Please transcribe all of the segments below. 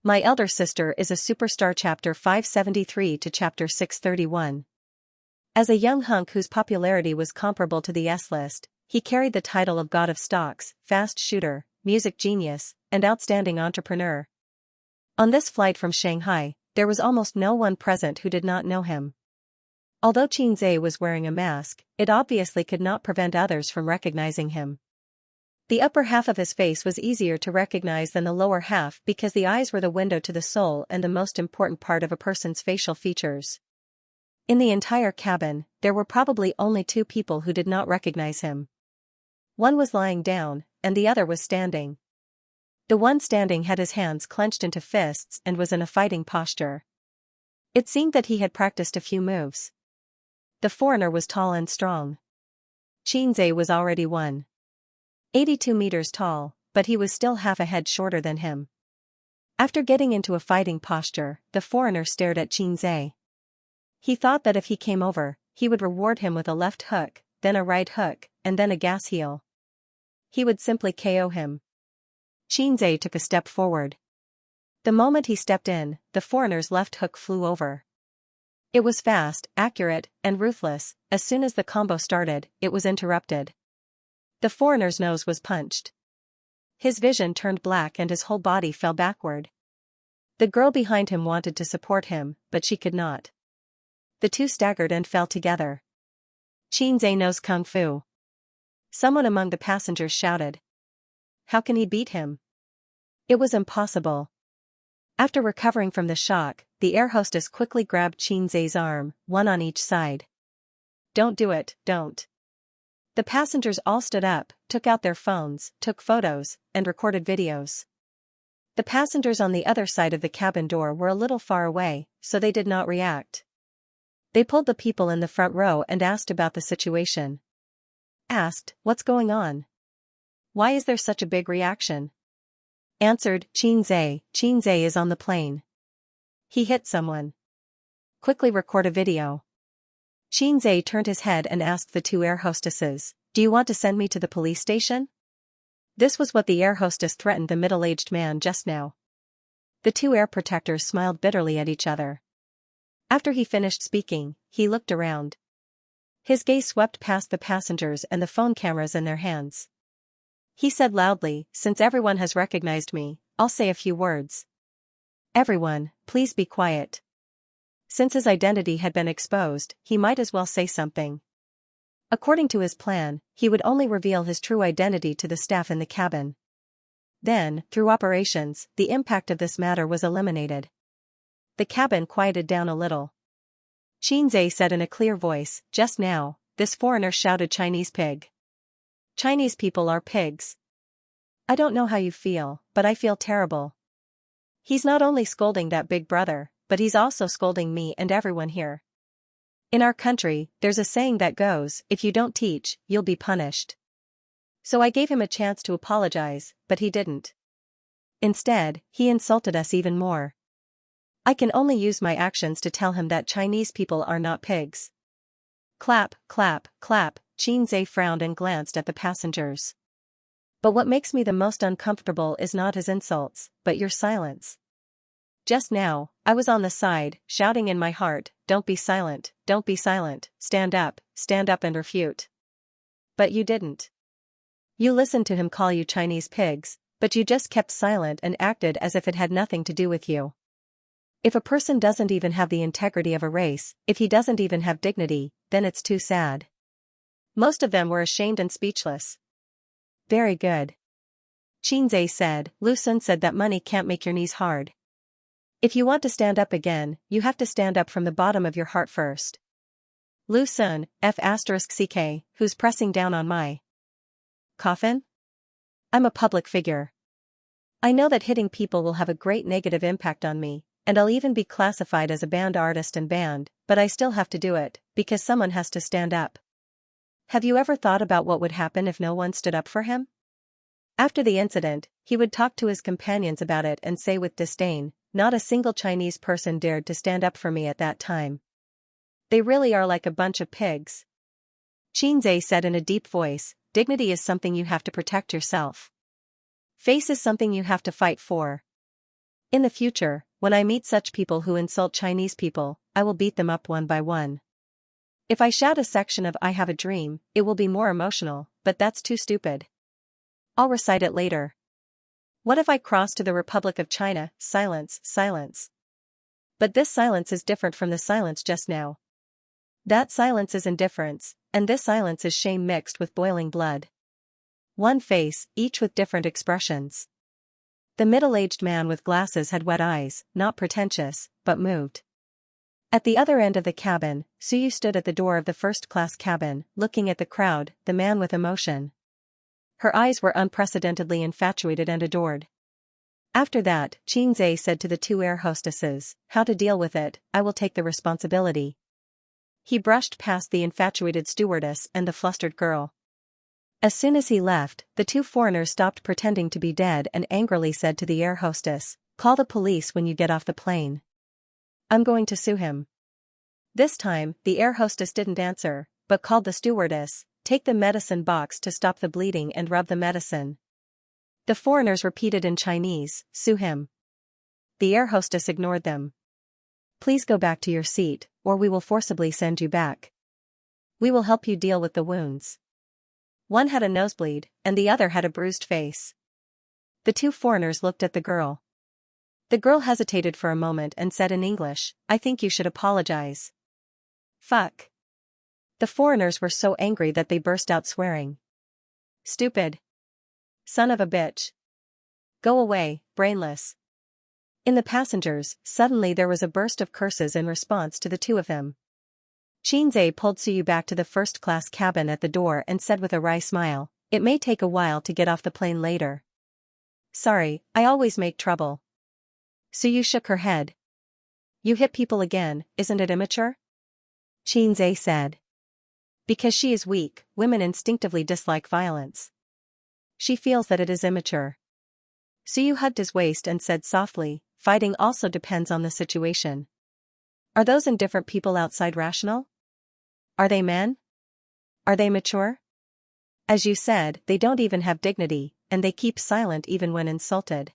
My elder sister is a superstar. Chapter 573 to Chapter 631. As a young hunk whose popularity was comparable to the S-list, he carried the title of God of Stocks, Fast Shooter, Music Genius, and Outstanding Entrepreneur. On this flight from Shanghai, there was almost no one present who did not know him. Although Xianxia was wearing a mask, it obviously could not prevent others from recognizing him. The upper half of his face was easier to recognize than the lower half because the eyes were the window to the soul and the most important part of a person's facial features. In the entire cabin, there were probably only two people who did not recognize him. One was lying down, and the other was standing. The one standing had his hands clenched into fists and was in a fighting posture. It seemed that he had practiced a few moves. The foreigner was tall and strong. Xianxia was already 182 meters tall, but he was still half a head shorter than him. After getting into a fighting posture, the foreigner stared at Xianxia. He thought that if he came over, he would reward him with a left hook, then a right hook, and then a gas heel. He would simply KO him. Xianxia took a step forward. The moment he stepped in, the foreigner's left hook flew over. It was fast, accurate, and ruthless. As soon as the combo started, it was interrupted. The foreigner's nose was punched. His vision turned black and his whole body fell backward. The girl behind him wanted to support him, but she could not. The two staggered and fell together. Xianxia knows Kung Fu. Someone among the passengers shouted. How can he beat him? It was impossible. After recovering from the shock, the air hostess quickly grabbed Xianxia's arm, one on each side. Don't do it, don't. The passengers all stood up, took out their phones, took photos, and recorded videos. The passengers on the other side of the cabin door were a little far away, so they did not react. They pulled the people in the front row and asked about the situation. Asked, what's going on? Why is there such a big reaction? Answered, Xianxia is on the plane. He hit someone. Quickly record a video. Xianxia turned his head and asked the two air hostesses, do you want to send me to the police station? This was what the air hostess threatened the middle-aged man just now. The two air protectors smiled bitterly at each other. After he finished speaking, he looked around. His gaze swept past the passengers and the phone cameras in their hands. He said loudly, since everyone has recognized me, I'll say a few words. Everyone, please be quiet. Since his identity had been exposed, he might as well say something. According to his plan, he would only reveal his true identity to the staff in the cabin. Then, through operations, the impact of this matter was eliminated. The cabin quieted down a little. Xianxia said in a clear voice, just now, this foreigner shouted Chinese pig. Chinese people are pigs. I don't know how you feel, but I feel terrible. He's not only scolding that big brother, but he's also scolding me and everyone here. In our country, there's a saying that goes, if you don't teach, you'll be punished. So I gave him a chance to apologize, but he didn't. Instead, he insulted us even more. I can only use my actions to tell him that Chinese people are not pigs. Clap, clap, clap, Xianxia frowned and glanced at the passengers. But what makes me the most uncomfortable is not his insults, but your silence. Just now, I was on the side, shouting in my heart, don't be silent, stand up and refute. But you didn't. You listened to him call you Chinese pigs, but you just kept silent and acted as if it had nothing to do with you. If a person doesn't even have the integrity of a race, if he doesn't even have dignity, then it's too sad. Most of them were ashamed and speechless. Very good. Xianxia said, Lu Sun said that money can't make your knees hard. If you want to stand up again, you have to stand up from the bottom of your heart first. Lu Sun, F***CK, who's pressing down on my coffin? I'm a public figure. I know that hitting people will have a great negative impact on me, and I'll even be classified as a banned artist and banned, but I still have to do it, because someone has to stand up. Have you ever thought about what would happen if no one stood up for him? After the incident, he would talk to his companions about it and say with disdain, not a single Chinese person dared to stand up for me at that time. They really are like a bunch of pigs. Xianxia said in a deep voice, dignity is something you have to protect yourself. Face is something you have to fight for. In the future, when I meet such people who insult Chinese people, I will beat them up one by one. If I shout a section of I Have a Dream, it will be more emotional, but that's too stupid. I'll recite it later. What if I cross to the Republic of China? Silence, silence. But this silence is different from the silence just now. That silence is indifference, and this silence is shame mixed with boiling blood. One face, each with different expressions. The middle-aged man with glasses had wet eyes, not pretentious, but moved. At the other end of the cabin, Suyu stood at the door of the first-class cabin, looking at the crowd, the man with emotion. Her eyes were unprecedentedly infatuated and adored. After that, Xianxia said to the two air hostesses, "How to deal with it, I will take the responsibility." He brushed past the infatuated stewardess and the flustered girl. As soon as he left, the two foreigners stopped pretending to be dead and angrily said to the air hostess, "Call the police when you get off the plane. I'm going to sue him." This time, the air hostess didn't answer, but called the stewardess, "Take the medicine box to stop the bleeding and rub the medicine." The foreigners repeated in Chinese, "Sue him." The air hostess ignored them. "Please go back to your seat, or we will forcibly send you back. We will help you deal with the wounds." One had a nosebleed, and the other had a bruised face. The two foreigners looked at the girl. The girl hesitated for a moment and said in English, "I think you should apologize." Fuck. The foreigners were so angry that they burst out swearing. Stupid. Son of a bitch. Go away, brainless. In the passengers, suddenly there was a burst of curses in response to the two of them. Xianxia pulled Suyu back to the first-class cabin at the door and said with a wry smile, "It may take a while to get off the plane later." "Sorry, I always make trouble." Suyu shook her head. "You hit people again, isn't it immature?" Xianxia said. Because she is weak, women instinctively dislike violence. She feels that it is immature. Suyu hugged his waist and said softly, "Fighting also depends on the situation. Are those indifferent people outside rational? Are they men? Are they mature? As you said, they don't even have dignity, and they keep silent even when insulted.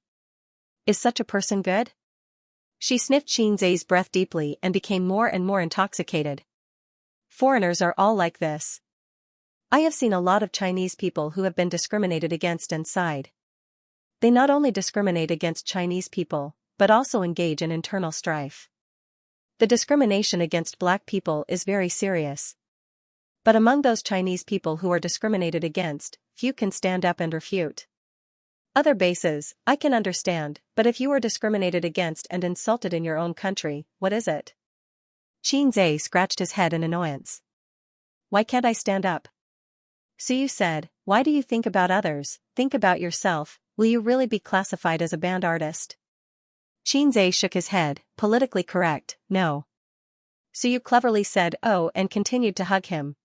Is such a person good?" She sniffed Xianxia's breath deeply and became more and more intoxicated. Foreigners are all like this. I have seen a lot of Chinese people who have been discriminated against inside. They not only discriminate against Chinese people, but also engage in internal strife. The discrimination against black people is very serious. But among those Chinese people who are discriminated against, few can stand up and refute. Other bases, I can understand, but if you are discriminated against and insulted in your own country, what is it? Xianxia scratched his head in annoyance. Why can't I stand up? Suyu said, "Why do you think about others? Think about yourself. Will you really be classified as a band artist?" Xianxia shook his head, politically correct, "No." Suyu cleverly said, "Oh," and continued to hug him.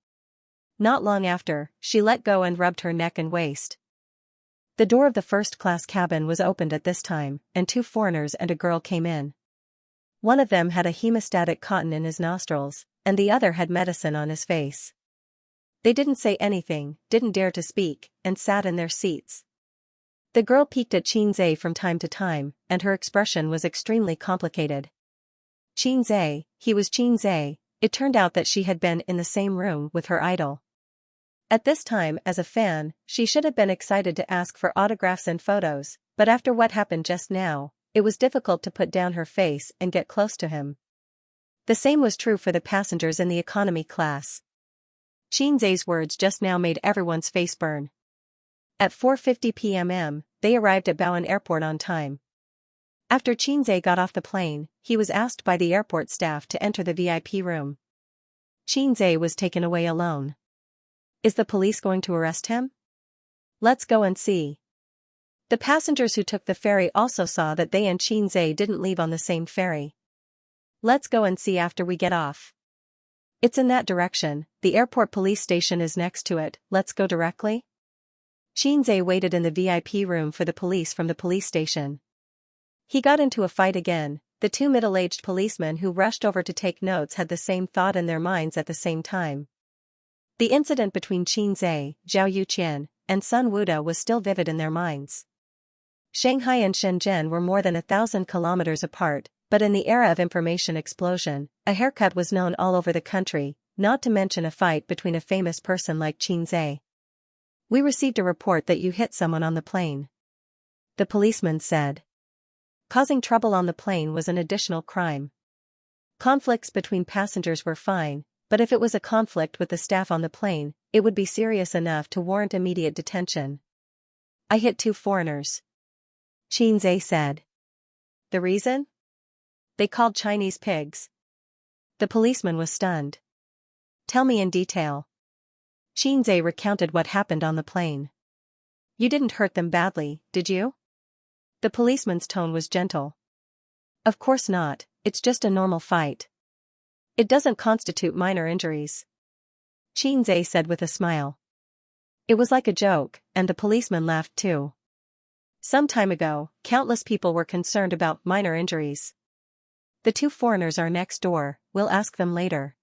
Not long after, she let go and rubbed her neck and waist. The door of the first-class cabin was opened at this time, and two foreigners and a girl came in. One of them had a hemostatic cotton in his nostrils, and the other had medicine on his face. They didn't say anything, didn't dare to speak, and sat in their seats. The girl peeked at Xianxia from time to time, and her expression was extremely complicated. Xianxia, he was Xianxia, it turned out that she had been in the same room with her idol. At this time, as a fan, she should have been excited to ask for autographs and photos, but after what happened just now, it was difficult to put down her face and get close to him. The same was true for the passengers in the economy class. Xianxia's words just now made everyone's face burn. At 4:50 p.m., they arrived at Bowen Airport on time. After Xianxia got off the plane, he was asked by the airport staff to enter the VIP room. Xianxia was taken away alone. Is the police going to arrest him? Let's go and see. The passengers who took the ferry also saw that they and Xianxia didn't leave on the same ferry. Let's go and see after we get off. It's in that direction, the airport police station is next to it, let's go directly? Xianxia waited in the VIP room for the police from the police station. He got into a fight again. The two middle-aged policemen who rushed over to take notes had the same thought in their minds at the same time. The incident between Xianxia, Zhao Yuqian, and Sun Wuda was still vivid in their minds. Shanghai and Shenzhen were more than 1,000 kilometers apart, but in the era of information explosion, a haircut was known all over the country, not to mention a fight between a famous person like Xianxia. We received a report that you hit someone on the plane. The policeman said. Causing trouble on the plane was an additional crime. Conflicts between passengers were fine, but if it was a conflict with the staff on the plane, it would be serious enough to warrant immediate detention. I hit 2 foreigners. Xianxia said. The reason? They called Chinese pigs. The policeman was stunned. Tell me in detail. Xianxia recounted what happened on the plane. You didn't hurt them badly, did you? The policeman's tone was gentle. Of course not, it's just a normal fight. It doesn't constitute minor injuries. Xianxia said with a smile. It was like a joke, and the policeman laughed too. Some time ago, countless people were concerned about minor injuries. The 2 foreigners are next door, we'll ask them later.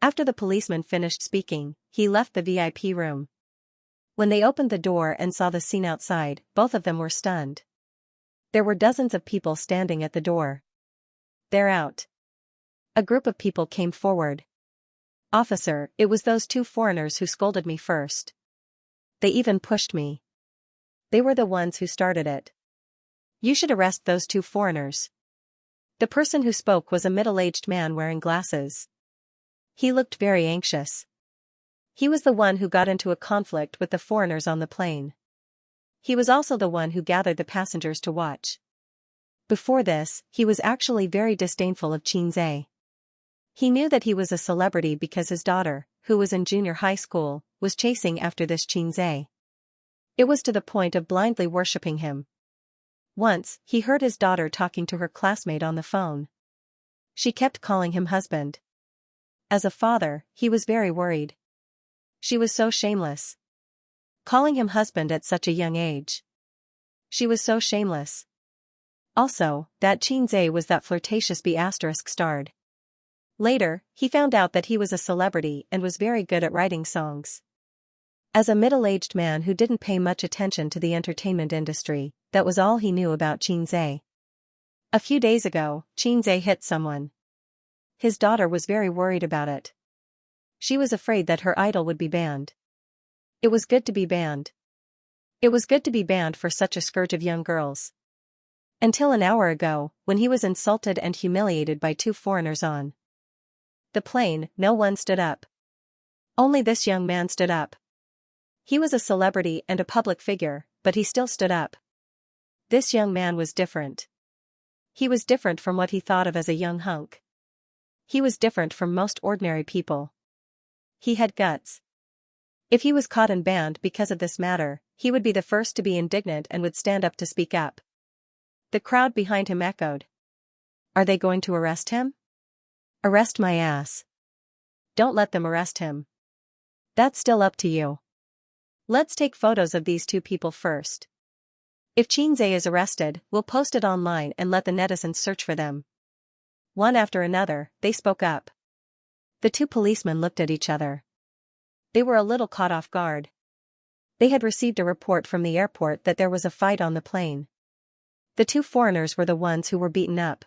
After the policeman finished speaking, he left the VIP room. When they opened the door and saw the scene outside, both of them were stunned. There were dozens of people standing at the door. They're out. A group of people came forward. Officer, it was those 2 foreigners who scolded me first. They even pushed me. They were the ones who started it. You should arrest those 2 foreigners. The person who spoke was a middle-aged man wearing glasses. He looked very anxious. He was the one who got into a conflict with the foreigners on the plane. He was also the one who gathered the passengers to watch. Before this, he was actually very disdainful of Xianxia. He knew that he was a celebrity because his daughter, who was in junior high school, was chasing after this Xianxia. It was to the point of blindly worshipping him. Once, he heard his daughter talking to her classmate on the phone. She kept calling him husband. As a father, he was very worried. She was so shameless. Calling him husband at such a young age. She was so shameless. Also, that Xianxia was that flirtatious B***starred. Later, he found out that he was a celebrity and was very good at writing songs. As a middle-aged man who didn't pay much attention to the entertainment industry, that was all he knew about Xianxia. A few days ago, Xianxia hit someone. His daughter was very worried about it. She was afraid that her idol would be banned. It was good to be banned. It was good to be banned for such a scourge of young girls. Until an hour ago, when he was insulted and humiliated by 2 foreigners on the plane, no one stood up. Only this young man stood up. He was a celebrity and a public figure, but he still stood up. This young man was different. He was different from what he thought of as a young hunk. He was different from most ordinary people. He had guts. If he was caught and banned because of this matter, he would be the first to be indignant and would stand up to speak up. The crowd behind him echoed. Are they going to arrest him? Arrest my ass. Don't let them arrest him. That's still up to you. Let's take photos of these 2 people first. If Xianxia is arrested, we'll post it online and let the netizens search for them. One after another, they spoke up. The 2 policemen looked at each other. They were a little caught off guard. They had received a report from the airport that there was a fight on the plane. The 2 foreigners were the ones who were beaten up.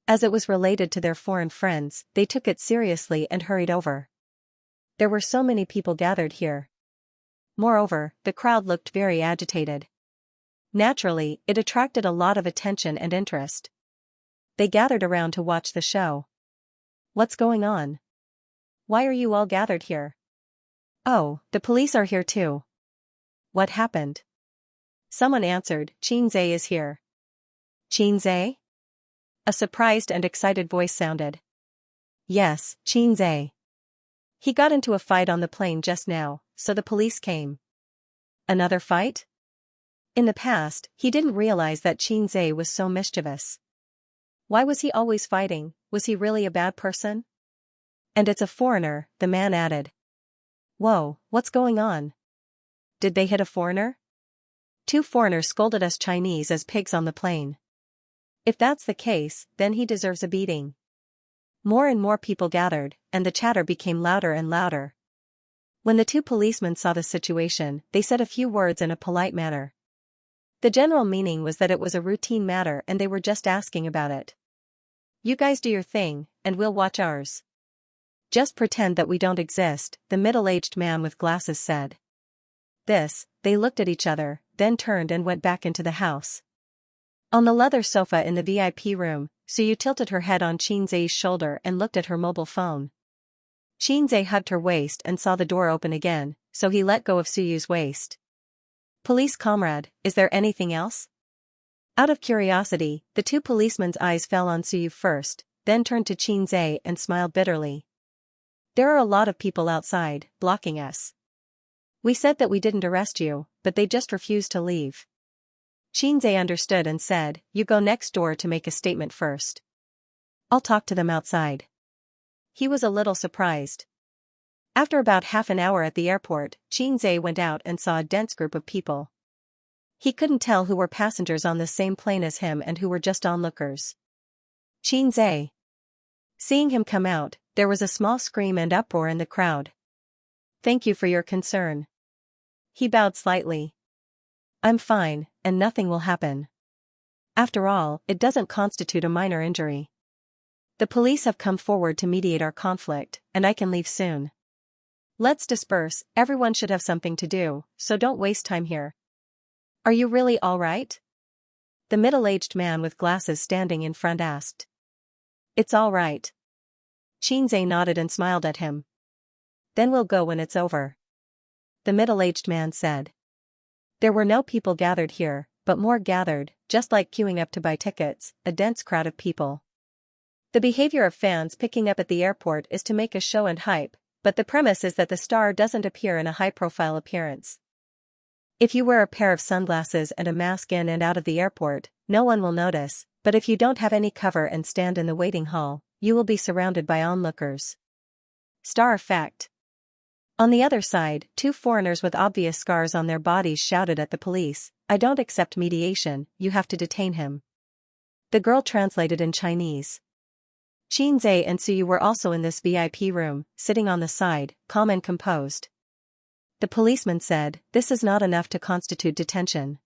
As it was related to their foreign friends, they took it seriously and hurried over. There were so many people gathered here. Moreover, the crowd looked very agitated. Naturally, it attracted a lot of attention and interest. They gathered around to watch the show. What's going on? Why are you all gathered here? Oh, the police are here too. What happened? Someone answered, Xianxia is here. Xianxia? A surprised and excited voice sounded. Yes, Xianxia. He got into a fight on the plane just now, so the police came. Another fight? In the past, he didn't realize that Xianxia was so mischievous. Why was he always fighting? Was he really a bad person? And it's a foreigner, the man added. Whoa, what's going on? Did they hit a foreigner? 2 foreigners scolded us Chinese as pigs on the plane. If that's the case, then he deserves a beating. More and more people gathered, and the chatter became louder and louder. When the 2 policemen saw the situation, they said a few words in a polite manner. The general meaning was that it was a routine matter and they were just asking about it. You guys do your thing, and we'll watch ours. Just pretend that we don't exist, the middle-aged man with glasses said. They looked at each other, then turned and went back into the house. On the leather sofa in the VIP room, Suyu tilted her head on Xianxia's shoulder and looked at her mobile phone. Xianxia hugged her waist and saw the door open again, so he let go of Suyu's waist. Police comrade, is there anything else? Out of curiosity, the two policemen's eyes fell on Suyu first, then turned to Xianxia and smiled bitterly. There are a lot of people outside, blocking us. We said that we didn't arrest you, but they just refused to leave. Xianxia understood and said, you go next door to make a statement first. I'll talk to them outside. He was a little surprised. After about half an hour at the airport, Xianxia went out and saw a dense group of people. He couldn't tell who were passengers on the same plane as him and who were just onlookers. Xianxia. Seeing him come out, there was a small scream and uproar in the crowd. Thank you for your concern. He bowed slightly. I'm fine, and nothing will happen. After all, it doesn't constitute a minor injury. The police have come forward to mediate our conflict, and I can leave soon. Let's disperse, everyone should have something to do, so don't waste time here. Are you really all right? The middle-aged man with glasses standing in front asked. It's all right. Xianxia nodded and smiled at him. Then we'll go when it's over. The middle-aged man said. There were no people gathered here, but more gathered, just like queuing up to buy tickets, a dense crowd of people. The behavior of fans picking up at the airport is to make a show and hype, but the premise is that the star doesn't appear in a high-profile appearance. If you wear a pair of sunglasses and a mask in and out of the airport, no one will notice, but if you don't have any cover and stand in the waiting hall, you will be surrounded by onlookers. Star effect. On the other side, two foreigners with obvious scars on their bodies shouted at the police, I don't accept mediation, you have to detain him. The girl translated in Chinese. Xianxia and Suyu were also in this VIP room, sitting on the side, calm and composed. The policeman said, this is not enough to constitute detention.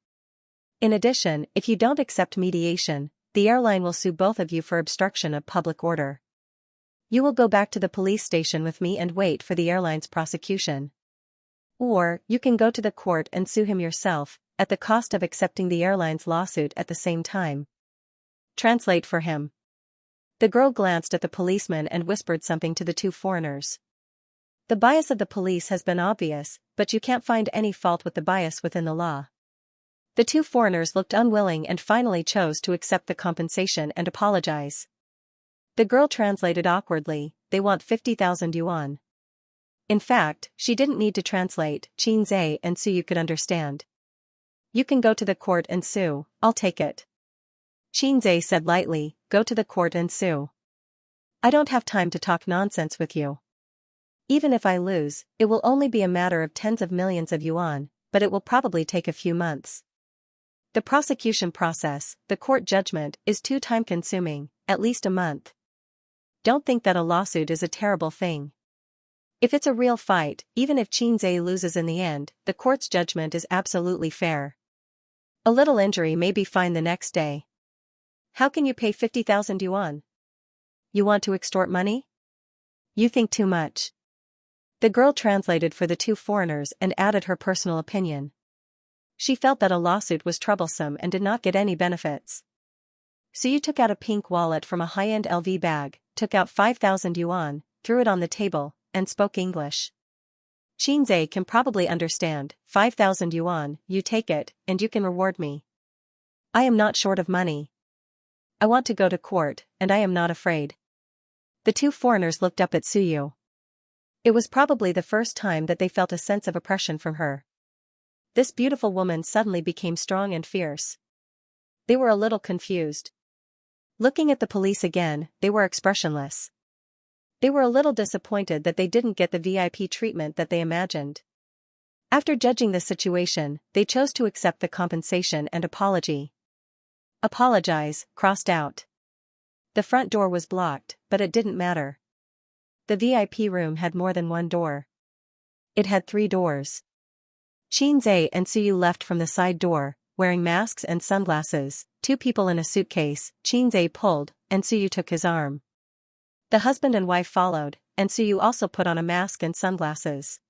In addition, if you don't accept mediation, the airline will sue both of you for obstruction of public order. You will go back to the police station with me and wait for the airline's prosecution. Or, you can go to the court and sue him yourself, at the cost of accepting the airline's lawsuit at the same time. Translate for him. The girl glanced at the policeman and whispered something to the two foreigners. The bias of the police has been obvious, but you can't find any fault with the bias within the law. The two foreigners looked unwilling and finally chose to accept the compensation and apologize. The girl translated awkwardly, they want 50,000 yuan. In fact, she didn't need to translate, Xianxia and Suyu could understand. You can go to the court and sue, I'll take it. Xianxia said lightly, go to the court and sue. I don't have time to talk nonsense with you. Even if I lose, it will only be a matter of tens of millions of yuan, but it will probably take a few months. The prosecution process, the court judgment, is too time-consuming, at least a month. Don't think that a lawsuit is a terrible thing. If it's a real fight, even if Xianxia loses in the end, the court's judgment is absolutely fair. A little injury may be fine the next day. How can you pay 50,000 yuan? You want to extort money? You think too much. The girl translated for the two foreigners and added her personal opinion. She felt that a lawsuit was troublesome and did not get any benefits. Suyu took out a pink wallet from a high-end LV bag, took out 5,000 yuan, threw it on the table, and spoke English. Xianxia can probably understand, 5,000 yuan, you take it, and you can reward me. I am not short of money. I want to go to court, and I am not afraid. The two foreigners looked up at Suyu. It was probably the first time that they felt a sense of oppression from her. This beautiful woman suddenly became strong and fierce. They were a little confused. Looking at the police again, they were expressionless. They were a little disappointed that they didn't get the VIP treatment that they imagined. After judging the situation, they chose to accept the compensation and apology. Apologize, crossed out. The front door was blocked, but it didn't matter. The VIP room had more than one door. It had 3 doors. Xianxia and Suyu left from the side door, wearing masks and sunglasses, two people in a suitcase. Xianxia pulled, and Suyu took his arm. The husband and wife followed, and Suyu also put on a mask and sunglasses.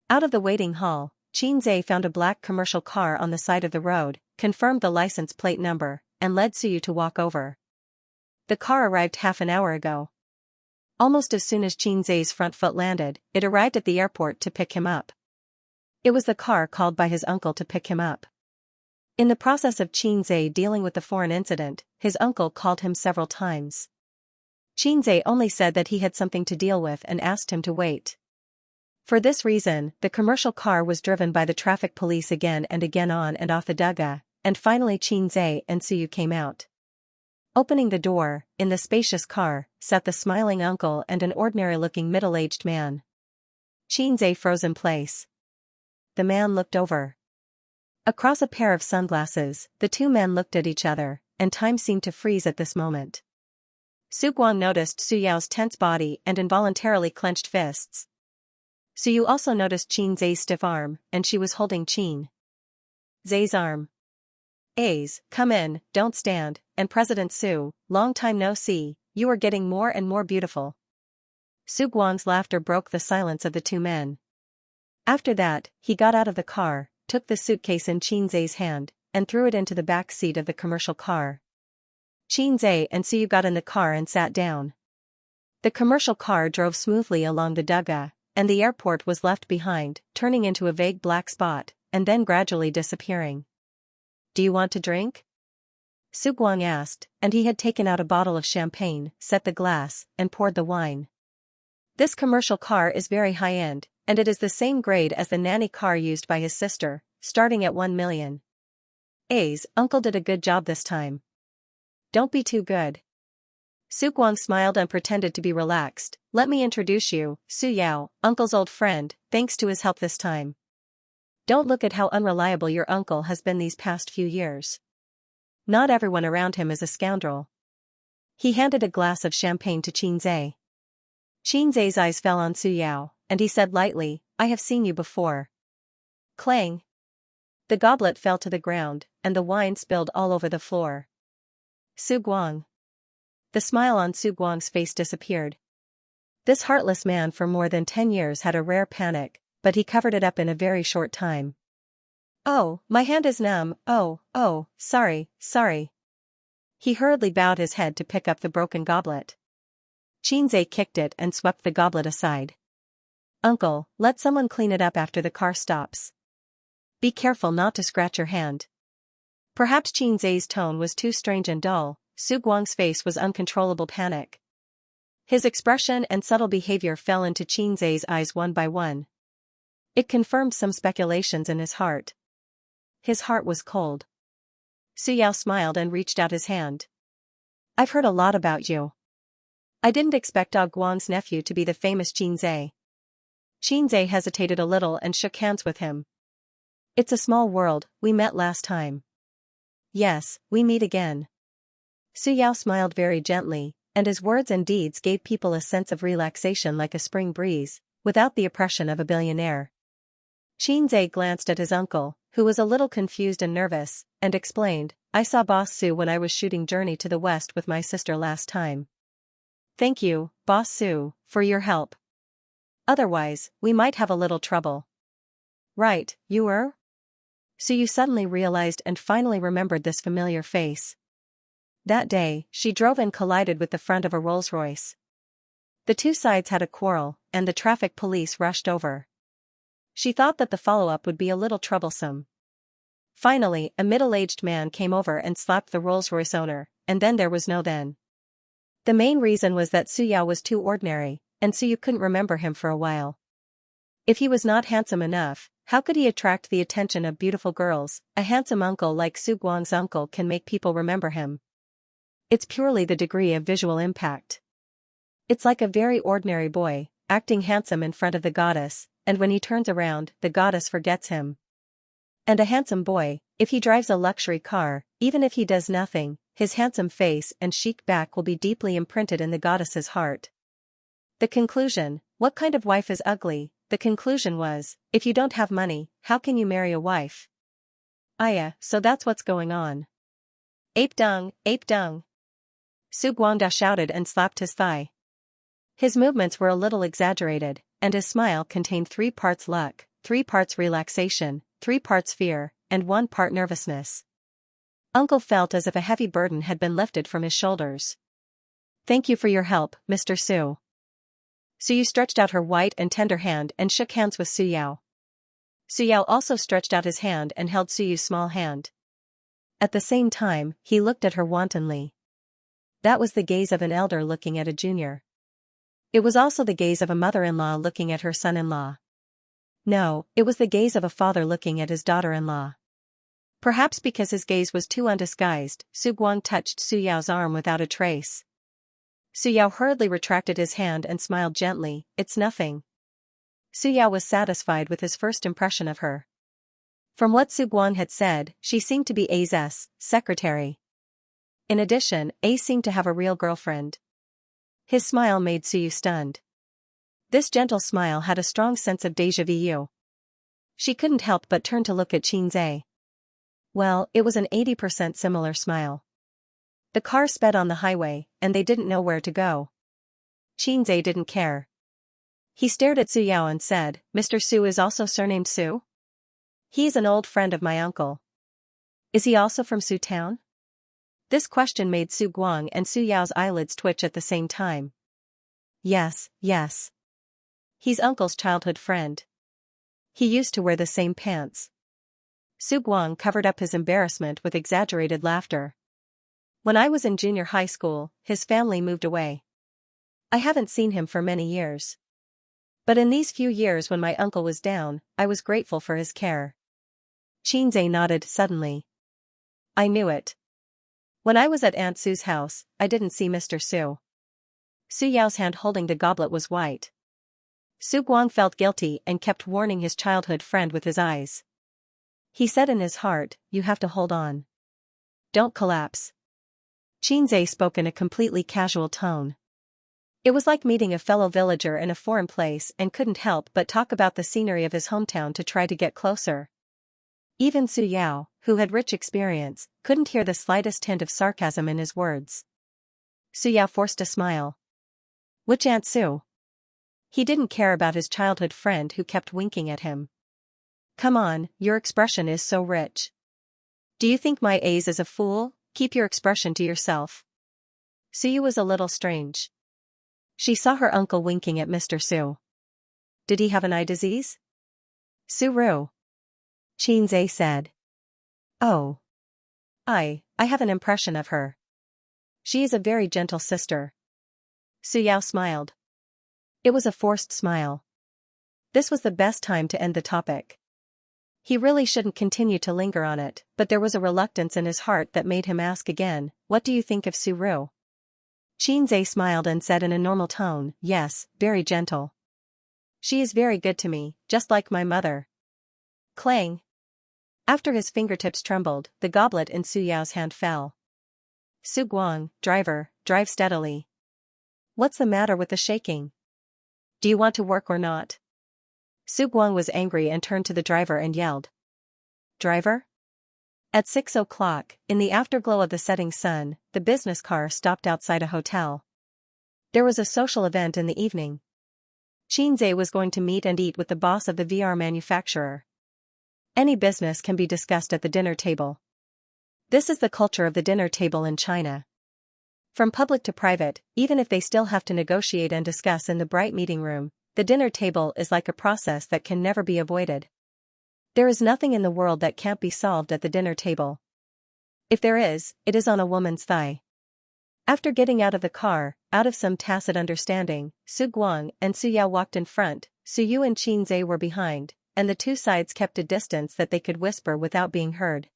Out of the waiting hall, Xianxia found a black commercial car on the side of the road, confirmed the license plate number, and led Suyu to walk over. The car arrived half an hour ago. Almost as soon as Xianxia's front foot landed, it arrived at the airport to pick him up. It was the car called by his uncle to pick him up. In the process of Xianxia dealing with the foreign incident, his uncle called him several times. Xianxia only said that he had something to deal with and asked him to wait. For this reason, the commercial car was driven by the traffic police again and again on and off the Duga, and finally Xianxia and Suyu came out. Opening the door, in the spacious car, sat the smiling uncle and an ordinary-looking middle-aged man. Xianxia froze in place. The man looked over. Across a pair of sunglasses, the two men looked at each other, and time seemed to freeze at this moment. Su Guang noticed Su Yao's tense body and involuntarily clenched fists. Suyu also noticed Xianxia's stiff arm, and she was holding Xianxia's arm. "A's, come in, don't stand, and President Su, long time no see, you are getting more and more beautiful." Su Guang's laughter broke the silence of the two men. After that, he got out of the car, took the suitcase in Xianxia's hand, and threw it into the back seat of the commercial car. Xianxia and Suyu got in the car and sat down. The commercial car drove smoothly along the Duga, and the airport was left behind, turning into a vague black spot, and then gradually disappearing. "Do you want to drink?" Su Guang asked, and he had taken out a bottle of champagne, set the glass, and poured the wine. This commercial car is very high-end, and it is the same grade as the nanny car used by his sister, starting at 1 million. "A's, uncle did a good job this time." "Don't be too good." Su Guang smiled and pretended to be relaxed. "Let me introduce you, Su Yao, uncle's old friend, thanks to his help this time. Don't look at how unreliable your uncle has been these past few years. Not everyone around him is a scoundrel." He handed a glass of champagne to Xianxia. Xianxia's eyes fell on Su Yao, and he said lightly, "I have seen you before." Clang! The goblet fell to the ground, and the wine spilled all over the floor. Su Guang. The smile on Su Guang's face disappeared. This heartless man for more than 10 years had a rare panic, but he covered it up in a very short time. "Oh, my hand is numb, oh, sorry. He hurriedly bowed his head to pick up the broken goblet. Xianxia kicked it and swept the goblet aside. "Uncle, let someone clean it up after the car stops. Be careful not to scratch your hand." Perhaps Xianxia's tone was too strange and dull. Su Guang's face was uncontrollable panic. His expression and subtle behavior fell into Xianxia's eyes one by one. It confirmed some speculations in his heart. His heart was cold. Su Yao smiled and reached out his hand. "I've heard a lot about you. I didn't expect Ah Guang's nephew to be the famous Xianxia." Xianxia hesitated a little and shook hands with him. "It's a small world, we met last time." "Yes, we meet again." Su Yao smiled very gently, and his words and deeds gave people a sense of relaxation like a spring breeze, without the oppression of a billionaire. Xianxia glanced at his uncle, who was a little confused and nervous, and explained, "I saw Boss Su when I was shooting Journey to the West with my sister last time. Thank you, Boss Su, for your help. Otherwise, we might have a little trouble." "Right, you were?" Suyu suddenly realized and finally remembered this familiar face. That day, she drove and collided with the front of a Rolls-Royce. The two sides had a quarrel, and the traffic police rushed over. She thought that the follow-up would be a little troublesome. Finally, a middle-aged man came over and slapped the Rolls-Royce owner, and then there was no then. The main reason was that Su Yao was too ordinary, and Suyu couldn't remember him for a while. If he was not handsome enough, how could he attract the attention of beautiful girls? A handsome uncle like Su Guang's uncle can make people remember him. It's purely the degree of visual impact. It's like a very ordinary boy, acting handsome in front of the goddess, and when he turns around, the goddess forgets him. And a handsome boy, if he drives a luxury car, even if he does nothing, his handsome face and chic back will be deeply imprinted in the goddess's heart. The conclusion: what kind of wife is ugly? The conclusion was, if you don't have money, how can you marry a wife? So that's what's going on. Ape dung, ape dung. Su Guangda shouted and slapped his thigh. His movements were a little exaggerated, and his smile contained 3 parts luck, 3 parts relaxation, 3 parts fear, and 1 part nervousness. Uncle felt as if a heavy burden had been lifted from his shoulders. Thank you for your help, Mr. Su. Su Yu stretched out her white and tender hand and shook hands with Su Yao. Su Yao also stretched out his hand and held Su Yu's small hand. At the same time, he looked at her wantonly. That was the gaze of an elder looking at a junior. It was also the gaze of a mother-in-law looking at her son-in-law. No, it was the gaze of a father looking at his daughter-in-law. Perhaps because his gaze was too undisguised, Su Guang touched Su Yao's arm without a trace. Su Yao hurriedly retracted his hand and smiled gently, "It's nothing." Su Yao was satisfied with his first impression of her. From what Su Guang had said, she seemed to be A's secretary. In addition, A seemed to have a real girlfriend. His smile made Su Yu stunned. This gentle smile had a strong sense of déjà vu. She couldn't help but turn to look at Xianxia. Well, it was an 80% similar smile. The car sped on the highway, and they didn't know where to go. Xianxia didn't care. He stared at Su Yao and said, "Mr. Su is also surnamed Su? He's an old friend of my uncle. Is he also from Su Town?" This question made Su Guang and Su Yao's eyelids twitch at the same time. Yes. He's uncle's childhood friend. He used to wear the same pants. Su Guang covered up his embarrassment with exaggerated laughter. When I was in junior high school, his family moved away. I haven't seen him for many years. But in these few years when my uncle was down, I was grateful for his care. Xianxia nodded suddenly. I knew it. When I was at Aunt Su's house, I didn't see Mr. Su. Su Yao's hand holding the goblet was white. Su Guang felt guilty and kept warning his childhood friend with his eyes. He said in his heart, "You have to hold on. Don't collapse." Xianxia spoke in a completely casual tone. It was like meeting a fellow villager in a foreign place and couldn't help but talk about the scenery of his hometown to try to get closer. Even Su Yao, who had rich experience, couldn't hear the slightest hint of sarcasm in his words. Su Yao forced a smile. Which Aunt Su? He didn't care about his childhood friend who kept winking at him. Come on, your expression is so rich. Do you think my A's is a fool? Keep your expression to yourself. Su Yu was a little strange. She saw her uncle winking at Mr. Su. Did he have an eye disease? Su-ru. Xianxia said. Oh. I have an impression of her. She is a very gentle sister. Su Yao smiled. It was a forced smile. This was the best time to end the topic. He really shouldn't continue to linger on it, but there was a reluctance in his heart that made him ask again, "What do you think of Su-ru?" Xianxia smiled and said in a normal tone, "Yes, very gentle. She is very good to me, just like my mother." Clang. After his fingertips trembled, the goblet in Su Yao's hand fell. Su Guang, driver, drive steadily. What's the matter with the shaking? Do you want to work or not? Su Guang was angry and turned to the driver and yelled. Driver? At 6 o'clock, in the afterglow of the setting sun, the business car stopped outside a hotel. There was a social event in the evening. Xianxia was going to meet and eat with the boss of the VR manufacturer. Any business can be discussed at the dinner table. This is the culture of the dinner table in China. From public to private, even if they still have to negotiate and discuss in the bright meeting room, the dinner table is like a process that can never be avoided. There is nothing in the world that can't be solved at the dinner table. If there is, it is on a woman's thigh. After getting out of the car, out of some tacit understanding, Su Guang and Su Yao walked in front, Su Yu and Xianxia were behind, and the two sides kept a distance that they could whisper without being heard.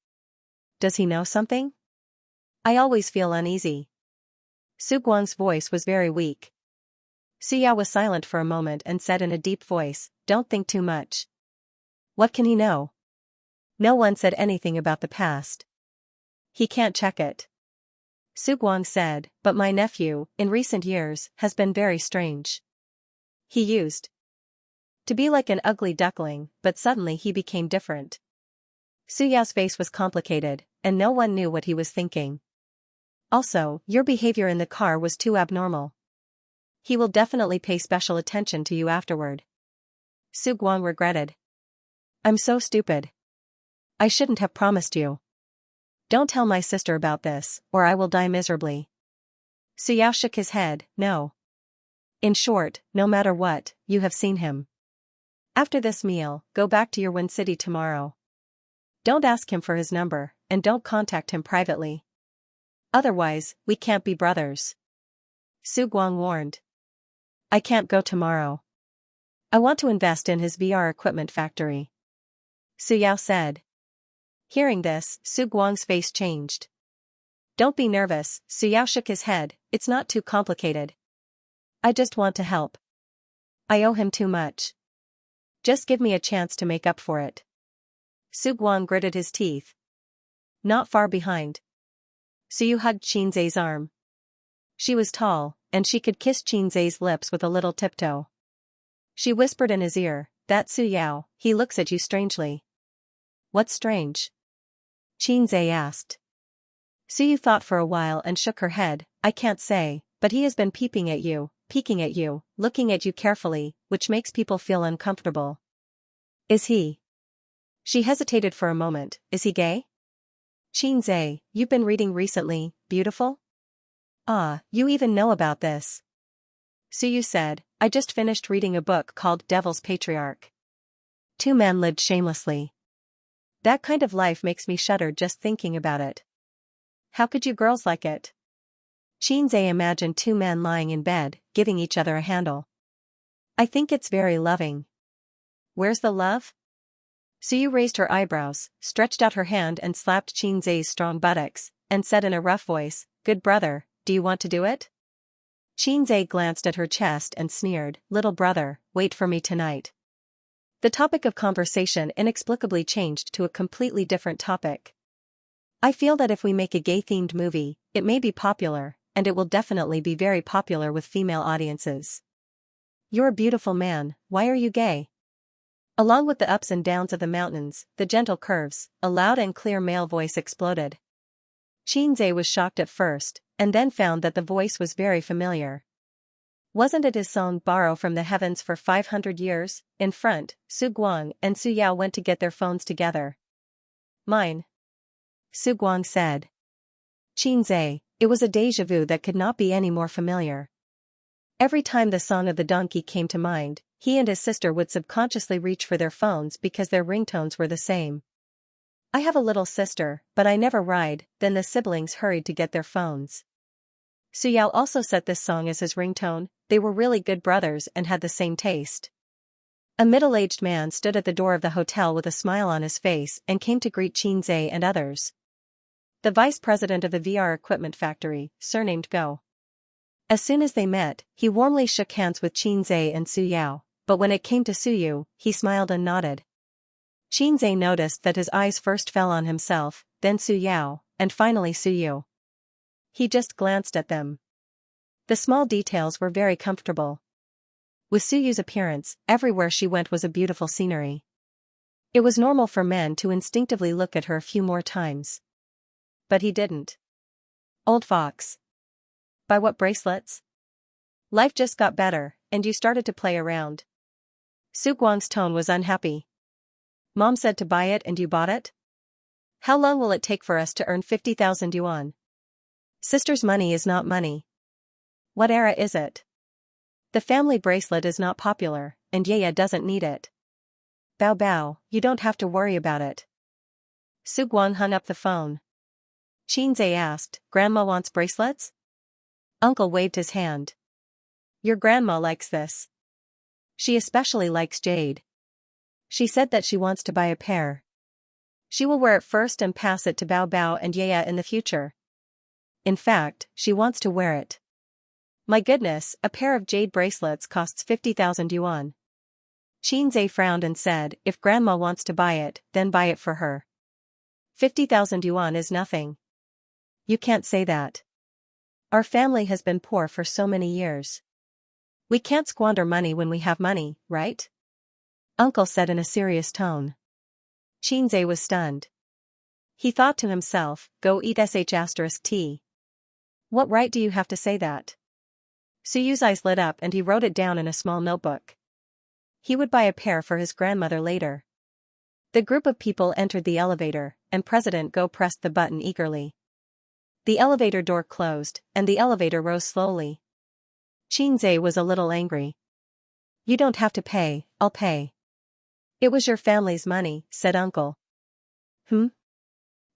Does he know something? I always feel uneasy. Su Guang's voice was very weak. Su Yao was silent for a moment and said in a deep voice, "Don't think too much. What can he know? No one said anything about the past. He can't check it." Su Guang said, "But my nephew, in recent years, has been very strange. He used to be like an ugly duckling, but suddenly he became different." Su Yao's face was complicated, and no one knew what he was thinking. Also, your behavior in the car was too abnormal. He will definitely pay special attention to you afterward. Su Guang regretted. I'm so stupid. I shouldn't have promised you. Don't tell my sister about this, or I will die miserably. Su Yao shook his head, no. In short, no matter what, you have seen him. After this meal, go back to your Wen city tomorrow. Don't ask him for his number, and don't contact him privately. Otherwise, we can't be brothers. Su Guang warned. I can't go tomorrow. I want to invest in his VR equipment factory. Su Yao said. Hearing this, Su Guang's face changed. Don't be nervous, Su Yao shook his head, it's not too complicated. I just want to help. I owe him too much. Just give me a chance to make up for it. Su Guang gritted his teeth. Not far behind. Su Yu hugged Xianxia's arm. She was tall, and she could kiss Xianxia's lips with a little tiptoe. She whispered in his ear, that's Su Yao, he looks at you strangely. What's strange? Xianxia asked. Su Yu thought for a while and shook her head, I can't say, but he has been peeking at you, looking at you carefully, which makes people feel uncomfortable. Is he? She hesitated for a moment, is he gay? Xianxia, you've been reading recently, beautiful? Ah, you even know about this. Su Yu said, I just finished reading a book called Devil's Patriarch. Two men lived shamelessly. That kind of life makes me shudder just thinking about it. How could you girls like it? Xianxia imagined two men lying in bed, giving each other a handle. I think it's very loving. Where's the love? Su Yu raised her eyebrows, stretched out her hand and slapped Xianxia's strong buttocks, and said in a rough voice, Good brother, do you want to do it? Xianxia glanced at her chest and sneered, Little brother, wait for me tonight. The topic of conversation inexplicably changed to a completely different topic. I feel that if we make a gay-themed movie, it may be popular, and it will definitely be very popular with female audiences. You're a beautiful man, why are you gay? Along with the ups and downs of the mountains, the gentle curves, a loud and clear male voice exploded. Xianxia was shocked at first, and then found that the voice was very familiar. Wasn't it his song Borrow from the Heavens for 500 years? In front, Su Guang and Su Yao went to get their phones together. Mine. Su Guang said. Xianxia, it was a déjà vu that could not be any more familiar. Every time the song of the donkey came to mind, he and his sister would subconsciously reach for their phones because their ringtones were the same. I have a little sister, but I never ride, then the siblings hurried to get their phones. Su Yao also set this song as his ringtone, they were really good brothers and had the same taste. A middle-aged man stood at the door of the hotel with a smile on his face and came to greet Xianxia and others. The vice president of the VR equipment factory, surnamed Go. As soon as they met, he warmly shook hands with Xianxia and Su Yao, but when it came to Su Yu, he smiled and nodded. Xianxia noticed that his eyes first fell on himself, then Su Yao, and finally Su Yu. He just glanced at them. The small details were very comfortable. With Su Yu's appearance, everywhere she went was a beautiful scenery. It was normal for men to instinctively look at her a few more times. But he didn't. Old fox. Buy what bracelets? Life just got better, and you started to play around. Su Guang's tone was unhappy. Mom said to buy it and you bought it? How long will it take for us to earn 50,000 yuan? Sister's money is not money. What era is it? The family bracelet is not popular, and Yaya doesn't need it. Bao Bao, you don't have to worry about it. Su Guang hung up the phone. Xianxia asked, Grandma wants bracelets? Uncle waved his hand. Your grandma likes this. She especially likes jade. She said that she wants to buy a pair. She will wear it first and pass it to Bao Bao and Yaya in the future. In fact, she wants to wear it. My goodness, a pair of jade bracelets costs 50,000 yuan. Xianxia frowned and said, if Grandma wants to buy it, then buy it for her. 50,000 yuan is nothing. You can't say that. Our family has been poor for so many years. We can't squander money when we have money, right? Uncle said in a serious tone. Xianxia was stunned. He thought to himself, go eat sh*t. What right do you have to say that? Suyu's eyes lit up and he wrote it down in a small notebook. He would buy a pair for his grandmother later. The group of people entered the elevator, and President Go pressed the button eagerly. The elevator door closed, and the elevator rose slowly. Xianxia was a little angry. You don't have to pay, I'll pay. It was your family's money, said Uncle.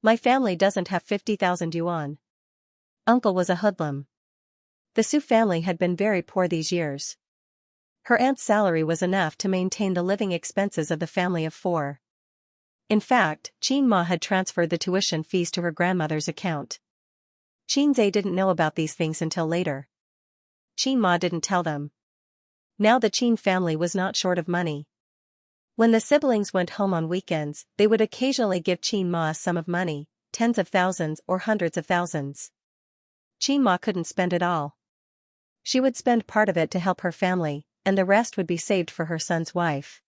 My family doesn't have 50,000 yuan. Uncle was a hoodlum. The Su family had been very poor these years. Her aunt's salary was enough to maintain the living expenses of the family of 4. In fact, Xianxia had transferred the tuition fees to her grandmother's account. Xianxia didn't know about these things until later. Xianxia didn't tell them. Now the Qin family was not short of money. When the siblings went home on weekends, they would occasionally give Xianxia a sum of money, tens of thousands or hundreds of thousands. Xianxia couldn't spend it all. She would spend part of it to help her family, and the rest would be saved for her son's wife.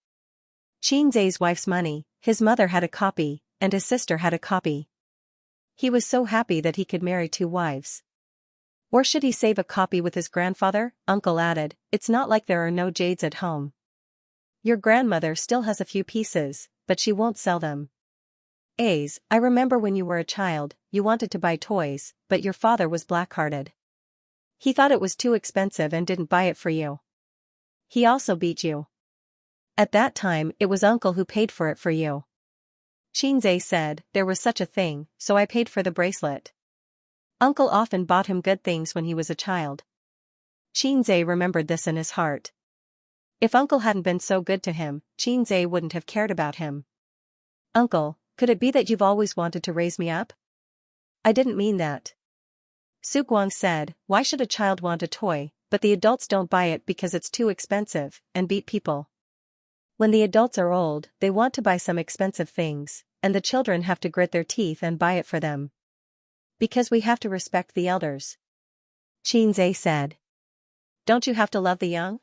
Xianxia's wife's money, his mother had a copy, and his sister had a copy. He was so happy that he could marry 2 wives. Or should he save a copy with his grandfather? Uncle added, it's not like there are no jades at home. Your grandmother still has a few pieces, but she won't sell them. I remember when you were a child, you wanted to buy toys, but your father was black-hearted. He thought it was too expensive and didn't buy it for you. He also beat you. At that time, it was Uncle who paid for it for you. Xianxia said, there was such a thing, so I paid for the bracelet. Uncle often bought him good things when he was a child. Xianxia remembered this in his heart. If Uncle hadn't been so good to him, Xianxia wouldn't have cared about him. Uncle, could it be that you've always wanted to raise me up? I didn't mean that. Su Guang said, why should a child want a toy, but the adults don't buy it because it's too expensive, and beat people. When the adults are old, they want to buy some expensive things, and the children have to grit their teeth and buy it for them. Because we have to respect the elders. Xianxia said. Don't you have to love the young?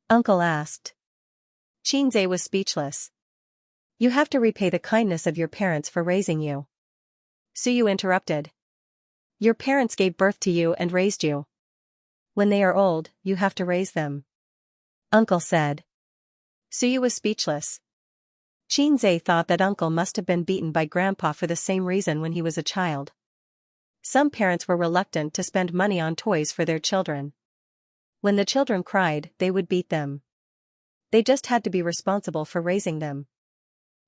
Uncle asked. Xianxia was speechless. You have to repay the kindness of your parents for raising you. Suyu interrupted. Your parents gave birth to you and raised you. When they are old, you have to raise them. Uncle said. Suyu was speechless. Xianxia thought that Uncle must have been beaten by Grandpa for the same reason when he was a child. Some parents were reluctant to spend money on toys for their children. When the children cried, they would beat them. They just had to be responsible for raising them.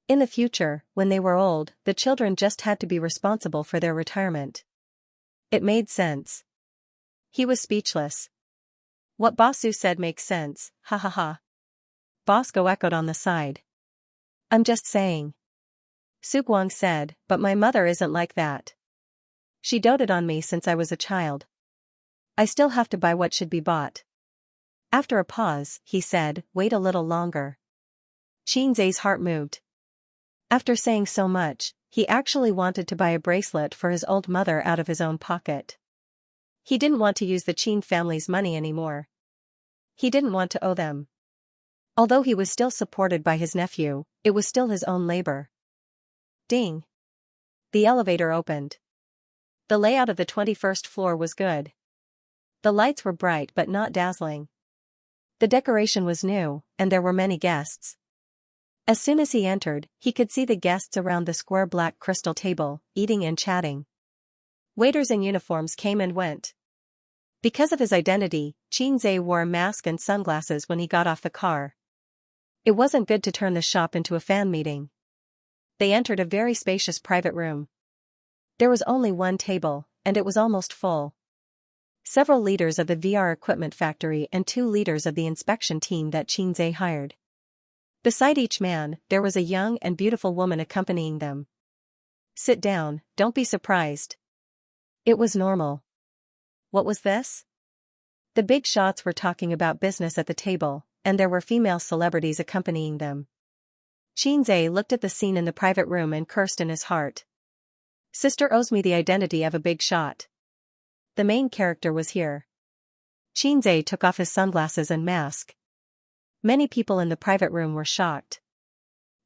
In the future, when they were old, the children just had to be responsible for their retirement. It made sense. He was speechless. What Basu said makes sense, ha ha ha. Bosco echoed on the side. I'm just saying. Su Guang said, but my mother isn't like that. She doted on me since I was a child. I still have to buy what should be bought. After a pause, he said, wait a little longer. Xianxia's heart moved. After saying so much, he actually wanted to buy a bracelet for his old mother out of his own pocket. He didn't want to use the Qin family's money anymore. He didn't want to owe them. Although he was still supported by his nephew, it was still his own labor. Ding! The elevator opened. The layout of the 21st floor was good. The lights were bright but not dazzling. The decoration was new, and there were many guests. As soon as he entered, he could see the guests around the square black crystal table, eating and chatting. Waiters in uniforms came and went. Because of his identity, Xianxia wore a mask and sunglasses when he got off the car. It wasn't good to turn the shop into a fan meeting. They entered a very spacious private room. There was only one table, and it was almost full. Several leaders of the VR equipment factory and 2 leaders of the inspection team that Xianxia hired. Beside each man, there was a young and beautiful woman accompanying them. Sit down, don't be surprised. It was normal. What was this? The big shots were talking about business at the table, and there were female celebrities accompanying them. Xianxia looked at the scene in the private room and cursed in his heart. Sister owes me the identity of a big shot. The main character was here. Xianxia took off his sunglasses and mask. Many people in the private room were shocked.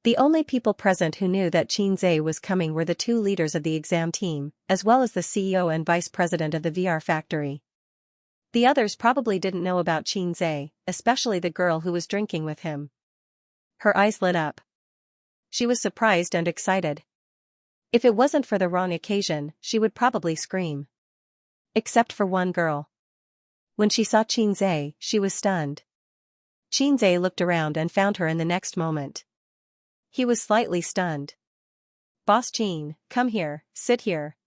The only people present who knew that Xianxia was coming were the two leaders of the exam team, as well as the CEO and vice president of the VR factory. The others probably didn't know about Xianxia, especially the girl who was drinking with him. Her eyes lit up. She was surprised and excited. If it wasn't for the wrong occasion, she would probably scream. Except for one girl. When she saw Xianxia, she was stunned. Xianxia looked around and found her in the next moment. He was slightly stunned. "Boss Jean, come here, sit here."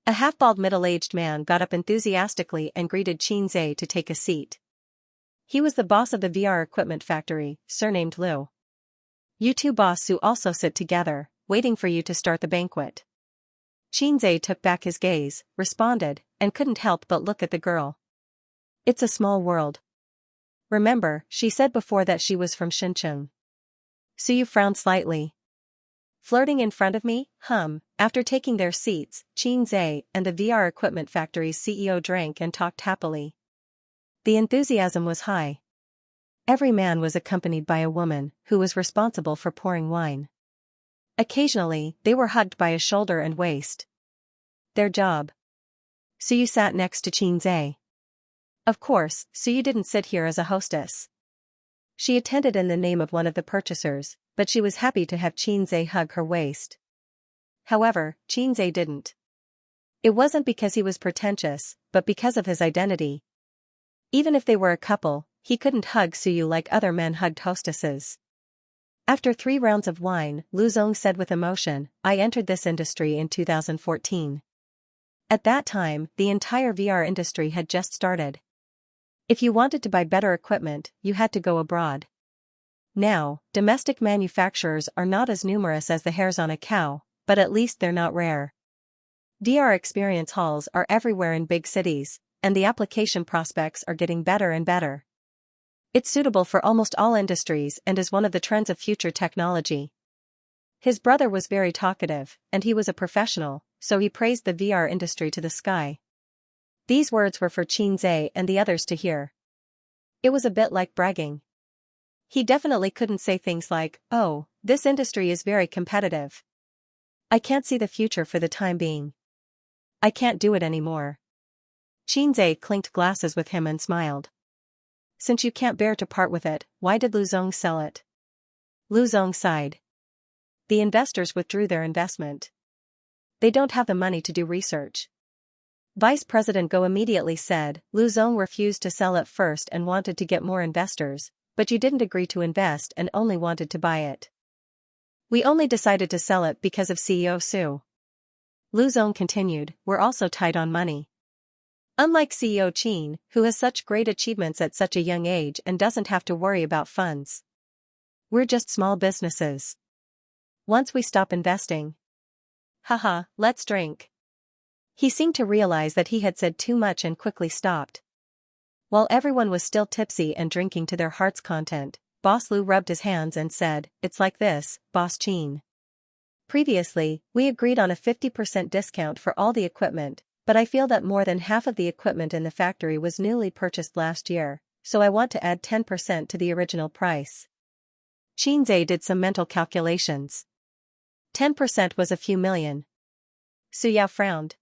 A half-bald middle-aged man got up enthusiastically and greeted Xianxia to take a seat. He was the boss of the VR equipment factory, surnamed Liu. "You two boss Su also sit together, waiting for you to start the banquet." Xianxia took back his gaze, responded, and couldn't help but look at the girl. It's a small world. Remember, she said before that she was from Shenzhen. Su frowned slightly. Flirting in front of me, After taking their seats, Xianxia and the VR equipment factory's CEO drank and talked happily. The enthusiasm was high. Every man was accompanied by a woman, who was responsible for pouring wine. Occasionally, they were hugged by a shoulder and waist. Their job. Su sat next to Xianxia. Of course, Su didn't sit here as a hostess. She attended in the name of one of the purchasers, but she was happy to have Xianxia hug her waist. However, Xianxia didn't. It wasn't because he was pretentious, but because of his identity. Even if they were a couple, he couldn't hug Su like other men hugged hostesses. After 3 rounds of wine, Lu Zong said with emotion, "I entered this industry in 2014. At that time, the entire VR industry had just started. If you wanted to buy better equipment, you had to go abroad. Now, domestic manufacturers are not as numerous as the hairs on a cow, but at least they're not rare. VR experience halls are everywhere in big cities, and the application prospects are getting better and better. It's suitable for almost all industries and is one of the trends of future technology." His brother was very talkative, and he was a professional, so he praised the VR industry to the sky. These words were for Xianxia and the others to hear. It was a bit like bragging. He definitely couldn't say things like, "Oh, this industry is very competitive. I can't see the future for the time being. I can't do it anymore." Xianxia clinked glasses with him and smiled. "Since you can't bear to part with it, why did Lu Zong sell it?" Lu Zong sighed. "The investors withdrew their investment. They don't have the money to do research." Vice President Go immediately said, "Lu Zong refused to sell at first and wanted to get more investors, but you didn't agree to invest and only wanted to buy it. We only decided to sell it because of CEO Su." Lu Zong continued, "We're also tight on money. Unlike CEO Qin, who has such great achievements at such a young age and doesn't have to worry about funds. We're just small businesses. Once we stop investing. Haha, let's drink." He seemed to realize that he had said too much and quickly stopped. While everyone was still tipsy and drinking to their heart's content, Boss Lu rubbed his hands and said, "It's like this, Boss Qin. Previously, we agreed on a 50% discount for all the equipment, but I feel that more than half of the equipment in the factory was newly purchased last year, so I want to add 10% to the original price." Xianxia did some mental calculations. 10% was a few million. Su Yao frowned.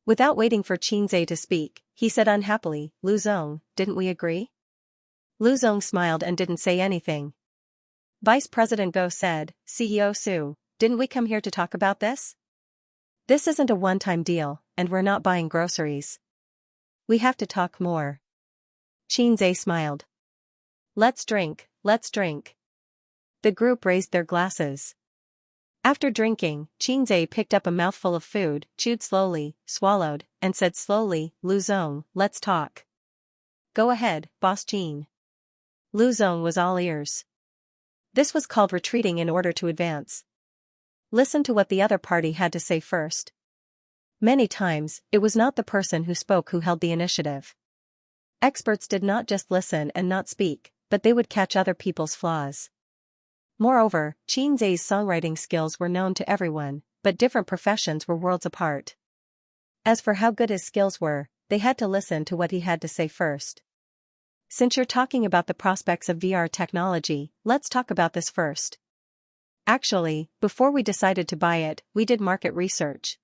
Without waiting for Xianxia to speak, he said unhappily, "Lu Zong, didn't we agree?" Lu Zong smiled and didn't say anything. Vice President Go said, "CEO Su, didn't we come here to talk about this? This isn't a one-time deal, and we're not buying groceries. We have to talk more." Xianxia smiled. Let's drink, let's drink." The group raised their glasses. After drinking, Xianxia picked up a mouthful of food, chewed slowly, swallowed, and said slowly, "Lu Zong, let's talk." "Go ahead, Boss Jean." Lu Zong was all ears. This was called retreating in order to advance. Listen to what the other party had to say first. Many times, it was not the person who spoke who held the initiative. Experts did not just listen and not speak, but they would catch other people's flaws. Moreover, Xianxia's songwriting skills were known to everyone, but different professions were worlds apart. As for how good his skills were, they had to listen to what he had to say first. "Since you're talking about the prospects of VR technology, let's talk about this first. Actually, before we decided to buy it, we did market research.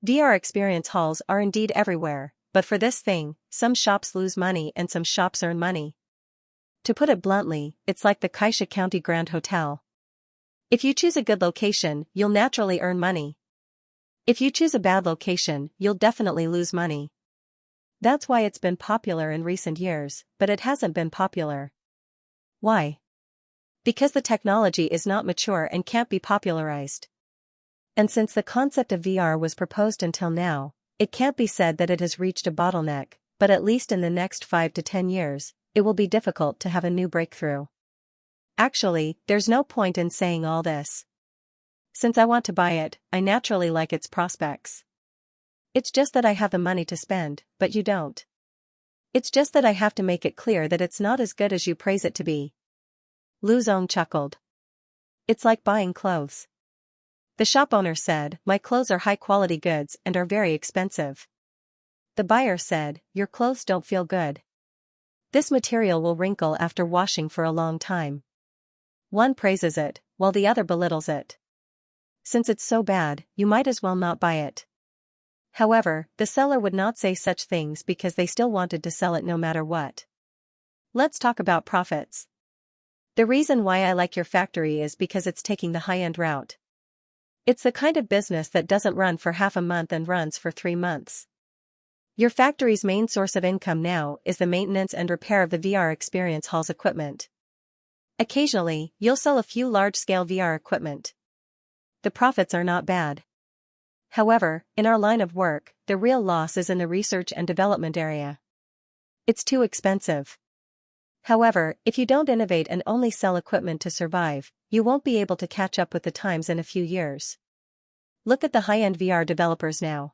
VR experience halls are indeed everywhere, but for this thing, some shops lose money and some shops earn money. To put it bluntly, it's like the Xianxia County Grand Hotel. If you choose a good location, you'll naturally earn money. If you choose a bad location, you'll definitely lose money. That's why it's been popular in recent years, but it hasn't been popular. Why? Because the technology is not mature and can't be popularized. And since the concept of VR was proposed until now, it can't be said that it has reached a bottleneck, but at least in the next 5 to 10 years, it will be difficult to have a new breakthrough. Actually, there's no point in saying all this. Since I want to buy it, I naturally like its prospects. It's just that I have the money to spend, but you don't. It's just that I have to make it clear that it's not as good as you praise it to be. Lu Zong chuckled. It's like buying clothes. The shop owner said, my clothes are high-quality goods and are very expensive. The buyer said, your clothes don't feel good. This material will wrinkle after washing for a long time. One praises it, while the other belittles it. Since it's so bad, you might as well not buy it. However, the seller would not say such things because they still wanted to sell it no matter what. Let's talk about profits. The reason why I like your factory is because it's taking the high-end route. It's the kind of business that doesn't run for half a month and runs for 3 months. Your factory's main source of income now is the maintenance and repair of the VR experience hall's equipment. Occasionally, you'll sell a few large-scale VR equipment. The profits are not bad. However, in our line of work, the real loss is in the research and development area. It's too expensive. However, if you don't innovate and only sell equipment to survive, you won't be able to catch up with the times in a few years. Look at the high-end VR developers now.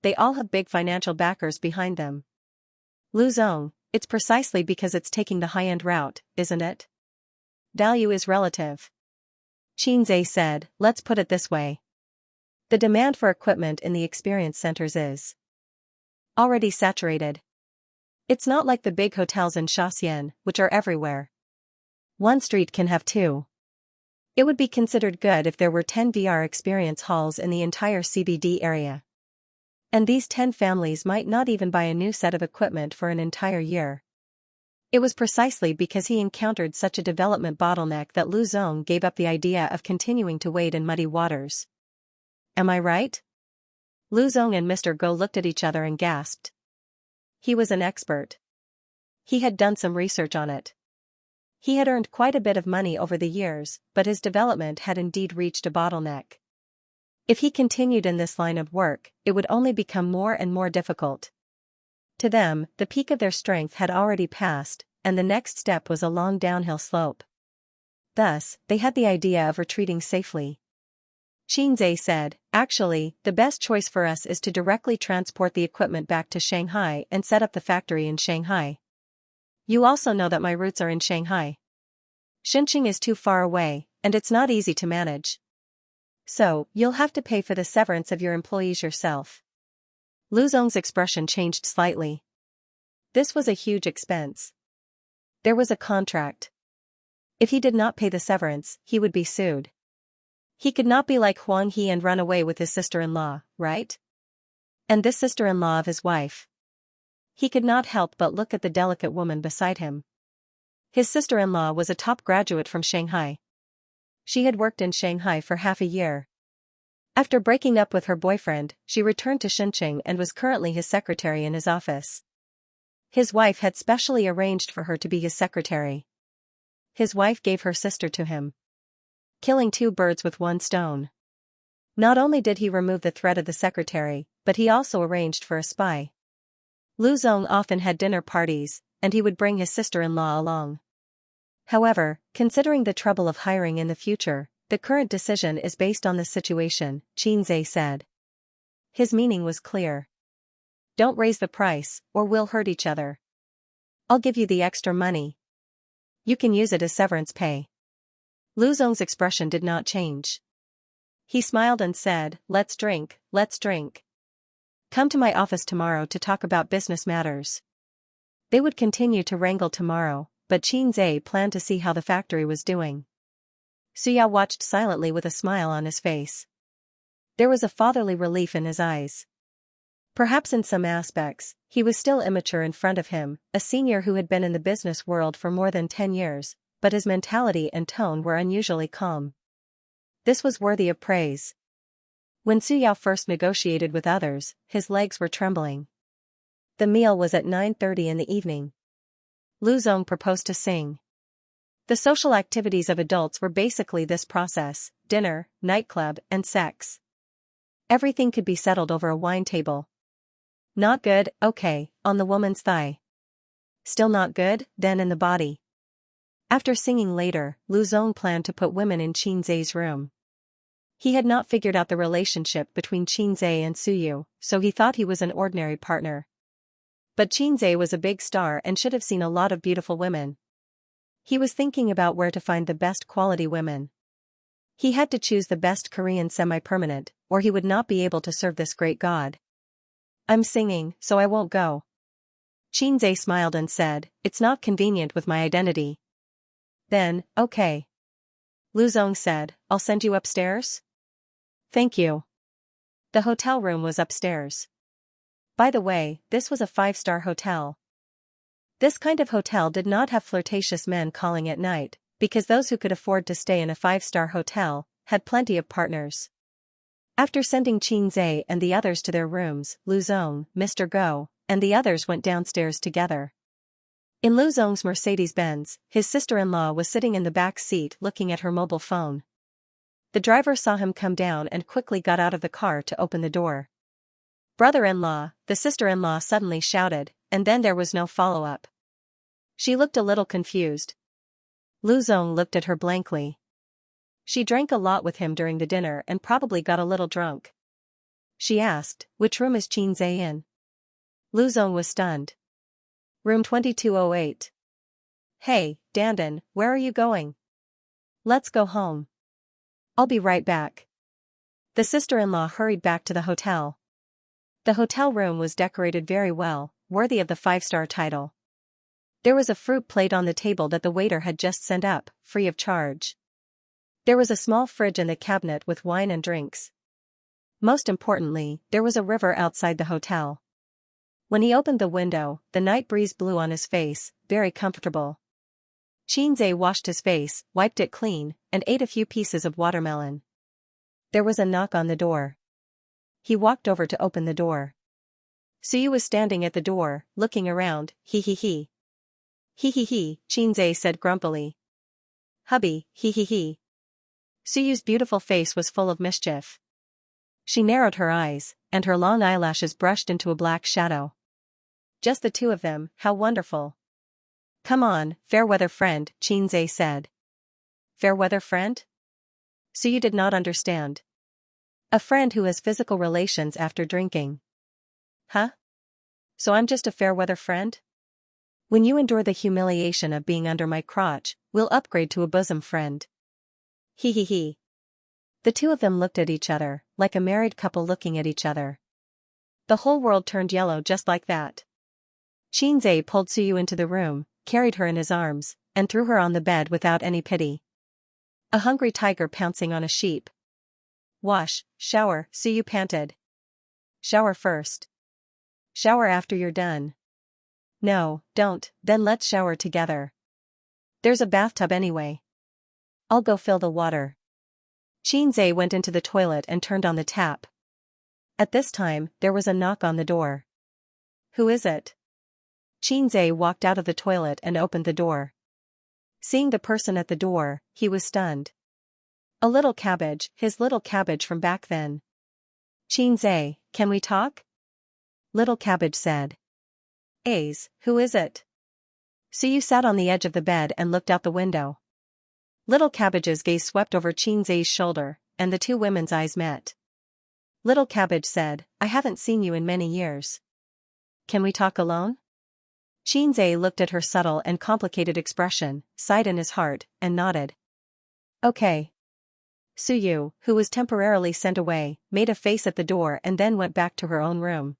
They all have big financial backers behind them. Lu Zong, it's precisely because it's taking the high-end route, isn't it? Value is relative. Xianxia said, let's put it this way. The demand for equipment in the experience centers is already saturated. It's not like the big hotels in Xianxia, which are everywhere. One street can have 2. It would be considered good if there were 10 VR experience halls in the entire CBD area. And these 10 families might not even buy a new set of equipment for an entire year. It was precisely because he encountered such a development bottleneck that Lu Zong gave up the idea of continuing to wade in muddy waters. Am I right? Lu Zong and Mr. Go looked at each other and gasped. He was an expert. He had done some research on it. He had earned quite a bit of money over the years, but his development had indeed reached a bottleneck. If he continued in this line of work, it would only become more and more difficult. To them, the peak of their strength had already passed, and the next step was a long downhill slope. Thus, they had the idea of retreating safely. Xianxia said, actually, the best choice for us is to directly transport the equipment back to Shanghai and set up the factory in Shanghai. You also know that my roots are in Shanghai. Shenzhen is too far away, and it's not easy to manage. So, you'll have to pay for the severance of your employees yourself. Lu Zong's expression changed slightly. This was a huge expense. There was a contract. If he did not pay the severance, he would be sued. He could not be like Huang He and run away with his sister-in-law, right? And this sister-in-law of his wife. He could not help but look at the delicate woman beside him. His sister-in-law was a top graduate from Shanghai. She had worked in Shanghai for half a year. After breaking up with her boyfriend, she returned to Shenzhen and was currently his secretary in his office. His wife had specially arranged for her to be his secretary. His wife gave her sister to him. Killing 2 birds with 1 stone. Not only did he remove the threat of the secretary, but he also arranged for a spy. Lu Zong often had dinner parties, and he would bring his sister-in-law along. However, considering the trouble of hiring in the future, the current decision is based on this situation, Xianxia said. His meaning was clear. Don't raise the price, or we'll hurt each other. I'll give you the extra money. You can use it as severance pay. Lu Zong's expression did not change. He smiled and said, let's drink, let's drink. Come to my office tomorrow to talk about business matters. They would continue to wrangle tomorrow, but Xianxia planned to see how the factory was doing. Suya watched silently with a smile on his face. There was a fatherly relief in his eyes. Perhaps in some aspects, he was still immature in front of him, a senior who had been in the business world for more than 10 years, but his mentality and tone were unusually calm. This was worthy of praise. When Suyao first negotiated with others, his legs were trembling. The meal was at 9:30 in the evening. Lu Zong proposed to sing. The social activities of adults were basically this process: dinner, nightclub, and sex. Everything could be settled over a wine table. Not good, okay, on the woman's thigh. Still not good, then in the body. After singing later, Lu Zong planned to put women in Qinzai's room. He had not figured out the relationship between Qinzai and Suyu, so he thought he was an ordinary partner. But Qinzai was a big star and should have seen a lot of beautiful women. He was thinking about where to find the best quality women. He had to choose the best Korean semi-permanent, or he would not be able to serve this great god. I'm singing, so I won't go. Qinzai smiled and said, it's not convenient with my identity. Then, okay. Lu Zong said, I'll send you upstairs? Thank you. The hotel room was upstairs. By the way, this was a 5-star hotel. This kind of hotel did not have flirtatious men calling at night, because those who could afford to stay in a 5-star hotel had plenty of partners. After sending Qinzai and the others to their rooms, Lu Zong, Mr. Go, and the others went downstairs together. In Lu Zong's Mercedes-Benz, his sister-in-law was sitting in the back seat looking at her mobile phone. The driver saw him come down and quickly got out of the car to open the door. Brother-in-law, the sister-in-law suddenly shouted, and then there was no follow-up. She looked a little confused. Lu Zong looked at her blankly. She drank a lot with him during the dinner and probably got a little drunk. She asked, which room is Qinzai in? Lu Zong was stunned. Room 2208. Hey, Dandan, where are you going? Let's go home. I'll be right back. The sister-in-law hurried back to the hotel. The hotel room was decorated very well, worthy of the 5-star title. There was a fruit plate on the table that the waiter had just sent up, free of charge. There was a small fridge in the cabinet with wine and drinks. Most importantly, there was a river outside the hotel. When he opened the window, the night breeze blew on his face, very comfortable. Qinzai washed his face, wiped it clean, and ate a few pieces of watermelon. There was a knock on the door. He walked over to open the door. Suyu was standing at the door, looking around, he. He, Qinzai said grumpily. Hubby, he. Suyu's beautiful face was full of mischief. She narrowed her eyes, and her long eyelashes brushed into a black shadow. Just the two of them, how wonderful. Come on, fair-weather friend, Qinzai said. Fair-weather friend? Suyu did not understand. A friend who has physical relations after drinking. Huh? So I'm just a fair-weather friend? When you endure the humiliation of being under my crotch, we'll upgrade to a bosom friend. He. The two of them looked at each other, like a married couple looking at each other. The whole world turned yellow just like that. Qinzai pulled Suyu into the room, carried her in his arms, and threw her on the bed without any pity. A hungry tiger pouncing on a sheep. Wash, shower, Suyu panted. Shower first. Shower after you're done. No, don't, then let's shower together. There's a bathtub anyway. I'll go fill the water. Qinzai went into the toilet and turned on the tap. At this time, there was a knock on the door. Who is it? Qinzai walked out of the toilet and opened the door. Seeing the person at the door, he was stunned. A little cabbage, his little cabbage from back then. Qinzai, can we talk? Little cabbage said. Who is it? Suyu sat on the edge of the bed and looked out the window. Little Cabbage's gaze swept over Qinzai's shoulder, and the two women's eyes met. Little Cabbage said, I haven't seen you in many years. Can we talk alone? Qinzai looked at her subtle and complicated expression, sighed in his heart, and nodded. Okay. Suyu, who was temporarily sent away, made a face at the door and then went back to her own room.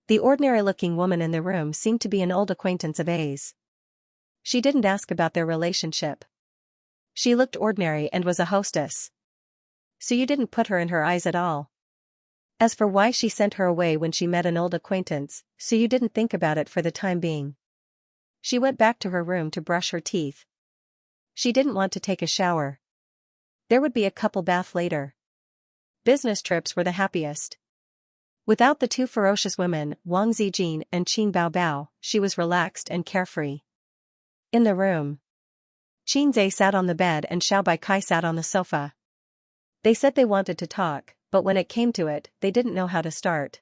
The ordinary-looking woman in the room seemed to be an old acquaintance of A's. She didn't ask about their relationship. She looked ordinary and was a hostess. So you didn't put her in her eyes at all. As for why she sent her away when she met an old acquaintance, so you didn't think about it for the time being. She went back to her room to brush her teeth. She didn't want to take a shower. There would be a couple bath later. Business trips were the happiest. Without the two ferocious women, Wang Zijin and Qin Baobao, she was relaxed and carefree. In the room, Qin Zhe sat on the bed and Xiao Baikai sat on the sofa. They said they wanted to talk, but when it came to it, they didn't know how to start.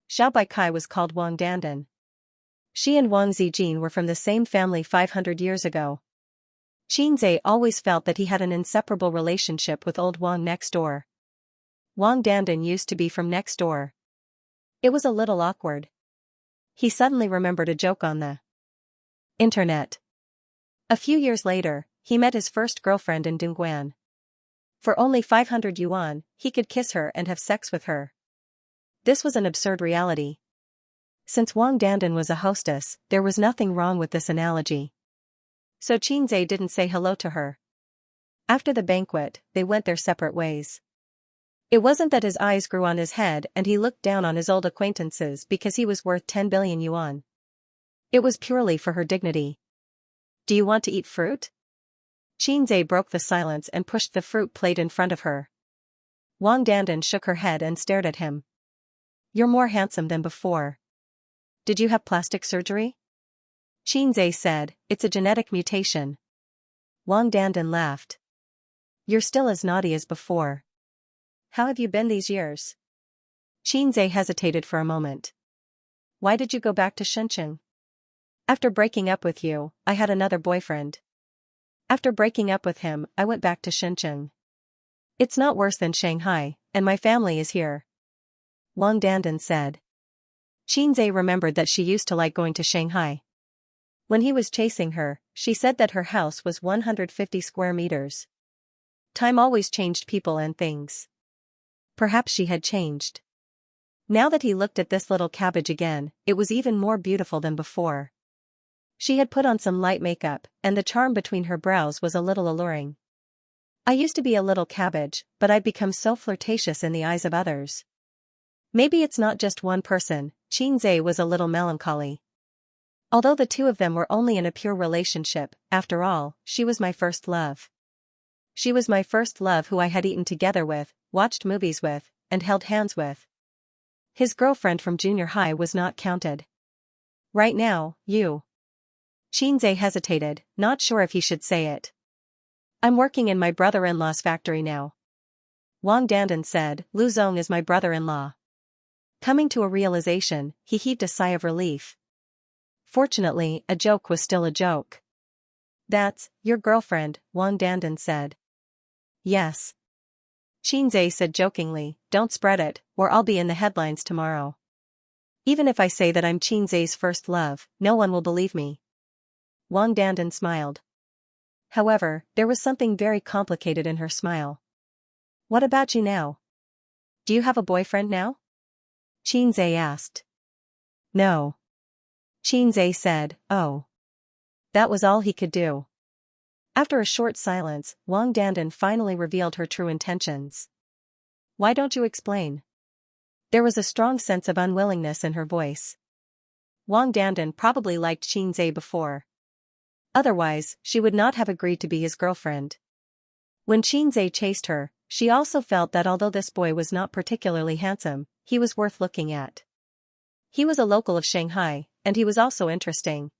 Xiao Baikai was called Wang Dandan. She and Wang Zijin were from the same family 500 years ago. Qin Zhe always felt that he had an inseparable relationship with old Wang next door. Wang Dandan used to be from next door. It was a little awkward. He suddenly remembered a joke on the internet. A few years later, he met his first girlfriend in Dongguan. For only 500 yuan, he could kiss her and have sex with her. This was an absurd reality. Since Wang Dandan was a hostess, there was nothing wrong with this analogy. So Qin Zhe didn't say hello to her. After the banquet, they went their separate ways. It wasn't that his eyes grew on his head and he looked down on his old acquaintances because he was worth 10 billion yuan. It was purely for her dignity. Do you want to eat fruit? Qin Zhe broke the silence and pushed the fruit plate in front of her. Wang Dandan shook her head and stared at him. You're more handsome than before. Did you have plastic surgery? Qin Zhe said, it's a genetic mutation. Wang Dandan laughed. You're still as naughty as before. How have you been these years? Qin Zhe hesitated for a moment. Why did you go back to Shenzhen? After breaking up with you, I had another boyfriend. After breaking up with him, I went back to Shenzhen. It's not worse than Shanghai, and my family is here. Wang Dandan said. Qin Zhe remembered that she used to like going to Shanghai. When he was chasing her, she said that her house was 150 square meters. Time always changed people and things. Perhaps she had changed. Now that he looked at this little cabbage again, it was even more beautiful than before. She had put on some light makeup, and the charm between her brows was a little alluring. I used to be a little cabbage, but I've become so flirtatious in the eyes of others. Maybe it's not just one person. Qin Zhe was a little melancholy. Although the two of them were only in a pure relationship, after all, she was my first love. She was my first love who I had eaten together with, watched movies with, and held hands with. His girlfriend from junior high was not counted. Right now, you. Qin Zhe hesitated, not sure if he should say it. I'm working in my brother-in-law's factory now. Wang Dandan said, Lu Zong is my brother-in-law. Coming to a realization, he heaved a sigh of relief. Fortunately, a joke was still a joke. That's your girlfriend, Wang Dandan said. Yes. Qin Zhe said jokingly, don't spread it, or I'll be in the headlines tomorrow. Even if I say that I'm Qin Zhe's first love, no one will believe me. Wang Dandan smiled. However, there was something very complicated in her smile. What about you now? Do you have a boyfriend now? Qin Zhe asked. No. Qin Zhe said, oh. That was all he could do. After a short silence, Wang Dandan finally revealed her true intentions. Why don't you explain? There was a strong sense of unwillingness in her voice. Wang Dandan probably liked Qin Zhe before. Otherwise, she would not have agreed to be his girlfriend. When Qin Zhe chased her, she also felt that although this boy was not particularly handsome, he was worth looking at. He was a local of Shanghai, and he was also interesting.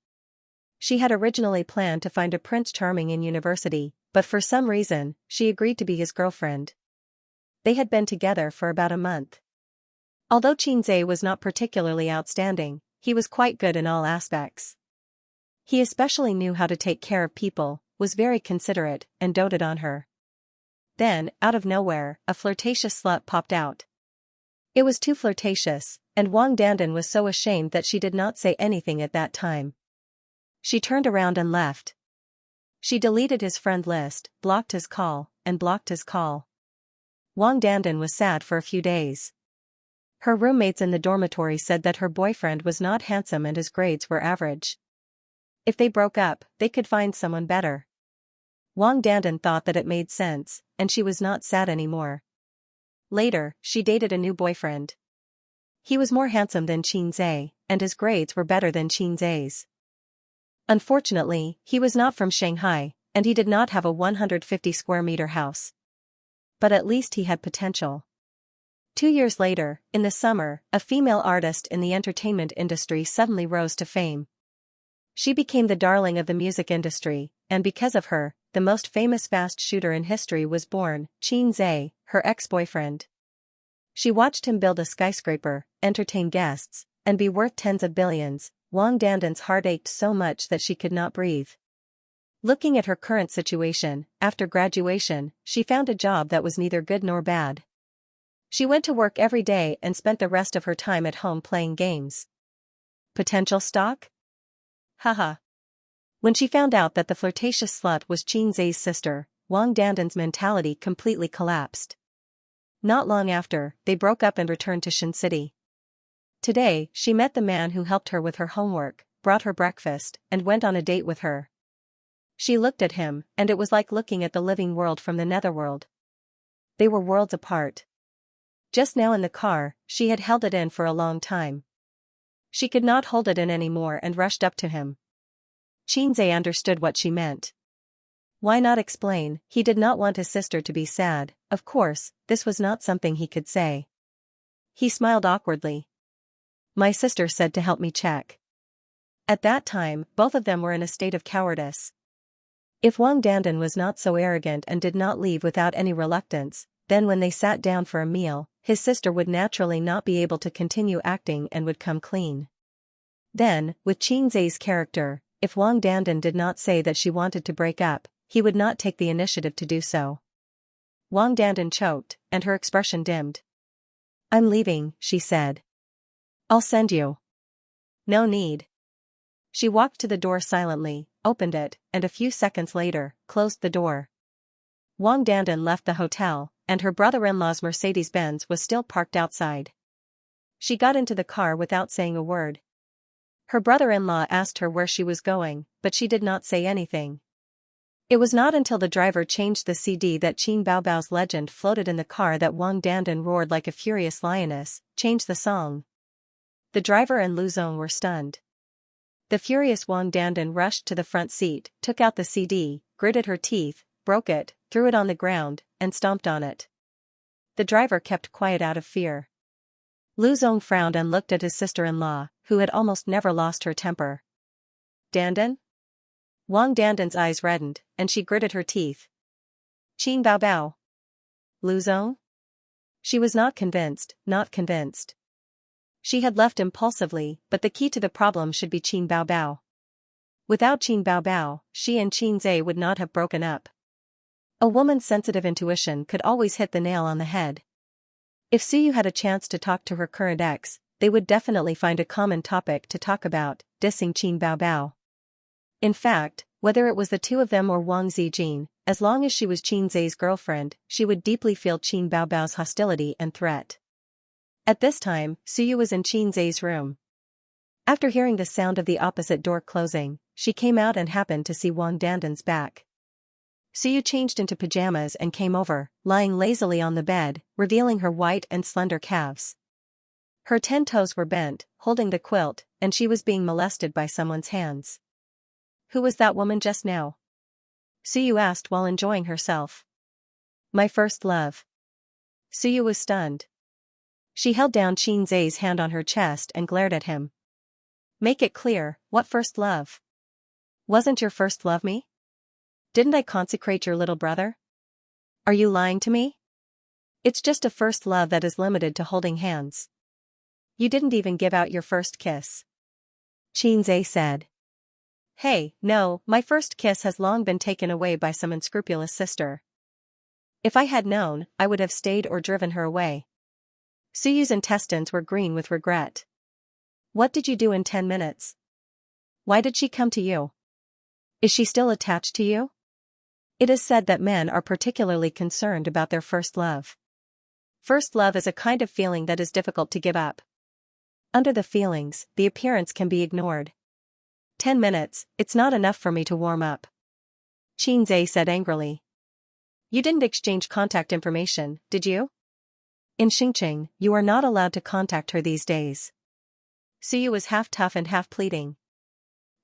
She had originally planned to find a Prince Charming in university, but for some reason, she agreed to be his girlfriend. They had been together for about a month. Although Qin Zhe was not particularly outstanding, he was quite good in all aspects. He especially knew how to take care of people, was very considerate, and doted on her. Then, out of nowhere, a flirtatious slut popped out. It was too flirtatious, and Wang Dandan was so ashamed that she did not say anything at that time. She turned around and left. She deleted his friend list, blocked his call, and blocked his call. Wang Dandan was sad for a few days. Her roommates in the dormitory said that her boyfriend was not handsome and his grades were average. If they broke up, they could find someone better. Wang Dandan thought that it made sense, and she was not sad anymore. Later, she dated a new boyfriend. He was more handsome than Xianxia, and his grades were better than Xianxia's. Unfortunately, he was not from Shanghai, and he did not have a 150 square meter house. But at least he had potential. 2 years later, in the summer, a female artist in the entertainment industry suddenly rose to fame. She became the darling of the music industry, and because of her, the most famous fast shooter in history was born, Xianxia, her ex-boyfriend. She watched him build a skyscraper, entertain guests, and be worth tens of billions. Wang Dandan's heart ached so much that she could not breathe. Looking at her current situation, after graduation, she found a job that was neither good nor bad. She went to work every day and spent the rest of her time at home playing games. Potential stock? Haha. When she found out that the flirtatious slut was Xianxia's sister, Wang Dandan's mentality completely collapsed. Not long after, they broke up and returned to Shan City. Today, she met the man who helped her with her homework, brought her breakfast, and went on a date with her. She looked at him, and it was like looking at the living world from the netherworld. They were worlds apart. Just now in the car, she had held it in for a long time. She could not hold it in anymore and rushed up to him. Xianxia understood what she meant. Why not explain? He did not want his sister to be sad. Of course, this was not something he could say. He smiled awkwardly. My sister said to help me check. At that time, both of them were in a state of cowardice. If Wang Dandan was not so arrogant and did not leave without any reluctance, then when they sat down for a meal, his sister would naturally not be able to continue acting and would come clean. Then, with Xianxia's character, if Wang Dandan did not say that she wanted to break up, he would not take the initiative to do so. Wang Dandan choked, and her expression dimmed. I'm leaving, she said. I'll send you. No need. She walked to the door silently, opened it, and a few seconds later, closed the door. Wang Dandan left the hotel, and her brother-in-law's Mercedes-Benz was still parked outside. She got into the car without saying a word. Her brother-in-law asked her where she was going, but she did not say anything. It was not until the driver changed the CD that Qin Baobao's legend floated in the car that Wang Dandan roared like a furious lioness, change the song. The driver and Lu Zong were stunned. The furious Wang Dandan rushed to the front seat, took out the CD, gritted her teeth, broke it, threw it on the ground, and stomped on it. The driver kept quiet out of fear. Lu Zong frowned and looked at his sister-in-law, who had almost never lost her temper. Dandan? Wang Dandan's eyes reddened, and she gritted her teeth. Qin Baobao. Lu Zong? She was not convinced, not convinced. She had left impulsively, but the key to the problem should be Qin Baobao. Without Qin Baobao, she and Xianxia would not have broken up. A woman's sensitive intuition could always hit the nail on the head. If Suyu had a chance to talk to her current ex, they would definitely find a common topic to talk about, dissing Qin Baobao. In fact, whether it was the two of them or Wang Zijin, as long as she was Xianxia's girlfriend, she would deeply feel Qin Baobao's hostility and threat. At this time, Suyu was in Xianxia's room. After hearing the sound of the opposite door closing, she came out and happened to see Wang Dandan's back. Suyu changed into pajamas and came over, lying lazily on the bed, revealing her white and slender calves. Her 10 toes were bent, holding the quilt, and she was being molested by someone's hands. Who was that woman just now? Suyu asked while enjoying herself. My first love. Suyu was stunned. She held down Xianxia's hand on her chest and glared at him. Make it clear, what first love? Wasn't your first love me? Didn't I consecrate your little brother? Are you lying to me? It's just a first love that is limited to holding hands. You didn't even give out your first kiss. Xianxia said. Hey, no, my first kiss has long been taken away by some unscrupulous sister. If I had known, I would have stayed or driven her away. Suyu's intestines were green with regret. What did you do in 10 minutes? Why did she come to you? Is she still attached to you? It is said that men are particularly concerned about their first love. First love is a kind of feeling that is difficult to give up. Under the feelings, the appearance can be ignored. 10 minutes, it's not enough for me to warm up. Xianxia said angrily. You didn't exchange contact information, did you? In Xingqing, you are not allowed to contact her these days. Suyu was half tough and half pleading.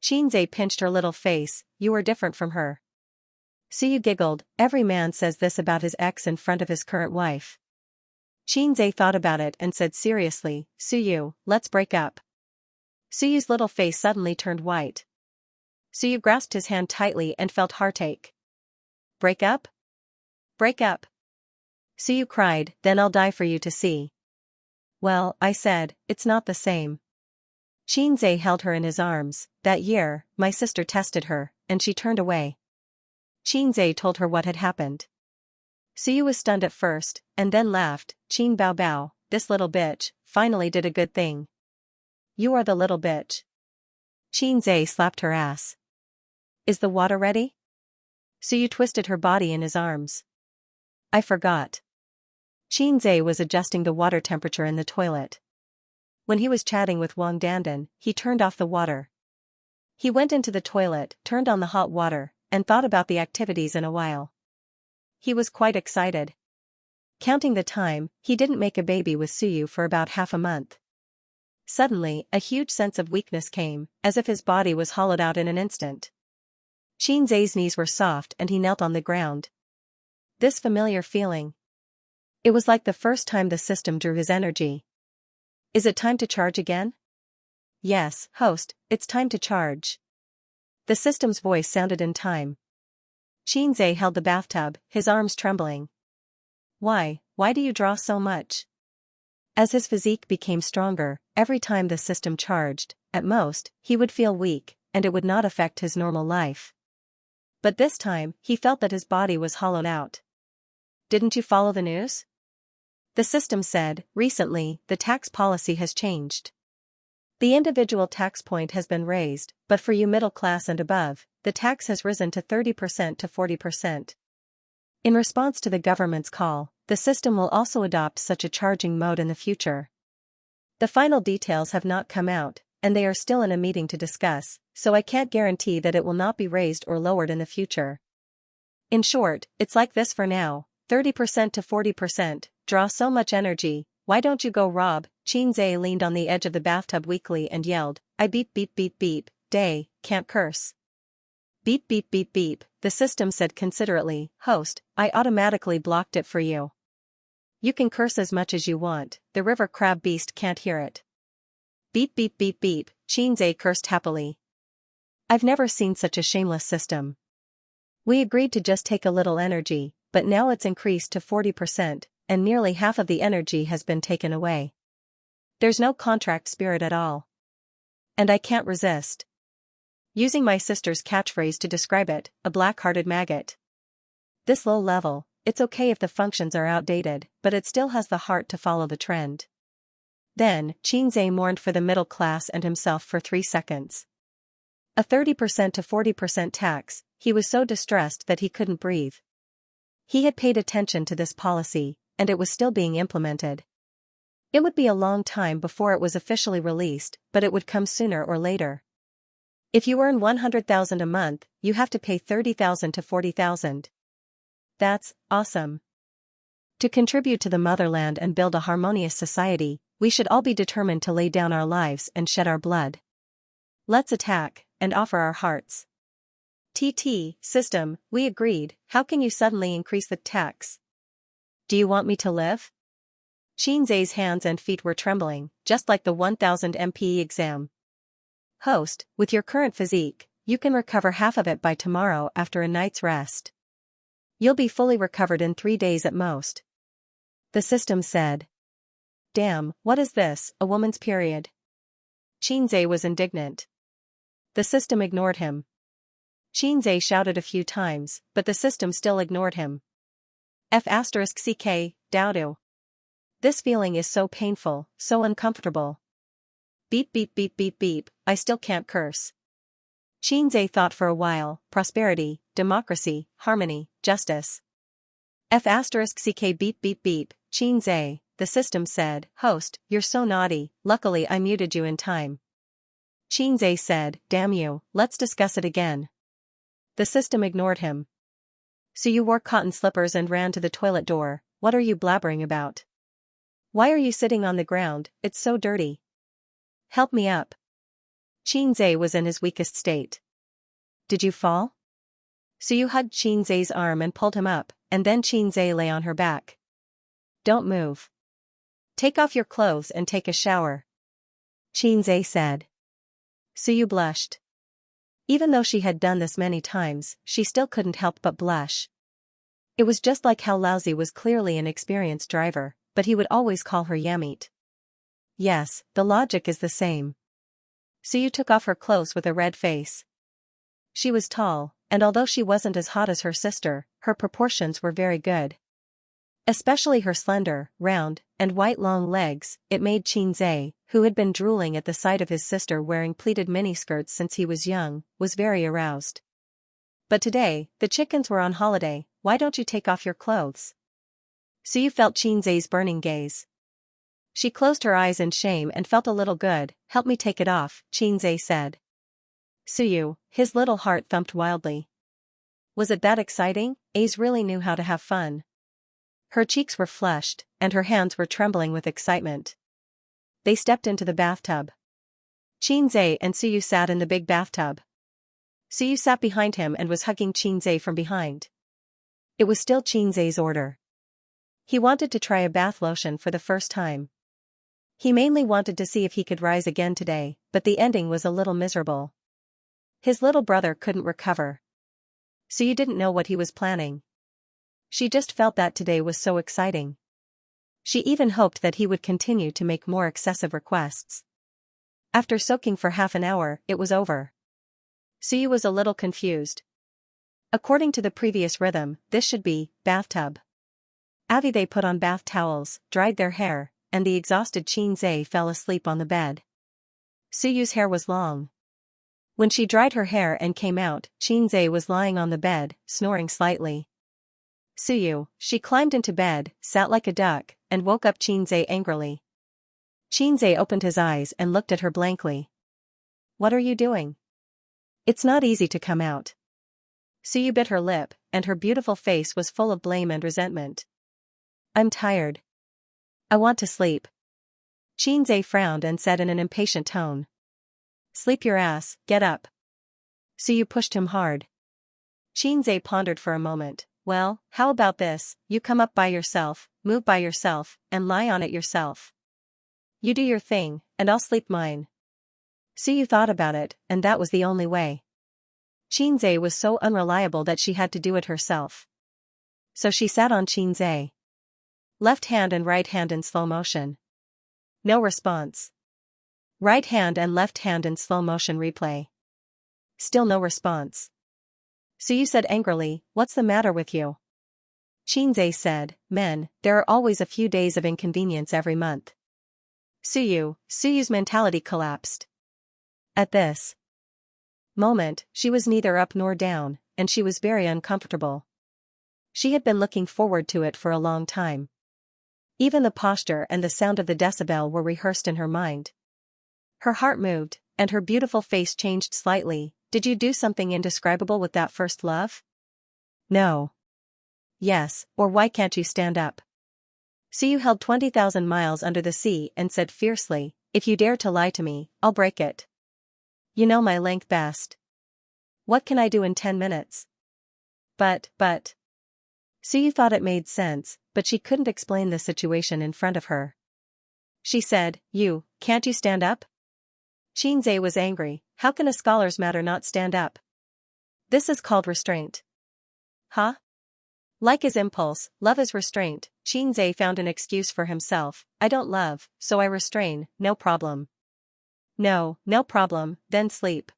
Xianxia pinched her little face, you are different from her. Suyu giggled, every man says this about his ex in front of his current wife. Xianxia thought about it and said seriously, Suyu, let's break up. Suyu's little face suddenly turned white. Suyu grasped his hand tightly and felt heartache. Break up? Break up. Suyu cried, then I'll die for you to see. Well, I said, it's not the same. Xianxia held her in his arms. That year, my sister tested her, and she turned away. Xianxia told her what had happened. Suyu was stunned at first, and then laughed, Qin Bao Bao, this little bitch, finally did a good thing. You are the little bitch. Xianxia slapped her ass. Is the water ready? Suyu twisted her body in his arms. I forgot. Xianxia was adjusting the water temperature in the toilet. When he was chatting with Wang Dandan, he turned off the water. He went into the toilet, turned on the hot water, and thought about the activities in a while. He was quite excited. Counting the time, he didn't make a baby with Suyu for about half a month. Suddenly, a huge sense of weakness came, as if his body was hollowed out in an instant. Xianxia's knees were soft and he knelt on the ground. This familiar feeling. It was like the first time the system drew his energy. Is it time to charge again? Yes, host, it's time to charge. The system's voice sounded in time. Xianxia held the bathtub, his arms trembling. Why do you draw so much? As his physique became stronger, every time the system charged, at most, he would feel weak, and it would not affect his normal life. But this time, he felt that his body was hollowed out. Didn't you follow the news? The system said, recently, the tax policy has changed. The individual tax point has been raised, but for you middle class and above, the tax has risen to 30% to 40%. In response to the government's call, the system will also adopt such a charging mode in the future. The final details have not come out, and they are still in a meeting to discuss, so I can't guarantee that it will not be raised or lowered in the future. In short, it's like this for now, 30% to 40%, draw so much energy, why don't you go Rob? Xianxia leaned on the edge of the bathtub weakly and yelled, I beep beep beep beep, day, can't curse. Beep beep beep beep, the system said considerately, host, I automatically blocked it for you. You can curse as much as you want, the river crab beast can't hear it. Beep beep beep beep, Xianxia cursed happily. I've never seen such a shameless system. We agreed to just take a little energy, but now it's increased to 40%, and nearly half of the energy has been taken away. There's no contract spirit at all. And I can't resist. Using my sister's catchphrase to describe it, a black-hearted maggot. This low level, it's okay if the functions are outdated, but it still has the heart to follow the trend. Then, Xianxia mourned for the middle class and himself for 3 seconds. A 30% to 40% tax, he was so distressed that he couldn't breathe. He had paid attention to this policy, and it was still being implemented. It would be a long time before it was officially released, but it would come sooner or later. If you earn 100,000 a month, you have to pay 30,000 to 40,000. That's awesome. To contribute to the motherland and build a harmonious society, we should all be determined to lay down our lives and shed our blood. Let's attack, and offer our hearts. TT, system, we agreed, how can you suddenly increase the tax? Do you want me to live? Xianxia's hands and feet were trembling, just like the 1000 MPE exam. Host, with your current physique, you can recover half of it by tomorrow after a night's rest. You'll be fully recovered in 3 days at most. The system said. Damn, what is this, a woman's period? Xianxia was indignant. The system ignored him. Xianxia shouted a few times, but the system still ignored him. F***ck, Dowdo. This feeling is so painful, so uncomfortable. Beep beep beep beep beep, I still can't curse. Xianxia thought for a while, prosperity, democracy, harmony, justice. F***ck beep beep beep, Xianxia, the system said, host, you're so naughty, luckily I muted you in time. Xianxia said, damn you, let's discuss it again. The system ignored him. Suyu wore cotton slippers and ran to the toilet door. What are you blabbering about? Why are you sitting on the ground? It's so dirty. Help me up. Xianxia was in his weakest state. Did you fall? Suyu hugged Xianxia's arm and pulled him up, and then Xianxia lay on her back. Don't move. Take off your clothes and take a shower, Xianxia said. Suyu blushed. Even though she had done this many times, she still couldn't help but blush. It was just like how Laozi was clearly an experienced driver, but he would always call her Yamit. Yes, the logic is the same. Suyu took off her clothes with a red face. She was tall, and although she wasn't as hot as her sister, her proportions were very good. Especially her slender, round, and white long legs, it made Xianxia, who had been drooling at the sight of his sister wearing pleated miniskirts since he was young, was very aroused. But today, the chickens were on holiday. Why don't you take off your clothes? Suyu felt Xianxia's burning gaze. She closed her eyes in shame and felt a little good. Help me take it off, Xianxia said. Suyu, his little heart thumped wildly. Was it that exciting? Ace really knew how to have fun. Her cheeks were flushed, and her hands were trembling with excitement. They stepped into the bathtub. Xianxia and Suyu sat in the big bathtub. Suyu sat behind him and was hugging Xianxia from behind. It was still Xianxia's order. He wanted to try a bath lotion for the first time. He mainly wanted to see if he could rise again today, but the ending was a little miserable. His little brother couldn't recover. Suyu didn't know what he was planning. She just felt that today was so exciting. She even hoped that he would continue to make more excessive requests. After soaking for half an hour, it was over. Suyu was a little confused. According to the previous rhythm, this should be bathtub. They put on bath towels, dried their hair, and the exhausted Xianxia fell asleep on the bed. Suyu's hair was long. When she dried her hair and came out, Xianxia was lying on the bed, snoring slightly. Suyu, she climbed into bed, sat like a duck, and woke up Xianxia angrily. Xianxia opened his eyes and looked at her blankly. What are you doing? It's not easy to come out. Suyu bit her lip, and her beautiful face was full of blame and resentment. I'm tired. I want to sleep. Xianxia frowned and said in an impatient tone. Sleep your ass, get up. Suyu pushed him hard. Xianxia pondered for a moment. Well, how about this, you come up by yourself, move by yourself, and lie on it yourself. You do your thing, and I'll sleep mine. Suyu thought about it, and that was the only way. Xianxia was so unreliable that she had to do it herself. So she sat on Xianxia. Left hand and right hand in slow motion. No response. Right hand and left hand in slow motion replay. Still no response. Suyu said angrily, what's the matter with you? Xianxia said, men, there are always a few days of inconvenience every month. Suyu's mentality collapsed. At this moment, she was neither up nor down, and she was very uncomfortable. She had been looking forward to it for a long time. Even the posture and the sound of the decibel were rehearsed in her mind. Her heart moved, and her beautiful face changed slightly. Did you do something indescribable with that first love? No. Yes, or why can't you stand up? Suyu held 20,000 miles under the sea and said fiercely, if you dare to lie to me, I'll break it. You know my length best. What can I do in 10 minutes? But. Suyu thought it made sense, but she couldn't explain the situation in front of her. She said, can't you stand up? Xianxia was angry. How can a scholar's matter not stand up? This is called restraint. Huh? Like his impulse, love is restraint. Xianxia found an excuse for himself. I don't love, so I restrain, no problem. No problem, then sleep.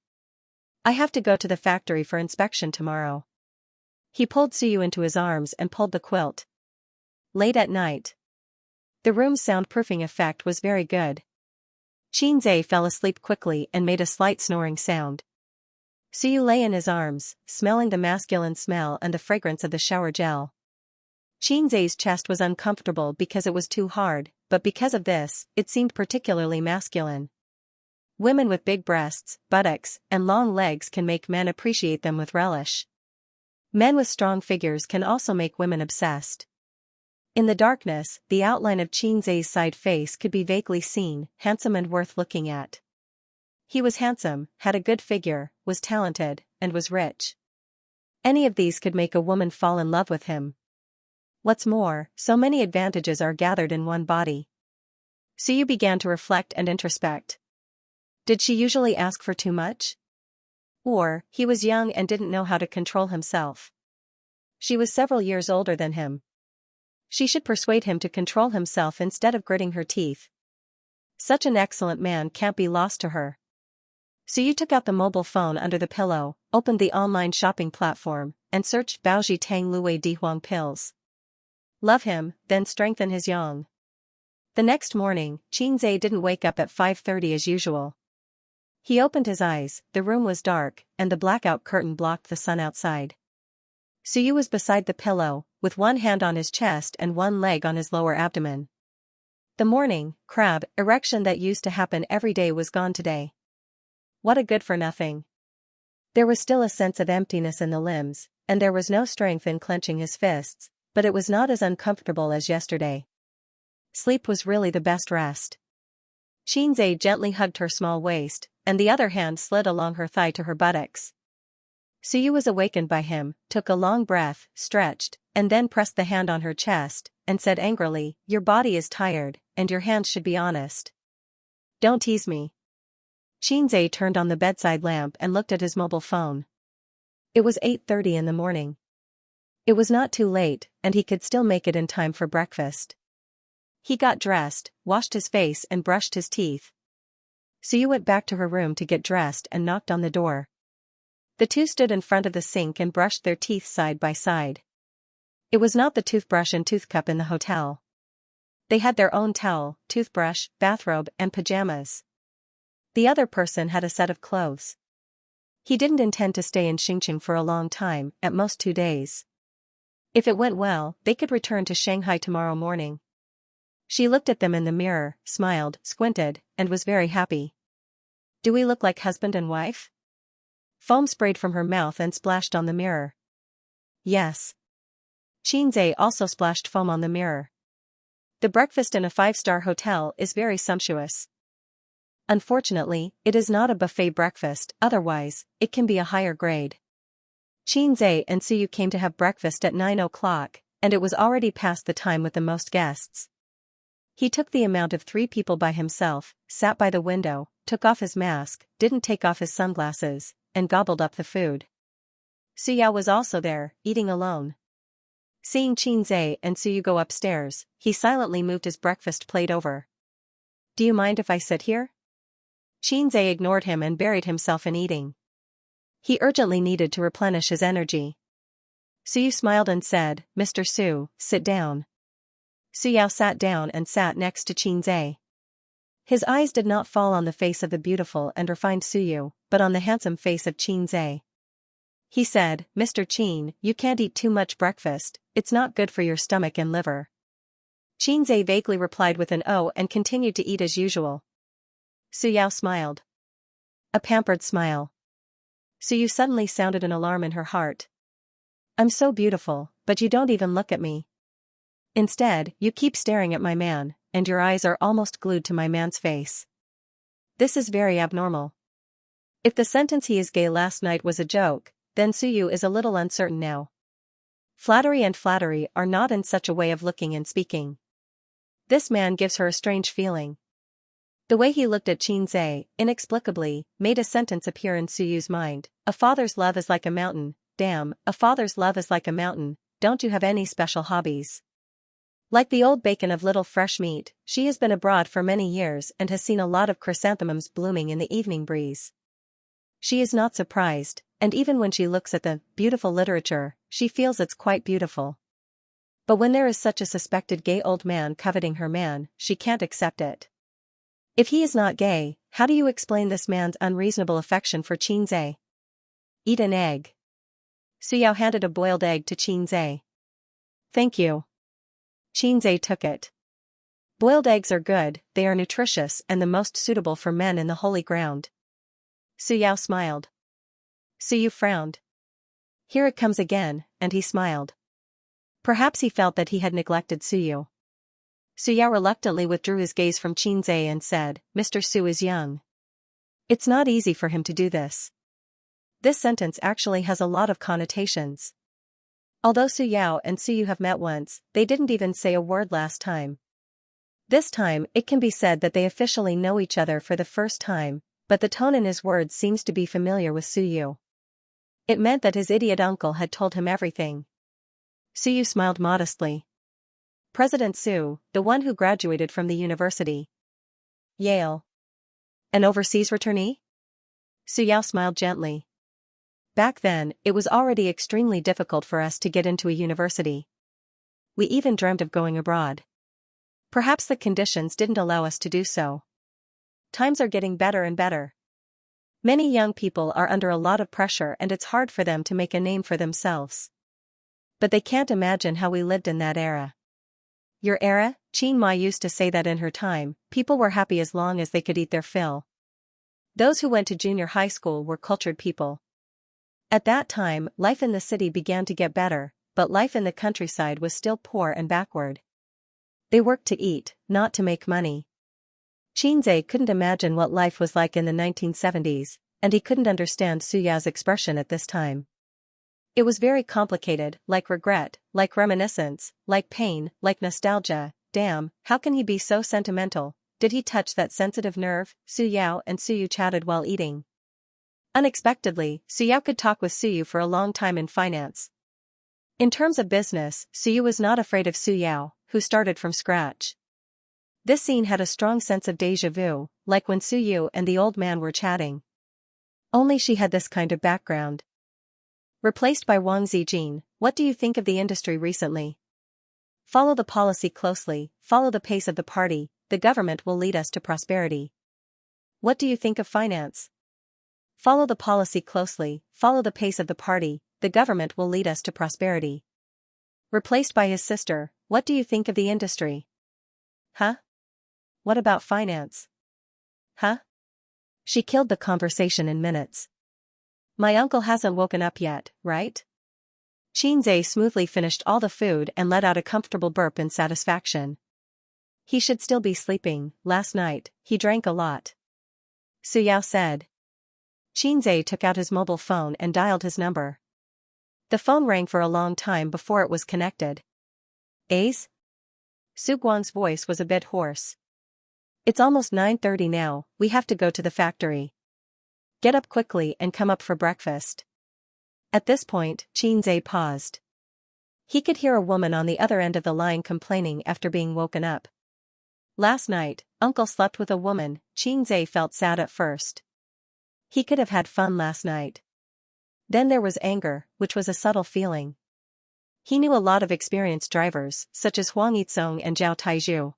I have to go to the factory for inspection tomorrow. He pulled Suyu into his arms and pulled the quilt. Late at night. The room's soundproofing effect was very good. Xianxia fell asleep quickly and made a slight snoring sound. Suyu lay in his arms, smelling the masculine smell and the fragrance of the shower gel. Xianxia's chest was uncomfortable because it was too hard, but because of this, it seemed particularly masculine. Women with big breasts, buttocks, and long legs can make men appreciate them with relish. Men with strong figures can also make women obsessed. In the darkness, the outline of Xianxia's side face could be vaguely seen, handsome and worth looking at. He was handsome, had a good figure, was talented, and was rich. Any of these could make a woman fall in love with him. What's more, so many advantages are gathered in one body. Suyu began to reflect and introspect. Did she usually ask for too much? Or, he was young and didn't know how to control himself. She was several years older than him. She should persuade him to control himself instead of gritting her teeth. Such an excellent man can't be lost to her. Suyu took out the mobile phone under the pillow, opened the online shopping platform, and searched Baoji Tang Luwei Dihuang pills. Love him, then strengthen his yang. The next morning, Xianxia didn't wake up at 5:30 as usual. He opened his eyes, the room was dark, and the blackout curtain blocked the sun outside. Suyu was beside the pillow, with one hand on his chest and one leg on his lower abdomen. The morning, crab, erection that used to happen every day was gone today. What a good-for-nothing. There was still a sense of emptiness in the limbs, and there was no strength in clenching his fists, but it was not as uncomfortable as yesterday. Sleep was really the best rest. Xianxia gently hugged her small waist, and the other hand slid along her thigh to her buttocks. Suyu was awakened by him, took a long breath, stretched, and then pressed the hand on her chest, and said angrily, "Your body is tired, and your hands should be honest. Don't tease me." Xianxia turned on the bedside lamp and looked at his mobile phone. It was 8:30 in the morning. It was not too late, and he could still make it in time for breakfast. He got dressed, washed his face and brushed his teeth. Suyu went back to her room to get dressed and knocked on the door. The two stood in front of the sink and brushed their teeth side by side. It was not the toothbrush and toothcup in the hotel. They had their own towel, toothbrush, bathrobe, and pajamas. The other person had a set of clothes. He didn't intend to stay in Xianxia for a long time, at most 2 days. If it went well, they could return to Shanghai tomorrow morning. She looked at them in the mirror, smiled, squinted, and was very happy. Do we look like husband and wife? Foam sprayed from her mouth and splashed on the mirror. Yes. Xianxia also splashed foam on the mirror. The breakfast in a 5-star hotel is very sumptuous. Unfortunately, it is not a buffet breakfast, otherwise, it can be a higher grade. Xianxia and Suyu came to have breakfast at 9 o'clock, and it was already past the time with the most guests. He took the amount of 3 people by himself, sat by the window, took off his mask, didn't take off his sunglasses, and gobbled up the food. Suya was also there, eating alone. Seeing Xianxia and Suyu go upstairs, he silently moved his breakfast plate over. Do you mind if I sit here? Xianxia ignored him and buried himself in eating. He urgently needed to replenish his energy. Suyu smiled and said, "Mr. Su, sit down." Suyao sat down and sat next to Xianxia. His eyes did not fall on the face of the beautiful and refined Suyu, but on the handsome face of Xianxia. He said, "Mr. Qin, you can't eat too much breakfast, it's not good for your stomach and liver." Xianxia vaguely replied with an "oh" and continued to eat as usual. Suyao smiled. A pampered smile. Suyu suddenly sounded an alarm in her heart. "I'm so beautiful, but you don't even look at me. Instead, you keep staring at my man, and your eyes are almost glued to my man's face. This is very abnormal." If the sentence "he is gay" last night was a joke, then Suyu is a little uncertain now. Flattery and flattery are not in such a way of looking and speaking. This man gives her a strange feeling. The way he looked at Xianxia, inexplicably, made a sentence appear in Suyu's mind. A father's love is like a mountain, damn, a father's love is like a mountain, don't you have any special hobbies? Like the old bacon of little fresh meat, she has been abroad for many years and has seen a lot of chrysanthemums blooming in the evening breeze. She is not surprised, and even when she looks at the beautiful literature, she feels it's quite beautiful. But when there is such a suspected gay old man coveting her man, she can't accept it. If he is not gay, how do you explain this man's unreasonable affection for Xianxia? Eat an egg. Suyao handed a boiled egg to Xianxia. Thank you. Xianxia took it. Boiled eggs are good, they are nutritious and the most suitable for men in the holy ground. Suyao smiled. Suyu frowned. Here it comes again, and he smiled. Perhaps he felt that he had neglected Suyu. Suyao reluctantly withdrew his gaze from Qinzhe and said, Mr. Su is young. It's not easy for him to do this. This sentence actually has a lot of connotations. Although Suyao and Suyu have met once, they didn't even say a word last time. This time, it can be said that they officially know each other for the first time, but the tone in his words seems to be familiar with Suyu. It meant that his idiot uncle had told him everything. Suyu smiled modestly. President Su, the one who graduated from the university. Yale. An overseas returnee? Suyao smiled gently. Back then, it was already extremely difficult for us to get into a university. We even dreamt of going abroad. Perhaps the conditions didn't allow us to do so. Times are getting better and better. Many young people are under a lot of pressure and it's hard for them to make a name for themselves. But they can't imagine how we lived in that era. Your era? Qin Ma used to say that in her time, people were happy as long as they could eat their fill. Those who went to junior high school were cultured people. At that time, life in the city began to get better, but life in the countryside was still poor and backward. They worked to eat, not to make money. Qinzhe couldn't imagine what life was like in the 1970s, and he couldn't understand Suyao's expression at this time. It was very complicated, like regret, like reminiscence, like pain, like nostalgia. Damn, how can he be so sentimental? Did he touch that sensitive nerve? Suyao and Suyu chatted while eating. Unexpectedly, Suyao could talk with Suyu for a long time in finance. In terms of business, Suyu was not afraid of Suyao, who started from scratch. This scene had a strong sense of déjà vu, like when Suyu and the old man were chatting. Only she had this kind of background. Replaced by Wang Zijin, what do you think of the industry recently? Follow the policy closely, follow the pace of the party, the government will lead us to prosperity. What do you think of finance? Follow the policy closely, follow the pace of the party, the government will lead us to prosperity. Replaced by his sister, what do you think of the industry? Huh? What about finance? Huh? She killed the conversation in minutes. My uncle hasn't woken up yet, right? Qinzhe smoothly finished all the food and let out a comfortable burp in satisfaction. He should still be sleeping. Last night, he drank a lot. Suyao said. Qinzhe took out his mobile phone and dialed his number. The phone rang for a long time before it was connected. Ace? Su Guang's voice was a bit hoarse. It's almost 9:30 now, we have to go to the factory. Get up quickly and come up for breakfast. At this point, Qinzhe paused. He could hear a woman on the other end of the line complaining after being woken up. Last night, Uncle slept with a woman. Qinzhe felt sad at first. He could have had fun last night. Then there was anger, which was a subtle feeling. He knew a lot of experienced drivers, such as Huang Yizong and Zhao Taizhu.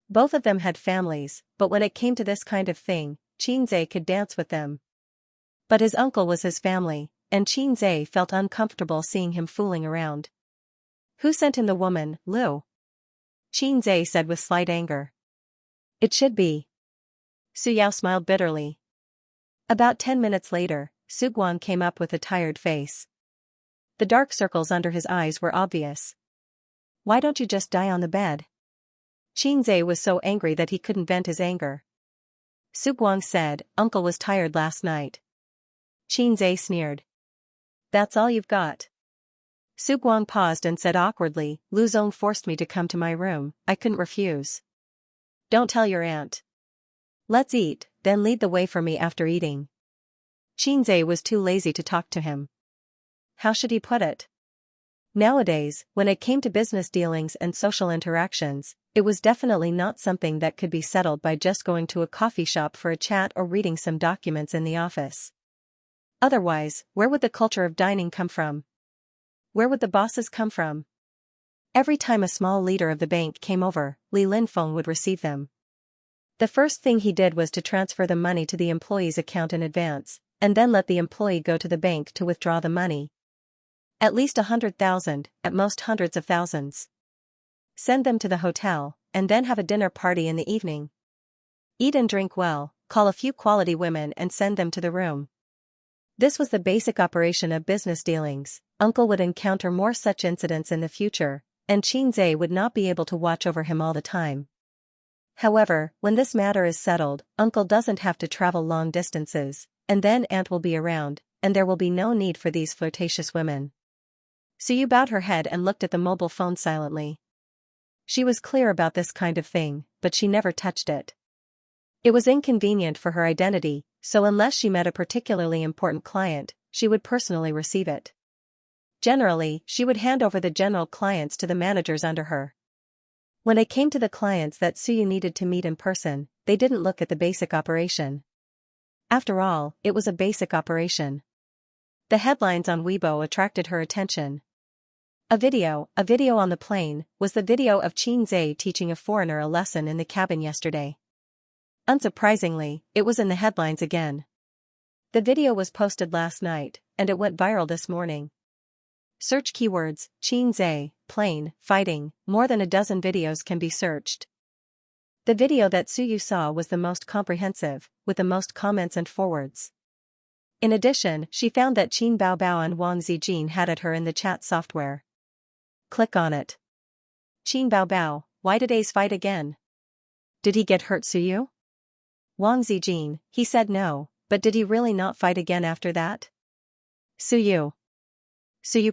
Both of them had families, but when it came to this kind of thing, Qinzhe could dance with them. But his uncle was his family, and Qinzhe felt uncomfortable seeing him fooling around. Who sent him the woman, Liu? Qinzhe said with slight anger. It should be. Suyao smiled bitterly. About 10 minutes later, Su Guang came up with a tired face. The dark circles under his eyes were obvious. Why don't you just die on the bed? Qinzhe was so angry that he couldn't vent his anger. Su Guang said, Uncle was tired last night. Qinzhe sneered. That's all you've got? Su Guang paused and said awkwardly, Lu Zong forced me to come to my room, I couldn't refuse. Don't tell your aunt. Let's eat, then lead the way for me after eating. Qinzhe was too lazy to talk to him. How should he put it? Nowadays, when it came to business dealings and social interactions, it was definitely not something that could be settled by just going to a coffee shop for a chat or reading some documents in the office. Otherwise, where would the culture of dining come from? Where would the bosses come from? Every time a small leader of the bank came over, Li Linfeng would receive them. The first thing he did was to transfer the money to the employee's account in advance, and then let the employee go to the bank to withdraw the money. At least 100,000, at most hundreds of thousands. Send them to the hotel, and then have a dinner party in the evening. Eat and drink well, call a few quality women and send them to the room. This was the basic operation of business dealings. Uncle would encounter more such incidents in the future, and Xianxia would not be able to watch over him all the time. However, when this matter is settled, Uncle doesn't have to travel long distances, and then Aunt will be around, and there will be no need for these flirtatious women. Suyu bowed her head and looked at the mobile phone silently. She was clear about this kind of thing, but she never touched it. It was inconvenient for her identity, so unless she met a particularly important client, she would personally receive it. Generally, she would hand over the general clients to the managers under her. When it came to the clients that Suyu needed to meet in person, they didn't look at the basic operation. After all, it was a basic operation. The headlines on Weibo attracted her attention. A video on the plane, was the video of Xianxia teaching a foreigner a lesson in the cabin yesterday. Unsurprisingly, it was in the headlines again. The video was posted last night, and it went viral this morning. Search keywords, Xianxia, plane, fighting, more than a dozen videos can be searched. The video that Suyu saw was the most comprehensive, with the most comments and forwards. In addition, she found that Qin Baobao and Wang Zijin had at her in the chat software. Click on it. Qin Baobao, why did Ace fight again? Did he get hurt, Suyu? Wang Zijin, he said no, but did he really not fight again after that? Suyu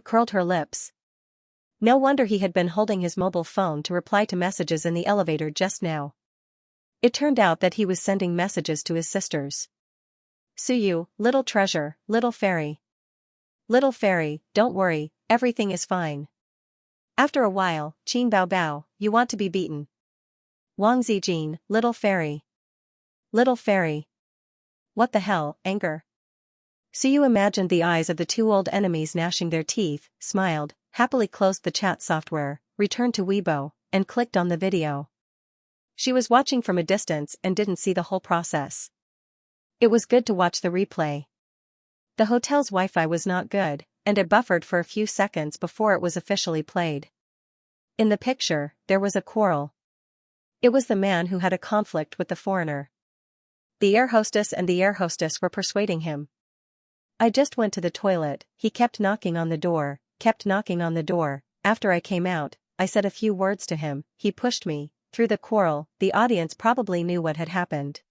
curled her lips. No wonder he had been holding his mobile phone to reply to messages in the elevator just now. It turned out that he was sending messages to his sisters. Suyu, little treasure, little fairy. Little fairy, don't worry, everything is fine. After a while, Qin Baobao, you want to be beaten. Wang Zijin, little fairy. Little fairy. What the hell, anger? Suyu imagined the eyes of the two old enemies gnashing their teeth, smiled, happily closed the chat software, returned to Weibo, and clicked on the video. She was watching from a distance and didn't see the whole process. It was good to watch the replay. The hotel's Wi-Fi was not good, and it buffered for a few seconds before it was officially played. In the picture, there was a quarrel. It was the man who had a conflict with the foreigner. The air hostess and the air hostess were persuading him. I just went to the toilet, he kept knocking on the door, after I came out, I said a few words to him, he pushed me. Through the quarrel, the audience probably knew what had happened.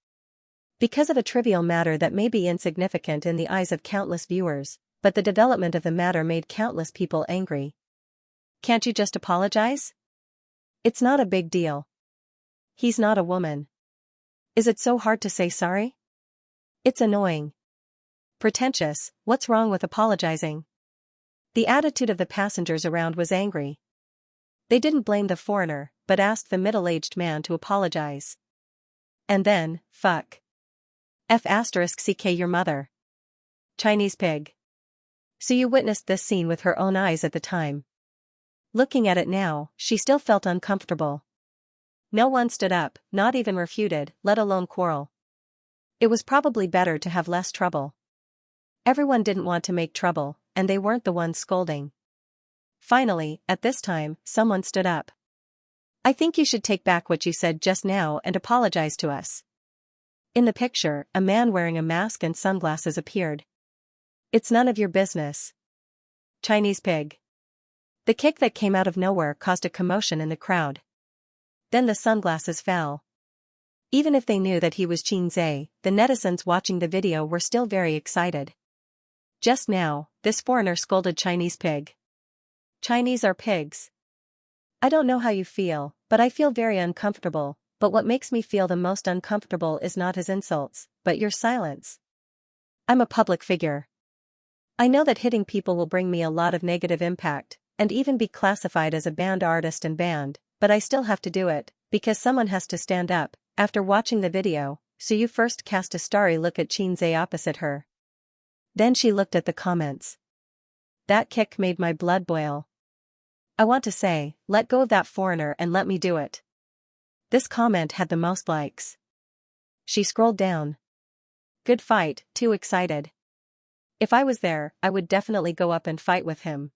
Because of a trivial matter that may be insignificant in the eyes of countless viewers, but the development of the matter made countless people angry. Can't you just apologize? It's not a big deal. He's not a woman. Is it so hard to say sorry? It's annoying. Pretentious, what's wrong with apologizing? The attitude of the passengers around was angry. They didn't blame the foreigner, but asked the middle-aged man to apologize. And then, fuck. F***ck your mother. Chinese pig. So you witnessed this scene with her own eyes at the time. Looking at it now, she still felt uncomfortable. No one stood up, not even refuted, let alone quarrel. It was probably better to have less trouble. Everyone didn't want to make trouble, and they weren't the ones scolding. Finally, at this time, someone stood up. I think you should take back what you said just now and apologize to us. In the picture, a man wearing a mask and sunglasses appeared. It's none of your business. Chinese pig. The kick that came out of nowhere caused a commotion in the crowd. Then the sunglasses fell. Even if they knew that he was Xianxia, the netizens watching the video were still very excited. Just now, this foreigner scolded Chinese pig. Chinese are pigs. I don't know how you feel, but I feel very uncomfortable, but what makes me feel the most uncomfortable is not his insults, but your silence. I'm a public figure. I know that hitting people will bring me a lot of negative impact, and even be classified as a banned artist and banned, but I still have to do it, because someone has to stand up. After watching the video, Suyu first cast a starry look at Xianxia opposite her. Then she looked at the comments. That kick made my blood boil. I want to say, let go of that foreigner and let me do it. This comment had the most likes. She scrolled down. Good fight, too excited. If I was there, I would definitely go up and fight with him.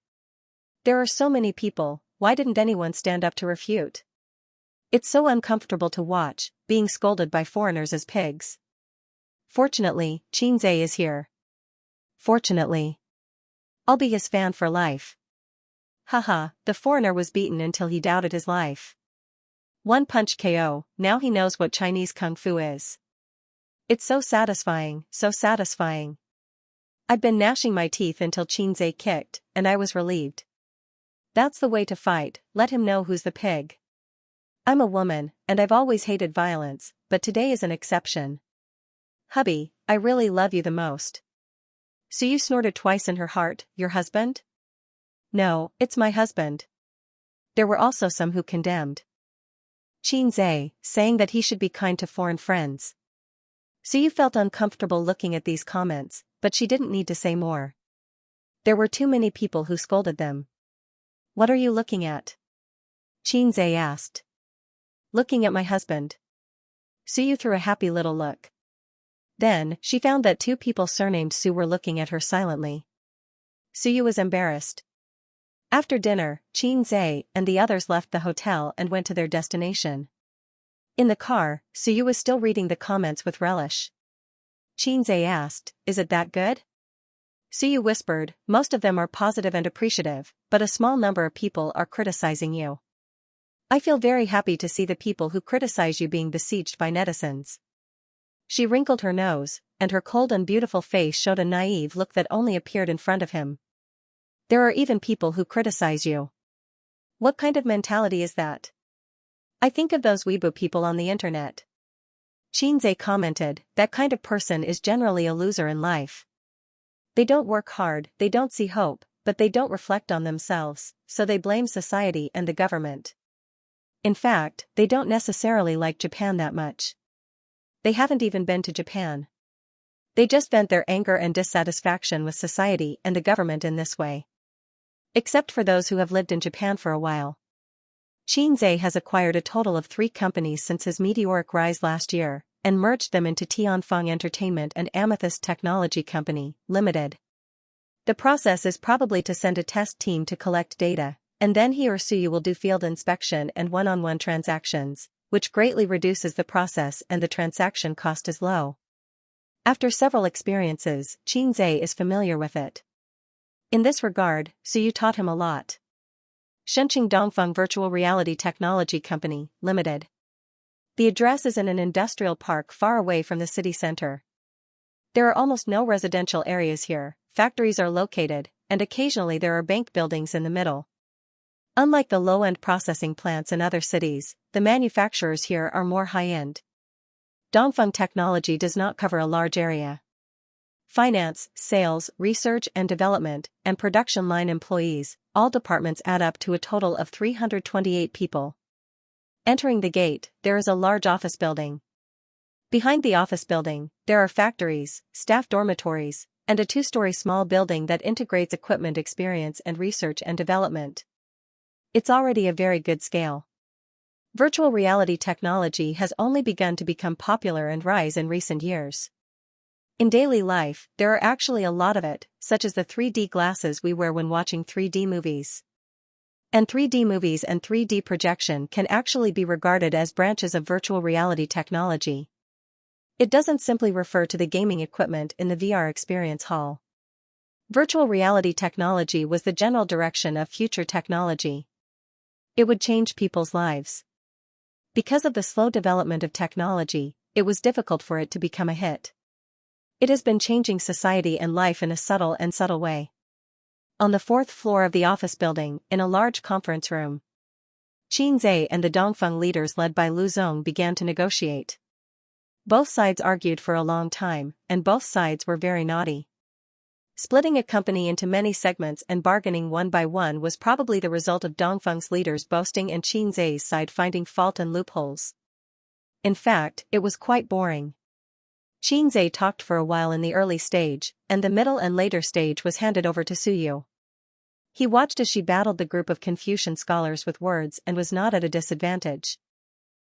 There are so many people, why didn't anyone stand up to refute? It's so uncomfortable to watch, being scolded by foreigners as pigs. Fortunately, Xianxia is here. Fortunately, I'll be his fan for life. Haha, the foreigner was beaten until he doubted his life. One punch KO, now he knows what Chinese kung fu is. It's so satisfying, so satisfying. I'd been gnashing my teeth until Xianxia kicked, and I was relieved. That's the way to fight, let him know who's the pig. I'm a woman, and I've always hated violence, but today is an exception. Hubby, I really love you the most. So you snorted twice in her heart, your husband? No, it's my husband. There were also some who condemned Xianxia, saying that he should be kind to foreign friends. So you felt uncomfortable looking at these comments, but she didn't need to say more. There were too many people who scolded them. What are you looking at? Xianxia asked. Looking at my husband. Su Yu threw a happy little look. Then, she found that two people surnamed Su were looking at her silently. Su Yu was embarrassed. After dinner, Xianxia and the others left the hotel and went to their destination. In the car, Su Yu was still reading the comments with relish. Xianxia asked, "Is it that good?" Su Yu whispered, "Most of them are positive and appreciative, but a small number of people are criticizing you. I feel very happy to see the people who criticize you being besieged by netizens." She wrinkled her nose, and her cold and beautiful face showed a naive look that only appeared in front of him. There are even people who criticize you. What kind of mentality is that? I think of those weeaboo people on the internet. Xianxia commented, that kind of person is generally a loser in life. They don't work hard, they don't see hope, but they don't reflect on themselves, so they blame society and the government. In fact, they don't necessarily like Japan that much. They haven't even been to Japan. They just vent their anger and dissatisfaction with society and the government in this way. Except for those who have lived in Japan for a while. Xianxia has acquired a total of 3 companies since his meteoric rise last year, and merged them into Tianfeng Entertainment and Amethyst Technology Company, Limited. The process is probably to send a test team to collect data, and then he or Su Yu will do field inspection and one-on-one transactions, which greatly reduces the process and the transaction cost is low. After several experiences, Xianxia is familiar with it. In this regard, Su Yu taught him a lot. Shenqing Dongfeng Virtual Reality Technology Company, Limited. The address is in an industrial park far away from the city center. There are almost no residential areas here, factories are located, and occasionally there are bank buildings in the middle. Unlike the low-end processing plants in other cities, the manufacturers here are more high-end. Dongfeng Technology does not cover a large area. Finance, sales, research and development, and production line employees, all departments add up to a total of 328 people. Entering the gate, there is a large office building. Behind the office building, there are factories, staff dormitories, and a 2-story small building that integrates equipment experience and research and development. It's already a very good scale. Virtual reality technology has only begun to become popular and rise in recent years. In daily life, there are actually a lot of it, such as the 3D glasses we wear when watching 3D movies. And 3D movies and 3D projection can actually be regarded as branches of virtual reality technology. It doesn't simply refer to the gaming equipment in the VR experience hall. Virtual reality technology was the general direction of future technology. It would change people's lives. Because of the slow development of technology, it was difficult for it to become a hit. It has been changing society and life in a subtle way. On the 4th floor of the office building, in a large conference room, Xianxia and the Dongfeng leaders led by Lu Zong began to negotiate. Both sides argued for a long time, and both sides were very naughty. Splitting a company into many segments and bargaining one by one was probably the result of Dongfeng's leaders boasting and Xianxia's side finding fault and loopholes. In fact, it was quite boring. Xianxia talked for a while in the early stage, and the middle and later stage was handed over to Su Yu. He watched as she battled the group of Confucian scholars with words and was not at a disadvantage.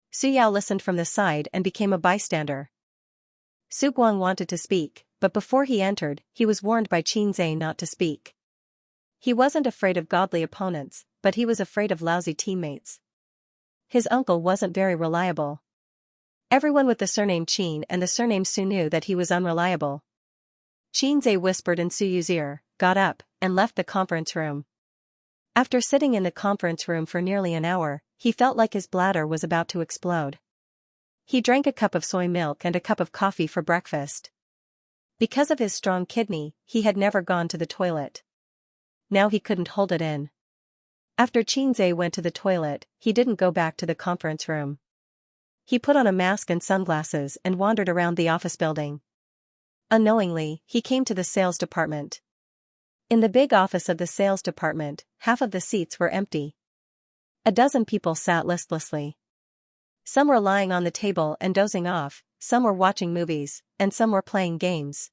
Su Yao listened from the side and became a bystander. Su Guang wanted to speak, but before he entered, he was warned by Xianxia not to speak. He wasn't afraid of godly opponents, but he was afraid of lousy teammates. His uncle wasn't very reliable. Everyone with the surname Qin and the surname Su knew that he was unreliable. Xianxia whispered in Suyu's ear, got up, and left the conference room. After sitting in the conference room for nearly an hour, he felt like his bladder was about to explode. He drank a cup of soy milk and a cup of coffee for breakfast. Because of his strong kidney, he had never gone to the toilet. Now he couldn't hold it in. After Xianxia went to the toilet, he didn't go back to the conference room. He put on a mask and sunglasses and wandered around the office building. Unknowingly, he came to the sales department. In the big office of the sales department, half of the seats were empty. A dozen people sat listlessly. Some were lying on the table and dozing off, some were watching movies, and some were playing games.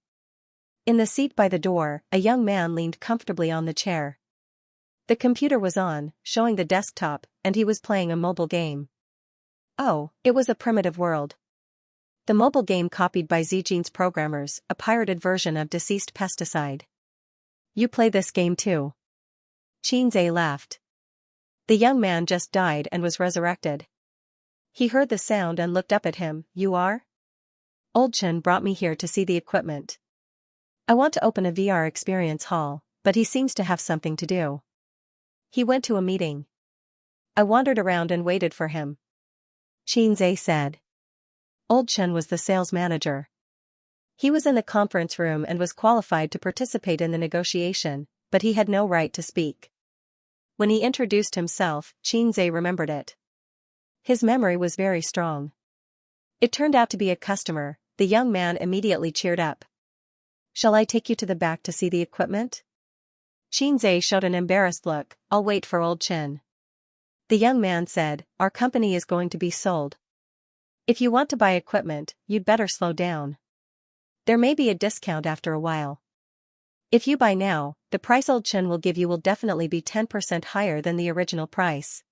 In the seat by the door, a young man leaned comfortably on the chair. The computer was on, showing the desktop, and he was playing a mobile game. Oh, it was a primitive world. The mobile game copied by Zhijian's programmers, a pirated version of Deceased Pesticide. You play this game too? Xianxia laughed. The young man just died and was resurrected. He heard the sound and looked up at him. You are? Old Chen brought me here to see the equipment. I want to open a VR experience hall, but he seems to have something to do. He went to a meeting. I wandered around and waited for him. Xianxia said. Old Chen was the sales manager. He was in the conference room and was qualified to participate in the negotiation, but he had no right to speak. When he introduced himself, Xianxia remembered it. His memory was very strong. It turned out to be a customer. The young man immediately cheered up. Shall I take you to the back to see the equipment? Xianxia showed an embarrassed look. I'll wait for Old Chen. The young man said, our company is going to be sold. If you want to buy equipment, you'd better slow down. There may be a discount after a while. If you buy now, the price Old Chen will give you will definitely be 10% higher than the original price.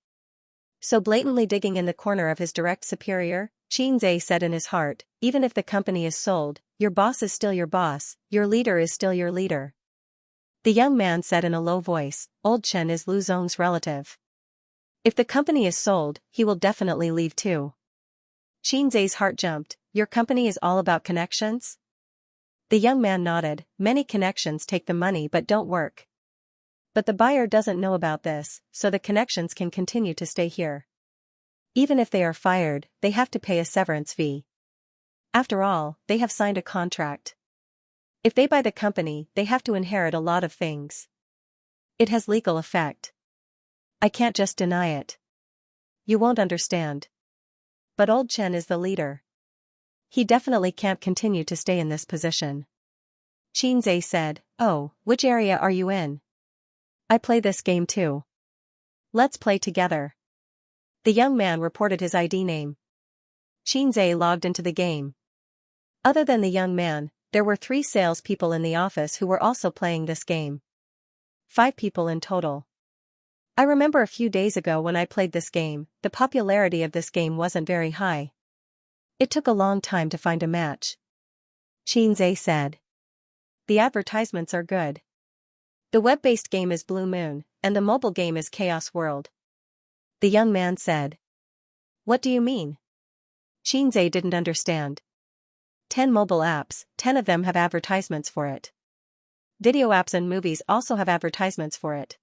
So blatantly digging in the corner of his direct superior, Xianxia said in his heart, even if the company is sold, your boss is still your boss, your leader is still your leader. The young man said in a low voice, Old Chen is Lu Zong's relative. If the company is sold, he will definitely leave too. Xianxia's heart jumped. Your company is all about connections? The young man nodded. Many connections take the money but don't work. But the buyer doesn't know about this, so the connections can continue to stay here. Even if they are fired, they have to pay a severance fee. After all, they have signed a contract. If they buy the company, they have to inherit a lot of things. It has legal effect. I can't just deny it. You won't understand. But Old Chen is the leader. He definitely can't continue to stay in this position. Xianxia said, oh, which area are you in? I play this game too. Let's play together. The young man reported his ID name. Xianxia logged into the game. Other than the young man, there were 3 salespeople in the office who were also playing this game. 5 people in total. I remember a few days ago when I played this game, the popularity of this game wasn't very high. It took a long time to find a match. Xianxia said. The advertisements are good. The web-based game is Blue Moon, and the mobile game is Chaos World. The young man said. What do you mean? Xianxia didn't understand. 10 mobile apps, 10 of them have advertisements for it. Video apps and movies also have advertisements for it.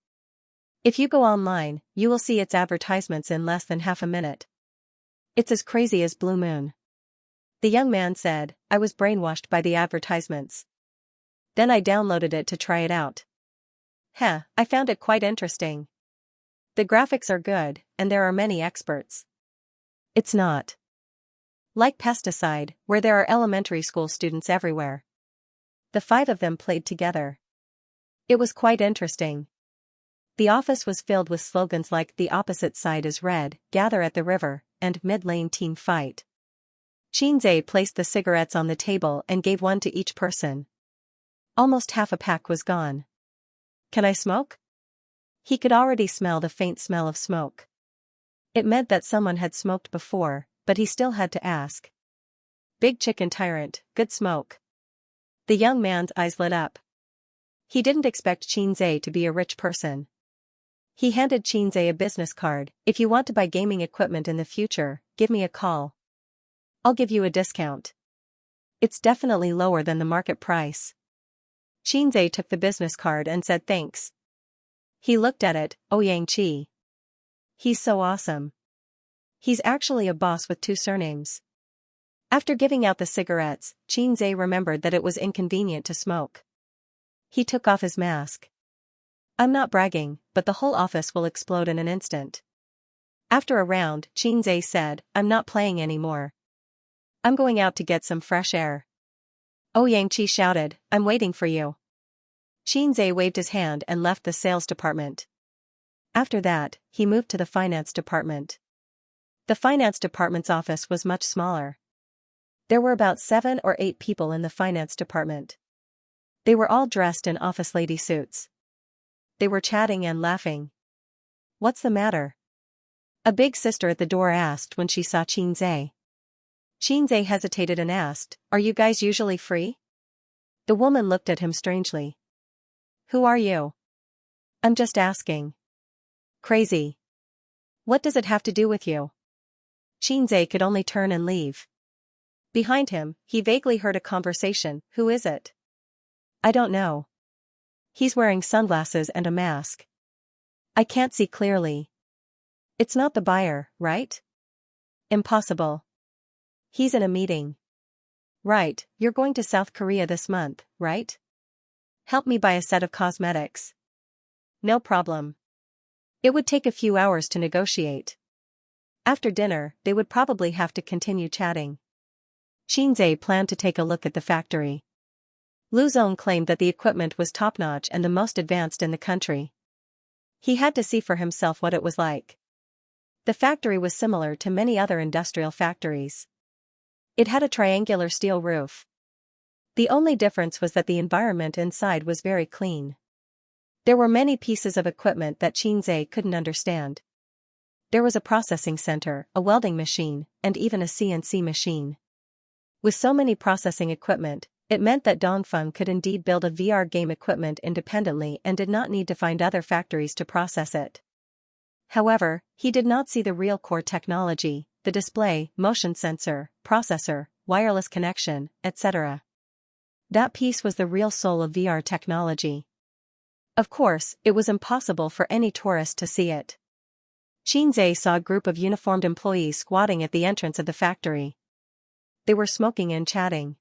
If you go online, you will see its advertisements in less than half a minute. It's as crazy as Blue Moon. The young man said, I was brainwashed by the advertisements. Then I downloaded it to try it out. I found it quite interesting. The graphics are good, and there are many experts. It's not like Pesticide, where there are elementary school students everywhere. The 5 of them played together. It was quite interesting. The office was filled with slogans like the opposite side is red, gather at the river, and mid-lane team fight. Xianxia placed the cigarettes on the table and gave one to each person. Almost half a pack was gone. Can I smoke? He could already smell the faint smell of smoke. It meant that someone had smoked before, but he still had to ask. Big chicken tyrant, good smoke. The young man's eyes lit up. He didn't expect Xianxia to be a rich person. He handed Xianxia a business card. If you want to buy gaming equipment in the future, give me a call. I'll give you a discount. It's definitely lower than the market price. Xianxia took the business card and said thanks. He looked at it. Oh, Xianxia. He's so awesome. He's actually a boss with 2 surnames. After giving out the cigarettes, Xianxia remembered that it was inconvenient to smoke. He took off his mask. I'm not bragging, but the whole office will explode in an instant. After a round, Xianxia said, I'm not playing anymore. I'm going out to get some fresh air. Oh, Xianxia shouted, I'm waiting for you. Xianxia waved his hand and left the sales department. After that, he moved to the finance department. The finance department's office was much smaller. There were about 7 or 8 people in the finance department. They were all dressed in office lady suits. They were chatting and laughing. What's the matter? A big sister at the door asked when she saw Xianxia. Xianxia hesitated and asked, Are you guys usually free? The woman looked at him strangely. Who are you? I'm just asking. Crazy. What does it have to do with you? Xianxia could only turn and leave. Behind him, he vaguely heard a conversation. Who is it? I don't know. He's wearing sunglasses and a mask. I can't see clearly. It's not the buyer, right? Impossible. He's in a meeting. Right, you're going to South Korea this month, right? Help me buy a set of cosmetics. No problem. It would take a few hours to negotiate. After dinner, they would probably have to continue chatting. Xianxia planned to take a look at the factory. Lu Zong claimed that the equipment was top-notch and the most advanced in the country. He had to see for himself what it was like. The factory was similar to many other industrial factories. It had a triangular steel roof. The only difference was that the environment inside was very clean. There were many pieces of equipment that Xianxia couldn't understand. There was a processing center, a welding machine, and even a CNC machine. With so many processing equipment, it meant that Dongfeng could indeed build a VR game equipment independently and did not need to find other factories to process it. However, he did not see the real core technology, the display, motion sensor, processor, wireless connection, etc. That piece was the real soul of VR technology. Of course, it was impossible for any tourist to see it. Xianxia saw a group of uniformed employees squatting at the entrance of the factory. They were smoking and chatting.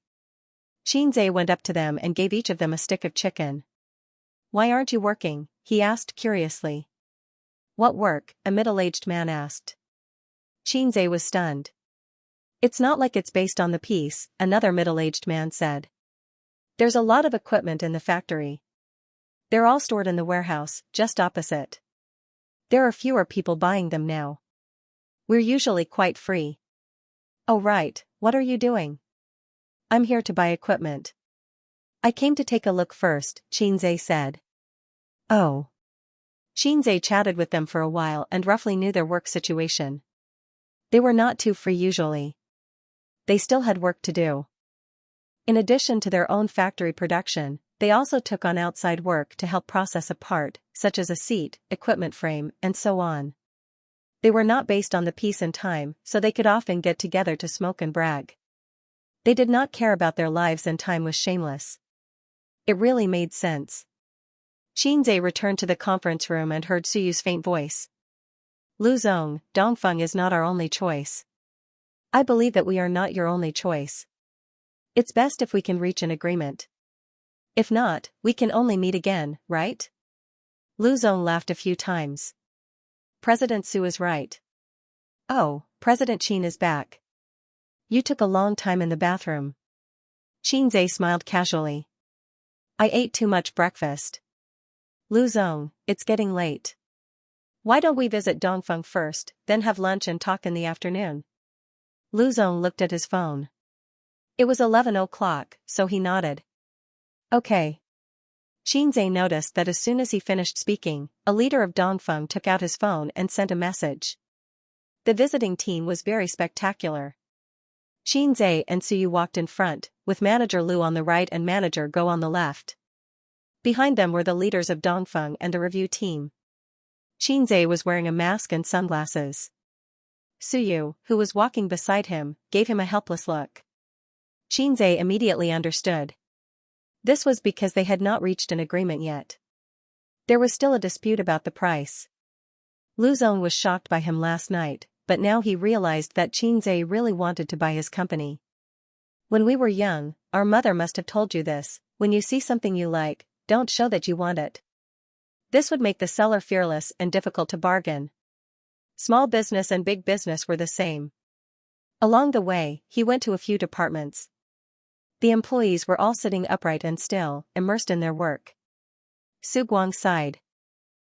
Xianxia went up to them and gave each of them a stick of chicken. Why aren't you working? He asked curiously. What work? A middle-aged man asked. Xianxia was stunned. It's not like it's based on the piece, another middle-aged man said. There's a lot of equipment in the factory. They're all stored in the warehouse, just opposite. There are fewer people buying them now. We're usually quite free. Oh right, what are you doing? I'm here to buy equipment. I came to take a look first, Xianxia said. Oh. Xianxia chatted with them for a while and roughly knew their work situation. They were not too free usually. They still had work to do. In addition to their own factory production, they also took on outside work to help process a part, such as a seat, equipment frame, and so on. They were not based on the piece and time, so they could often get together to smoke and brag. They did not care about their lives and time was shameless. It really made sense. Xianxia returned to the conference room and heard Suyu's faint voice. Lu Zong, Dongfeng is not our only choice. I believe that we are not your only choice. It's best if we can reach an agreement. If not, we can only meet again, right? Lu Zong laughed a few times. President Su is right. Oh, President Qin is back. You took a long time in the bathroom. Xianxia smiled casually. I ate too much breakfast. Lu Zong, it's getting late. Why don't we visit Dongfeng first, then have lunch and talk in the afternoon? Lu Zong looked at his phone. It was 11 o'clock, so he nodded. Okay. Xianxia noticed that as soon as he finished speaking, a leader of Dongfeng took out his phone and sent a message. The visiting team was very spectacular. Xianxia and Suyu walked in front, with Manager Lu on the right and Manager Go on the left. Behind them were the leaders of Dongfeng and the review team. Xianxia was wearing a mask and sunglasses. Suyu, who was walking beside him, gave him a helpless look. Xianxia immediately understood. This was because they had not reached an agreement yet. There was still a dispute about the price. Lu Zong was shocked by him last night, but now he realized that Xianxia really wanted to buy his company. When we were young, our mother must have told you this: when you see something you like, don't show that you want it. This would make the seller fearless and difficult to bargain. Small business and big business were the same. Along the way, he went to a few departments. The employees were all sitting upright and still, immersed in their work. Su Guang sighed.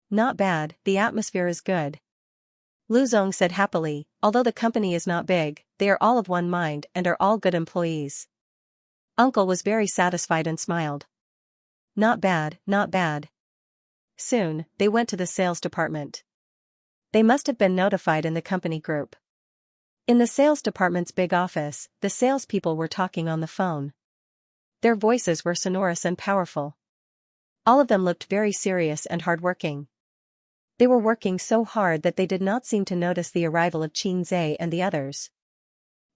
Not bad, the atmosphere is good. Lu Zong said happily, although the company is not big, they are all of one mind and are all good employees. Uncle was very satisfied and smiled. Not bad, not bad. Soon, they went to the sales department. They must have been notified in the company group. In the sales department's big office, the salespeople were talking on the phone. Their voices were sonorous and powerful. All of them looked very serious and hardworking. They were working so hard that they did not seem to notice the arrival of Xianxia and the others.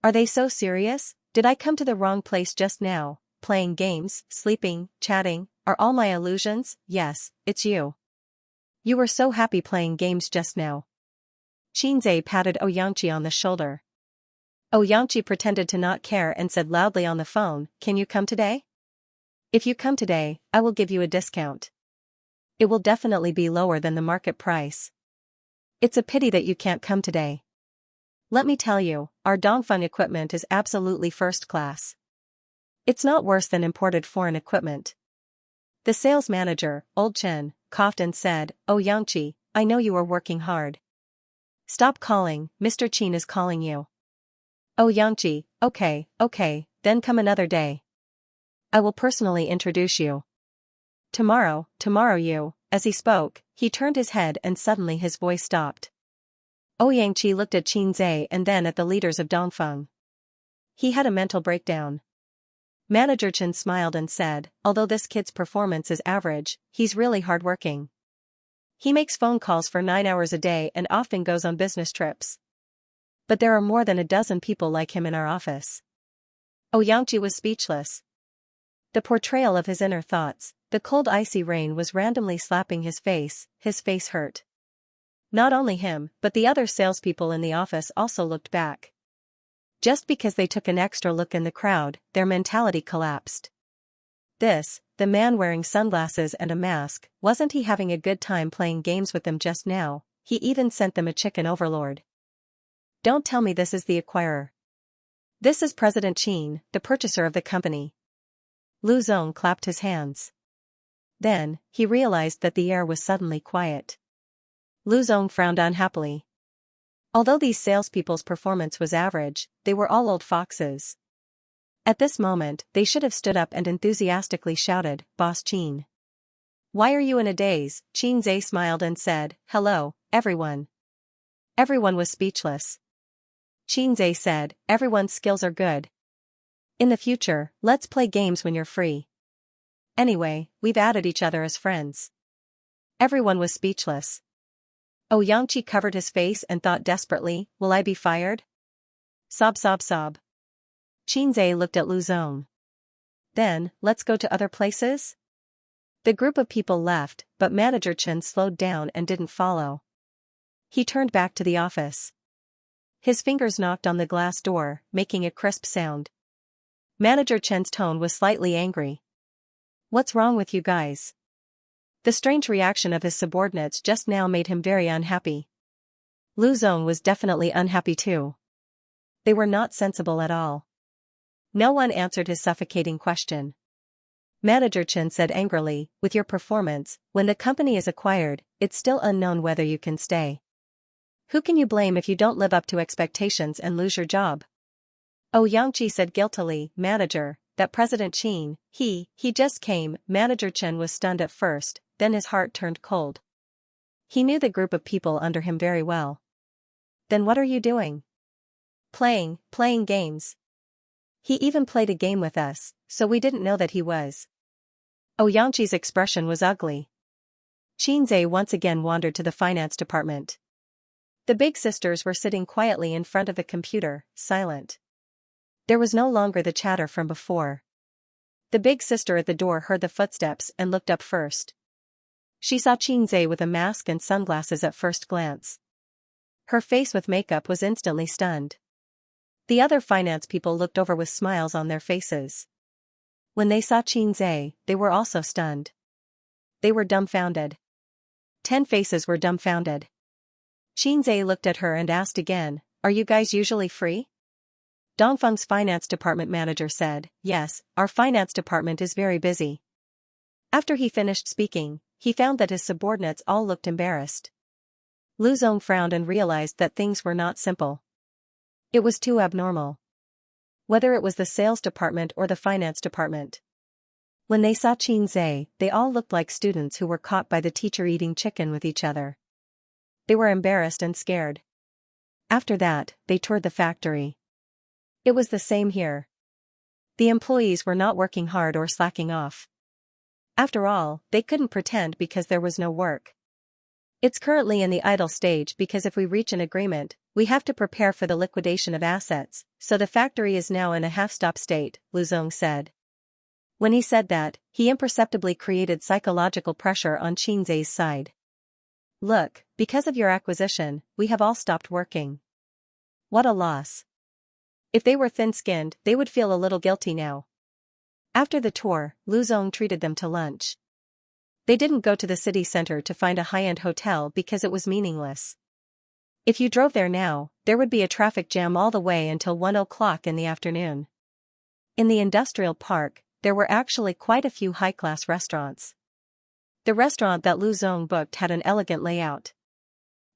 Are they so serious? Did I come to the wrong place just now? Playing games, sleeping, chatting, are all my illusions? Yes, it's you. You were so happy playing games just now. Xianxia patted Xianxia on the shoulder. Xianxia pretended to not care and said loudly on the phone, "Can you come today? If you come today, I will give you a discount. It will definitely be lower than the market price. It's a pity that you can't come today. Let me tell you, our Dongfeng equipment is absolutely first class. It's not worse than imported foreign equipment." The sales manager, Old Chen, coughed and said, "Xianxia, I know you are working hard. Stop calling, Mr. Qin is calling you." Xianxia, okay, then come another day. I will personally introduce you. Tomorrow you." As he spoke, he turned his head and suddenly his voice stopped. Xianxia looked at Xianxia and then at the leaders of Dongfeng. He had a mental breakdown. Manager Chen smiled and said, "Although this kid's performance is average, he's really hardworking. He makes phone calls for 9 hours a day and often goes on business trips. But there are more than a dozen people like him in our office." Xianxia was speechless. The portrayal of his inner thoughts, the cold icy rain was randomly slapping his face hurt. Not only him, but the other salespeople in the office also looked back. Just because they took an extra look in the crowd, their mentality collapsed. The man wearing sunglasses and a mask, wasn't he having a good time playing games with them just now? He even sent them a chicken overlord. Don't tell me this is the acquirer. This is President Qin, the purchaser of the company. Lu Zong clapped his hands. Then, he realized that the air was suddenly quiet. Lu Zong frowned unhappily. Although these salespeople's performance was average, they were all old foxes. At this moment, they should have stood up and enthusiastically shouted, "Boss Qin." "Why are you in a daze?" Xianxia smiled and said, "Hello, everyone." Everyone was speechless. Xianxia said, "Everyone's skills are good. In the future, let's play games when you're free. Anyway, we've added each other as friends." Everyone was speechless. Xianxia covered his face and thought desperately, "Will I be fired?" Sob sob sob. Xianxia looked at Lu Zong. "Then, let's go to other places?" The group of people left, but Manager Chen slowed down and didn't follow. He turned back to the office. His fingers knocked on the glass door, making a crisp sound. Manager Chen's tone was slightly angry. "What's wrong with you guys?" The strange reaction of his subordinates just now made him very unhappy. Lu Zong was definitely unhappy too. They were not sensible at all. No one answered his suffocating question. Manager Chen said angrily, "With your performance, when the company is acquired, it's still unknown whether you can stay. Who can you blame if you don't live up to expectations and lose your job?" Xianxia said guiltily, "Manager, that President Qin, he just came." Manager Chen was stunned at first, then his heart turned cold. He knew the group of people under him very well. "Then what are you doing?" Playing games. He even played a game with us, so we didn't know that he was." Xianxia's expression was ugly. Xianxia once again wandered to the finance department. The big sisters were sitting quietly in front of the computer, silent. There was no longer the chatter from before. The big sister at the door heard the footsteps and looked up first. She saw Xianxia with a mask and sunglasses at first glance. Her face with makeup was instantly stunned. The other finance people looked over with smiles on their faces. When they saw Xianxia, they were also stunned. They were dumbfounded. 10 faces were dumbfounded. Xianxia looked at her and asked again, "Are you guys usually free?" Dongfeng's finance department manager said, "Yes, our finance department is very busy." After he finished speaking, he found that his subordinates all looked embarrassed. Lu Zong frowned and realized that things were not simple. It was too abnormal. Whether it was the sales department or the finance department. When they saw Xianxia, they all looked like students who were caught by the teacher eating chicken with each other. They were embarrassed and scared. After that, they toured the factory. It was the same here. The employees were not working hard or slacking off. After all, they couldn't pretend because there was no work. It's currently in the idle stage because if we reach an agreement, we have to prepare for the liquidation of assets, so the factory is now in a half-stop state, Lu Zong said. When he said that, he imperceptibly created psychological pressure on Xianxia's side. "Look, because of your acquisition, we have all stopped working." What a loss. If they were thin-skinned, they would feel a little guilty now. After the tour, Lu Zong treated them to lunch. They didn't go to the city center to find a high-end hotel because it was meaningless. If you drove there now, there would be a traffic jam all the way until 1 o'clock in the afternoon. In the industrial park, there were actually quite a few high-class restaurants. The restaurant that Lu Zong booked had an elegant layout.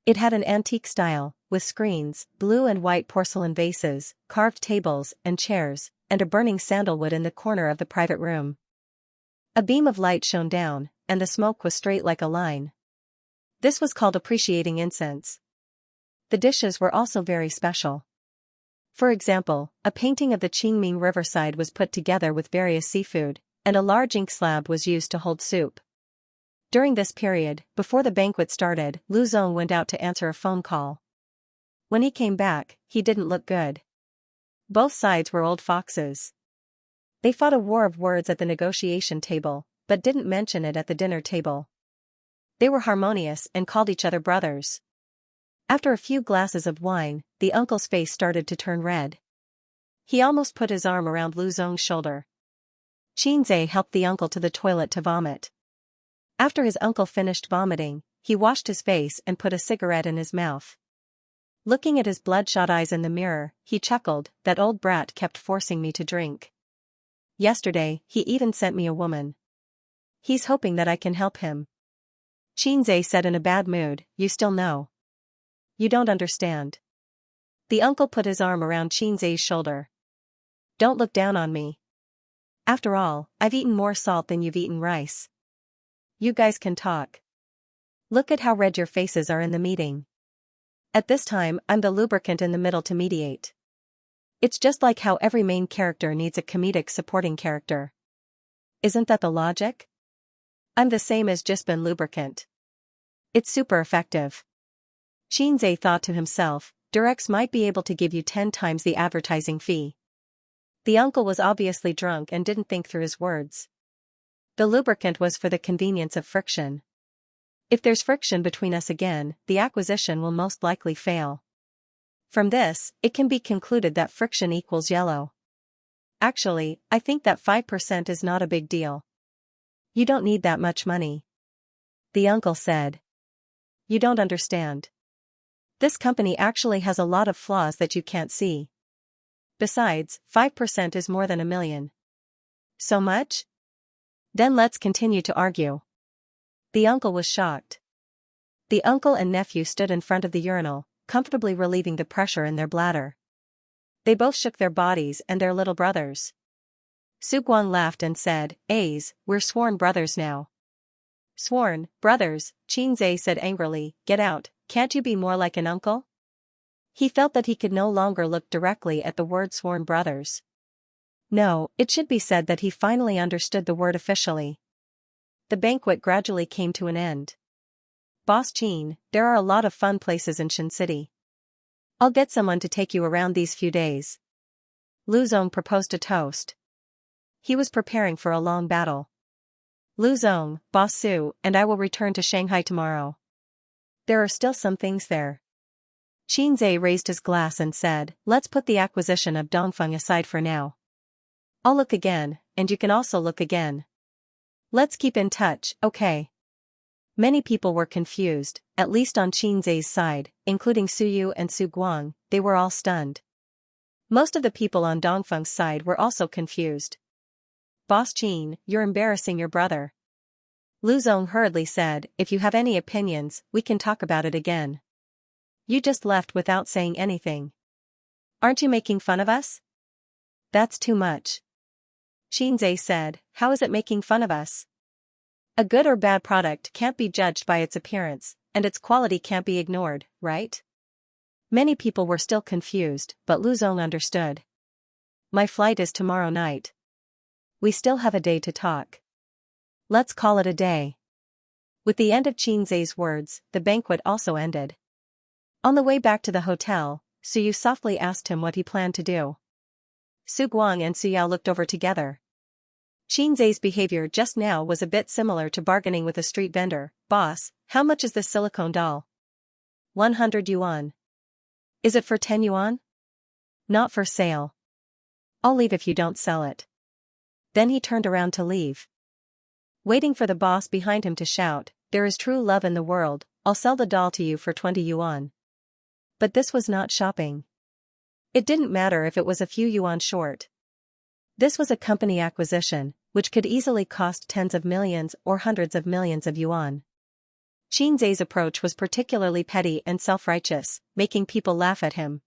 It had an antique style, with screens, blue and white porcelain vases, carved tables and chairs, and a burning sandalwood in the corner of the private room. A beam of light shone down, and the smoke was straight like a line. This was called appreciating incense. The dishes were also very special. For example, a painting of the Qingming riverside was put together with various seafood, and a large ink slab was used to hold soup. During this period, before the banquet started, Lu Zong went out to answer a phone call. When he came back, he didn't look good. Both sides were old foxes. They fought a war of words at the negotiation table, but didn't mention it at the dinner table. They were harmonious and called each other brothers. After a few glasses of wine, the uncle's face started to turn red. He almost put his arm around Lu Zong's shoulder. Xianxia helped the uncle to the toilet to vomit. After his uncle finished vomiting, he washed his face and put a cigarette in his mouth. Looking at his bloodshot eyes in the mirror, he chuckled, "That old brat kept forcing me to drink. Yesterday, he even sent me a woman. He's hoping that I can help him." Xianxia said in a bad mood, "You still know. You don't understand." The uncle put his arm around Xianxia's shoulder. "Don't look down on me. After all, I've eaten more salt than you've eaten rice. You guys can talk. Look at how red your faces are in the meeting. At this time, I'm the lubricant in the middle to mediate. It's just like how every main character needs a comedic supporting character. Isn't that the logic? I'm the same as just been lubricant. It's super effective." Xianxia thought to himself, "Durex might be able to give you 10 times the advertising fee." The uncle was obviously drunk and didn't think through his words. The lubricant was for the convenience of friction. If there's friction between us again, the acquisition will most likely fail. From this, it can be concluded that friction equals yellow. Actually, I think that 5% is not a big deal. You don't need that much money. The uncle said. You don't understand. This company actually has a lot of flaws that you can't see. Besides, 5% is more than $1 million. So much? Then let's continue to argue. The uncle was shocked. The uncle and nephew stood in front of the urinal, comfortably relieving the pressure in their bladder. They both shook their bodies and their little brothers. Su Guang laughed and said, "A's, we're sworn brothers now." "Sworn brothers," Xianxia said angrily, "Get out, can't you be more like an uncle?" He felt that he could no longer look directly at the word sworn brothers. No, it should be said that he finally understood the word officially. The banquet gradually came to an end. "Boss Qin, there are a lot of fun places in Shen City. I'll get someone to take you around these few days." Lu Zong proposed a toast. He was preparing for a long battle. Lu Zong, Boss Su, and I will return to Shanghai tomorrow. There are still some things there. Xianxia raised his glass and said, let's put the acquisition of Dongfeng aside for now. I'll look again, and you can also look again. Let's keep in touch, okay? Many people were confused, at least on Xianxia's side, including Su Yu and Su Guang. They were all stunned. Most of the people on Dongfeng's side were also confused. Boss Qin, you're embarrassing your brother. Lu Zong hurriedly said, if you have any opinions, we can talk about it again. You just left without saying anything. Aren't you making fun of us? That's too much. Xianxia said, how is it making fun of us? A good or bad product can't be judged by its appearance, and its quality can't be ignored, right? Many people were still confused, but Lu Zong understood. My flight is tomorrow night. We still have a day to talk. Let's call it a day. With the end of Xianxia's words, the banquet also ended. On the way back to the hotel, Su Yu softly asked him what he planned to do. Su Guang and Su Yao looked over together. Xianxia's behavior just now was a bit similar to bargaining with a street vendor. Boss, how much is this silicone doll? 100 yuan. Is it for 10 yuan? Not for sale. I'll leave if you don't sell it. Then he turned around to leave. Waiting for the boss behind him to shout, there is true love in the world, I'll sell the doll to you for 20 yuan. But this was not shopping. It didn't matter if it was a few yuan short. This was a company acquisition, which could easily cost tens of millions or hundreds of millions of yuan. Xianxia's approach was particularly petty and self-righteous, making people laugh at him.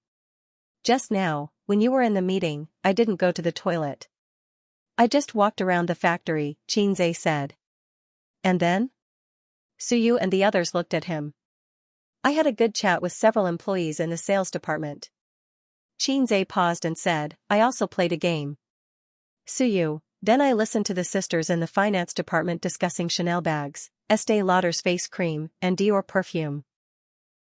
Just now, when you were in the meeting, I didn't go to the toilet. I just walked around the factory, Xianxia said. And then? Su Yu and the others looked at him. I had a good chat with several employees in the sales department. Xianxia paused and said, I also played a game. Su Yu, then I listened to the sisters in the finance department discussing Chanel bags, Estée Lauder's face cream, and Dior perfume.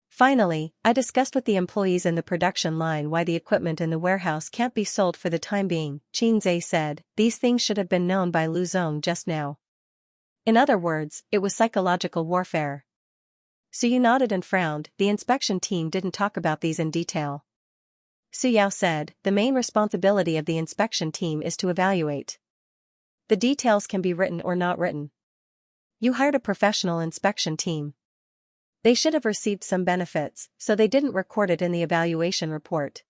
Finally, I discussed with the employees in the production line why the equipment in the warehouse can't be sold for the time being. Xianxia said, these things should have been known by Lu Zong just now. In other words, it was psychological warfare. Su Yu nodded and frowned. The inspection team didn't talk about these in detail. Su Yao said, the main responsibility of the inspection team is to evaluate. The details can be written or not written. You hired a professional inspection team. They should have received some benefits, so they didn't record it in the evaluation report.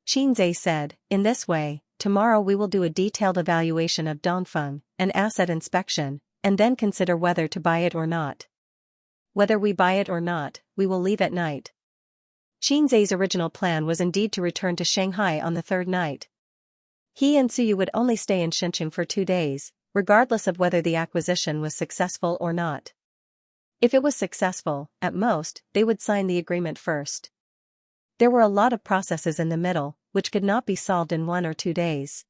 Xianxia said, in this way, tomorrow we will do a detailed evaluation of Dongfeng, an asset inspection, and then consider whether to buy it or not. Whether we buy it or not, we will leave at night. Xianxia's original plan was indeed to return to Shanghai on the third night. He and Su Yu would only stay in Shenzhen for 2 days, regardless of whether the acquisition was successful or not. If it was successful, at most, they would sign the agreement first. There were a lot of processes in the middle, which could not be solved in 1 or 2 days.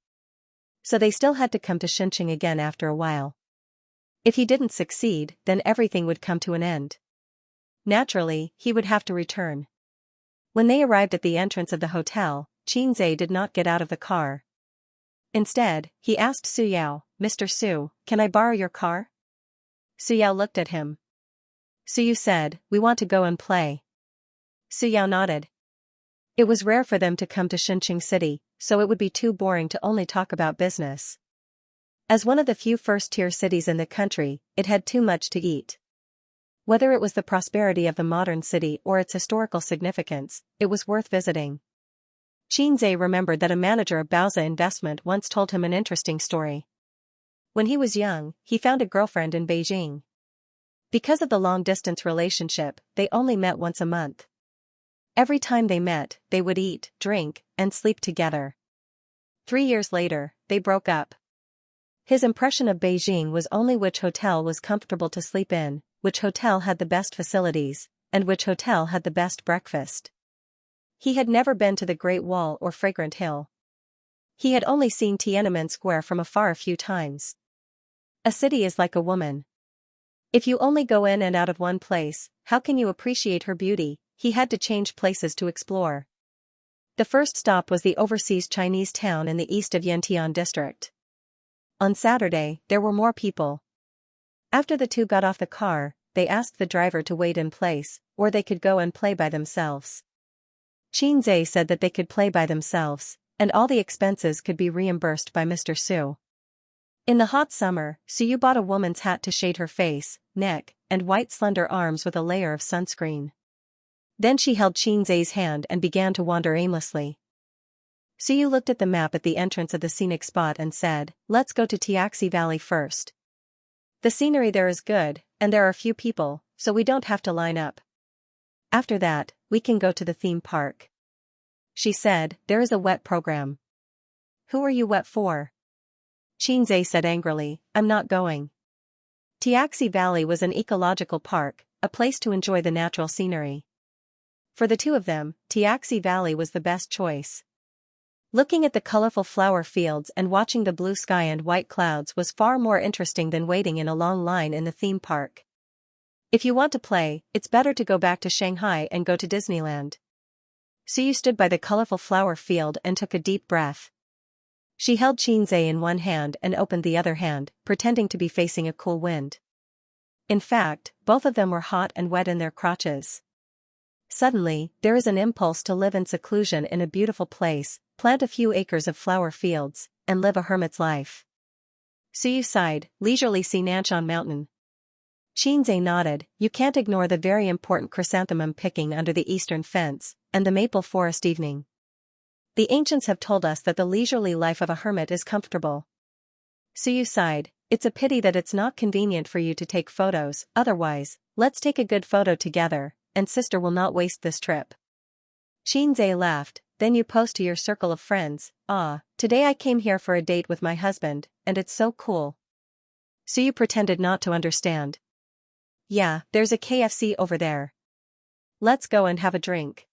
So they still had to come to Shenzhen again after a while. If he didn't succeed, then everything would come to an end. Naturally, he would have to return. When they arrived at the entrance of the hotel, Xianxia did not get out of the car. Instead, he asked Su Yao, Mr. Su, can I borrow your car? Su Yao looked at him. Su Yu said, we want to go and play. Su Yao nodded. It was rare for them to come to Shenzhen City, so it would be too boring to only talk about business. As one of the few first-tier cities in the country, it had too much to eat. Whether it was the prosperity of the modern city or its historical significance, it was worth visiting. Xianxia remembered that a manager of Baoza Investment once told him an interesting story. When he was young, he found a girlfriend in Beijing. Because of the long-distance relationship, they only met once a month. Every time they met, they would eat, drink, and sleep together. 3 years later, they broke up. His impression of Beijing was only which hotel was comfortable to sleep in, which hotel had the best facilities, and which hotel had the best breakfast. He had never been to the Great Wall or Fragrant Hill. He had only seen Tiananmen Square from afar a few times. A city is like a woman. If you only go in and out of one place, how can you appreciate her beauty? He had to change places to explore. The first stop was the overseas Chinese town in the east of Yantian district. On Saturday, there were more people. After the two got off the car, they asked the driver to wait in place, or they could go and play by themselves. Xianxia said that they could play by themselves, and all the expenses could be reimbursed by Mr. Su. In the hot summer, Suyu bought a woman's hat to shade her face, neck, and white slender arms with a layer of sunscreen. Then she held Xianxia's hand and began to wander aimlessly. Suyu looked at the map at the entrance of the scenic spot and said, "Let's go to Xianxia Valley first. The scenery there is good, and there are few people, so we don't have to line up. After that, we can go to the theme park." She said, "There is a wet program." "Who are you wet for?" Xianxia said angrily, "I'm not going." Xianxia Valley was an ecological park, a place to enjoy the natural scenery. For the two of them, Xianxia Valley was the best choice. Looking at the colorful flower fields and watching the blue sky and white clouds was far more interesting than waiting in a long line in the theme park. If you want to play, it's better to go back to Shanghai and go to Disneyland. Suyu stood by the colorful flower field and took a deep breath. She held Xianxia in one hand and opened the other hand, pretending to be facing a cool wind. In fact, both of them were hot and wet in their crotches. Suddenly, there is an impulse to live in seclusion in a beautiful place, plant a few acres of flower fields, and live a hermit's life. Suyu sighed, leisurely see Nanshan Mountain. Xianxia nodded, "You can't ignore the very important chrysanthemum picking under the eastern fence, and the maple forest evening. The ancients have told us that the leisurely life of a hermit is comfortable." Suyu sighed, "It's a pity that it's not convenient for you to take photos, otherwise, let's take a good photo together, and sister will not waste this trip." Xianxia laughed, "Then you post to your circle of friends, 'Today I came here for a date with my husband, and it's so cool.'" Suyu pretended not to understand. "Yeah, there's a KFC over there. Let's go and have a drink."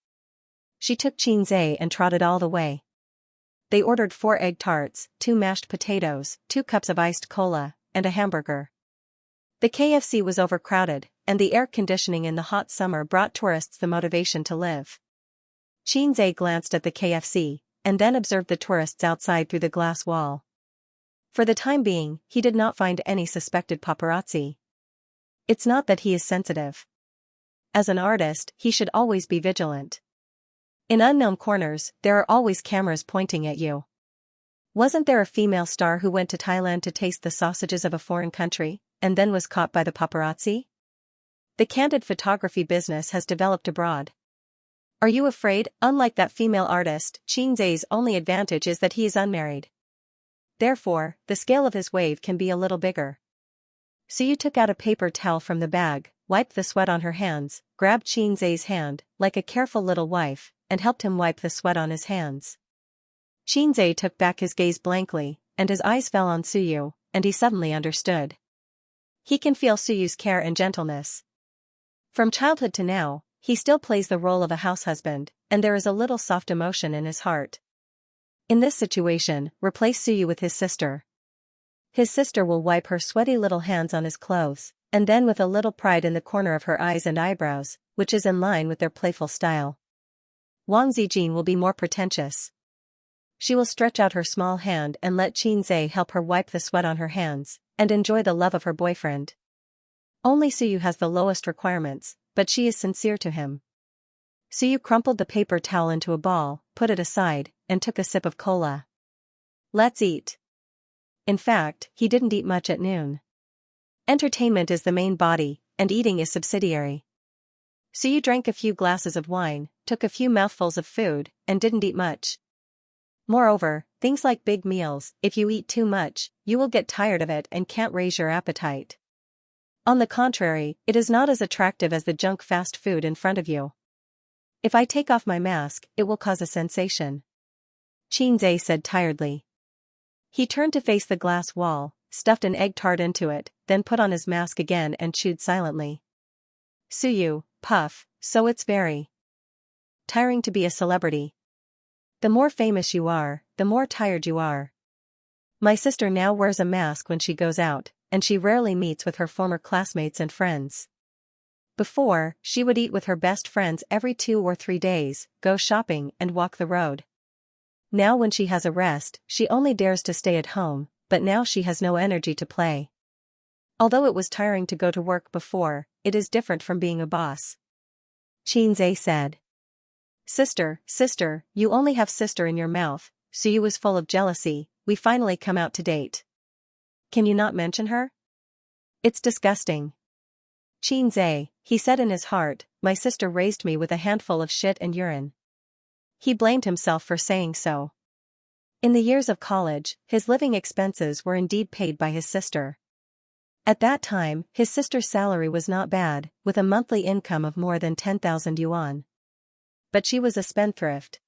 She took Xianxia and trotted all the way. They ordered 4 egg tarts, 2 mashed potatoes, 2 cups of iced cola, and a hamburger. The KFC was overcrowded, and the air conditioning in the hot summer brought tourists the motivation to live. Xianxia glanced at the KFC, and then observed the tourists outside through the glass wall. For the time being, he did not find any suspected paparazzi. It's not that he is sensitive. As an artist, he should always be vigilant. In unknown corners, there are always cameras pointing at you. Wasn't there a female star who went to Thailand to taste the sausages of a foreign country, and then was caught by the paparazzi? The candid photography business has developed abroad. Are you afraid? Unlike that female artist, Xianxia's only advantage is that he is unmarried. Therefore, the scale of his wave can be a little bigger. Suyu took out a paper towel from the bag, wiped the sweat on her hands, grabbed Xianxia's hand, like a careful little wife, and helped him wipe the sweat on his hands. Xianxia took back his gaze blankly, and his eyes fell on Suyu, and he suddenly understood. He can feel Suyu's care and gentleness. From childhood to now, he still plays the role of a house husband, and there is a little soft emotion in his heart. In this situation, replace Suyu with his sister. His sister will wipe her sweaty little hands on his clothes, and then with a little pride in the corner of her eyes and eyebrows, which is in line with their playful style. Wang Zijin will be more pretentious. She will stretch out her small hand and let Xianxia help her wipe the sweat on her hands, and enjoy the love of her boyfriend. Only Suyu has the lowest requirements, but she is sincere to him. Suyu crumpled the paper towel into a ball, put it aside, and took a sip of cola. "Let's eat." In fact, he didn't eat much at noon. Entertainment is the main body, and eating is subsidiary. Suyu drank a few glasses of wine, took a few mouthfuls of food, and didn't eat much. Moreover, things like big meals, if you eat too much, you will get tired of it and can't raise your appetite. On the contrary, it is not as attractive as the junk fast food in front of you. "If I take off my mask, it will cause a sensation," Xianxia said tiredly. He turned to face the glass wall, stuffed an egg tart into it, then put on his mask again and chewed silently. "Suyu, puff, so it's very tiring to be a celebrity. The more famous you are, the more tired you are. My sister now wears a mask when she goes out, and she rarely meets with her former classmates and friends. Before, she would eat with her best friends every 2 or 3 days, go shopping and walk the road. Now when she has a rest, she only dares to stay at home, but now she has no energy to play. Although it was tiring to go to work before, it is different from being a boss. Xianxia said. Sister, you only have sister in your mouth, Suyu was full of jealousy. We finally come out to date. Can you not mention her? It's disgusting. Xianxia, he said in his heart, my sister raised me with a handful of shit and urine. He blamed himself for saying so. In the years of college, his living expenses were indeed paid by his sister. At that time, his sister's salary was not bad, with a monthly income of more than 10,000 yuan. But she was a spendthrift.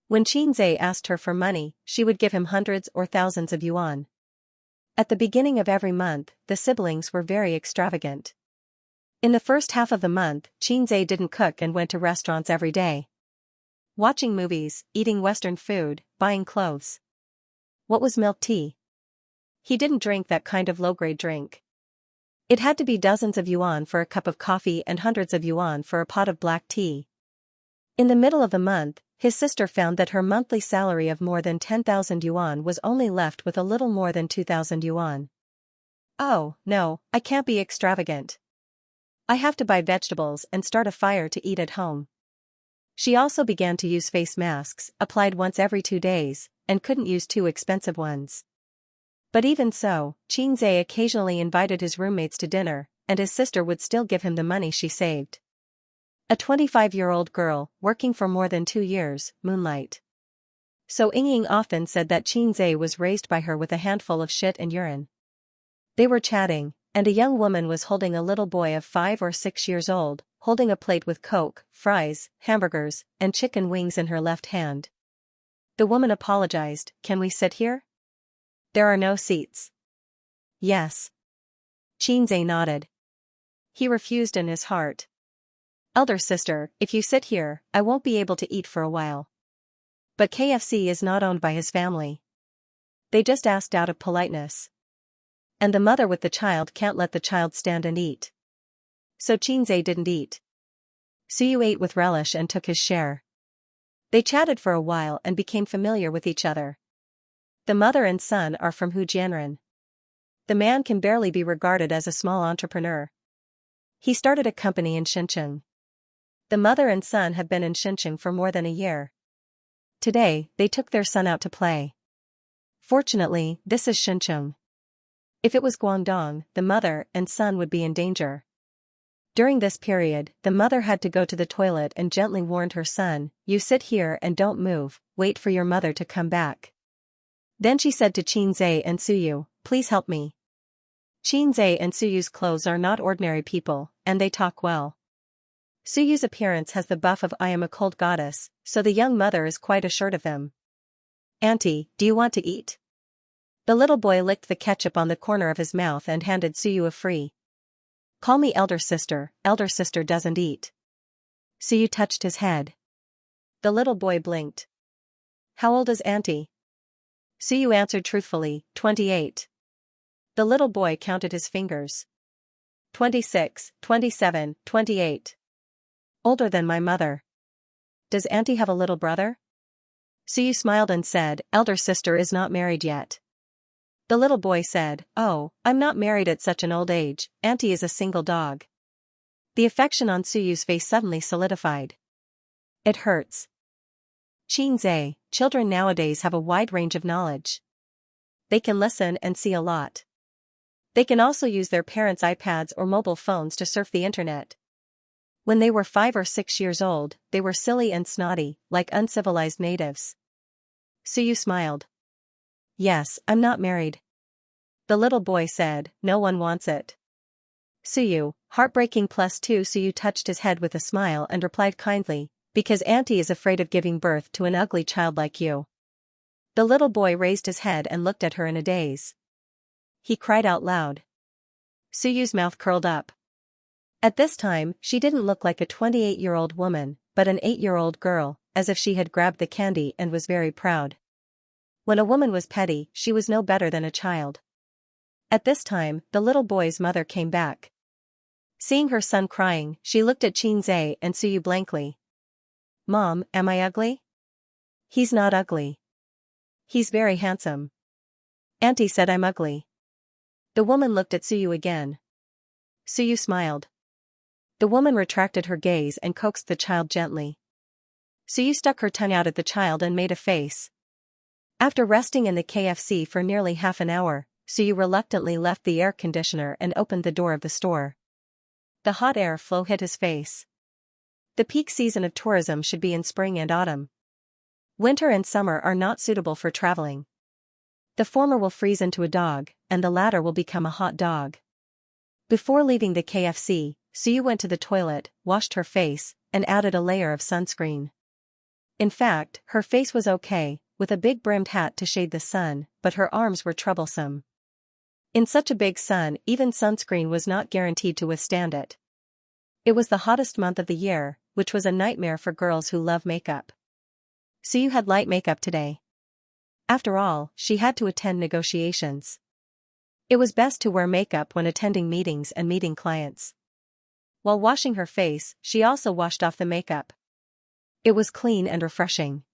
When Xianxia asked her for money, she would give him hundreds or thousands of yuan. At the beginning of every month, the siblings were very extravagant. In the first half of the month, Xianxia didn't cook and went to restaurants every day. Watching movies, eating Western food, buying clothes. What was milk tea? He didn't drink that kind of low-grade drink. It had to be dozens of yuan for a cup of coffee and hundreds of yuan for a pot of black tea. In the middle of the month, his sister found that her monthly salary of more than 10,000 yuan was only left with a little more than 2,000 yuan. Oh, no, I can't be extravagant. I have to buy vegetables and start a fire to eat at home. She also began to use face masks, applied once every 2 days, and couldn't use too expensive ones. But even so, Xianxia occasionally invited his roommates to dinner, and his sister would still give him the money she saved. A 25-year-old girl, working for more than 2 years, moonlight. So Ying often said that Xianxia was raised by her with a handful of shit and urine. They were chatting, and a young woman was holding a little boy of 5 or 6 years old, holding a plate with Coke, fries, hamburgers, and chicken wings in her left hand. The woman apologized, can we sit here? There are no seats. Yes. Xianxia nodded. He refused in his heart. Elder sister, if you sit here, I won't be able to eat for a while. But KFC is not owned by his family. They just asked out of politeness. And the mother with the child can't let the child stand and eat. So Xianxia didn't eat. Suyu ate with relish and took his share. They chatted for a while and became familiar with each other. The mother and son are from Hujianren. The man can barely be regarded as a small entrepreneur. He started a company in Shenzhen. The mother and son have been in Shenzhen for more than a year. Today, they took their son out to play. Fortunately, this is Shenzhen. If it was Guangdong, the mother and son would be in danger. During this period, the mother had to go to the toilet and gently warned her son, you sit here and don't move, wait for your mother to come back. Then she said to Xianxia and Suyu, please help me. Xianxia and Suyu's clothes are not ordinary people, and they talk well. Suyu's appearance has the buff of I am a cold goddess, so the young mother is quite assured of him. Auntie, do you want to eat? The little boy licked the ketchup on the corner of his mouth and handed Suyu a free. Call me elder sister doesn't eat. Suyu touched his head. The little boy blinked. How old is Auntie? Suyu answered truthfully, 28. The little boy counted his fingers. 26, 27, 28. Older than my mother. Does Auntie have a little brother? Suyu smiled and said, elder sister is not married yet. The little boy said, oh, I'm not married at such an old age, Auntie is a single dog. The affection on Suyu's face suddenly solidified. It hurts. Xianxia, children nowadays have a wide range of knowledge. They can listen and see a lot. They can also use their parents' iPads or mobile phones to surf the internet. When they were 5 or 6 years old, they were silly and snotty, like uncivilized natives. Suyu smiled. Yes, I'm not married. The little boy said, no one wants it. Suyu, heartbreaking +2. Suyu touched his head with a smile and replied kindly, because Auntie is afraid of giving birth to an ugly child like you. The little boy raised his head and looked at her in a daze. He cried out loud. Suyu's mouth curled up. At this time, she didn't look like a 28-year-old woman, but an 8-year-old girl, as if she had grabbed the candy and was very proud. When a woman was petty, she was no better than a child. At this time, the little boy's mother came back. Seeing her son crying, she looked at Xianxia and Suyu blankly. Mom, am I ugly? He's not ugly. He's very handsome. Auntie said I'm ugly. The woman looked at Suyu again. Suyu smiled. The woman retracted her gaze and coaxed the child gently. Suyu stuck her tongue out at the child and made a face. After resting in the KFC for nearly half an hour, Suyu reluctantly left the air conditioner and opened the door of the store. The hot air flow hit his face. The peak season of tourism should be in spring and autumn. Winter and summer are not suitable for traveling. The former will freeze into a dog, and the latter will become a hot dog. Before leaving the KFC, Suyu went to the toilet, washed her face, and added a layer of sunscreen. In fact, her face was okay, with a big brimmed hat to shade the sun, but her arms were troublesome. In such a big sun, even sunscreen was not guaranteed to withstand it. It was the hottest month of the year, which was a nightmare for girls who love makeup. Suyu had light makeup today. After all, she had to attend negotiations. It was best to wear makeup when attending meetings and meeting clients. While washing her face, she also washed off the makeup. It was clean and refreshing.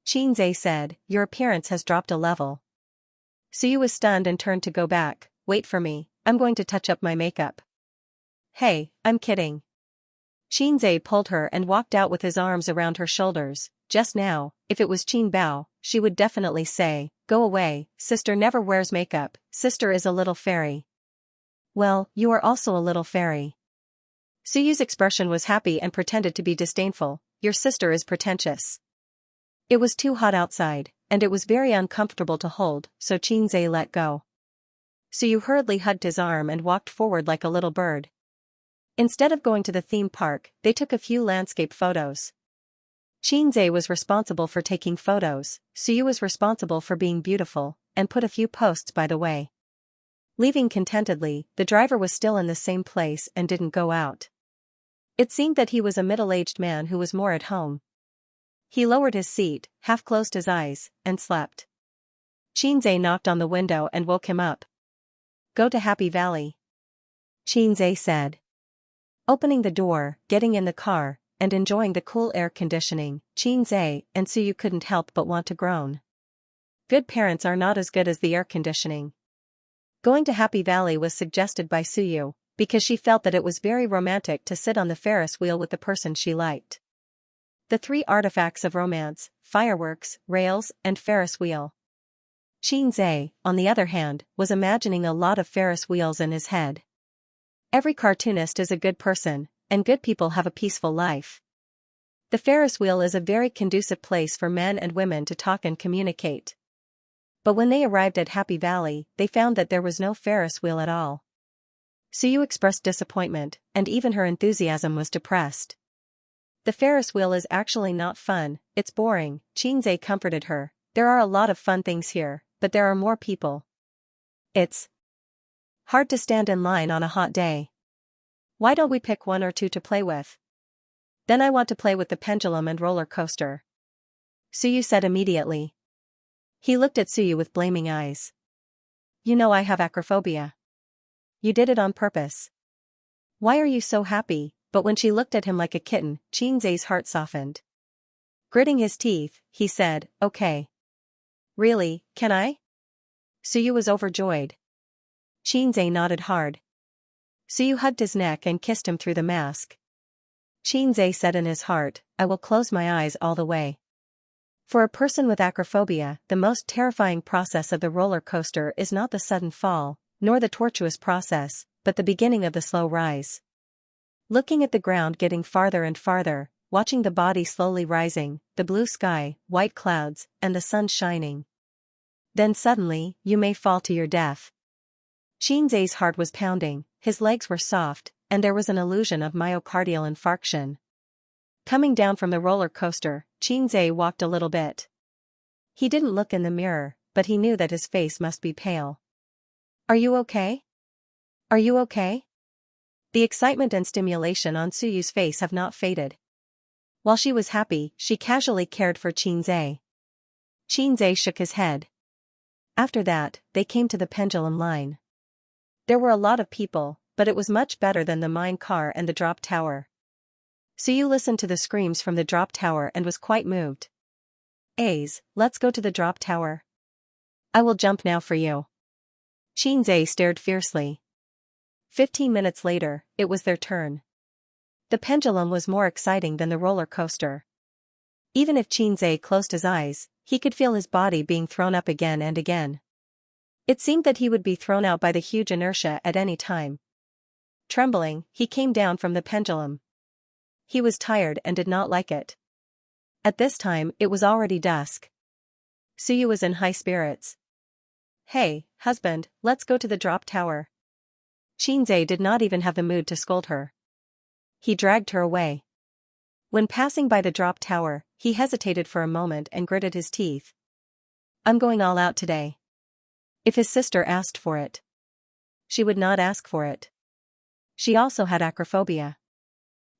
Xianxia said, "Your appearance has dropped a level." Suyu was stunned and turned to go back. "Wait for me, I'm going to touch up my makeup." "Hey, I'm kidding." Xianxia pulled her and walked out with his arms around her shoulders. Just now, if it was Qin Bao, she would definitely say, "Go away, sister never wears makeup, sister is a little fairy." "Well, you are also a little fairy." Suyu's expression was happy and pretended to be disdainful. "Your sister is pretentious." It was too hot outside, and it was very uncomfortable to hold, so Xianxia let go. Suyu hurriedly hugged his arm and walked forward like a little bird. Instead of going to the theme park, they took a few landscape photos. Xianxia was responsible for taking photos, Suyu was responsible for being beautiful, and put a few posts by the way. Leaving contentedly, the driver was still in the same place and didn't go out. It seemed that he was a middle-aged man who was more at home. He lowered his seat, half-closed his eyes, and slept. Xianxia knocked on the window and woke him up. "Go to Happy Valley," Xianxia said. Opening the door, getting in the car, and enjoying the cool air conditioning, Xianxia and Suyu couldn't help but want to groan. Good parents are not as good as the air conditioning. Going to Happy Valley was suggested by Suyu, because she felt that it was very romantic to sit on the Ferris wheel with the person she liked. The three artifacts of romance: fireworks, rails, and Ferris wheel. Xianxia, on the other hand, was imagining a lot of Ferris wheels in his head. Every cartoonist is a good person, and good people have a peaceful life. The Ferris wheel is a very conducive place for men and women to talk and communicate. But when they arrived at Happy Valley, they found that there was no Ferris wheel at all. Suyu expressed disappointment, and even her enthusiasm was depressed. "The Ferris wheel is actually not fun, it's boring," Xianxia comforted her. "There are a lot of fun things here, but there are more people. It's hard to stand in line on a hot day. Why don't we pick one or two to play with? Then I want to play with the pendulum and roller coaster," Suyu said immediately. He looked at Suyu with blaming eyes. "You know I have acrophobia. You did it on purpose. Why are you so happy?" But when she looked at him like a kitten, Xianxia's heart softened. Gritting his teeth, he said, "Okay. Really, can I?" Suyu was overjoyed. Xianxia nodded hard. Suyu hugged his neck and kissed him through the mask. Xianxia said in his heart, "I will close my eyes all the way." For a person with acrophobia, the most terrifying process of the roller coaster is not the sudden fall, nor the tortuous process, but the beginning of the slow rise. Looking at the ground getting farther and farther, watching the body slowly rising, the blue sky, white clouds, and the sun shining. Then suddenly, you may fall to your death. Xianxia's heart was pounding, his legs were soft, and there was an illusion of myocardial infarction. Coming down from the roller coaster, Xianxia walked a little bit. He didn't look in the mirror, but he knew that his face must be pale. "Are you okay? Are you okay?" The excitement and stimulation on Suyu's face have not faded. While she was happy, she casually cared for Xianxia. Xianxia shook his head. After that, they came to the pendulum line. There were a lot of people, but it was much better than the mine car and the drop tower. Suyu listened to the screams from the drop tower and was quite moved. "Let's go to the drop tower." I will jump now for you. Xianxia stared fiercely. 15 minutes later, it was their turn. The pendulum was more exciting than the roller coaster. Even if Xianxia closed his eyes, he could feel his body being thrown up again and again. It seemed that he would be thrown out by the huge inertia at any time. Trembling, he came down from the pendulum. He was tired and did not like it. At this time, it was already dusk. Suyu was in high spirits. Hey, husband, let's go to the drop tower. Xianxia did not even have the mood to scold her. He dragged her away. When passing by the drop tower, he hesitated for a moment and gritted his teeth. I'm going all out today. If his sister asked for it, she would not ask for it. She also had acrophobia.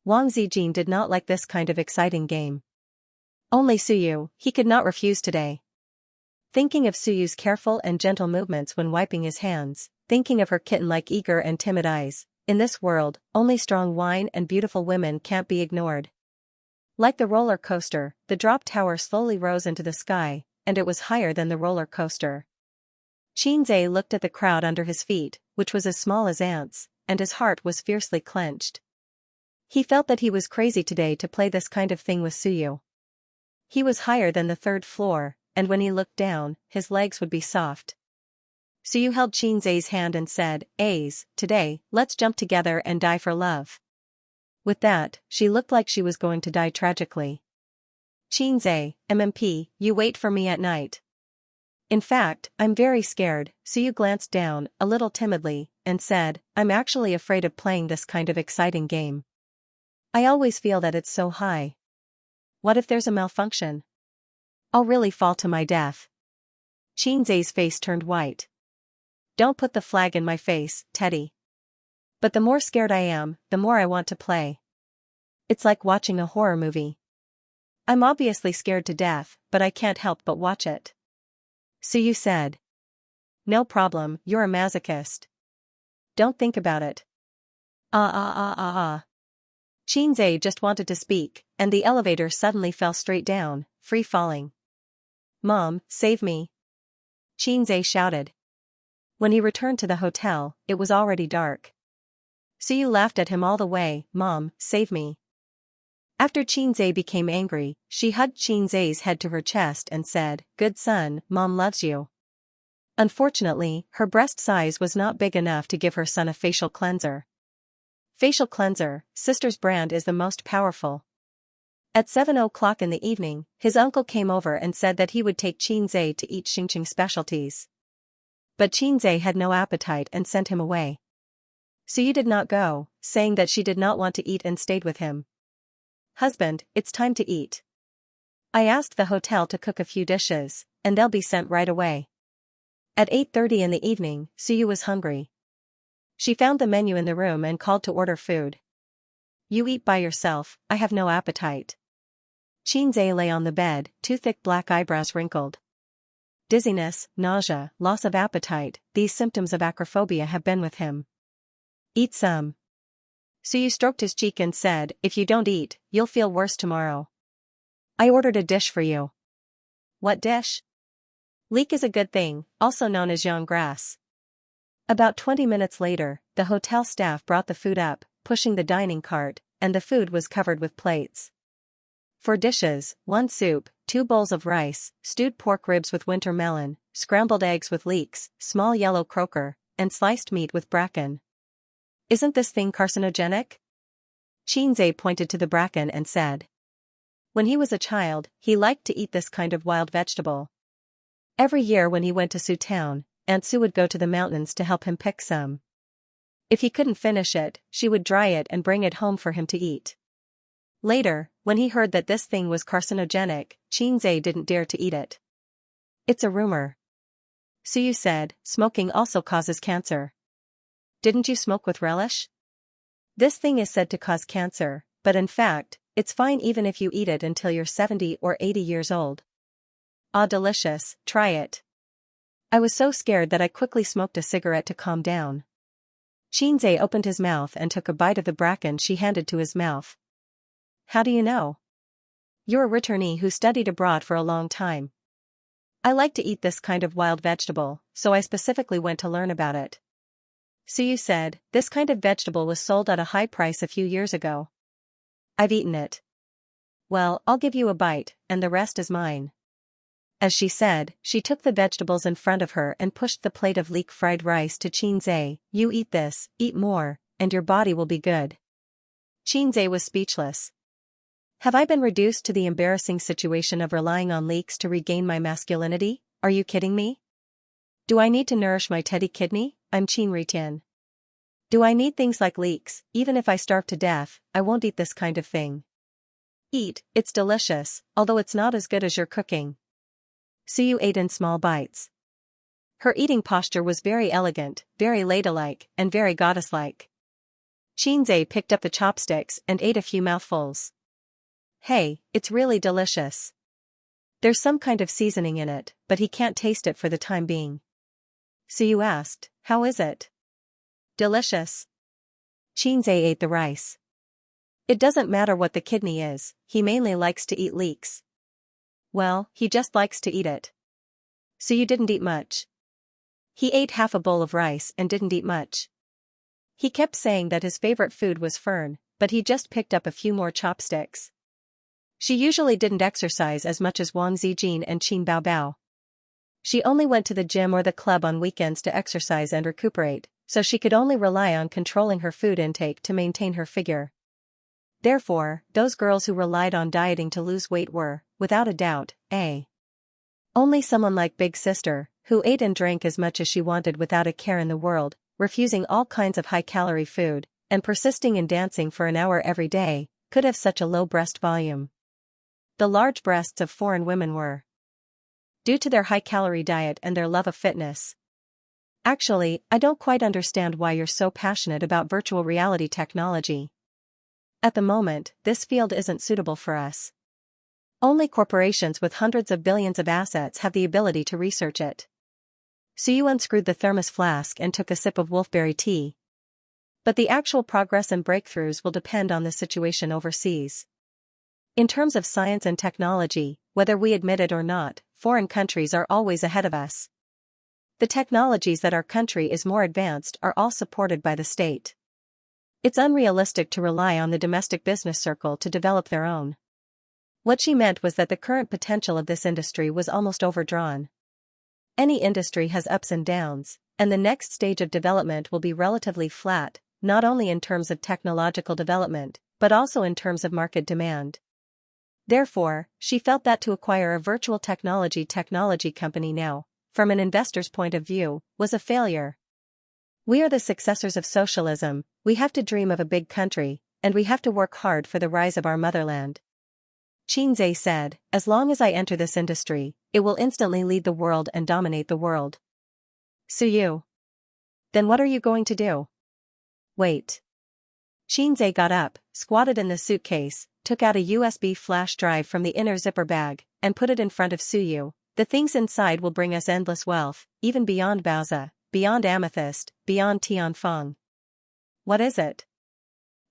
Wang Zijin did not like this kind of exciting game. Only Suyu, he could not refuse today. Thinking of Suyu's careful and gentle movements when wiping his hands, thinking of her kitten-like eager and timid eyes, in this world, only strong wine and beautiful women can't be ignored. Like the roller coaster, the drop tower slowly rose into the sky, and it was higher than the roller coaster. Xianxia looked at the crowd under his feet, which was as small as ants, and his heart was fiercely clenched. He felt that he was crazy today to play this kind of thing with Suyu. He was higher than the 3rd floor, and when he looked down, his legs would be soft. Suyu held Xianxia's hand and said, Ace, today, let's jump together and die for love. With that, she looked like she was going to die tragically. Xianxia, MMP, you wait for me at night. In fact, I'm very scared. Suyu glanced down, a little timidly, and said, I'm actually afraid of playing this kind of exciting game. I always feel that it's so high. What if there's a malfunction? I'll really fall to my death. Xianxia's face turned white. Don't put the flag in my face, Teddy. But the more scared I am, the more I want to play. It's like watching a horror movie. I'm obviously scared to death, but I can't help but watch it. Suyu said. No problem, you're a masochist. Don't think about it. Xianxia just wanted to speak, and the elevator suddenly fell straight down, free falling. Mom, save me. Xianxia shouted. When he returned to the hotel, it was already dark. Suyu laughed at him all the way, Mom, save me. After Xianxia became angry, she hugged Xianxia's head to her chest and said, Good son, Mom loves you. Unfortunately, her breast size was not big enough to give her son a facial cleanser. Facial cleanser, sister's brand is the most powerful. At 7 o'clock in the evening, his uncle came over and said that he would take Xianxia to eat Xingqing specialties. But Xianxia had no appetite and sent him away. Suyu did not go, saying that she did not want to eat and stayed with him. Husband, it's time to eat. I asked the hotel to cook a few dishes, and they'll be sent right away. At 8:30 in the evening, Suyu was hungry. She found the menu in the room and called to order food. You eat by yourself, I have no appetite. Xianxia lay on the bed, 2 thick black eyebrows wrinkled. Dizziness, nausea, loss of appetite, these symptoms of acrophobia have been with him. Eat some. Suyu stroked his cheek and said, If you don't eat, you'll feel worse tomorrow. I ordered a dish for you. What dish? Leek is a good thing, also known as young grass. About 20 minutes later, the hotel staff brought the food up, pushing the dining cart, and the food was covered with plates. For dishes, 1 soup, 2 bowls of rice, stewed pork ribs with winter melon, scrambled eggs with leeks, small yellow croaker, and sliced meat with bracken. Isn't this thing carcinogenic? Xianxia pointed to the bracken and said. When he was a child, he liked to eat this kind of wild vegetable. Every year when he went to Su Town, Aunt Su would go to the mountains to help him pick some. If he couldn't finish it, she would dry it and bring it home for him to eat. Later, when he heard that this thing was carcinogenic, Xianxia didn't dare to eat it. It's a rumor. Suyu said, smoking also causes cancer. Didn't you smoke with relish? This thing is said to cause cancer, but in fact, it's fine even if you eat it until you're 70 or 80 years old. Ah, delicious, try it. I was so scared that I quickly smoked a cigarette to calm down. Xianxia opened his mouth and took a bite of the bracken she handed to his mouth. How do you know? You're a returnee who studied abroad for a long time. I like to eat this kind of wild vegetable, so I specifically went to learn about it. Suyu said, this kind of vegetable was sold at a high price a few years ago. I've eaten it. Well, I'll give you a bite, and the rest is mine. As she said, she took the vegetables in front of her and pushed the plate of leek fried rice to Xianxia. You eat this, eat more, and your body will be good. Xianxia was speechless. Have I been reduced to the embarrassing situation of relying on leeks to regain my masculinity? Are you kidding me? Do I need to nourish my teddy kidney? I'm Qin Ritian. Do I need things like leeks? Even if I starve to death, I won't eat this kind of thing. Eat, it's delicious, although it's not as good as your cooking. Suyu ate in small bites. Her eating posture was very elegant, very ladylike, and very goddess-like. Xianxia picked up the chopsticks and ate a few mouthfuls. Hey, it's really delicious. There's some kind of seasoning in it, but he can't taste it for the time being. Suyu asked, how is it? Delicious. Xianxia ate the rice. It doesn't matter what the kidney is, he mainly likes to eat leeks. Well, he just likes to eat it. Suyu didn't eat much. He ate half a bowl of rice and didn't eat much. He kept saying that his favorite food was fern, but he just picked up a few more chopsticks. She usually didn't exercise as much as Wang Zijin and Qin Baobao. She only went to the gym or the club on weekends to exercise and recuperate, so she could only rely on controlling her food intake to maintain her figure. Therefore, those girls who relied on dieting to lose weight were, without a doubt, only someone like Big Sister, who ate and drank as much as she wanted without a care in the world, refusing all kinds of high-calorie food, and persisting in dancing for an hour every day, could have such a low breast volume. The large breasts of foreign women were due to their high-calorie diet and their love of fitness. Actually, I don't quite understand why you're so passionate about virtual reality technology. At the moment, this field isn't suitable for us. Only corporations with hundreds of billions of assets have the ability to research it. Suyu unscrewed the thermos flask and took a sip of wolfberry tea. But the actual progress and breakthroughs will depend on the situation overseas. In terms of science and technology, whether we admit it or not, foreign countries are always ahead of us. The technologies that our country is more advanced are all supported by the state. It's unrealistic to rely on the domestic business circle to develop their own. What she meant was that the current potential of this industry was almost overdrawn. Any industry has ups and downs, and the next stage of development will be relatively flat, not only in terms of technological development, but also in terms of market demand. Therefore, she felt that to acquire a virtual technology company now, from an investor's point of view, was a failure. We are the successors of socialism, we have to dream of a big country, and we have to work hard for the rise of our motherland. Xianxia said, as long as I enter this industry, it will instantly lead the world and dominate the world. Suyu. Then what are you going to do? Wait. Xianxia got up, squatted in the suitcase, took out a USB flash drive from the inner zipper bag, and put it in front of Suyu. The things inside will bring us endless wealth, even beyond Baozi, beyond Amethyst, beyond Tianfeng. What is it?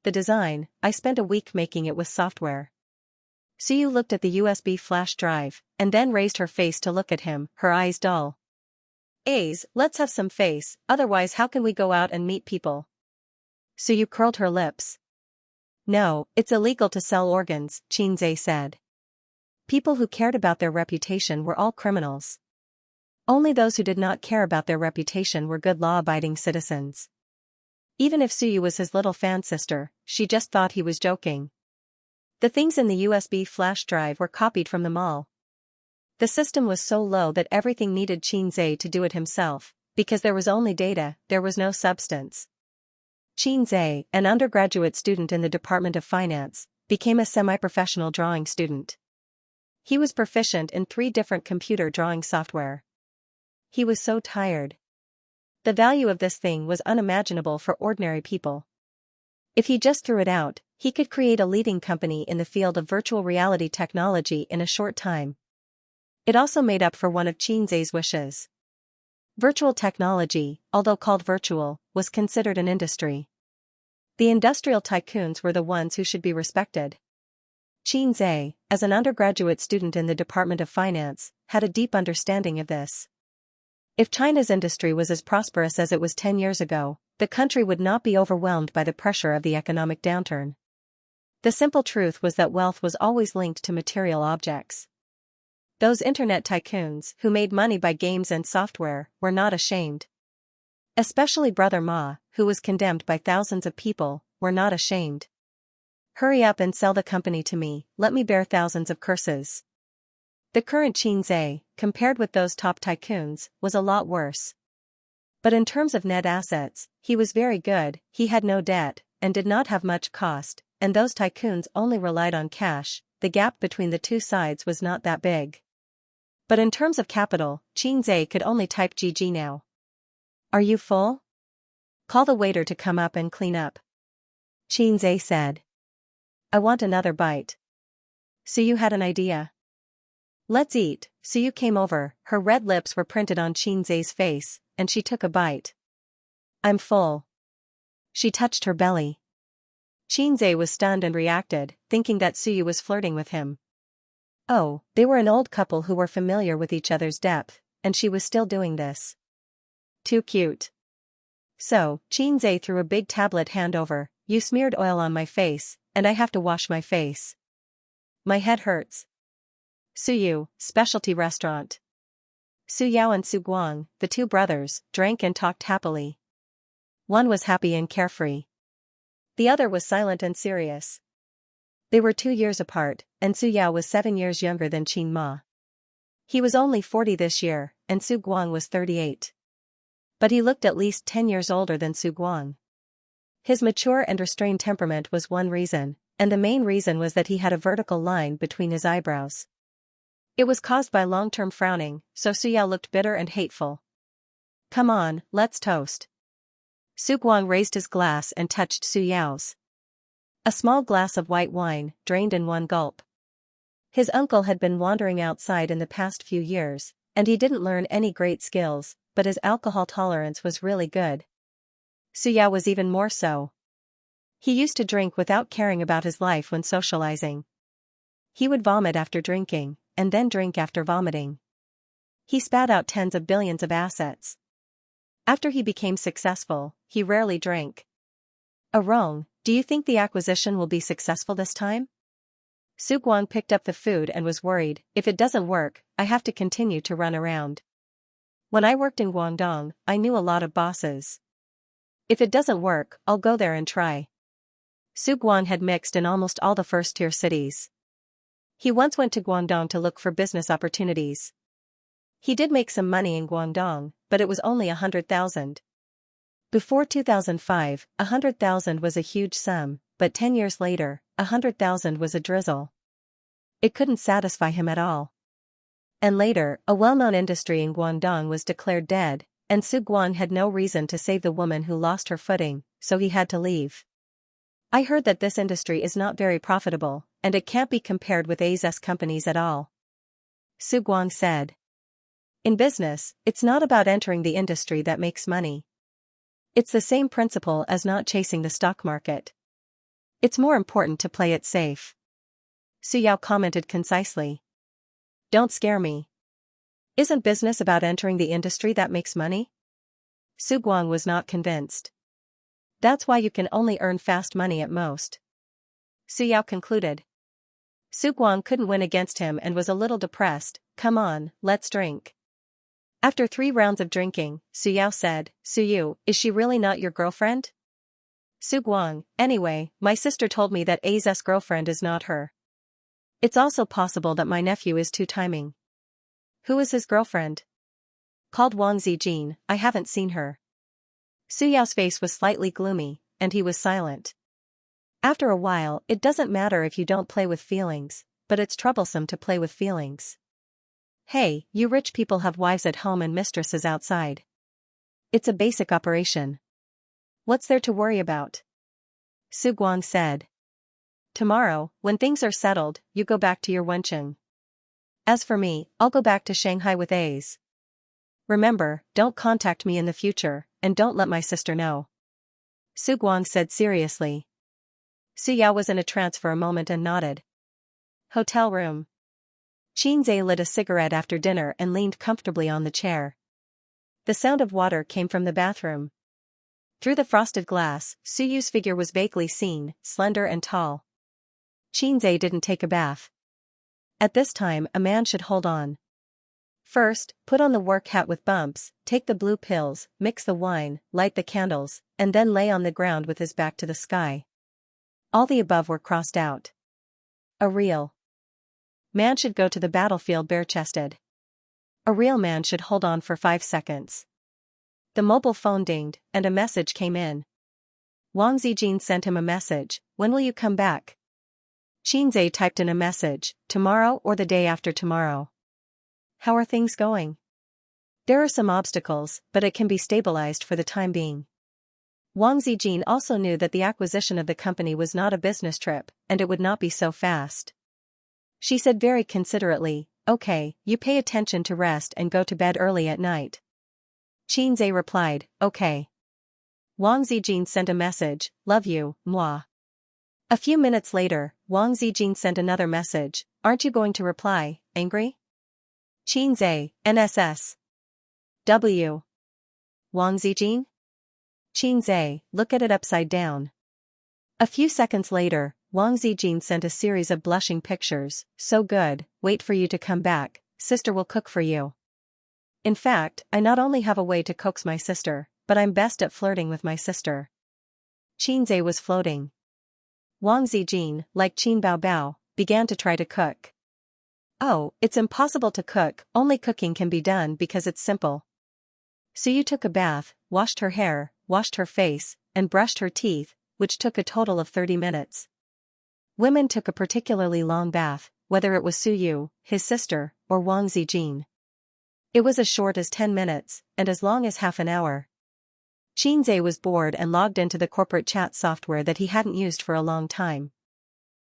The design, I spent a week making it with software. Suyu looked at the USB flash drive, and then raised her face to look at him, her eyes dull. Let's have some face, otherwise how can we go out and meet people? Suyu curled her lips. No, it's illegal to sell organs, Xianxia said. People who cared about their reputation were all criminals. Only those who did not care about their reputation were good law-abiding citizens. Even if Suyu was his little fan sister, she just thought he was joking. The things in the USB flash drive were copied from the mall. The system was so low that everything needed Xianxia to do it himself, because there was only data, there was no substance. Xianxia, an undergraduate student in the Department of Finance, became a semi-professional drawing student. He was proficient in 3 different computer drawing software. He was so tired. The value of this thing was unimaginable for ordinary people. If he just threw it out, he could create a leading company in the field of virtual reality technology in a short time. It also made up for one of Xianxia's wishes. Virtual technology, although called virtual, was considered an industry. The industrial tycoons were the ones who should be respected. Xianxia, as an undergraduate student in the Department of Finance, had a deep understanding of this. If China's industry was as prosperous as it was 10 years ago, the country would not be overwhelmed by the pressure of the economic downturn. The simple truth was that wealth was always linked to material objects. Those internet tycoons who made money by games and software were not ashamed. Especially Brother Ma, who was condemned by thousands of people, were not ashamed. Hurry up and sell the company to me, let me bear thousands of curses. The current Xianxia, compared with those top tycoons, was a lot worse. But in terms of net assets, he was very good, he had no debt, and did not have much cost, and those tycoons only relied on cash. The gap between the two sides was not that big. But in terms of capital, Xianxia could only type GG now. Are you full? Call the waiter to come up and clean up. Xianxia said. I want another bite. Suyu had an idea. Let's eat. Suyu came over, her red lips were printed on Xianxia's face, and she took a bite. I'm full. She touched her belly. Xianxia was stunned and reacted, thinking that Suyu was flirting with him. Oh, they were an old couple who were familiar with each other's depth, and she was still doing this. Too cute. So, Xianxia threw a big tablet hand over, you smeared oil on my face, and I have to wash my face. My head hurts. Suyu, specialty restaurant. Su Yao and Su Guang, the two brothers, drank and talked happily. One was happy and carefree. The other was silent and serious. They were 2 years apart, and Su Yao was 7 years younger than Qin Ma. He was only 40 this year, and Su Guang was 38. But he looked at least 10 years older than Su Guang. His mature and restrained temperament was one reason, and the main reason was that he had a vertical line between his eyebrows. It was caused by long-term frowning, so Su Yao looked bitter and hateful. Come on, let's toast. Su Guang raised his glass and touched Su Yao's. A small glass of white wine, drained in one gulp. His uncle had been wandering outside in the past few years, and he didn't learn any great skills, but his alcohol tolerance was really good. Su Yao was even more so. He used to drink without caring about his life when socializing. He would vomit after drinking, and then drink after vomiting. He spat out tens of billions of assets. After he became successful, he rarely drank. Arong, do you think the acquisition will be successful this time? Su Guang picked up the food and was worried, if it doesn't work, I have to continue to run around. When I worked in Guangdong, I knew a lot of bosses. If it doesn't work, I'll go there and try. Su Guang had mixed in almost all the first-tier cities. He once went to Guangdong to look for business opportunities. He did make some money in Guangdong, but it was only 100,000. Before 2005, 100,000 was a huge sum, but 10 years later, 100,000 was a drizzle. It couldn't satisfy him at all. And later, a well-known industry in Guangdong was declared dead, and Su Guang had no reason to save the woman who lost her footing, so he had to leave. I heard that this industry is not very profitable, and it can't be compared with Asia's companies at all. Su Guang said. In business, it's not about entering the industry that makes money. It's the same principle as not chasing the stock market. It's more important to play it safe. Su Yao commented concisely. Don't scare me. Isn't business about entering the industry that makes money? Su Guang was not convinced. That's why you can only earn fast money at most. Su Yao concluded. Su Guang couldn't win against him and was a little depressed. Come on, let's drink. After 3 rounds of drinking, Su Yao said, Suyu, is she really not your girlfriend? Su Guang, anyway, my sister told me that A's girlfriend is not her. It's also possible that my nephew is two-timing. Who is his girlfriend? Called Wang Zijin, I haven't seen her. Su Yao's face was slightly gloomy, and he was silent. After a while, it doesn't matter if you don't play with feelings, but it's troublesome to play with feelings. Hey, you rich people have wives at home and mistresses outside. It's a basic operation. What's there to worry about? Su Guang said. Tomorrow, when things are settled, you go back to your Wencheng. As for me, I'll go back to Shanghai with A's. Remember, don't contact me in the future, and don't let my sister know. Su Guang said seriously. Su Yao was in a trance for a moment and nodded. Hotel room. Xianxia lit a cigarette after dinner and leaned comfortably on the chair. The sound of water came from the bathroom. Through the frosted glass, Suyu's figure was vaguely seen, slender and tall. Xianxia didn't take a bath. At this time, a man should hold on. First, put on the work hat with bumps, take the blue pills, mix the wine, light the candles, and then lay on the ground with his back to the sky. All the above were crossed out. A real man should go to the battlefield bare-chested. A real man should hold on for 5 seconds. The mobile phone dinged, and a message came in. Wang Zijin sent him a message, "When will you come back?" Xianxia typed in a message, "Tomorrow or the day after tomorrow." "How are things going?" "There are some obstacles, but it can be stabilized for the time being." Wang Zijin also knew that the acquisition of the company was not a business trip, and it would not be so fast. She said very considerately, "Okay, you pay attention to rest and go to bed early at night." Xianxia replied, "Okay." Wang Zijin sent a message, "Love you, moi." A few minutes later, Wang Zijin sent another message, "Aren't you going to reply, angry?" Xianxia, NSS. W. Wang Zijin? Xianxia, look at it upside down. A few seconds later, Wang Zijin sent a series of blushing pictures, "So good, wait for you to come back, sister will cook for you." In fact, I not only have a way to coax my sister, but I'm best at flirting with my sister. Xianxia was floating. Wang Zijin, like Qin Bao Bao, began to try to cook. "Oh, it's impossible to cook, only cooking can be done because it's simple." Suyu took a bath, washed her hair, washed her face, and brushed her teeth, which took a total of 30 minutes. Women took a particularly long bath, whether it was Suyu, his sister, or Wang Zijin. It was as short as 10 minutes, and as long as half an hour. Xianxia was bored and logged into the corporate chat software that he hadn't used for a long time.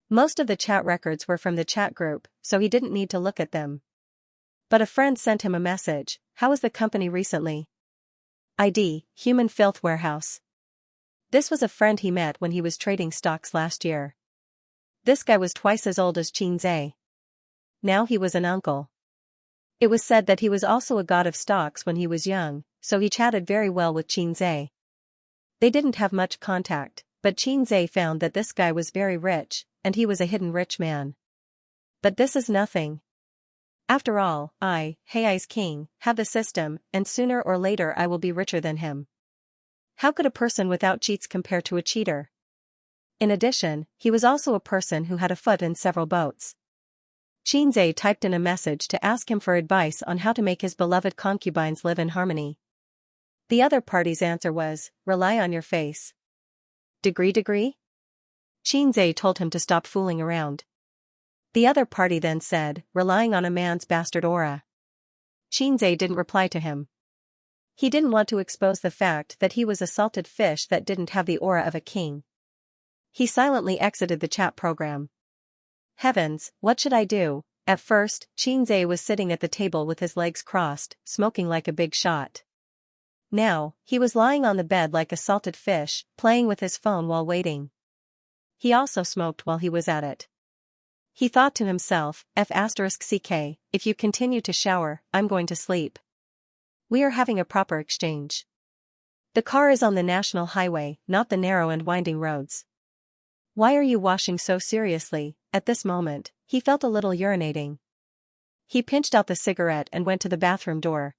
Most of the chat records were from the chat group, so he didn't need to look at them. But a friend sent him a message, "How is the company recently?" ID, Human Filth Warehouse. This was a friend he met when he was trading stocks last year. This guy was twice as old as Xianxia. Now he was an uncle. It was said that he was also a god of stocks when he was young, so he chatted very well with Xianxia. They didn't have much contact, but Xianxia found that this guy was very rich, and he was a hidden rich man. But this is nothing. After all, Hei's king, have the system, and sooner or later I will be richer than him. How could a person without cheats compare to a cheater? In addition, he was also a person who had a foot in several boats. Xianxia typed in a message to ask him for advice on how to make his beloved concubines live in harmony. The other party's answer was, "Rely on your face." Degree? Xianxia told him to stop fooling around. The other party then said, "Relying on a man's bastard aura." Xianxia didn't reply to him. He didn't want to expose the fact that he was a salted fish that didn't have the aura of a king. He silently exited the chat program. Heavens, what should I do? At first, Xianxia was sitting at the table with his legs crossed, smoking like a big shot. Now, he was lying on the bed like a salted fish, playing with his phone while waiting. He also smoked while he was at it. He thought to himself, F***ck, if you continue to shower, I'm going to sleep. We are having a proper exchange. The car is on the national highway, not the narrow and winding roads. Why are you washing so seriously? At this moment, he felt a little urinating. He pinched out the cigarette and went to the bathroom door.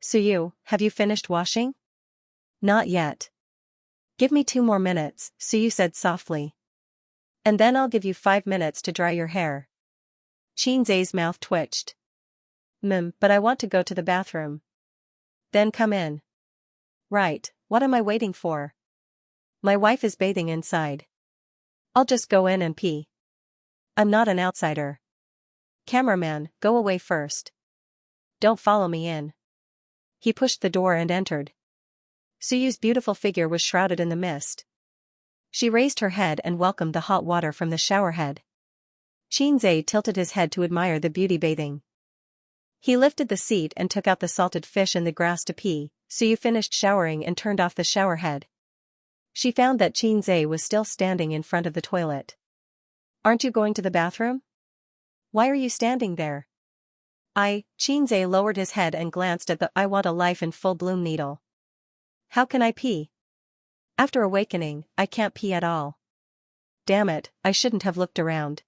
Suyu, have you finished washing? Not yet. Give me 2 more minutes, Suyu said softly. And then I'll give you 5 minutes to dry your hair. Xianxia's mouth twitched. But I want to go to the bathroom. Then come in. Right, what am I waiting for? My wife is bathing inside. I'll just go in and pee. I'm not an outsider. Cameraman, go away first. Don't follow me in. He pushed the door and entered. Suyu's beautiful figure was shrouded in the mist. She raised her head and welcomed the hot water from the showerhead. Xianxia tilted his head to admire the beauty bathing. He lifted the seat and took out the salted fish in the grass to pee. Suyu finished showering and turned off the showerhead. She found that Xianxia was still standing in front of the toilet. Aren't you going to the bathroom? Why are you standing there? Xianxia lowered his head and glanced at the I want a life in full bloom needle. How can I pee? After awakening, I can't pee at all. Damn it, I shouldn't have looked around.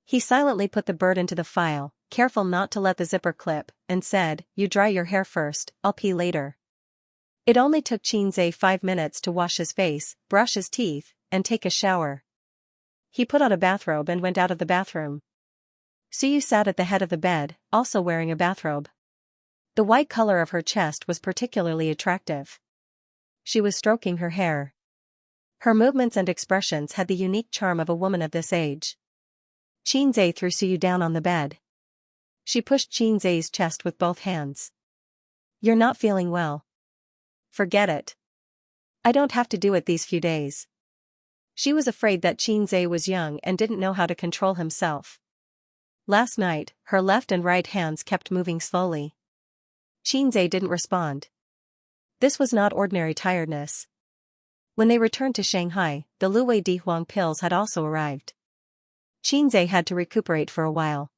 He silently put the bird into the file, careful not to let the zipper clip, and said, you dry your hair first, I'll pee later. It only took Xianxia 5 minutes to wash his face, brush his teeth, and take a shower. He put on a bathrobe and went out of the bathroom. Suyu sat at the head of the bed, also wearing a bathrobe. The white color of her chest was particularly attractive. She was stroking her hair. Her movements and expressions had the unique charm of a woman of this age. Xianxia threw Suyu down on the bed. She pushed Xianxia's chest with both hands. You're not feeling well. Forget it. I don't have to do it these few days. She was afraid that Xianxia was young and didn't know how to control himself. Last night, her left and right hands kept moving slowly. Xianxia didn't respond. This was not ordinary tiredness. When they returned to Shanghai, the Luwei Dihuang pills had also arrived. Xianxia had to recuperate for a while.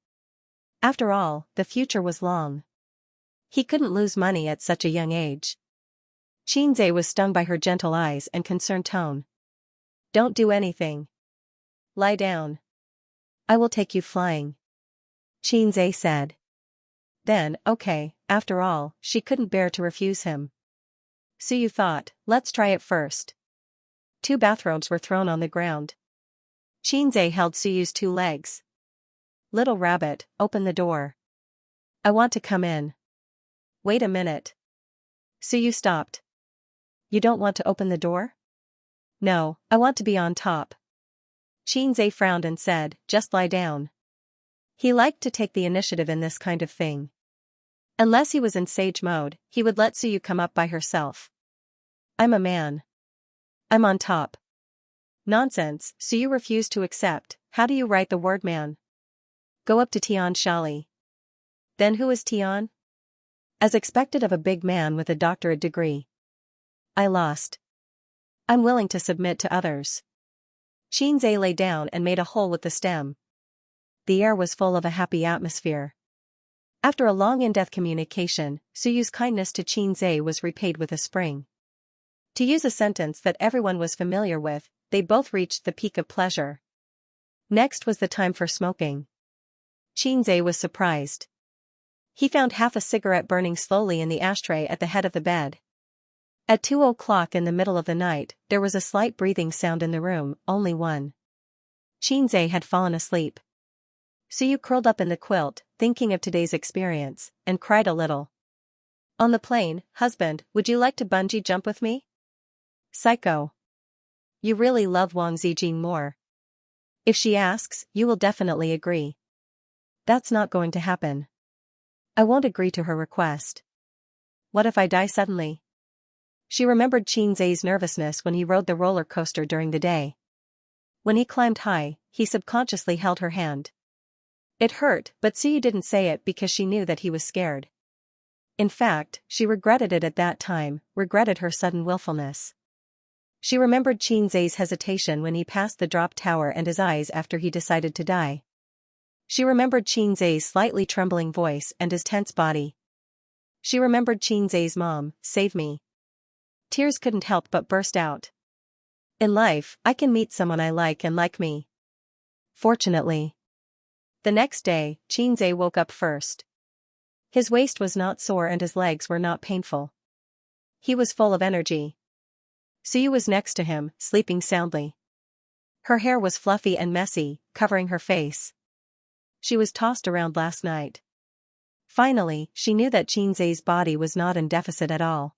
After all, the future was long. He couldn't lose money at such a young age. Xianxia was stung by her gentle eyes and concerned tone. Don't do anything. Lie down. I will take you flying. Xianxia said. Then, okay, after all, she couldn't bear to refuse him. Suyu thought, let's try it first. 2 bathrobes were thrown on the ground. Xianxia held Suyu's 2 legs. Little rabbit, open the door. I want to come in. Wait a minute. Suyu stopped. You don't want to open the door? No, I want to be on top. Xianxia frowned and said, just lie down. He liked to take the initiative in this kind of thing. Unless he was in sage mode, he would let Suyu come up by herself. I'm a man. I'm on top. Nonsense, Suyu refused to accept. How do you write the word man? Go up to Tian Shali. Then who is Tian? As expected of a big man with a doctorate degree. I lost. I'm willing to submit to others. Xianxia lay down and made a hole with the stem. The air was full of a happy atmosphere. After a long in-depth communication, Suyu's kindness to Xianxia was repaid with a spring. To use a sentence that everyone was familiar with, they both reached the peak of pleasure. Next was the time for smoking. Xianxia was surprised. He found half a cigarette burning slowly in the ashtray at the head of the bed. At 2 o'clock in the middle of the night, there was a slight breathing sound in the room, only one. Xianxia had fallen asleep. Suyu curled up in the quilt, thinking of today's experience, and cried a little. On the plane, husband, would you like to bungee jump with me? Psycho. You really love Wang Zijing more. If she asks, you will definitely agree. That's not going to happen. I won't agree to her request. What if I die suddenly? She remembered Xianxia's nervousness when he rode the roller coaster during the day. When he climbed high, he subconsciously held her hand. It hurt, but Suyu didn't say it because she knew that he was scared. In fact, she regretted it at that time, regretted her sudden willfulness. She remembered Xianxia's hesitation when he passed the drop tower and his eyes after he decided to die. She remembered Xianxia's slightly trembling voice and his tense body. She remembered Xianxia's mom, save me. Tears couldn't help but burst out. In life, I can meet someone I like and like me. Fortunately. The next day, Xianxia woke up first. His waist was not sore and his legs were not painful. He was full of energy. Suyu was next to him, sleeping soundly. Her hair was fluffy and messy, covering her face. She was tossed around last night. Finally, she knew that Xianxia's body was not in deficit at all.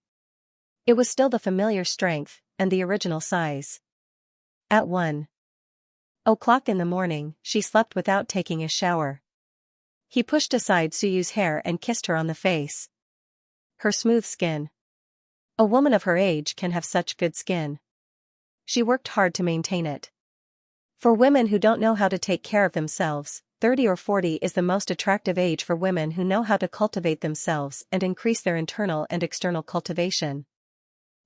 It was still the familiar strength, and the original size. At 1 o'clock in the morning, she slept without taking a shower. He pushed aside Suyu's hair and kissed her on the face. Her smooth skin. A woman of her age can have such good skin. She worked hard to maintain it. For women who don't know how to take care of themselves, 30 or 40 is the most attractive age for women who know how to cultivate themselves and increase their internal and external cultivation.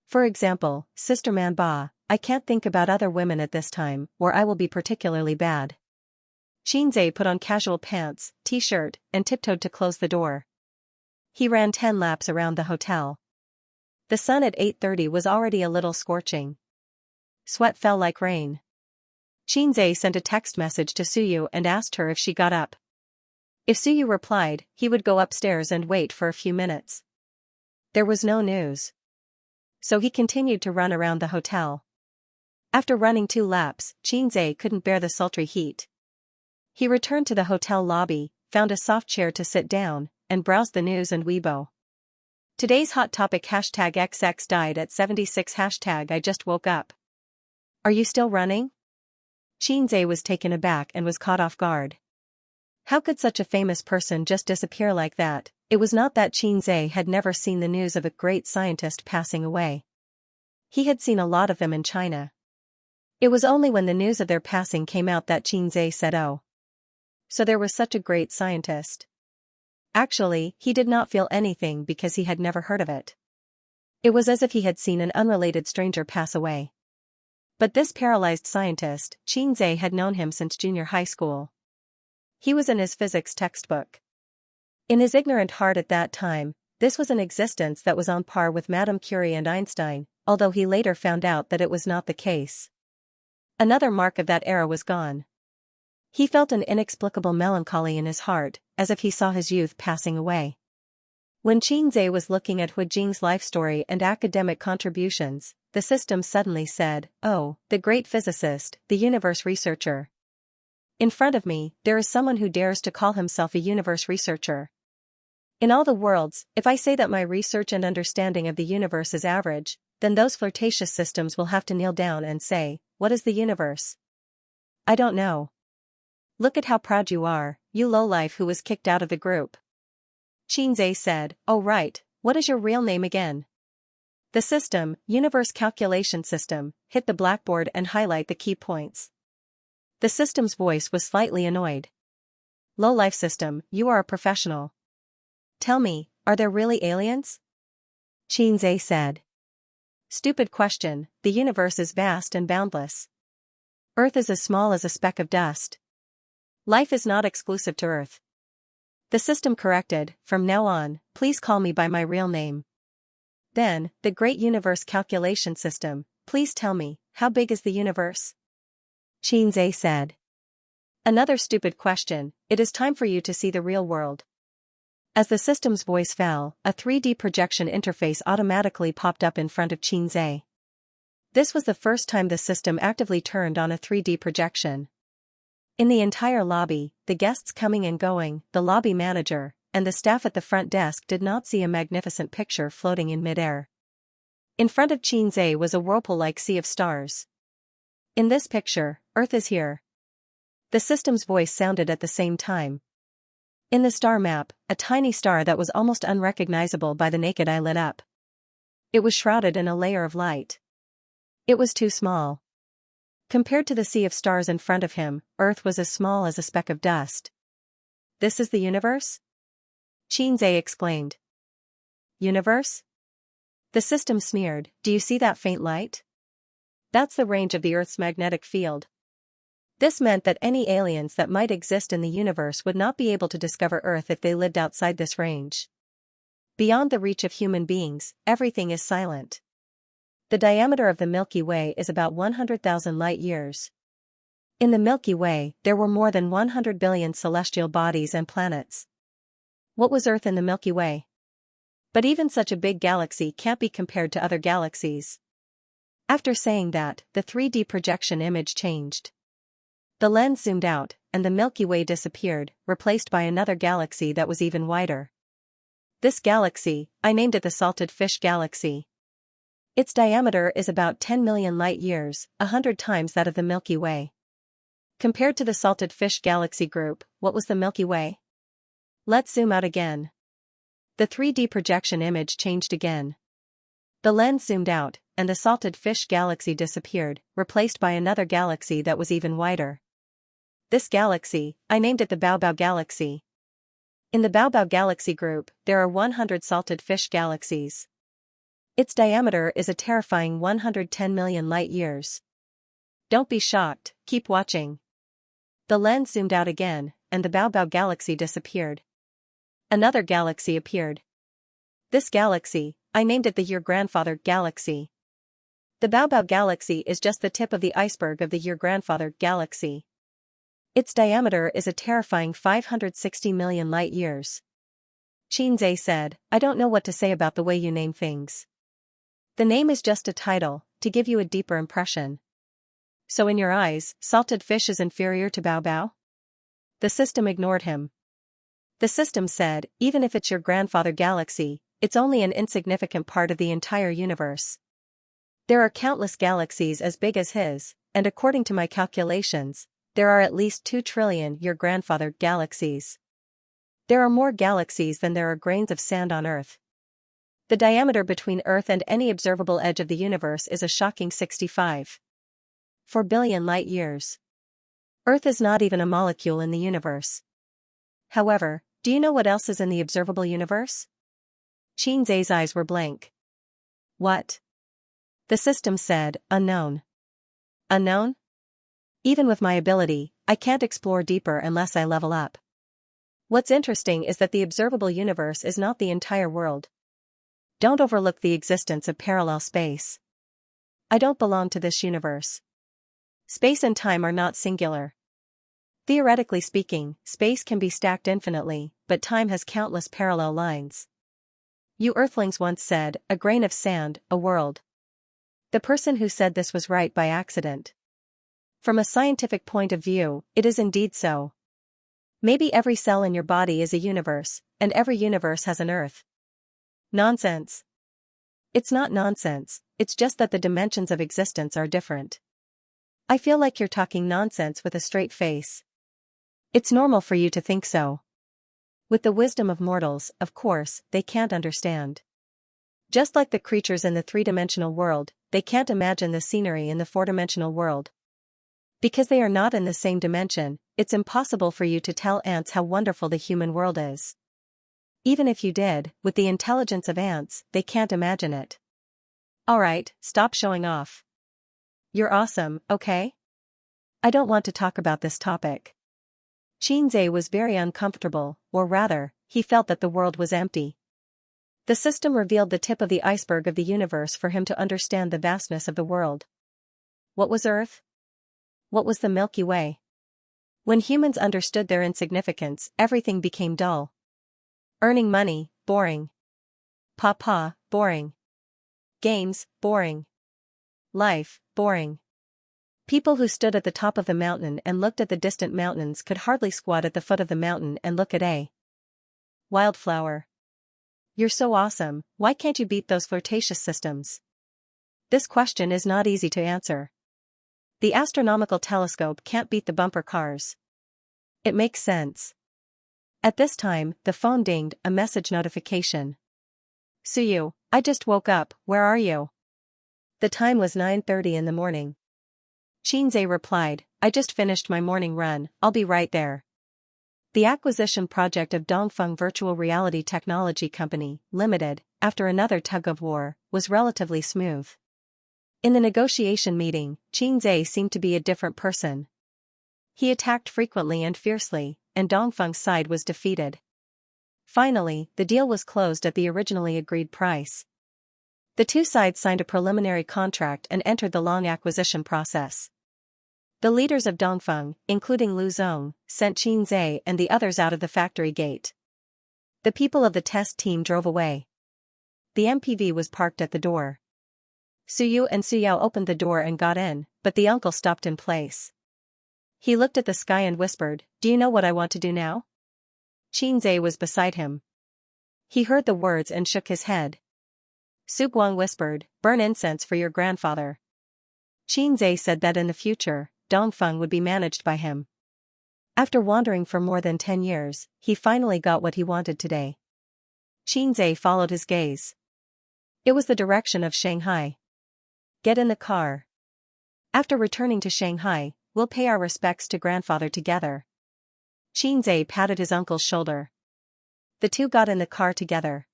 For example, Sister Manba, I can't think about other women at this time, or I will be particularly bad. Xianxia put on casual pants, t-shirt, and tiptoed to close the door. He ran 10 laps around the hotel. The sun at 8:30 was already a little scorching. Sweat fell like rain. Xianxia sent a text message to Suyu and asked her if she got up. If Suyu replied, he would go upstairs and wait for a few minutes. There was no news. So he continued to run around the hotel. After running 2 laps, Xianxia couldn't bear the sultry heat. He returned to the hotel lobby, found a soft chair to sit down, and browsed the news and Weibo. Today's hot topic #XX died at 76 #I just woke up. Are you still running? Xianxia was taken aback and was caught off guard. How could such a famous person just disappear like that? It was not that Xianxia had never seen the news of a great scientist passing away. He had seen a lot of them in China. It was only when the news of their passing came out that Xianxia said, "Oh. So there was such a great scientist." Actually, he did not feel anything because he had never heard of it. It was as if he had seen an unrelated stranger pass away. But this paralyzed scientist, Xianxia had known him since junior high school. He was in his physics textbook. In his ignorant heart at that time, this was an existence that was on par with Madame Curie and Einstein, although he later found out that it was not the case. Another mark of that era was gone. He felt an inexplicable melancholy in his heart, as if he saw his youth passing away. When Xianxia was looking at Hu Jing's life story and academic contributions, the system suddenly said, "Oh, the great physicist, the universe researcher. In front of me, there is someone who dares to call himself a universe researcher. In all the worlds, if I say that my research and understanding of the universe is average, then those flirtatious systems will have to kneel down and say, 'What is the universe?' I don't know. Look at how proud you are, you lowlife who was kicked out of the group." Xianxia said, "Oh right, what is your real name again?" The system, Universe Calculation System, hit the blackboard and highlight the key points. The system's voice was slightly annoyed. "Lowlife system, you are a professional. Tell me, are there really aliens?" Xianxia said. "Stupid question, the universe is vast and boundless. Earth is as small as a speck of dust. Life is not exclusive to Earth." The system corrected, "From now on, please call me by my real name." Then, the Great Universe Calculation System, "Please tell me, how big is the universe?" Xianxia said. "Another stupid question, it is time for you to see the real world." As the system's voice fell, a 3D projection interface automatically popped up in front of Xianxia. This was the first time the system actively turned on a 3D projection. In the entire lobby, the guests coming and going, the lobby manager, and the staff at the front desk did not see a magnificent picture floating in midair. In front of Xianxia was a whirlpool-like sea of stars. "In this picture, Earth is here." The system's voice sounded at the same time. In the star map, a tiny star that was almost unrecognizable by the naked eye lit up. It was shrouded in a layer of light. It was too small. Compared to the sea of stars in front of him, Earth was as small as a speck of dust. "This is the universe?" Xianxia exclaimed. "Universe?" The system sneered, "Do you see that faint light? That's the range of the Earth's magnetic field." This meant that any aliens that might exist in the universe would not be able to discover Earth if they lived outside this range. Beyond the reach of human beings, everything is silent. The diameter of the Milky Way is about 100,000 light-years. In the Milky Way, there were more than 100 billion celestial bodies and planets. What was Earth in the Milky Way? But even such a big galaxy can't be compared to other galaxies. After saying that, the 3D projection image changed. The lens zoomed out, and the Milky Way disappeared, replaced by another galaxy that was even wider. This galaxy, I named it the Salted Fish Galaxy. Its diameter is about 10 million light-years, 100 times that of the Milky Way. Compared to the Salted Fish Galaxy group, what was the Milky Way? Let's zoom out again. The 3D projection image changed again. The lens zoomed out, and the Salted Fish Galaxy disappeared, replaced by another galaxy that was even wider. This galaxy, I named it the Baobao Galaxy. In the Baobao Galaxy group, there are 100 Salted Fish Galaxies. Its diameter is a terrifying 110 million light-years. Don't be shocked, keep watching. The lens zoomed out again, and the Bao galaxy disappeared. Another galaxy appeared. This galaxy, I named it the Your Grandfather Galaxy. The Bao galaxy is just the tip of the iceberg of the Your Grandfather Galaxy. Its diameter is a terrifying 560 million light-years. Xianxia said, I don't know what to say about the way you name things. The name is just a title, to give you a deeper impression. So in your eyes, salted fish is inferior to Bao? The system ignored him. The system said, even if it's your grandfather galaxy, it's only an insignificant part of the entire universe. There are countless galaxies as big as his, and according to my calculations, there are at least 2 trillion your grandfather galaxies. There are more galaxies than there are grains of sand on Earth. The diameter between Earth and any observable edge of the universe is a shocking 65.4 billion light-years. Earth is not even a molecule in the universe. However, do you know what else is in the observable universe? Xianxia's eyes were blank. What? The system said, unknown. Unknown? Even with my ability, I can't explore deeper unless I level up. What's interesting is that the observable universe is not the entire world. Don't overlook the existence of parallel space. I don't belong to this universe. Space and time are not singular. Theoretically speaking, space can be stacked infinitely, but time has countless parallel lines. You Earthlings once said, a grain of sand, a world. The person who said this was right by accident. From a scientific point of view, it is indeed so. Maybe every cell in your body is a universe, and every universe has an Earth. Nonsense. It's not nonsense, it's just that the dimensions of existence are different. I feel like you're talking nonsense with a straight face. It's normal for you to think so. With the wisdom of mortals, of course, they can't understand. Just like the creatures in the 3-dimensional world, they can't imagine the scenery in the 4-dimensional world. Because they are not in the same dimension, it's impossible for you to tell ants how wonderful the human world is. Even if you did, with the intelligence of ants, they can't imagine it. Alright, stop showing off. You're awesome, okay? I don't want to talk about this topic. Xianxia was very uncomfortable, or rather, he felt that the world was empty. The system revealed the tip of the iceberg of the universe for him to understand the vastness of the world. What was Earth? What was the Milky Way? When humans understood their insignificance, everything became dull. Earning money, boring. Papa, boring. Games, boring. Life, boring. People who stood at the top of the mountain and looked at the distant mountains could hardly squat at the foot of the mountain and look at a wildflower. You're so awesome, why can't you beat those flirtatious systems? This question is not easy to answer. The astronomical telescope can't beat the bumper cars. It makes sense. At this time, the phone dinged, a message notification. Suyu, I just woke up, where are you? The time was 9:30 in the morning. Xianxia replied, I just finished my morning run, I'll be right there. The acquisition project of Dongfeng Virtual Reality Technology Company, Limited, after another tug-of-war, was relatively smooth. In the negotiation meeting, Xianxia seemed to be a different person. He attacked frequently and fiercely, and Dongfeng's side was defeated. Finally, the deal was closed at the originally agreed price. The two sides signed a preliminary contract and entered the long acquisition process. The leaders of Dongfeng, including Lu Zong, sent Xianxia and the others out of the factory gate. The people of the test team drove away. The MPV was parked at the door. Suyu and Suyao opened the door and got in, but the uncle stopped in place. He looked at the sky and whispered, Do you know what I want to do now? Xianxia was beside him. He heard the words and shook his head. Su Guang whispered, Burn incense for your grandfather. Xianxia said that in the future, Dongfeng would be managed by him. After wandering for more than 10 years, he finally got what he wanted today. Xianxia followed his gaze. It was the direction of Shanghai. Get in the car. After returning to Shanghai, we'll pay our respects to grandfather together. Xianxia patted his uncle's shoulder. The two got in the car together.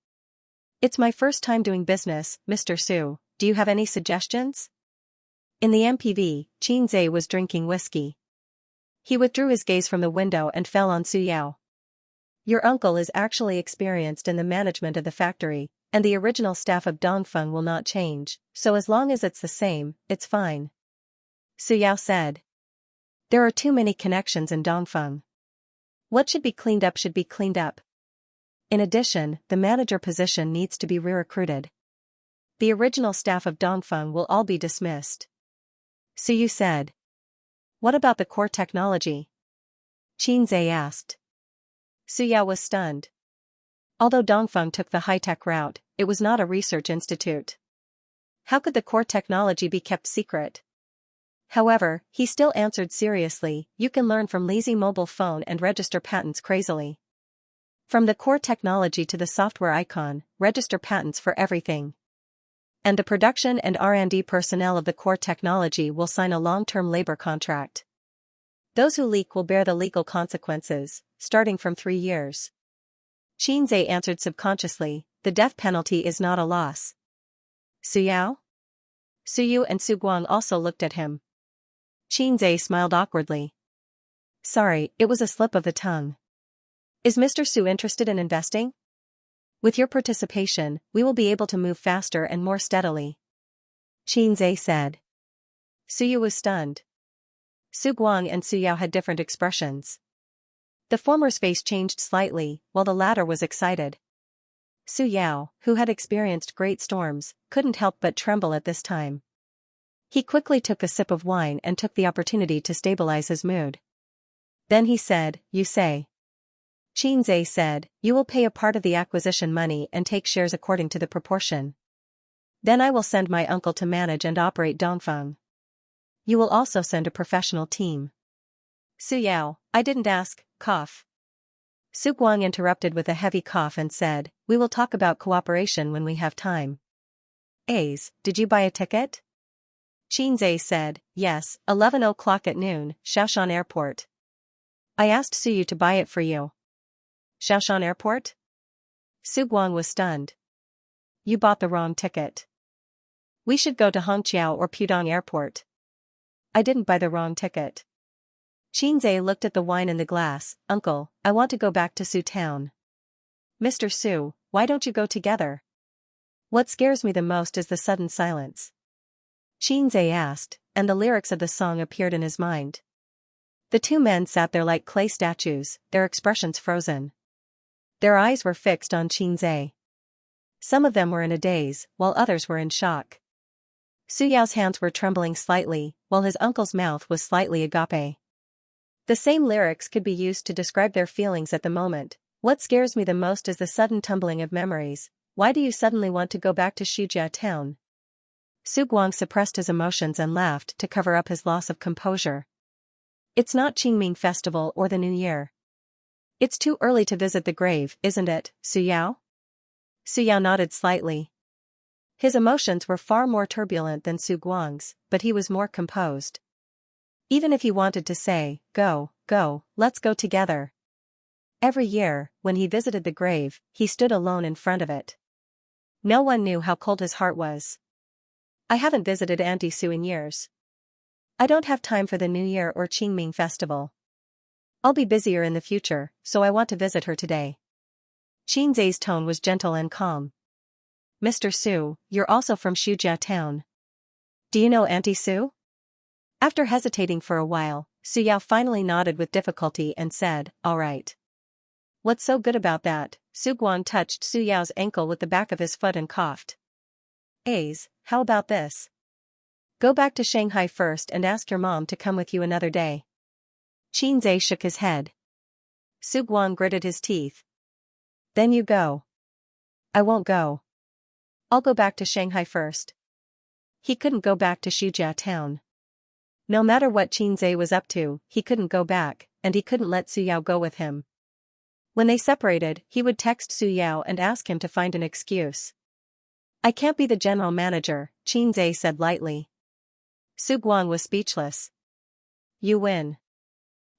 It's my first time doing business, Mr. Su, do you have any suggestions? In the MPV, Xianxia was drinking whiskey. He withdrew his gaze from the window and fell on Su Yao. Your uncle is actually experienced in the management of the factory, and the original staff of Dongfeng will not change, so as long as it's the same, it's fine. Su Yao said. There are too many connections in Dongfeng. What should be cleaned up should be cleaned up. In addition, the manager position needs to be re-recruited. The original staff of Dongfeng will all be dismissed. Su Yu said. What about the core technology? Qinzhe asked. Su Yao was stunned. Although Dongfeng took the high-tech route, it was not a research institute. How could the core technology be kept secret? However, he still answered seriously, you can learn from lazy mobile phone and register patents crazily. From the core technology to the software icon, register patents for everything. And the production and R&D personnel of the core technology will sign a long-term labor contract. Those who leak will bear the legal consequences, starting from 3 years. Qinzhe answered subconsciously, the death penalty is not a loss. Su Yao? Su Yu and Su Guang also looked at him. Qinzhe smiled awkwardly. Sorry, it was a slip of the tongue. Is Mr. Su interested in investing? With your participation, we will be able to move faster and more steadily. Qinzhe said. Su Yu was stunned. Su Guang and Su Yao had different expressions. The former's face changed slightly, while the latter was excited. Su Yao, who had experienced great storms, couldn't help but tremble at this time. He quickly took a sip of wine and took the opportunity to stabilize his mood. Then he said, You say. Qinzhe said, You will pay a part of the acquisition money and take shares according to the proportion. Then I will send my uncle to manage and operate Dongfeng. You will also send a professional team. Su Yao, I didn't ask, cough. Su Guang interrupted with a heavy cough and said, We will talk about cooperation when we have time. A's, did you buy a ticket? Qinzhe said, Yes, 11 o'clock at noon, Xiaoshan Airport. I asked Su Yu to buy it for you. Xiaoshan Airport? Su Guang was stunned. You bought the wrong ticket. We should go to Hongqiao or Pudong Airport. I didn't buy the wrong ticket. Qinzhe looked at the wine in the glass. Uncle, I want to go back to Su Town. Mr. Su, why don't you go together? What scares me the most is the sudden silence. Qinzhe asked, and the lyrics of the song appeared in his mind. The two men sat there like clay statues, their expressions frozen. Their eyes were fixed on Qinzhe. Some of them were in a daze, while others were in shock. Su Yao's hands were trembling slightly, while his uncle's mouth was slightly agape. The same lyrics could be used to describe their feelings at the moment. What scares me the most is the sudden tumbling of memories. Why do you suddenly want to go back to Shujia town? Su Guang suppressed his emotions and laughed to cover up his loss of composure. It's not Qingming Festival or the New Year. It's too early to visit the grave, isn't it, Su Yao? Su Yao nodded slightly. His emotions were far more turbulent than Su Guang's, but he was more composed. Even if he wanted to say, Go, let's go together. Every year, when he visited the grave, he stood alone in front of it. No one knew how cold his heart was. I haven't visited Auntie Su in years. I don't have time for the New Year or Qingming Festival. I'll be busier in the future, so I want to visit her today. Qinzhe's tone was gentle and calm. Mr. Su, you're also from Shujia town. Do you know Auntie Su? After hesitating for a while, Su Yao finally nodded with difficulty and said, All right. What's so good about that? Su Guang touched Su Yao's ankle with the back of his foot and coughed. A's, how about this? Go back to Shanghai first and ask your mom to come with you another day. Qinzhe shook his head. Su Guang gritted his teeth. Then you go. I won't go. I'll go back to Shanghai first. He couldn't go back to Shujia town. No matter what Qinzhe was up to, he couldn't go back, and he couldn't let Su Yao go with him. When they separated, he would text Su Yao and ask him to find an excuse. I can't be the general manager, Qinzhe said lightly. Su Guang was speechless. You win.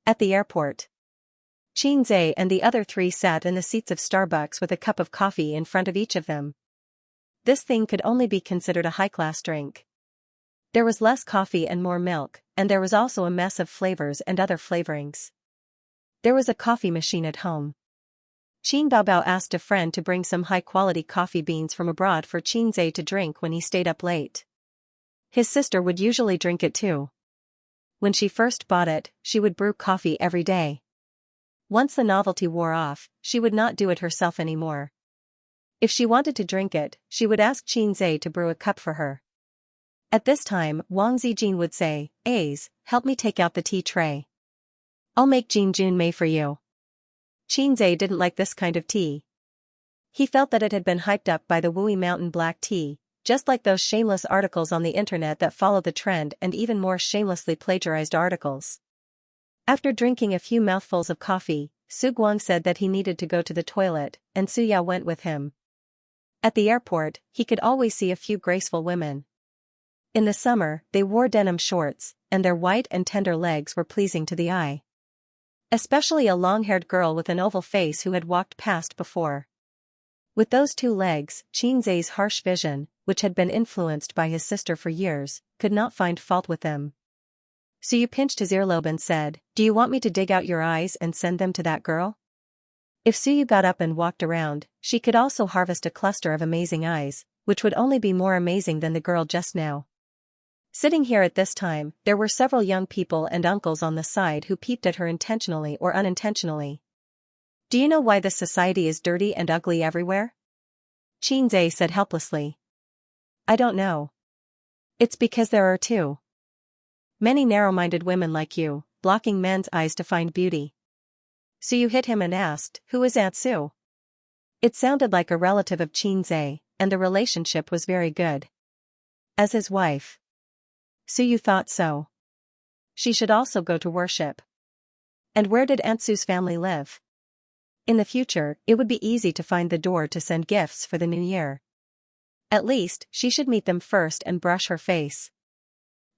At the airport. Qinzhe and the other three sat in the seats of Starbucks with a cup of coffee in front of each of them. This thing could only be considered a high-class drink. There was less coffee and more milk, and there was also a mess of flavors and other flavorings. There was a coffee machine at home. Qin Baobao asked a friend to bring some high-quality coffee beans from abroad for Xianxia to drink when he stayed up late. His sister would usually drink it too. When she first bought it, she would brew coffee every day. Once the novelty wore off, she would not do it herself anymore. If she wanted to drink it, she would ask Xianxia to brew a cup for her. At this time, Wang Zijin would say, "Aze, help me take out the tea tray. I'll make Jin Jun Mei for you." Xianxia didn't like this kind of tea. He felt that it had been hyped up by the Wui Mountain black tea, just like those shameless articles on the internet that follow the trend and even more shamelessly plagiarized articles. After drinking a few mouthfuls of coffee, Su Guang said that he needed to go to the toilet, and Su Yao went with him. At the airport, he could always see a few graceful women. In the summer, they wore denim shorts, and their white and tender legs were pleasing to the eye. Especially a long-haired girl with an oval face who had walked past before. With those two legs, Xianxia's harsh vision, which had been influenced by his sister for years, could not find fault with them. So Yu pinched his earlobe and said, "Do you want me to dig out your eyes and send them to that girl?" If Su Yu got up and walked around, she could also harvest a cluster of amazing eyes, which would only be more amazing than the girl just now. Sitting here at this time, there were several young people and uncles on the side who peeped at her intentionally or unintentionally. "Do you know why this society is dirty and ugly everywhere?" Xianxia said helplessly. "I don't know. It's because there are too many narrow-minded women like you, blocking men's eyes to find beauty." So you hit him and asked, "Who is Aunt Su?" It sounded like a relative of Xianxia, and the relationship was very good. As his wife. So you thought so. She should also go to worship. And where did Aunt Su's family live? In the future, it would be easy to find the door to send gifts for the new year. At least, she should meet them first and brush her face.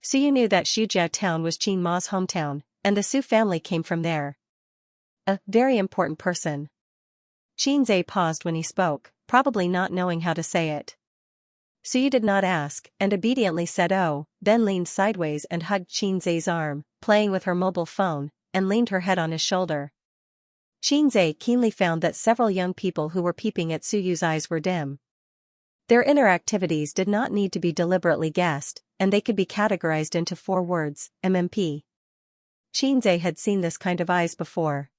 So you knew that Xiujia town was Qin Ma's hometown, and the Su family came from there. A very important person. Xianxia paused when he spoke, probably not knowing how to say it. So you did not ask, and obediently said "oh," then leaned sideways and hugged Xianxia's arm, playing with her mobile phone, and leaned her head on his shoulder. Xianxia keenly found that several young people who were peeping at Su Yu's eyes were dim. Their inner activities did not need to be deliberately guessed, and they could be categorized into 4 words, MMP. Xianxia had seen this kind of eyes before.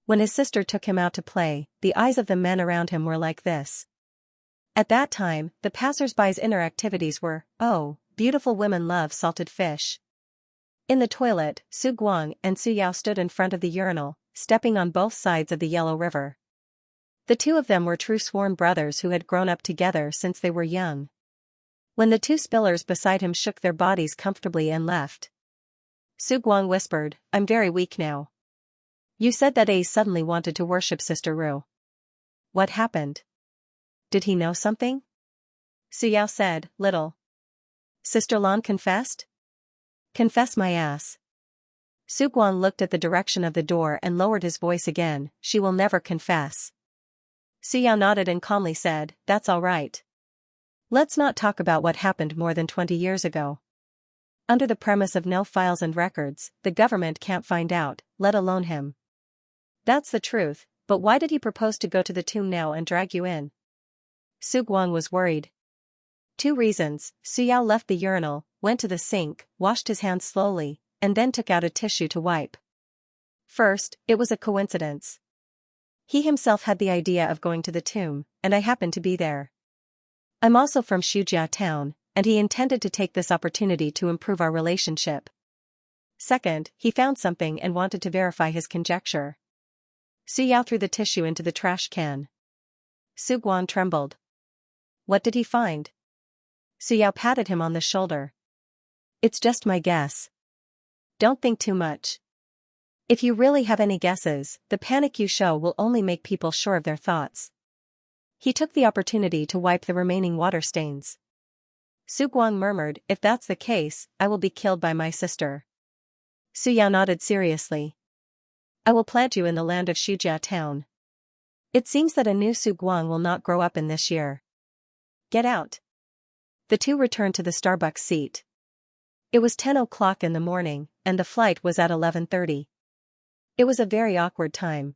When his sister took him out to play, the eyes of the men around him were like this. At that time, the passers-by's inner activities were, "Oh, beautiful women love salted fish." In the toilet, Su Guang and Su Yao stood in front of the urinal, stepping on both sides of the Yellow River. The two of them were true sworn brothers who had grown up together since they were young. When the 2 spillers beside him shook their bodies comfortably and left, Su Guang whispered, "I'm very weak now. You said that Ace suddenly wanted to worship Sister Ru. What happened? Did he know something?" Su Yao said, "Little Sister Lan confessed?" "Confess my ass." Su Guang looked at the direction of the door and lowered his voice again, "She will never confess." Su Yao nodded and calmly said, "That's all right. Let's not talk about what happened more than 20 years ago. Under the premise of no files and records, the government can't find out, let alone him. That's the truth, but why did he propose to go to the tomb now and drag you in?" Su Guang was worried. 2 reasons. Su Yao left the urinal, went to the sink, washed his hands slowly, and then took out a tissue to wipe. First, it was a coincidence. He himself had the idea of going to the tomb, and I happened to be there. I'm also from Xiujia town, and he intended to take this opportunity to improve our relationship. Second, he found something and wanted to verify his conjecture. Su Yao threw the tissue into the trash can. Su Guang trembled. What did he find? Su Yao patted him on the shoulder. It's just my guess. Don't think too much. If you really have any guesses, the panic you show will only make people sure of their thoughts. He took the opportunity to wipe the remaining water stains. Su Guang murmured, "If that's the case, I will be killed by my sister." Su Yao nodded seriously. "I will plant you in the land of Xiujia town. It seems that a new Su Guang will not grow up in this year. Get out." The two returned to the Starbucks seat. It was 10 o'clock in the morning, and the flight was at 11:30. It was a very awkward time.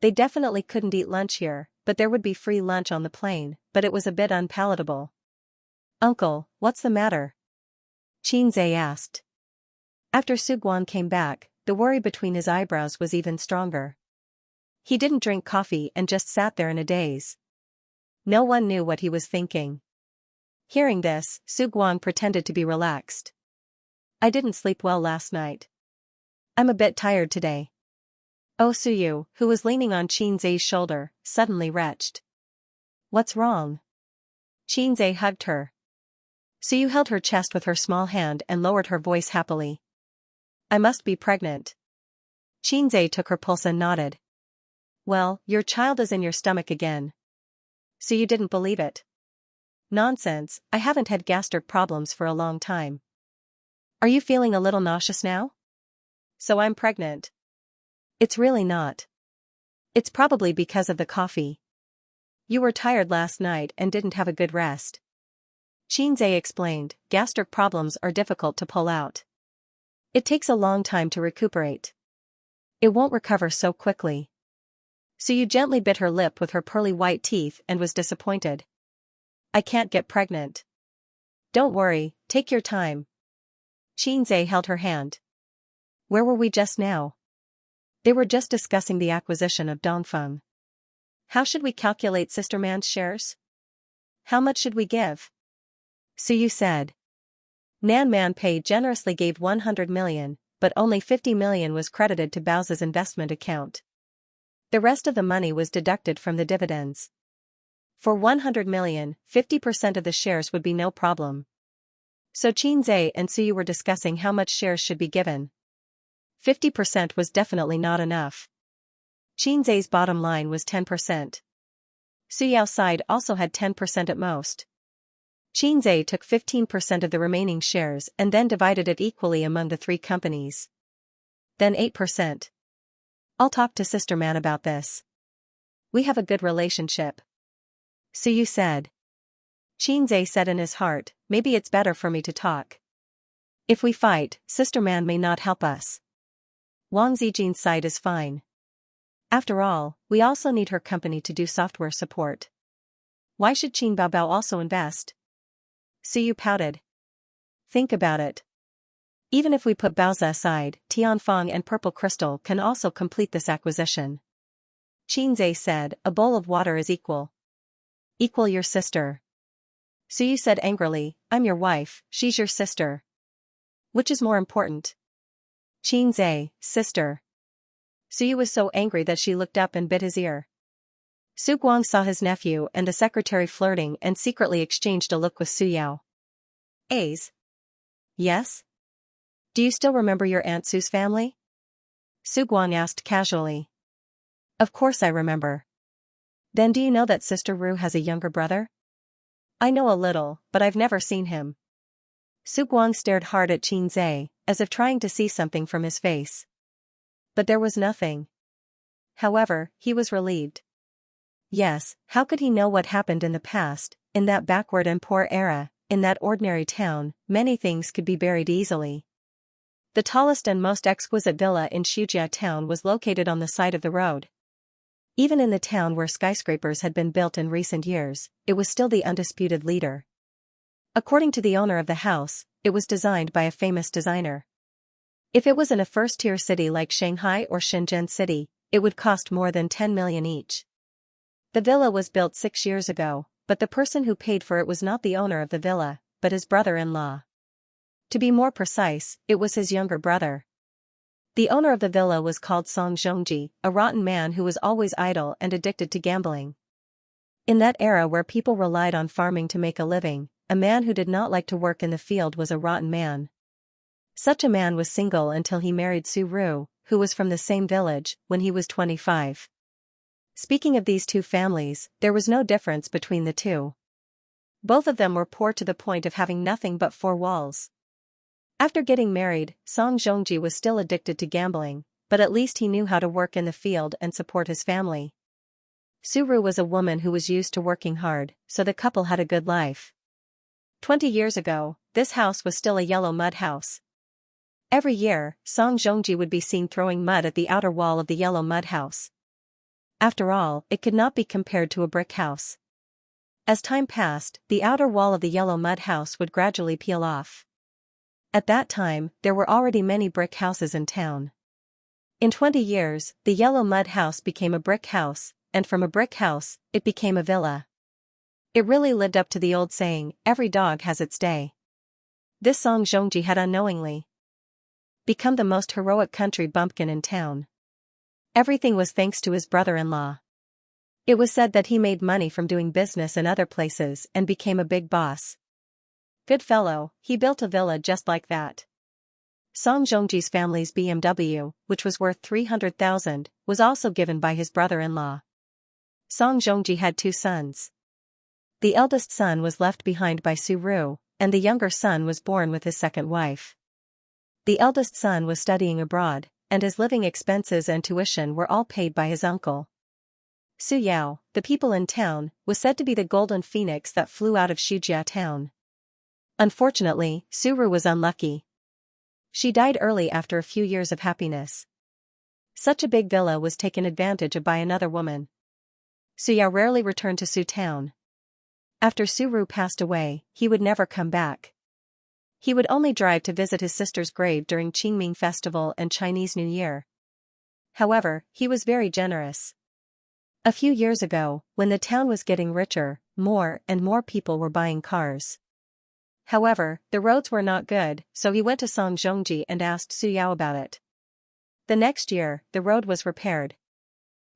They definitely couldn't eat lunch here, but there would be free lunch on the plane, but it was a bit unpalatable. "Uncle, what's the matter?" Xianxia asked. After Guang came back, the worry between his eyebrows was even stronger. He didn't drink coffee and just sat there in a daze. No one knew what he was thinking. Hearing this, Guang pretended to be relaxed. "I didn't sleep well last night. I'm a bit tired today." Oh, Suyu, who was leaning on Xianxia's shoulder, suddenly retched. "What's wrong?" Xianxia hugged her. Suyu held her chest with her small hand and lowered her voice happily. "I must be pregnant." Xianxia took her pulse and nodded. "Well, your child is in your stomach again." "So you didn't believe it?" "Nonsense, I haven't had gastric problems for a long time." "Are you feeling a little nauseous now?" "So I'm pregnant." "It's really not. It's probably because of the coffee. You were tired last night and didn't have a good rest." Xianxia explained, gastric problems are difficult to pull out. It takes a long time to recuperate. It won't recover so quickly. Suyu gently bit her lip with her pearly white teeth and was disappointed. "I can't get pregnant." "Don't worry, take your time." Xianxia held her hand. "Where were we just now?" They were just discussing the acquisition of Dongfeng. "How should we calculate Sister Man's shares? How much should we give?" Suyu said. Nan Man Pei generously gave 100 million, but only 50 million was credited to Bao's investment account. The rest of the money was deducted from the dividends. For 100 million, 50% of the shares would be no problem. So Xianxia and Suyu were discussing how much shares should be given. 50% was definitely not enough. Xianxia's bottom line was 10%. Suyao's side also had 10% at most. Xianxia took 15% of the remaining shares and then divided it equally among the three companies. Then 8%. "I'll talk to Sister Man about this. We have a good relationship," Suyu said. Xianxia said in his heart, "Maybe it's better for me to talk. If we fight, Sister Man may not help us. Wang Zijin's side is fine. After all, we also need her company to do software support. Why should Qin Baobao also invest?" Suyu pouted. "Think about it. Even if we put Baoza aside, Tianfeng and Purple Crystal can also complete this acquisition." Xianxia said, "A bowl of water is equal." "Equal your sister." Suyu said angrily, "I'm your wife, she's your sister. Which is more important?" Xianxia, sister. Suyu was so angry that she looked up and bit his ear. Guang saw his nephew and the secretary flirting and secretly exchanged a look with Suyao. "A's? Yes? Do you still remember your Aunt Su's family?" Guang asked casually. "Of course I remember." "Then do you know that Sister Ru has a younger brother?" "I know a little, but I've never seen him." Guang stared hard at Xianxia, as if trying to see something from his face. But there was nothing. However, he was relieved. Yes, how could he know what happened in the past, in that backward and poor era, in that ordinary town? Many things could be buried easily. The tallest and most exquisite villa in Xianxia town was located on the side of the road. Even in the town where skyscrapers had been built in recent years, it was still the undisputed leader. According to the owner of the house, it was designed by a famous designer. If it was in a first-tier city like Shanghai or Shenzhen City, it would cost more than 10 million each. The villa was built 6 years ago, but the person who paid for it was not the owner of the villa, but his brother-in-law. To be more precise, it was his younger brother. The owner of the villa was called Song Zhongji, a rotten man who was always idle and addicted to gambling. In that era where people relied on farming to make a living, a man who did not like to work in the field was a rotten man. Such a man was single until he married Su Ru, who was from the same village, when he was 25. Speaking of these two families, there was no difference between the two. Both of them were poor to the point of having nothing but four walls. After getting married, Song Zhongji was still addicted to gambling, but at least he knew how to work in the field and support his family. Su Ru was a woman who was used to working hard, so the couple had a good life. 20 years ago, this house was still a yellow mud house. Every year, Song Zhongji would be seen throwing mud at the outer wall of the yellow mud house. After all, it could not be compared to a brick house. As time passed, the outer wall of the yellow mud house would gradually peel off. At that time, there were already many brick houses in town. In 20 years, the yellow mud house became a brick house, and from a brick house, it became a villa. It really lived up to the old saying, every dog has its day. This Song Zhongji had unknowingly become the most heroic country bumpkin in town. Everything was thanks to his brother-in-law. It was said that he made money from doing business in other places and became a big boss. Good fellow, he built a villa just like that. Song Zhongji's family's BMW, which was worth 300,000, was also given by his brother-in-law. Song Zhongji had 2 sons. The eldest son was left behind by Su Ru, and the younger son was born with his second wife. The eldest son was studying abroad, and his living expenses and tuition were all paid by his uncle. Su Yao, the people in town, was said to be the golden phoenix that flew out of Xianxia town. Unfortunately, Su Ru was unlucky. She died early after a few years of happiness. Such a big villa was taken advantage of by another woman. Su Yao rarely returned to Su town. After Su Ru passed away, he would never come back. He would only drive to visit his sister's grave during Qingming Festival and Chinese New Year. However, he was very generous. A few years ago, when the town was getting richer, more and more people were buying cars. However, the roads were not good, so he went to Song Zhongji and asked Su Yao about it. The next year, the road was repaired.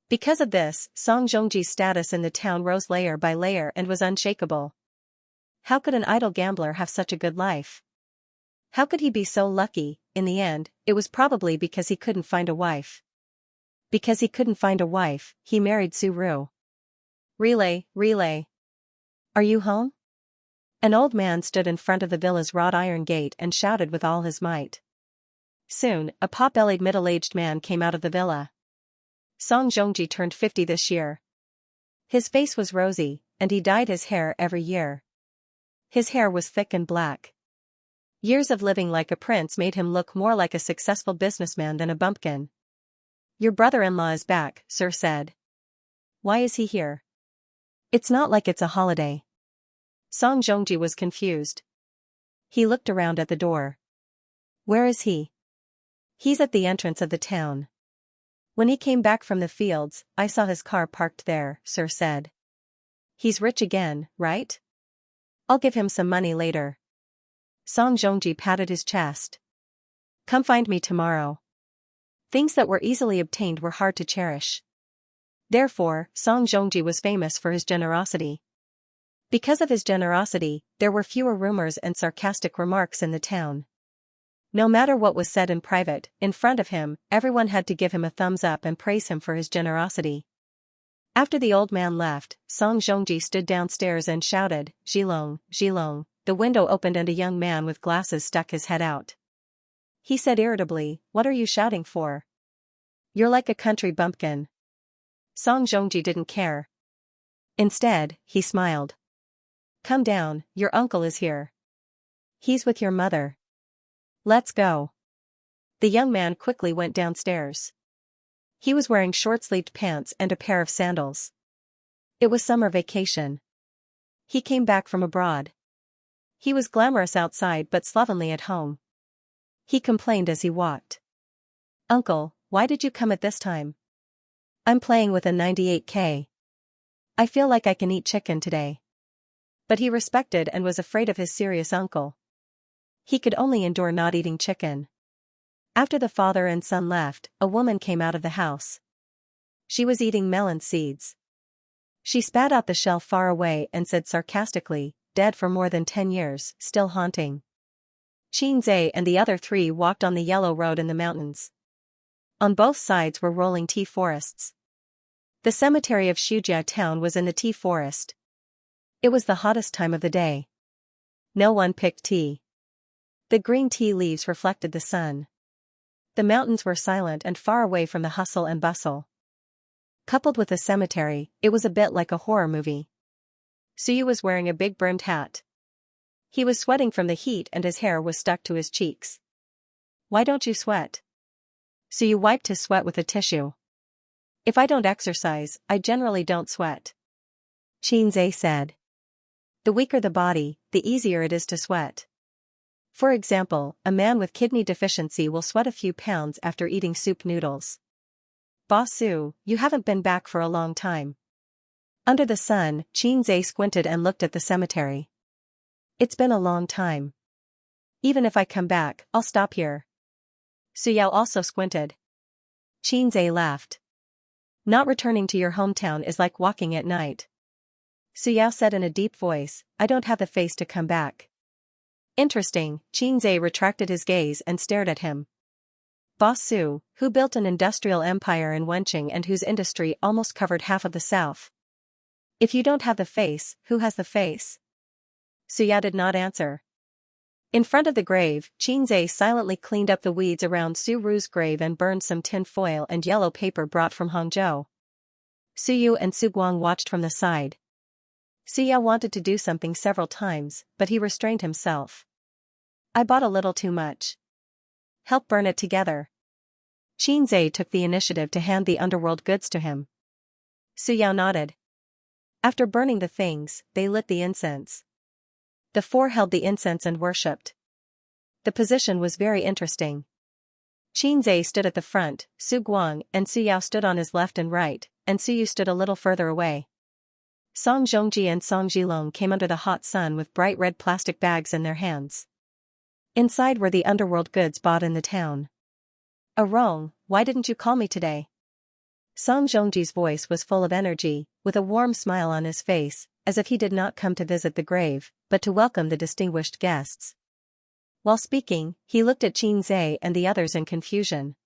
Because of this, Song Zhongji's status in the town rose layer by layer and was unshakable. How could an idle gambler have such a good life? How could he be so lucky? In the end, it was probably because he couldn't find a wife. Because he couldn't find a wife, he married Su Ru. Relay, relay. Are you home? An old man stood in front of the villa's wrought iron gate and shouted with all his might. Soon, a pot-bellied middle-aged man came out of the villa. Song Zhongji turned 50 this year. His face was rosy, and he dyed his hair every year. His hair was thick and black. Years of living like a prince made him look more like a successful businessman than a bumpkin. Your brother-in-law is back, Sir said. Why is he here? It's not like it's a holiday. Song Zhongji was confused. He looked around at the door. Where is he? He's at the entrance of the town. When he came back from the fields, I saw his car parked there, Sir said. He's rich again, right? I'll give him some money later. Song Zhongji patted his chest. Come find me tomorrow. Things that were easily obtained were hard to cherish. Therefore, Song Zhongji was famous for his generosity. Because of his generosity, there were fewer rumors and sarcastic remarks in the town. No matter what was said in private, in front of him, everyone had to give him a thumbs up and praise him for his generosity. After the old man left, Song Zhongji stood downstairs and shouted, Zhilong, Zhilong. The window opened and a young man with glasses stuck his head out. He said irritably, What are you shouting for? You're like a country bumpkin. Song Zhongji didn't care. Instead, he smiled. Come down, your uncle is here. He's with your mother. Let's go. The young man quickly went downstairs. He was wearing short-sleeved pants and a pair of sandals. It was summer vacation. He came back from abroad. He was glamorous outside but slovenly at home. He complained as he walked. Uncle, why did you come at this time? I'm playing with a 98K. I feel like I can eat chicken today. But he respected and was afraid of his serious uncle. He could only endure not eating chicken. After the father and son left, a woman came out of the house. She was eating melon seeds. She spat out the shell far away and said sarcastically, Dead for more than 10 years, still haunting. Qingzai and the other 3 walked on the yellow road in the mountains. On both sides were rolling tea forests. The cemetery of Xianxia town was in the tea forest. It was the hottest time of the day. No one picked tea. The green tea leaves reflected the sun. The mountains were silent and far away from the hustle and bustle. Coupled with the cemetery, it was a bit like a horror movie. Suyu was wearing a big brimmed hat. He was sweating from the heat and his hair was stuck to his cheeks. Why don't you sweat? Suyu wiped his sweat with a tissue. If I don't exercise, I generally don't sweat. Xianxia said. The weaker the body, the easier it is to sweat. For example, a man with kidney deficiency will sweat a few pounds after eating soup noodles. Boss Su, you haven't been back for a long time. Under the sun, Xianxia squinted and looked at the cemetery. It's been a long time. Even if I come back, I'll stop here. Suyao also squinted. Xianxia laughed. Not returning to your hometown is like walking at night. Suyao said in a deep voice, I don't have the face to come back. Interesting, Xianxia retracted his gaze and stared at him. Boss Su, who built an industrial empire in Wenqing and whose industry almost covered half of the south. If you don't have the face, who has the face? Suyao did not answer. In front of the grave, Xianxia silently cleaned up the weeds around Su Ru's grave and burned some tin foil and yellow paper brought from Hangzhou. Suyu and Su Guang watched from the side. Suyao wanted to do something several times, but he restrained himself. I bought a little too much. Help burn it together. Xianxia took the initiative to hand the underworld goods to him. Suyao nodded. After burning the things, they lit the incense. The four held the incense and worshipped. The position was very interesting. Xianxia stood at the front, Su Guang and Suyao stood on his left and right, and Suyu stood a little further away. Song Zhongji and Song Zhilong came under the hot sun with bright red plastic bags in their hands. Inside were the underworld goods bought in the town. Rong, why didn't you call me today? Song Zhongji's voice was full of energy, with a warm smile on his face, as if he did not come to visit the grave, but to welcome the distinguished guests. While speaking, he looked at Xianxia and the others in confusion.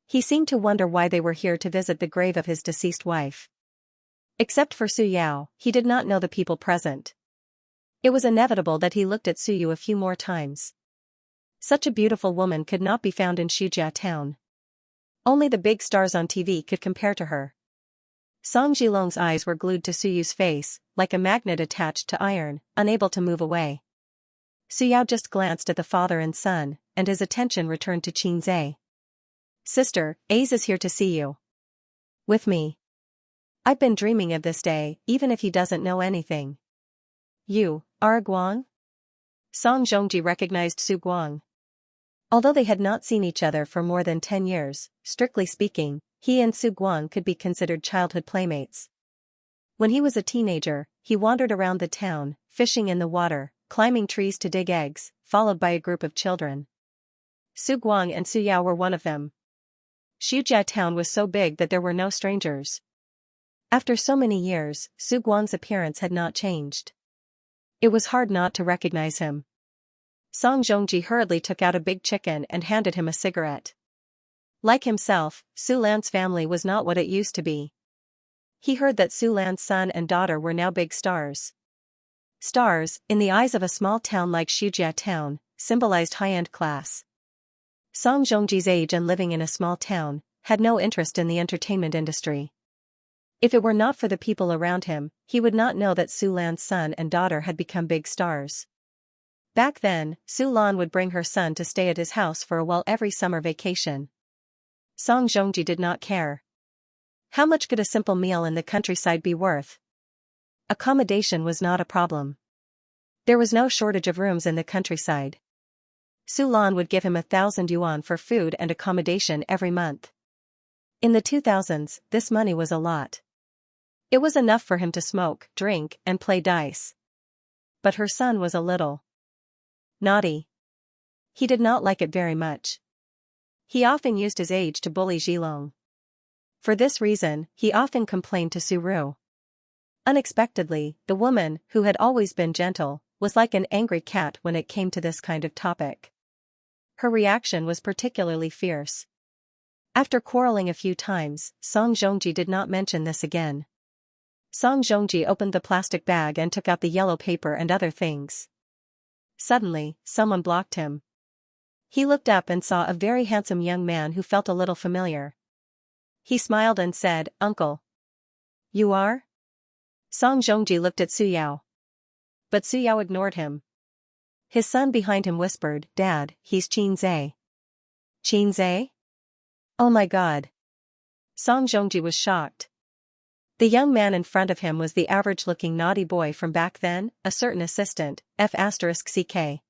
He seemed to wonder why they were here to visit the grave of his deceased wife. Except for Su Yao, he did not know the people present. It was inevitable that he looked at Suyu a few more times. Such a beautiful woman could not be found in Shujia town. Only the big stars on TV could compare to her. Song Zhilong's eyes were glued to Suyu's face, like a magnet attached to iron, unable to move away. Su Yao just glanced at the father and son, and his attention returned to Xianxia. Sister, Ace is here to see you. With me. I've been dreaming of this day, even if he doesn't know anything. You, are Guang? Song Zhongji recognized Su Guang. Although they had not seen each other for more than 10 years, strictly speaking, he and Su Guang could be considered childhood playmates. When he was a teenager, he wandered around the town, fishing in the water, climbing trees to dig eggs, followed by a group of children. Su Guang and Su Yao were one of them. Shujia town was so big that there were no strangers. After so many years, Su Guang's appearance had not changed. It was hard not to recognize him. Song Zhongji hurriedly took out a big chicken and handed him a cigarette. Like himself, Su Lan's family was not what it used to be. He heard that Su Lan's son and daughter were now big stars. Stars, in the eyes of a small town like Shujia town, symbolized high-end class. Song Zhongji's age and living in a small town, had no interest in the entertainment industry. If it were not for the people around him, he would not know that Su Lan's son and daughter had become big stars. Back then, Su Lan would bring her son to stay at his house for a while every summer vacation. Song Zhongji did not care. How much could a simple meal in the countryside be worth? Accommodation was not a problem. There was no shortage of rooms in the countryside. Su Lan would give him 1,000 yuan for food and accommodation every month. In the 2000s, this money was a lot. It was enough for him to smoke, drink, and play dice. But her son was a little naughty. He did not like it very much. He often used his age to bully Zhilong. For this reason, he often complained to Su Ru. Unexpectedly, the woman, who had always been gentle, was like an angry cat when it came to this kind of topic. Her reaction was particularly fierce. After quarreling a few times, Song Zhongji did not mention this again. Song Zhongji opened the plastic bag and took out the yellow paper and other things. Suddenly, someone blocked him. He looked up and saw a very handsome young man who felt a little familiar. He smiled and said, "Uncle." "You are?" Song Zhongji looked at Su Yao. But Su Yao ignored him. His son behind him whispered, "Dad, he's Xianxia." "Xianxia? Oh my God." Song Zhongji was shocked. The young man in front of him was the average-looking naughty boy from back then, a certain assistant, F***ck.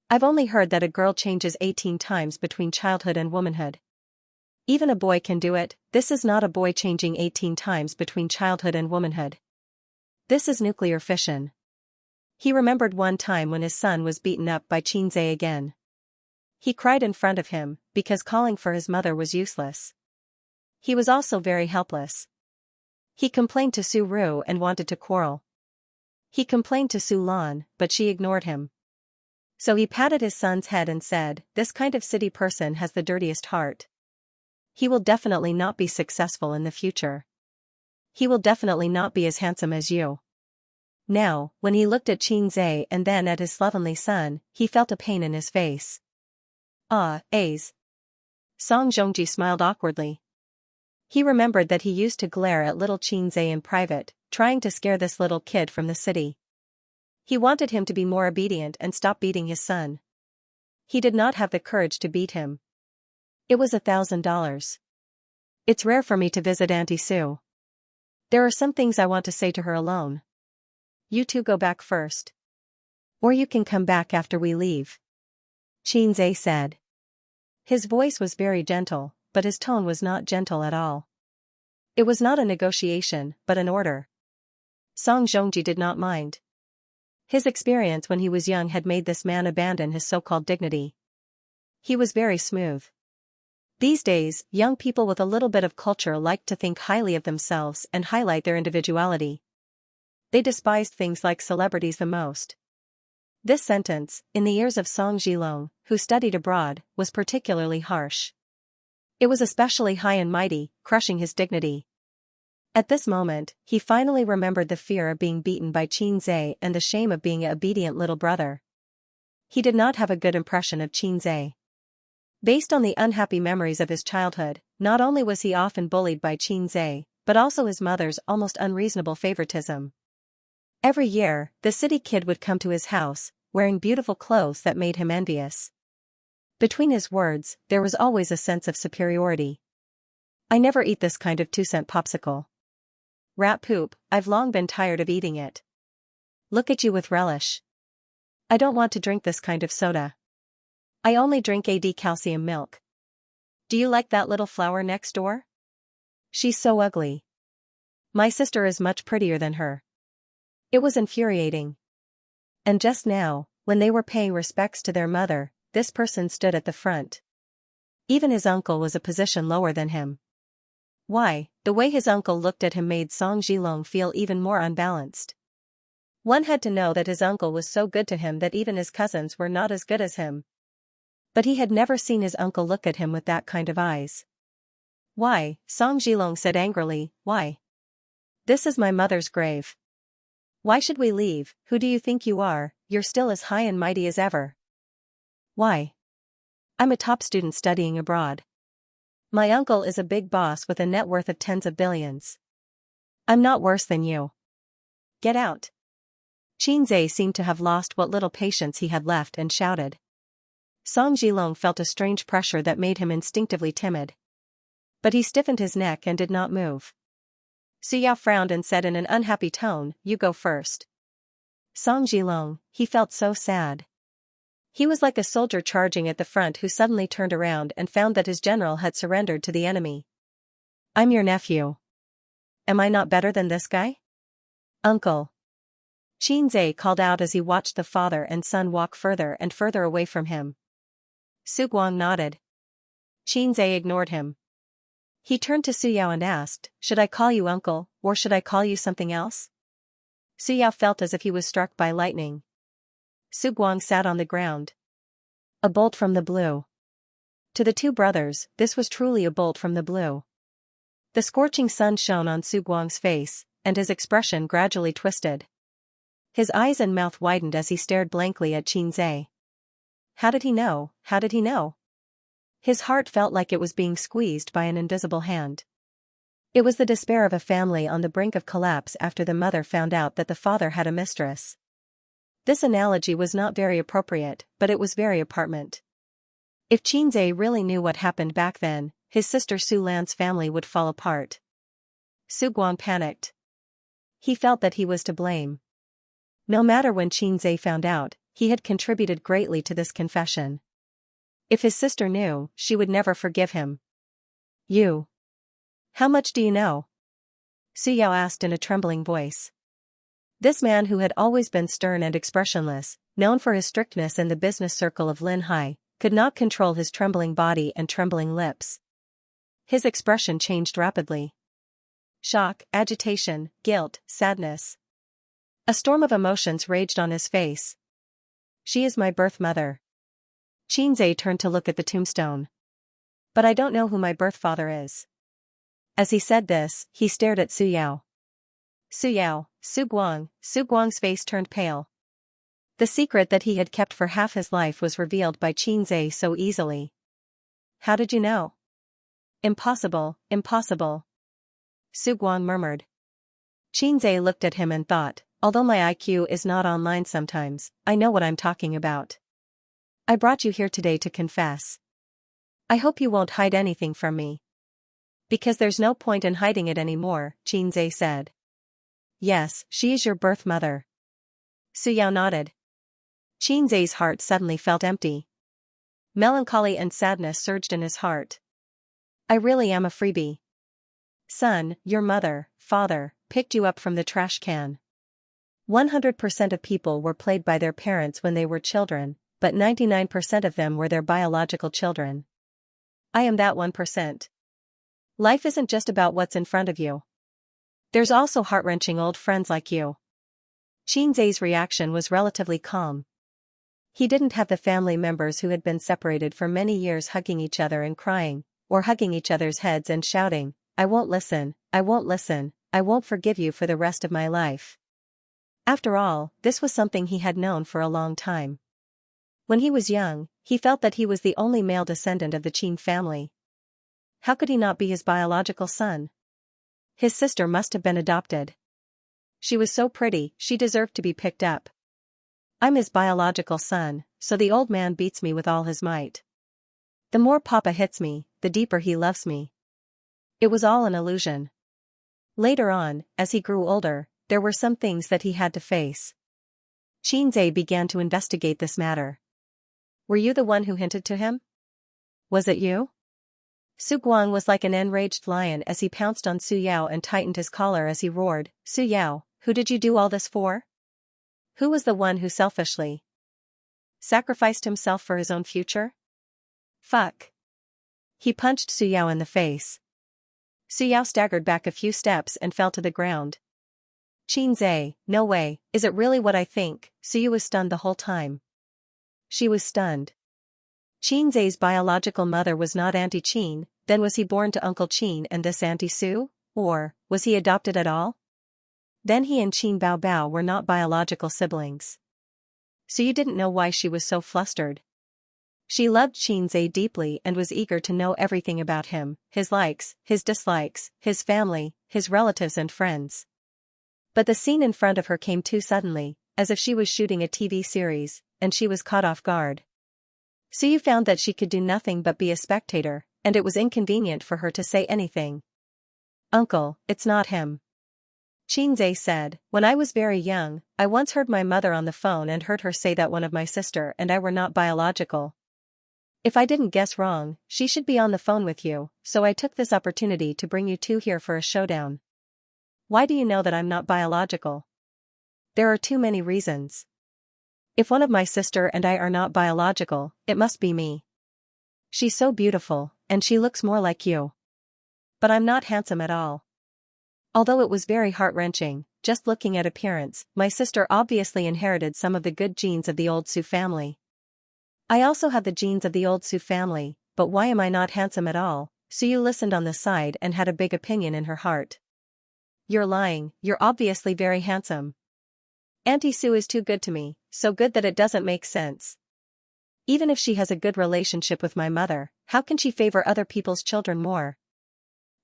I've only heard that a girl changes 18 times between childhood and womanhood. Even a boy can do it. This is not a boy changing 18 times between childhood and womanhood. This is nuclear fission. He remembered one time when his son was beaten up by Xianxia again. He cried in front of him, because calling for his mother was useless. He was also very helpless. He complained to Su Ru and wanted to quarrel. He complained to Su Lan, but she ignored him. So he patted his son's head and said, "This kind of city person has the dirtiest heart. He will definitely not be successful in the future. He will definitely not be as handsome as you." Now, when he looked at Xianxia and then at his slovenly son, he felt a pain in his face. "Ah, A's." Song Zhongji smiled awkwardly. He remembered that he used to glare at little Xianxia in private, trying to scare this little kid from the city. He wanted him to be more obedient and stop beating his son. He did not have the courage to beat him. It was $1,000. It's rare for me to visit Auntie Sue. There are some things I want to say to her alone. You two go back first. Or you can come back after we leave. Xianxia said. His voice was very gentle, but his tone was not gentle at all. It was not a negotiation, but an order. Song Zhongji did not mind. His experience when he was young had made this man abandon his so-called dignity. He was very smooth. These days, young people with a little bit of culture like to think highly of themselves and highlight their individuality. They despised things like celebrities the most. This sentence, in the ears of Song Zhilong, who studied abroad, was particularly harsh. It was especially high and mighty, crushing his dignity. At this moment, he finally remembered the fear of being beaten by Xianxia and the shame of being an obedient little brother. He did not have a good impression of Xianxia. Based on the unhappy memories of his childhood, not only was he often bullied by Xianxia, but also his mother's almost unreasonable favoritism. Every year, the city kid would come to his house, wearing beautiful clothes that made him envious. Between his words, there was always a sense of superiority. "I never eat this kind of 2-cent popsicle. Rat poop, I've long been tired of eating it. Look at you with relish. I don't want to drink this kind of soda. I only drink calcium milk. Do you like that little flower next door? She's so ugly. My sister is much prettier than her." It was infuriating. And just now, when they were paying respects to their mother, this person stood at the front. Even his uncle was a position lower than him. Why, the way his uncle looked at him made Song Zhilong feel even more unbalanced. One had to know that his uncle was so good to him that even his cousins were not as good as him. But he had never seen his uncle look at him with that kind of eyes. "Why?" Song Zhilong said angrily, "why? This is my mother's grave. Why should we leave? Who do you think you are? You're still as high and mighty as ever." "Why? I'm a top student studying abroad. My uncle is a big boss with a net worth of tens of billions. I'm not worse than you. Get out." Xianxia seemed to have lost what little patience he had left and shouted. Song Zhilong felt a strange pressure that made him instinctively timid. But he stiffened his neck and did not move. Suyao frowned and said in an unhappy tone, "You go first." Song Zhilong, he felt so sad. He was like a soldier charging at the front who suddenly turned around and found that his general had surrendered to the enemy. "I'm your nephew. Am I not better than this guy?" "Uncle." Xianxia called out as he watched the father and son walk further and further away from him. Su Guang nodded. Xianxia ignored him. He turned to Suyao and asked, "Should I call you uncle, or should I call you something else?" Suyao felt as if he was struck by lightning. Su Guang sat on the ground. A bolt from the blue. To the two brothers, this was truly a bolt from the blue. The scorching sun shone on Su Guang's face, and his expression gradually twisted. His eyes and mouth widened as he stared blankly at Xianxia. How did he know? How did he know? His heart felt like it was being squeezed by an invisible hand. It was the despair of a family on the brink of collapse after the mother found out that the father had a mistress. This analogy was not very appropriate, but it was very apartment. If Xianxia really knew what happened back then, his sister Su Lan's family would fall apart. Su Guang panicked. He felt that he was to blame. No matter when Xianxia found out, he had contributed greatly to this confession. If his sister knew, she would never forgive him. You. How much do you know? Su Yao asked in a trembling voice. This man who had always been stern and expressionless, known for his strictness in the business circle of Lin Hai, could not control his trembling body and trembling lips. His expression changed rapidly. Shock, agitation, guilt, sadness. A storm of emotions raged on his face. She is my birth mother. Xianxia turned to look at the tombstone. But I don't know who my birth father is. As he said this, he stared at Su Yao. Su Yao, Su Guang's face turned pale. The secret that he had kept for half his life was revealed by Xianxia so easily. How did you know? Impossible, impossible. Su Guang murmured. Xianxia looked at him and thought, although my IQ is not online sometimes, I know what I'm talking about. I brought you here today to confess. I hope you won't hide anything from me. Because there's no point in hiding it anymore, Xianxia said. Yes, she is your birth mother. Su Yao nodded. Xianxia's heart suddenly felt empty. Melancholy and sadness surged in his heart. I really am a freebie. Son, your mother, father, picked you up from the trash can. 100% of people were played by their parents when they were children, but 99% of them were their biological children. I am that 1%. Life isn't just about what's in front of you. There's also heart-wrenching old friends like you. Xianxia's reaction was relatively calm. He didn't have the family members who had been separated for many years hugging each other and crying, or hugging each other's heads and shouting, I won't listen, I won't listen, I won't forgive you for the rest of my life. After all, this was something he had known for a long time. When he was young, he felt that he was the only male descendant of the Qin family. How could he not be his biological son? His sister must have been adopted. She was so pretty, she deserved to be picked up. I'm his biological son, so the old man beats me with all his might. The more Papa hits me, the deeper he loves me. It was all an illusion. Later on, as he grew older, there were some things that he had to face. Xianxia began to investigate this matter. Were you the one who hinted to him? Was it you? Su Guang was like an enraged lion as he pounced on Su Yao and tightened his collar as he roared, Su Yao, who did you do all this for? Who was the one who selfishly sacrificed himself for his own future? Fuck. He punched Su Yao in the face. Su Yao staggered back a few steps and fell to the ground. Xianxia, no way, is it really what I think? Su Yao was stunned the whole time. She was stunned. Xianxia's biological mother was not Auntie Qin, then was he born to Uncle Qin and this Auntie Su, or was he adopted at all? Then he and Qin Bao Bao were not biological siblings. So you didn't know why she was so flustered. She loved Xianxia deeply and was eager to know everything about him, his likes, his dislikes, his family, his relatives and friends. But the scene in front of her came too suddenly, as if she was shooting a TV series, and she was caught off guard. So you found that she could do nothing but be a spectator, and it was inconvenient for her to say anything. Uncle, it's not him. Xianxia said, when I was very young, I once heard my mother on the phone and heard her say that one of my sister and I were not biological. If I didn't guess wrong, she should be on the phone with you, so I took this opportunity to bring you two here for a showdown. Why do you know that I'm not biological? There are too many reasons. If one of my sister and I are not biological, it must be me. She's so beautiful, and she looks more like you. But I'm not handsome at all. Although it was very heart-wrenching, just looking at appearance, my sister obviously inherited some of the good genes of the old Su family. I also have the genes of the old Su family, but why am I not handsome at all? Su listened on the side and had a big opinion in her heart. You're lying, you're obviously very handsome. Auntie Su is too good to me, so good that it doesn't make sense. Even if she has a good relationship with my mother, how can she favor other people's children more?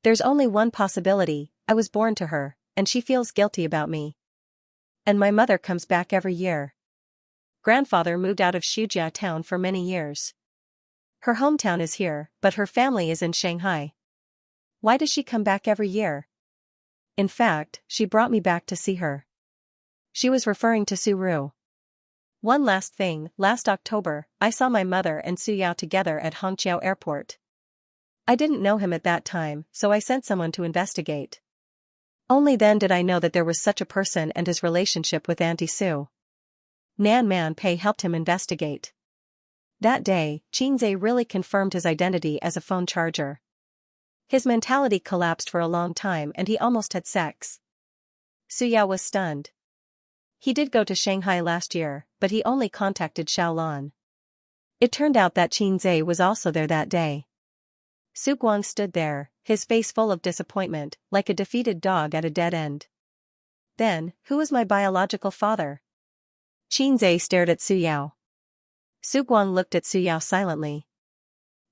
There's only one possibility, I was born to her, and she feels guilty about me. And my mother comes back every year. grandfather moved out of Xianxia town for many years. Her hometown is here, but her family is in Shanghai. Why does she come back every year? In fact, she brought me back to see her. She was referring to Su Ru. One last thing, last October, I saw my mother and Su Yao together at Hongqiao Airport. I didn't know him at that time, so I sent someone to investigate. Only then did I know that there was such a person and his relationship with Auntie Su. Nan Man Pei helped him investigate. That day, Xianxia really confirmed his identity as a phone charger. His mentality collapsed for a long time and he almost had sex. Su Yao was stunned. He did go to Shanghai last year, but he only contacted Shaolan. It turned out that Xianxia was also there that day. Su Guang stood there, his face full of disappointment, like a defeated dog at a dead end. Then, who is my biological father? Xianxia stared at Su Yao. Su Guang looked at Su Yao silently.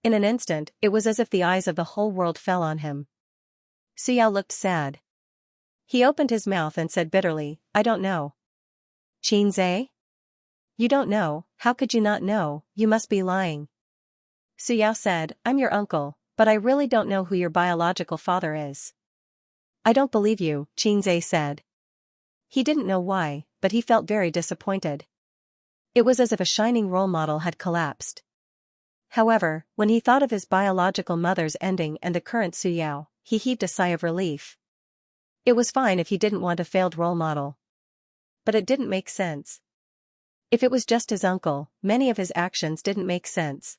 In an instant, it was as if the eyes of the whole world fell on him. Su Yao looked sad. He opened his mouth and said bitterly, I don't know. Xianxia? You don't know, how could you not know, you must be lying. Su Yao said, I'm your uncle, but I really don't know who your biological father is. I don't believe you, Xianxia said. He didn't know why, but he felt very disappointed. It was as if a shining role model had collapsed. However, when he thought of his biological mother's ending and the current Su Yao, he heaved a sigh of relief. It was fine if he didn't want a failed role model. But it didn't make sense. If it was just his uncle, many of his actions didn't make sense.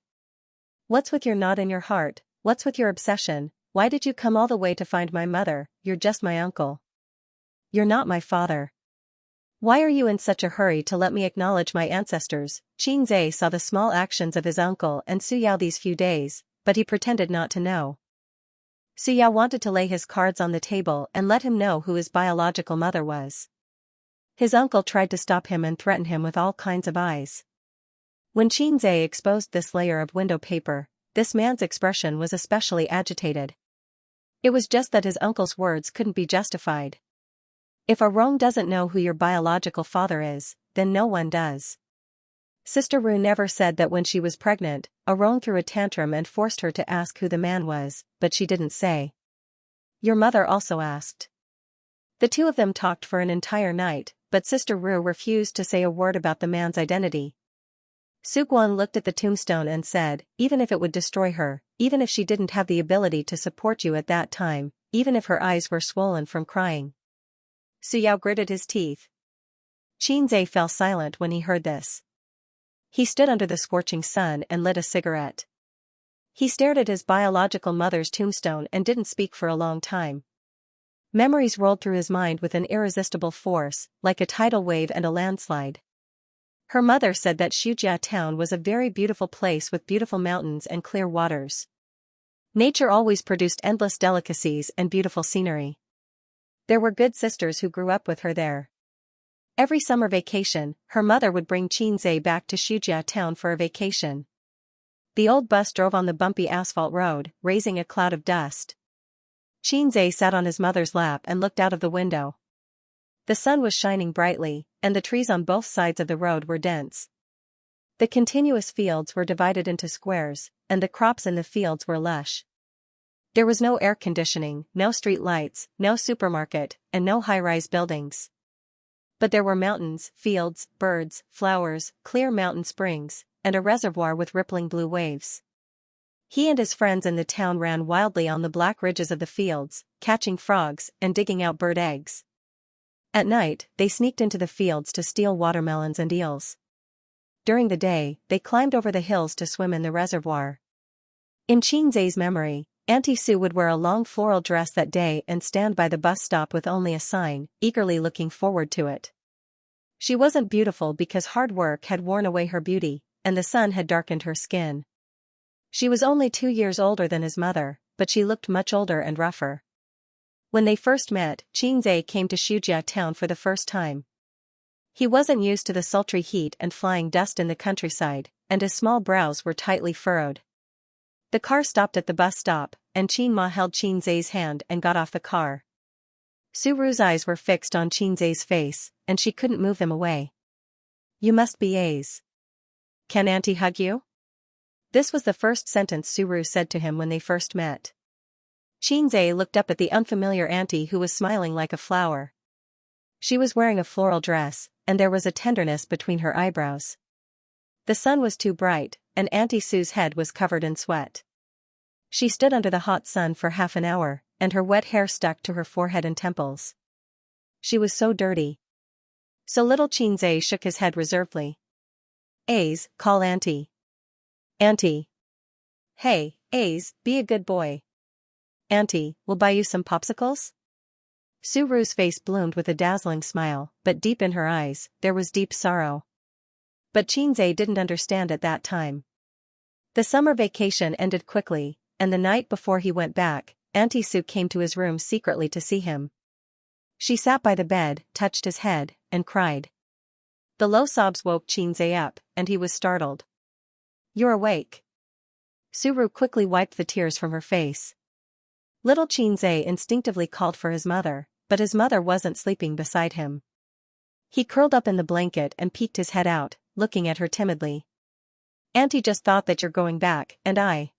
What's with your knot in your heart, what's with your obsession, why did you come all the way to find my mother, you're just my uncle. You're not my father. Why are you in such a hurry to let me acknowledge my ancestors? Xianxia saw the small actions of his uncle and Su Yao these few days, but he pretended not to know. Su Yao wanted to lay his cards on the table and let him know who his biological mother was. His uncle tried to stop him and threaten him with all kinds of eyes. When Xianxia exposed this layer of window paper, this man's expression was especially agitated. It was just that his uncle's words couldn't be justified. If Arong doesn't know who your biological father is, then no one does. Sister Ru never said that when she was pregnant, Arong threw a tantrum and forced her to ask who the man was, but she didn't say. Your mother also asked. The two of them talked for an entire night, but Sister Ru refused to say a word about the man's identity. Su Guan looked at the tombstone and said, even if it would destroy her, even if she didn't have the ability to support you at that time, even if her eyes were swollen from crying. Su Yao gritted his teeth. Xianxia fell silent when he heard this. He stood under the scorching sun and lit a cigarette. He stared at his biological mother's tombstone and didn't speak for a long time. Memories rolled through his mind with an irresistible force, like a tidal wave and a landslide. Her mother said that Xianxia town was a very beautiful place with beautiful mountains and clear waters. Nature always produced endless delicacies and beautiful scenery. There were good sisters who grew up with her there. Every summer vacation, her mother would bring Xianxia back to Xianxia town for a vacation. The old bus drove on the bumpy asphalt road, raising a cloud of dust. Xianxia sat on his mother's lap and looked out of the window. The sun was shining brightly, and the trees on both sides of the road were dense. The continuous fields were divided into squares, and the crops in the fields were lush. There was no air conditioning, no street lights, no supermarket, and no high-rise buildings. But there were mountains, fields, birds, flowers, clear mountain springs, and a reservoir with rippling blue waves. He and his friends in the town ran wildly on the black ridges of the fields, catching frogs and digging out bird eggs. At night, they sneaked into the fields to steal watermelons and eels. During the day, they climbed over the hills to swim in the reservoir. In Xianxia's memory, Auntie Su would wear a long floral dress that day and stand by the bus stop with only a sign, eagerly looking forward to it. She wasn't beautiful because hard work had worn away her beauty, and the sun had darkened her skin. She was only 2 years older than his mother, but she looked much older and rougher. When they first met, Xianxia came to Xianxia town for the first time. He wasn't used to the sultry heat and flying dust in the countryside, and his small brows were tightly furrowed. The car stopped at the bus stop, and Qin Ma held Xianxia's hand and got off the car. Su Ru's eyes were fixed on Xianxia's face, and she couldn't move them away. You must be A's. Can Auntie hug you? This was the first sentence Suru said to him when they first met. Xianxia looked up at the unfamiliar auntie who was smiling like a flower. She was wearing a floral dress, and there was a tenderness between her eyebrows. The sun was too bright, and Auntie Sue's head was covered in sweat. She stood under the hot sun for half an hour, and her wet hair stuck to her forehead and temples. She was so dirty. So little Xianxia shook his head reservedly. A's, call Auntie. Auntie. Hey, A's, be a good boy. Auntie, we'll buy you some popsicles? Suru's face bloomed with a dazzling smile, but deep in her eyes, there was deep sorrow. But Xianxia didn't understand at that time. The summer vacation ended quickly, and the night before he went back, Auntie Sue came to his room secretly to see him. She sat by the bed, touched his head, and cried. The low sobs woke Xianxia up, and he was startled. You're awake. Suru quickly wiped the tears from her face. Little Xianxia instinctively called for his mother, but his mother wasn't sleeping beside him. He curled up in the blanket and peeked his head out, looking at her timidly. Auntie just thought that you're going back, and I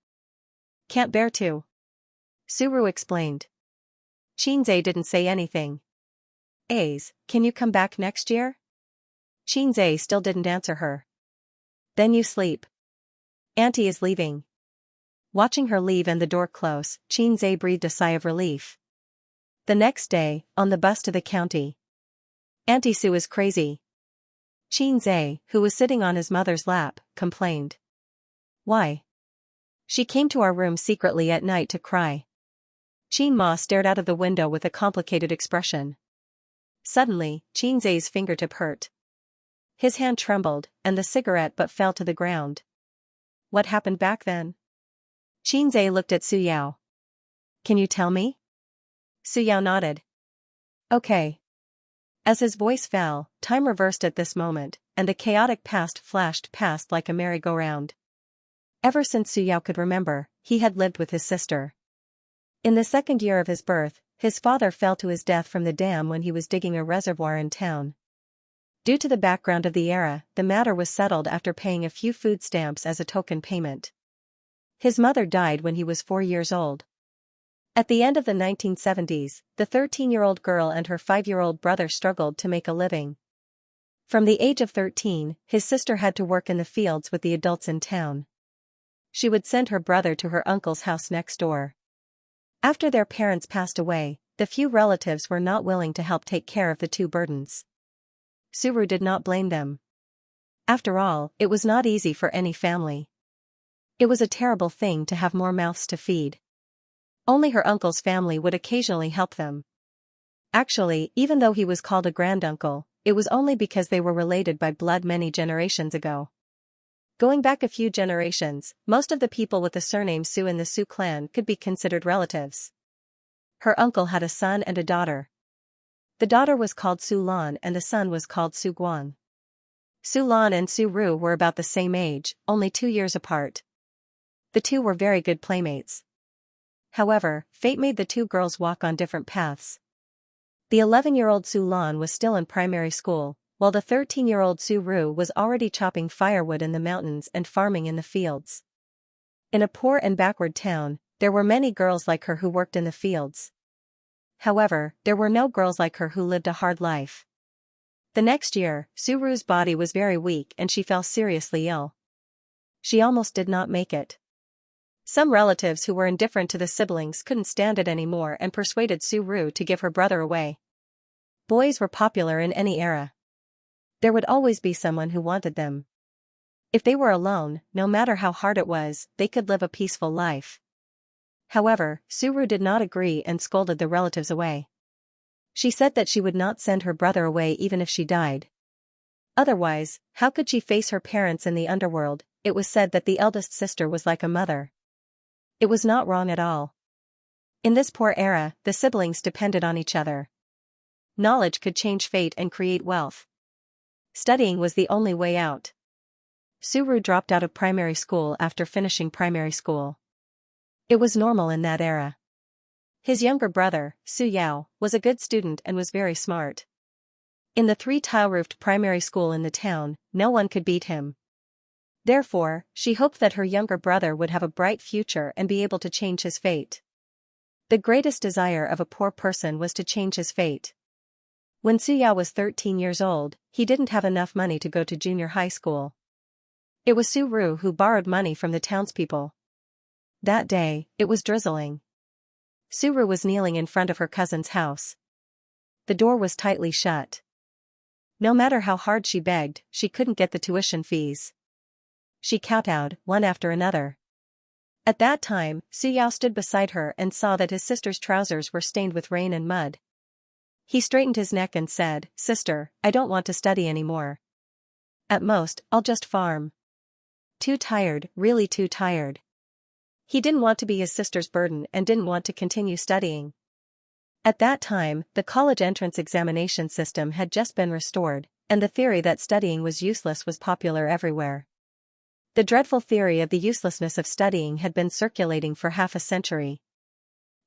can't bear to. Suru explained. Xianxia didn't say anything. A's, can you come back next year? Xianxia still didn't answer her. Then you sleep. Auntie is leaving. Watching her leave and the door close, Xianxia breathed a sigh of relief. The next day, on the bus to the county. Auntie Sue is crazy. Xianxia, who was sitting on his mother's lap, complained. Why? She came to our room secretly at night to cry. Qian Ma stared out of the window with a complicated expression. Suddenly, Xianxia's fingertip hurt. His hand trembled, and the cigarette butt fell to the ground. What happened back then? Xianxia looked at Su Yao. Can you tell me? Su Yao nodded. Okay. As his voice fell, time reversed at this moment, and the chaotic past flashed past like a merry-go-round. Ever since Su Yao could remember, he had lived with his sister. In the second year of his birth, his father fell to his death from the dam when he was digging a reservoir in town. Due to the background of the era, the matter was settled after paying a few food stamps as a token payment. His mother died when he was 4 years old. At the end of the 1970s, the 13-year-old girl and her 5-year-old brother struggled to make a living. From the age of 13, his sister had to work in the fields with the adults in town. She would send her brother to her uncle's house next door. After their parents passed away, the few relatives were not willing to help take care of the two burdens. Suru did not blame them. After all, it was not easy for any family. It was a terrible thing to have more mouths to feed. Only her uncle's family would occasionally help them. Actually, even though he was called a granduncle, it was only because they were related by blood many generations ago. Going back a few generations, most of the people with the surname Su in the Su clan could be considered relatives. Her uncle had a son and a daughter. The daughter was called Su Lan and the son was called Su Guan. Su Lan and Su Ru were about the same age, only 2 years apart. The two were very good playmates. However, fate made the two girls walk on different paths. The 11-year-old Su Lan was still in primary school, while the 13-year-old Su Ru was already chopping firewood in the mountains and farming in the fields. In a poor and backward town, there were many girls like her who worked in the fields. However, there were no girls like her who lived a hard life. The next year, Su Ru's body was very weak and she fell seriously ill. She almost did not make it. Some relatives who were indifferent to the siblings couldn't stand it anymore and persuaded Su Ru to give her brother away. Boys were popular in any era. There would always be someone who wanted them. If they were alone, no matter how hard it was, they could live a peaceful life. However, Su Ru did not agree and scolded the relatives away. She said that she would not send her brother away even if she died. Otherwise, how could she face her parents in the underworld? It was said that the eldest sister was like a mother. It was not wrong at all. In this poor era, the siblings depended on each other. Knowledge could change fate and create wealth. Studying was the only way out. Su Ru dropped out of primary school after finishing primary school. It was normal in that era. His younger brother, Su Yao, was a good student and was very smart. In the 3-tile-roofed primary school in the town, no one could beat him. Therefore, she hoped that her younger brother would have a bright future and be able to change his fate. The greatest desire of a poor person was to change his fate. When Xiao was 13 years old, he didn't have enough money to go to junior high school. It was Su Ru who borrowed money from the townspeople. That day, it was drizzling. Su Ru was kneeling in front of her cousin's house. The door was tightly shut. No matter how hard she begged, she couldn't get the tuition fees. She kowtowed, one after another. At that time, Su Yao stood beside her and saw that his sister's trousers were stained with rain and mud. He straightened his neck and said, "Sister, I don't want to study anymore. At most, I'll just farm. Too tired, really too tired." He didn't want to be his sister's burden and didn't want to continue studying. At that time, the college entrance examination system had just been restored, and the theory that studying was useless was popular everywhere. The dreadful theory of the uselessness of studying had been circulating for half a century.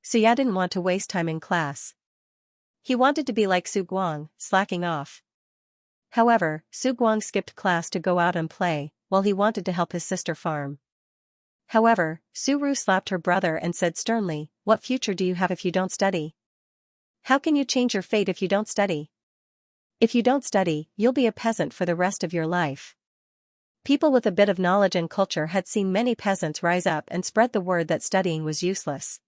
Su Ya didn't want to waste time in class. He wanted to be like Su Guang, slacking off. However, Su Guang skipped class to go out and play, while he wanted to help his sister farm. However, Su Ru slapped her brother and said sternly, "What future do you have if you don't study? How can you change your fate if you don't study? If you don't study, you'll be a peasant for the rest of your life." People with a bit of knowledge and culture had seen many peasants rise up and spread the word that studying was useless.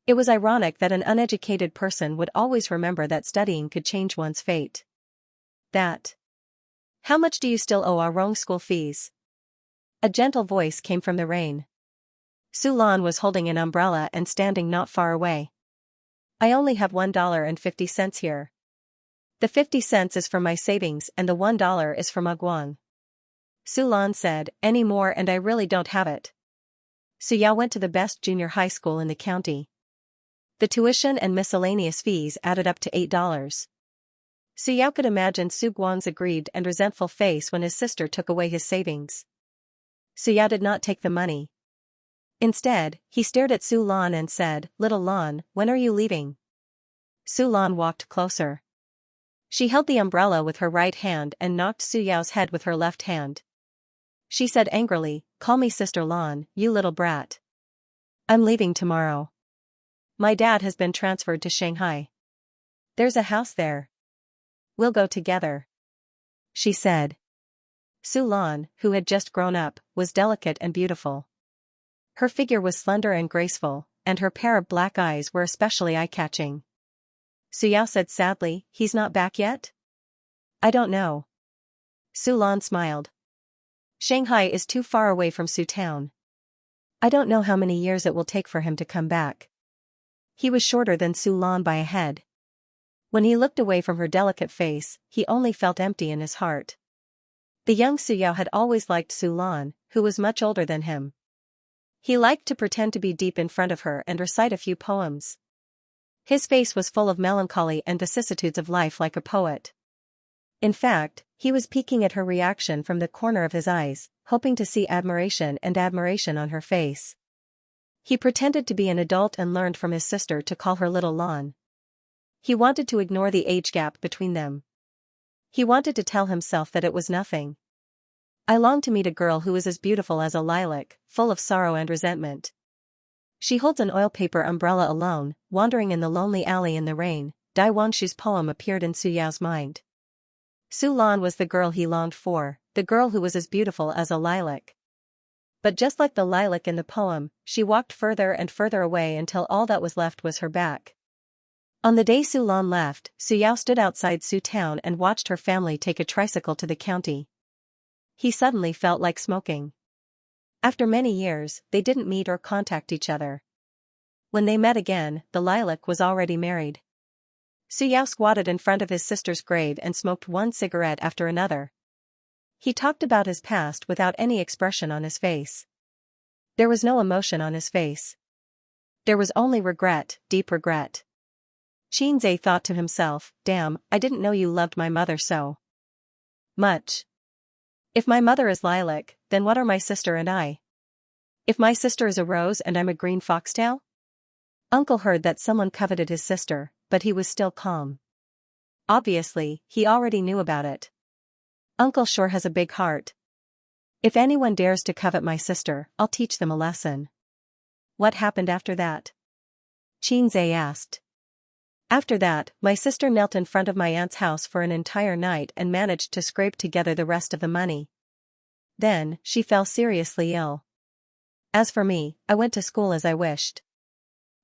It was ironic that an uneducated person would always remember that studying could change one's fate. That. "How much do you still owe our Rong school fees?" A gentle voice came from the rain. Su Lan was holding an umbrella and standing not far away. "I only have $1.50 here. The 50 cents is from my savings and the $1 is from Guang." Su Lan said, "Any more and I really don't have it." Su Yao went to the best junior high school in the county. The tuition and miscellaneous fees added up to $8. Su Yao could imagine Su Guang's aggrieved and resentful face when his sister took away his savings. Su Yao did not take the money. Instead, he stared at Su Lan and said, "Little Lan, when are you leaving?" Su Lan walked closer. She held the umbrella with her right hand and knocked Su Yao's head with her left hand. She said angrily, "Call me Sister Lan, you little brat. I'm leaving tomorrow. My dad has been transferred to Shanghai. There's a house there. We'll go together," she said. Su Lan, who had just grown up, was delicate and beautiful. Her figure was slender and graceful, and her pair of black eyes were especially eye-catching. Su Yao said sadly, "He's not back yet?" "I don't know." Su Lan smiled. "Shanghai is too far away from Su Town. I don't know how many years it will take for him to come back." He was shorter than Su Lan by a head. When he looked away from her delicate face, he only felt empty in his heart. The young Su Yao had always liked Su Lan, who was much older than him. He liked to pretend to be deep in front of her and recite a few poems. His face was full of melancholy and vicissitudes of life like a poet. In fact, he was peeking at her reaction from the corner of his eyes, hoping to see admiration on her face. He pretended to be an adult and learned from his sister to call her Little Lan. He wanted to ignore the age gap between them. He wanted to tell himself that it was nothing. "I long to meet a girl who is as beautiful as a lilac, full of sorrow and resentment. She holds an oil paper umbrella alone, wandering in the lonely alley in the rain." Dai Wangshu's poem appeared in Su Yao's mind. Su Lan was the girl he longed for, the girl who was as beautiful as a lilac. But just like the lilac in the poem, she walked further and further away until all that was left was her back. On the day Su Lan left, Su Yao stood outside Su Town and watched her family take a tricycle to the county. He suddenly felt like smoking. After many years, they didn't meet or contact each other. When they met again, the lilac was already married. Su Yao squatted in front of his sister's grave and smoked one cigarette after another. He talked about his past without any expression on his face. There was no emotion on his face. There was only regret, deep regret. Qinze thought to himself, "Damn, I didn't know you loved my mother so much. If my mother is lilac, then what are my sister and I? If my sister is a rose and I'm a green foxtail?" Uncle heard that someone coveted his sister, but he was still calm. Obviously, he already knew about it. Uncle sure has a big heart. If anyone dares to covet my sister, I'll teach them a lesson. What happened after that? Xianxia asked. After that, my sister knelt in front of my aunt's house for an entire night and managed to scrape together the rest of the money. Then, she fell seriously ill. As for me, I went to school as I wished.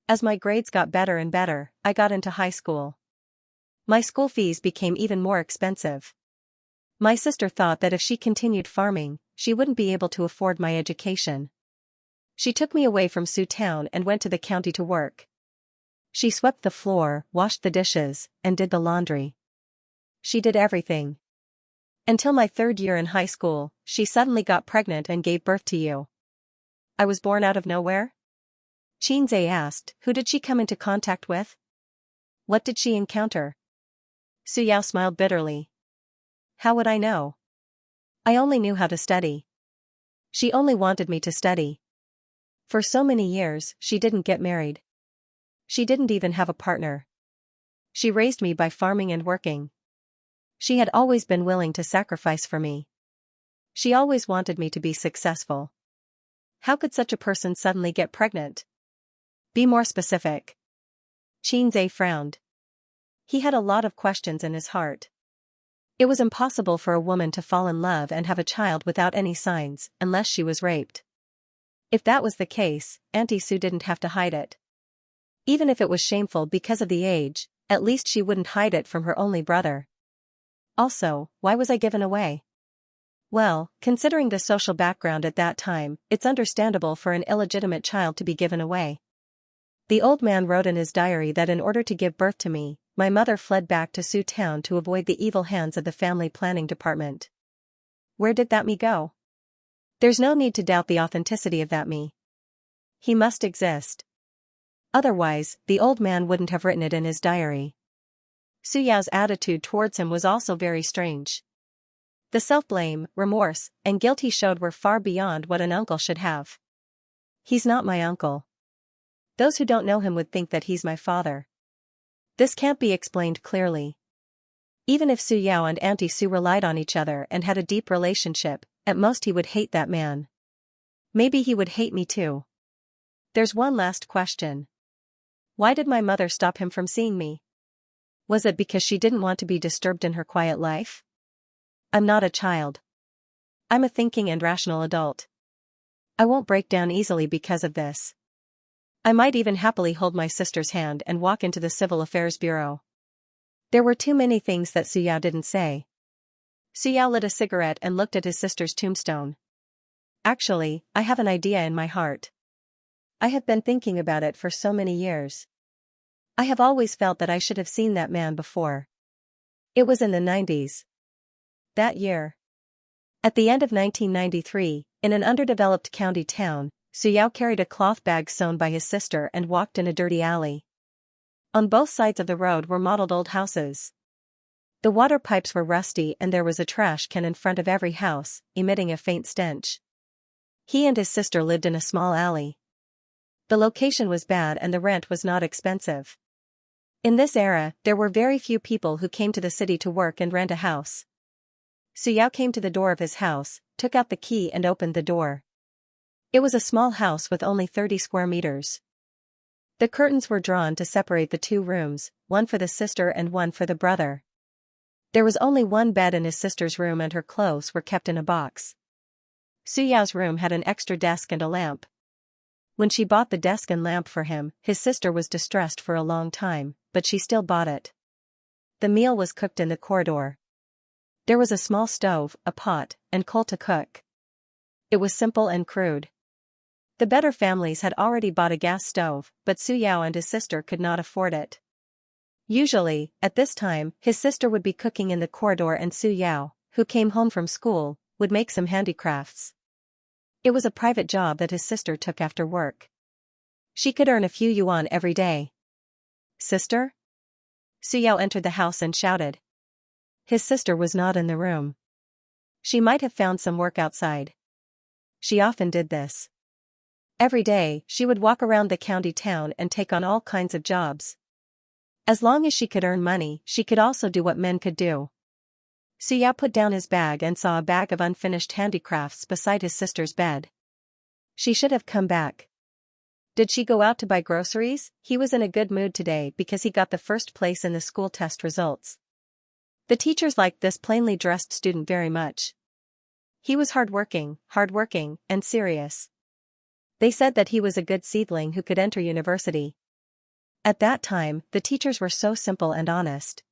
As my grades got better and better, I got into high school. My school fees became even more expensive. My sister thought that if she continued farming, she wouldn't be able to afford my education. She took me away from Sioux Town and went to the county to work. She swept the floor, washed the dishes, and did the laundry. She did everything. Until my 3rd year in high school, she suddenly got pregnant and gave birth to you. I was born out of nowhere? Xianxia asked. Who did she come into contact with? What did she encounter? Suyao smiled bitterly. How would I know? I only knew how to study. She only wanted me to study. For so many years, she didn't get married. She didn't even have a partner. She raised me by farming and working. She had always been willing to sacrifice for me. She always wanted me to be successful. How could such a person suddenly get pregnant? Be more specific. Xianxia frowned. He had a lot of questions in his heart. It was impossible for a woman to fall in love and have a child without any signs, unless she was raped. If that was the case, Auntie Sue didn't have to hide it. Even if it was shameful because of the age, at least she wouldn't hide it from her only brother. Also, why was I given away? Well, considering the social background at that time, it's understandable for an illegitimate child to be given away. The old man wrote in his diary that in order to give birth to me, my mother fled back to Sioux Town to avoid the evil hands of the family planning department. Where did that me go? There's no need to doubt the authenticity of that me. He must exist. Otherwise, the old man wouldn't have written it in his diary. Suyao's attitude towards him was also very strange. The self-blame, remorse, and guilt he showed were far beyond what an uncle should have. He's not my uncle. Those who don't know him would think that he's my father. This can't be explained clearly. Even if Suyao and Auntie Sue relied on each other and had a deep relationship, at most he would hate that man. Maybe he would hate me too. There's one last question. Why did my mother stop him from seeing me? Was it because she didn't want to be disturbed in her quiet life? I'm not a child. I'm a thinking and rational adult. I won't break down easily because of this. I might even happily hold my sister's hand and walk into the Civil Affairs Bureau. There were too many things that Suyao didn't say. Suyao lit a cigarette and looked at his sister's tombstone. Actually, I have an idea in my heart. I have been thinking about it for so many years. I have always felt that I should have seen that man before. It was in the 90s. That year. At the end of 1993, in an underdeveloped county town, Suyao carried a cloth bag sewn by his sister and walked in a dirty alley. On both sides of the road were mottled old houses. The water pipes were rusty and there was a trash can in front of every house, emitting a faint stench. He and his sister lived in a small alley. The location was bad and the rent was not expensive. In this era, there were very few people who came to the city to work and rent a house. Suyao came to the door of his house, took out the key and opened the door. It was a small house with only 30 square meters. The curtains were drawn to separate the two rooms, one for the sister and one for the brother. There was only one bed in his sister's room and her clothes were kept in a box. Suyao's room had an extra desk and a lamp. When she bought the desk and lamp for him, his sister was distressed for a long time, but she still bought it. The meal was cooked in the corridor. There was a small stove, a pot, and coal to cook. It was simple and crude. The better families had already bought a gas stove, but Suyao and his sister could not afford it. Usually, at this time, his sister would be cooking in the corridor and Suyao, who came home from school, would make some handicrafts. It was a private job that his sister took after work. She could earn a few yuan every day. Sister? Suyao entered the house and shouted. His sister was not in the room. She might have found some work outside. She often did this. Every day, she would walk around the county town and take on all kinds of jobs. As long as she could earn money, she could also do what men could do. Suyao put down his bag and saw a bag of unfinished handicrafts beside his sister's bed. She should have come back. Did she go out to buy groceries? He was in a good mood today because he got the first place in the school test results. The teachers liked this plainly dressed student very much. He was hardworking, and serious. They said that he was a good seedling who could enter university. At that time, the teachers were so simple and honest.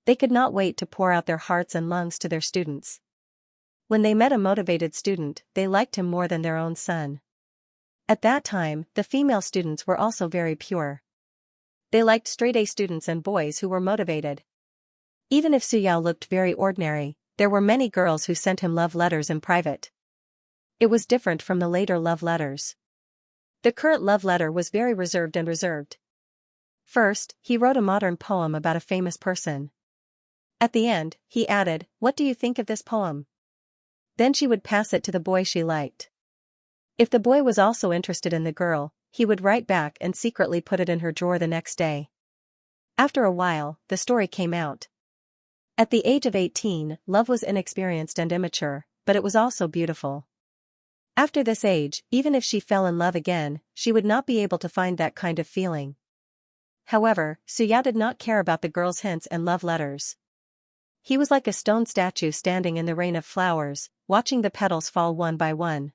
They could not wait to pour out their hearts and lungs to their students. When they met a motivated student, they liked him more than their own son. At that time, the female students were also very pure. They liked straight-A students and boys who were motivated. Even if Suyao looked very ordinary, there were many girls who sent him love letters in private. It was different from the later love letters. The current love letter was very reserved. First, he wrote a modern poem about a famous person. At the end, he added, "What do you think of this poem?" Then she would pass it to the boy she liked. If the boy was also interested in the girl, he would write back and secretly put it in her drawer the next day. After a while, the story came out. At the age of 18, love was inexperienced and immature, but it was also beautiful. After this age, even if she fell in love again, she would not be able to find that kind of feeling. However, Suyao did not care about the girl's hints and love letters. He was like a stone statue standing in the rain of flowers, watching the petals fall one by one.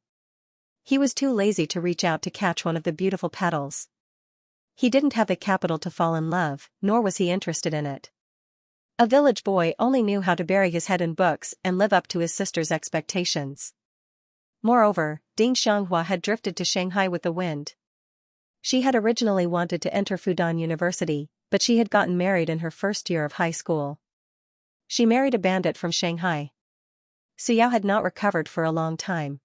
He was too lazy to reach out to catch one of the beautiful petals. He didn't have the capital to fall in love, nor was he interested in it. A village boy only knew how to bury his head in books and live up to his sister's expectations. Moreover, Ding Xianxia had drifted to Shanghai with the wind. She had originally wanted to enter Fudan University, but she had gotten married in her first year of high school. She married a bandit from Shanghai. Suyao had not recovered for a long time.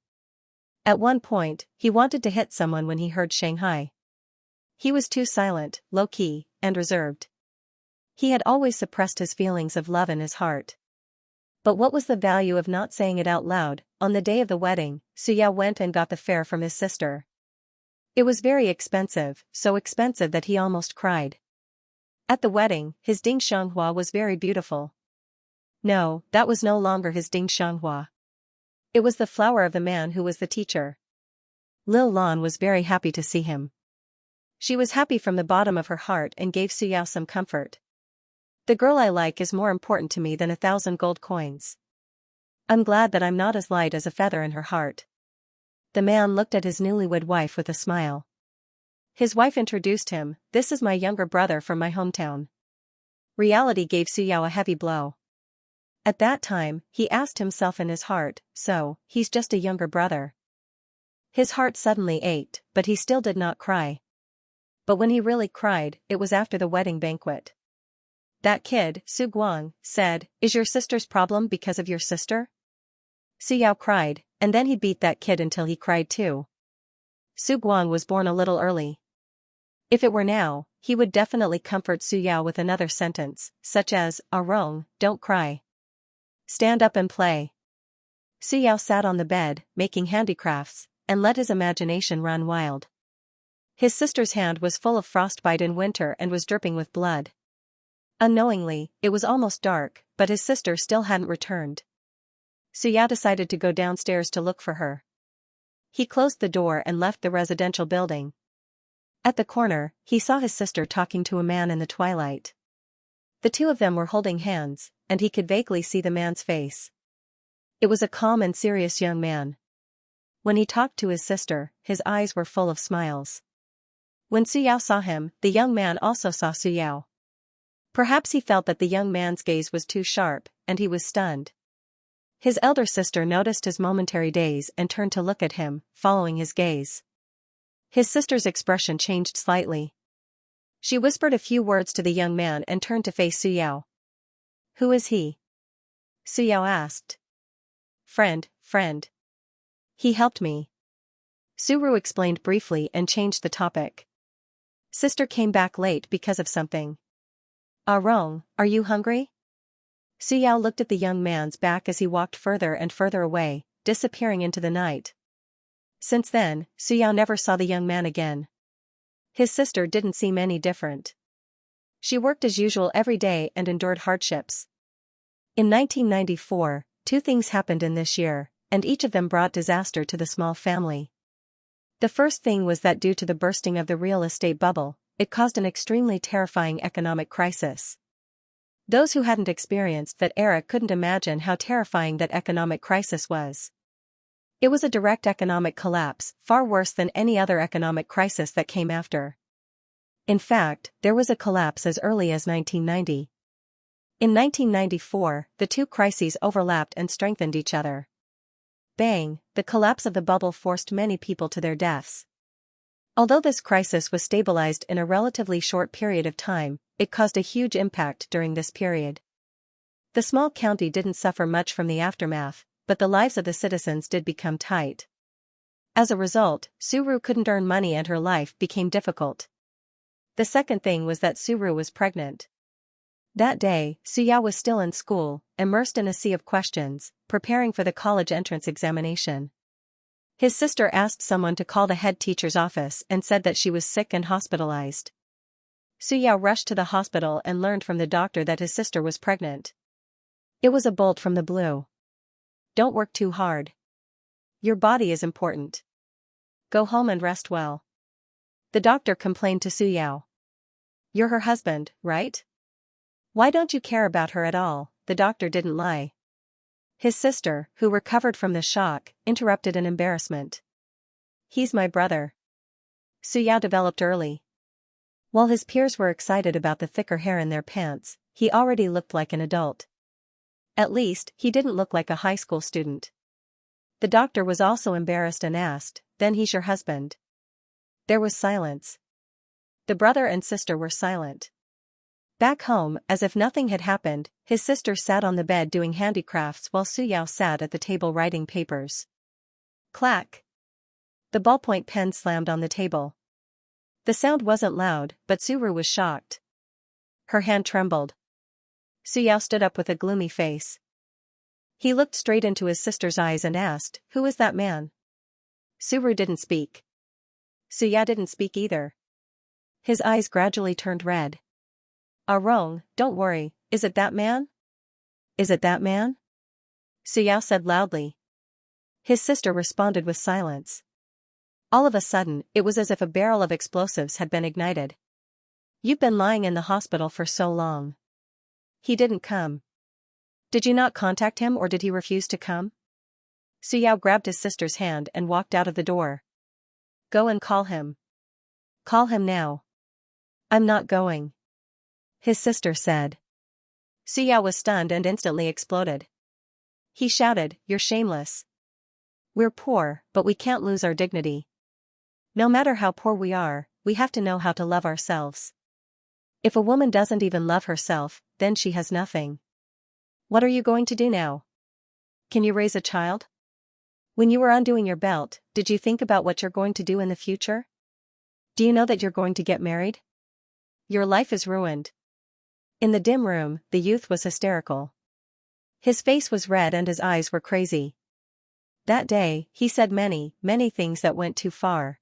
At one point, he wanted to hit someone when he heard Shanghai. He was too silent, low-key, and reserved. He had always suppressed his feelings of love in his heart. But what was the value of not saying it out loud? On the day of the wedding, Suyao went and got the fare from his sister. It was very expensive, so expensive that he almost cried. At the wedding, his Ding Xianxia was very beautiful. No, that was no longer his Ding Xianxia. It was the flower of the man who was the teacher. Lil Lan was very happy to see him. She was happy from the bottom of her heart and gave Suyao some comfort. "The girl I like is more important to me than 1,000 gold coins. I'm glad that I'm not as light as a feather in her heart." The man looked at his newlywed wife with a smile. His wife introduced him, "This is my younger brother from my hometown." Reality gave Suyao a heavy blow. At that time, he asked himself in his heart, so, he's just a younger brother. His heart suddenly ached, but he still did not cry. But when he really cried, it was after the wedding banquet. That kid, Su Guang, said, "Is your sister's problem because of your sister?" Suyao cried, and then he beat that kid until he cried too. Su Guang was born a little early. If it were now, he would definitely comfort Suyao with another sentence, such as, "Arong, don't cry. Stand up and play." Suyao sat on the bed, making handicrafts, and let his imagination run wild. His sister's hand was full of frostbite in winter and was dripping with blood. Unknowingly, it was almost dark, but his sister still hadn't returned. Suyao decided to go downstairs to look for her. He closed the door and left the residential building. At the corner, he saw his sister talking to a man in the twilight. The two of them were holding hands, and he could vaguely see the man's face. It was a calm and serious young man. When he talked to his sister, his eyes were full of smiles. When Suyao saw him, the young man also saw Suyao. Perhaps he felt that the young man's gaze was too sharp, and he was stunned. His elder sister noticed his momentary daze and turned to look at him, following his gaze. His sister's expression changed slightly. She whispered a few words to the young man and turned to face Suyao. "Who is he?" Suyao asked. Friend. He helped me." Suru explained briefly and changed the topic. "Sister came back late because of something." "Arong, are you hungry?" Suyao looked at the young man's back as he walked further and further away, disappearing into the night. Since then, Suyao never saw the young man again. His sister didn't seem any different. She worked as usual every day and endured hardships. In 1994, two things happened in this year, and each of them brought disaster to the small family. The first thing was that due to the bursting of the real estate bubble, it caused an extremely terrifying economic crisis. Those who hadn't experienced that era couldn't imagine how terrifying that economic crisis was. It was a direct economic collapse, far worse than any other economic crisis that came after. In fact, there was a collapse as early as 1990. In 1994, the two crises overlapped and strengthened each other. Bang, the collapse of the bubble forced many people to their deaths. Although this crisis was stabilized in a relatively short period of time, it caused a huge impact during this period. The small county didn't suffer much from the aftermath, but the lives of the citizens did become tight. As a result, Suru couldn't earn money and her life became difficult. The second thing was that Suru was pregnant. That day, Xianxia was still in school, immersed in a sea of questions, preparing for the college entrance examination. His sister asked someone to call the head teacher's office and said that she was sick and hospitalized. Xianxia rushed to the hospital and learned from the doctor that his sister was pregnant. It was a bolt from the blue. Don't work too hard. Your body is important. Go home and rest well. The doctor complained to Xianxia. You're her husband, right? Why don't you care about her at all? The doctor didn't lie. His sister, who recovered from the shock, interrupted in embarrassment. He's my brother. Xianxia developed early. While his peers were excited about the thicker hair in their pants, he already looked like an adult. At least, he didn't look like a high school student. The doctor was also embarrassed and asked, "Then he's your husband?" There was silence. The brother and sister were silent. Back home, as if nothing had happened, his sister sat on the bed doing handicrafts while Xianxia sat at the table writing papers. Clack! The ballpoint pen slammed on the table. The sound wasn't loud, but Suru was shocked. Her hand trembled. Xianxia stood up with a gloomy face. He looked straight into his sister's eyes and asked, "Who is that man?" Suru didn't speak. Xianxia didn't speak either. His eyes gradually turned red. Wrong, don't worry, is it that man? Is it that man? Xianxia said loudly. His sister responded with silence. All of a sudden, it was as if a barrel of explosives had been ignited. You've been lying in the hospital for so long. He didn't come. Did you not contact him or did he refuse to come? Xianxia grabbed his sister's hand and walked out of the door. Go and call him. Call him now. I'm not going. His sister said. Xianxia was stunned and instantly exploded. He shouted, "You're shameless. We're poor, but we can't lose our dignity. No matter how poor we are, we have to know how to love ourselves. If a woman doesn't even love herself, then she has nothing. What are you going to do now? Can you raise a child? When you were undoing your belt, did you think about what you're going to do in the future? Do you know that you're going to get married? Your life is ruined." In the dim room, the youth was hysterical. His face was red and his eyes were crazy. That day, he said many, many things that went too far.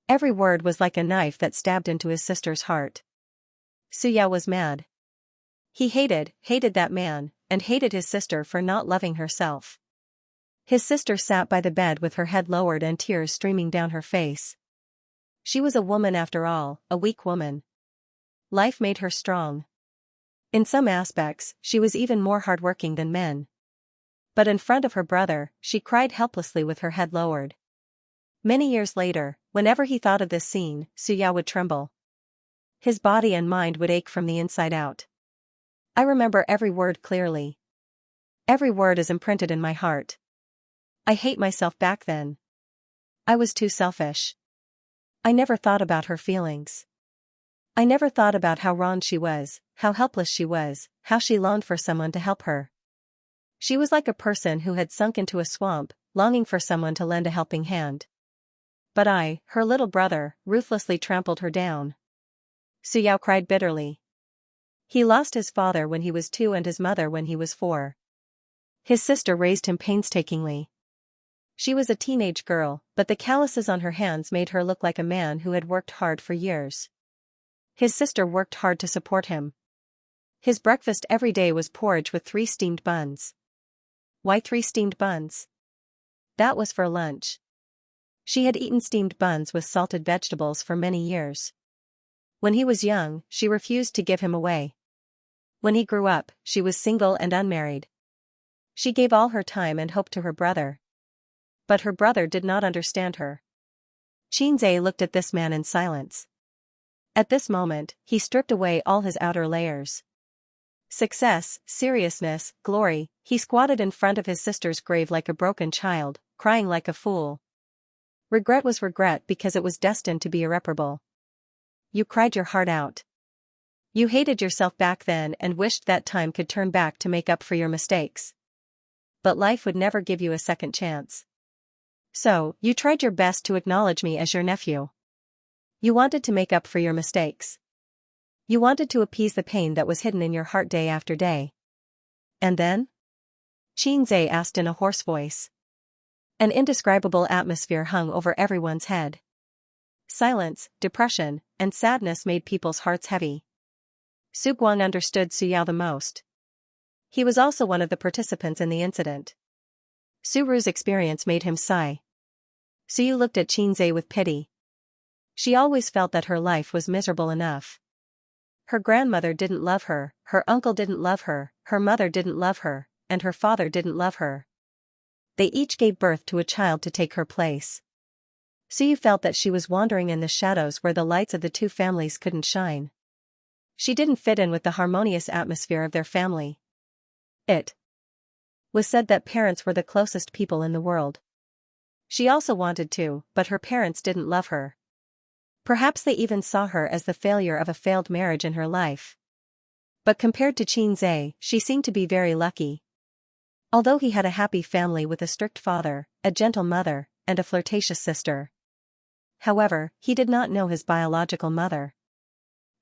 Every word was like a knife that stabbed into his sister's heart. Xianxia was mad. He hated that man, and hated his sister for not loving herself. His sister sat by the bed with her head lowered and tears streaming down her face. She was a woman after all, a weak woman. Life made her strong. In some aspects, she was even more hardworking than men. But in front of her brother, she cried helplessly with her head lowered. Many years later, whenever he thought of this scene, Xianxia would tremble. His body and mind would ache from the inside out. I remember every word clearly. Every word is imprinted in my heart. I hate myself back then. I was too selfish. I never thought about her feelings. I never thought about how wrong she was, how helpless she was, how she longed for someone to help her. She was like a person who had sunk into a swamp, longing for someone to lend a helping hand. But I, her little brother, ruthlessly trampled her down. Xianxia cried bitterly. He lost his father when he was 2 and his mother when he was 4. His sister raised him painstakingly. She was a teenage girl, but the calluses on her hands made her look like a man who had worked hard for years. His sister worked hard to support him. His breakfast every day was porridge with 3 steamed buns. Why 3 steamed buns? That was for lunch. She had eaten steamed buns with salted vegetables for many years. When he was young, she refused to give him away. When he grew up, she was single and unmarried. She gave all her time and hope to her brother. But her brother did not understand her. Xianxia looked at this man in silence. At this moment, he stripped away all his outer layers. Success, seriousness, glory, he squatted in front of his sister's grave like a broken child, crying like a fool. Regret was regret because it was destined to be irreparable. You cried your heart out. You hated yourself back then and wished that time could turn back to make up for your mistakes. But life would never give you a second chance. So, you tried your best to acknowledge me as your nephew. You wanted to make up for your mistakes. You wanted to appease the pain that was hidden in your heart day after day. And then? Xianxia asked in a hoarse voice. An indescribable atmosphere hung over everyone's head. Silence, depression, and sadness made people's hearts heavy. Su Guang understood Su Yao the most. He was also one of the participants in the incident. Su Ru's experience made him sigh. Su Yu looked at Xianxia with pity. She always felt that her life was miserable enough. Her grandmother didn't love her, her uncle didn't love her, her mother didn't love her, and her father didn't love her. They each gave birth to a child to take her place. Su Yu felt that she was wandering in the shadows where the lights of the two families couldn't shine. She didn't fit in with the harmonious atmosphere of their family. It was said that parents were the closest people in the world. She also wanted to, but her parents didn't love her. Perhaps they even saw her as the failure of a failed marriage in her life. But compared to Xianxia, she seemed to be very lucky. Although he had a happy family with a strict father, a gentle mother, and a flirtatious sister. However, he did not know his biological mother.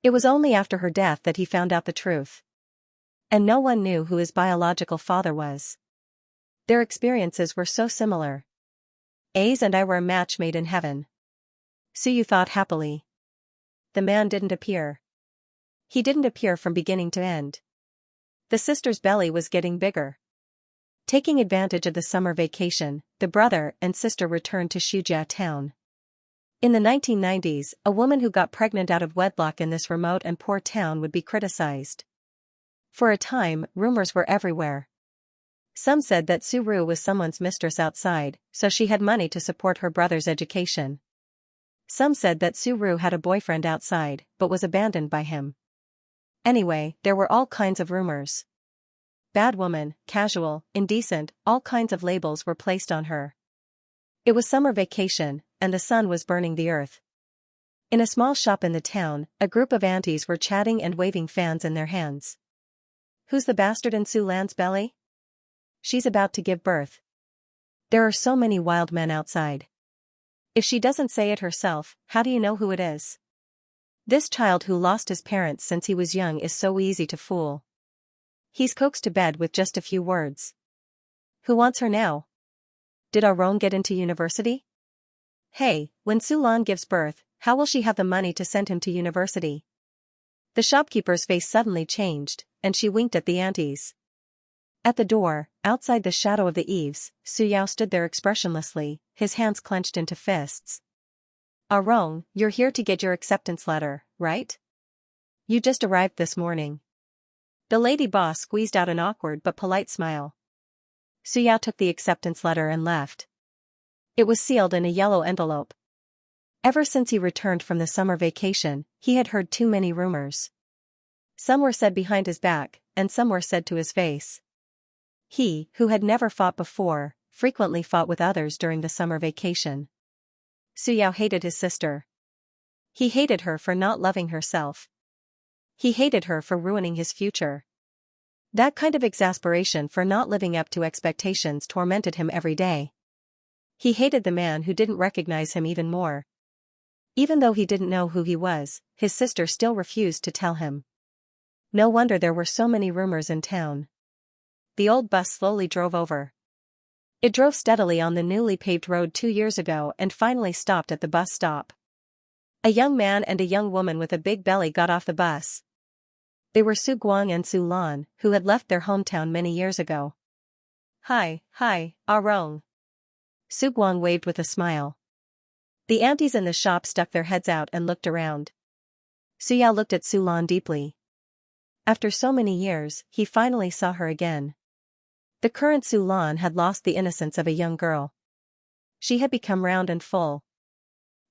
It was only after her death that he found out the truth. And no one knew who his biological father was. Their experiences were so similar. A's and I were a match made in heaven. Su Yu thought happily. The man didn't appear. He didn't appear from beginning to end. The sister's belly was getting bigger. Taking advantage of the summer vacation, the brother and sister returned to Shujia town. In the 1990s, a woman who got pregnant out of wedlock in this remote and poor town would be criticized. For a time, rumors were everywhere. Some said that Su Ru was someone's mistress outside, so she had money to support her brother's education. Some said that Su Ru had a boyfriend outside, but was abandoned by him. Anyway, there were all kinds of rumors. Bad woman, casual, indecent, all kinds of labels were placed on her. It was summer vacation, and the sun was burning the earth. In a small shop in the town, a group of aunties were chatting and waving fans in their hands. Who's the bastard in Su Lan's belly? She's about to give birth. There are so many wild men outside. If she doesn't say it herself, how do you know who it is? This child who lost his parents since he was young is so easy to fool. He's coaxed to bed with just a few words. Who wants her now? Did Aron get into university? Hey, when Su Lan gives birth, how will she have the money to send him to university? The shopkeeper's face suddenly changed, and she winked at the aunties. At the door, outside the shadow of the eaves, Su Yao stood there expressionlessly, his hands clenched into fists. Aron, you're here to get your acceptance letter, right? You just arrived this morning. The lady boss squeezed out an awkward but polite smile. Su Yao took the acceptance letter and left. It was sealed in a yellow envelope. Ever since he returned from the summer vacation, he had heard too many rumors. Some were said behind his back, and some were said to his face. He, who had never fought before, frequently fought with others during the summer vacation. Su Yao hated his sister. He hated her for not loving herself. He hated her for ruining his future. That kind of exasperation for not living up to expectations tormented him every day. He hated the man who didn't recognize him even more. Even though he didn't know who he was, his sister still refused to tell him. No wonder there were so many rumors in town. The old bus slowly drove over. It drove steadily on the newly paved road 2 years ago and finally stopped at the bus stop. A young man and a young woman with a big belly got off the bus. They were Su Guang and Su Lan, who had left their hometown many years ago. Hi, Arong. Su Guang waved with a smile. The aunties in the shop stuck their heads out and looked around. Su Yao looked at Su Lan deeply. After so many years, he finally saw her again. The current Su Lan had lost the innocence of a young girl. She had become round and full.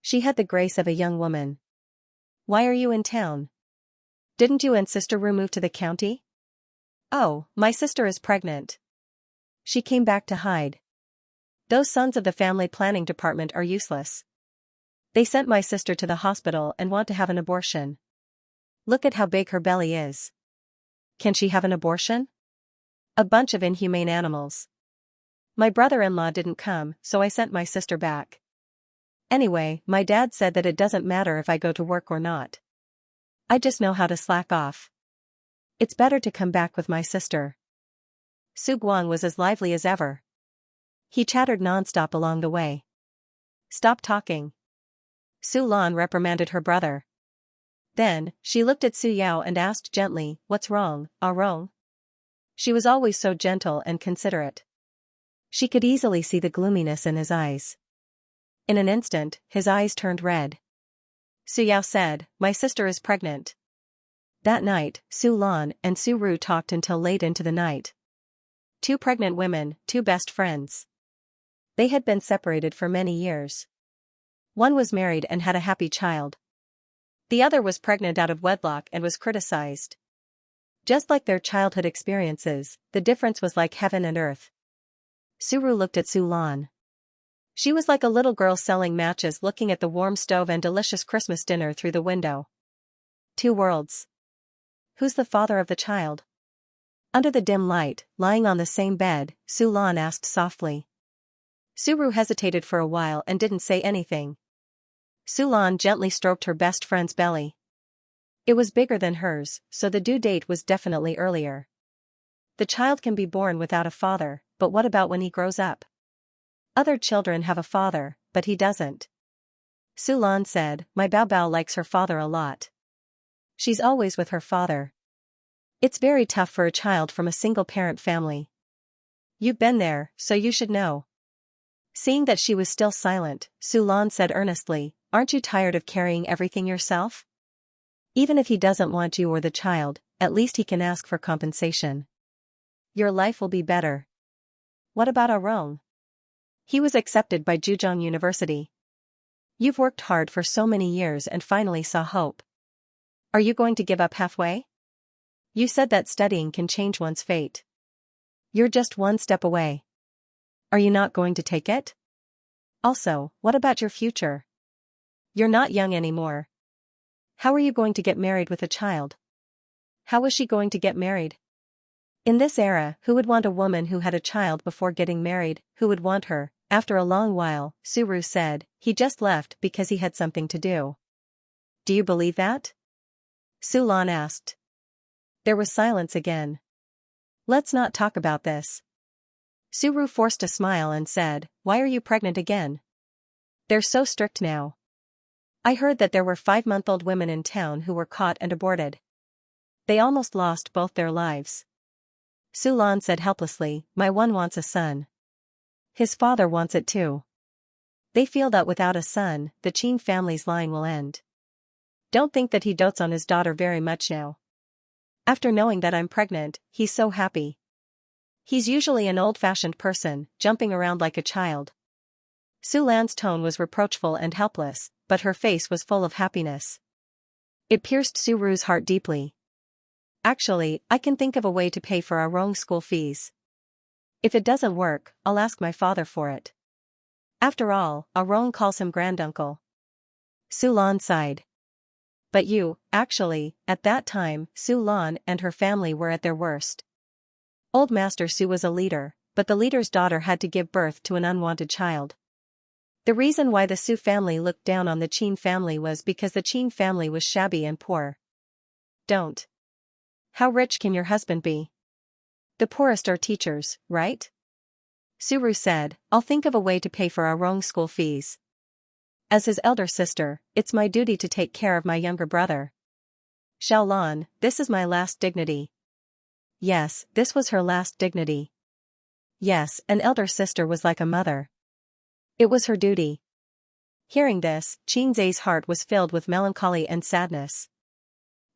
She had the grace of a young woman. Why are you in town? Didn't you and sister Ru move to the county? Oh, my sister is pregnant. She came back to hide. Those sons of the family planning department are useless. They sent my sister to the hospital and want to have an abortion. Look at how big her belly is. Can she have an abortion? A bunch of inhumane animals. My brother-in-law didn't come, so I sent my sister back. Anyway, my dad said that it doesn't matter if I go to work or not. I just know how to slack off. It's better to come back with my sister. Su Guang was as lively as ever. He chattered nonstop along the way. Stop talking. Su Lan reprimanded her brother. Then, she looked at Su Yao and asked gently, "What's wrong, Arong?" She was always so gentle and considerate. She could easily see the gloominess in his eyes. In an instant, his eyes turned red. Su Yao said, "My sister is pregnant." That night, Su Lan and Su Ru talked until late into the night. Two pregnant women, two best friends. They had been separated for many years. One was married and had a happy child. The other was pregnant out of wedlock and was criticized. Just like their childhood experiences, the difference was like heaven and earth. Su Ru looked at Su Lan. She was like a little girl selling matches looking at the warm stove and delicious Christmas dinner through the window. Two worlds. Who's the father of the child? Under the dim light, lying on the same bed, Su Lan asked softly. Su Ru hesitated for a while and didn't say anything. Su Lan gently stroked her best friend's belly. It was bigger than hers, so the due date was definitely earlier. The child can be born without a father, but what about when he grows up? Other children have a father, but he doesn't. Su Lan said, "My Bao Bao likes her father a lot. She's always with her father. It's very tough for a child from a single-parent family. You've been there, so you should know." Seeing that she was still silent, Su Lan said earnestly, "Aren't you tired of carrying everything yourself? Even if he doesn't want you or the child, at least he can ask for compensation. Your life will be better." What about Arong? He was accepted by Zhejiang University. You've worked hard for so many years and finally saw hope. Are you going to give up halfway? You said that studying can change one's fate. You're just one step away. Are you not going to take it? Also, what about your future? You're not young anymore. How are you going to get married with a child? How is she going to get married? In this era, who would want a woman who had a child before getting married? Who would want her? After a long while, Su Ru said, "He just left because he had something to do." Do you believe that? Su Lan asked. There was silence again. Let's not talk about this. Su Ru forced a smile and said, "Why are you pregnant again? They're so strict now. I heard that there were 5-month-old women in town who were caught and aborted. They almost lost both their lives." Su Lan said helplessly, "My one wants a son. His father wants it too. They feel that without a son, the Qin family's line will end. Don't think that he dotes on his daughter very much now. After knowing that I'm pregnant, he's so happy. He's usually an old-fashioned person, jumping around like a child." Su Lan's tone was reproachful and helpless, but her face was full of happiness. It pierced Su Ru's heart deeply. "Actually, I can think of a way to pay for Arong's school fees. If it doesn't work, I'll ask my father for it. After all, Arong calls him granduncle." Su Lan sighed. But actually, at that time, Su Lan and her family were at their worst. Old Master Su was a leader, but the leader's daughter had to give birth to an unwanted child. The reason why the Su family looked down on the Qin family was because the Qin family was shabby and poor. Don't. How rich can your husband be? The poorest are teachers, right? Su Ru said, "I'll think of a way to pay for Arong's school fees." As his elder sister, it's my duty to take care of my younger brother. Xiaolan, this is my last dignity. Yes, this was her last dignity. Yes, an elder sister was like a mother. It was her duty. Hearing this, Qinzai's heart was filled with melancholy and sadness.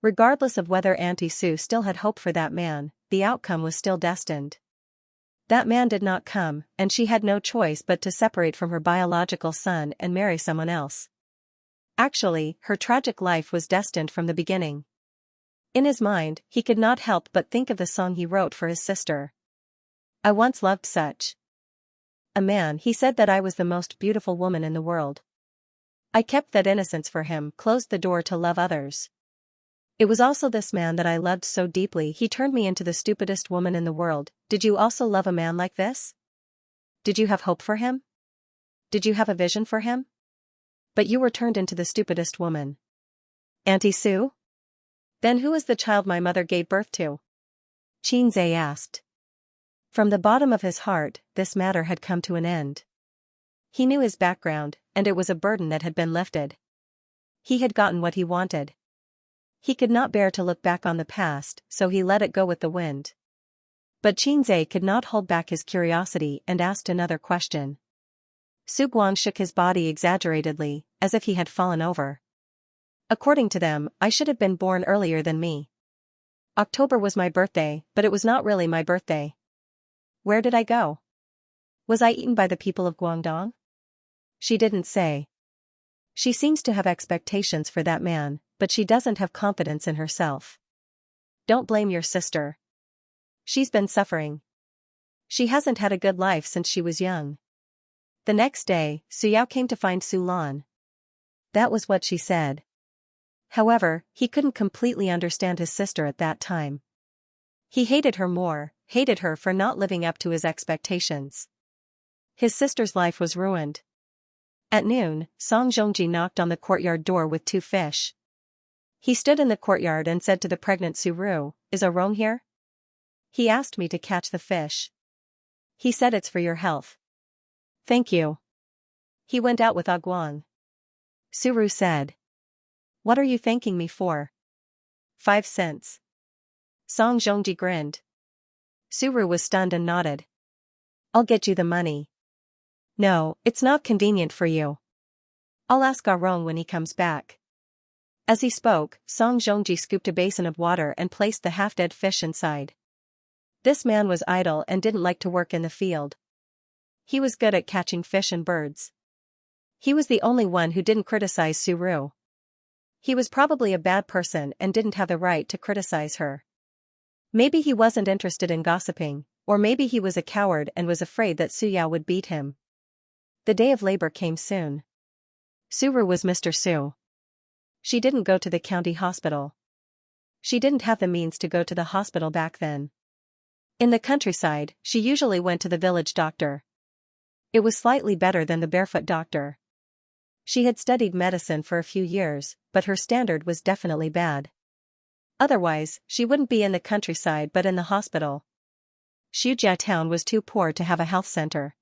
Regardless of whether Auntie Sue still had hope for that man, the outcome was still destined. That man did not come, and she had no choice but to separate from her biological son and marry someone else. Actually, her tragic life was destined from the beginning. In his mind, he could not help but think of the song he wrote for his sister. I once loved such a man. He said that I was the most beautiful woman in the world. I kept that innocence for him, closed the door to love others. It was also this man that I loved so deeply, he turned me into the stupidest woman in the world. Did you also love a man like this? Did you have hope for him? Did you have a vision for him? But you were turned into the stupidest woman. Auntie Sue? Then who is the child my mother gave birth to? Qinzai asked. From the bottom of his heart, this matter had come to an end. He knew his background, and it was a burden that had been lifted. He had gotten what he wanted. He could not bear to look back on the past, so he let it go with the wind. But Qinzai could not hold back his curiosity and asked another question. Su Guang shook his body exaggeratedly, as if he had fallen over. According to them, I should have been born earlier than me. October was my birthday, but it was not really my birthday. Where did I go? Was I eaten by the people of Guangdong? She didn't say. She seems to have expectations for that man, but she doesn't have confidence in herself. Don't blame your sister. She's been suffering. She hasn't had a good life since she was young. The next day, Su Yao came to find Su Lan. That was what she said. However, he couldn't completely understand his sister at that time. He hated her for not living up to his expectations. His sister's life was ruined. At noon, Song Zhongji knocked on the courtyard door with 2 fish. He stood in the courtyard and said to the pregnant Su Ru, "Is Arong here?" He asked me to catch the fish. He said it's for your health. Thank you. He went out with Guang. Su Ru said. What are you thanking me for? 5 cents. Song Zhongji grinned. Su Ru was stunned and nodded. I'll get you the money. No, it's not convenient for you. I'll ask Arong when he comes back. As he spoke, Song Zhongji scooped a basin of water and placed the half-dead fish inside. This man was idle and didn't like to work in the field. He was good at catching fish and birds. He was the only one who didn't criticize Su Ru. He was probably a bad person and didn't have the right to criticize her. Maybe he wasn't interested in gossiping, or maybe he was a coward and was afraid that Su Yao would beat him. The day of labor came soon. Su Ru was Mr. Su. She didn't go to the county hospital. She didn't have the means to go to the hospital back then. In the countryside, she usually went to the village doctor. It was slightly better than the barefoot doctor. She had studied medicine for a few years, but her standard was definitely bad. Otherwise, she wouldn't be in the countryside but in the hospital. Shujia town was too poor to have a health center.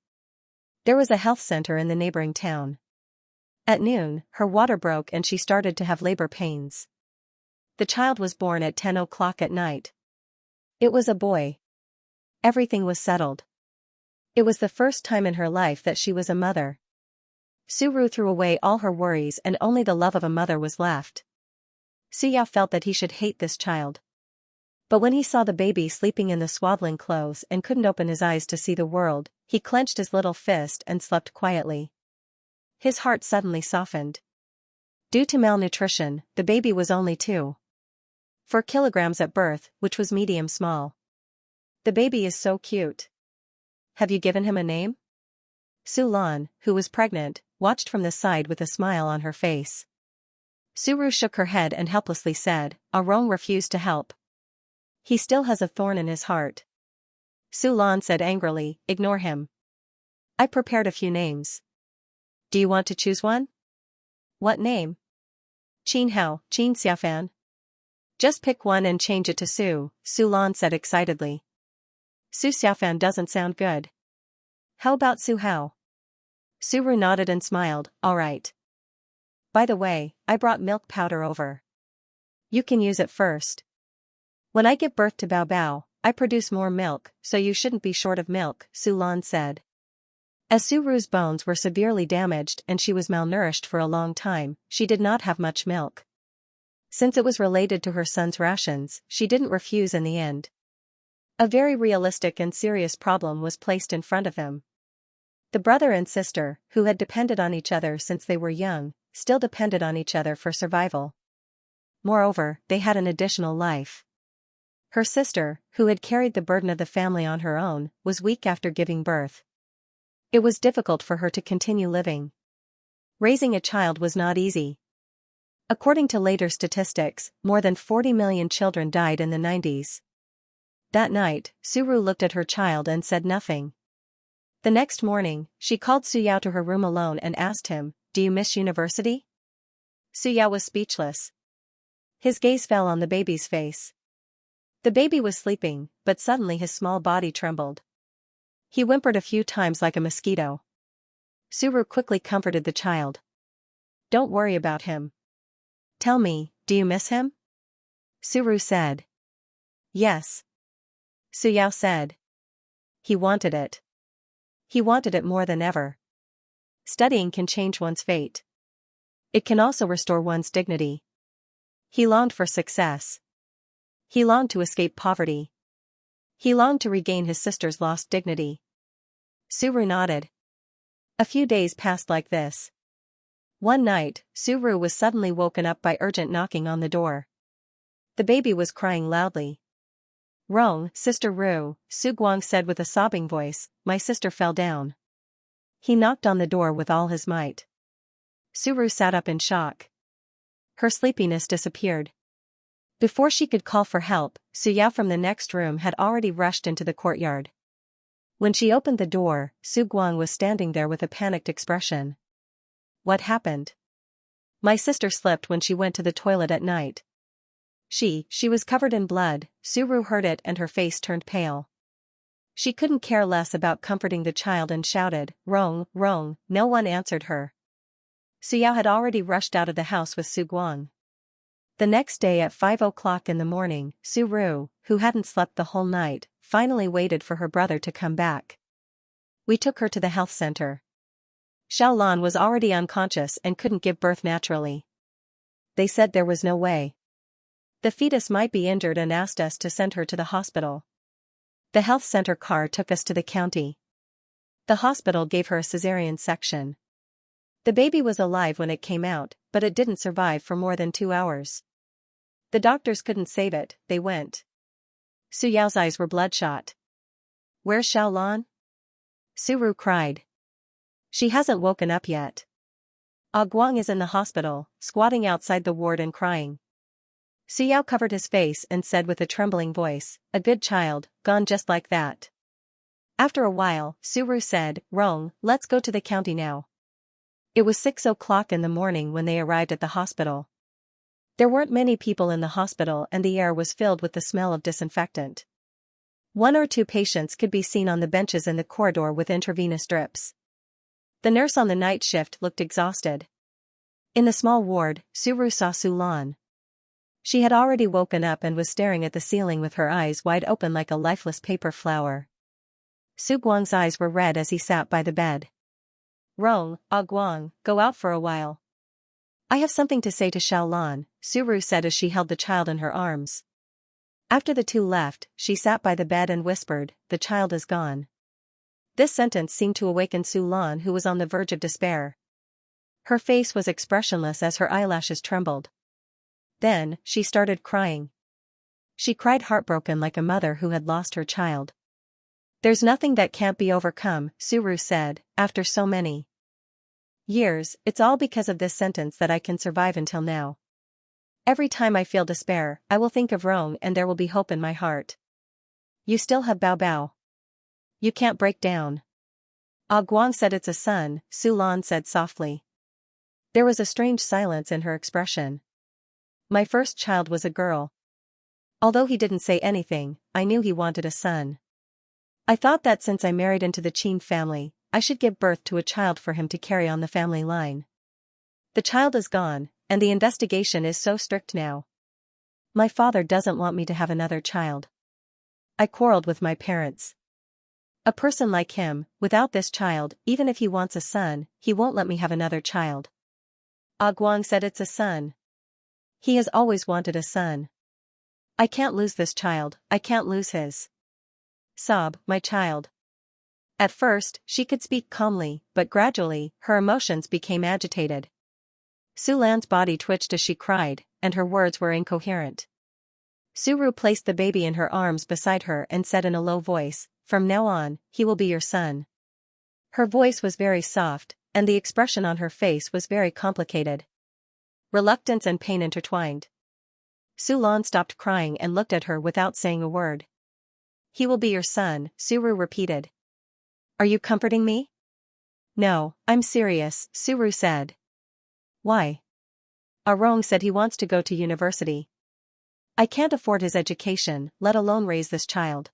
There was a health center in the neighboring town. At noon, her water broke and she started to have labor pains. The child was born at 10 o'clock at night. It was a boy. Everything was settled. It was the first time in her life that she was a mother. Su Ru threw away all her worries and only the love of a mother was left. Su Yao felt that he should hate this child. But when he saw the baby sleeping in the swaddling clothes and couldn't open his eyes to see the world, he clenched his little fist and slept quietly. His heart suddenly softened. Due to malnutrition, the baby was only 2.4 kilograms at birth, which was medium small. The baby is so cute. Have you given him a name? Su Lan, who was pregnant, watched from the side with a smile on her face. Su Ru shook her head and helplessly said, Arong refused to help. He still has a thorn in his heart. Su Lan said angrily, ignore him. I prepared a few names. Do you want to choose one? What name? Qin Hao, Qin Xiafan. Just pick one and change it to Su Lan said excitedly. Su Xiafan doesn't sound good. How about Su Hao? Su Ru nodded and smiled, all right. By the way, I brought milk powder over. You can use it first. When I give birth to Bao Bao, I produce more milk, so you shouldn't be short of milk, Su Lan said. As Su Ru's bones were severely damaged and she was malnourished for a long time, she did not have much milk. Since it was related to her son's rations, she didn't refuse in the end. A very realistic and serious problem was placed in front of him. The brother and sister, who had depended on each other since they were young, still depended on each other for survival. Moreover, they had an additional life. Her sister, who had carried the burden of the family on her own, was weak after giving birth. It was difficult for her to continue living. Raising a child was not easy. According to later statistics, more than 40 million children died in the 90s. That night, Su Ru looked at her child and said nothing. The next morning, she called Su Yao to her room alone and asked him, "Do you miss university?" Su Yao was speechless. His gaze fell on the baby's face. The baby was sleeping, but suddenly his small body trembled. He whimpered a few times like a mosquito. Su Ru quickly comforted the child. "Don't worry about him. Tell me, do you miss him?" Su Ru said. "Yes." Su Yao said. He wanted it. He wanted it more than ever. Studying can change one's fate. It can also restore one's dignity. He longed for success. He longed to escape poverty. He longed to regain his sister's lost dignity. Su Ru nodded. A few days passed like this. One night, Su Ru was suddenly woken up by urgent knocking on the door. The baby was crying loudly. "Rong, Sister Ru," Su Guang said with a sobbing voice, "my sister fell down." He knocked on the door with all his might. Su Ru sat up in shock. Her sleepiness disappeared. Before she could call for help, Su Yao from the next room had already rushed into the courtyard. When she opened the door, Su Guang was standing there with a panicked expression. "What happened?" "My sister slipped when she went to the toilet at night." She was covered in blood. Su Ru heard it and her face turned pale. She couldn't care less about comforting the child and shouted, "Rong, Rong," no one answered her. Su Yao had already rushed out of the house with Su Guang. The next day at 5 o'clock in the morning, Su Ru, who hadn't slept the whole night, finally waited for her brother to come back. "We took her to the health center. Xiao Lan was already unconscious and couldn't give birth naturally. They said there was no way. The fetus might be injured and asked us to send her to the hospital. The health center car took us to the county. The hospital gave her a cesarean section. The baby was alive when it came out, but it didn't survive for more than 2 hours. The doctors couldn't save it, they went." Su Yao's eyes were bloodshot. "Where's Xiao Lan?" Su Ru cried. "She hasn't woken up yet. Guang is in the hospital, squatting outside the ward and crying." Su Yao covered his face and said with a trembling voice, "A good child, gone just like that." After a while, Su Ru said, "Rong, let's go to the county now." It was 6 o'clock in the morning when they arrived at the hospital. There weren't many people in the hospital and the air was filled with the smell of disinfectant. 1 or 2 patients could be seen on the benches in the corridor with intravenous drips. The nurse on the night shift looked exhausted. In the small ward, Su Ru saw Su Lan. She had already woken up and was staring at the ceiling with her eyes wide open like a lifeless paper flower. Su Guang's eyes were red as he sat by the bed. "Rong, Guang, go out for a while. I have something to say to Xiao Lan," Su Ru said as she held the child in her arms. After the two left, she sat by the bed and whispered, "The child is gone." This sentence seemed to awaken Su Lan, who was on the verge of despair. Her face was expressionless as her eyelashes trembled. Then, she started crying. She cried heartbroken like a mother who had lost her child. "There's nothing that can't be overcome," Su Ru said, "after so many years, it's all because of this sentence that I can survive until now. Every time I feel despair, I will think of Rong and there will be hope in my heart. You still have Bao Bao. You can't break down." Guang said, "It's a son," Su Lan said softly. There was a strange silence in her expression. "My first child was a girl. Although he didn't say anything, I knew he wanted a son. I thought that since I married into the Qin family, I should give birth to a child for him to carry on the family line. The child is gone, and the investigation is so strict now. My father doesn't want me to have another child. I quarreled with my parents. A person like him, without this child, even if he wants a son, he won't let me have another child. Ah Guang said it's a son. He has always wanted a son. I can't lose this child, I can't lose his. Sob, my child. At first, she could speak calmly, but gradually, her emotions became agitated. Su Lan's body twitched as she cried, and her words were incoherent. Su Ru placed the baby in her arms beside her and said in a low voice, "From now on, he will be your son." Her voice was very soft, and the expression on her face was very complicated. Reluctance and pain intertwined. Su Lan stopped crying and looked at her without saying a word. "He will be your son," Su Ru repeated. "Are you comforting me?" "No, I'm serious," Su Ru said. "Why?" Arong said he wants to go to university. I can't afford his education, let alone raise this child.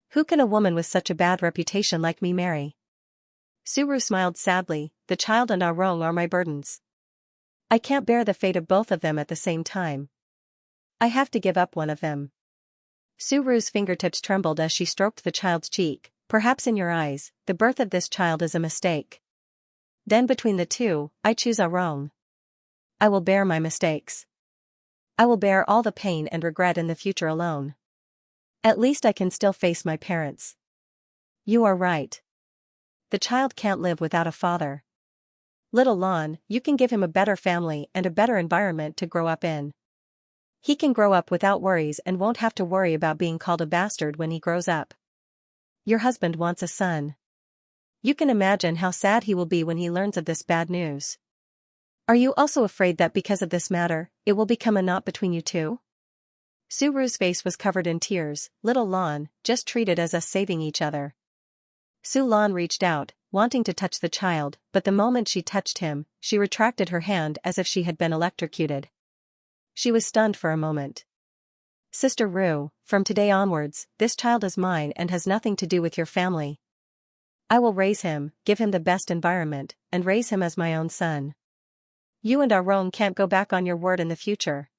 Who can a woman with such a bad reputation like me marry? Su Ru smiled sadly, the child and Arong are my burdens. I can't bear the fate of both of them at the same time. I have to give up one of them. Su Ru's fingertips trembled as she stroked the child's cheek. Perhaps in your eyes, the birth of this child is a mistake. Then between the two, I choose Arong. I will bear my mistakes. I will bear all the pain and regret in the future alone. At least I can still face my parents. You are right. The child can't live without a father. Little Lon, you can give him a better family and a better environment to grow up in. He can grow up without worries and won't have to worry about being called a bastard when he grows up. Your husband wants a son. You can imagine how sad he will be when he learns of this bad news. Are you also afraid that because of this matter, it will become a knot between you two? Su Ru's face was covered in tears. Little Lon, just treat it as us saving each other. Su Lan reached out, wanting to touch the child, but the moment she touched him, she retracted her hand as if she had been electrocuted. She was stunned for a moment. Sister Ru, from today onwards, this child is mine and has nothing to do with your family. I will raise him, give him the best environment, and raise him as my own son. You and Arong can't go back on your word in the future.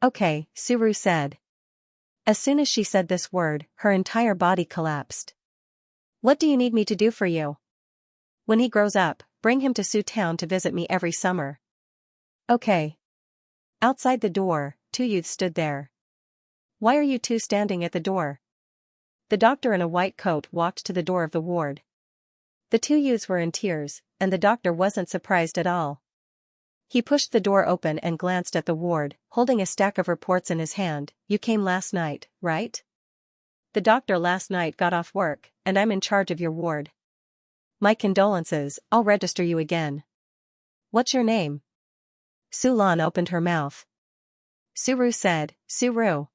Okay, Su Ru said. As soon as she said this word, her entire body collapsed. What do you need me to do for you? When he grows up, bring him to Su Town to visit me every summer. Okay. Outside the door, two youths stood there. Why are you two standing at the door? The doctor in a white coat walked to the door of the ward. The two youths were in tears, and the doctor wasn't surprised at all. He pushed the door open and glanced at the ward, holding a stack of reports in his hand. You came last night, right? The doctor last night got off work, and I'm in charge of your ward. My condolences, I'll register you again. What's your name? Su Lan opened her mouth. Su Ru said, Su Ru.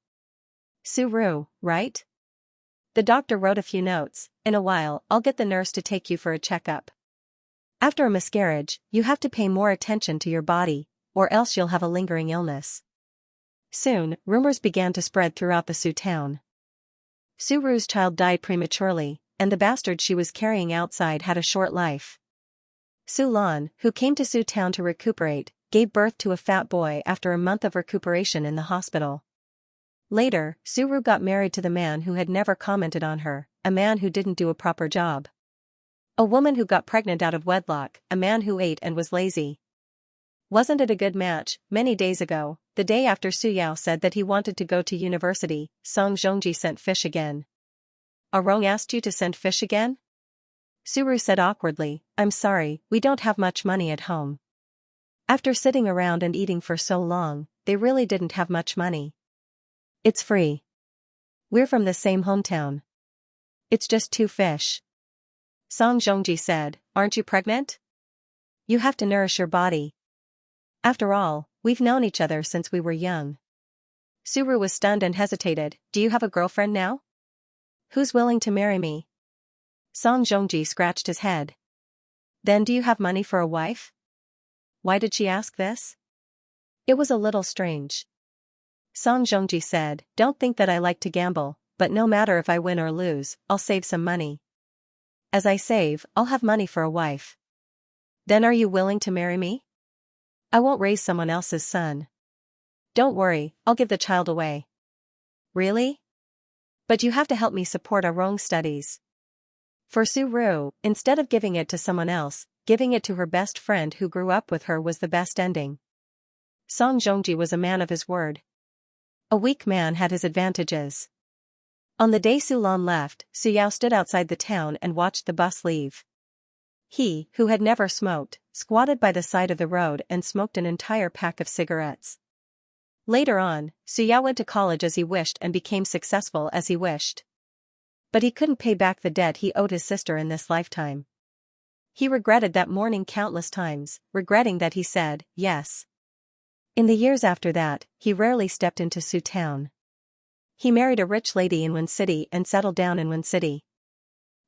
Su Ru, right? The doctor wrote a few notes. In a while, I'll get the nurse to take you for a checkup. After a miscarriage, you have to pay more attention to your body, or else you'll have a lingering illness. Soon, rumors began to spread throughout the Su town. Su Ru's child died prematurely, and the bastard she was carrying outside had a short life. Su Lan, who came to Su town to recuperate, gave birth to a fat boy after a month of recuperation in the hospital. Later, Su Ru got married to the man who had never commented on her, a man who didn't do a proper job. A woman who got pregnant out of wedlock, a man who ate and was lazy. Wasn't it a good match? Many days ago, the day after Su Yao said that he wanted to go to university, Song Zhongji sent fish again. Arong asked you to send fish again? Su Ru said awkwardly, I'm sorry, we don't have much money at home. After sitting around and eating for so long, they really didn't have much money. It's free. We're from the same hometown. It's just 2 fish. Song Zhongji said, aren't you pregnant? You have to nourish your body. After all, we've known each other since we were young. Su Ru was stunned and hesitated. Do you have a girlfriend now? Who's willing to marry me? Song Zhongji scratched his head. Then do you have money for a wife? Why did she ask this? It was a little strange. Song Zhongji said, don't think that I like to gamble, but no matter if I win or lose, I'll save some money. As I save, I'll have money for a wife. Then are you willing to marry me? I won't raise someone else's son. Don't worry, I'll give the child away. Really? But you have to help me support our own studies. For Su-ru, instead of giving it to someone else, giving it to her best friend who grew up with her was the best ending. Song Zhongji was a man of his word. A weak man had his advantages. On the day Su-lan left, Su-yao stood outside the town and watched the bus leave. He, who had never smoked, squatted by the side of the road and smoked an entire pack of cigarettes. Later on, Su-yao went to college as he wished and became successful as he wished. But he couldn't pay back the debt he owed his sister in this lifetime. He regretted that morning countless times, regretting that he said, yes. In the years after that, he rarely stepped into Su town. He married a rich lady in Wen City and settled down in Wen City.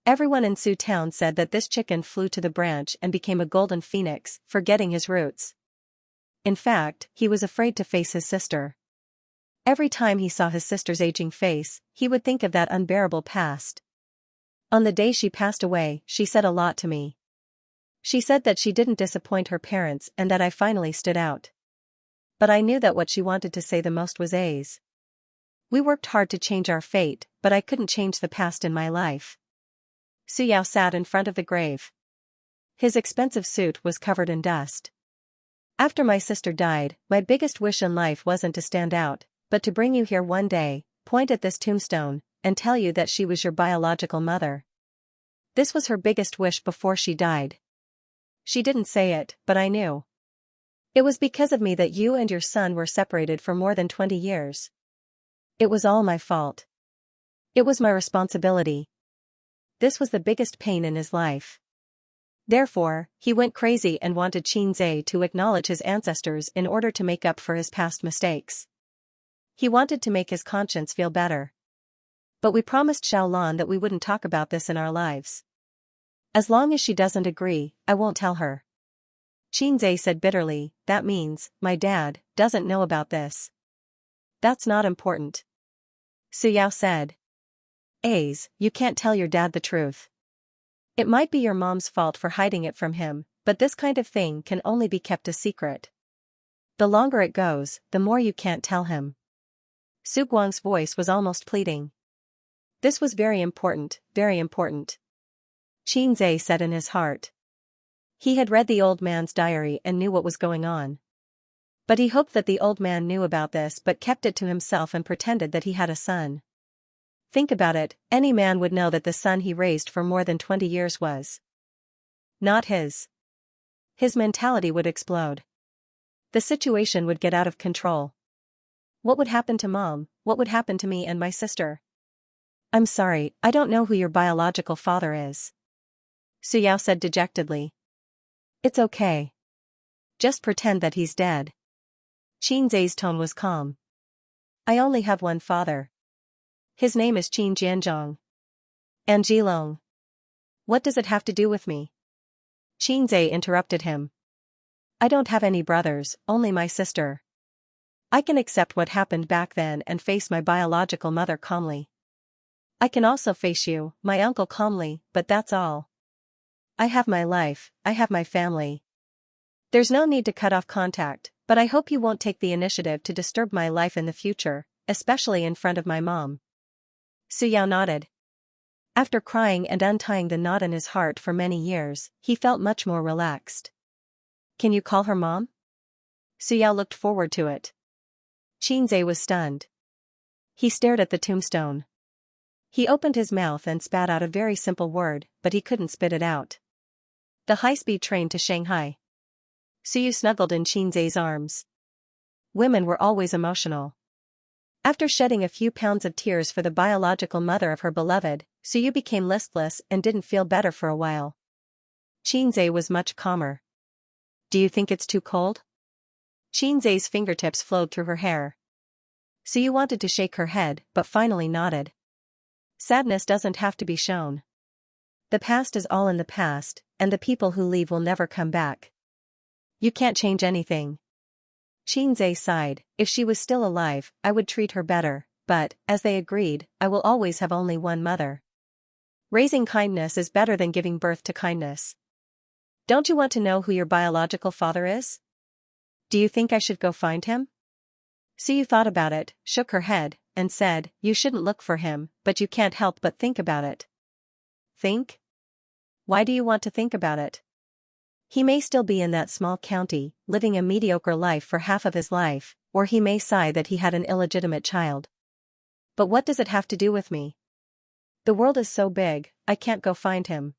Everyone in Su town said that this chicken flew to the branch and became a golden phoenix, forgetting his roots. In fact, he was afraid to face his sister. Every time he saw his sister's aging face, he would think of that unbearable past. On the day she passed away, she said a lot to me. She said that she didn't disappoint her parents and that I finally stood out. But I knew that what she wanted to say the most was A's. We worked hard to change our fate, but I couldn't change the past in my life. Su-yao sat in front of the grave. His expensive suit was covered in dust. After my sister died, my biggest wish in life wasn't to stand out, but to bring you here one day, point at this tombstone, and tell you that she was your biological mother. This was her biggest wish before she died. She didn't say it, but I knew. It was because of me that you and your son were separated for more than 20 years. It was all my fault. It was my responsibility. This was the biggest pain in his life. Therefore, he went crazy and wanted Xianxia to acknowledge his ancestors in order to make up for his past mistakes. He wanted to make his conscience feel better. But we promised Xiaolan that we wouldn't talk about this in our lives. As long as she doesn't agree, I won't tell her. Xianxia said bitterly, that means, my dad doesn't know about this. That's not important. Su-yao said. A's, you can't tell your dad the truth. It might be your mom's fault for hiding it from him, but this kind of thing can only be kept a secret. The longer it goes, the more you can't tell him. Su Guang's voice was almost pleading. This was very important, very important. Xianxia said in his heart. He had read the old man's diary and knew what was going on. But he hoped that the old man knew about this but kept it to himself and pretended that he had a son. Think about it, any man would know that the son he raised for more than 20 years was not his. His mentality would explode. The situation would get out of control. What would happen to Mom? What would happen to me and my sister? I'm sorry, I don't know who your biological father is. Su-yao said dejectedly. It's okay. Just pretend that he's dead. Xianxia's tone was calm. I only have one father. His name is Qin Jianzhong. And Jilong. What does it have to do with me? Xianxia interrupted him. I don't have any brothers, only my sister. I can accept what happened back then and face my biological mother calmly. I can also face you, my uncle calmly, but that's all. I have my life, I have my family. There's no need to cut off contact, but I hope you won't take the initiative to disturb my life in the future, especially in front of my mom. Su-yao nodded. After crying and untying the knot in his heart for many years, he felt much more relaxed. Can you call her mom? Su-yao looked forward to it. Xianxia was stunned. He stared at the tombstone. He opened his mouth and spat out a very simple word, but he couldn't spit it out. The high-speed train to Shanghai. Su-yu snuggled in Xianxia's arms. Women were always emotional. After shedding a few pounds of tears for the biological mother of her beloved, Su-yu became listless and didn't feel better for a while. Xianxia was much calmer. Do you think it's too cold? Xianxia's fingertips flowed through her hair. Su-yu wanted to shake her head, but finally nodded. Sadness doesn't have to be shown. The past is all in the past, and the people who leave will never come back. You can't change anything. Xianxia sighed. If she was still alive, I would treat her better, but, as they agreed, I will always have only one mother. Raising kindness is better than giving birth to kindness. Don't you want to know who your biological father is? do you think I should go find him? Suyu thought about it, shook her head, and said, you shouldn't look for him, but you can't help but think about it. Think? Why do you want to think about it? He may still be in that small county, living a mediocre life for half of his life, or he may sigh that he had an illegitimate child. But what does it have to do with me? The world is so big, I can't go find him.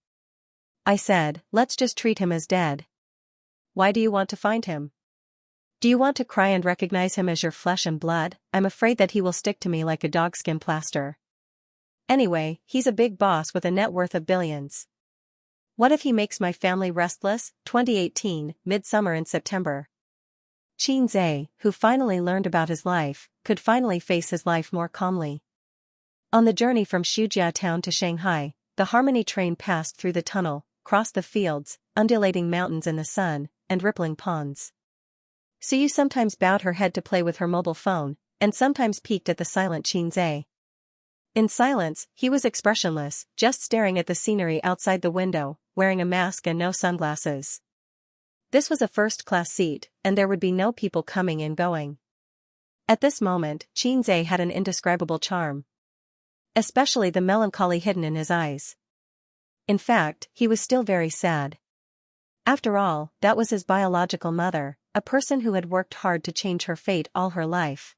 I said, let's just treat him as dead. Why do you want to find him? Do you want to cry and recognize him as your flesh and blood? I'm afraid that he will stick to me like a dogskin plaster. Anyway, he's a big boss with a net worth of billions. What if he makes my family restless? 2018, midsummer in September. Xianxia, who finally learned about his life, could finally face his life more calmly. On the journey from Shujia town to Shanghai, the Harmony train passed through the tunnel, crossed the fields, undulating mountains in the sun, and rippling ponds. Suyu sometimes bowed her head to play with her mobile phone, and sometimes peeked at the silent Xianxia. In silence, he was expressionless, just staring at the scenery outside the window, wearing a mask and no sunglasses. This was a first-class seat, and there would be no people coming and going. At this moment, Xianxia had an indescribable charm. Especially the melancholy hidden in his eyes. In fact, he was still very sad. After all, that was his biological mother, a person who had worked hard to change her fate all her life.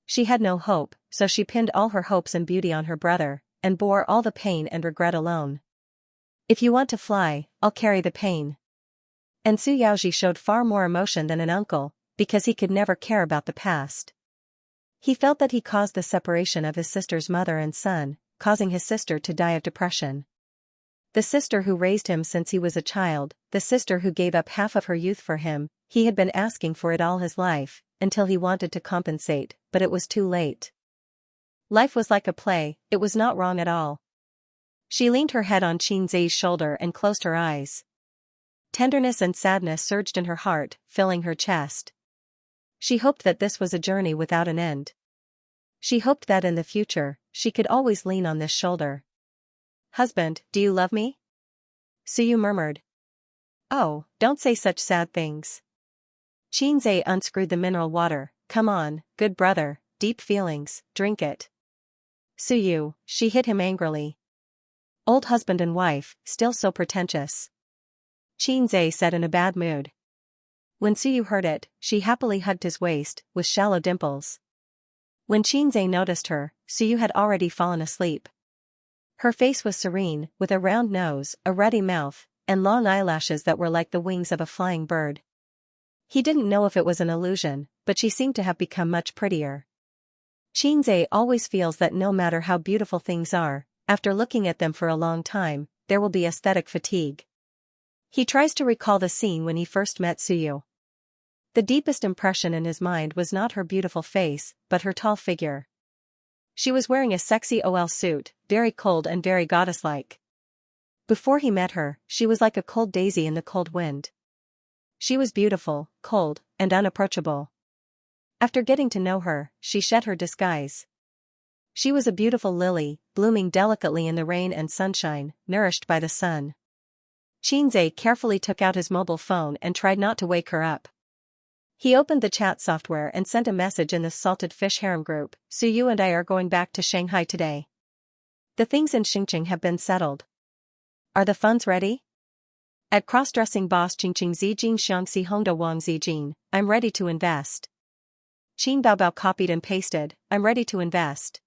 She had no hope, so she pinned all her hopes and beauty on her brother, and bore all the pain and regret alone. If you want to fly, I'll carry the pain. And Su Yaoji showed far more emotion than an uncle, because he could never care about the past. He felt that he caused the separation of his sister's mother and son, causing his sister to die of depression. The sister who raised him since he was a child, the sister who gave up half of her youth for him, he had been asking for it all his life, until he wanted to compensate, but it was too late. Life was like a play, it was not wrong at all. She leaned her head on Xianxia's shoulder and closed her eyes. Tenderness and sadness surged in her heart, filling her chest. She hoped that this was a journey without an end. She hoped that in the future, she could always lean on this shoulder. Husband, do you love me? Suyu murmured. Oh, don't say such sad things. Xianxia unscrewed the mineral water. Come on, good brother, deep feelings, drink it. Suyu, she hit him angrily. Old husband and wife, still so pretentious. Xianxia said in a bad mood. When Suyu heard it, she happily hugged his waist, with shallow dimples. When Xianxia noticed her, Suyu had already fallen asleep. Her face was serene, with a round nose, a ruddy mouth, and long eyelashes that were like the wings of a flying bird. He didn't know if it was an illusion, but she seemed to have become much prettier. Xianxia always feels that no matter how beautiful things are, after looking at them for a long time, there will be aesthetic fatigue. He tries to recall the scene when he first met Suyu. The deepest impression in his mind was not her beautiful face, but her tall figure. She was wearing a sexy OL suit, very cold and very goddess-like. Before he met her, she was like a cold daisy in the cold wind. She was beautiful, cold, and unapproachable. After getting to know her, she shed her disguise. She was a beautiful lily, blooming delicately in the rain and sunshine, nourished by the sun. Xianxia carefully took out his mobile phone and tried not to wake her up. He opened the chat software and sent a message in the Salted Fish Harem group. Suyu and I are going back to Shanghai today. The things in Xingqing have been settled. Are the funds ready? At cross-dressing boss Qingqing Zijing Xiangxi Hongda Wang Zijing, I'm ready to invest. Qin Baobao copied and pasted, I'm ready to invest.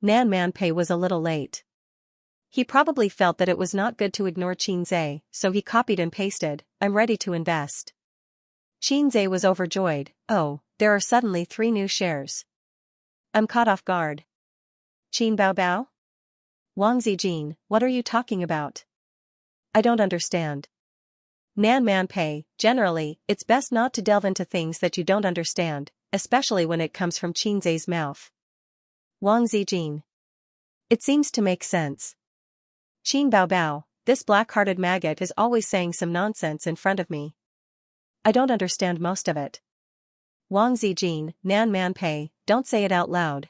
Nan Manpei was a little late. He probably felt that it was not good to ignore Xianxia, so he copied and pasted, I'm ready to invest. Xianxia was overjoyed. Oh, there are suddenly 3 new shares. I'm caught off guard. Qin Baobao? Wang Zijing, what are you talking about? I don't understand. Nan Manpei, generally, it's best not to delve into things that you don't understand, especially when it comes from Xianxia's mouth. Wang Zijing. It seems to make sense. Qin Baobao, this black-hearted maggot is always saying some nonsense in front of me. I don't understand most of it. Wang Zijing, Nan Manpei, don't say it out loud.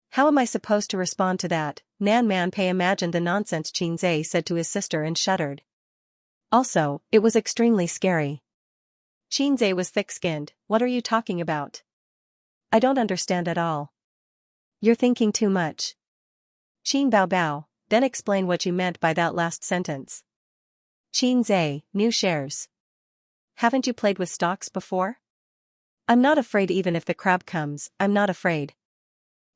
How am I supposed to respond to that? Nan Manpei imagined the nonsense Xianxia said to his sister and shuddered. Also, it was extremely scary. Xianxia was thick-skinned. What are you talking about? I don't understand at all. You're thinking too much. Qin Bao Bao, then explain what you meant by that last sentence. Xianxia, new shares. Haven't you played with stocks before? I'm not afraid even if the crab comes, I'm not afraid.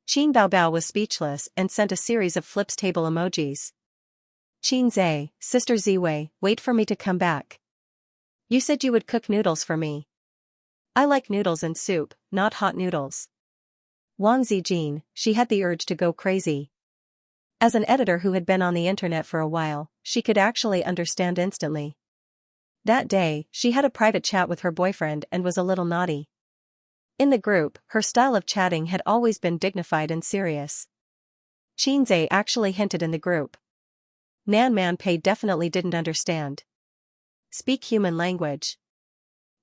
Qin Bao Bao was speechless and sent a series of flips table emojis. Xianxia, Sister Ziwei, wait for me to come back. You said you would cook noodles for me. I like noodles and soup, not hot noodles. Wang Zijin, she had the urge to go crazy. As an editor who had been on the internet for a while, she could actually understand instantly. That day, she had a private chat with her boyfriend and was a little naughty. In the group, her style of chatting had always been dignified and serious. Xianxia actually hinted in the group. Nan Manpei definitely didn't understand. Speak human language.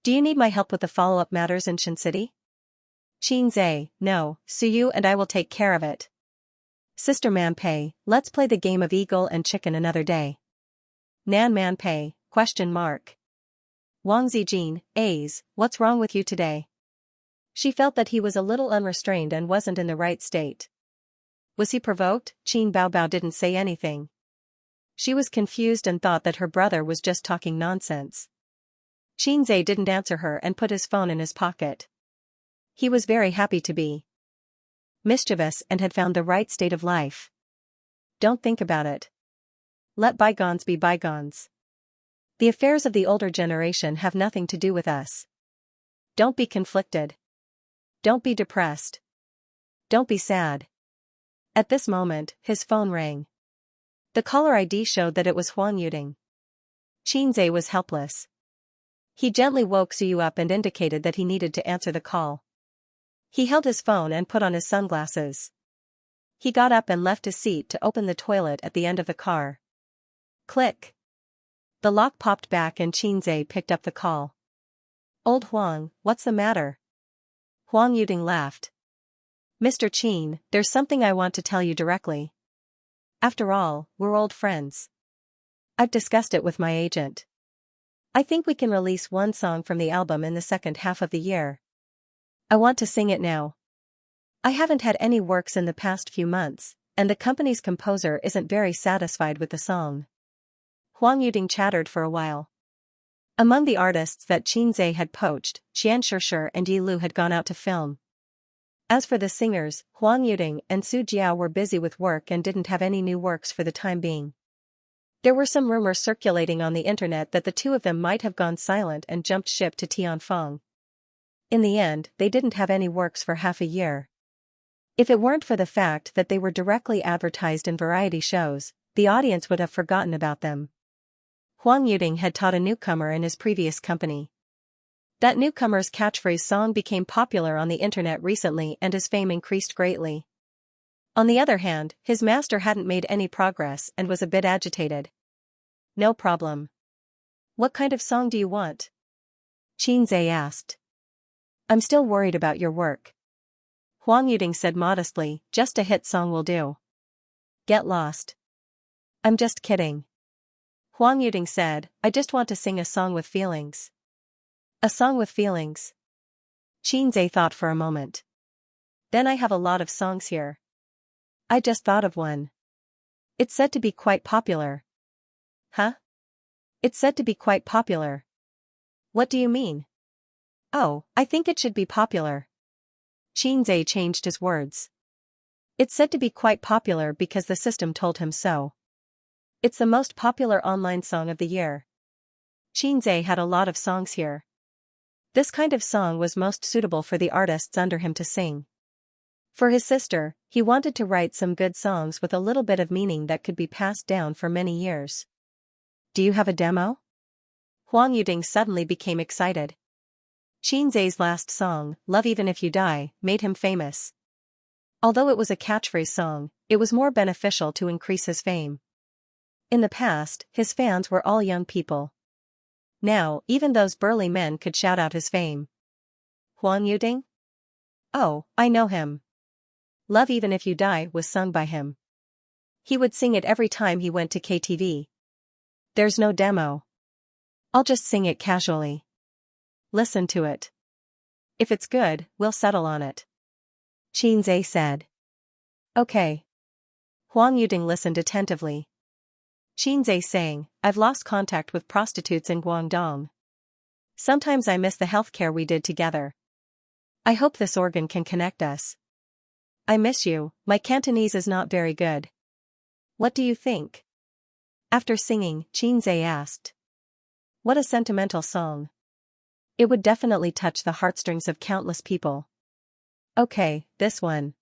Do you need my help with the follow-up matters in Shin City? Xianxia, no, Suyu and I will take care of it. Sister Manpei, let's play the game of eagle and chicken another day. Nan Manpei, question mark. Wang Zijin, A's, what's wrong with you today? She felt that he was a little unrestrained and wasn't in the right state. Was he provoked? Qin Bao Bao didn't say anything. She was confused and thought that her brother was just talking nonsense. Xianxia didn't answer her and put his phone in his pocket. He was very happy to be mischievous and had found the right state of life. Don't think about it. Let bygones be bygones. The affairs of the older generation have nothing to do with us. Don't be conflicted. Don't be depressed. Don't be sad. At this moment, his phone rang. The caller ID showed that it was Huang Yuding. Xianxia was helpless. He gently woke Suyu up and indicated that he needed to answer the call. He held his phone and put on his sunglasses. He got up and left his seat to open the toilet at the end of the car. Click. The lock popped back and Xianxia picked up the call. Old Huang, what's the matter? Huang Yuding laughed. Mr. Qin, there's something I want to tell you directly. After all, we're old friends. I've discussed it with my agent. I think we can release one song from the album in the second half of the year. I want to sing it now. I haven't had any works in the past few months, and the company's composer isn't very satisfied with the song. Huang Yuding chattered for a while. Among the artists that Xianxia had poached, Xianxia and Yi Lu had gone out to film. As for the singers, Huang Yuding and Su Jiao were busy with work and didn't have any new works for the time being. There were some rumors circulating on the internet that the two of them might have gone silent and jumped ship to Tianfeng. In the end, they didn't have any works for half a year. If it weren't for the fact that they were directly advertised in variety shows, the audience would have forgotten about them. Huang Yuding had taught a newcomer in his previous company. That newcomer's catchphrase song became popular on the internet recently and his fame increased greatly. On the other hand, his master hadn't made any progress and was a bit agitated. No problem. What kind of song do you want? Xianxia asked. I'm still worried about your work. Huang Yuding said modestly, just a hit song will do. Get lost. I'm just kidding. Huang Yuding said, I just want to sing a song with feelings. A song with feelings. Xianxia thought for a moment. Then I have a lot of songs here. I just thought of one. It's said to be quite popular. Huh? It's said to be quite popular. What do you mean? Oh, I think it should be popular. Xianxia changed his words. It's said to be quite popular because the system told him so. It's the most popular online song of the year. Xianxia had a lot of songs here. This kind of song was most suitable for the artists under him to sing. For his sister, he wanted to write some good songs with a little bit of meaning that could be passed down for many years. Do you have a demo? Huang Yuding suddenly became excited. Xianxia's last song, Love Even If You Die, made him famous. Although it was a catchphrase song, it was more beneficial to increase his fame. In the past, his fans were all young people. Now, even those burly men could shout out his fame. Huang Yuding? Oh, I know him. Love Even If You Die was sung by him. He would sing it every time he went to KTV. There's no demo. I'll just sing it casually. Listen to it. If it's good, we'll settle on it. Xianxia said. Okay. Huang Yuding listened attentively. Xianxia sang, I've lost contact with prostitutes in Guangdong. Sometimes I miss the healthcare we did together. I hope this organ can connect us. I miss you, my Cantonese is not very good. What do you think? After singing, Xianxia asked. What a sentimental song. It would definitely touch the heartstrings of countless people. Okay, this one.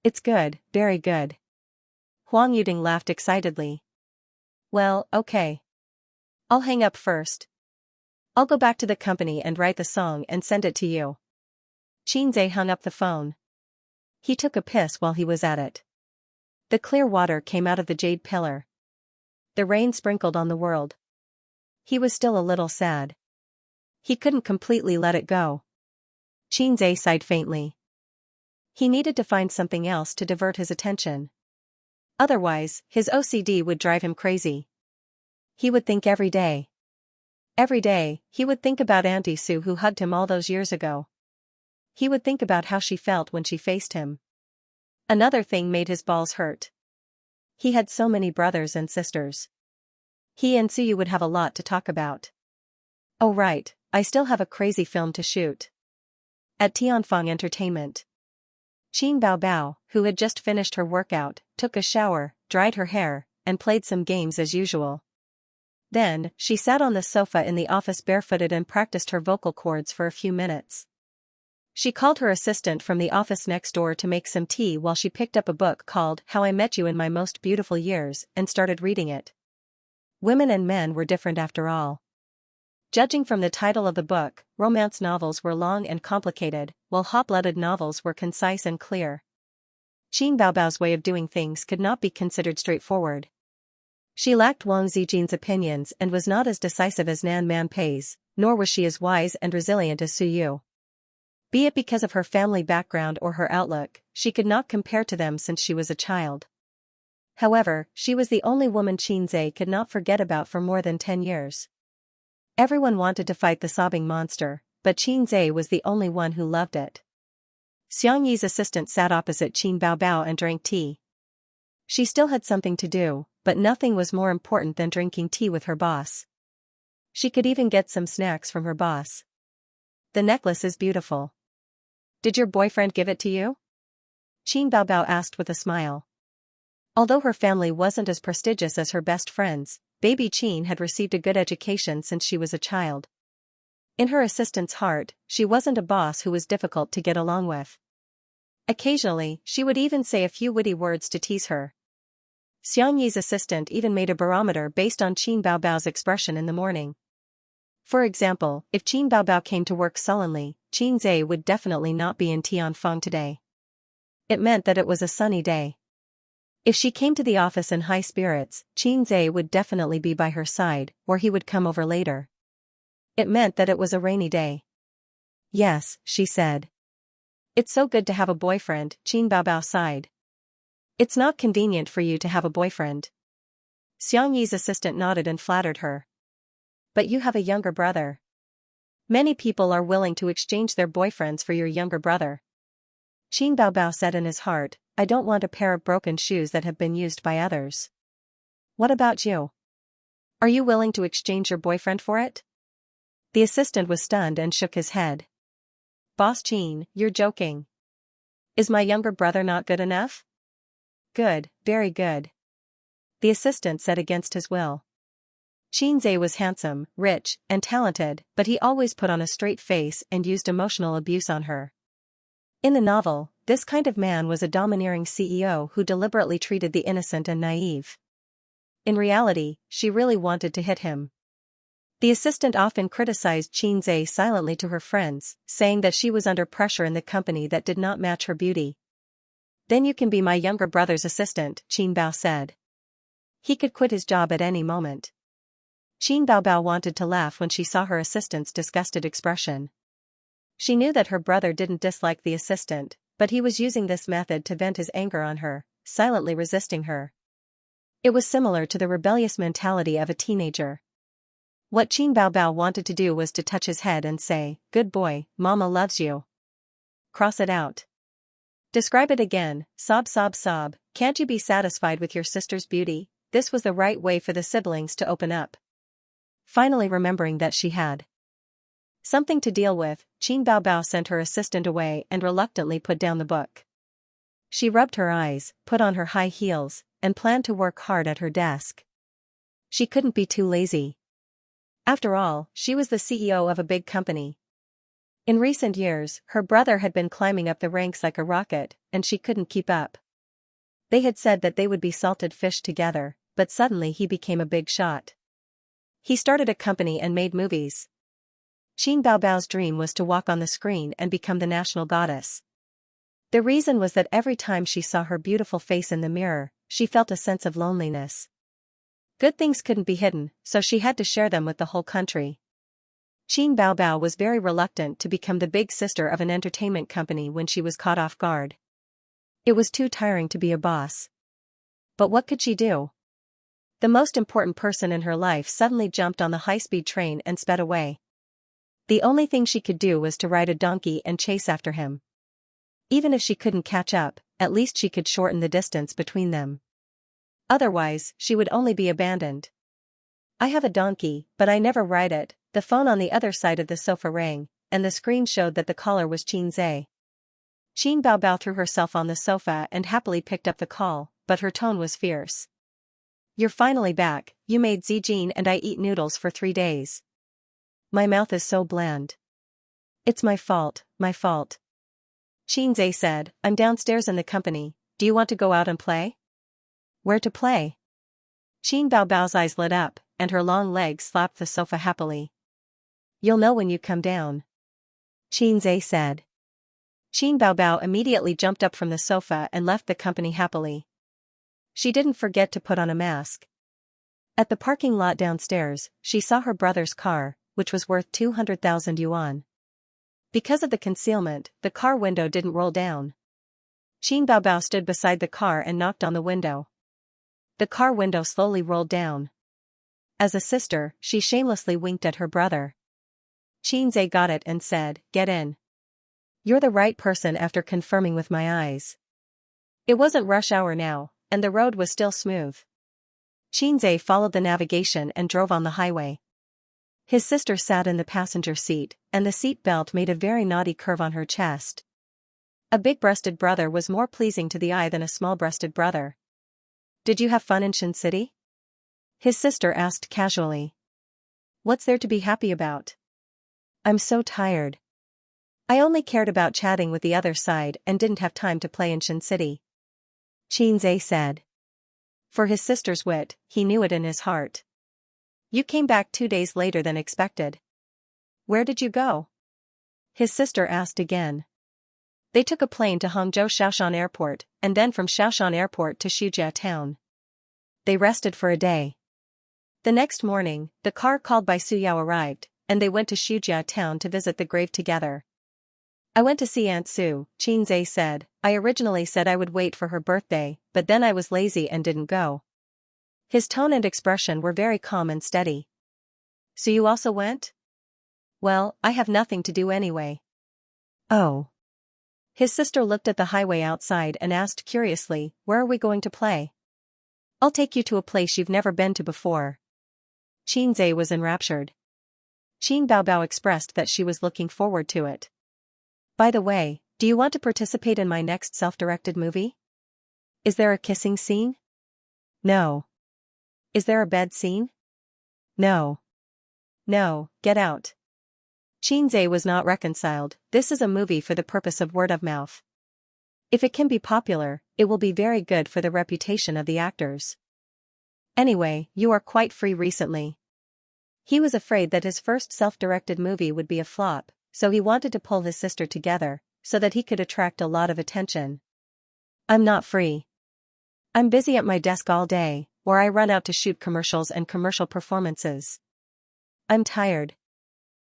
It's good, very good. Huang Yuding laughed excitedly. Well, okay. I'll hang up first. I'll go back to the company and write the song and send it to you. Xianxia hung up the phone. He took a piss while he was at it. The clear water came out of the jade pillar. The rain sprinkled on the world. He was still a little sad. He couldn't completely let it go. Xianxia sighed faintly. He needed to find something else to divert his attention. Otherwise, his OCD would drive him crazy. He would think every day. Every day, he would think about Auntie Sue who hugged him all those years ago. He would think about how she felt when she faced him. Another thing made his balls hurt. He had so many brothers and sisters. He and Suyu would have a lot to talk about. Oh right, I still have a crazy film to shoot. At Tianfeng Entertainment. Qin Baobao, who had just finished her workout, took a shower, dried her hair, and played some games as usual. Then, she sat on the sofa in the office barefooted and practiced her vocal cords for a few minutes. She called her assistant from the office next door to make some tea while she picked up a book called How I Met You in My Most Beautiful Years and started reading it. Women and men were different after all. Judging from the title of the book, romance novels were long and complicated, while hot-blooded novels were concise and clear. Qin Baobao's way of doing things could not be considered straightforward. She lacked Wang Zijin's opinions and was not as decisive as Nan Manpei's, nor was she as wise and resilient as Su Yu. Be it because of her family background or her outlook, she could not compare to them since she was a child. However, she was the only woman Xianxia could not forget about for more than 10 years. Everyone wanted to fight the sobbing monster, but Xianxia was the only one who loved it. Xiangyi's assistant sat opposite Qin Baobao and drank tea. She still had something to do, but nothing was more important than drinking tea with her boss. She could even get some snacks from her boss. The necklace is beautiful. Did your boyfriend give it to you? Qin Baobao asked with a smile. Although her family wasn't as prestigious as her best friends, baby Qin had received a good education since she was a child. In her assistant's heart, she wasn't a boss who was difficult to get along with. Occasionally, she would even say a few witty words to tease her. Xiangyi's assistant even made a barometer based on Qin Baobao's expression in the morning. For example, if Qin Baobao came to work sullenly, Xianxia would definitely not be in Tianfeng today. It meant that it was a sunny day. If she came to the office in high spirits, Xianxia would definitely be by her side, or he would come over later. It meant that it was a rainy day. Yes, she said. It's so good to have a boyfriend, Qin Baobao sighed. It's not convenient for you to have a boyfriend. Xiangyi's assistant nodded and flattered her. But you have a younger brother. Many people are willing to exchange their boyfriends for your younger brother. Qin Baobao said in his heart, I don't want a pair of broken shoes that have been used by others. What about you? Are you willing to exchange your boyfriend for it? The assistant was stunned and shook his head. Boss Qin, you're joking. Is my younger brother not good enough? Good, very good. The assistant said against his will. Xianxia was handsome, rich, and talented, but he always put on a straight face and used emotional abuse on her. In the novel, this kind of man was a domineering CEO who deliberately treated the innocent and naive. In reality, she really wanted to hit him. The assistant often criticized Xianxia silently to her friends, saying that she was under pressure in the company that did not match her beauty. Then you can be my younger brother's assistant, Qin Bao said. He could quit his job at any moment. Qin Baobao wanted to laugh when she saw her assistant's disgusted expression. She knew that her brother didn't dislike the assistant, but he was using this method to vent his anger on her, silently resisting her. It was similar to the rebellious mentality of a teenager. What Qin Baobao wanted to do was to touch his head and say, "Good boy, Mama loves you." Cross it out. Describe it again, sob sob sob, can't you be satisfied with your sister's beauty? This was the right way for the siblings to open up. Finally remembering that she had something to deal with, Qin Baobao sent her assistant away and reluctantly put down the book. She rubbed her eyes, put on her high heels, and planned to work hard at her desk. She couldn't be too lazy. After all, she was the CEO of a big company. In recent years, her brother had been climbing up the ranks like a rocket, and she couldn't keep up. They had said that they would be salted fish together, but suddenly he became a big shot. He started a company and made movies. Qin Baobao's dream was to walk on the screen and become the national goddess. The reason was that every time she saw her beautiful face in the mirror, she felt a sense of loneliness. Good things couldn't be hidden, so she had to share them with the whole country. Qin Baobao was very reluctant to become the big sister of an entertainment company when she was caught off guard. It was too tiring to be a boss. But what could she do? The most important person in her life suddenly jumped on the high-speed train and sped away. The only thing she could do was to ride a donkey and chase after him. Even if she couldn't catch up, at least she could shorten the distance between them. Otherwise, she would only be abandoned. "I have a donkey, but I never ride it." The phone on the other side of the sofa rang, and the screen showed that the caller was Xianxia. Qin Baobao threw herself on the sofa and happily picked up the call, but her tone was fierce. "You're finally back. You made Zijin and I eat noodles for 3 days. My mouth is so bland. It's my fault, my fault." Xianxia said, "I'm downstairs in the company. Do you want to go out and play?" "Where to play?" Qin Baobao's eyes lit up, and her long legs slapped the sofa happily. "You'll know when you come down," Xianxia said. Qin Baobao immediately jumped up from the sofa and left the company happily. She didn't forget to put on a mask. At the parking lot downstairs, she saw her brother's car, which was worth 200,000 yuan. Because of the concealment, the car window didn't roll down. Qin Baobao stood beside the car and knocked on the window. The car window slowly rolled down. As a sister, she shamelessly winked at her brother. Xianxia got it and said, "Get in. You're the right person after confirming with my eyes." It wasn't rush hour now, and the road was still smooth. Xianxia followed the navigation and drove on the highway. His sister sat in the passenger seat, and the seat belt made a very naughty curve on her chest. A big-breasted brother was more pleasing to the eye than a small-breasted brother. "Did you have fun in Shin City?" his sister asked casually. "What's there to be happy about?" "I'm so tired. I only cared about chatting with the other side and didn't have time to play in Shin City," Xianxia said. For his sister's wit, he knew it in his heart. "You came back 2 days later than expected. Where did you go?" his sister asked again. They took a plane to Hangzhou Shaoshan Airport, and then from Shaoshan Airport to Xianxia town. They rested for a day. The next morning, the car called by Su Yao arrived, and they went to Xianxia town to visit the grave together. "I went to see Aunt Su," Xianxia said. "I originally said I would wait for her birthday, but then I was lazy and didn't go." His tone and expression were very calm and steady. "So you also went?" "Well, I have nothing to do anyway." "Oh." His sister looked at the highway outside and asked curiously, "Where are we going to play?" "I'll take you to a place you've never been to before." Xianxia was enraptured. Qin Baobao expressed that she was looking forward to it. "By the way, do you want to participate in my next self-directed movie? Is there a kissing scene?" "No." "Is there a bed scene?" "No." "No, get out." Xianxia was not reconciled. This is a movie for the purpose of word of mouth. If it can be popular, it will be very good for the reputation of the actors. Anyway, you are quite free recently. He was afraid that his first self-directed movie would be a flop, so he wanted to pull his sister together, so that he could attract a lot of attention. "I'm not free. I'm busy at my desk all day, or I run out to shoot commercials and commercial performances. I'm tired."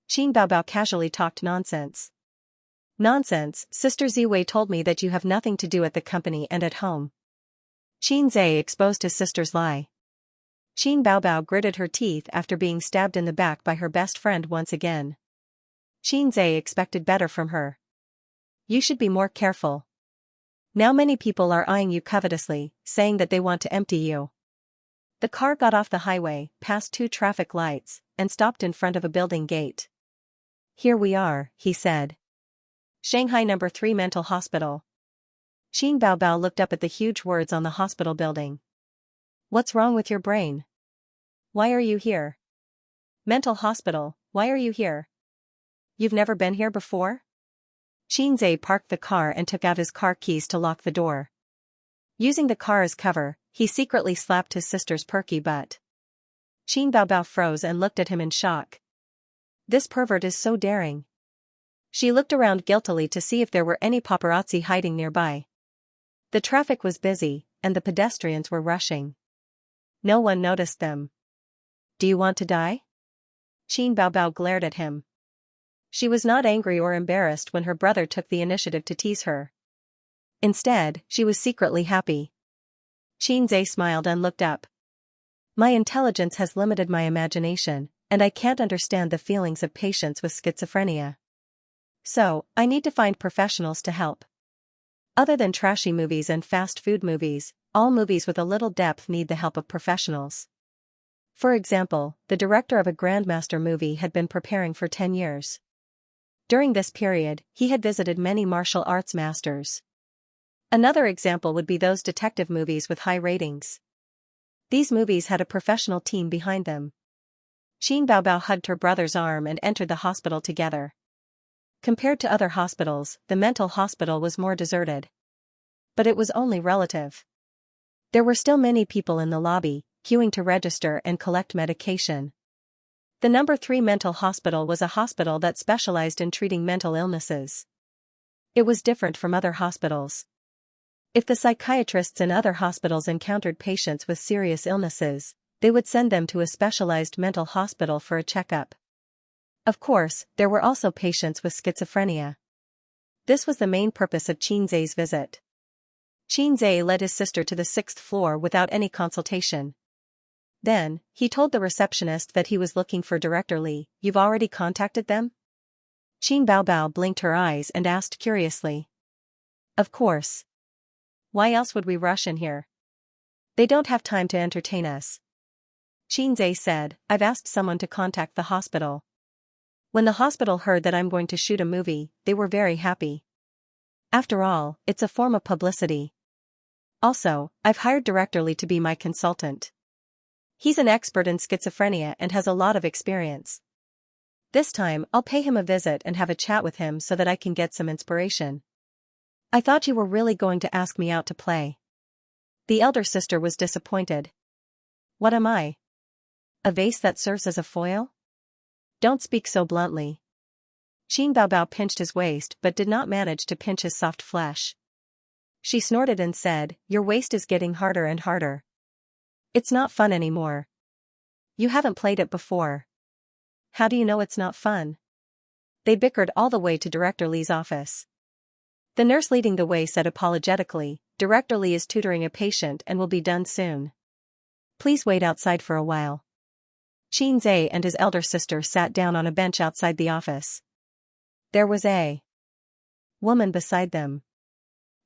Qin Baobao casually talked nonsense. "Nonsense, Sister Ziwei told me that you have nothing to do at the company and at home." Xianxia exposed his sister's lie. Qin Baobao gritted her teeth after being stabbed in the back by her best friend once again. Qin Zhe expected better from her. You should be more careful. Now many people are eyeing you covetously, saying that they want to empty you. The car got off the highway, passed 2 traffic lights, and stopped in front of a building gate. Here we are, he said. Shanghai No. 3 Mental Hospital. Qin Baobao looked up at the huge words on the hospital building. What's wrong with your brain? Why are you here? Mental hospital, why are you here? You've never been here before? Qin Zhe parked the car and took out his car keys to lock the door. Using the car as cover, he secretly slapped his sister's perky butt. Qin Baobao froze and looked at him in shock. This pervert is so daring. She looked around guiltily to see if there were any paparazzi hiding nearby. The traffic was busy, and the pedestrians were rushing. No one noticed them. Do you want to die? Qin Baobao glared at him. She was not angry or embarrassed when her brother took the initiative to tease her. Instead, she was secretly happy. Qin Zhe smiled and looked up. My intelligence has limited my imagination, and I can't understand the feelings of patients with schizophrenia. So, I need to find professionals to help. Other than trashy movies and fast food movies, all movies with a little depth need the help of professionals. For example, the director of a Grandmaster movie had been preparing for 10 years. During this period, he had visited many martial arts masters. Another example would be those detective movies with high ratings. These movies had a professional team behind them. Qin Baobao hugged her brother's arm and entered the hospital together. Compared to other hospitals, the mental hospital was more deserted. But it was only relative. There were still many people in the lobby, queuing to register and collect medication. The No. 3 mental hospital was a hospital that specialized in treating mental illnesses. It was different from other hospitals. If the psychiatrists in other hospitals encountered patients with serious illnesses, they would send them to a specialized mental hospital for a checkup. Of course, there were also patients with schizophrenia. This was the main purpose of Qin Zhe's visit. Qin Zhe led his sister to the 6th floor without any consultation. Then, he told the receptionist that he was looking for Director Li. You've already contacted them? Qin Baobao blinked her eyes and asked curiously. Of course. Why else would we rush in here? They don't have time to entertain us. Qin Zhe said, I've asked someone to contact the hospital. When the hospital heard that I'm going to shoot a movie, they were very happy. After all, it's a form of publicity. Also, I've hired Director Li to be my consultant. He's an expert in schizophrenia and has a lot of experience. This time, I'll pay him a visit and have a chat with him so that I can get some inspiration. I thought you were really going to ask me out to play. The elder sister was disappointed. What am I? A vase that serves as a foil? Don't speak so bluntly. Qin Baobao pinched his waist but did not manage to pinch his soft flesh. She snorted and said, Your waist is getting harder and harder. It's not fun anymore. You haven't played it before. How do you know it's not fun? They bickered all the way to Director Li's office. The nurse leading the way said apologetically, Director Li is tutoring a patient and will be done soon. Please wait outside for a while. Qin Zhe and his elder sister sat down on a bench outside the office. There was a woman beside them.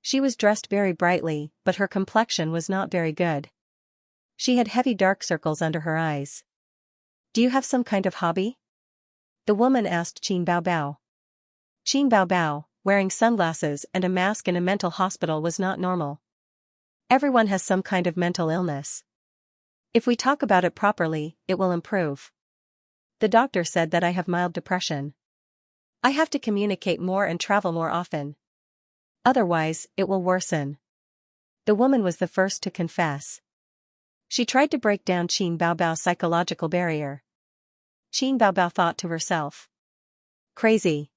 She was dressed very brightly, but her complexion was not very good. She had heavy dark circles under her eyes. Do you have some kind of hobby? The woman asked Qin Baobao. Qin Baobao, wearing sunglasses and a mask in a mental hospital was not normal. Everyone has some kind of mental illness. If we talk about it properly, it will improve. The doctor said that I have mild depression. I have to communicate more and travel more often. Otherwise, it will worsen. The woman was the first to confess. She tried to break down Qin Baobao's psychological barrier. Qin Baobao thought to herself. Crazy.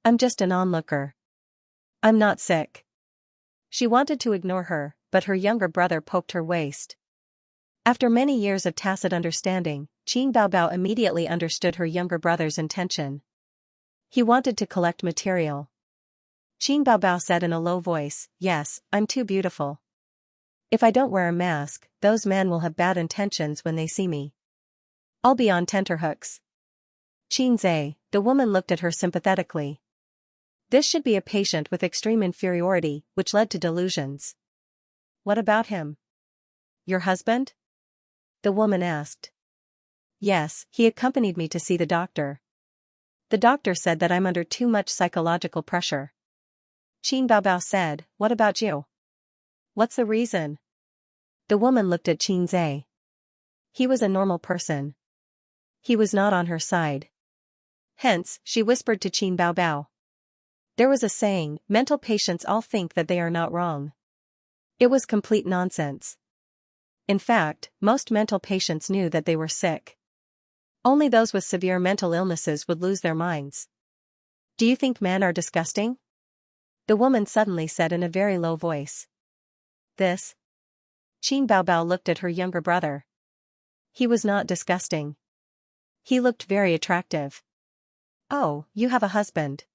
I'm just an onlooker. I'm not sick. She wanted to ignore her, but her younger brother poked her waist. After many years of tacit understanding, Qin Baobao immediately understood her younger brother's intention. He wanted to collect material. Qin Baobao said in a low voice, Yes, I'm too beautiful. If I don't wear a mask, those men will have bad intentions when they see me. I'll be on tenterhooks. Xianxia, the woman looked at her sympathetically. This should be a patient with extreme inferiority, which led to delusions. What about him? Your husband? The woman asked. Yes, he accompanied me to see the doctor. The doctor said that I'm under too much psychological pressure. Qin Baobao said, what about you? What's the reason? The woman looked at Xianxia. He was a normal person. He was not on her side. Hence, she whispered to Qin Baobao. There was a saying, mental patients all think that they are not wrong. It was complete nonsense. In fact, most mental patients knew that they were sick. Only those with severe mental illnesses would lose their minds. Do you think men are disgusting? The woman suddenly said in a very low voice. This? Qin Baobao looked at her younger brother. He was not disgusting. He looked very attractive. Oh, you have a husband.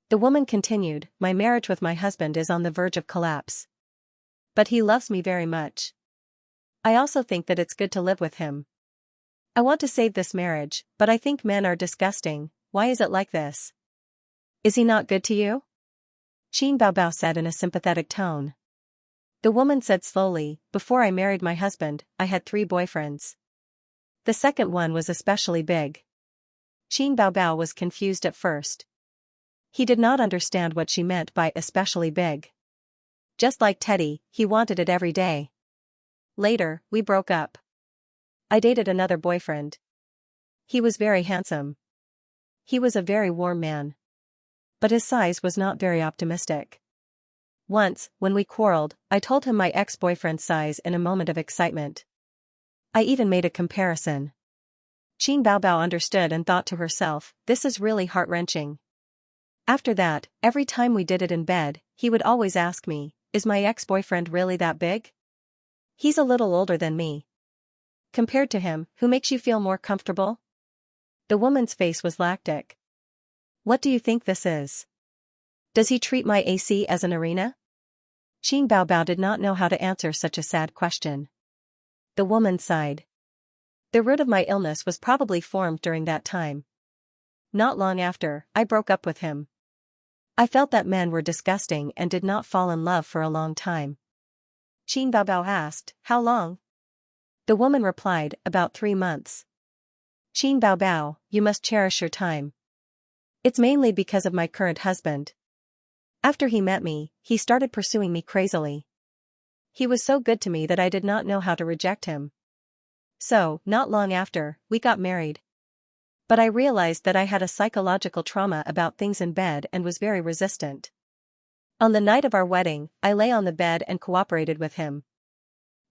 The woman continued, my marriage with my husband is on the verge of collapse. But he loves me very much. I also think that it's good to live with him. I want to save this marriage, but I think men are disgusting. Why is it like this? Is he not good to you? Qin Baobao said in a sympathetic tone. The woman said slowly, before I married my husband, I had 3 boyfriends. The second one was especially big. Qin Baobao was confused at first. He did not understand what she meant by especially big. Just like Teddy, he wanted it every day. Later, we broke up. I dated another boyfriend. He was very handsome. He was a very warm man. But his size was not very optimistic. Once, when we quarreled, I told him my ex-boyfriend's size in a moment of excitement. I even made a comparison. Qin Baobao understood and thought to herself, this is really heart-wrenching. After that, every time we did it in bed, he would always ask me, is my ex-boyfriend really that big? He's a little older than me. Compared to him, who makes you feel more comfortable? The woman's face was lactic. What do you think this is? Does he treat my AC as an arena? Qin Baobao did not know how to answer such a sad question. The woman sighed. The root of my illness was probably formed during that time. Not long after, I broke up with him. I felt that men were disgusting and did not fall in love for a long time. Qin Baobao asked, how long? The woman replied, about 3 months. Qin Baobao, you must cherish your time. It's mainly because of my current husband. After he met me, he started pursuing me crazily. He was so good to me that I did not know how to reject him. So, not long after, we got married. But I realized that I had a psychological trauma about things in bed and was very resistant. On the night of our wedding, I lay on the bed and cooperated with him.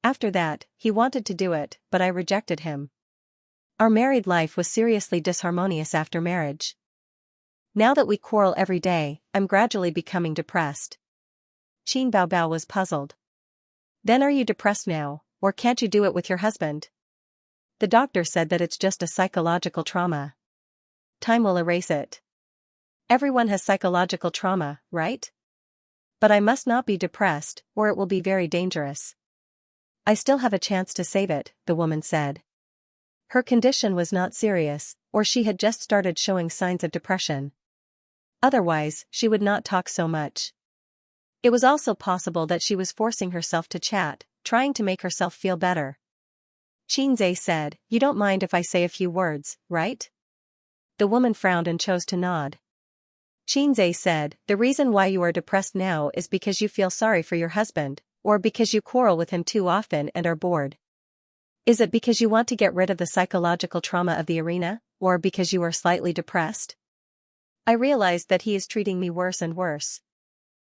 After that, he wanted to do it, but I rejected him. Our married life was seriously disharmonious after marriage. Now that we quarrel every day, I'm gradually becoming depressed. Qin Baobao was puzzled. Then are you depressed now, or can't you do it with your husband? The doctor said that it's just a psychological trauma. Time will erase it. Everyone has psychological trauma, right? But I must not be depressed, or it will be very dangerous. I still have a chance to save it, the woman said. Her condition was not serious, or she had just started showing signs of depression. Otherwise, she would not talk so much. It was also possible that she was forcing herself to chat, trying to make herself feel better. Xianxia said, you don't mind if I say a few words, right? The woman frowned and chose to nod. Xianxia said, the reason why you are depressed now is because you feel sorry for your husband, or because you quarrel with him too often and are bored. Is it because you want to get rid of the psychological trauma of the arena, or because you are slightly depressed? I realized that he is treating me worse and worse.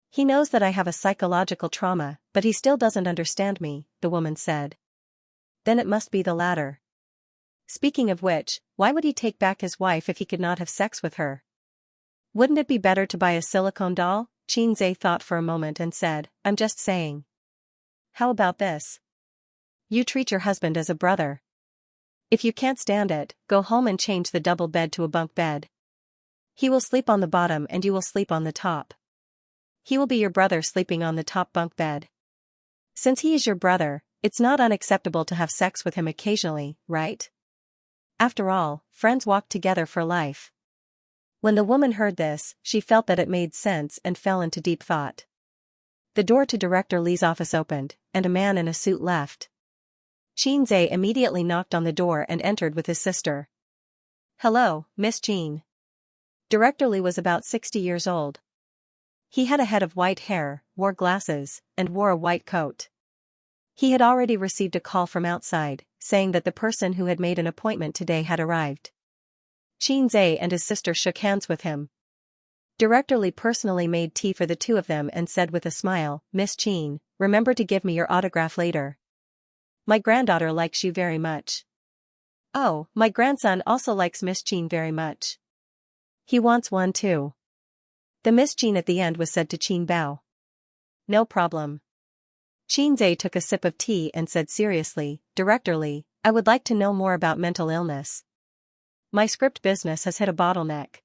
He knows that I have a psychological trauma, but he still doesn't understand me, the woman said. Then it must be the latter. Speaking of which, why would he take back his wife if he could not have sex with her? Wouldn't it be better to buy a silicone doll? Xianxia thought for a moment and said, I'm just saying. How about this? You treat your husband as a brother. If you can't stand it, go home and change the double bed to a bunk bed. He will sleep on the bottom and you will sleep on the top. He will be your brother sleeping on the top bunk bed. Since he is your brother, it's not unacceptable to have sex with him occasionally, right? After all, friends walk together for life. When the woman heard this, she felt that it made sense and fell into deep thought. The door to Director Li's office opened, and a man in a suit left. Xianxia immediately knocked on the door and entered with his sister. "Hello, Miss Jean." Director Li was about 60 years old. He had a head of white hair, wore glasses, and wore a white coat. He had already received a call from outside, saying that the person who had made an appointment today had arrived. Xianxia and his sister shook hands with him. Director Li personally made tea for the two of them and said with a smile, "Miss Jean, remember to give me your autograph later. My granddaughter likes you very much." "Oh, my grandson also likes Miss Jean very much. He wants one too." The Miss Jean at the end was said to Qin Bao. "No problem." Xianxia took a sip of tea and said seriously, "Director Li, I would like to know more about mental illness. My script business has hit a bottleneck.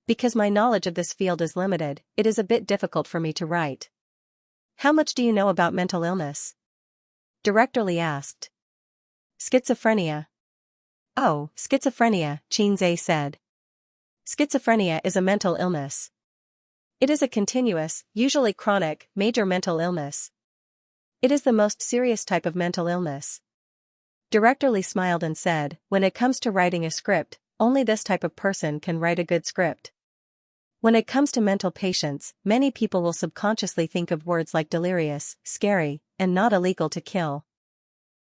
Because my knowledge of this field is limited, it is a bit difficult for me to write." "How much do you know about mental illness?" Director Li asked. "Schizophrenia." "Oh, schizophrenia," Xianxia said. "Schizophrenia is a mental illness. It is a continuous, usually chronic, major mental illness. It is the most serious type of mental illness." Director Li smiled and said, "When it comes to writing a script, only this type of person can write a good script. When it comes to mental patients, many people will subconsciously think of words like delirious, scary, and not illegal to kill.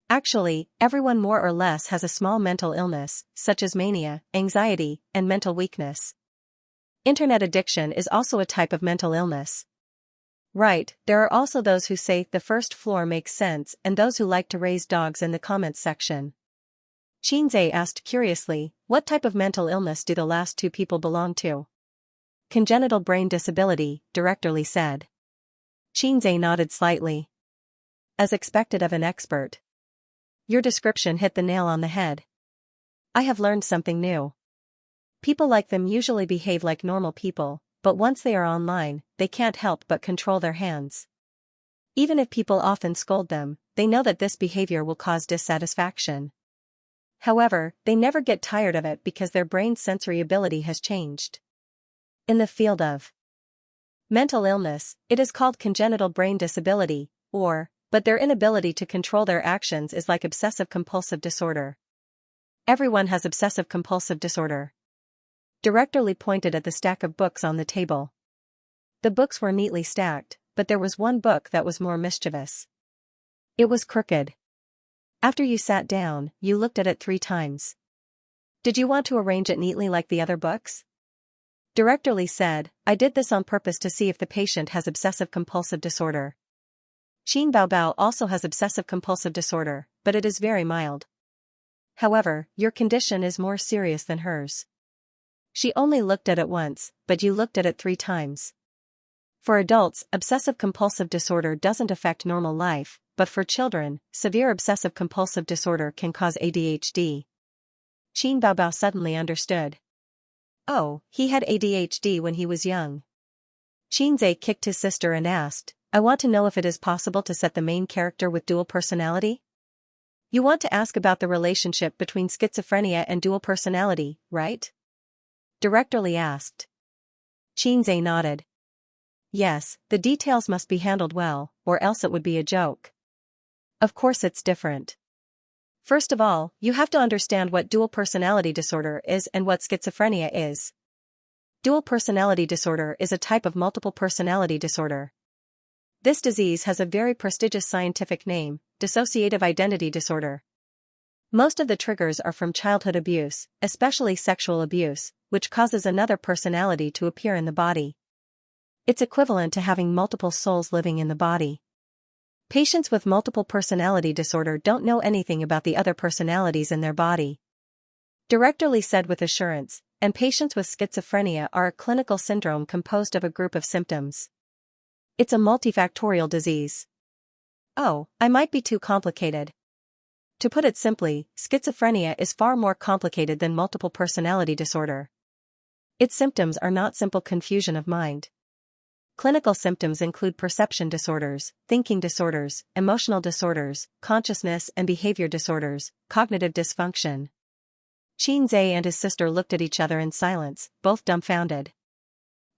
Actually, everyone more or less has a small mental illness, such as mania, anxiety, and mental weakness. Internet addiction is also a type of mental illness. Right, there are also those who say the first floor makes sense and those who like to raise dogs in the comments section." Xianxia asked curiously, "What type of mental illness do the last two people belong to?" "Congenital brain disability," Director Li said. Xianxia nodded slightly. As expected of an expert. "Your description hit the nail on the head. I have learned something new. People like them usually behave like normal people, but once they are online, they can't help but control their hands. Even if people often scold them, they know that this behavior will cause dissatisfaction. However, they never get tired of it because their brain's sensory ability has changed. In the field of mental illness, it is called congenital brain disability, but their inability to control their actions is like obsessive-compulsive disorder. Everyone has obsessive-compulsive disorder." Director Li pointed at the stack of books on the table. The books were neatly stacked, but there was one book that was more mischievous. It was crooked. After you sat down, you looked at it 3 times. "Did you want to arrange it neatly like the other books?" Director Li said, "I did this on purpose to see if the patient has obsessive-compulsive disorder. Qin Bao also has obsessive-compulsive disorder, but it is very mild. However, your condition is more serious than hers. She only looked at it once, but you looked at it 3 times. For adults, obsessive-compulsive disorder doesn't affect normal life, but for children, severe obsessive-compulsive disorder can cause ADHD." Qin Bao suddenly understood. Oh, he had ADHD when he was young. Xianxia kicked his sister and asked, "I want to know if it is possible to set the main character with dual personality?" "You want to ask about the relationship between schizophrenia and dual personality, right?" Director Li asked. Xianxia nodded. "Yes, the details must be handled well, or else it would be a joke. Of course it's different. First of all, you have to understand what dual personality disorder is and what schizophrenia is. Dual personality disorder is a type of multiple personality disorder. This disease has a very prestigious scientific name, dissociative identity disorder. Most of the triggers are from childhood abuse, especially sexual abuse, which causes another personality to appear in the body. It's equivalent to having multiple souls living in the body. Patients with multiple personality disorder don't know anything about the other personalities in their body." Director Li said with assurance, "And patients with schizophrenia are a clinical syndrome composed of a group of symptoms. It's a multifactorial disease." "Oh, I might be too complicated." To put it simply, schizophrenia is far more complicated than multiple personality disorder. Its symptoms are not simple confusion of mind. Clinical symptoms include perception disorders, thinking disorders, emotional disorders, consciousness and behavior disorders, cognitive dysfunction. Xianxia and his sister looked at each other in silence, both dumbfounded.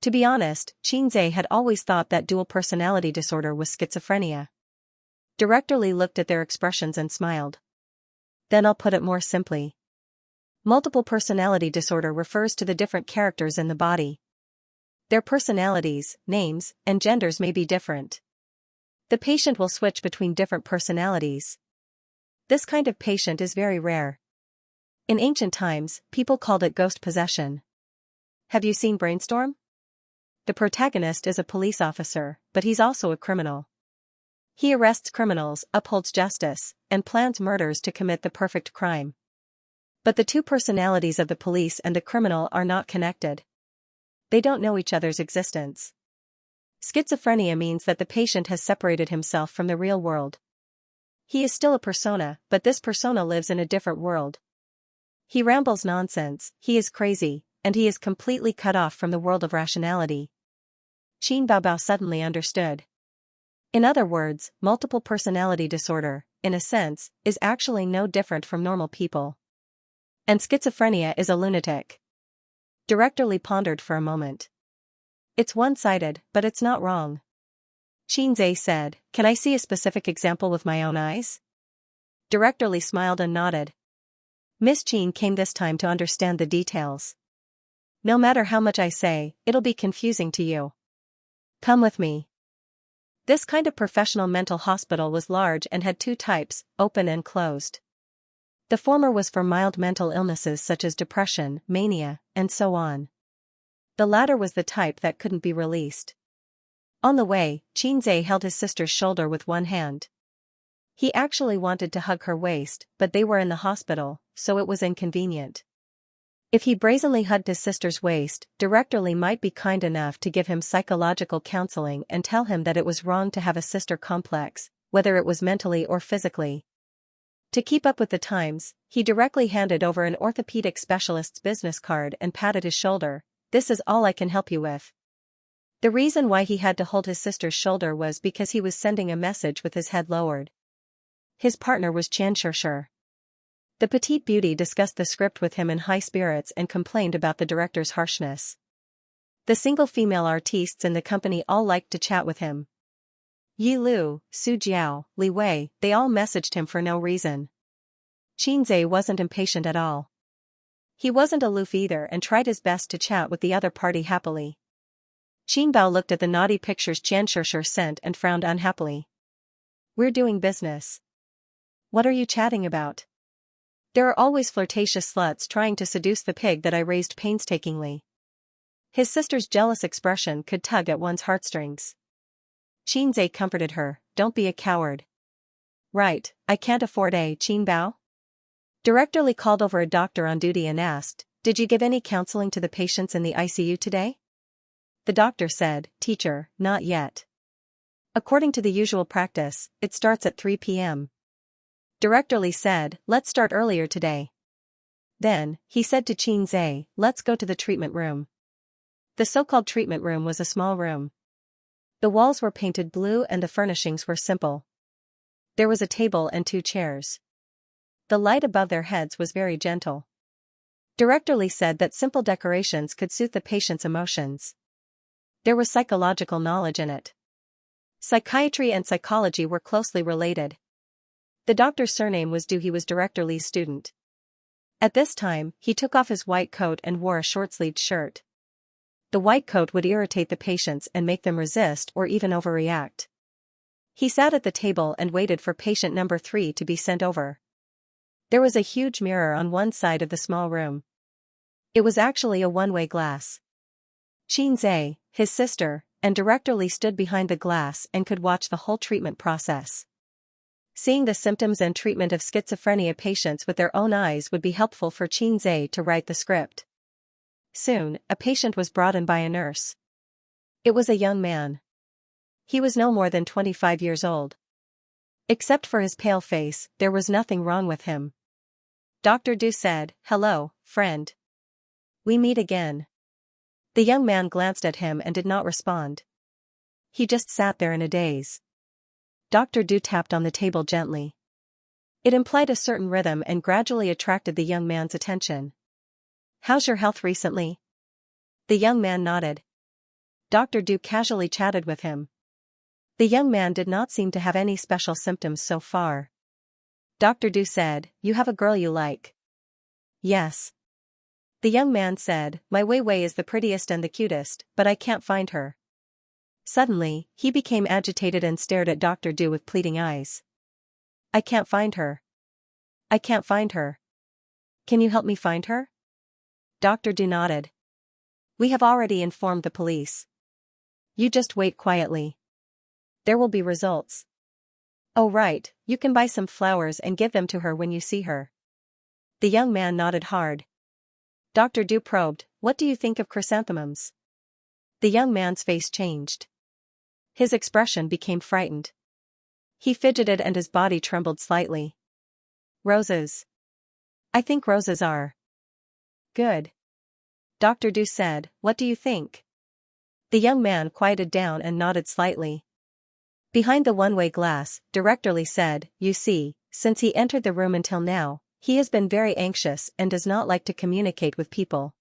To be honest, Xianxia had always thought that dual personality disorder was schizophrenia. Director Li looked at their expressions and smiled. Then I'll put it more simply. Multiple personality disorder refers to the different characters in the body. Their personalities, names, and genders may be different. The patient will switch between different personalities. This kind of patient is very rare. In ancient times, people called it ghost possession. Have you seen Brainstorm? The protagonist is a police officer, but he's also a criminal. He arrests criminals, upholds justice, and plans murders to commit the perfect crime. But the two personalities of the police and the criminal are not connected. They don't know each other's existence. Schizophrenia means that the patient has separated himself from the real world. He is still a persona, but this persona lives in a different world. He rambles nonsense, he is crazy, and he is completely cut off from the world of rationality. Qin Baobao suddenly understood. In other words, multiple personality disorder, in a sense, is actually no different from normal people. And schizophrenia is a lunatic. Director Li pondered for a moment. It's one-sided, but it's not wrong. Xianxia said, "Can I see a specific example with my own eyes?" Director Li smiled and nodded. Miss Qin came this time to understand the details. No matter how much I say, it'll be confusing to you. Come with me. This kind of professional mental hospital was large and had two types, open and closed. The former was for mild mental illnesses such as depression, mania, and so on. The latter was the type that couldn't be released. On the way, Xianxia held his sister's shoulder with one hand. He actually wanted to hug her waist, but they were in the hospital, so it was inconvenient. If he brazenly hugged his sister's waist, Director Li might be kind enough to give him psychological counseling and tell him that it was wrong to have a sister complex, whether it was mentally or physically. To keep up with the times, he directly handed over an orthopedic specialist's business card and patted his shoulder. "This is all I can help you with." The reason why he had to hold his sister's shoulder was because he was sending a message with his head lowered. His partner was Xianxia. The petite beauty discussed the script with him in high spirits and complained about the director's harshness. The single female artistes in the company all liked to chat with him. Yi Lu, Su Jiao, Li Wei, they all messaged him for no reason. Xianxia wasn't impatient at all. He wasn't aloof either and tried his best to chat with the other party happily. Qinbao looked at the naughty pictures Xianxia sent and frowned unhappily. "We're doing business. What are you chatting about? There are always flirtatious sluts trying to seduce the pig that I raised painstakingly." His sister's jealous expression could tug at one's heartstrings. Xianxia comforted her, "Don't be a coward." "Right, I can't afford a Qinbao." Director Li called over a doctor on duty and asked, "Did you give any counseling to the patients in the ICU today?" The doctor said, "Teacher, not yet. According to the usual practice, it starts at 3 p.m. Director Li said, "Let's start earlier today." Then, he said to Xianxia, "Let's go to the treatment room." The so-called treatment room was a small room. The walls were painted blue and the furnishings were simple. There was a table and 2 chairs. The light above their heads was very gentle. Director Li said that simple decorations could suit the patient's emotions. There was psychological knowledge in it. Psychiatry and psychology were closely related. The doctor's surname was due he was Director Li's student. At this time, he took off his white coat and wore a short-sleeved shirt. The white coat would irritate the patients and make them resist or even overreact. He sat at the table and waited for patient number 3 to be sent over. There was a huge mirror on one side of the small room. It was actually a one-way glass. Xianxia, his sister, and Director Li stood behind the glass and could watch the whole treatment process. Seeing the symptoms and treatment of schizophrenia patients with their own eyes would be helpful for Xianxia to write the script. Soon, a patient was brought in by a nurse. It was a young man. He was no more than 25 years old. Except for his pale face, there was nothing wrong with him. Dr. Du said, "Hello, friend. We meet again." The young man glanced at him and did not respond. he just sat there in a daze. Dr. Du tapped on the table gently. It implied a certain rhythm and gradually attracted the young man's attention. How's your health recently? The young man nodded. Dr. Du casually chatted with him. The young man did not seem to have any special symptoms so far. Dr. Du said, "You have a girl you like?" "Yes." The young man said, "My Wei Wei is the prettiest and the cutest, but I can't find her." Suddenly, he became agitated and stared at Dr. Du with pleading eyes. "I can't find her. I can't find her. Can you help me find her?" Dr. Du nodded. "We have already informed the police. You just wait quietly. There will be results." "Oh right, you can buy some flowers and give them to her when you see her." The young man nodded hard. Dr. Du probed, "What do you think of chrysanthemums?" The young man's face changed. His expression became frightened. He fidgeted and his body trembled slightly. "Roses. I think roses are good." Dr. Du said, "What do you think?" The young man quieted down and nodded slightly. Behind the one-way glass, Director Lee said, "You see, since he entered the room until now, he has been very anxious and does not like to communicate with people.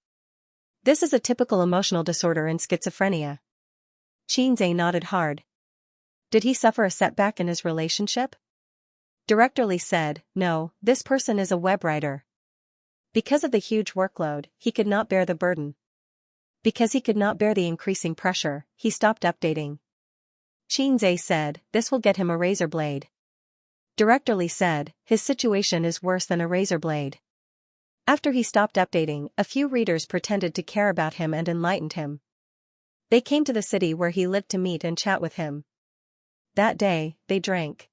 This is a typical emotional disorder in schizophrenia." Xianxia nodded hard. "Did he suffer a setback in his relationship?" Director Lee said, "No, this person is a web writer. Because of the huge workload, he could not bear the burden. Because he could not bear the increasing pressure, he stopped updating." Xianxia said, "This will get him a razor blade." Director Lee said, "His situation is worse than a razor blade." After he stopped updating, a few readers pretended to care about him and enlightened him. They came to the city where he lived to meet and chat with him. That day, they drank.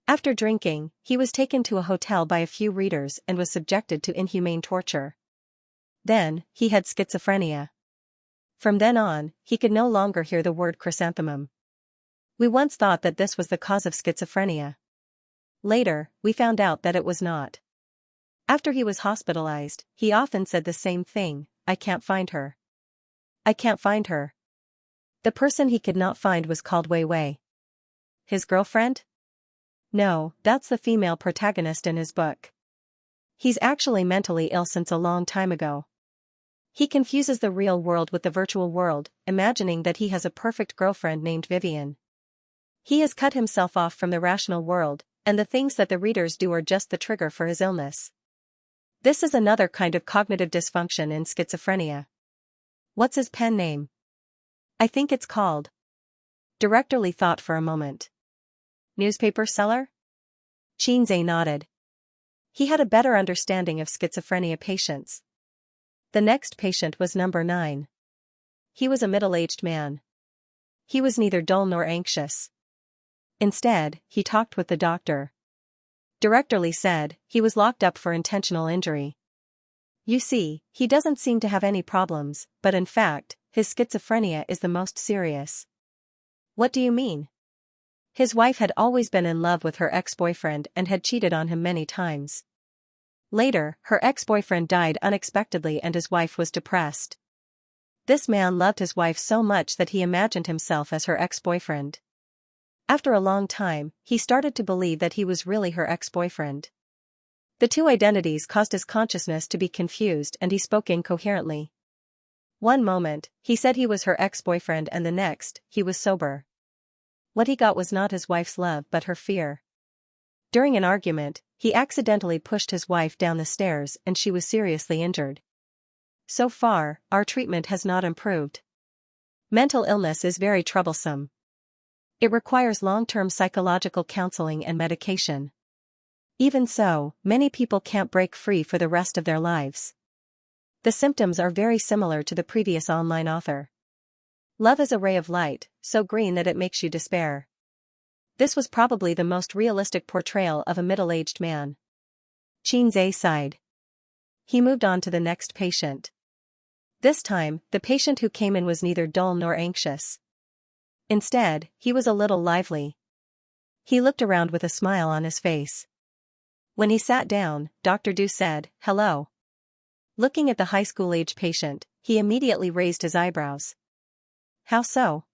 After drinking, he was taken to a hotel by a few readers and was subjected to inhumane torture. Then, he had schizophrenia. From then on, he could no longer hear the word chrysanthemum. We once thought that this was the cause of schizophrenia. Later, we found out that it was not. After he was hospitalized, he often said the same thing, "I can't find her. I can't find her." The person he could not find was called Wei Wei. His girlfriend? No, that's the female protagonist in his book. He's actually mentally ill since a long time ago. He confuses the real world with the virtual world, imagining that he has a perfect girlfriend named Vivian. He has cut himself off from the rational world, and the things that the readers do are just the trigger for his illness. This is another kind of cognitive dysfunction in schizophrenia. What's his pen name? I think it's called. Director Lee thought for a moment. Newspaper seller? Xianxia nodded. He had a better understanding of schizophrenia patients. The next patient was number 9. He was a middle-aged man. He was neither dull nor anxious. Instead, he talked with the doctor. Director Lee said, "He was locked up for intentional injury. You see, he doesn't seem to have any problems, but in fact, his schizophrenia is the most serious." "What do you mean?" His wife had always been in love with her ex-boyfriend and had cheated on him many times. Later, her ex-boyfriend died unexpectedly and his wife was depressed. This man loved his wife so much that he imagined himself as her ex-boyfriend. After a long time, he started to believe that he was really her ex-boyfriend. The two identities caused his consciousness to be confused and he spoke incoherently. One moment, he said he was her ex-boyfriend and the next, he was sober. What he got was not his wife's love but her fear. During an argument, he accidentally pushed his wife down the stairs and she was seriously injured. So far, our treatment has not improved. Mental illness is very troublesome. It requires long-term psychological counseling and medication. Even so, many people can't break free for the rest of their lives. The symptoms are very similar to the previous online author. Love is a ray of light, so green that it makes you despair. This was probably the most realistic portrayal of a middle-aged man. Xianxia sighed. He moved on to the next patient. This time, the patient who came in was neither dull nor anxious. Instead, he was a little lively. He looked around with a smile on his face. When he sat down, Dr. Du said, "Hello." Looking at the high school-age patient, he immediately raised his eyebrows. "How so?"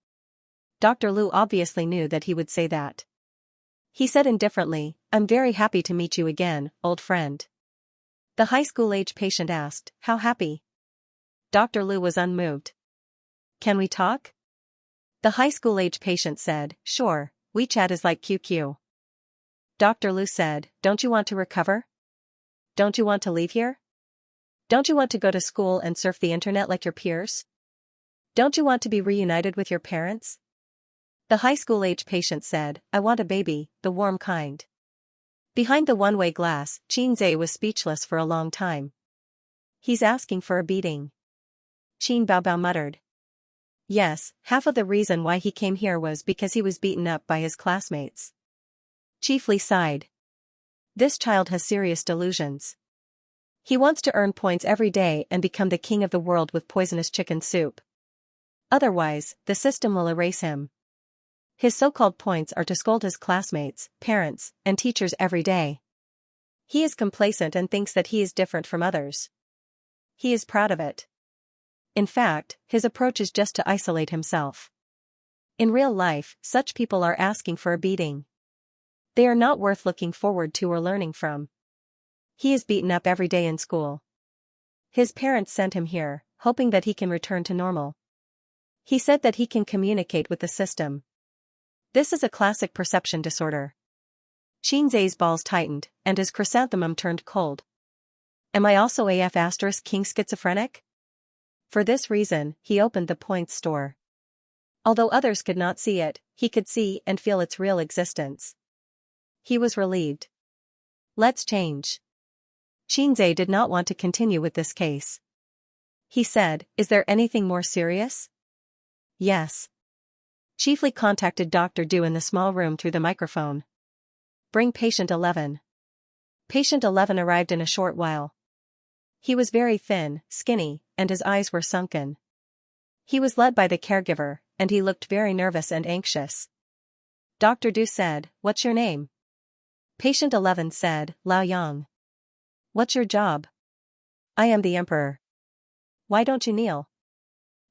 Dr. Lu obviously knew that he would say that. He said indifferently, "I'm very happy to meet you again, old friend." The high school-age patient asked, "How happy?" Dr. Lu was unmoved. "Can we talk?" The high school-age patient said, "Sure, WeChat is like QQ." Dr. Lu said, "Don't you want to recover? Don't you want to leave here? Don't you want to go to school and surf the internet like your peers? Don't you want to be reunited with your parents?" The high school-age patient said, "I want a baby, the warm kind." Behind the one-way glass, Xianxia was speechless for a long time. "He's asking for a beating." Qin Baobao muttered. Yes, half of the reason why he came here was because he was beaten up by his classmates. Chief Li sighed. This child has serious delusions. He wants to earn points every day and become the king of the world with poisonous chicken soup. Otherwise, the system will erase him. His so-called points are to scold his classmates, parents, and teachers every day. He is complacent and thinks that he is different from others. He is proud of it. In fact, his approach is just to isolate himself. In real life, such people are asking for a beating. They are not worth looking forward to or learning from. He is beaten up every day in school. His parents sent him here, hoping that he can return to normal. He said that he can communicate with the system. This is a classic perception disorder. Xianxia's balls tightened, and his chrysanthemum turned cold. Am I also AF** king schizophrenic? For this reason, he opened the points store. Although others could not see it, he could see and feel its real existence. He was relieved. Let's change. Xianxia did not want to continue with this case. He said, "Is there anything more serious?" "Yes." Chief Li contacted Dr. Du in the small room through the microphone. "Bring patient 11. Patient 11 arrived in a short while. He was very thin, skinny, and his eyes were sunken. He was led by the caregiver, and he looked very nervous and anxious. Dr. Du said, "What's your name?" Patient 11 said, "Lao Yang." "What's your job?" "I am the emperor." "Why don't you kneel?"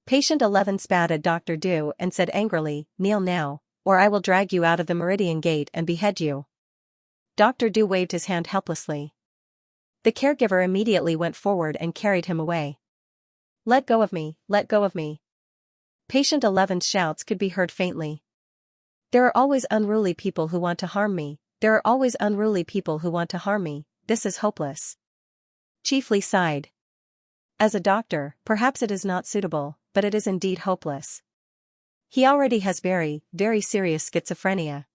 Patient 11 spat at Dr. Du and said angrily, "Kneel now, or I will drag you out of the Meridian Gate and behead you." Dr. Du waved his hand helplessly. The caregiver immediately went forward and carried him away. "Let go of me, let go of me." Patient 11's shouts could be heard faintly. "There are always unruly people who want to harm me, there are always unruly people who want to harm me, this is hopeless." Chief Li sighed. As a doctor, perhaps it is not suitable, but it is indeed hopeless. He already has very, very serious schizophrenia.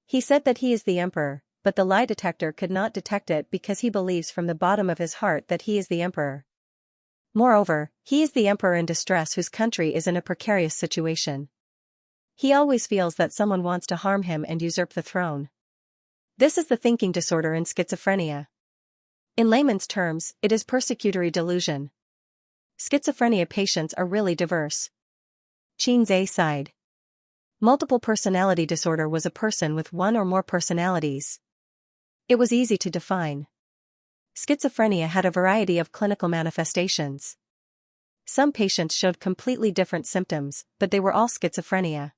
He said that he is the emperor, but the lie detector could not detect it because he believes from the bottom of his heart that he is the emperor. Moreover, he is the emperor in distress whose country is in a precarious situation. He always feels that someone wants to harm him and usurp the throne. This is the thinking disorder in schizophrenia. In layman's terms, it is persecutory delusion. Schizophrenia patients are really diverse. Xianxia sighed. Multiple personality disorder was a person with one or more personalities. It was easy to define. Schizophrenia had a variety of clinical manifestations. Some patients showed completely different symptoms, but they were all schizophrenia.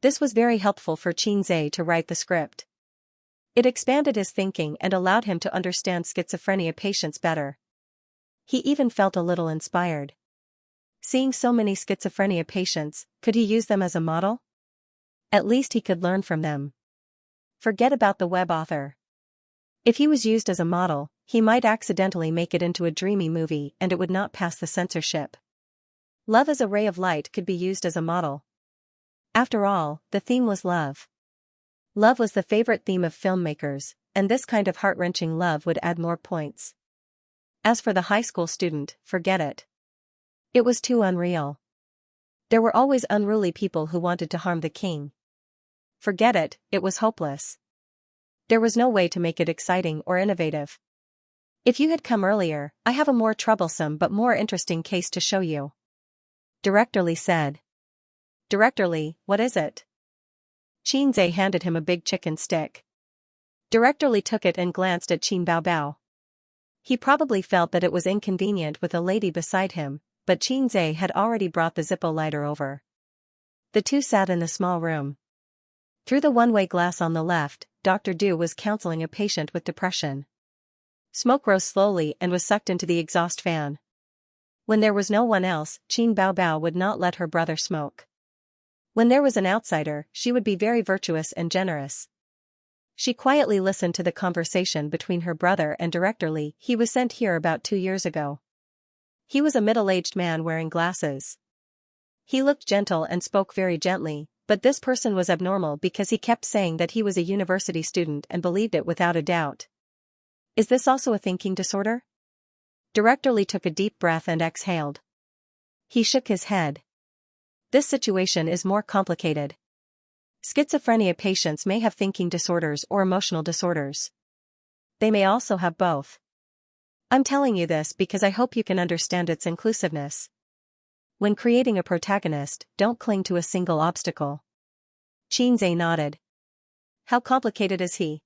This was very helpful for Xianxia to write the script. It expanded his thinking and allowed him to understand schizophrenia patients better. He even felt a little inspired. Seeing so many schizophrenia patients, could he use them as a model? At least he could learn from them. Forget about the web author. If he was used as a model, he might accidentally make it into a dreamy movie and it would not pass the censorship. Love as a ray of light could be used as a model. After all, the theme was love. Love was the favorite theme of filmmakers, and this kind of heart-wrenching love would add more points. As for the high school student, forget it. It was too unreal. There were always unruly people who wanted to harm the king. Forget it, it was hopeless. There was no way to make it exciting or innovative. If you had come earlier, I have a more troublesome but more interesting case to show you. Director Li said. Director Li, what is it? Xianxia handed him a big chicken stick. Director Li took it and glanced at Qin Baobao. He probably felt that it was inconvenient with a lady beside him, but Xianxia had already brought the Zippo lighter over. The two sat in the small room. Through the one-way glass on the left, Dr. Du was counseling a patient with depression. Smoke rose slowly and was sucked into the exhaust fan. When there was no one else, Qin Baobao would not let her brother smoke. When there was an outsider, she would be very virtuous and generous. She quietly listened to the conversation between her brother and Director Li. He was sent here about 2 years ago. He was a middle-aged man wearing glasses. He looked gentle and spoke very gently, but this person was abnormal because he kept saying that he was a university student and believed it without a doubt. Is this also a thinking disorder? Director Li took a deep breath and exhaled. He shook his head. This situation is more complicated. Schizophrenia patients may have thinking disorders or emotional disorders. They may also have both. I'm telling you this because I hope you can understand its inclusiveness. When creating a protagonist, don't cling to a single obstacle. Xianxia nodded. How complicated is he?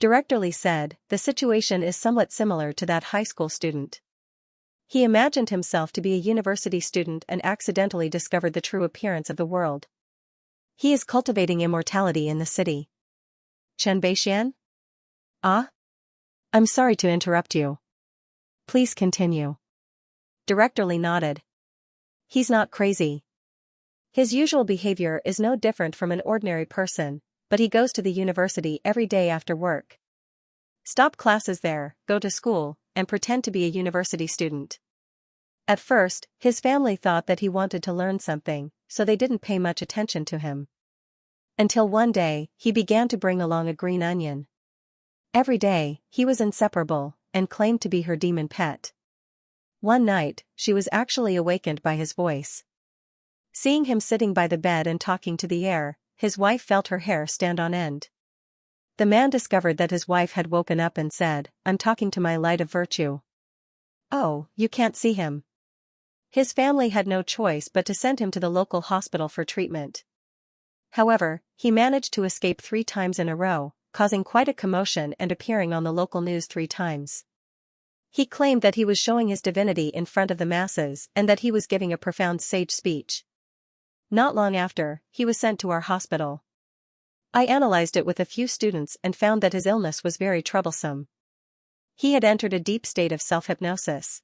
Director Li said, the situation is somewhat similar to that high school student. He imagined himself to be a university student and accidentally discovered the true appearance of the world. He is cultivating immortality in the city. Chen Beixian? Ah? I'm sorry to interrupt you. Please continue. Director Li nodded. He's not crazy. His usual behavior is no different from an ordinary person, but he goes to the university every day after work. Stop classes there, go to school, and pretend to be a university student. At first, his family thought that he wanted to learn something, so they didn't pay much attention to him. Until one day, he began to bring along a green onion. Every day, he was inseparable, and claimed to be her demon pet. One night, she was actually awakened by his voice. Seeing him sitting by the bed and talking to the air, his wife felt her hair stand on end. The man discovered that his wife had woken up and said, I'm talking to my light of virtue. Oh, you can't see him. His family had no choice but to send him to the local hospital for treatment. However, he managed to escape 3 times in a row, causing quite a commotion and appearing on the local news 3 times. He claimed that he was showing his divinity in front of the masses and that he was giving a profound sage speech. Not long after, he was sent to our hospital. I analyzed it with a few students and found that his illness was very troublesome. He had entered a deep state of self-hypnosis.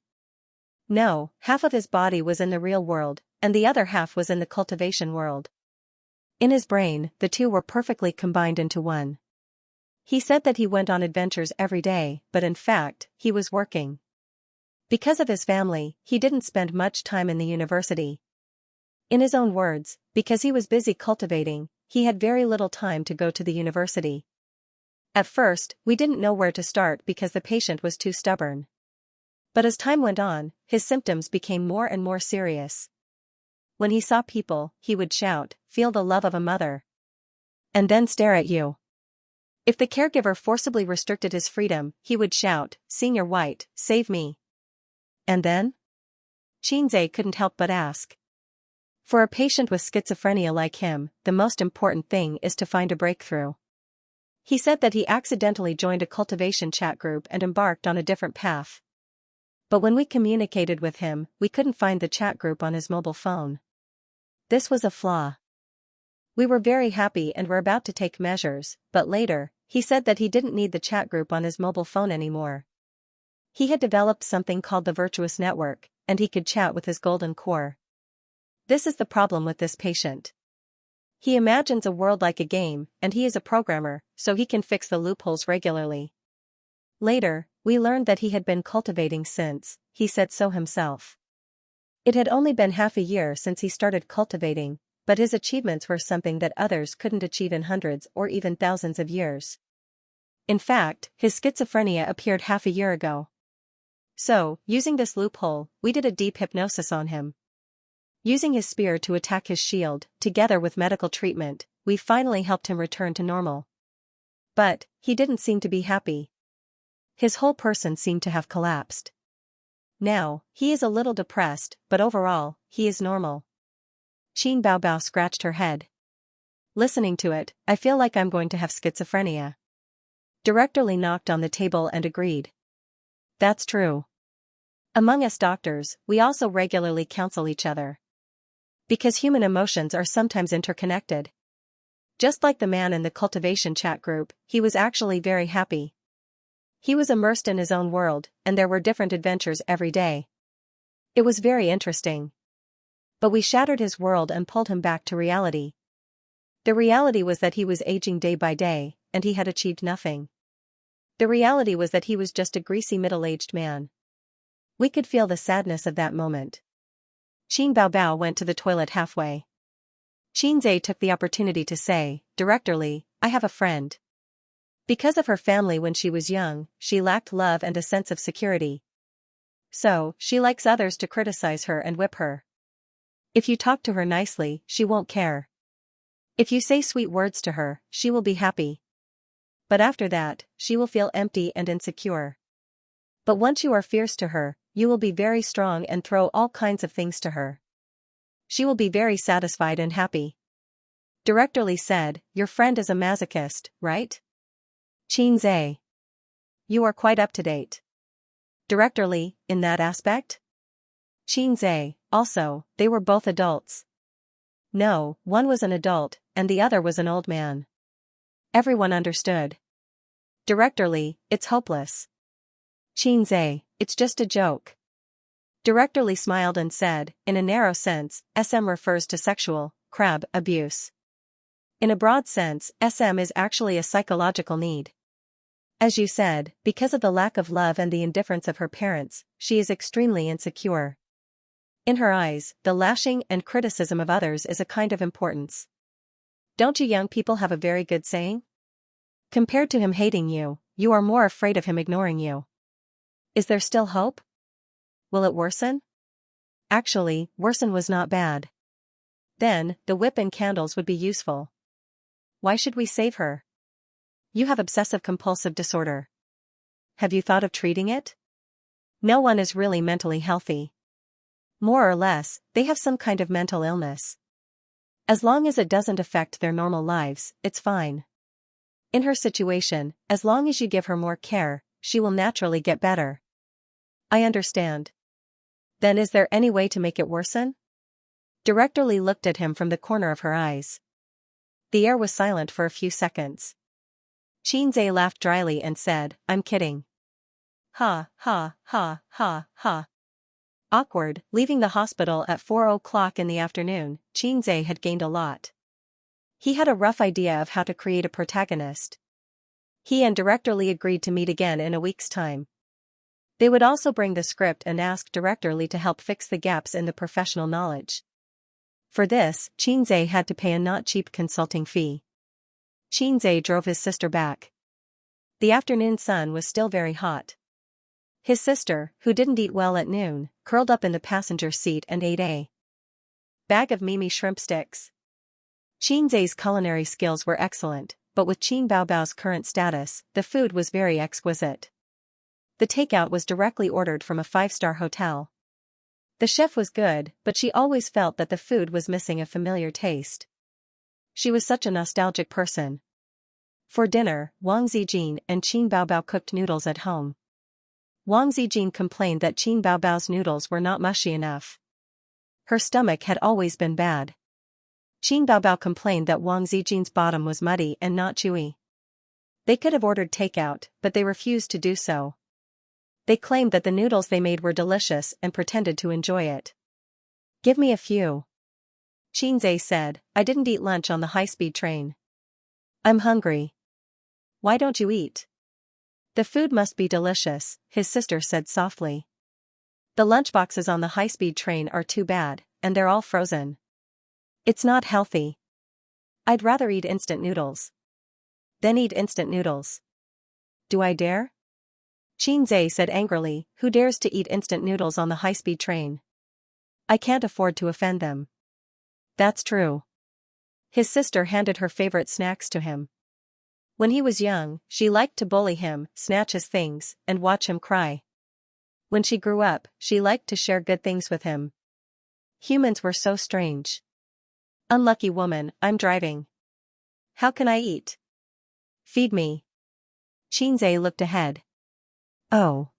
No, half of his body was in the real world, and the other half was in the cultivation world. In his brain, the two were perfectly combined into one. He said that he went on adventures every day, but in fact, he was working. Because of his family, he didn't spend much time in the university. In his own words, because he was busy cultivating, he had very little time to go to the university. At first, we didn't know where to start because the patient was too stubborn. But as time went on, his symptoms became more and more serious. When he saw people, he would shout, feel the love of a mother. And then stare at you. If the caregiver forcibly restricted his freedom, he would shout, Senior White, save me. And then? Xianxia couldn't help but ask. For a patient with schizophrenia like him, the most important thing is to find a breakthrough. He said that he accidentally joined a cultivation chat group and embarked on a different path. But when we communicated with him, we couldn't find the chat group on his mobile phone. This was a flaw. We were very happy and were about to take measures, but later, he said that he didn't need the chat group on his mobile phone anymore. He had developed something called the Virtuous Network, and he could chat with his golden core. This is the problem with this patient. He imagines a world like a game, and he is a programmer, so he can fix the loopholes regularly. Later, we learned that he had been cultivating since, he said so himself. It had only been half a year since he started cultivating, but his achievements were something that others couldn't achieve in hundreds or even thousands of years. In fact, his schizophrenia appeared half a year ago. So, using this loophole, we did a deep hypnosis on him. Using his spear to attack his shield, together with medical treatment, we finally helped him return to normal. But, he didn't seem to be happy. His whole person seemed to have collapsed. Now, he is a little depressed, but overall, he is normal. Qin Baobao scratched her head. Listening to it, I feel like I'm going to have schizophrenia. Director Li knocked on the table and agreed. That's true. Among us doctors, we also regularly counsel each other. Because human emotions are sometimes interconnected. Just like the man in the Cultivation chat group, he was actually very happy. He was immersed in his own world, and there were different adventures every day. It was very interesting. But we shattered his world and pulled him back to reality. The reality was that he was aging day by day, and he had achieved nothing. The reality was that he was just a greasy middle-aged man. We could feel the sadness of that moment. Qin Baobao went to the toilet halfway. Xianxia took the opportunity to say, directly, I have a friend. Because of her family when she was young, she lacked love and a sense of security. So, she likes others to criticize her and whip her. If you talk to her nicely, she won't care. If you say sweet words to her, she will be happy. But after that, she will feel empty and insecure. But once you are fierce to her, you will be very strong and throw all kinds of things to her. She will be very satisfied and happy. Directorly said, your friend is a masochist, right? Xianxia. You are quite up to date. Directorly, in that aspect? Xianxia, also, they were both adults. No, one was an adult, and the other was an old man. Everyone understood. Directorly, it's hopeless. Xianxia, it's just a joke. Directorly smiled and said, in a narrow sense, SM refers to sexual, abuse. In a broad sense, SM is actually a psychological need. As you said, because of the lack of love and the indifference of her parents, she is extremely insecure. In her eyes, the lashing and criticism of others is a kind of importance. Don't you young people have a very good saying? Compared to him hating you, you are more afraid of him ignoring you. Is there still hope? Will it worsen? Actually, worsen was not bad. Then, the whip and candles would be useful. Why should we save her? You have obsessive-compulsive disorder. Have you thought of treating it? No one is really mentally healthy. More or less, they have some kind of mental illness. As long as it doesn't affect their normal lives, it's fine. In her situation, as long as you give her more care, she will naturally get better. I understand. Then is there any way to make it worsen? Directorly looked at him from the corner of her eyes. The air was silent for a few seconds. Xianxia laughed dryly and said, I'm kidding. Ha, ha, ha, ha, ha. Awkward, leaving the hospital at 4 o'clock in the afternoon, Xianxia had gained a lot. He had a rough idea of how to create a protagonist. He and Directorly agreed to meet again in a week's time. They would also bring the script and ask Directorly to help fix the gaps in the professional knowledge. For this, Xianxia had to pay a not cheap consulting fee. Xianxia drove his sister back. The afternoon sun was still very hot. His sister, who didn't eat well at noon, curled up in the passenger seat and ate a bag of Mimi shrimp sticks. Xianxia's culinary skills were excellent, but with Qin Baobao's current status, the food was very exquisite. The takeout was directly ordered from a 5-star hotel. The chef was good, but she always felt that the food was missing a familiar taste. She was such a nostalgic person. For dinner, Wang Zijin and Qin Baobao cooked noodles at home. Wang Zijin complained that Qin Baobao's noodles were not mushy enough. Her stomach had always been bad. Qin Baobao complained that Wang Zijin's bottom was muddy and not chewy. They could have ordered takeout, but they refused to do so. They claimed that the noodles they made were delicious and pretended to enjoy it. Give me a few. Xianxia said, I didn't eat lunch on the high-speed train. I'm hungry. Why don't you eat? The food must be delicious, his sister said softly. The lunchboxes on the high-speed train are too bad, and they're all frozen. It's not healthy. I'd rather eat instant noodles. Then eat instant noodles. Do I dare? Xianxia said angrily, who dares to eat instant noodles on the high-speed train? I can't afford to offend them. That's true. His sister handed her favorite snacks to him. When he was young, she liked to bully him, snatch his things, and watch him cry. When she grew up, she liked to share good things with him. Humans were so strange. Unlucky woman, I'm driving. How can I eat? Feed me. Xianxia looked ahead. Oh.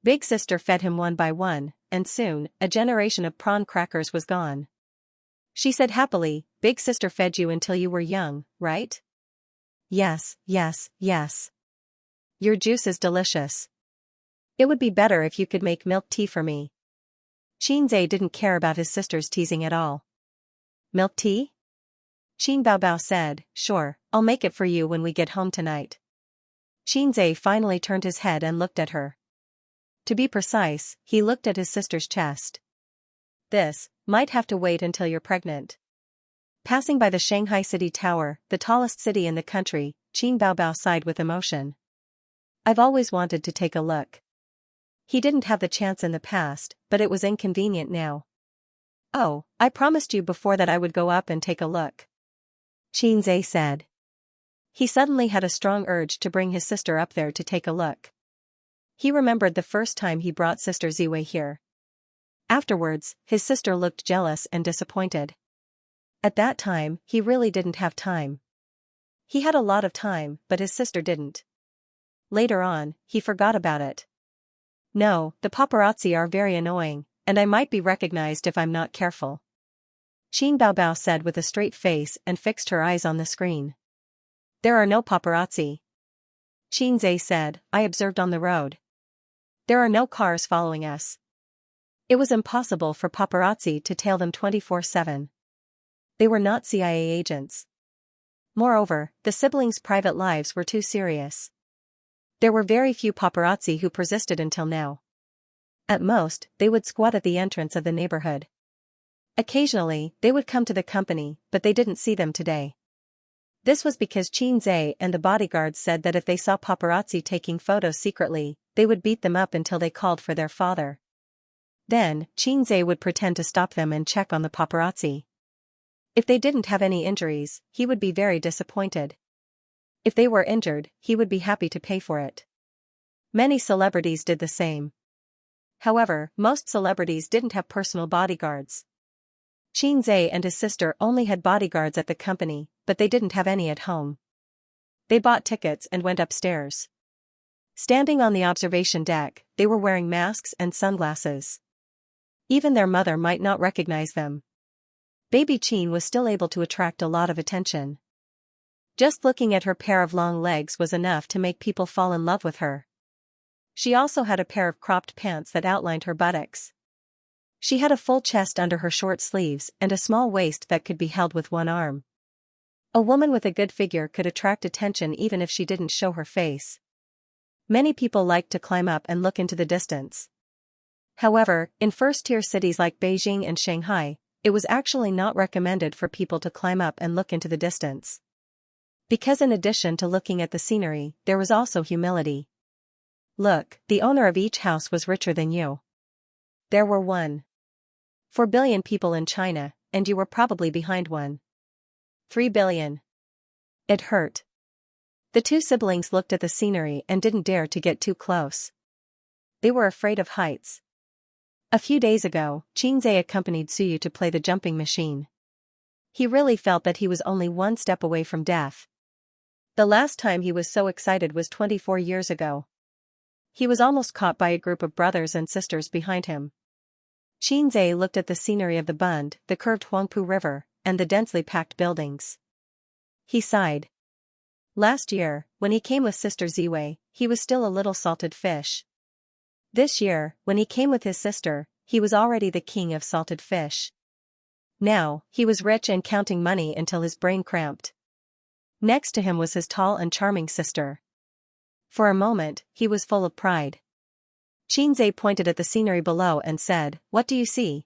Big sister fed him one by one, and soon, a generation of prawn crackers was gone. She said happily, big sister fed you until you were young, right? Yes, yes, yes. Your juice is delicious. It would be better if you could make milk tea for me. Xianxia didn't care about his sister's teasing at all. Milk tea? Qin Baobao said, sure, I'll make it for you when we get home tonight. Xianxia finally turned his head and looked at her. To be precise, he looked at his sister's chest. This might have to wait until you're pregnant. Passing by the Shanghai City Tower, the tallest city in the country, Qin Baobao sighed with emotion. I've always wanted to take a look. He didn't have the chance in the past, but it was inconvenient now. Oh, I promised you before that I would go up and take a look. Xianxia said. He suddenly had a strong urge to bring his sister up there to take a look. He remembered the first time he brought Sister Ziwei here. Afterwards, his sister looked jealous and disappointed. At that time, he really didn't have time. He had a lot of time, but his sister didn't. Later on, he forgot about it. No, the paparazzi are very annoying, and I might be recognized if I'm not careful. Qin Baobao said with a straight face and fixed her eyes on the screen. There are no paparazzi. Xianxia said, I observed on the road. There are no cars following us. It was impossible for paparazzi to tail them 24/7. They were not CIA agents. Moreover, the siblings' private lives were too serious. There were very few paparazzi who persisted until now. At most, they would squat at the entrance of the neighborhood. Occasionally, they would come to the company, but they didn't see them today. This was because Xianxia and the bodyguards said that if they saw paparazzi taking photos secretly, they would beat them up until they called for their father. Then, Xianxia would pretend to stop them and check on the paparazzi. If they didn't have any injuries, he would be very disappointed. If they were injured, he would be happy to pay for it. Many celebrities did the same. However, most celebrities didn't have personal bodyguards. Xianxia and his sister only had bodyguards at the company, but they didn't have any at home. They bought tickets and went upstairs. Standing on the observation deck, they were wearing masks and sunglasses. Even their mother might not recognize them. Baby Qin was still able to attract a lot of attention. Just looking at her pair of long legs was enough to make people fall in love with her. She also had a pair of cropped pants that outlined her buttocks. She had a full chest under her short sleeves and a small waist that could be held with one arm. A woman with a good figure could attract attention even if she didn't show her face. Many people liked to climb up and look into the distance. However, in first-tier cities like Beijing and Shanghai, it was actually not recommended for people to climb up and look into the distance. Because in addition to looking at the scenery, there was also humility. Look, the owner of each house was richer than you. There were 1.4 billion people in China, and you were probably behind 1.3 billion. It hurt. The two siblings looked at the scenery and didn't dare to get too close. They were afraid of heights. A few days ago, Xianxia accompanied Suyu to play the jumping machine. He really felt that he was only one step away from death. The last time he was so excited was 24 years ago. He was almost caught by a group of brothers and sisters behind him. Xianxia looked at the scenery of the Bund, the curved Huangpu River, and the densely packed buildings. He sighed. Last year, when he came with Sister Ziwei, he was still a little salted fish. This year, when he came with his sister, he was already the king of salted fish. Now, he was rich and counting money until his brain cramped. Next to him was his tall and charming sister. For a moment, he was full of pride. Xianxia pointed at the scenery below and said, "What do you see?"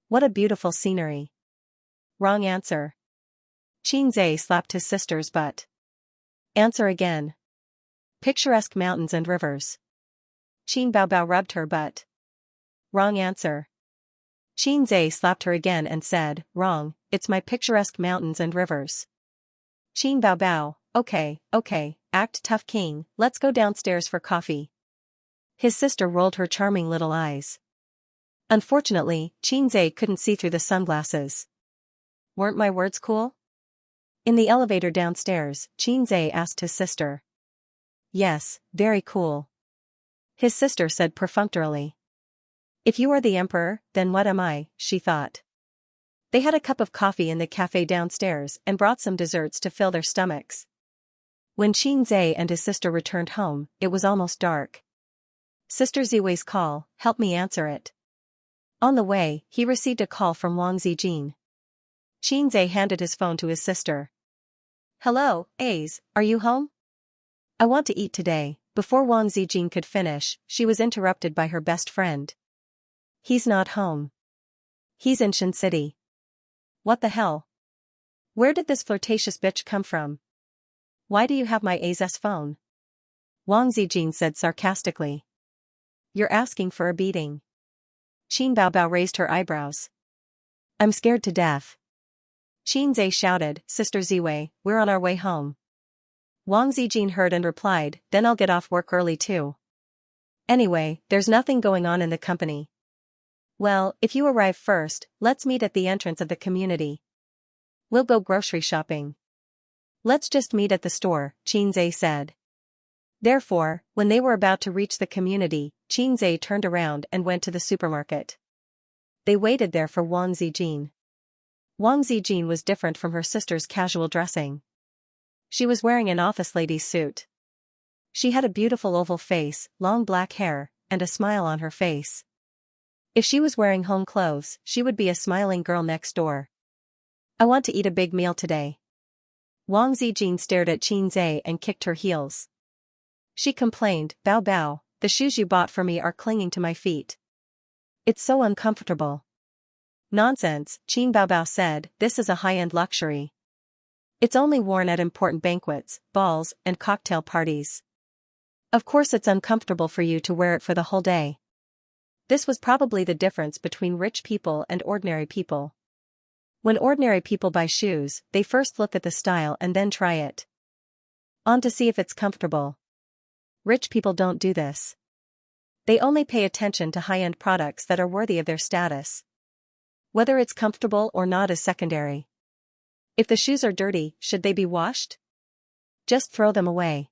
"What a beautiful scenery." Wrong answer. Xianxia slapped his sister's butt. Answer again. Picturesque mountains and rivers. Qin Baobao rubbed her butt. Wrong answer. Xianxia slapped her again and said, "Wrong, it's my picturesque mountains and rivers." Qin Baobao, okay, act tough king, let's go downstairs for coffee. His sister rolled her charming little eyes. Unfortunately, Xianxia couldn't see through the sunglasses. Weren't my words cool? In the elevator downstairs, Xianxia asked his sister. Yes, very cool. His sister said perfunctorily. If you are the emperor, then what am I, she thought. They had a cup of coffee in the cafe downstairs and brought some desserts to fill their stomachs. When Xianxia and his sister returned home, it was almost dark. Sister Ziwei's call, help me answer it. On the way, he received a call from Wang Zijin. Xianxia handed his phone to his sister. Hello, Aze, are you home? I want to eat today. Before Wang Zijin could finish, she was interrupted by her best friend. He's not home. He's in Shan City. What the hell? Where did this flirtatious bitch come from? Why do you have my Aze's phone? Wang Zijin said sarcastically. You're asking for a beating. Qin Baobao raised her eyebrows. I'm scared to death. Xianxia shouted, Sister Ziwei, we're on our way home. Wang Zijin heard and replied, then I'll get off work early too. Anyway, there's nothing going on in the company. Well, if you arrive first, let's meet at the entrance of the community. We'll go grocery shopping. Let's just meet at the store, Xianxia said. Therefore, when they were about to reach the community, Xianxia turned around and went to the supermarket. They waited there for Wang Zijin. Wang Zijin was different from her sister's casual dressing. She was wearing an office lady's suit. She had a beautiful oval face, long black hair, and a smile on her face. If she was wearing home clothes, she would be a smiling girl next door. I want to eat a big meal today. Wang Zijin stared at Xianxia and kicked her heels. She complained, Bao Bao, the shoes you bought for me are clinging to my feet. It's so uncomfortable. Nonsense, Qin Baobao said, this is a high-end luxury. It's only worn at important banquets, balls, and cocktail parties. Of course it's uncomfortable for you to wear it for the whole day. This was probably the difference between rich people and ordinary people. When ordinary people buy shoes, they first look at the style and then try it on to see if it's comfortable. Rich people don't do this. They only pay attention to high-end products that are worthy of their status. Whether it's comfortable or not is secondary. If the shoes are dirty, should they be washed? Just throw them away.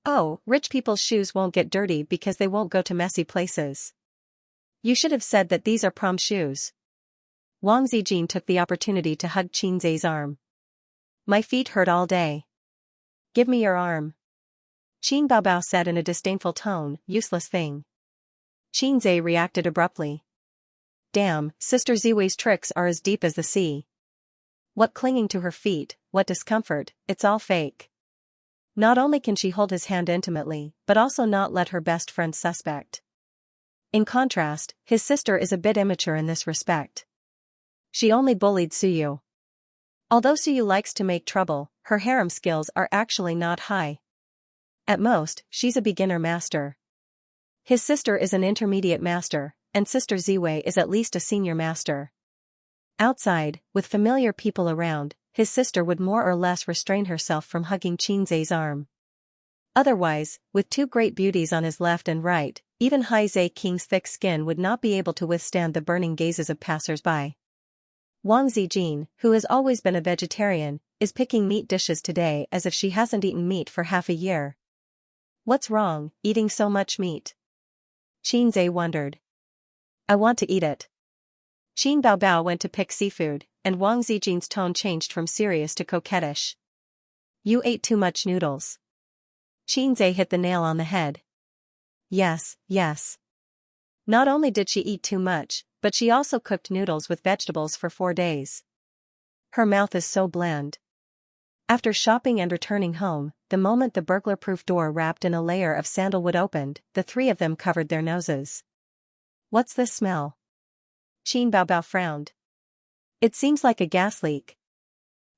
Oh, rich people's shoes won't get dirty because they won't go to messy places. You should have said that these are prom shoes. Wang Zijin took the opportunity to hug Xianxia's arm. My feet hurt all day. Give me your arm. Qin Baobao said in a disdainful tone, useless thing. Xianxia reacted abruptly. Damn, Sister Ziwei's tricks are as deep as the sea. What clinging to her feet, what discomfort, it's all fake. Not only can she hold his hand intimately, but also not let her best friend suspect. In contrast, his sister is a bit immature in this respect. She only bullied Suyu. Although Suyu likes to make trouble, her harem skills are actually not high. At most, she's a beginner master. His sister is an intermediate master, and Sister Ziwei is at least a senior master. Outside, with familiar people around, his sister would more or less restrain herself from hugging Xianxia's arm. Otherwise, with two great beauties on his left and right, even Zhe King's thick skin would not be able to withstand the burning gazes of passers-by. Wang Zijin, who has always been a vegetarian, is picking meat dishes today as if she hasn't eaten meat for half a year. What's wrong, eating so much meat? Xianxia wondered. I want to eat it. Qin Baobao went to pick seafood, and Wang Zijin's tone changed from serious to coquettish. You ate too much noodles. Xianxia hit the nail on the head. Yes, yes. Not only did she eat too much, but she also cooked noodles with vegetables for 4 days. Her mouth is so bland. After shopping and returning home, the moment the burglar-proof door wrapped in a layer of sandalwood opened, the three of them covered their noses. What's this smell? Qin Baobao frowned. It seems like a gas leak.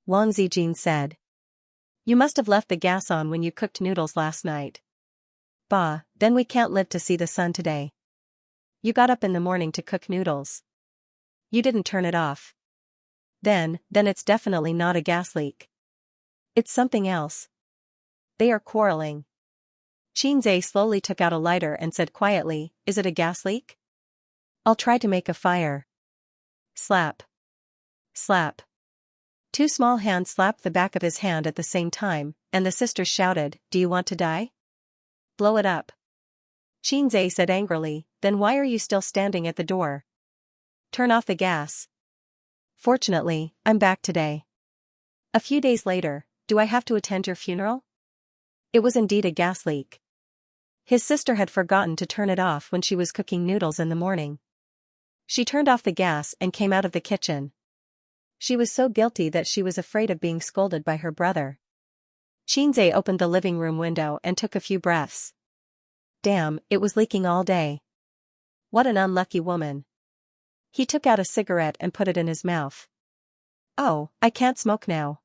Wang Zijin said. You must have left the gas on when you cooked noodles last night. Bah, then we can't live to see the sun today. You got up in the morning to cook noodles. You didn't turn it off. Then it's definitely not a gas leak. It's something else. They are quarreling. Xianxia slowly took out a lighter and said quietly, is it a gas leak? I'll try to make a fire. Slap. Slap. 2 small hands slapped the back of his hand at the same time, and the sisters shouted, do you want to die? Blow it up. Xianxia said angrily, then why are you still standing at the door? Turn off the gas. Fortunately, I'm back today. A few days later, do I have to attend your funeral? It was indeed a gas leak. His sister had forgotten to turn it off when she was cooking noodles in the morning. She turned off the gas and came out of the kitchen. She was so guilty that she was afraid of being scolded by her brother. Xianxia opened the living room window and took a few breaths. Damn, it was leaking all day. What an unlucky woman. He took out a cigarette and put it in his mouth. Oh, I can't smoke now.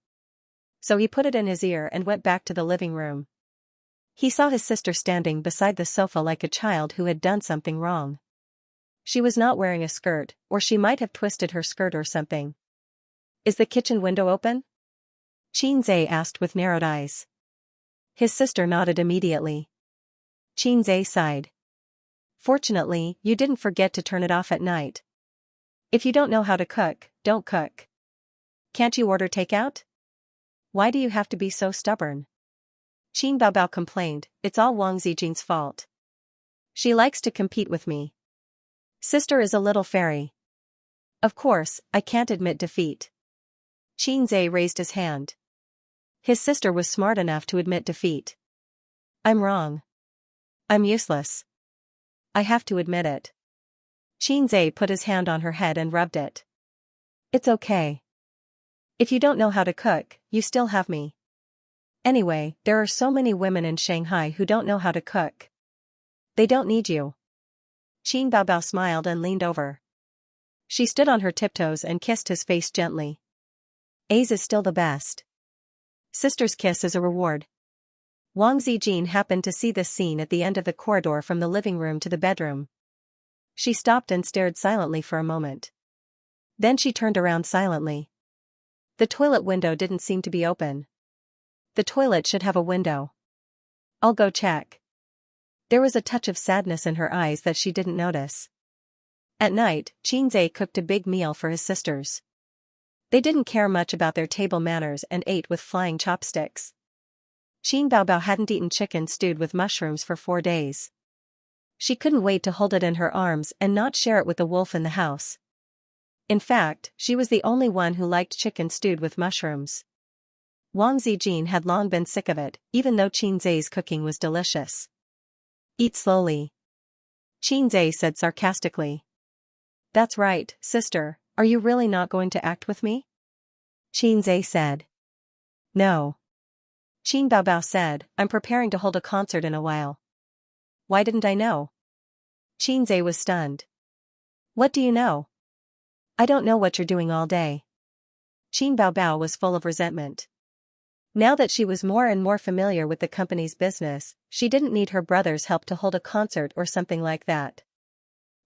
So he put it in his ear and went back to the living room. He saw his sister standing beside the sofa like a child who had done something wrong. She was not wearing a skirt, or she might have twisted her skirt or something. Is the kitchen window open? Xianxia asked with narrowed eyes. His sister nodded immediately. Xianxia sighed. Fortunately, you didn't forget to turn it off at night. If you don't know how to cook, don't cook. Can't you order takeout? Why do you have to be so stubborn? Qin Baobao complained, it's all Wang Zijin's fault. She likes to compete with me. Sister is a little fairy. Of course, I can't admit defeat. Xianxia raised his hand. His sister was smart enough to admit defeat. I'm wrong. I'm useless. I have to admit it. Xianxia put his hand on her head and rubbed it. It's okay. If you don't know how to cook, you still have me. Anyway, there are so many women in Shanghai who don't know how to cook. They don't need you. Qin Baobao smiled and leaned over. She stood on her tiptoes and kissed his face gently. A's is still the best. Sister's kiss is a reward. Wang Zijin happened to see this scene at the end of the corridor from the living room to the bedroom. She stopped and stared silently for a moment. Then she turned around silently. The toilet window didn't seem to be open. The toilet should have a window. I'll go check. There was a touch of sadness in her eyes that she didn't notice. At night, Xianxia cooked a big meal for his sisters. They didn't care much about their table manners and ate with flying chopsticks. Qin Baobao hadn't eaten chicken stewed with mushrooms for 4 days. She couldn't wait to hold it in her arms and not share it with the wolf in the house. In fact, she was the only one who liked chicken stewed with mushrooms. Wang Zijin had long been sick of it, even though Xianxia's cooking was delicious. Eat slowly. Xianxia said sarcastically. That's right, sister, are you really not going to act with me? Xianxia said. No. Qin Baobao said, I'm preparing to hold a concert in a while. Why didn't I know? Xianxia was stunned. What do you know? I don't know what you're doing all day. Qin Baobao was full of resentment. Now that she was more and more familiar with the company's business, she didn't need her brother's help to hold a concert or something like that.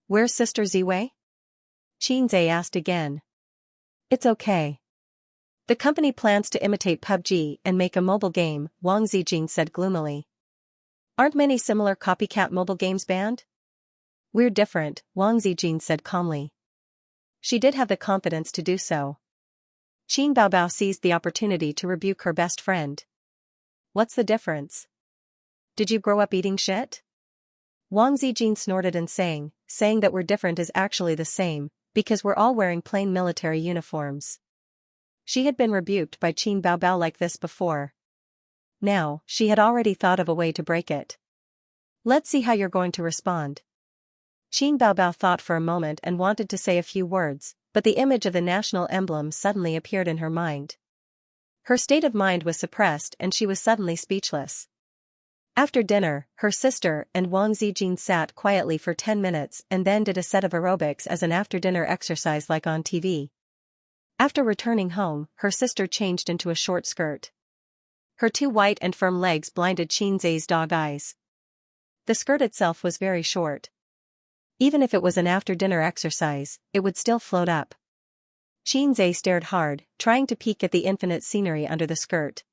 Where's Sister Ziwei? Xianxia asked again. It's okay. The company plans to imitate PUBG and make a mobile game, Wang Zijin said gloomily. Aren't many similar copycat mobile games banned? We're different, Wang Zijin said calmly. She did have the confidence to do so. Qin Baobao seized the opportunity to rebuke her best friend. What's the difference? Did you grow up eating shit? Wang Zijin snorted and saying that we're different is actually the same, because we're all wearing plain military uniforms. She had been rebuked by Qin Baobao like this before. Now, she had already thought of a way to break it. Let's see how you're going to respond. Qin Baobao thought for a moment and wanted to say a few words, but the image of the national emblem suddenly appeared in her mind. Her state of mind was suppressed and she was suddenly speechless. After dinner, her sister and Wang Zijin sat quietly for 10 minutes and then did a set of aerobics as an after-dinner exercise like on TV. After returning home, her sister changed into a short skirt. Her 2 white and firm legs blinded Xianxia's dog eyes. The skirt itself was very short. Even if it was an after-dinner exercise, it would still float up. Xianxia stared hard, trying to peek at the infinite scenery under the skirt.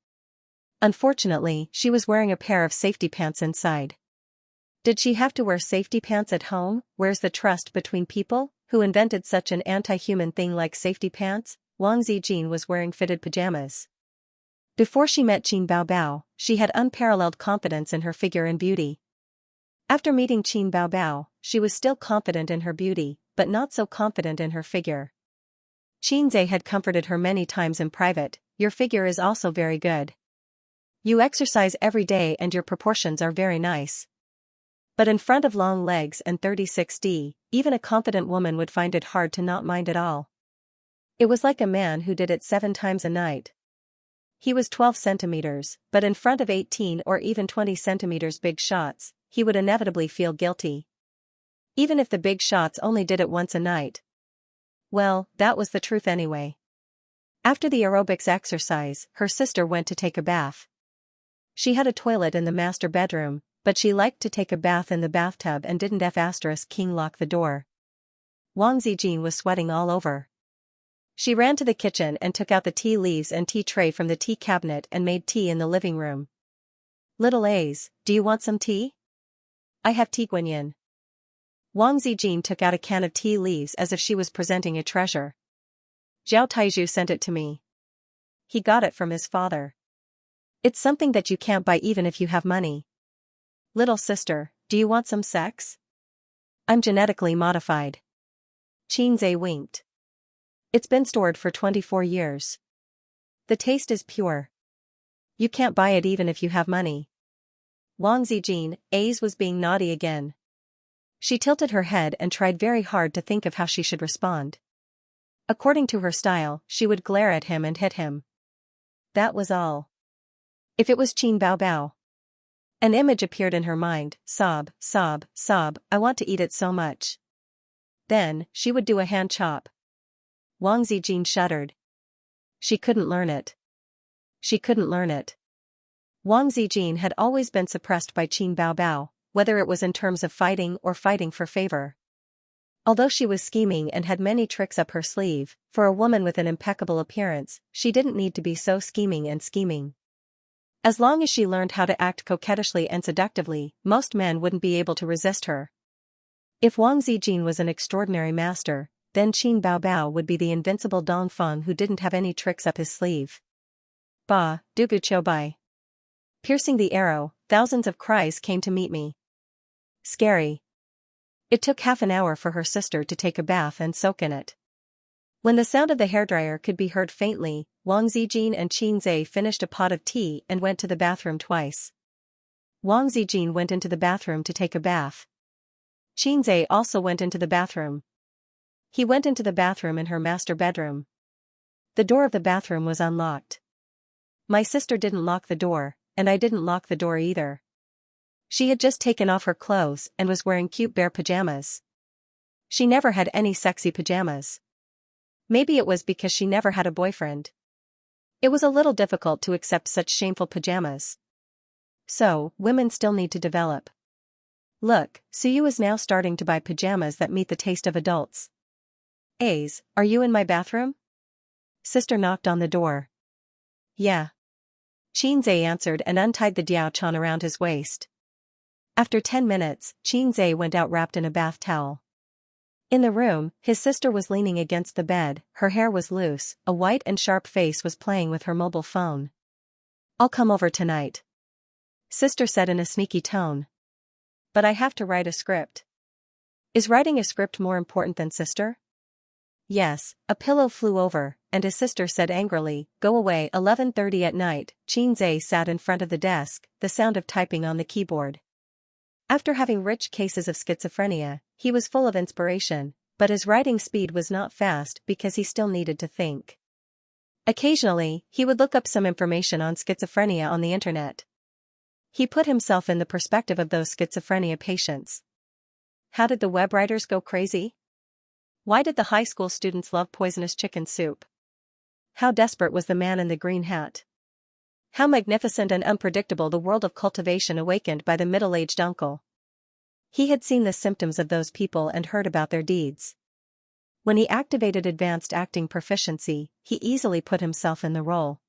Unfortunately, she was wearing a pair of safety pants inside. Did she have to wear safety pants at home? Where's the trust between people? Who invented such an anti-human thing like safety pants? Wang Zijin was wearing fitted pajamas. Before she met Qin Baobao, she had unparalleled confidence in her figure and beauty. After meeting Qin Baobao, she was still confident in her beauty, but not so confident in her figure. Xianxia had comforted her many times in private. Your figure is also very good. You exercise every day and your proportions are very nice. But in front of long legs and 36D, even a confident woman would find it hard to not mind at all. It was like a man who did it 7 times a night. He was 12 centimeters, but in front of 18 or even 20 centimeters big shots, he would inevitably feel guilty. Even if the big shots only did it once a night. Well, that was the truth anyway. After the aerobics exercise, her sister went to take a bath. She had a toilet in the master bedroom, but she liked to take a bath in the bathtub and didn't King lock the door. Wang Zijin was sweating all over. She ran to the kitchen and took out the tea leaves and tea tray from the tea cabinet and made tea in the living room. Little A's, do you want some tea? I have tea Guanyin. Wang Zijin took out a can of tea leaves as if she was presenting a treasure. Zhao Taizhu sent it to me. He got it from his father. It's something that you can't buy even if you have money. Little sister, do you want some sex? I'm genetically modified. Xianxia winked. It's been stored for 24 years. The taste is pure. You can't buy it even if you have money. Wang Zijin, A's was being naughty again. She tilted her head and tried very hard to think of how she should respond. According to her style, she would glare at him and hit him. That was all. If it was Qin Bao Bao. An image appeared in her mind, sob, sob, sob, I want to eat it so much. Then, she would do a hand chop. Wang Zijin shuddered. She couldn't learn it. She couldn't learn it. Wang Zijin had always been suppressed by Qin Bao Bao, whether it was in terms of fighting or fighting for favor. Although she was scheming and had many tricks up her sleeve, for a woman with an impeccable appearance, she didn't need to be so scheming and scheming. As long as she learned how to act coquettishly and seductively, most men wouldn't be able to resist her. If Wang Zijin was an extraordinary master, then Qin Bao Bao would be the invincible Dongfeng who didn't have any tricks up his sleeve. Ba, Dugu Chobai. Piercing the arrow, thousands of cries came to meet me. Scary. It took half an hour for her sister to take a bath and soak in it. When the sound of the hairdryer could be heard faintly, Wang Zijin and Xianxia finished a pot of tea and went to the bathroom twice. Wang Zijin went into the bathroom to take a bath. Xianxia also went into the bathroom. He went into the bathroom in her master bedroom. The door of the bathroom was unlocked. My sister didn't lock the door, and I didn't lock the door either. She had just taken off her clothes and was wearing cute bear pajamas. She never had any sexy pajamas. Maybe it was because she never had a boyfriend. It was a little difficult to accept such shameful pajamas. So, women still need to develop. Look, Suyu is now starting to buy pajamas that meet the taste of adults. A's, are you in my bathroom? Sister knocked on the door. Yeah. Xianxia answered and untied the diaochan around his waist. After 10 minutes, Xianxia went out wrapped in a bath towel. In the room, his sister was leaning against the bed, her hair was loose, a white and sharp face was playing with her mobile phone. I'll come over tonight. Sister said in a sneaky tone. But I have to write a script. Is writing a script more important than sister? Yes, a pillow flew over, and his sister said angrily, go away. 11:30 at night, Xianxia sat in front of the desk, the sound of typing on the keyboard. After having rich cases of schizophrenia, he was full of inspiration, but his writing speed was not fast because he still needed to think. Occasionally, he would look up some information on schizophrenia on the internet. He put himself in the perspective of those schizophrenia patients. How did the web writers go crazy? Why did the high school students love poisonous chicken soup? How desperate was the man in the green hat? How magnificent and unpredictable the world of cultivation awakened by the middle-aged uncle. He had seen the symptoms of those people and heard about their deeds. When he activated advanced acting proficiency, he easily put himself in the role.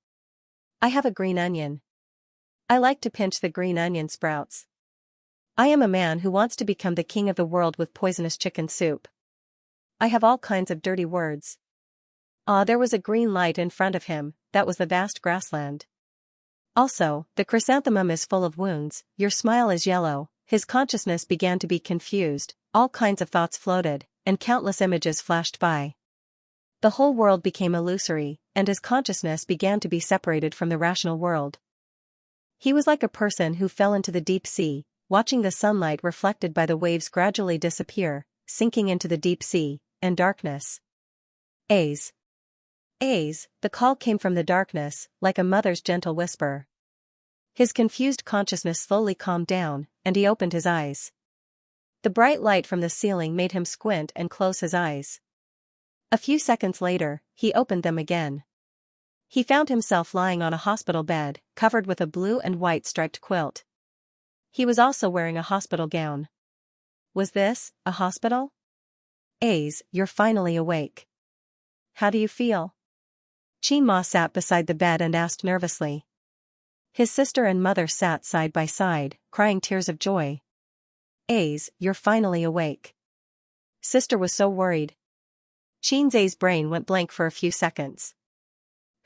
I have a green onion. I like to pinch the green onion sprouts. I am a man who wants to become the king of the world with poisonous chicken soup. I have all kinds of dirty words. There was a green light in front of him, that was the vast grassland. Also, the chrysanthemum is full of wounds, your smile is yellow. His consciousness began to be confused, all kinds of thoughts floated, and countless images flashed by. The whole world became illusory, and his consciousness began to be separated from the rational world. He was like a person who fell into the deep sea, watching the sunlight reflected by the waves gradually disappear, sinking into the deep sea, and darkness. A's. The call came from the darkness, like a mother's gentle whisper. His confused consciousness slowly calmed down, and he opened his eyes. The bright light from the ceiling made him squint and close his eyes. A few seconds later, he opened them again. He found himself lying on a hospital bed, covered with a blue and white striped quilt. He was also wearing a hospital gown. Was this a hospital? A's, you're finally awake. How do you feel? Xianxia sat beside the bed and asked nervously. His sister and mother sat side by side, crying tears of joy. A's, you're finally awake. Sister was so worried. Xianxia's brain went blank for a few seconds.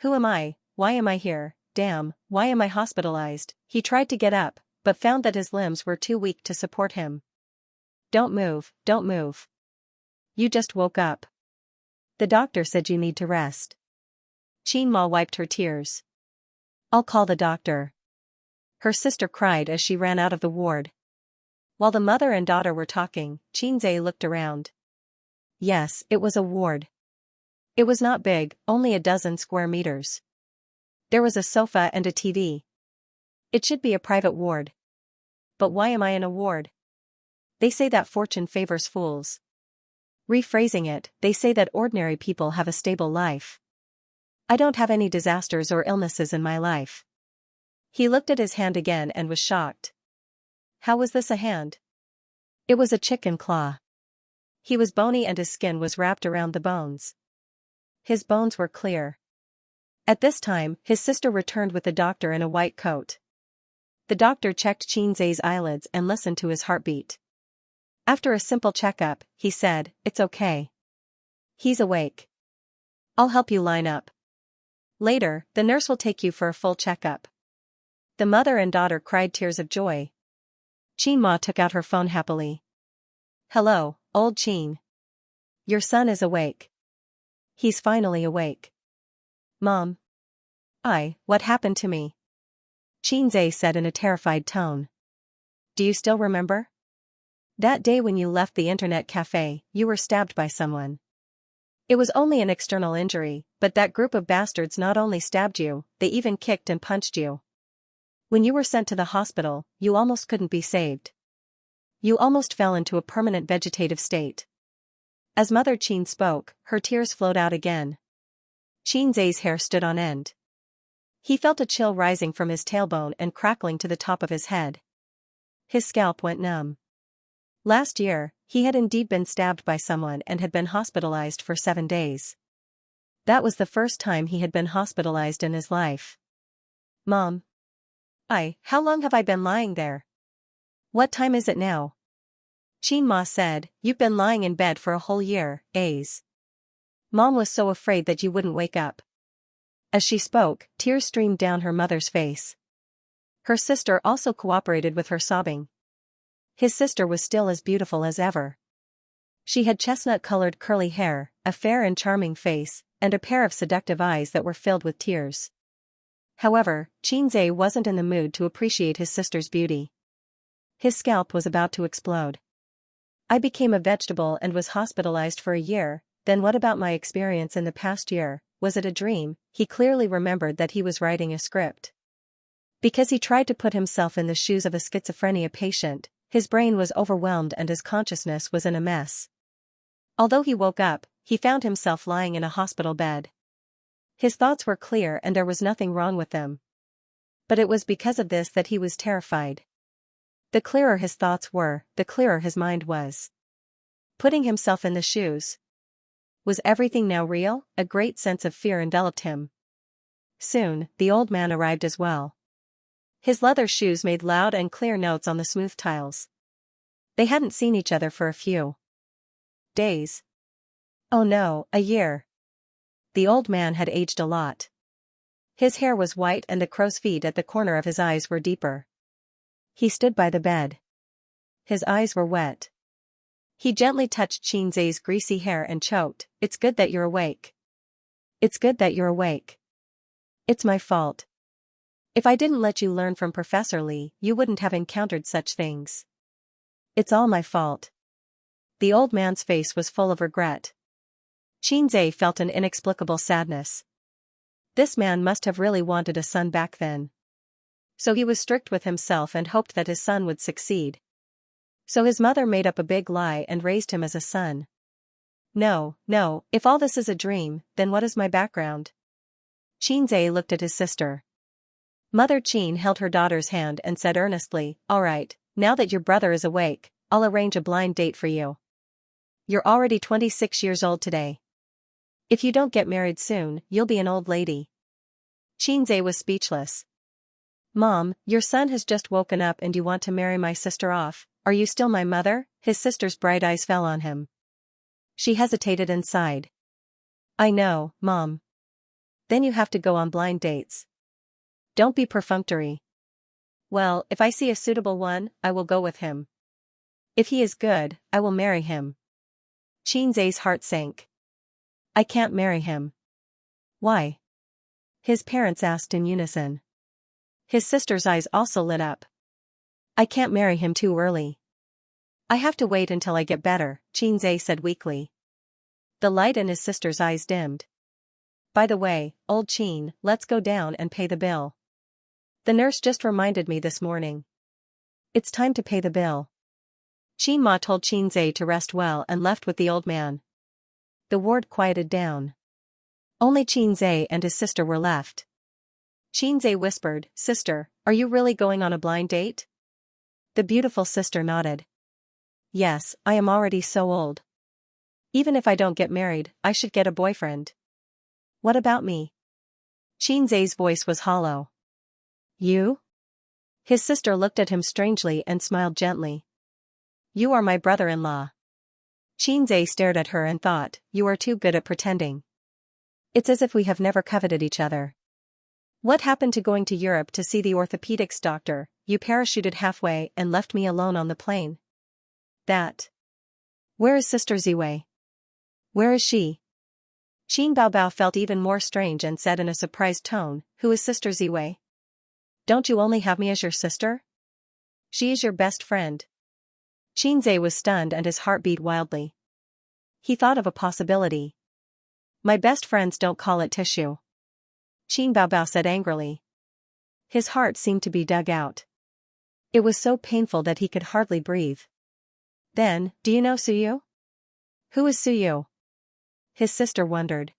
Who am I? Why am I here? Damn, why am I hospitalized? He tried to get up, but found that his limbs were too weak to support him. Don't move, don't move. You just woke up. The doctor said you need to rest. Xianxia wiped her tears. I'll call the doctor. Her sister cried as she ran out of the ward. While the mother and daughter were talking, Xianxia looked around. Yes, it was a ward. It was not big, only a dozen square meters. There was a sofa and a TV. It should be a private ward. But why am I in a ward? They say that fortune favors fools. Rephrasing it, they say that ordinary people have a stable life. I don't have any disasters or illnesses in my life. He looked at his hand again and was shocked. How was this a hand? It was a chicken claw. He was bony and his skin was wrapped around the bones. His bones were clear. At this time, his sister returned with the doctor in a white coat. The doctor checked Xianxia's eyelids and listened to his heartbeat. After a simple checkup, he said, "It's okay. He's awake. I'll help you line up. Later, the nurse will take you for a full checkup." The mother and daughter cried tears of joy. Xianxia took out her phone happily. Hello, old Xian. Your son is awake. He's finally awake. Mom. What happened to me? Xianxia said in a terrified tone. Do you still remember? That day when you left the internet cafe, you were stabbed by someone. It was only an external injury, but that group of bastards not only stabbed you, they even kicked and punched you. When you were sent to the hospital, you almost couldn't be saved. You almost fell into a permanent vegetative state. As Mother Xian spoke, her tears flowed out again. Xianxia's hair stood on end. He felt a chill rising from his tailbone and crackling to the top of his head. His scalp went numb. Last year, he had indeed been stabbed by someone and had been hospitalized for 7 days. That was the first time he had been hospitalized in his life. Mom. How long have I been lying there? What time is it now? Xianxia said, You've been lying in bed for a whole year, A's. Mom was so afraid that you wouldn't wake up. As she spoke, tears streamed down her mother's face. Her sister also cooperated with her sobbing. His sister was still as beautiful as ever. She had chestnut-colored curly hair, a fair and charming face, and a pair of seductive eyes that were filled with tears. However, Xianxia wasn't in the mood to appreciate his sister's beauty. His scalp was about to explode. I became a vegetable and was hospitalized for a year, then what about my experience in the past year? Was it a dream? He clearly remembered that he was writing a script. Because he tried to put himself in the shoes of a schizophrenia patient, his brain was overwhelmed and his consciousness was in a mess. Although he woke up, he found himself lying in a hospital bed. His thoughts were clear and there was nothing wrong with them. But it was because of this that he was terrified. The clearer his thoughts were, the clearer his mind was. Putting himself in the shoes. Was everything now real? A great sense of fear enveloped him. Soon, the old man arrived as well. His leather shoes made loud and clear notes on the smooth tiles. They hadn't seen each other for a few days. Oh no, a year. The old man had aged a lot. His hair was white and the crow's feet at the corner of his eyes were deeper. He stood by the bed. His eyes were wet. He gently touched Xianxia's greasy hair and choked, It's good that you're awake. It's good that you're awake. It's my fault. If I didn't let you learn from Professor Lee, you wouldn't have encountered such things. It's all my fault. The old man's face was full of regret. Xianxia felt an inexplicable sadness. This man must have really wanted a son back then. So he was strict with himself and hoped that his son would succeed. So his mother made up a big lie and raised him as a son. No, if all this is a dream, then what is my background? Xianxia looked at his sister. Mother Qin held her daughter's hand and said earnestly, "All right, now that your brother is awake, I'll arrange a blind date for you. You're already 26 years old today. If you don't get married soon, you'll be an old lady." Xianxia was speechless. "Mom, your son has just woken up and you want to marry my sister off. Are you still my mother?" His sister's bright eyes fell on him. She hesitated and sighed. "I know, Mom. Then you have to go on blind dates. Don't be perfunctory." "Well, if I see a suitable one, I will go with him. If he is good, I will marry him." Xianxia's heart sank. "I can't marry him." "Why?" his parents asked in unison. His sister's eyes also lit up. "I can't marry him too early. I have to wait until I get better," Xianxia said weakly. The light in his sister's eyes dimmed. "By the way, old Qin, let's go down and pay the bill. The nurse just reminded me this morning. It's time to pay the bill." Qin Ma told Xianxia to rest well and left with the old man. The ward quieted down. Only Xianxia and his sister were left. Xianxia whispered, "Sister, are you really going on a blind date?" The beautiful sister nodded. "Yes, I am already so old. Even if I don't get married, I should get a boyfriend." "What about me?" Xianxia's voice was hollow. "You?" His sister looked at him strangely and smiled gently. "You are my brother-in-law." Xianxia stared at her and thought, "You are too good at pretending. It's as if we have never coveted each other. What happened to going to Europe to see the orthopedics doctor? You parachuted halfway and left me alone on the plane." "That. Where is Sister Ziwei? Where is she?" Qin Baobao felt even more strange and said in a surprised tone, "Who is Sister Ziwei? Don't you only have me as your sister? She is your best friend." Xianxia was stunned and his heart beat wildly. He thought of a possibility. "My best friends don't call it tissue," Qin Baobao said angrily. His heart seemed to be dug out. It was so painful that he could hardly breathe. "Then, do you know Suyu?" "Who is Suyu?" his sister wondered.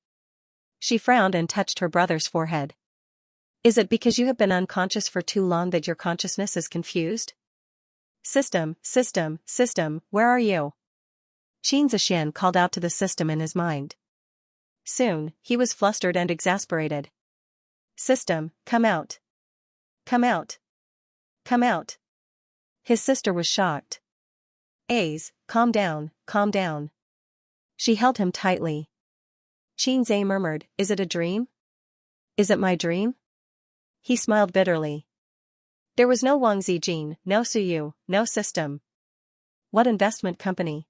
She frowned and touched her brother's forehead. "Is it because you have been unconscious for too long that your consciousness is confused? System, where are you?" Xianxia called out to the system in his mind. Soon, he was flustered and exasperated. "System, come out. Come out. Come out." His sister was shocked. "Aze, calm down, calm down." She held him tightly. Xianxia murmured, "Is it a dream? Is it my dream?" He smiled bitterly. There was no Wang Zijin, no Suyu, no system. What investment company?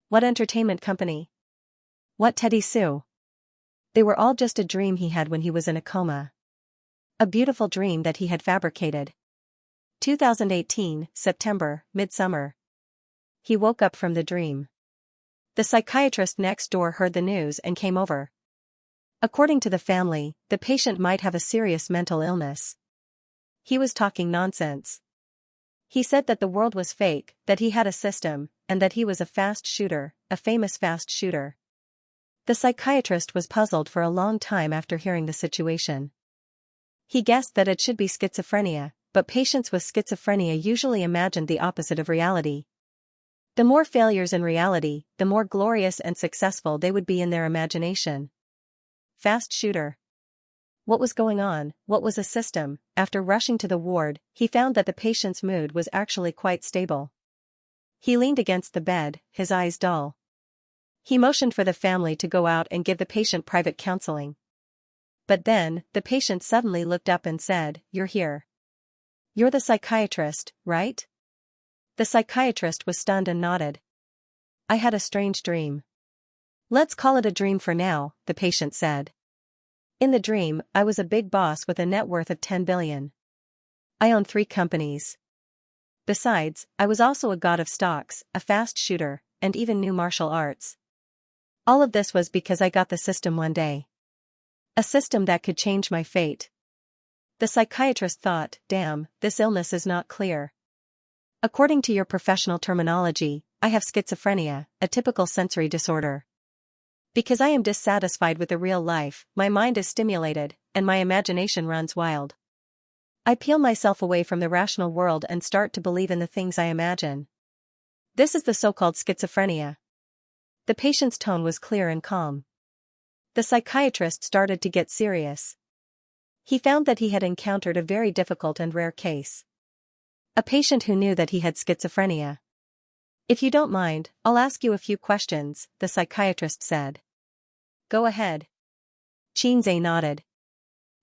What entertainment company? What Teddy Sue? They were all just a dream he had when he was in a coma. A beautiful dream that he had fabricated. 2018, September, midsummer. He woke up from the dream. The psychiatrist next door heard the news and came over. According to the family, the patient might have a serious mental illness. He was talking nonsense. He said that the world was fake, that he had a system, and that he was a fast shooter, a famous fast shooter. The psychiatrist was puzzled for a long time after hearing the situation. He guessed that it should be schizophrenia, but patients with schizophrenia usually imagined the opposite of reality. The more failures in reality, the more glorious and successful they would be in their imagination. Fast shooter. What was going on? What was a system? After rushing to the ward, he found that the patient's mood was actually quite stable. He leaned against the bed, his eyes dull. He motioned for the family to go out and give the patient private counseling. But then, the patient suddenly looked up and said, "You're here. You're the psychiatrist, right?" The psychiatrist was stunned and nodded. "I had a strange dream." "Let's call it a dream for now," the patient said. In the dream, I was a big boss with a net worth of 10 billion. I own 3 companies. Besides, I was also a god of stocks, a fast shooter, and even knew martial arts. All of this was because I got the system one day. A system that could change my fate. The psychiatrist thought, damn, this illness is not clear. According to your professional terminology, I have schizophrenia, a typical sensory disorder. Because I am dissatisfied with the real life, my mind is stimulated, and my imagination runs wild. I peel myself away from the rational world and start to believe in the things I imagine. This is the so-called schizophrenia. The patient's tone was clear and calm. The psychiatrist started to get serious. He found that he had encountered a very difficult and rare case. A patient who knew that he had schizophrenia. If you don't mind, I'll ask you a few questions, the psychiatrist said. Go ahead. Xianxia nodded.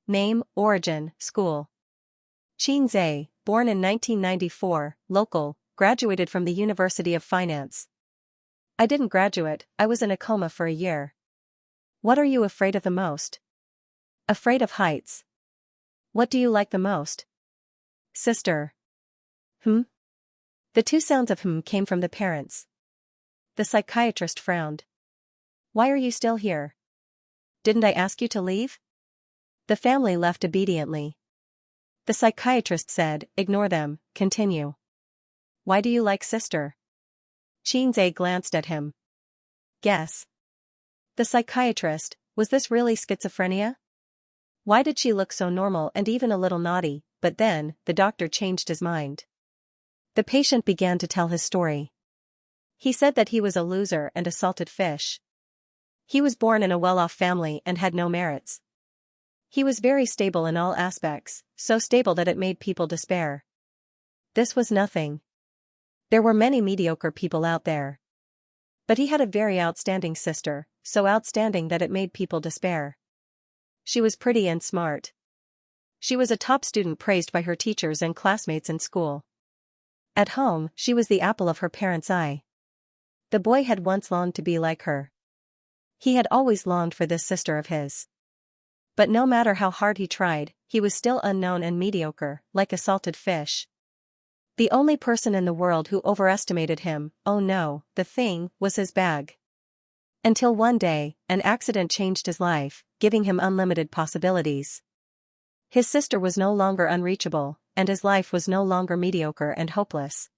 Name, origin, school. Xianxia, born in 1994, local, graduated from the University of Finance. I didn't graduate, I was in a coma for a year. What are you afraid of the most? Afraid of heights. What do you like the most? Sister. The 2 sounds of came from the parents. The psychiatrist frowned. Why are you still here? Didn't I ask you to leave? The family left obediently. The psychiatrist said, ignore them, continue. Why do you like sister? Xianxia glanced at him. Guess. The psychiatrist, was this really schizophrenia? Why did she look so normal and even a little naughty? But then, the doctor changed his mind. The patient began to tell his story. He said that he was a loser and a salted fish. He was born in a well-off family and had no merits. He was very stable in all aspects, so stable that it made people despair. This was nothing. There were many mediocre people out there. But he had a very outstanding sister, so outstanding that it made people despair. She was pretty and smart. She was a top student praised by her teachers and classmates in school. At home, she was the apple of her parents' eye. The boy had once longed to be like her. He had always longed for this sister of his. But no matter how hard he tried, he was still unknown and mediocre, like a salted fish. The only person in the world who overestimated him, oh no, the thing, was his bag. Until one day, an accident changed his life, giving him unlimited possibilities. His sister was no longer unreachable, and his life was no longer mediocre and hopeless.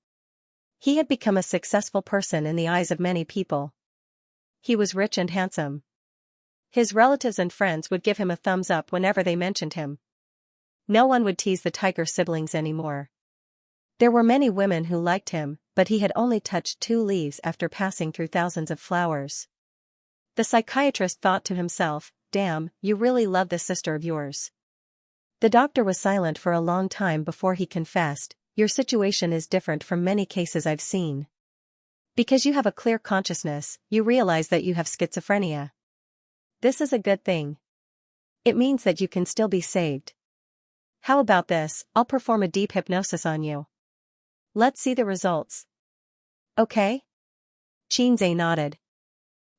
He had become a successful person in the eyes of many people. He was rich and handsome. His relatives and friends would give him a thumbs up whenever they mentioned him. No one would tease the tiger siblings anymore. There were many women who liked him, but he had only touched 2 leaves after passing through thousands of flowers. The psychiatrist thought to himself, damn, you really love this sister of yours. The doctor was silent for a long time before he confessed, your situation is different from many cases I've seen. Because you have a clear consciousness, you realize that you have schizophrenia. This is a good thing. It means that you can still be saved. How about this, I'll perform a deep hypnosis on you. Let's see the results. Okay? Xianxia nodded.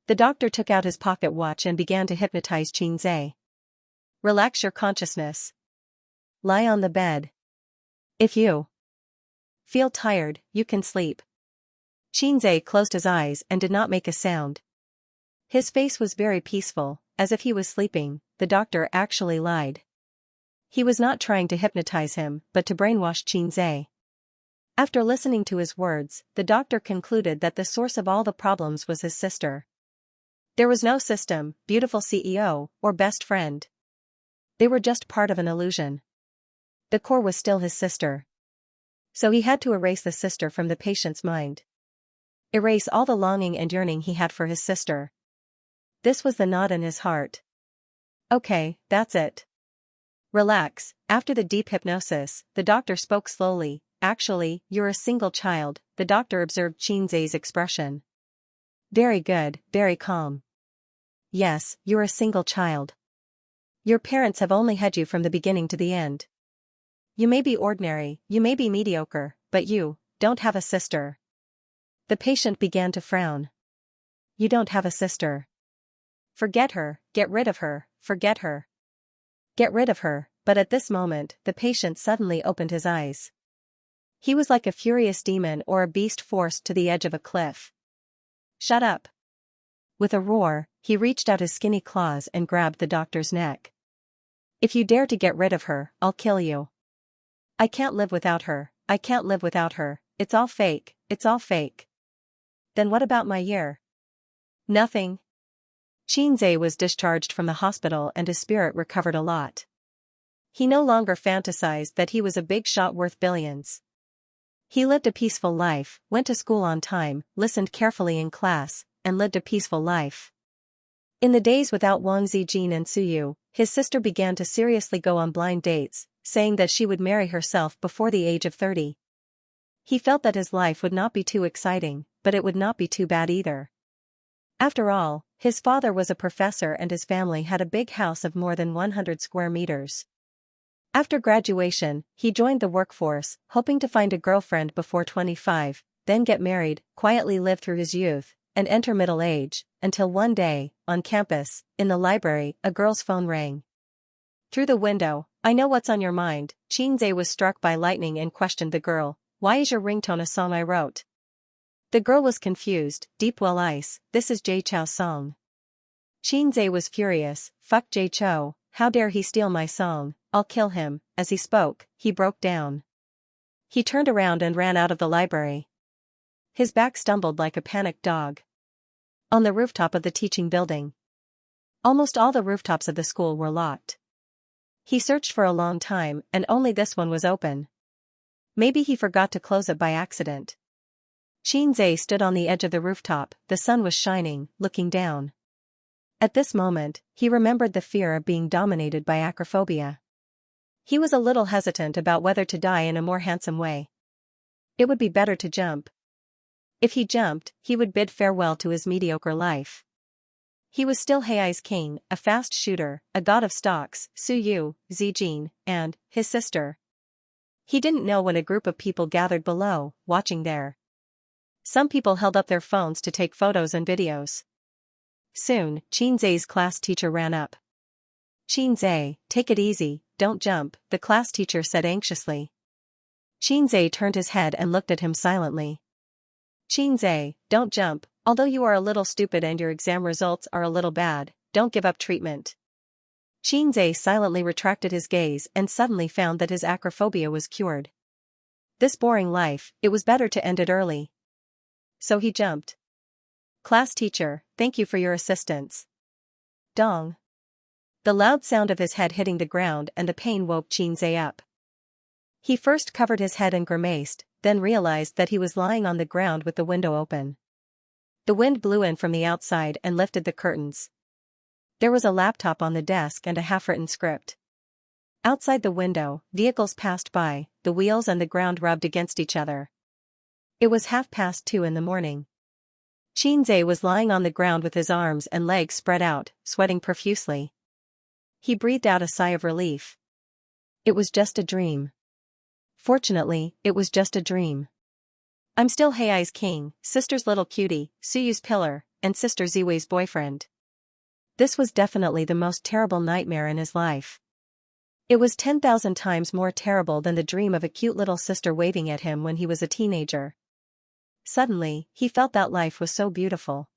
The doctor took out his pocket watch and began to hypnotize Xianxia. Relax your consciousness. Lie on the bed. If you feel tired, you can sleep. Xianxia closed his eyes and did not make a sound. His face was very peaceful, as if he was sleeping. The doctor actually lied. He was not trying to hypnotize him, but to brainwash Xianxia. After listening to his words, the doctor concluded that the source of all the problems was his sister. There was no system, beautiful CEO, or best friend. They were just part of an illusion. The core was still his sister. So he had to erase the sister from the patient's mind. Erase all the longing and yearning he had for his sister. This was the knot in his heart. Okay, that's it. Relax. After the deep hypnosis, the doctor spoke slowly. Actually, you're a single child, the doctor observed Xianxia's expression. Very good, very calm. Yes, you're a single child. Your parents have only had you from the beginning to the end. You may be ordinary, you may be mediocre, but you don't have a sister. The patient began to frown. You don't have a sister. Forget her, get rid of her, forget her. Get rid of her, but at this moment, the patient suddenly opened his eyes. He was like a furious demon or a beast forced to the edge of a cliff. Shut up. With a roar, he reached out his skinny claws and grabbed the doctor's neck. If you dare to get rid of her, I'll kill you. I can't live without her, I can't live without her, it's all fake, it's all fake. Then what about my year? Nothing. Xianxia was discharged from the hospital and his spirit recovered a lot. He no longer fantasized that he was a big shot worth billions. He lived a peaceful life, went to school on time, listened carefully in class, and lived a peaceful life. In the days without Wang Zijin and Suyu, his sister began to seriously go on blind dates, saying that she would marry herself before the age of 30. He felt that his life would not be too exciting, but it would not be too bad either. After all, his father was a professor and his family had a big house of more than 100 square meters. After graduation, he joined the workforce, hoping to find a girlfriend before 25, then get married, quietly live through his youth, and enter middle age, until one day, on campus, in the library, a girl's phone rang. Through the window, I know what's on your mind. Xianxia was struck by lightning and questioned the girl, why is your ringtone a song I wrote? The girl was confused, Deep Well Ice, this is Jay Chou's song. Xianxia was furious, fuck Jay Chou, how dare he steal my song, I'll kill him. As he spoke, he broke down. He turned around and ran out of the library. His back stumbled like a panicked dog. On the rooftop of the teaching building. Almost all the rooftops of the school were locked. He searched for a long time and only this one was open. Maybe he forgot to close it by accident. Xianxia stood on the edge of the rooftop, the sun was shining, looking down. At this moment, he remembered the fear of being dominated by acrophobia. He was a little hesitant about whether to die in a more handsome way. It would be better to jump. If he jumped, he would bid farewell to his mediocre life. He was still Hei's king, a fast shooter, a god of stocks, Suyu, Zijin, and his sister. He didn't know when a group of people gathered below, watching there. Some people held up their phones to take photos and videos. Soon, Xianxia's class teacher ran up. Xianxia, take it easy, don't jump, the class teacher said anxiously. Xianxia turned his head and looked at him silently. Xianxia, don't jump, although you are a little stupid and your exam results are a little bad, don't give up treatment. Xianxia silently retracted his gaze and suddenly found that his acrophobia was cured. This boring life, it was better to end it early. So he jumped. Class teacher, thank you for your assistance. Dong. The loud sound of his head hitting the ground and the pain woke Xianxia up. He first covered his head and grimaced, then realized that he was lying on the ground with the window open. The wind blew in from the outside and lifted the curtains. There was a laptop on the desk and a half-written script. Outside the window, vehicles passed by, the wheels and the ground rubbed against each other. It was 2:30 in the morning. Xianxia was lying on the ground with his arms and legs spread out, sweating profusely. He breathed out a sigh of relief. It was just a dream. Fortunately, it was just a dream. I'm still Hei's king, sister's little cutie, Suyu's pillar, and sister Ziwei's boyfriend. This was definitely the most terrible nightmare in his life. It was 10,000 times more terrible than the dream of a cute little sister waving at him when he was a teenager. Suddenly, he felt that life was so beautiful.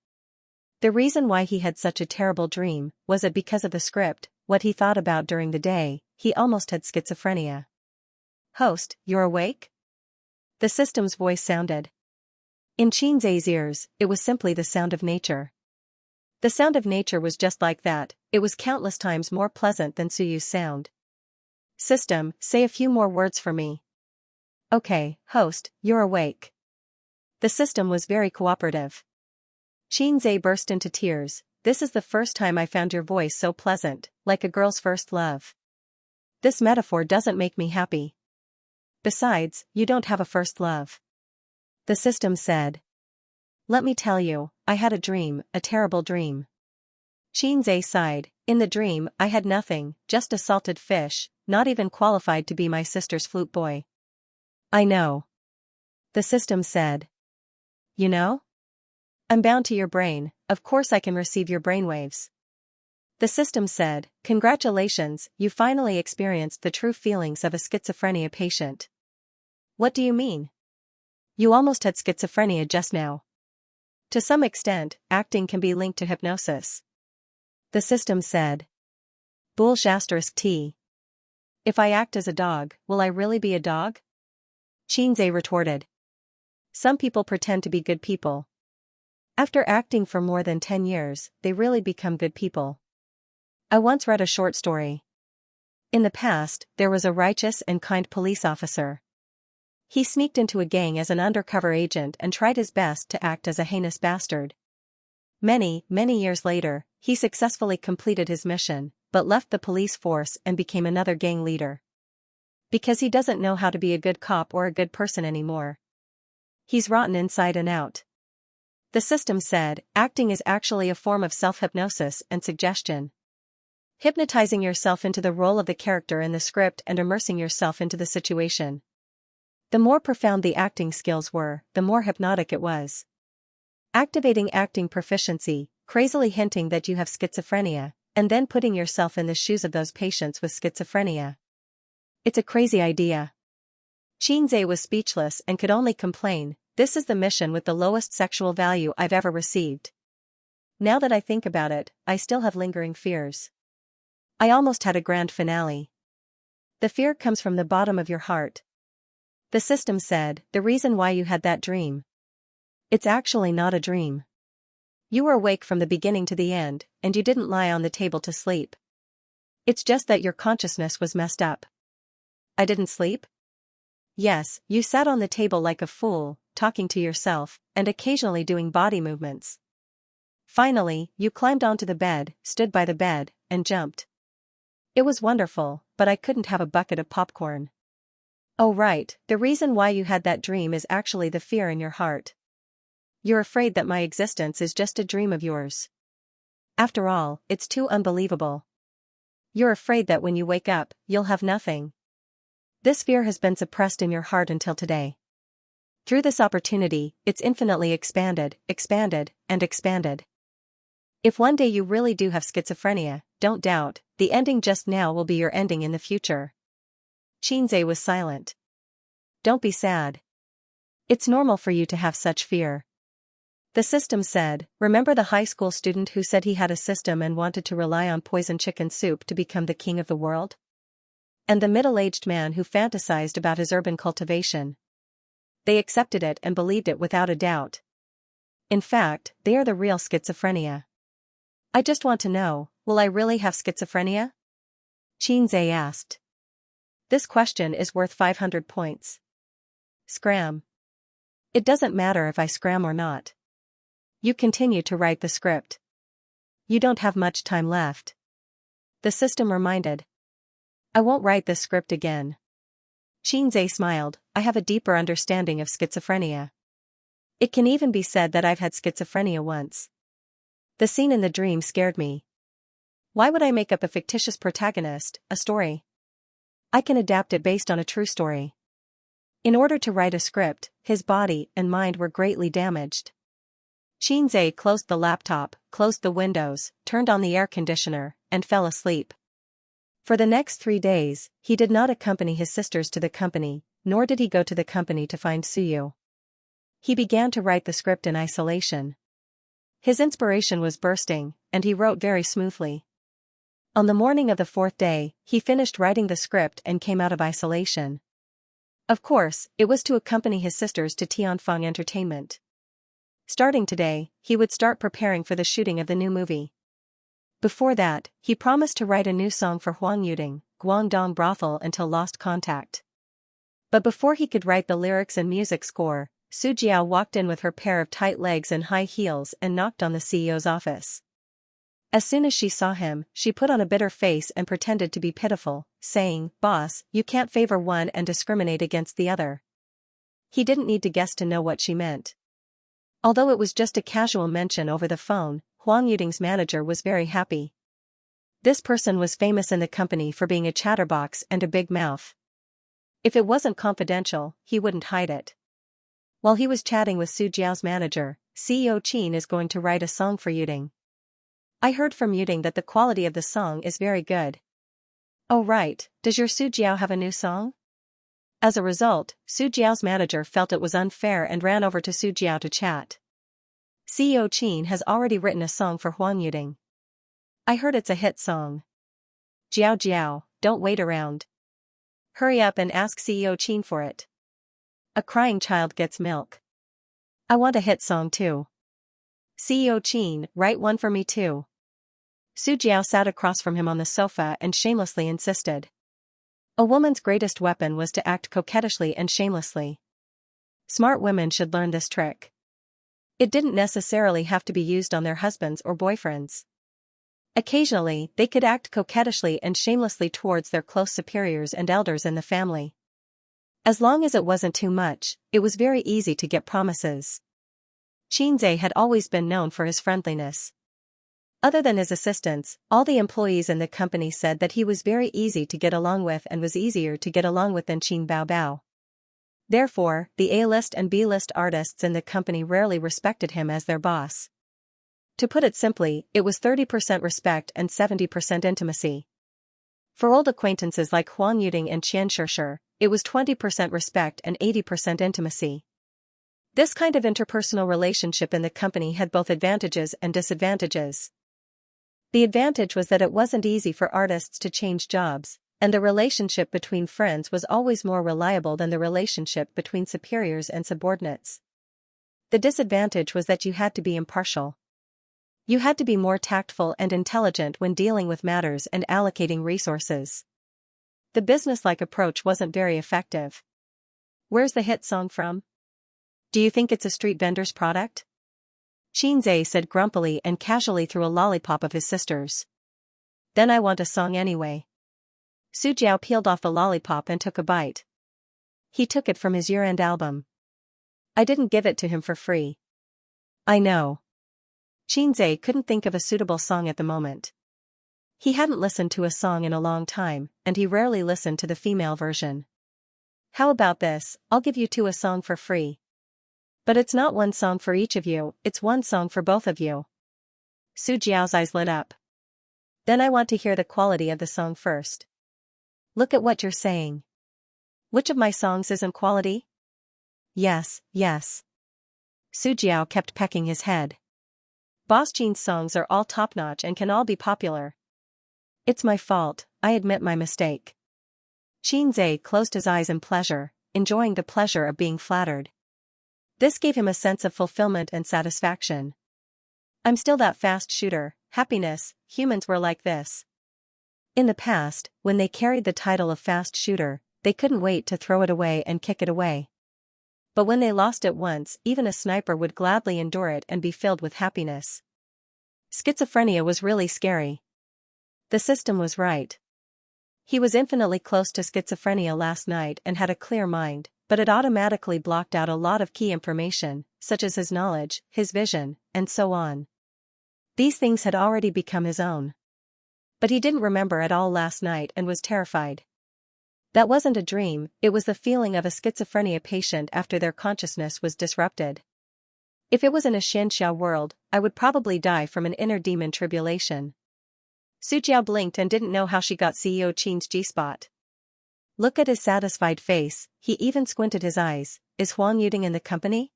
The reason why he had such a terrible dream was that because of the script, what he thought about during the day, he almost had schizophrenia. Host, you're awake? The system's voice sounded. In Xianxia's ears, it was simply the sound of nature. The sound of nature was just like that, it was countless times more pleasant than Suyu's sound. System, say a few more words for me. Okay, host, you're awake. The system was very cooperative. Xianxia burst into tears. This is the first time I found your voice so pleasant, like a girl's first love. This metaphor doesn't make me happy. Besides, you don't have a first love. The system said. Let me tell you, I had a dream, a terrible dream. Xianxia sighed. In the dream, I had nothing, just a salted fish, not even qualified to be my sister's flute boy. I know. The system said. You know? I'm bound to your brain, of course I can receive your brainwaves. The system said, "Congratulations, you finally experienced the true feelings of a schizophrenia patient." What do you mean? You almost had schizophrenia just now. To some extent, acting can be linked to hypnosis. The system said. Bullsh*t. If I act as a dog, will I really be a dog? Xianxia retorted. Some people pretend to be good people. After acting for more than 10 years, they really become good people. I once read a short story. In the past, there was a righteous and kind police officer. He sneaked into a gang as an undercover agent and tried his best to act as a heinous bastard. Many years later, he successfully completed his mission, but left the police force and became another gang leader. Because he doesn't know how to be a good cop or a good person anymore. He's rotten inside and out. The system said, acting is actually a form of self-hypnosis and suggestion. Hypnotizing yourself into the role of the character in the script and immersing yourself into the situation. The more profound the acting skills were, the more hypnotic it was. Activating acting proficiency, crazily hinting that you have schizophrenia, and then putting yourself in the shoes of those patients with schizophrenia. It's a crazy idea. Xianxia was speechless and could only complain, "This is the mission with the lowest sexual value I've ever received. Now that I think about it, I still have lingering fears. I almost had a grand finale." The fear comes from the bottom of your heart. The system said, "The reason why you had that dream. It's actually not a dream. You were awake from the beginning to the end, and you didn't lie on the table to sleep. It's just that your consciousness was messed up." I didn't sleep? Yes, you sat on the table like a fool, talking to yourself, and occasionally doing body movements. Finally, you climbed onto the bed, stood by the bed, and jumped. It was wonderful, but I couldn't have a bucket of popcorn. Oh right, the reason why you had that dream is actually the fear in your heart. You're afraid that my existence is just a dream of yours. After all, it's too unbelievable. You're afraid that when you wake up, you'll have nothing. This fear has been suppressed in your heart until today. Through this opportunity, it's infinitely expanded, and expanded. If one day you really do have schizophrenia, don't doubt, the ending just now will be your ending in the future. Xianxia was silent. Don't be sad. It's normal for you to have such fear. The system said, remember the high school student who said he had a system and wanted to rely on poison chicken soup to become the king of the world? And the middle-aged man who fantasized about his urban cultivation. They accepted it and believed it without a doubt. In fact, they are the real schizophrenia. I just want to know, will I really have schizophrenia? Xianxia asked. This question is worth 500 points. Scram. It doesn't matter if I scram or not. You continue to write the script. You don't have much time left. The system reminded. I won't write this script again. Xianxia smiled, I have a deeper understanding of schizophrenia. It can even be said that I've had schizophrenia once. The scene in the dream scared me. Why would I make up a fictitious protagonist, a story? I can adapt it based on a true story. In order to write a script, his body and mind were greatly damaged. Xianxia closed the laptop, closed the windows, turned on the air conditioner, and fell asleep. For the next 3 days, he did not accompany his sisters to the company, nor did he go to the company to find Suyu. He began to write the script in isolation. His inspiration was bursting, and he wrote very smoothly. On the morning of the 4th day, he finished writing the script and came out of isolation. Of course, it was to accompany his sisters to Tianfeng Entertainment. Starting today, he would start preparing for the shooting of the new movie. Before that, he promised to write a new song for Huang Yuding, Guangdong Brothel until lost contact. But before he could write the lyrics and music score, Su Jiao walked in with her pair of tight legs and high heels and knocked on the CEO's office. As soon as she saw him, she put on a bitter face and pretended to be pitiful, saying, "Boss, you can't favor one and discriminate against the other." He didn't need to guess to know what she meant. Although it was just a casual mention over the phone, Huang Yuding's manager was very happy. This person was famous in the company for being a chatterbox and a big mouth. If it wasn't confidential, he wouldn't hide it. While he was chatting with Su Jiao's manager, CEO Qin is going to write a song for Yuding. I heard from Yuding that the quality of the song is very good. Oh right, does your Su Jiao have a new song? As a result, Su Jiao's manager felt it was unfair and ran over to Su Jiao to chat. CEO Qin has already written a song for Huang Yuding. I heard it's a hit song. Jiao Jiao, don't wait around. Hurry up and ask CEO Qin for it. A crying child gets milk. I want a hit song too. CEO Qin, write one for me too. Su Jiao sat across from him on the sofa and shamelessly insisted. A woman's greatest weapon was to act coquettishly and shamelessly. Smart women should learn this trick. It didn't necessarily have to be used on their husbands or boyfriends. Occasionally, they could act coquettishly and shamelessly towards their close superiors and elders in the family. As long as it wasn't too much, it was very easy to get promises. Xianxia had always been known for his friendliness. Other than his assistants, all the employees in the company said that he was very easy to get along with and was easier to get along with than Qin Baobao. Therefore, the A-list and B-list artists in the company rarely respected him as their boss. To put it simply, it was 30% respect and 70% intimacy. For old acquaintances like Huang Yuding and Xianxia, it was 20% respect and 80% intimacy. This kind of interpersonal relationship in the company had both advantages and disadvantages. The advantage was that it wasn't easy for artists to change jobs, and the relationship between friends was always more reliable than the relationship between superiors and subordinates. The disadvantage was that you had to be impartial. You had to be more tactful and intelligent when dealing with matters and allocating resources. The business-like approach wasn't very effective. Where's the hit song from? Do you think it's a street vendor's product? Xianxia said grumpily and casually threw a lollipop of his sister's. Then I want a song anyway. Su Jiao peeled off the lollipop and took a bite. He took it from his year-end album. I didn't give it to him for free. I know. Xianxia couldn't think of a suitable song at the moment. He hadn't listened to a song in a long time, and he rarely listened to the female version. How about this, I'll give you two a song for free. But it's not one song for each of you, it's one song for both of you. Su Jiao's eyes lit up. Then I want to hear the quality of the song first. Look at what you're saying. Which of my songs isn't quality? Yes, yes. Su Jiao kept pecking his head. Boss Jean's songs are all top-notch and can all be popular. It's my fault, I admit my mistake. Xianxia closed his eyes in pleasure, enjoying the pleasure of being flattered. This gave him a sense of fulfillment and satisfaction. I'm still that fast shooter, happiness, humans were like this. In the past, when they carried the title of fast shooter, they couldn't wait to throw it away and kick it away. But when they lost it once, even a sniper would gladly endure it and be filled with happiness. Schizophrenia was really scary. The system was right. He was infinitely close to schizophrenia last night and had a clear mind, but it automatically blocked out a lot of key information, such as his knowledge, his vision, and so on. These things had already become his own. But he didn't remember at all last night and was terrified. That wasn't a dream, it was the feeling of a schizophrenia patient after their consciousness was disrupted. If it was in a Xianxia world, I would probably die from an inner demon tribulation. Su Jiao blinked and didn't know how she got CEO Qin's G-spot. Look at his satisfied face, he even squinted his eyes. Is Huang Yuding in the company?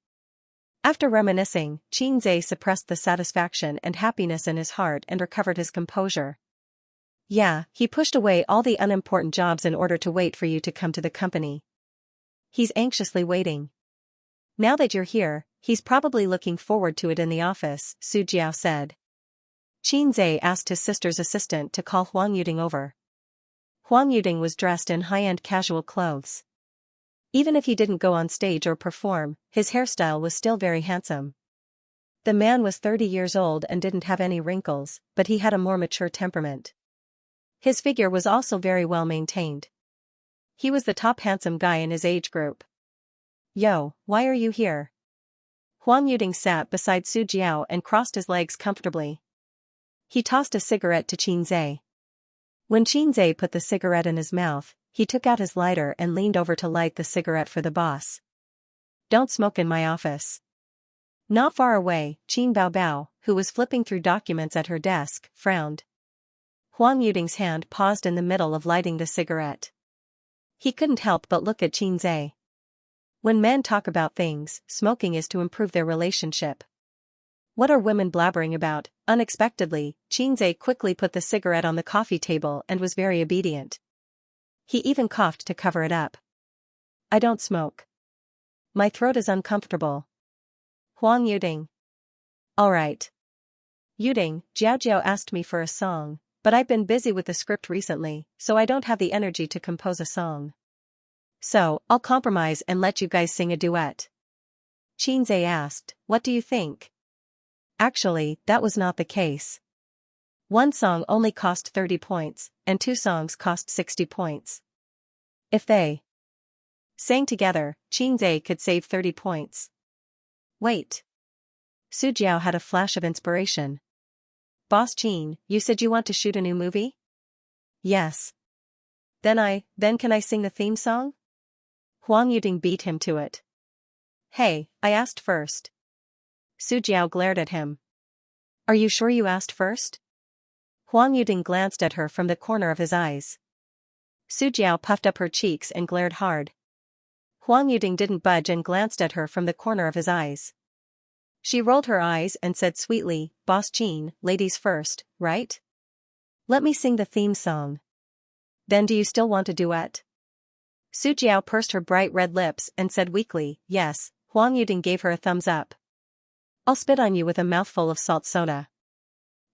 After reminiscing, Xianxia suppressed the satisfaction and happiness in his heart and recovered his composure. Yeah, he pushed away all the unimportant jobs in order to wait for you to come to the company. He's anxiously waiting. Now that you're here, he's probably looking forward to it in the office, Su Jiao said. Xianxia asked his sister's assistant to call Huang Yuding over. Huang Yuding was dressed in high-end casual clothes. Even if he didn't go on stage or perform, his hairstyle was still very handsome. The man was 30 years old and didn't have any wrinkles, but he had a more mature temperament. His figure was also very well maintained. He was the top handsome guy in his age group. Yo, why are you here? Huang Yuding sat beside Su Jiao and crossed his legs comfortably. He tossed a cigarette to Xianxia. When Xianxia put the cigarette in his mouth, he took out his lighter and leaned over to light the cigarette for the boss. Don't smoke in my office. Not far away, Qin Baobao, who was flipping through documents at her desk, frowned. Huang Yuding's hand paused in the middle of lighting the cigarette. He couldn't help but look at Qinzhe. When men talk about things, smoking is to improve their relationship. What are women blabbering about? Unexpectedly, Qinzhe quickly put the cigarette on the coffee table and was very obedient. He even coughed to cover it up. I don't smoke. My throat is uncomfortable. Huang Yuding. All right. Yuding, Jiao asked me for a song, but I've been busy with the script recently, so I don't have the energy to compose a song. So, I'll compromise and let you guys sing a duet. Qinzhe asked, what do you think? Actually, that was not the case. One song only cost 30 points, and 2 songs cost 60 points. If they sang together, Qinzhe could save 30 points. Wait. Su Jiao had a flash of inspiration. Boss Qin, you said you want to shoot a new movie? Yes. Then can I sing the theme song? Huang Yuding beat him to it. Hey, I asked first. Su Jiao glared at him. Are you sure you asked first? Huang Yuding glanced at her from the corner of his eyes. Su Jiao puffed up her cheeks and glared hard. Huang Yuding didn't budge and glanced at her from the corner of his eyes. She rolled her eyes and said sweetly, Boss Qin, ladies first, right? Let me sing the theme song. Then do you still want a duet? Su Jiao pursed her bright red lips and said weakly, yes. Huang Yuding gave her a thumbs up. I'll spit on you with a mouthful of salt soda.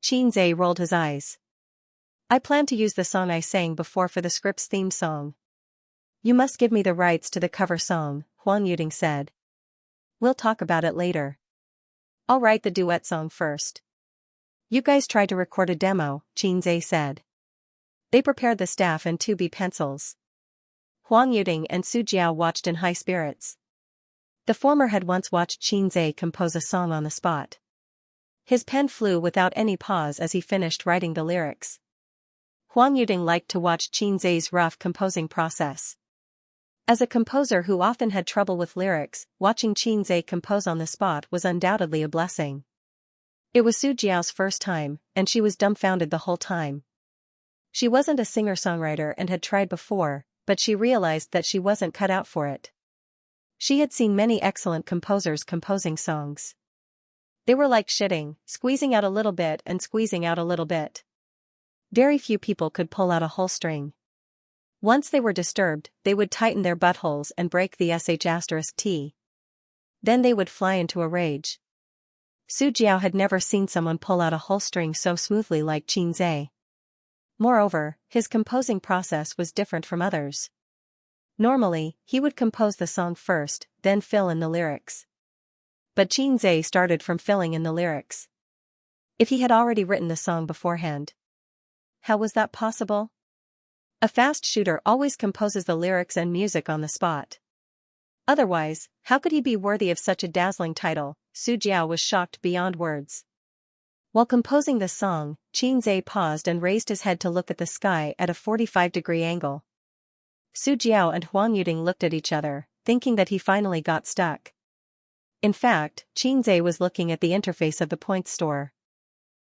Qinzhe rolled his eyes. I plan to use the song I sang before for the script's theme song. You must give me the rights to the cover song, Huang Yuding said. We'll talk about it later. I'll write the duet song first. You guys try to record a demo, Qinzhe said. They prepared the staff and 2B pencils. Huang Yuding and Su Jiao watched in high spirits. The former had once watched Qinzhe compose a song on the spot. His pen flew without any pause as he finished writing the lyrics. Huang Yuding liked to watch Qinzhe's rough composing process. As a composer who often had trouble with lyrics, watching Qinzhe compose on the spot was undoubtedly a blessing. It was Su Jiao's first time, and she was dumbfounded the whole time. She wasn't a singer-songwriter and had tried before, but she realized that she wasn't cut out for it. She had seen many excellent composers composing songs. They were like shitting, squeezing out a little bit and squeezing out a little bit. Very few people could pull out a whole string. Once they were disturbed, they would tighten their buttholes and break the sh*t. Then they would fly into a rage. Su Jiao had never seen someone pull out a whole string so smoothly like Qinzhe. Moreover, his composing process was different from others. Normally, he would compose the song first, then fill in the lyrics. But Qinzhe started from filling in the lyrics. If he had already written the song beforehand. How was that possible? A fast shooter always composes the lyrics and music on the spot. Otherwise, how could he be worthy of such a dazzling title? Su Jiao was shocked beyond words. While composing the song, Qinzhe paused and raised his head to look at the sky at a 45-degree angle. Su Jiao and Huang Yuding looked at each other, thinking that he finally got stuck. In fact, Qinzhe was looking at the interface of the points store.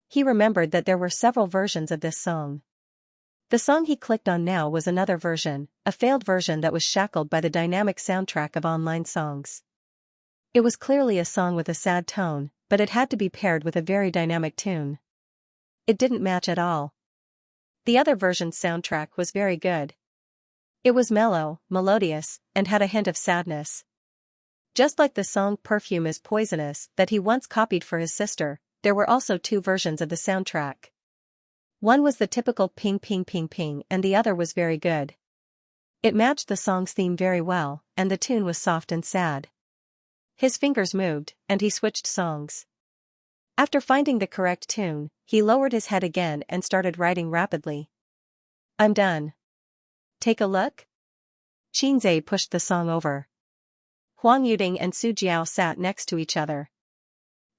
He remembered that there were several versions of this song. The song he clicked on now was another version, a failed version that was shackled by the dynamic soundtrack of online songs. It was clearly a song with a sad tone, but it had to be paired with a very dynamic tune. It didn't match at all. The other version's soundtrack was very good. It was mellow, melodious, and had a hint of sadness. Just like the song Perfume is Poisonous that he once copied for his sister, there were also 2 versions of the soundtrack. One was the typical ping ping ping ping and the other was very good. It matched the song's theme very well, and the tune was soft and sad. His fingers moved, and he switched songs. After finding the correct tune, he lowered his head again and started writing rapidly. I'm done. Take a look? Qinzhe pushed the song over. Huang Yuding and Su Jiao sat next to each other.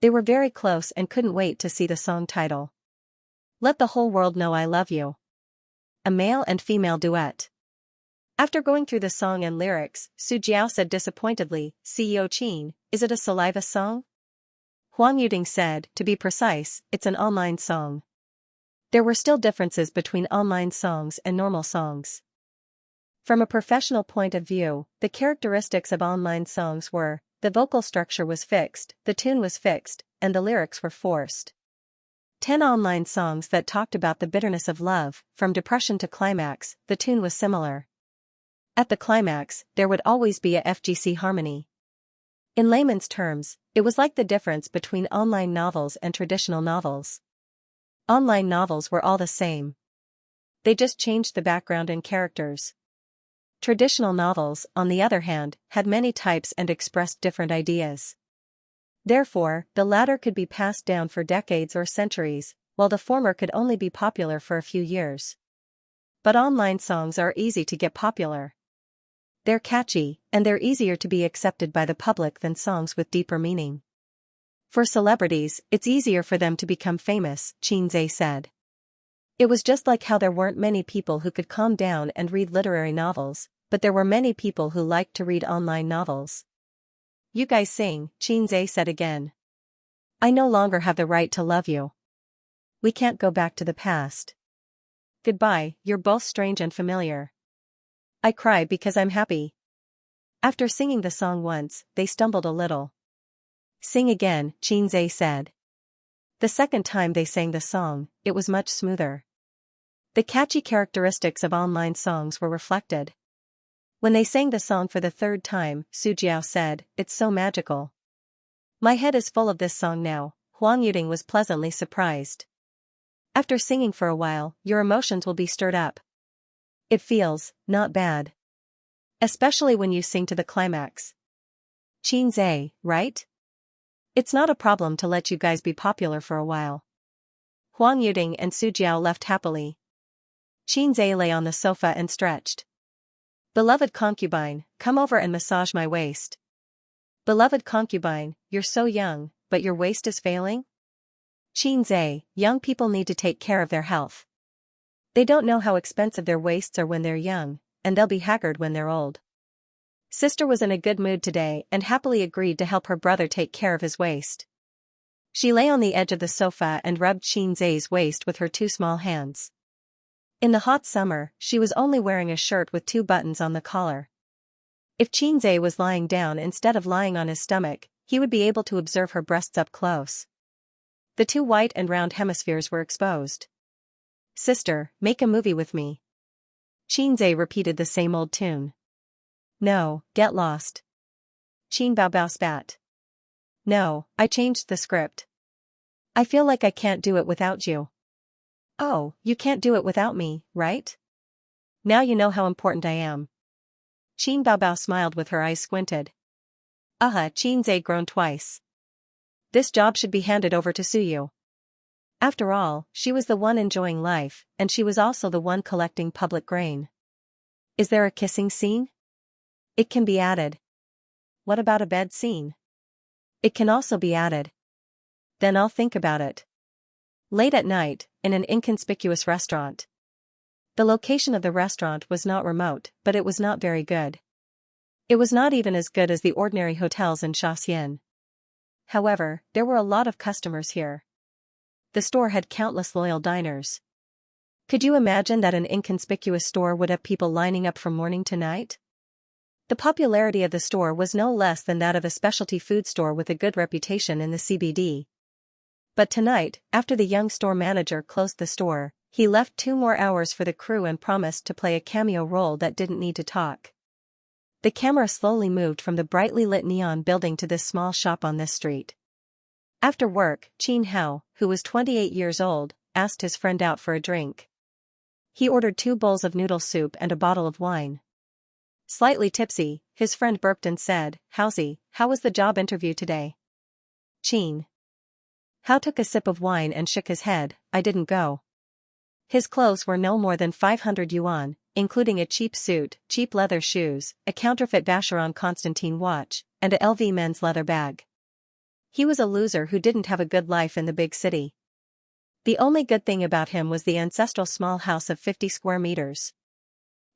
They were very close and couldn't wait to see the song title. Let the whole world know I love you. A male and female duet. After going through the song and lyrics, Su Jiao said disappointedly, CEO Qin, is it a saliva song? Huang Yuding said, to be precise, it's an online song. There were still differences between online songs and normal songs. From a professional point of view, the characteristics of online songs were, the vocal structure was fixed, the tune was fixed, and the lyrics were forced. 10 online songs that talked about the bitterness of love, from depression to climax, the tune was similar. At the climax, there would always be a FGC harmony. In layman's terms, it was like the difference between online novels and traditional novels. Online novels were all the same. They just changed the background and characters. Traditional novels, on the other hand, had many types and expressed different ideas. Therefore, the latter could be passed down for decades or centuries, while the former could only be popular for a few years. But online songs are easy to get popular. They're catchy, and they're easier to be accepted by the public than songs with deeper meaning. For celebrities, it's easier for them to become famous, Xianxia said. It was just like how there weren't many people who could calm down and read literary novels, but there were many people who liked to read online novels. You guys sing, Xianxia said again. I no longer have the right to love you. We can't go back to the past. Goodbye, you're both strange and familiar. I cry because I'm happy. After singing the song once, they stumbled a little. Sing again, Xianxia said. The second time they sang the song, it was much smoother. The catchy characteristics of online songs were reflected. When they sang the song for the third time, Sujiao said, it's so magical. My head is full of this song now. Huang Yuding was pleasantly surprised. After singing for a while, your emotions will be stirred up. It feels, not bad. Especially when you sing to the climax. Xianxia, right? It's not a problem to let you guys be popular for a while. Huang Yuding and Sujiao left happily. Xianxia lay on the sofa and stretched. Beloved concubine, come over and massage my waist. Beloved concubine, you're so young, but your waist is failing? Xianxia, young people need to take care of their health. They don't know how expensive their waists are when they're young, and they'll be haggard when they're old. Sister was in a good mood today and happily agreed to help her brother take care of his waist. She lay on the edge of the sofa and rubbed Xianxia's waist with her two small hands. In the hot summer, she was only wearing a shirt with 2 buttons on the collar. If Xianxia was lying down instead of lying on his stomach, he would be able to observe her breasts up close. The 2 white and round hemispheres were exposed. Sister, make a movie with me. Xianxia repeated the same old tune. No, get lost. Qin Bao Bao spat. No, I changed the script. I feel like I can't do it without you. Oh, you can't do it without me, right? Now you know how important I am. Qin Bao Bao smiled with her eyes squinted. Xianxia groaned twice. This job should be handed over to Suyu. After all, she was the one enjoying life, and she was also the one collecting public grain. Is there a kissing scene? It can be added. What about a bed scene? It can also be added. Then I'll think about it. Late at night, in an inconspicuous restaurant. The location of the restaurant was not remote, but it was not very good. It was not even as good as the ordinary hotels in Xiaxia. However, there were a lot of customers here. The store had countless loyal diners. Could you imagine that an inconspicuous store would have people lining up from morning to night? The popularity of the store was no less than that of a specialty food store with a good reputation in the CBD. But tonight, after the young store manager closed the store, he left 2 more hours for the crew and promised to play a cameo role that didn't need to talk. The camera slowly moved from the brightly lit neon building to this small shop on this street. After work, Qin Hao, who was 28 years old, asked his friend out for a drink. He ordered 2 bowls of noodle soup and a bottle of wine. Slightly tipsy, his friend burped and said, Howsy, how was the job interview today? Qin Hao took a sip of wine and shook his head, I didn't go. His clothes were no more than 500 yuan, including a cheap suit, cheap leather shoes, a counterfeit Vacheron Constantin watch, and a LV men's leather bag. He was a loser who didn't have a good life in the big city. The only good thing about him was the ancestral small house of 50 square meters.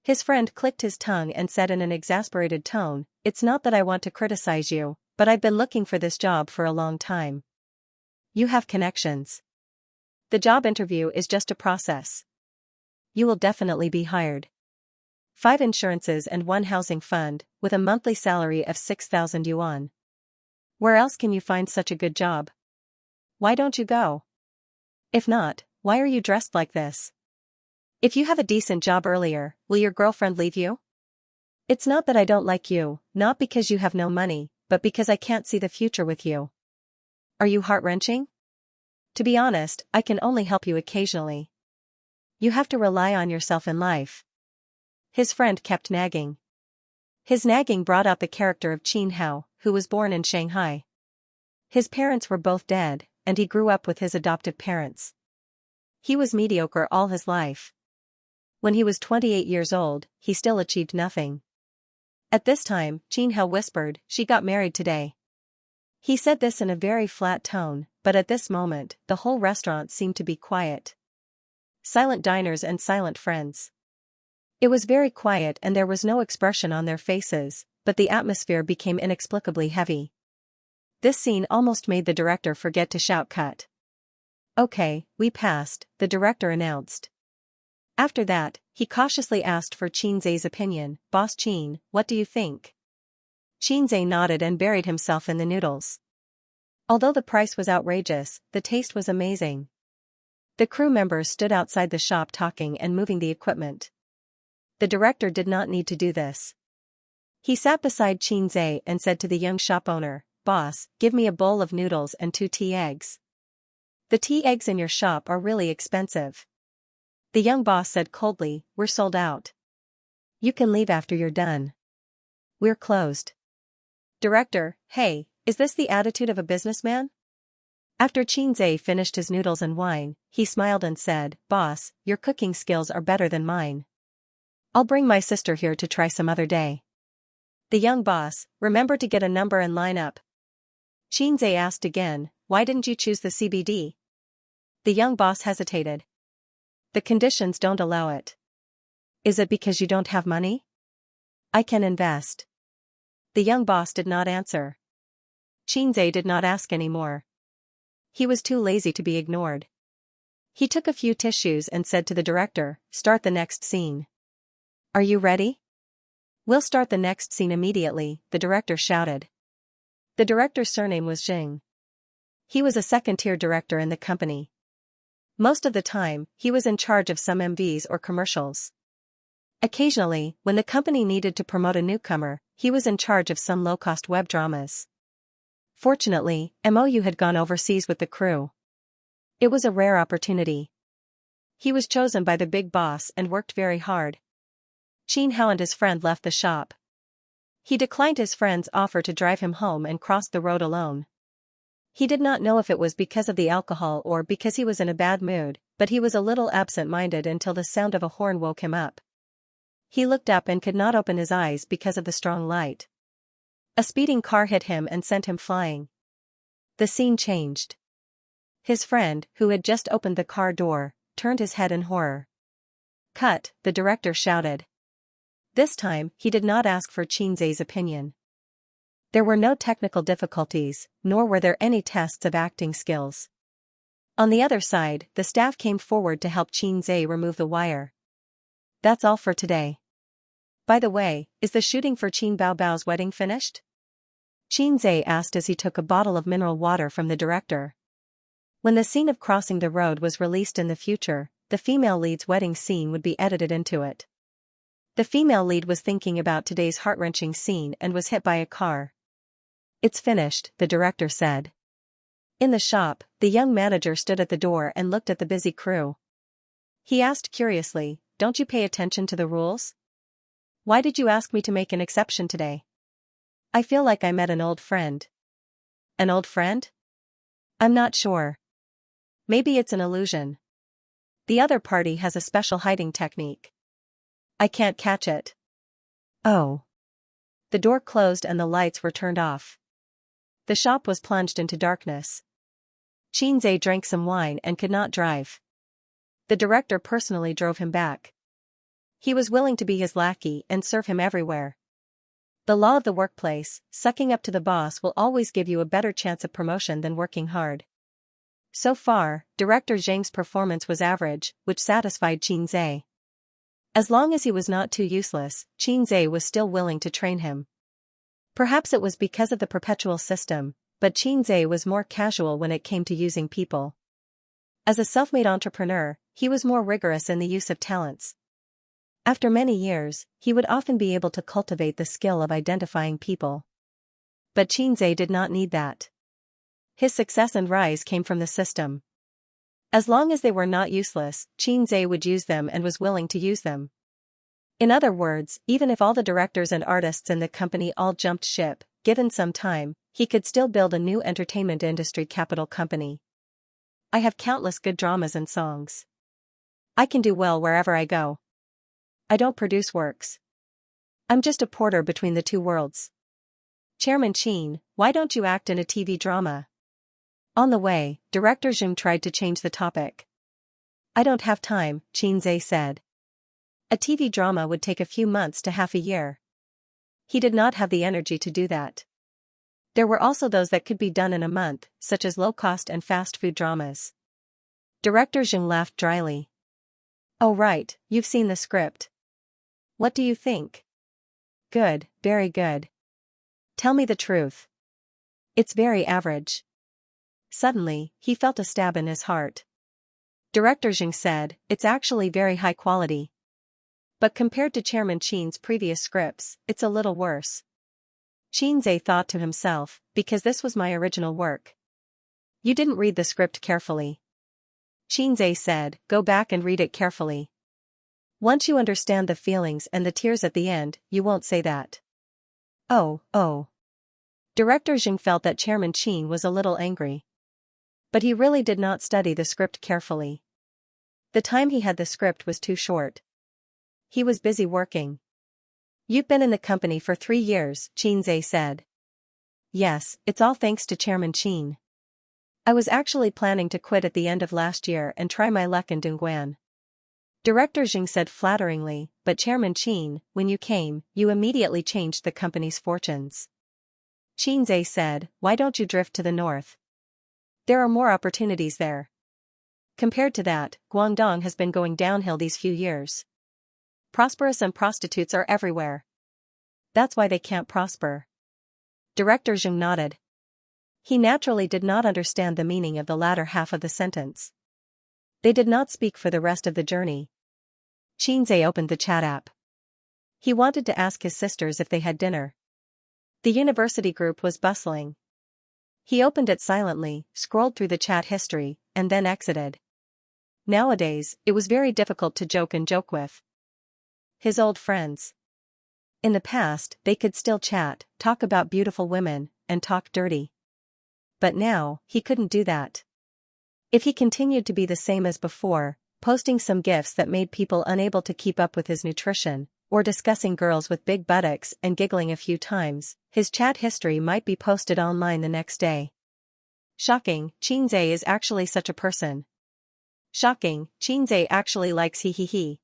His friend clicked his tongue and said in an exasperated tone, It's not that I want to criticize you, but I've been looking for this job for a long time. You have connections. The job interview is just a process. You will definitely be hired. 5 insurances and 1 housing fund, with a monthly salary of 6,000 yuan. Where else can you find such a good job? Why don't you go? If not, why are you dressed like this? If you have a decent job earlier, will your girlfriend leave you? It's not that I don't like you, not because you have no money, but because I can't see the future with you. Are you heart-wrenching? To be honest, I can only help you occasionally. You have to rely on yourself in life. His friend kept nagging. His nagging brought out the character of Qin Hao, who was born in Shanghai. His parents were both dead, and he grew up with his adoptive parents. He was mediocre all his life. When he was 28 years old, he still achieved nothing. At this time, Qin Hao whispered, "She got married today." He said this in a very flat tone, but at this moment, the whole restaurant seemed to be quiet. Silent diners and silent friends. It was very quiet and there was no expression on their faces, but the atmosphere became inexplicably heavy. This scene almost made the director forget to shout cut. "Okay, we passed," the director announced. After that, he cautiously asked for Qinzai's opinion. "Boss Qin, what do you think?" Qinzai nodded and buried himself in the noodles. Although the price was outrageous, the taste was amazing. The crew members stood outside the shop talking and moving the equipment. The director did not need to do this. He sat beside Qinzai and said to the young shop owner, "Boss, give me a bowl of noodles and 2 tea eggs. The tea eggs in your shop are really expensive." The young boss said coldly, "We're sold out. You can leave after you're done. We're closed." Director, "Hey, is this the attitude of a businessman?" After Qinzai finished his noodles and wine, he smiled and said, "Boss, your cooking skills are better than mine. I'll bring my sister here to try some other day." The young boss, "Remember to get a number and line up." Qinzai asked again, "Why didn't you choose the CBD?" The young boss hesitated. "The conditions don't allow it." "Is it because you don't have money?" "I can invest." The young boss did not answer. Qinzai did not ask any more. He was too lazy to be ignored. He took a few tissues and said to the director, "Start the next scene." "Are you ready?" "We'll start the next scene immediately," the director shouted. The director's surname was Xing. He was a second-tier director in the company. Most of the time, he was in charge of some MVs or commercials. Occasionally, when the company needed to promote a newcomer, he was in charge of some low-cost web dramas. Fortunately, MOU had gone overseas with the crew. It was a rare opportunity. He was chosen by the big boss and worked very hard. Qin Hao and his friend left the shop. He declined his friend's offer to drive him home and crossed the road alone. He did not know if it was because of the alcohol or because he was in a bad mood, but he was a little absent-minded until the sound of a horn woke him up. He looked up and could not open his eyes because of the strong light. A speeding car hit him and sent him flying. The scene changed. His friend, who had just opened the car door, turned his head in horror. "Cut," the director shouted. This time, he did not ask for Qinzai's opinion. There were no technical difficulties, nor were there any tests of acting skills. On the other side, the staff came forward to help Qinzai remove the wire. That's all for today. By the way, is the shooting for Qin Baobao's wedding finished? Qinzai asked as he took a bottle of mineral water from the director. When the scene of crossing the road was released in the future, the female lead's wedding scene would be edited into it. The female lead was thinking about today's heart-wrenching scene and was hit by a car. "It's finished," the director said. In the shop, the young manager stood at the door and looked at the busy crew. He asked curiously, "Don't you pay attention to the rules? Why did you ask me to make an exception today? I feel like I met an old friend." "An old friend?" "I'm not sure. Maybe it's an illusion. The other party has a special hiding technique. I can't catch it." "Oh." The door closed and the lights were turned off. The shop was plunged into darkness. Qinzai drank some wine and could not drive. The director personally drove him back. He was willing to be his lackey and serve him everywhere. The law of the workplace, sucking up to the boss will always give you a better chance of promotion than working hard. So far, director Zhang's performance was average, which satisfied Xianxia. As long as he was not too useless, Xianxia was still willing to train him. Perhaps it was because of the perpetual system, but Xianxia was more casual when it came to using people. As a self-made entrepreneur, he was more rigorous in the use of talents. After many years, he would often be able to cultivate the skill of identifying people. But Xianxia did not need that. His success and rise came from the system. As long as they were not useless, Xianxia would use them and was willing to use them. In other words, even if all the directors and artists in the company all jumped ship, given some time, he could still build a new entertainment industry capital company. I have countless good dramas and songs. I can do well wherever I go. I don't produce works. I'm just a porter between the two worlds. Chairman Qin, why don't you act in a TV drama? On the way, director Zheng tried to change the topic. I don't have time, Xianxia said. A TV drama would take a few months to half a year. He did not have the energy to do that. There were also those that could be done in a month, such as low-cost and fast-food dramas. Director Zheng laughed dryly. Oh right, you've seen the script. What do you think? Good, very good. Tell me the truth. It's very average. Suddenly, he felt a stab in his heart. Director Zheng said, it's actually very high quality. But compared to Chairman Qin's previous scripts, it's a little worse. Xianxia thought to himself, because this was my original work. You didn't read the script carefully. Xianxia said, go back and read it carefully. Once you understand the feelings and the tears at the end, you won't say that. Oh. Director Zheng felt that Chairman Qin was a little angry. But he really did not study the script carefully. The time he had the script was too short. He was busy working. You've been in the company for 3 years, Xianxia said. Yes, it's all thanks to Chairman Qin. I was actually planning to quit at the end of last year and try my luck in Dongguan. Director Zheng said flatteringly, but Chairman Qin, when you came, you immediately changed the company's fortunes. Xianxia said, why don't you drift to the north? There are more opportunities there. Compared to that, Guangdong has been going downhill these few years. Prosperous and prostitutes are everywhere. That's why they can't prosper. Director Zheng nodded. He naturally did not understand the meaning of the latter half of the sentence. They did not speak for the rest of the journey. Xianxia opened the chat app. He wanted to ask his sisters if they had dinner. The university group was bustling. He opened it silently, scrolled through the chat history, and then exited. Nowadays, it was very difficult to joke with his old friends. In the past, they could still chat, talk about beautiful women, and talk dirty. But now, he couldn't do that. If he continued to be the same as before, posting some gifs that made people unable to keep up with his nutrition, or discussing girls with big buttocks and giggling a few times, his chat history might be posted online the next day. Shocking, Xianxia is actually such a person. Shocking, Xianxia actually likes he.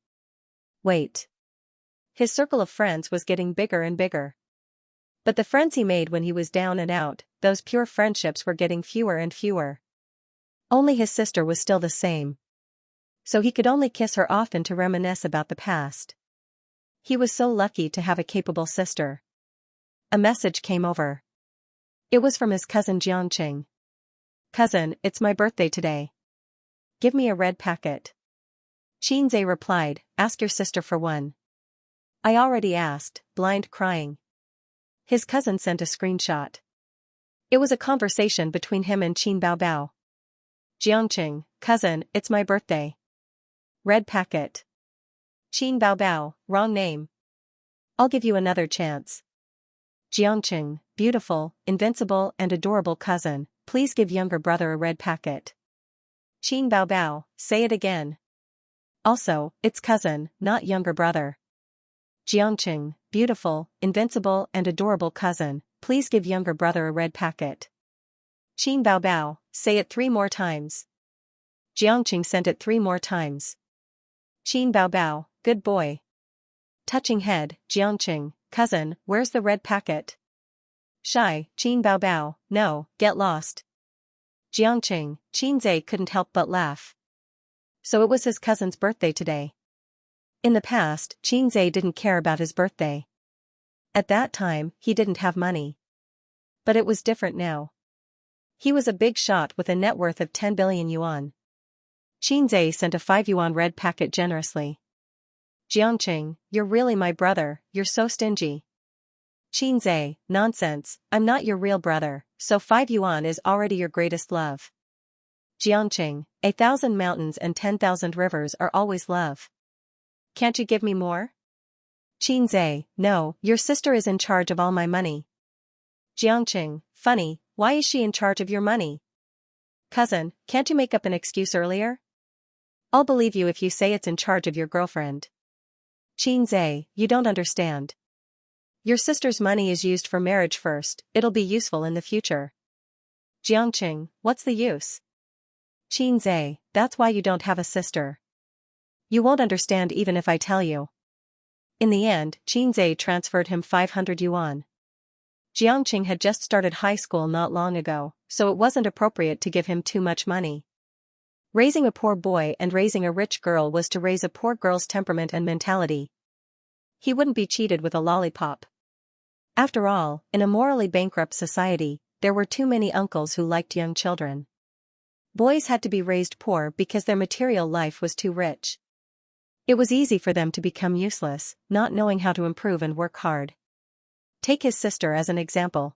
Wait. His circle of friends was getting bigger and bigger. But the friends he made when he was down and out, those pure friendships were getting fewer and fewer. Only his sister was still the same. So he could only kiss her often to reminisce about the past. He was so lucky to have a capable sister. A message came over. It was from his cousin Jiangqing. Cousin, it's my birthday today. Give me a red packet. Xianxia replied, ask your sister for one. I already asked, blind crying. His cousin sent a screenshot. It was a conversation between him and Qin Baobao. Jiangqing, cousin, it's my birthday. Red packet. Qin Baobao, wrong name. I'll give you another chance. Jiangqing, beautiful, invincible and adorable cousin, please give younger brother a red packet. Qin Baobao, say it again. Also, it's cousin, not younger brother. Xianxia, beautiful, invincible and adorable cousin, please give younger brother a red packet. Qin Baobao, say it 3 more times. Xianxia sent it 3 more times. Qin Baobao, good boy. Touching head, Xianxia, cousin, where's the red packet? Shy, Qin Baobao, no, get lost. Jiangqing, Qinzhe couldn't help but laugh. So it was his cousin's birthday today. In the past, Qinzhe didn't care about his birthday. At that time, he didn't have money. But it was different now. He was a big shot with a net worth of 10 billion yuan. Qinzhe sent a 5 yuan red packet generously. Jiangqing, you're really my brother, you're so stingy. Qinzhe, nonsense, I'm not your real brother, so 5 yuan is already your greatest love. Jiangqing, 1,000 mountains and 10,000 rivers are always love. Can't you give me more? Qinzhe, no, your sister is in charge of all my money. Jiangqing, funny, why is she in charge of your money? Cousin, can't you make up an excuse earlier? I'll believe you if you say it's in charge of your girlfriend. Qinzhe, you don't understand. Your sister's money is used for marriage first, it'll be useful in the future. Jiangqing, what's the use? Qinzhe, that's why you don't have a sister. You won't understand even if I tell you. In the end, Qinzhe transferred him 500 yuan. Jiangqing had just started high school not long ago, so it wasn't appropriate to give him too much money. Raising a poor boy and raising a rich girl was to raise a poor girl's temperament and mentality. He wouldn't be cheated with a lollipop. After all, in a morally bankrupt society, there were too many uncles who liked young children. Boys had to be raised poor because their material life was too rich. It was easy for them to become useless, not knowing how to improve and work hard. Take his sister as an example.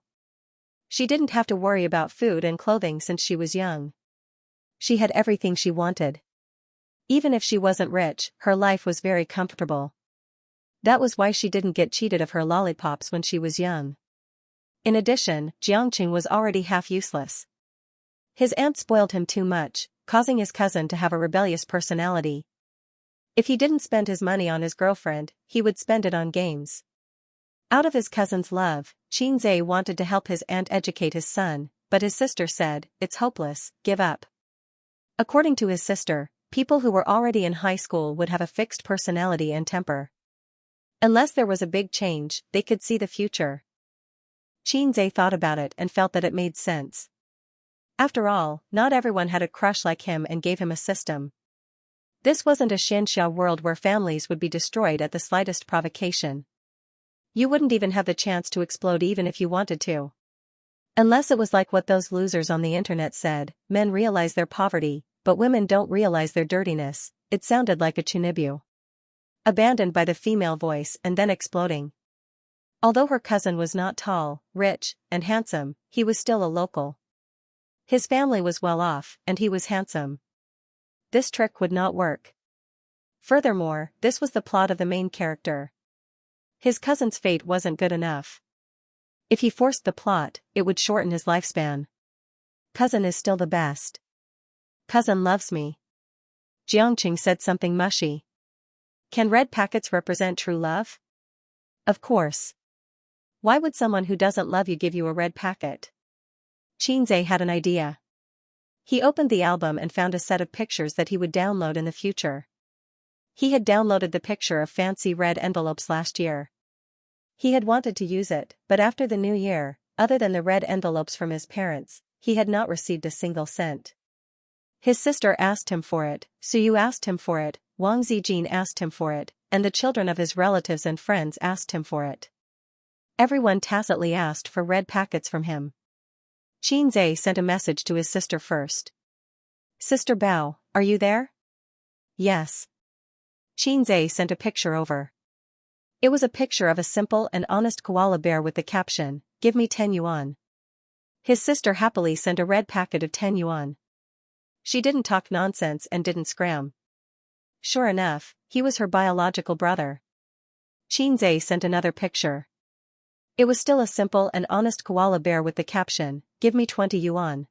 She didn't have to worry about food and clothing since she was young. She had everything she wanted. Even if she wasn't rich, her life was very comfortable. That was why she didn't get cheated of her lollipops when she was young. In addition, Jiangqing was already half useless. His aunt spoiled him too much, causing his cousin to have a rebellious personality. If he didn't spend his money on his girlfriend, he would spend it on games. Out of his cousin's love, Qinzhe wanted to help his aunt educate his son, but his sister said, "It's hopeless, give up." According to his sister, people who were already in high school would have a fixed personality and temper. Unless there was a big change, they could see the future. Qinzhe thought about it and felt that it made sense. After all, not everyone had a crush like him and gave him a system. This wasn't a Xianxia world where families would be destroyed at the slightest provocation. You wouldn't even have the chance to explode even if you wanted to. Unless it was like what those losers on the internet said, men realize their poverty, but women don't realize their dirtiness. It sounded like a chunibu. Abandoned by the female voice and then exploding. Although her cousin was not tall, rich, and handsome, he was still a local. His family was well off, and he was handsome. This trick would not work. Furthermore, this was the plot of the main character. His cousin's fate wasn't good enough. If he forced the plot, it would shorten his lifespan. Cousin is still the best. Cousin loves me. Jiangqing said something mushy. Can red packets represent true love? Of course. Why would someone who doesn't love you give you a red packet? Qinzhe had an idea. He opened the album and found a set of pictures that he would download in the future. He had downloaded the picture of fancy red envelopes last year. He had wanted to use it, but after the new year, other than the red envelopes from his parents, he had not received a single cent. His sister asked him for it, Suyu asked him for it, Wang Zijin asked him for it, and the children of his relatives and friends asked him for it. Everyone tacitly asked for red packets from him. Qinzhe sent a message to his sister first. Sister Bao, are you there? Yes. Qinzhe sent a picture over. It was a picture of a simple and honest koala bear with the caption, "Give me 10 yuan." His sister happily sent a red packet of 10 yuan. She didn't talk nonsense and didn't scram. Sure enough, he was her biological brother. Qinzhe sent another picture. It was still a simple and honest koala bear with the caption, "Give me 20 yuan."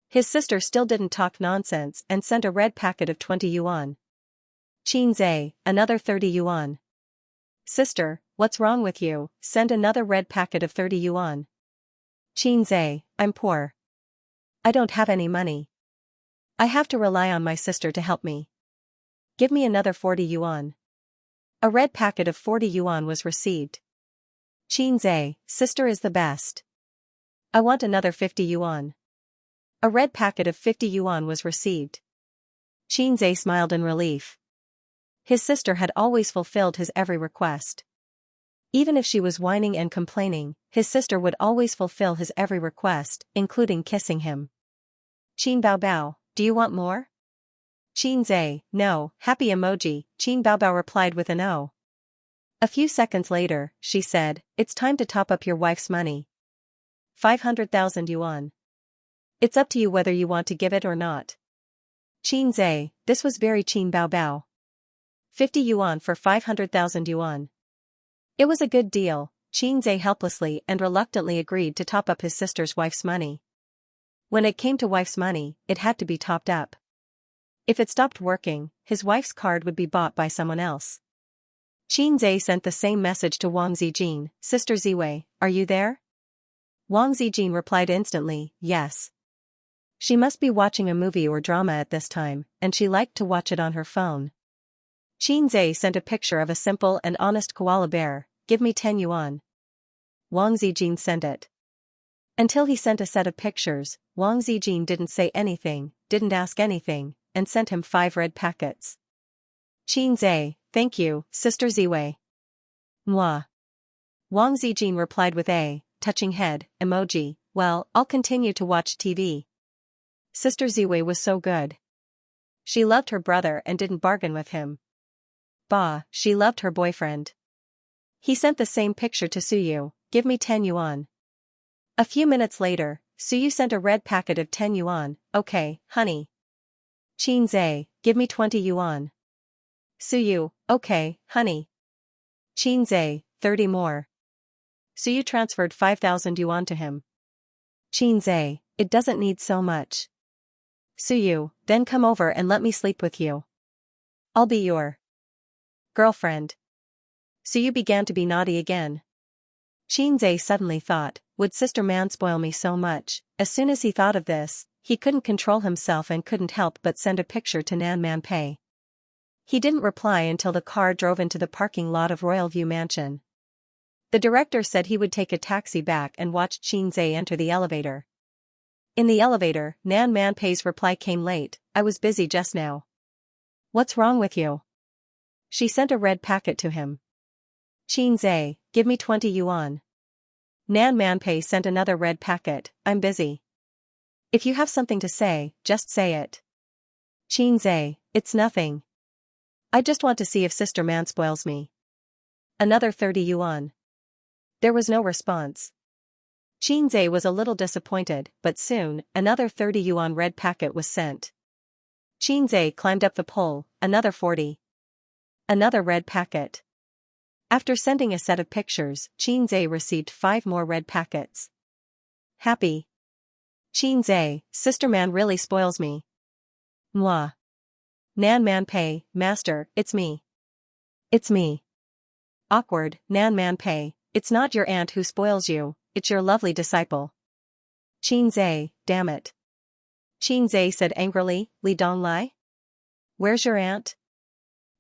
His sister still didn't talk nonsense and sent a red packet of 20 yuan. Qinzhe, another 30 yuan. Sister, what's wrong with you? Send another red packet of 30 yuan. Qinzhe, I'm poor. I don't have any money. I have to rely on my sister to help me. Give me another 40 yuan. A red packet of 40 yuan was received. Qinzhe, sister is the best. I want another 50 yuan. A red packet of 50 yuan was received. Xianxia smiled in relief. His sister had always fulfilled his every request. Even if she was whining and complaining, his sister would always fulfill his every request, including kissing him. Qin Bao Bao, do you want more? Xianxia, no, happy emoji, Qin Bao Bao replied with an O. A few seconds later, she said, it's time to top up your wife's money. 500,000 yuan. It's up to you whether you want to give it or not. Xianxia, this was very Qin Bao Bao. 50 yuan for 500,000 yuan. It was a good deal. Xianxia helplessly and reluctantly agreed to top up his sister's wife's money. When it came to wife's money, it had to be topped up. If it stopped working, his wife's card would be bought by someone else. Xianxia sent the same message to Wang Zijin, Sister Ziwei, are you there? Wang Zijin replied instantly, yes. She must be watching a movie or drama at this time, and she liked to watch it on her phone. Xianxia sent a picture of a simple and honest koala bear, give me 10 yuan. Wang Zijin sent it. Until he sent a set of pictures, Wang Zijin didn't say anything, didn't ask anything, and sent him 5 red packets. Xianxia, thank you, Sister Ziwei. Mwah. Wang Zijin replied with a touching head emoji, well, I'll continue to watch TV. Sister Ziwei was so good. She loved her brother and didn't bargain with him. Bah, she loved her boyfriend. He sent the same picture to Suyu, give me 10 yuan. A few minutes later, Suyu sent a red packet of 10 yuan, okay, honey. Xianxia, give me 20 yuan. Suyu, okay, honey. Xianxia, 30 more. Suyu transferred 5,000 yuan to him. Xianxia, it doesn't need so much. Suyu, then come over and let me sleep with you. I'll be your girlfriend. Suyu began to be naughty again. Xianxia suddenly thought, would Sister Man spoil me so much? As soon as he thought of this, he couldn't control himself and couldn't help but send a picture to Nan Man Pei. He didn't reply until the car drove into the parking lot of Royal View Mansion. The director said he would take a taxi back and watched Xianxia enter the elevator. In the elevator, Nan Man Pei's reply came late, I was busy just now. What's wrong with you? She sent a red packet to him. Xianxia, give me 20 yuan. Nan Man Pei sent another red packet, I'm busy. If you have something to say, just say it. Xianxia, it's nothing. I just want to see if Sister Man spoils me. Another 30 yuan. There was no response. Xianxia was a little disappointed, but soon, another 30 yuan red packet was sent. Xianxia climbed up the pole, another 40. Another red packet. After sending a set of pictures, Xianxia received 5 more red packets. Happy. Xianxia, Sister Man really spoils me. Mwah. Nan Man Pei, Master, it's me. It's me. Awkward, Nan Man Pei, it's not your aunt who spoils you, it's your lovely disciple. Xianxia, damn it. Xianxia said angrily, Li Donglai? Where's your aunt?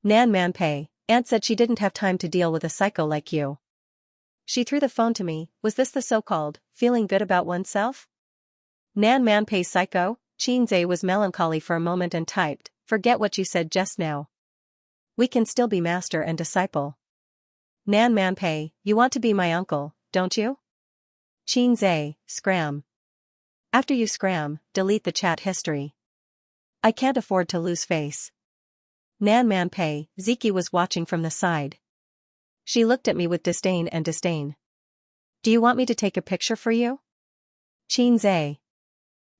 Nan Man Pei, aunt said she didn't have time to deal with a psycho like you. She threw the phone to me, was this the so-called, feeling good about oneself? Nan Man Pei's psycho? Xianxia was melancholy for a moment and typed, forget what you said just now. We can still be master and disciple. Nan Man Pei, you want to be my uncle, don't you? Xianxia, scram. After you scram, delete the chat history. I can't afford to lose face. Nan Man Pei, Ziki was watching from the side. She looked at me with disdain and disdain. Do you want me to take a picture for you? Xianxia.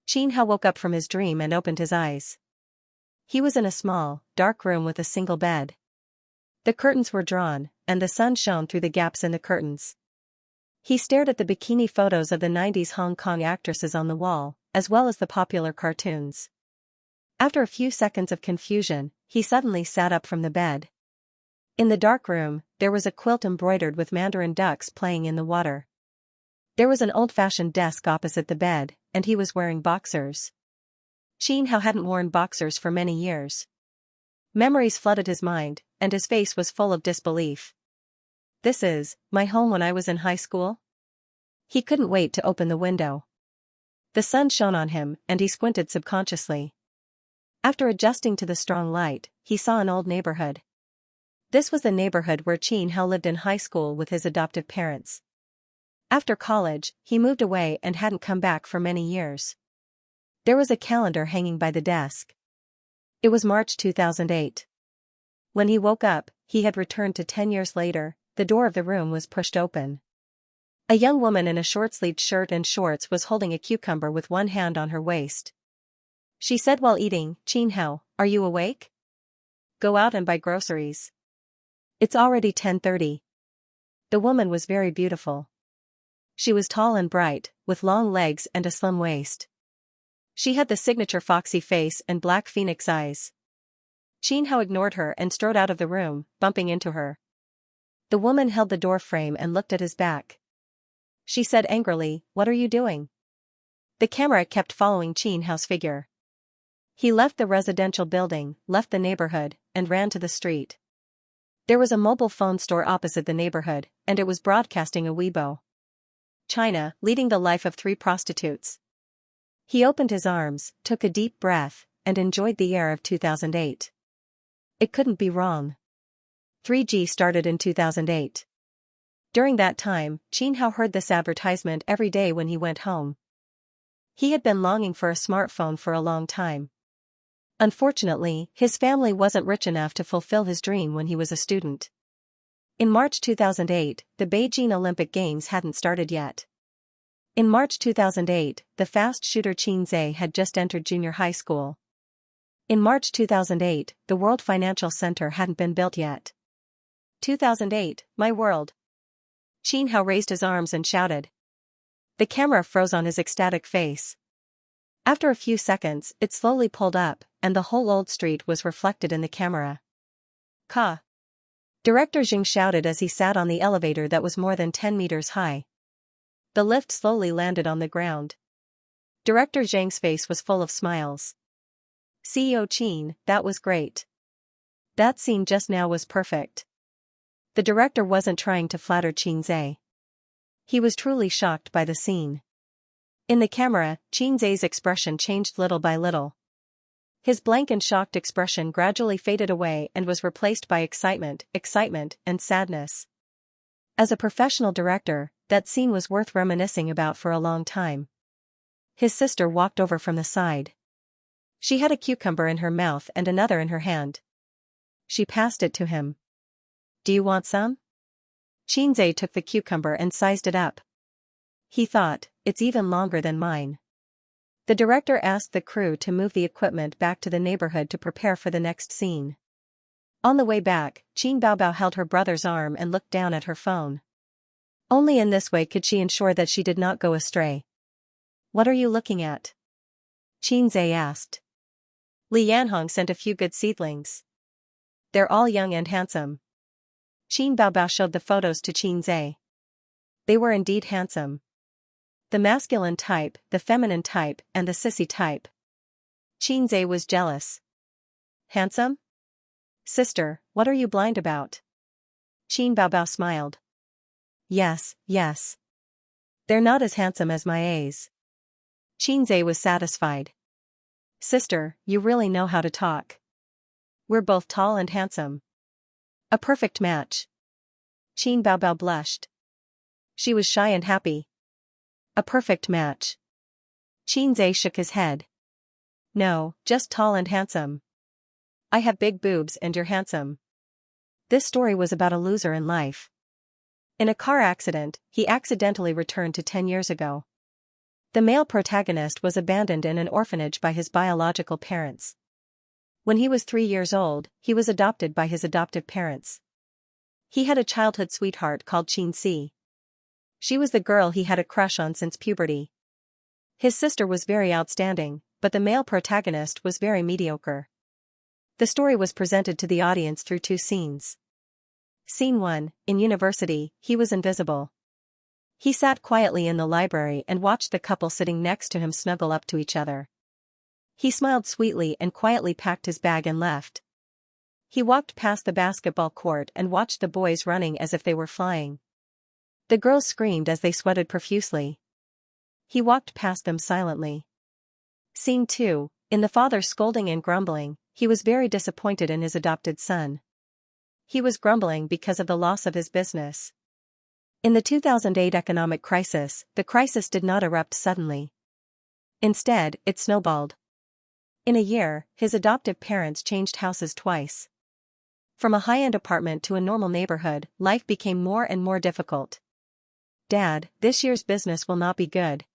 Xianhao woke up from his dream and opened his eyes. He was in a small, dark room with a single bed. The curtains were drawn, and the sun shone through the gaps in the curtains. He stared at the bikini photos of the 90s Hong Kong actresses on the wall, as well as the popular cartoons. After a few seconds of confusion, he suddenly sat up from the bed. In the dark room, there was a quilt embroidered with mandarin ducks playing in the water. There was an old-fashioned desk opposite the bed, and he was wearing boxers. Xianhao hadn't worn boxers for many years. Memories flooded his mind, and his face was full of disbelief. This is my home when I was in high school? He couldn't wait to open the window. The sun shone on him, and he squinted subconsciously. After adjusting to the strong light, he saw an old neighborhood. This was the neighborhood where Xianxia lived in high school with his adoptive parents. After college, he moved away and hadn't come back for many years. There was a calendar hanging by the desk. It was March 2008. When he woke up, he had returned to 10 years later. The door of the room was pushed open. A young woman in a short-sleeved shirt and shorts was holding a cucumber with one hand on her waist. She said while eating, "Xianxia, are you awake? Go out and buy groceries. It's already 10:30. The woman was very beautiful. She was tall and bright, with long legs and a slim waist. She had the signature foxy face and black phoenix eyes. Xianxia ignored her and strode out of the room, bumping into her. The woman held the door frame and looked at his back. She said angrily, "What are you doing?" The camera kept following Xianxia's figure. He left the residential building, left the neighborhood, and ran to the street. There was a mobile phone store opposite the neighborhood, and it was broadcasting a Weibo. China, leading the life of 3 prostitutes. He opened his arms, took a deep breath, and enjoyed the air of 2008. It couldn't be wrong. 3G started in 2008. During that time, Xianxia heard this advertisement every day when he went home. He had been longing for a smartphone for a long time. Unfortunately, his family wasn't rich enough to fulfill his dream when he was a student. In March 2008, the Beijing Olympic Games hadn't started yet. In March 2008, the fast shooter Xianxia had just entered junior high school. In March 2008, the World Financial Center hadn't been built yet. 2008, my world. Xianxia raised his arms and shouted. The camera froze on his ecstatic face. After a few seconds, it slowly pulled up, and the whole old street was reflected in the camera. Ka! Director Zhang shouted as he sat on the elevator that was more than 10 meters high. The lift slowly landed on the ground. Director Zhang's face was full of smiles. CEO Qin, that was great. That scene just now was perfect. The director wasn't trying to flatter Xianxia. He was truly shocked by the scene. In the camera, Xianxia's expression changed little by little. His blank and shocked expression gradually faded away and was replaced by excitement, and sadness. As a professional director, that scene was worth reminiscing about for a long time. His sister walked over from the side. She had a cucumber in her mouth and another in her hand. She passed it to him. Do you want some? Xianxia took the cucumber and sized it up. He thought, it's even longer than mine. The director asked the crew to move the equipment back to the neighborhood to prepare for the next scene. On the way back, Qin Baobao held her brother's arm and looked down at her phone. Only in this way could she ensure that she did not go astray. What are you looking at? Xianxia asked. Li Yanhong sent a few good seedlings. They're all young and handsome. Qin Baobao showed the photos to Xianxia. They were indeed handsome. The masculine type, the feminine type, and the sissy type. Xianxia was jealous. Handsome? Sister, what are you blind about? Qin Baobao smiled. Yes. They're not as handsome as my A's. Xianxia was satisfied. Sister, you really know how to talk. We're both tall and handsome. A perfect match. Qin Baobao blushed. She was shy and happy. A perfect match. Xianxia shook his head. No, just tall and handsome. I have big boobs and you're handsome. This story was about a loser in life. In a car accident, he accidentally returned to 10 years ago. The male protagonist was abandoned in an orphanage by his biological parents. When he was 3 years old, he was adopted by his adoptive parents. He had a childhood sweetheart called Xianxia. She was the girl he had a crush on since puberty. His sister was very outstanding, but the male protagonist was very mediocre. The story was presented to the audience through 2 scenes. Scene 1, in university, he was invisible. He sat quietly in the library and watched the couple sitting next to him snuggle up to each other. He smiled sweetly and quietly packed his bag and left. He walked past the basketball court and watched the boys running as if they were flying. The girls screamed as they sweated profusely. He walked past them silently. Scene 2, in the father scolding and grumbling, he was very disappointed in his adopted son. He was grumbling because of the loss of his business. In the 2008 economic crisis, the crisis did not erupt suddenly. Instead, it snowballed. In a year, his adoptive parents changed houses twice. From a high-end apartment to a normal neighborhood, life became more and more difficult. "Dad, this year's business will not be good.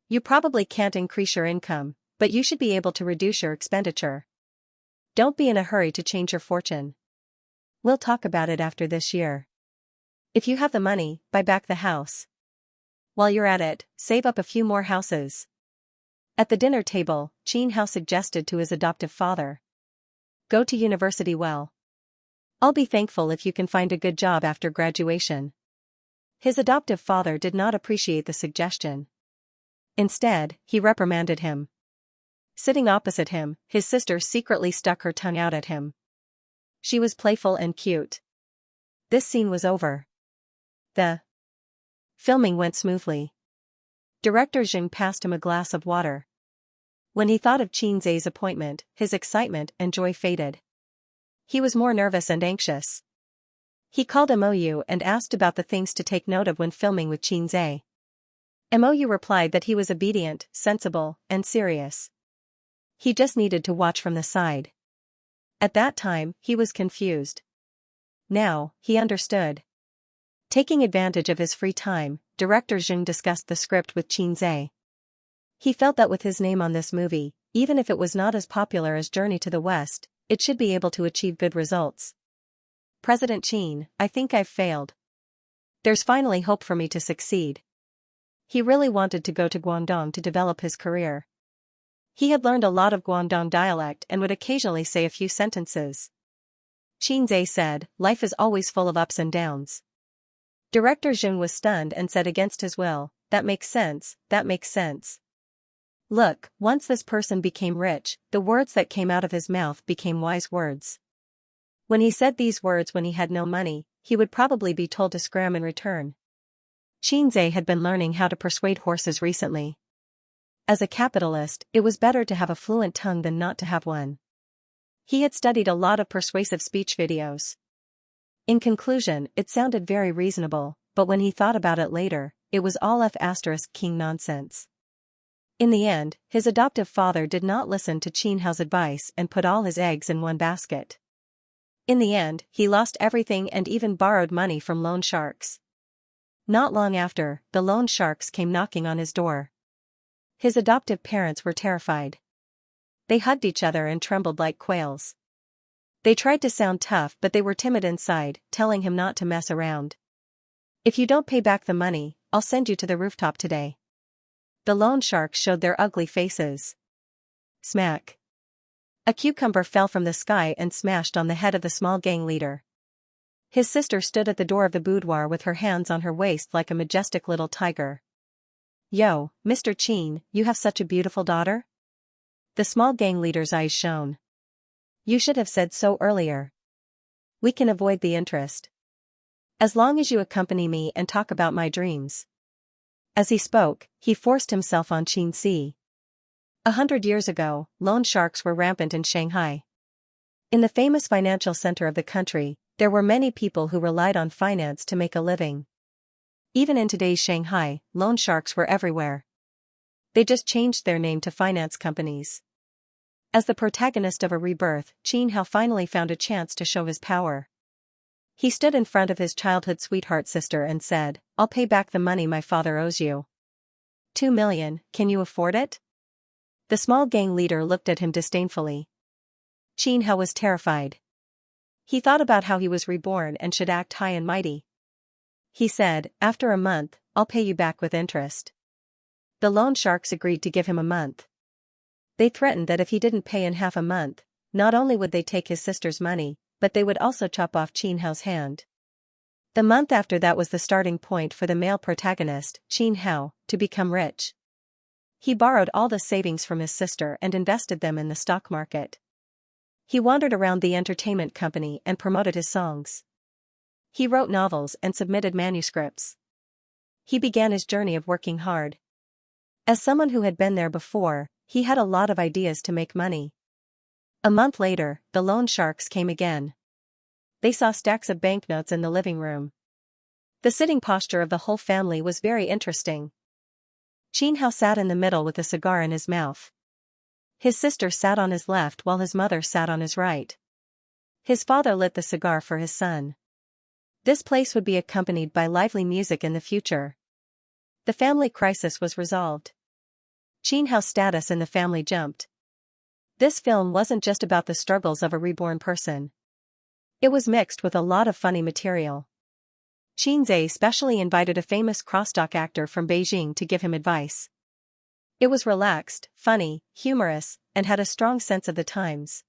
You probably can't increase your income, but you should be able to reduce your expenditure. Don't be in a hurry to change your fortune. We'll talk about it after this year. If you have the money, buy back the house. While you're at it, save up a few more houses." At the dinner table, Xianxia suggested to his adoptive father, "Go to university well. I'll be thankful if you can find a good job after graduation." His adoptive father did not appreciate the suggestion. Instead, he reprimanded him. Sitting opposite him, his sister secretly stuck her tongue out at him. She was playful and cute. This scene was over. The filming went smoothly. Director Zheng passed him a glass of water. When he thought of Xianxia's appointment, his excitement and joy faded. He was more nervous and anxious. He called Mou and asked about the things to take note of when filming with Xianxia. Mou replied that he was obedient, sensible, and serious. He just needed to watch from the side. At that time, he was confused. Now, he understood. Taking advantage of his free time, Director Zheng discussed the script with Xianxia. He felt that with his name on this movie, even if it was not as popular as Journey to the West, it should be able to achieve good results. "President Qin, I think I've failed. There's finally hope for me to succeed." He really wanted to go to Guangdong to develop his career. He had learned a lot of Guangdong dialect and would occasionally say a few sentences. Xianxia said, "Life is always full of ups and downs." Director Zheng was stunned and said against his will, "That makes sense, that makes sense." Look, once this person became rich, the words that came out of his mouth became wise words. When he said these words when he had no money, he would probably be told to scram in return. Xianxia had been learning how to persuade horses recently. As a capitalist, it was better to have a fluent tongue than not to have one. He had studied a lot of persuasive speech videos. In conclusion, it sounded very reasonable, but when he thought about it later, it was all F***king nonsense. In the end, his adoptive father did not listen to Xianxia's advice and put all his eggs in one basket. In the end, he lost everything and even borrowed money from loan sharks. Not long after, the loan sharks came knocking on his door. His adoptive parents were terrified. They hugged each other and trembled like quails. They tried to sound tough but they were timid inside, telling him not to mess around. "If you don't pay back the money, I'll send you to the rooftop today." The loan sharks showed their ugly faces. Smack. A cucumber fell from the sky and smashed on the head of the small gang leader. His sister stood at the door of the boudoir with her hands on her waist like a majestic little tiger. "Yo, Mr. Qin, you have such a beautiful daughter?" The small gang leader's eyes shone. "You should have said so earlier. We can avoid the interest. As long as you accompany me and talk about my dreams." As he spoke, he forced himself on Xianxia. 100 years ago, loan sharks were rampant in Shanghai. In the famous financial center of the country, there were many people who relied on finance to make a living. Even in today's Shanghai, loan sharks were everywhere. They just changed their name to finance companies. As the protagonist of a rebirth, Xianxia finally found a chance to show his power. He stood in front of his childhood sweetheart sister and said, "I'll pay back the money my father owes you. 2 million, can you afford it?" The small gang leader looked at him disdainfully. Xianxia was terrified. He thought about how he was reborn and should act high and mighty. He said, "After a month, I'll pay you back with interest." The loan sharks agreed to give him a month. They threatened that if he didn't pay in half a month, not only would they take his sister's money, but they would also chop off Xianxia's hand. The month after that was the starting point for the male protagonist, Xianxia, to become rich. He borrowed all the savings from his sister and invested them in the stock market. He wandered around the entertainment company and promoted his songs. He wrote novels and submitted manuscripts. He began his journey of working hard. As someone who had been there before, he had a lot of ideas to make money. A month later, the loan sharks came again. They saw stacks of banknotes in the living room. The sitting posture of the whole family was very interesting. Xianxia sat in the middle with a cigar in his mouth. His sister sat on his left while his mother sat on his right. His father lit the cigar for his son. This place would be accompanied by lively music in the future. The family crisis was resolved. Xianxia's status in the family jumped. This film wasn't just about the struggles of a reborn person. It was mixed with a lot of funny material. Xianxia specially invited a famous crosstalk actor from Beijing to give him advice. It was relaxed, funny, humorous, and had a strong sense of the times.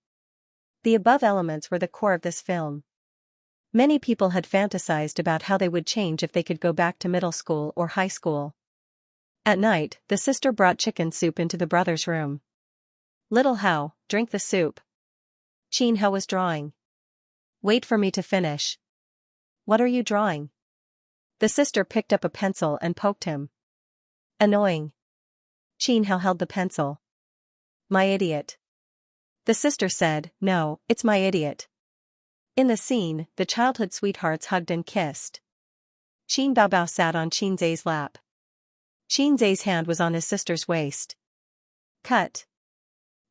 The above elements were the core of this film. Many people had fantasized about how they would change if they could go back to middle school or high school. At night, the sister brought chicken soup into the brother's room. "Little Hao, drink the soup." Xianxia was drawing. "Wait for me to finish." "What are you drawing?" The sister picked up a pencil and poked him. "Annoying." Xianxia held the pencil. "My idiot." The sister said, "No, it's my idiot." In the scene, the childhood sweethearts hugged and kissed. Qin Baobao sat on Xianxia's lap. Xianxia's hand was on his sister's waist. "Cut."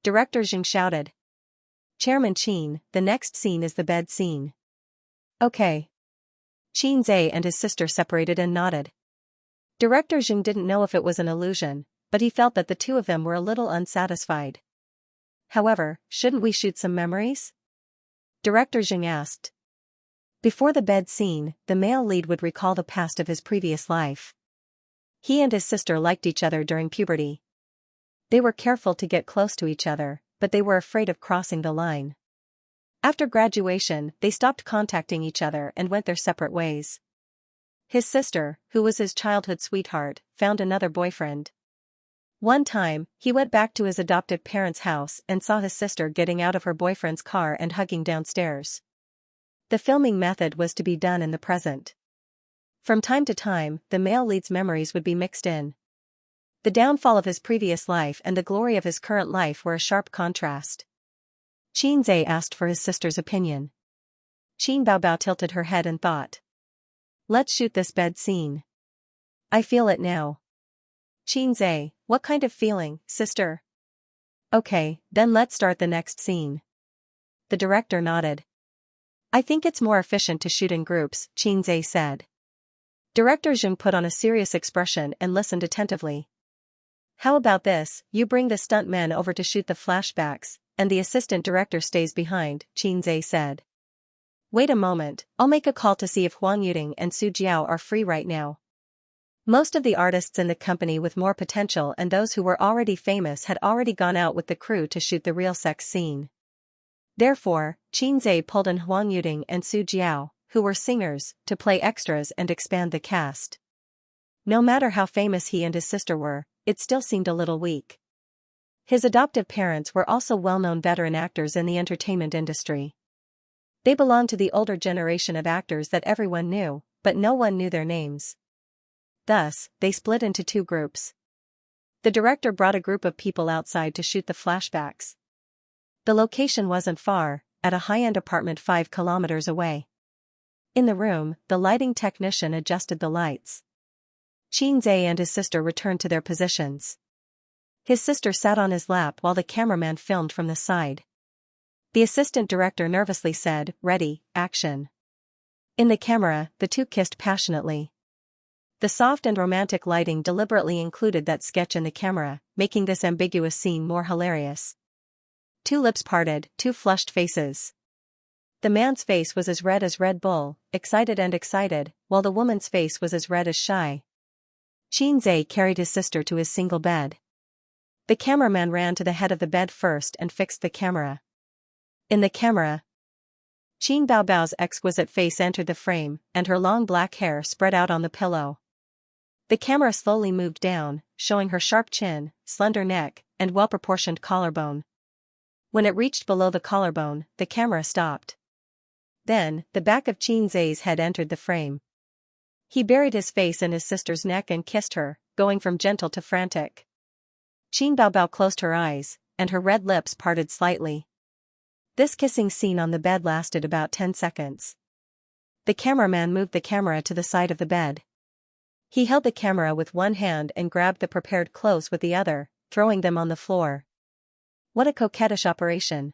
Director Zheng shouted. "Chairman Qin, the next scene is the bed scene." "Okay." Xianxia and his sister separated and nodded. Director Zheng didn't know if it was an illusion, but he felt that the two of them were a little unsatisfied. "However, shouldn't we shoot some memories?" Director Zheng asked. Before the bed scene, the male lead would recall the past of his previous life. He and his sister liked each other during puberty. They were careful to get close to each other, but they were afraid of crossing the line. After graduation, they stopped contacting each other and went their separate ways. His sister, who was his childhood sweetheart, found another boyfriend. One time, he went back to his adoptive parents' house and saw his sister getting out of her boyfriend's car and hugging downstairs. The filming method was to be done in the present. From time to time, the male lead's memories would be mixed in. The downfall of his previous life and the glory of his current life were a sharp contrast. Xianxia asked for his sister's opinion. Qin Baobao tilted her head and thought. "Let's shoot this bed scene." "I feel it now." "Xianxia, what kind of feeling, sister?" "Okay, then let's start the next scene." The director nodded. "I think it's more efficient to shoot in groups," Xianxia said. Director Zheng put on a serious expression and listened attentively. "How about this, you bring the stuntmen over to shoot the flashbacks, and the assistant director stays behind," Xianxia said. "Wait a moment, I'll make a call to see if Huang Yuding and Su Jiao are free right now." Most of the artists in the company with more potential and those who were already famous had already gone out with the crew to shoot the real sex scene. Therefore, Xianxia pulled in Huang Yuding and Su Jiao, who were singers, to play extras and expand the cast. No matter how famous he and his sister were, it still seemed a little weak. His adoptive parents were also well-known veteran actors in the entertainment industry. They belonged to the older generation of actors that everyone knew, but no one knew their names. Thus, they split into two groups. The director brought a group of people outside to shoot the flashbacks. The location wasn't far, at a high-end apartment 5 kilometers away. In the room, the lighting technician adjusted the lights. Xianxia and his sister returned to their positions. His sister sat on his lap while the cameraman filmed from the side. The assistant director nervously said, "Ready, action." In the camera, the two kissed passionately. The soft and romantic lighting deliberately included that sketch in the camera, making this ambiguous scene more hilarious. Two lips parted, two flushed faces. The man's face was as Red Bull, excited, while the woman's face was as red as shy. Xianxia carried his sister to his single bed. The cameraman ran to the head of the bed first and fixed the camera. In the camera, Qin Baobao's exquisite face entered the frame, and her long black hair spread out on the pillow. The camera slowly moved down, showing her sharp chin, slender neck, and well-proportioned collarbone. When it reached below the collarbone, the camera stopped. Then, the back of Xianxia's head entered the frame. He buried his face in his sister's neck and kissed her, going from gentle to frantic. Qin Baobao closed her eyes, and her red lips parted slightly. This kissing scene on the bed lasted about 10 seconds. The cameraman moved the camera to the side of the bed. He held the camera with one hand and grabbed the prepared clothes with the other, throwing them on the floor. What a coquettish operation.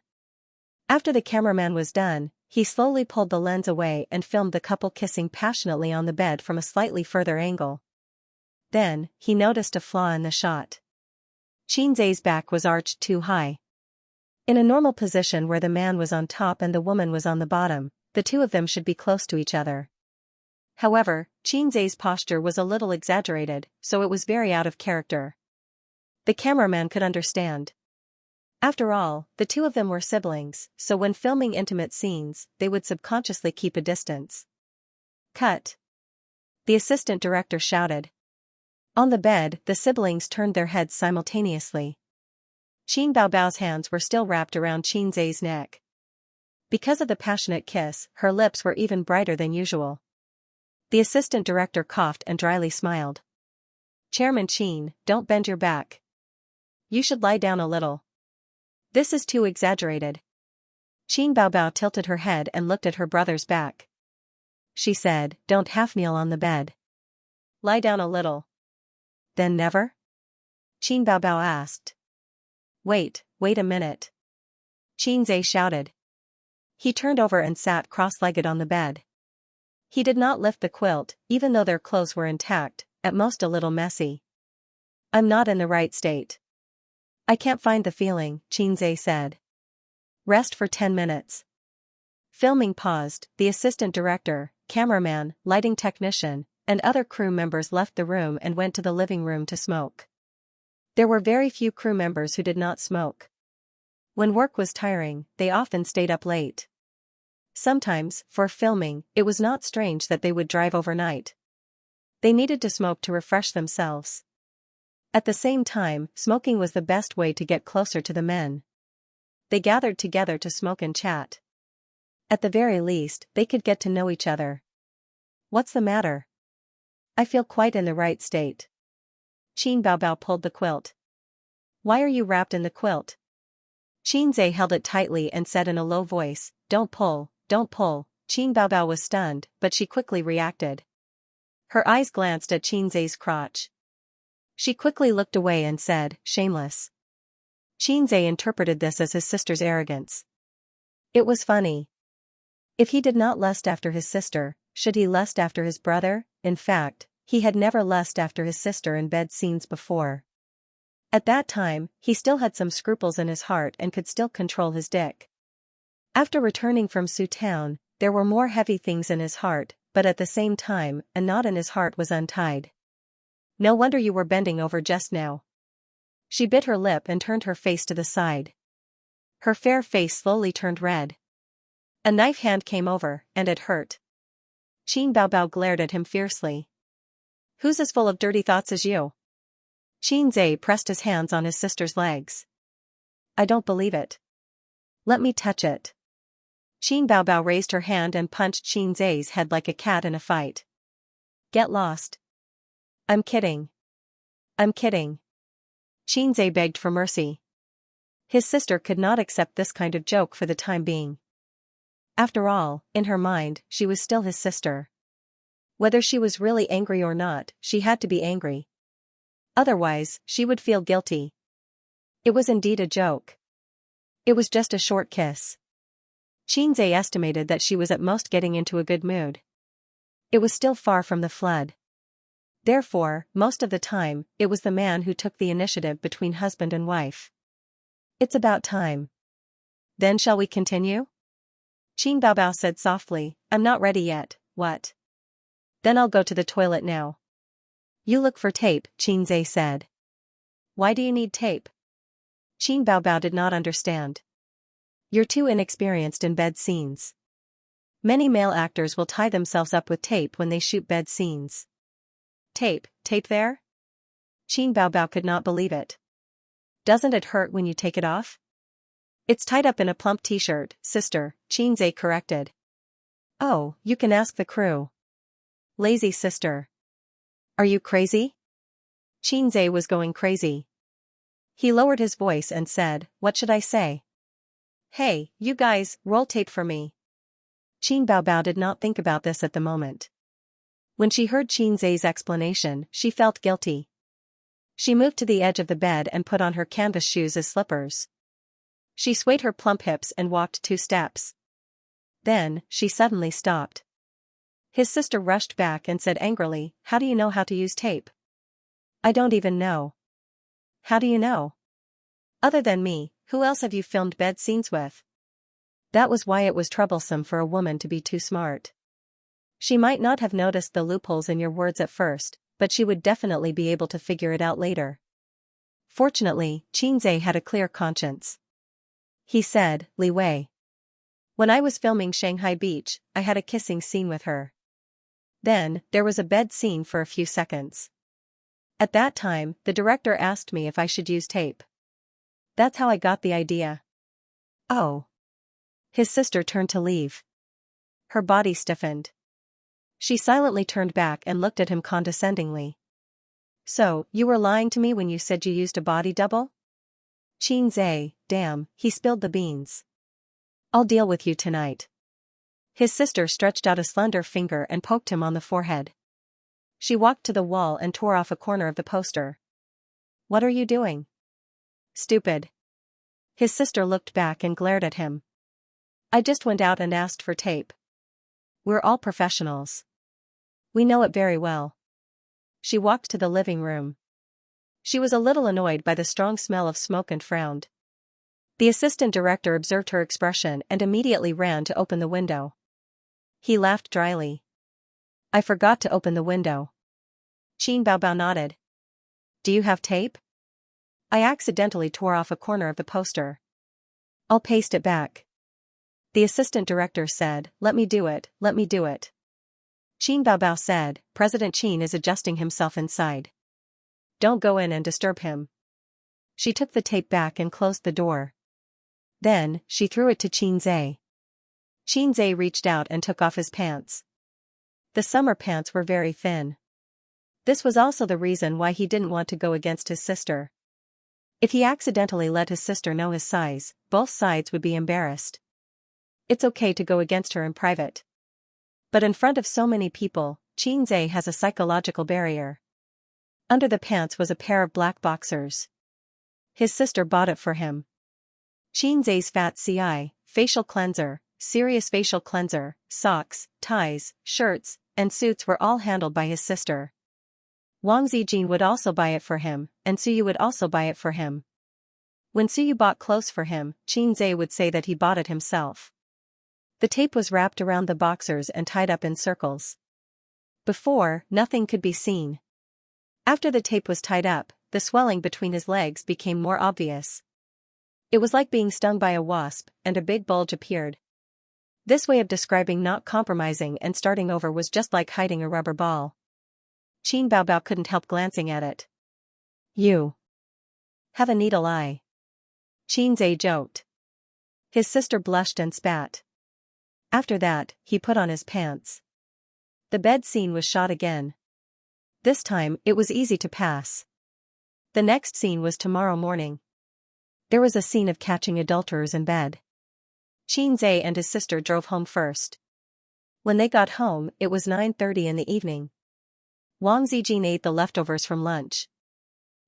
After the cameraman was done, he slowly pulled the lens away and filmed the couple kissing passionately on the bed from a slightly further angle. Then, he noticed a flaw in the shot. Xianxia's back was arched too high. In a normal position where the man was on top and the woman was on the bottom, the two of them should be close to each other. However, Xianxia's posture was a little exaggerated, so it was very out of character. The cameraman could understand. After all, the two of them were siblings, so when filming intimate scenes, they would subconsciously keep a distance. Cut. The assistant director shouted. On the bed, the siblings turned their heads simultaneously. Qin Baobao's hands were still wrapped around Xianxia's neck. Because of the passionate kiss, her lips were even brighter than usual. The assistant director coughed and dryly smiled. Chairman Qin, don't bend your back. You should lie down a little. This is too exaggerated. Qin Baobao tilted her head and looked at her brother's back. She said, don't half kneel on the bed. Lie down a little. Then never? Qin Baobao asked. Wait a minute. Xianxia shouted. He turned over and sat cross-legged on the bed. He did not lift the quilt, even though their clothes were intact, at most a little messy. I'm not in the right state. I can't find the feeling, Xianxia said. Rest for 10 minutes. Filming paused, the assistant director, cameraman, lighting technician, and other crew members left the room and went to the living room to smoke. There were very few crew members who did not smoke. When work was tiring, they often stayed up late. Sometimes, for filming, it was not strange that they would drive overnight. They needed to smoke to refresh themselves. At the same time, smoking was the best way to get closer to the men. They gathered together to smoke and chat. At the very least, they could get to know each other. What's the matter? I feel quite in the right state. Qin Baobao pulled the quilt. Why are you wrapped in the quilt? Xianxia held it tightly and said in a low voice, don't pull, don't pull. Qin Baobao was stunned, but she quickly reacted. Her eyes glanced at Xianxia's crotch. She quickly looked away and said, shameless. Xianxia interpreted this as his sister's arrogance. It was funny. If he did not lust after his sister, should he lust after his brother? In fact, he had never lusted after his sister in bed scenes before. At that time, he still had some scruples in his heart and could still control his dick. After returning from Su Town, there were more heavy things in his heart, but at the same time, a knot in his heart was untied. No wonder you were bending over just now. She bit her lip and turned her face to the side. Her fair face slowly turned red. A knife hand came over, and it hurt. Qin Baobao glared at him fiercely. Who's as full of dirty thoughts as you? Xianxia pressed his hands on his sister's legs. I don't believe it. Let me touch it. Qin Baobao raised her hand and punched Xianxia's head like a cat in a fight. Get lost. I'm kidding. I'm kidding. Xianxia begged for mercy. His sister could not accept this kind of joke for the time being. After all, in her mind, she was still his sister. Whether she was really angry or not, she had to be angry. Otherwise, she would feel guilty. It was indeed a joke. It was just a short kiss. Xianxia estimated that she was at most getting into a good mood. It was still far from the flood. Therefore, most of the time, it was the man who took the initiative between husband and wife. It's about time. Then shall we continue? Qin Baobao said softly, I'm not ready yet, what? Then I'll go to the toilet now. You look for tape, Xianxia said. Why do you need tape? Qin Baobao did not understand. You're too inexperienced in bed scenes. Many male actors will tie themselves up with tape when they shoot bed scenes. Tape there? Qin Baobao could not believe it. Doesn't it hurt when you take it off? It's tied up in a plump t-shirt, sister, Xianxia corrected. Oh, you can ask the crew. Lazy sister. Are you crazy? Xianxia was going crazy. He lowered his voice and said, "What should I say?" "Hey, you guys, roll tape for me." Qin Baobao did not think about this at the moment. When she heard Qin Zai's explanation, she felt guilty. She moved to the edge of the bed and put on her canvas shoes as slippers. She swayed her plump hips and walked 2 steps. Then, she suddenly stopped. His sister rushed back and said angrily, "How do you know how to use tape?" "I don't even know." "How do you know? Other than me, who else have you filmed bed scenes with?" That was why it was troublesome for a woman to be too smart. She might not have noticed the loopholes in your words at first, but she would definitely be able to figure it out later. Fortunately, Qin Zai had a clear conscience. He said, "Li Wei. When I was filming Shanghai Beach, I had a kissing scene with her. Then, there was a bed scene for a few seconds. At that time, the director asked me if I should use tape. That's how I got the idea." "Oh." His sister turned to leave. Her body stiffened. She silently turned back and looked at him condescendingly. "So, you were lying to me when you said you used a body double?" Qin Zai, damn, he spilled the beans. "I'll deal with you tonight." His sister stretched out a slender finger and poked him on the forehead. She walked to the wall and tore off a corner of the poster. "What are you doing?" "Stupid." His sister looked back and glared at him. "I just went out and asked for tape. We're all professionals. We know it very well." She walked to the living room. She was a little annoyed by the strong smell of smoke and frowned. The assistant director observed her expression and immediately ran to open the window. He laughed dryly. "I forgot to open the window." Qin Baobao nodded. "Do you have tape?" "I accidentally tore off a corner of the poster." "I'll paste it back." The assistant director said, "Let me do it, let me do it." Qin Baobao said, "President Qin is adjusting himself inside. Don't go in and disturb him." She took the tape back and closed the door. Then, she threw it to Qin Zai. Qin Zai reached out and took off his pants. The summer pants were very thin. This was also the reason why he didn't want to go against his sister. If he accidentally let his sister know his size, both sides would be embarrassed. It's okay to go against her in private. But in front of so many people, Qin Zai has a psychological barrier. Under the pants was a pair of black boxers. His sister bought it for him. Qin Zai's Fat CI, facial cleanser, serious facial cleanser, socks, ties, shirts, and suits were all handled by his sister. Wang Zijin would also buy it for him, and Suyu would also buy it for him. When Suyu bought clothes for him, Qin Zai would say that he bought it himself. The tape was wrapped around the boxers and tied up in circles. Before, nothing could be seen. After the tape was tied up, the swelling between his legs became more obvious. It was like being stung by a wasp, and a big bulge appeared. This way of describing not compromising and starting over was just like hiding a rubber ball. Qin Baobao couldn't help glancing at it. "You have a needle eye," Qin Zai joked. His sister blushed and spat. After that, he put on his pants. The bed scene was shot again. This time, it was easy to pass. The next scene was tomorrow morning. There was a scene of catching adulterers in bed. Qin Zai and his sister drove home first. When they got home, it was 9:30 in the evening. Wang Zijin ate the leftovers from lunch.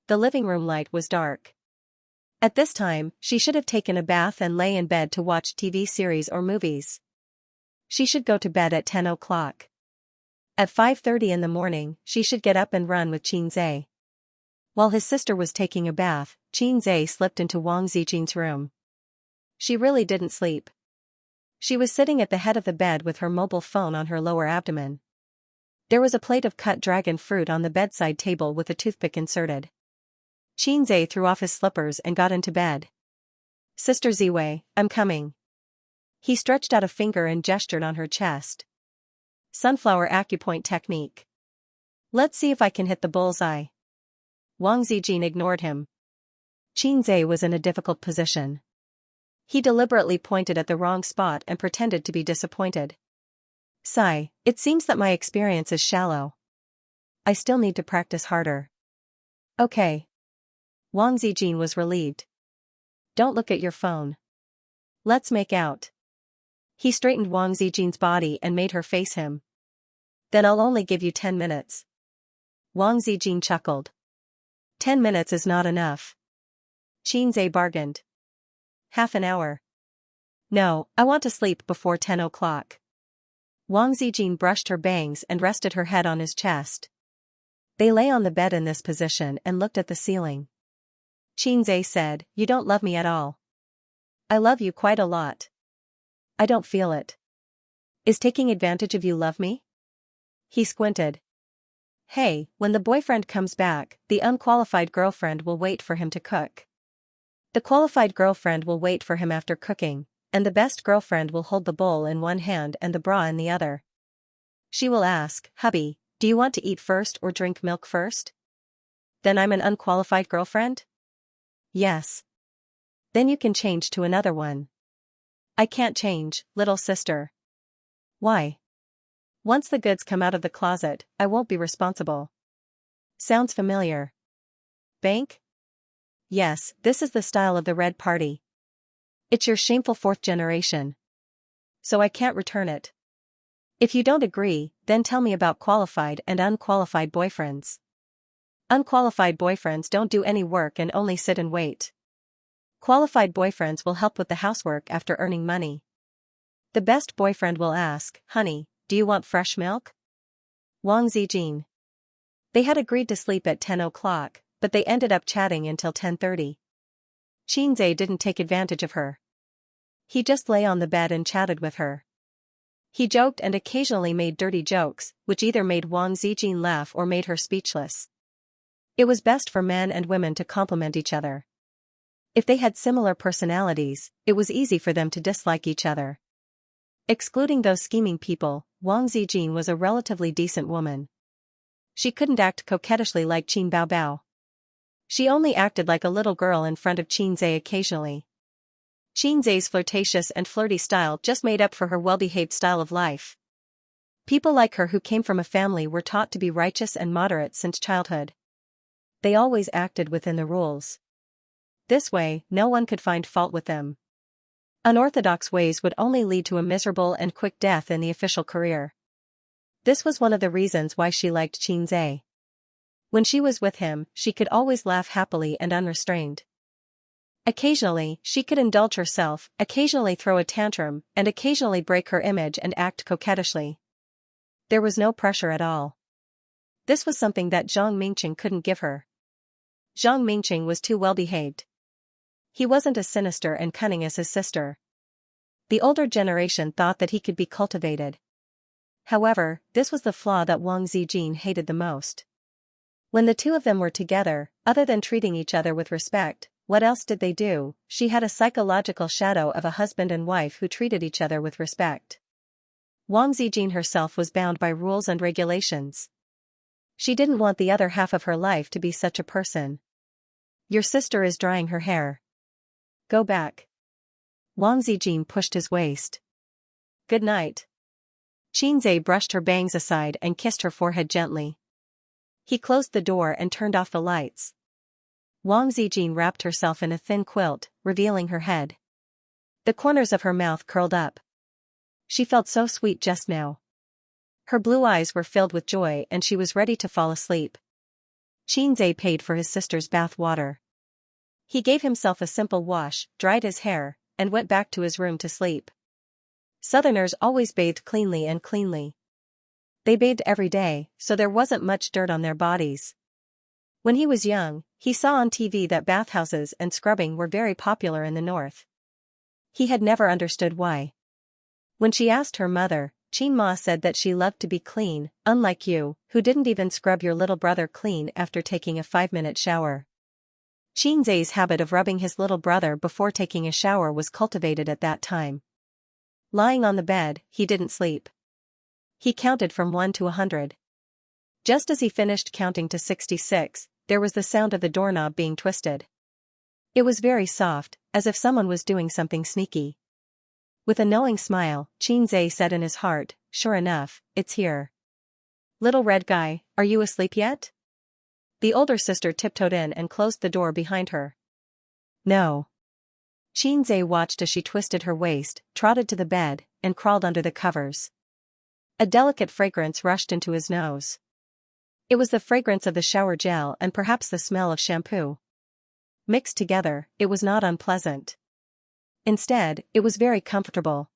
The living room light was dark. At this time, she should have taken a bath and lay in bed to watch TV series or movies. She should go to bed at 10 o'clock. At 5:30 in the morning, she should get up and run with Qin Zai. While his sister was taking a bath, Qin Zai slipped into Wang Zijin's room. She really didn't sleep. She was sitting at the head of the bed with her mobile phone on her lower abdomen. There was a plate of cut dragon fruit on the bedside table with a toothpick inserted. Qin Zai threw off his slippers and got into bed. "Sister Ziwei, I'm coming." He stretched out a finger and gestured on her chest. "Sunflower acupoint technique. Let's see if I can hit the bullseye." Wang Zijin ignored him. Qin Zai was in a difficult position. He deliberately pointed at the wrong spot and pretended to be disappointed. "Sigh, it seems that my experience is shallow. I still need to practice harder." "Okay." Wang Zijin was relieved. Don't look at your phone. Let's make out. He straightened Wang Zijin's body and made her face him. Then I'll only give you 10 minutes. Wang Zijin chuckled. 10 minutes is not enough. Xianxia bargained. Half an hour. No, I want to sleep before 10 o'clock. Wang Zijin brushed her bangs and rested her head on his chest. They lay on the bed in this position and looked at the ceiling. Xianxia said, "You don't love me at all." "I love you quite a lot." "I don't feel it." "Is taking advantage of you love me?" He squinted. "Hey, when the boyfriend comes back, the unqualified girlfriend will wait for him to cook. The qualified girlfriend will wait for him after cooking, and the best girlfriend will hold the bowl in one hand and the bra in the other. She will ask, 'Hubby, do you want to eat first or drink milk first?' Then I'm an unqualified girlfriend?" "Yes." "Then you can change to another one." "I can't change, little sister." "Why?" "Once the goods come out of the closet, I won't be responsible." Sounds familiar. Bank? Yes, this is the style of the Red Party. It's your shameful fourth generation. So I can't return it. If you don't agree, then tell me about qualified and unqualified boyfriends. Unqualified boyfriends don't do any work and only sit and wait. Qualified boyfriends will help with the housework after earning money. The best boyfriend will ask, 'Honey, do you want fresh milk?'" Wang Zijin. They had agreed to sleep at 10 o'clock, but they ended up chatting until 10:30. Xianxia didn't take advantage of her. He just lay on the bed and chatted with her. He joked and occasionally made dirty jokes, which either made Wang Zijin laugh or made her speechless. It was best for men and women to complement each other. If they had similar personalities, it was easy for them to dislike each other. Excluding those scheming people, Wang Zijin was a relatively decent woman. She couldn't act coquettishly like Qin Baobao. She only acted like a little girl in front of Xianxia occasionally. Xianxia's flirtatious and flirty style just made up for her well-behaved style of life. People like her who came from a family were taught to be righteous and moderate since childhood. They always acted within the rules. This way, no one could find fault with them. Unorthodox ways would only lead to a miserable and quick death in the official career. This was one of the reasons why she liked Xianxia. When she was with him, she could always laugh happily and unrestrained. Occasionally, she could indulge herself, occasionally throw a tantrum, and occasionally break her image and act coquettishly. There was no pressure at all. This was something that Zhang Mingqing couldn't give her. Zhang Mingqing was too well-behaved. He wasn't as sinister and cunning as his sister. The older generation thought that he could be cultivated. However, this was the flaw that Wang Zijin hated the most. When the two of them were together, other than treating each other with respect, what else did they do? She had a psychological shadow of a husband and wife who treated each other with respect. Wang Zijin herself was bound by rules and regulations. She didn't want the other half of her life to be such a person. "Your sister is drying her hair. Go back." Wang Zijin pushed his waist. "Good night." Xianxia brushed her bangs aside and kissed her forehead gently. He closed the door and turned off the lights. Wang Zijin wrapped herself in a thin quilt, revealing her head. The corners of her mouth curled up. She felt so sweet just now. Her blue eyes were filled with joy and she was ready to fall asleep. Xianxia paid for his sister's bath water. He gave himself a simple wash, dried his hair, and went back to his room to sleep. Southerners always bathed cleanly and cleanly. They bathed every day, so there wasn't much dirt on their bodies. When he was young, he saw on TV that bathhouses and scrubbing were very popular in the north. He had never understood why. When she asked her mother, Qin Ma said that she loved to be clean, unlike you, who didn't even scrub your little brother clean after taking a 5-minute shower. Xianxia's habit of rubbing his little brother before taking a shower was cultivated at that time. Lying on the bed, he didn't sleep. He counted from 1 to 100. Just as he finished counting to 66, there was the sound of the doorknob being twisted. It was very soft, as if someone was doing something sneaky. With a knowing smile, Xianxia said in his heart, "Sure enough, it's here. Little red guy, are you asleep yet?" The older sister tiptoed in and closed the door behind her. No. Xianxia watched as she twisted her waist, trotted to the bed, and crawled under the covers. A delicate fragrance rushed into his nose. It was the fragrance of the shower gel and perhaps the smell of shampoo. Mixed together, it was not unpleasant. Instead, it was very comfortable.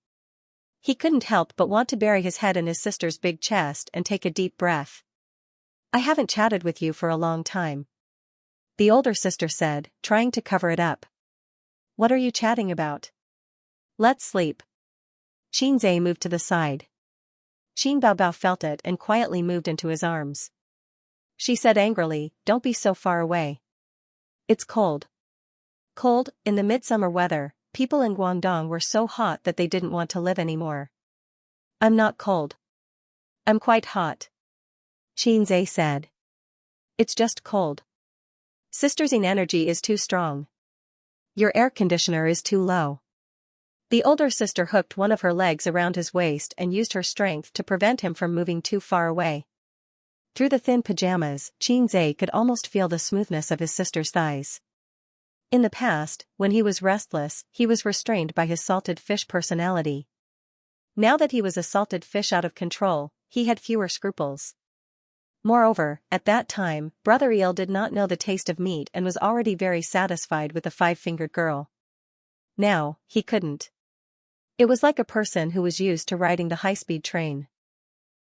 He couldn't help but want to bury his head in his sister's big chest and take a deep breath. "I haven't chatted with you for a long time," the older sister said, trying to cover it up. "What are you chatting about?" "Let's sleep." Xianxia moved to the side. Xin Baobao felt it and quietly moved into his arms. She said angrily, "Don't be so far away. It's cold." Cold, in the midsummer weather, people in Guangdong were so hot that they didn't want to live anymore. "I'm not cold. I'm quite hot," Xianxia said. "It's just cold. Sister's energy is too strong. Your air conditioner is too low." The older sister hooked one of her legs around his waist and used her strength to prevent him from moving too far away. Through the thin pajamas, Xianxia could almost feel the smoothness of his sister's thighs. In the past, when he was restless, he was restrained by his salted fish personality. Now that he was a salted fish out of control, he had fewer scruples. Moreover, at that time, Brother Eel did not know the taste of meat and was already very satisfied with the five-fingered girl. Now, he couldn't. It was like a person who was used to riding the high-speed train.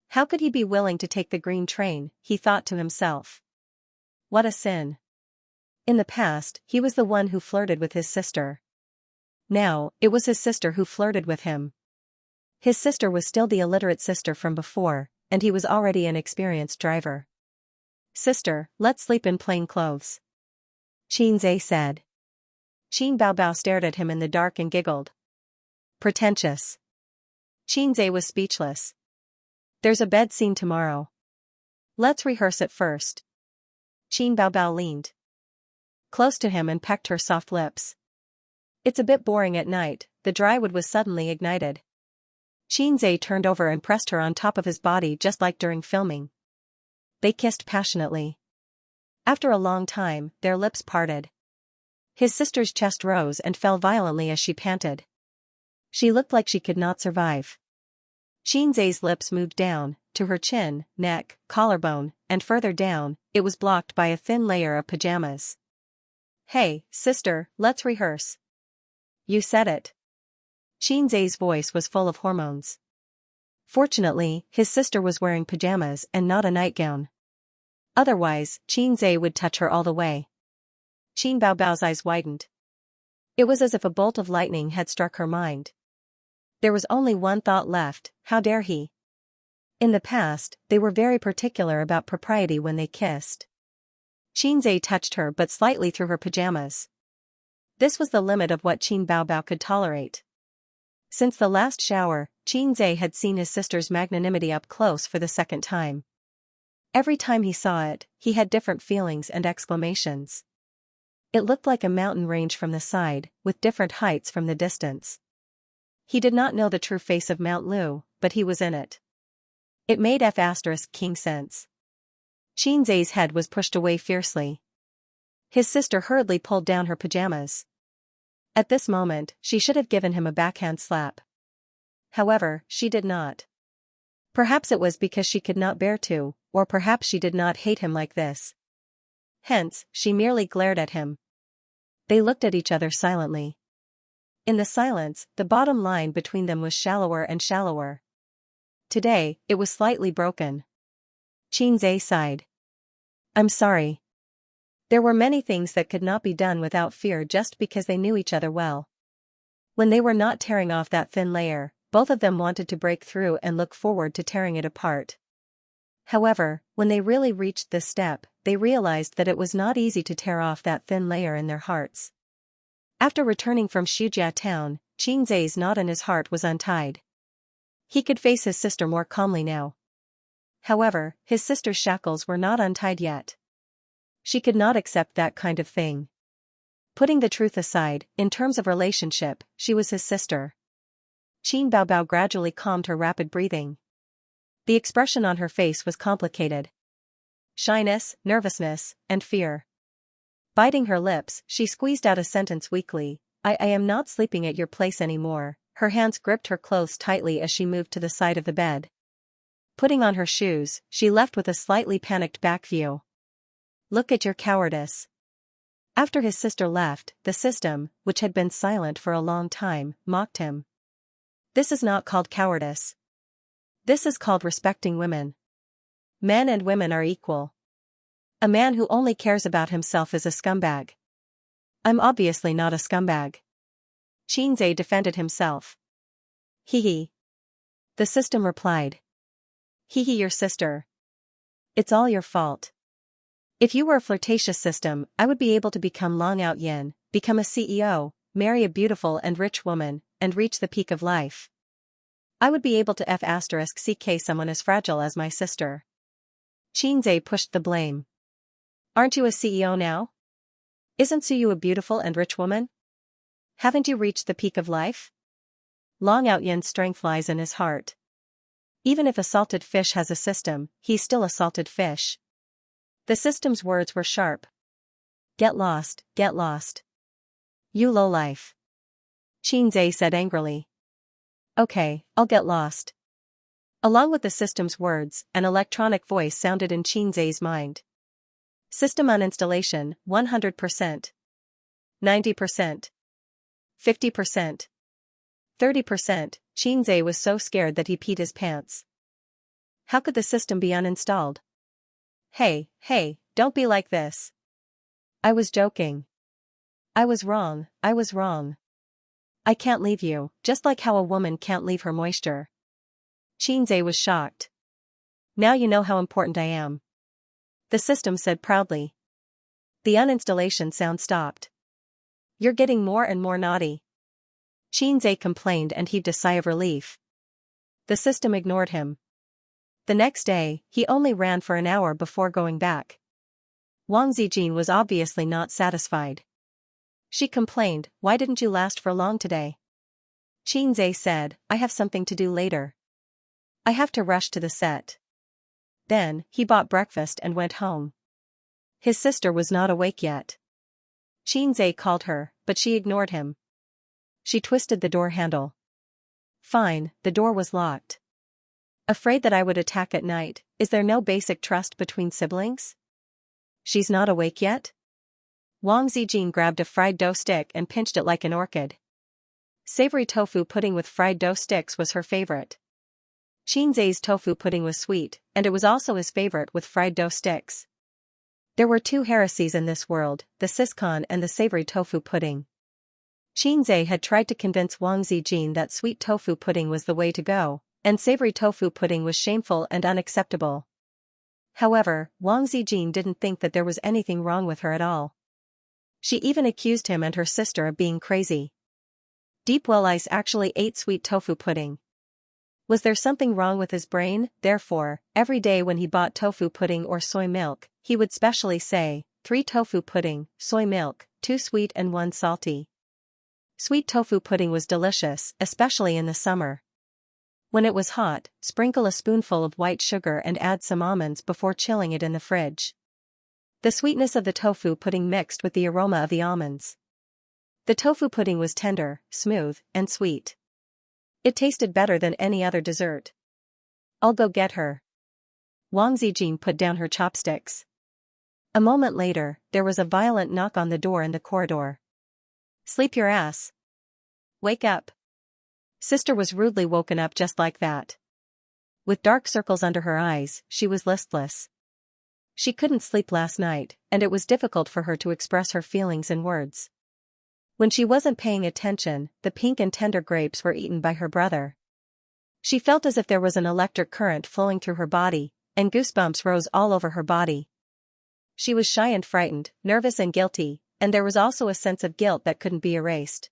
How could he be willing to take the green train, he thought to himself. What a sin. In the past, he was the one who flirted with his sister. Now, it was his sister who flirted with him. His sister was still the illiterate sister from before, and he was already an experienced driver. "Sister, let's sleep in plain clothes," Xianxia said. Xin Baobao stared at him in the dark and giggled. Pretentious. Xianxia was speechless. "There's a bed scene tomorrow. Let's rehearse it first." Xin Baobao leaned close to him and pecked her soft lips. "It's a bit boring at night." The dry wood was suddenly ignited. Xianxia turned over and pressed her on top of his body just like during filming. They kissed passionately. After a long time, their lips parted. His sister's chest rose and fell violently as she panted. She looked like she could not survive. Xianxia's lips moved down, to her chin, neck, collarbone, and further down, it was blocked by a thin layer of pajamas. "Hey, sister, let's rehearse." "You said it." Xianxia's voice was full of hormones. Fortunately, his sister was wearing pajamas and not a nightgown. Otherwise, Xianxia would touch her all the way. Xin Baobao's eyes widened. It was as if a bolt of lightning had struck her mind. There was only one thought left: how dare he? In the past, they were very particular about propriety when they kissed. Xianxia touched her but slightly through her pajamas. This was the limit of what Xin Baobao could tolerate. Since the last shower, Xianxia had seen his sister's magnanimity up close for the second time. Every time he saw it, he had different feelings and exclamations. It looked like a mountain range from the side, with different heights from the distance. He did not know the true face of Mount Lu, but he was in it. It made King sense. Xianxia's head was pushed away fiercely. His sister hurriedly pulled down her pajamas. At this moment, she should have given him a backhand slap. However, she did not. Perhaps it was because she could not bear to, or perhaps she did not hate him like this. Hence, she merely glared at him. They looked at each other silently. In the silence, the bottom line between them was shallower and shallower. Today, it was slightly broken. Xianxia sighed. "I'm sorry." There were many things that could not be done without fear just because they knew each other well. When they were not tearing off that thin layer, both of them wanted to break through and look forward to tearing it apart. However, when they really reached this step, they realized that it was not easy to tear off that thin layer in their hearts. After returning from Shujia town, Xianxia's knot in his heart was untied. He could face his sister more calmly now. However, his sister's shackles were not untied yet. She could not accept that kind of thing. Putting the truth aside, in terms of relationship, she was his sister. Xin Baobao gradually calmed her rapid breathing. The expression on her face was complicated. shyness, nervousness, and fear. Biting her lips, she squeezed out a sentence weakly. I am not sleeping at your place anymore. Her hands gripped her clothes tightly as she moved to the side of the bed. Putting on her shoes, she left with a slightly panicked back view. Look at your cowardice. After his sister left, the system, which had been silent for a long time, mocked him. This is not called cowardice. This is called respecting women. Men and women are equal. A man who only cares about himself is a scumbag. I'm obviously not a scumbag. Xianxia defended himself. Hee hee. The system replied. Hee hee, your sister. It's all your fault. If you were a flirtatious system, I would be able to become Long Out Yin, become a CEO, marry a beautiful and rich woman, and reach the peak of life. I would be able to *CK someone as fragile as my sister. Xianxia pushed the blame. Aren't you a CEO now? Isn't Suyu a beautiful and rich woman? Haven't you reached the peak of life? Long Out Yin's strength lies in his heart. Even if a salted fish has a system, he's still a salted fish. The system's words were sharp. Get lost, get lost. You lowlife. Xianxia said angrily. Okay, I'll get lost. Along with the system's words, an electronic voice sounded in Xianxia's mind. System uninstallation, 100%. 90%. 50%. 30%. Xianxia was so scared that he peed his pants. How could the system be uninstalled? Hey, don't be like this. I was joking. I was wrong. I can't leave you, just like how a woman can't leave her moisture. Xianxia was shocked. Now you know how important I am. The system said proudly. The uninstallation sound stopped. You're getting more and more naughty. Xianxia complained and heaved a sigh of relief. The system ignored him. The next day, he only ran for an hour before going back. Wang Zijin was obviously not satisfied. She complained, why didn't you last for long today? Xianxia said, I have something to do later. I have to rush to the set. Then, he bought breakfast and went home. His sister was not awake yet. Xianxia called her, but she ignored him. She twisted the door handle. Fine, the door was locked. Afraid that I would attack at night, is there no basic trust between siblings? She's not awake yet? Wang Zijin grabbed a fried dough stick and pinched it like an orchid. Savory tofu pudding with fried dough sticks was her favorite. Xianxia's tofu pudding was sweet, and it was also his favorite with fried dough sticks. There were two heresies in this world, the siscon and the savory tofu pudding. Xianxia had tried to convince Wang Zijin that sweet tofu pudding was the way to go, and savory tofu pudding was shameful and unacceptable. However, Wang Zijin didn't think that there was anything wrong with her at all. She even accused him and her sister of being crazy. Deep Well Ice actually ate sweet tofu pudding. Was there something wrong with his brain? Therefore, every day when he bought tofu pudding or soy milk, he would specially say, 3 tofu pudding, soy milk, 2 sweet and 1 salty. Sweet tofu pudding was delicious, especially in the summer. When it was hot, sprinkle a spoonful of white sugar and add some almonds before chilling it in the fridge. The sweetness of the tofu pudding mixed with the aroma of the almonds. The tofu pudding was tender, smooth, and sweet. It tasted better than any other dessert. I'll go get her. Wang Zijin put down her chopsticks. A moment later, there was a violent knock on the door in the corridor. Sleep your ass. Wake up. Sister was rudely woken up just like that. With dark circles under her eyes, she was listless. She couldn't sleep last night, and it was difficult for her to express her feelings in words. When she wasn't paying attention, the pink and tender grapes were eaten by her brother. She felt as if there was an electric current flowing through her body, and goosebumps rose all over her body. She was shy and frightened, nervous and guilty, and there was also a sense of guilt that couldn't be erased.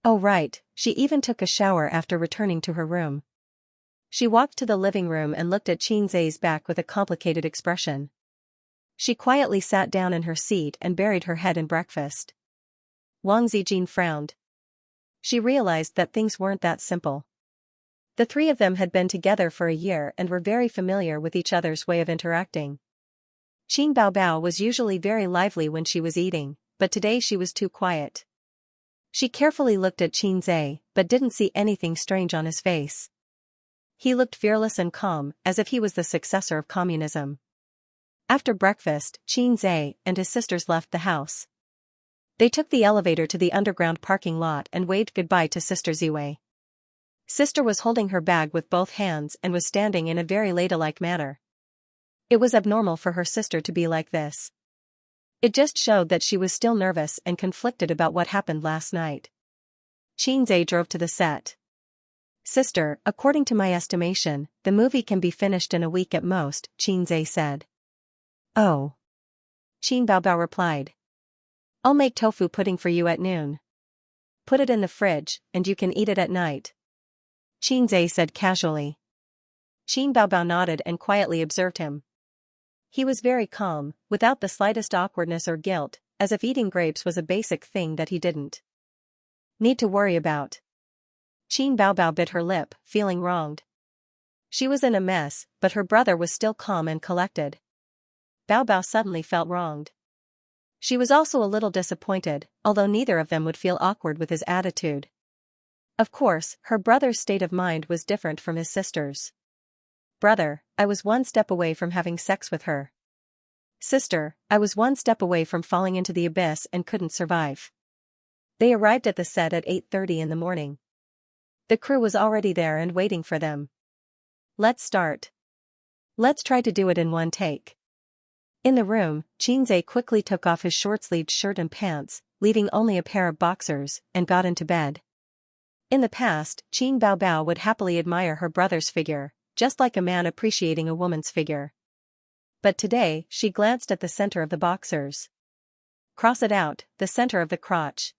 Oh right, she even took a shower after returning to her room. She walked to the living room and looked at Xianxia's back with a complicated expression. She quietly sat down in her seat and buried her head in breakfast. Wang Zijin frowned. She realized that things weren't that simple. The three of them had been together for a year and were very familiar with each other's way of interacting. Qin Baobao was usually very lively when she was eating, but today she was too quiet. She carefully looked at Qin Zhe, but didn't see anything strange on his face. He looked fearless and calm, as if he was the successor of communism. After breakfast, Qin Zhe and his sisters left the house. They took the elevator to the underground parking lot and waved goodbye to Sister Ziwei. Sister was holding her bag with both hands and was standing in a very ladylike manner. It was abnormal for her sister to be like this. It just showed that she was still nervous and conflicted about what happened last night. Qin Zhe drove to the set. Sister, according to my estimation, the movie can be finished in a week at most, Qin Zhe said. Oh. Qin Baobao replied. I'll make tofu pudding for you at noon. Put it in the fridge, and you can eat it at night. Qin Zhe said casually. Qin Baobao nodded and quietly observed him. He was very calm, without the slightest awkwardness or guilt, as if eating grapes was a basic thing that he didn't need to worry about. Qin Baobao bit her lip, feeling wronged. She was in a mess, but her brother was still calm and collected. Baobao suddenly felt wronged. She was also a little disappointed, although neither of them would feel awkward with his attitude. Of course, her brother's state of mind was different from his sister's. Brother, I was one step away from having sex with her. Sister, I was one step away from falling into the abyss and couldn't survive. They arrived at the set at 8:30 in the morning. The crew was already there and waiting for them. Let's start. Let's try to do it in one take. In the room, Qin Zhe quickly took off his short-sleeved shirt and pants, leaving only a pair of boxers, and got into bed. In the past, Qin Baobao would happily admire her brother's figure, just like a man appreciating a woman's figure. But today, she glanced at the center of the boxers. Cross it out, the center of the crotch.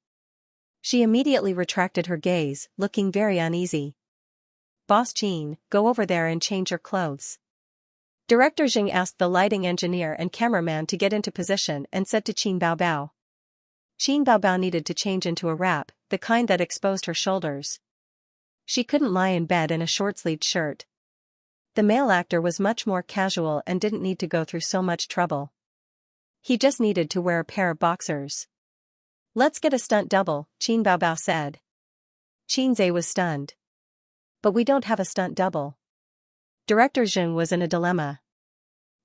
She immediately retracted her gaze, looking very uneasy. Boss Qin, go over there and change your clothes. Director Xing asked the lighting engineer and cameraman to get into position and said to Qin Baobao. Qin Baobao needed to change into a wrap, the kind that exposed her shoulders. She couldn't lie in bed in a short-sleeved shirt. The male actor was much more casual and didn't need to go through so much trouble. He just needed to wear a pair of boxers. Let's get a stunt double, Qin Baobao said. Qin Zhe was stunned. But we don't have a stunt double. Director Xing was in a dilemma.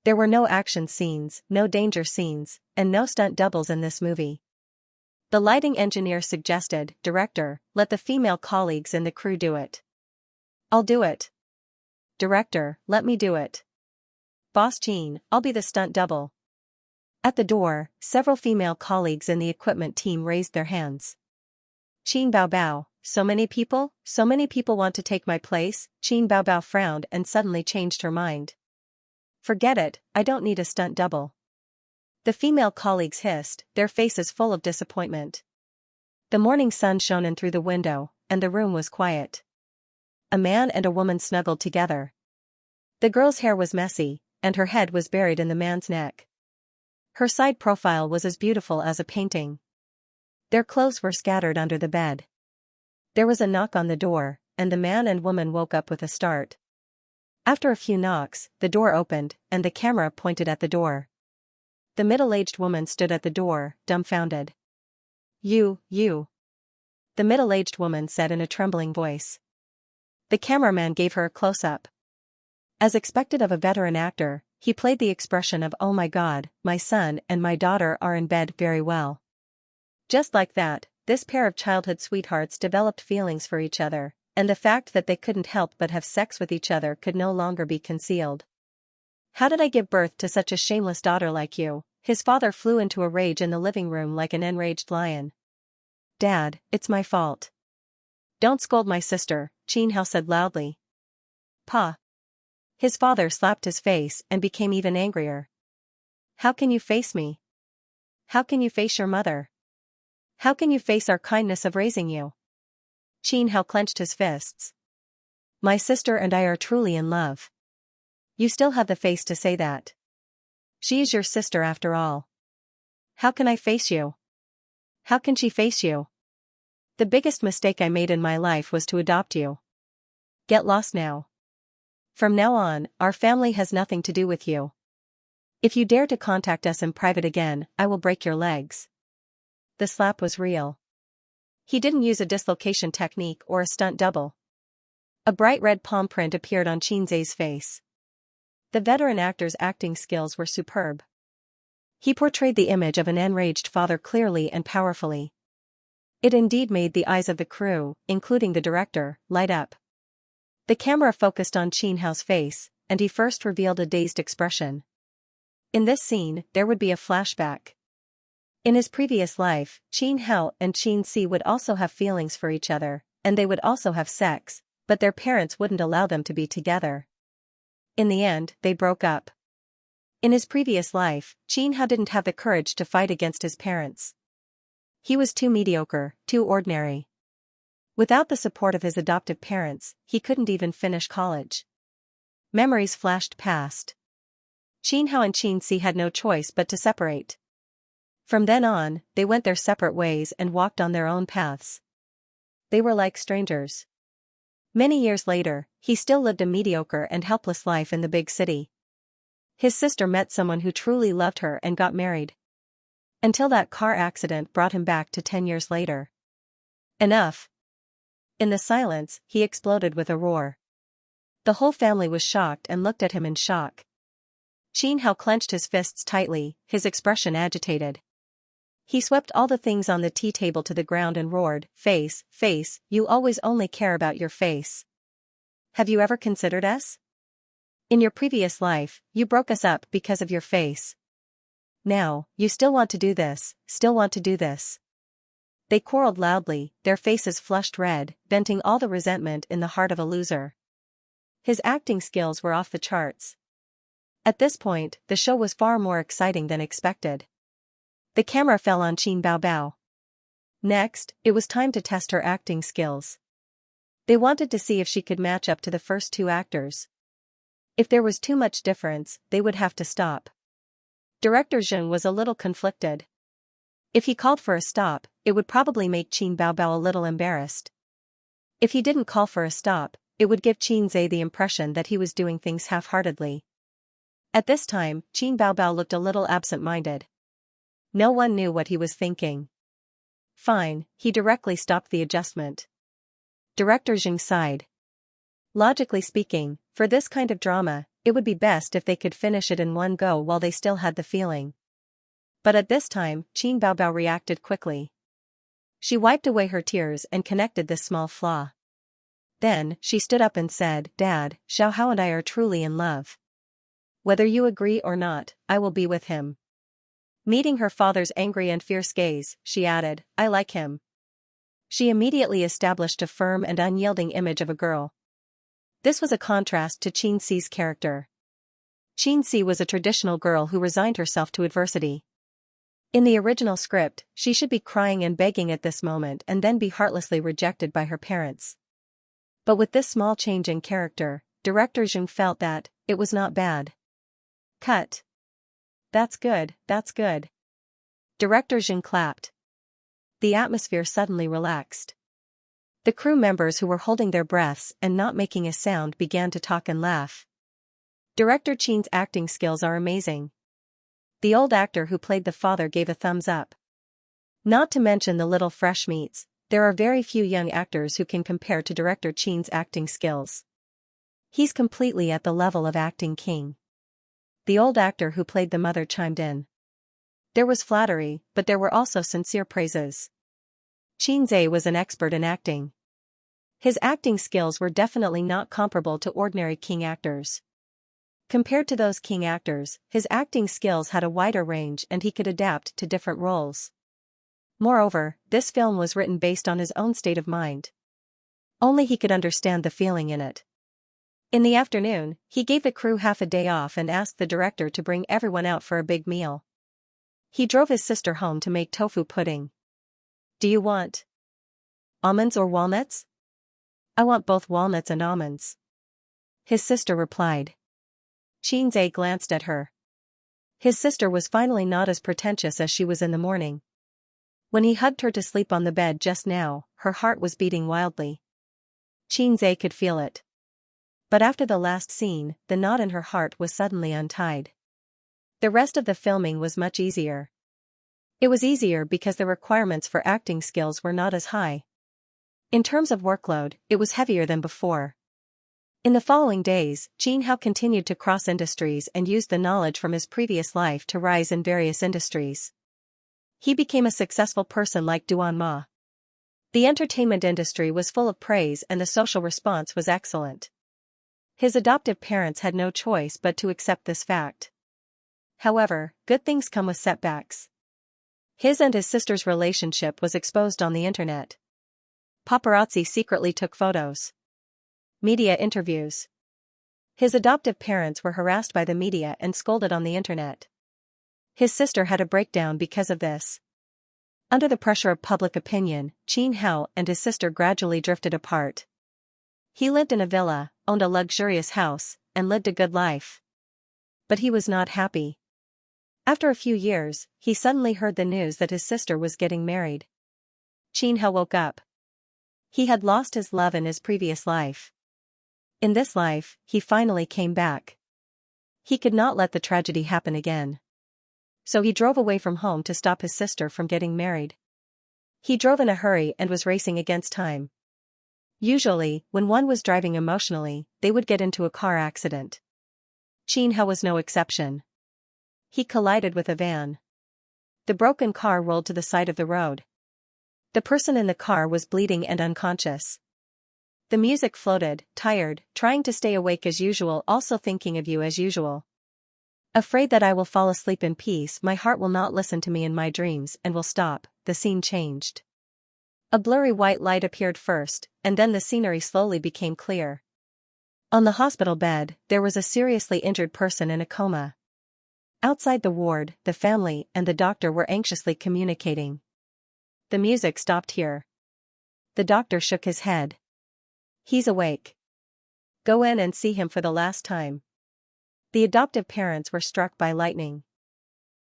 There were no action scenes, no danger scenes, and no stunt doubles in this movie. The lighting engineer suggested, Director, let the female colleagues in the crew do it. I'll do it. Director, let me do it. Boss Qin, I'll be the stunt double. At the door, several female colleagues in the equipment team raised their hands. Qin Baobao, so many people want to take my place, Qin Baobao frowned and suddenly changed her mind. Forget it, I don't need a stunt double. The female colleagues hissed, their faces full of disappointment. The morning sun shone in through the window, and the room was quiet. A man and a woman snuggled together. The girl's hair was messy, and her head was buried in the man's neck. Her side profile was as beautiful as a painting. Their clothes were scattered under the bed. There was a knock on the door, and the man and woman woke up with a start. After a few knocks, the door opened, and the camera pointed at the door. The middle-aged woman stood at the door, dumbfounded. You. The middle-aged woman said in a trembling voice. The cameraman gave her a close-up. As expected of a veteran actor, he played the expression of "Oh my God, my son and my daughter are in bed" very well. Just like that, this pair of childhood sweethearts developed feelings for each other, and the fact that they couldn't help but have sex with each other could no longer be concealed. How did I give birth to such a shameless daughter like you? His father flew into a rage in the living room like an enraged lion. Dad, it's my fault. Don't scold my sister, Qin Hao said loudly. Pa. His father slapped his face and became even angrier. How can you face me? How can you face your mother? How can you face our kindness of raising you? Qin Hao clenched his fists. My sister and I are truly in love. You still have the face to say that. She is your sister after all. How can I face you? How can she face you? The biggest mistake I made in my life was to adopt you. Get lost now. From now on, our family has nothing to do with you. If you dare to contact us in private again, I will break your legs. The slap was real. He didn't use a dislocation technique or a stunt double. A bright red palm print appeared on Xianxia's face. The veteran actor's acting skills were superb. He portrayed the image of an enraged father clearly and powerfully. It indeed made the eyes of the crew, including the director, light up. The camera focused on Xianxia's face, and he first revealed a dazed expression. In this scene, there would be a flashback. In his previous life, Xianxia and Xianxia would also have feelings for each other, and they would also have sex, but their parents wouldn't allow them to be together. In the end, they broke up. In his previous life, Xianxia didn't have the courage to fight against his parents. He was too mediocre, too ordinary. Without the support of his adoptive parents, he couldn't even finish college. Memories flashed past. Xianxia and Xianxia had no choice but to separate. From then on, they went their separate ways and walked on their own paths. They were like strangers. Many years later, he still lived a mediocre and helpless life in the big city. His sister met someone who truly loved her and got married. Until that car accident brought him back to 10 years later. Enough. In the silence, he exploded with a roar. The whole family was shocked and looked at him in shock. Xianxia clenched his fists tightly, his expression agitated. He swept all the things on the tea table to the ground and roared, "Face, face, you always only care about your face. Have you ever considered us? In your previous life, you broke us up because of your face. Now, you still want to do this, still want to do this." They quarreled loudly, their faces flushed red, venting all the resentment in the heart of a loser. His acting skills were off the charts. At this point, the show was far more exciting than expected. The camera fell on Qin Baobao. Next, it was time to test her acting skills. They wanted to see if she could match up to the first two actors. If there was too much difference, they would have to stop. Director Zheng was a little conflicted. If he called for a stop, it would probably make Qin Baobao a little embarrassed. If he didn't call for a stop, it would give Xianxia the impression that he was doing things half-heartedly. At this time, Qin Baobao looked a little absent-minded. No one knew what he was thinking. Fine, he directly stopped the adjustment. Director Zheng sighed. Logically speaking, for this kind of drama, it would be best if they could finish it in one go while they still had the feeling. But at this time, Qin Baobao reacted quickly. She wiped away her tears and connected this small flaw. Then, she stood up and said, "Dad, Xiaohao and I are truly in love. Whether you agree or not, I will be with him." Meeting her father's angry and fierce gaze, she added, "I like him." She immediately established a firm and unyielding image of a girl. This was a contrast to Xianxia's character. Xianxia was a traditional girl who resigned herself to adversity. In the original script, she should be crying and begging at this moment and then be heartlessly rejected by her parents. But with this small change in character, director Zheng felt that it was not bad. Cut. That's good, that's good. Director Zheng clapped. The atmosphere suddenly relaxed. The crew members who were holding their breaths and not making a sound began to talk and laugh. Director Qin's acting skills are amazing. The old actor who played the father gave a thumbs up. Not to mention the little fresh meats, there are very few young actors who can compare to director Qin's acting skills. He's completely at the level of acting king. The old actor who played the mother chimed in. There was flattery, but there were also sincere praises. Xianxia was an expert in acting. His acting skills were definitely not comparable to ordinary king actors. Compared to those king actors, his acting skills had a wider range and he could adapt to different roles. Moreover, this film was written based on his own state of mind. Only he could understand the feeling in it. In the afternoon, he gave the crew half a day off and asked the director to bring everyone out for a big meal. He drove his sister home to make tofu pudding. "Do you want almonds or walnuts?" "I want both walnuts and almonds," his sister replied. Xianxia glanced at her. His sister was finally not as pretentious as she was in the morning. When he hugged her to sleep on the bed just now, her heart was beating wildly. Xianxia could feel it. But after the last scene, the knot in her heart was suddenly untied. The rest of the filming was much easier. It was easier because the requirements for acting skills were not as high. In terms of workload, it was heavier than before. In the following days, Xianxia continued to cross industries and used the knowledge from his previous life to rise in various industries. He became a successful person like Duan Ma. The entertainment industry was full of praise and the social response was excellent. His adoptive parents had no choice but to accept this fact. However, good things come with setbacks. His and his sister's relationship was exposed on the internet. Paparazzi secretly took photos. Media interviews. His adoptive parents were harassed by the media and scolded on the internet. His sister had a breakdown because of this. Under the pressure of public opinion, Xianxia and his sister gradually drifted apart. He lived in a villa, owned a luxurious house, and lived a good life. But he was not happy. After a few years, he suddenly heard the news that his sister was getting married. Xianxia woke up. He had lost his love in his previous life. In this life, he finally came back. He could not let the tragedy happen again. So he drove away from home to stop his sister from getting married. He drove in a hurry and was racing against time. Usually, when one was driving emotionally, they would get into a car accident. Xianxia was no exception. He collided with a van. The broken car rolled to the side of the road. The person in the car was bleeding and unconscious. The music floated, tired, trying to stay awake as usual, also thinking of you as usual. Afraid that I will fall asleep in peace, my heart will not listen to me in my dreams and will stop. The scene changed. A blurry white light appeared first, and then the scenery slowly became clear. On the hospital bed, there was a seriously injured person in a coma. Outside the ward, the family and the doctor were anxiously communicating. The music stopped here. The doctor shook his head. He's awake. Go in and see him for the last time. The adoptive parents were struck by lightning.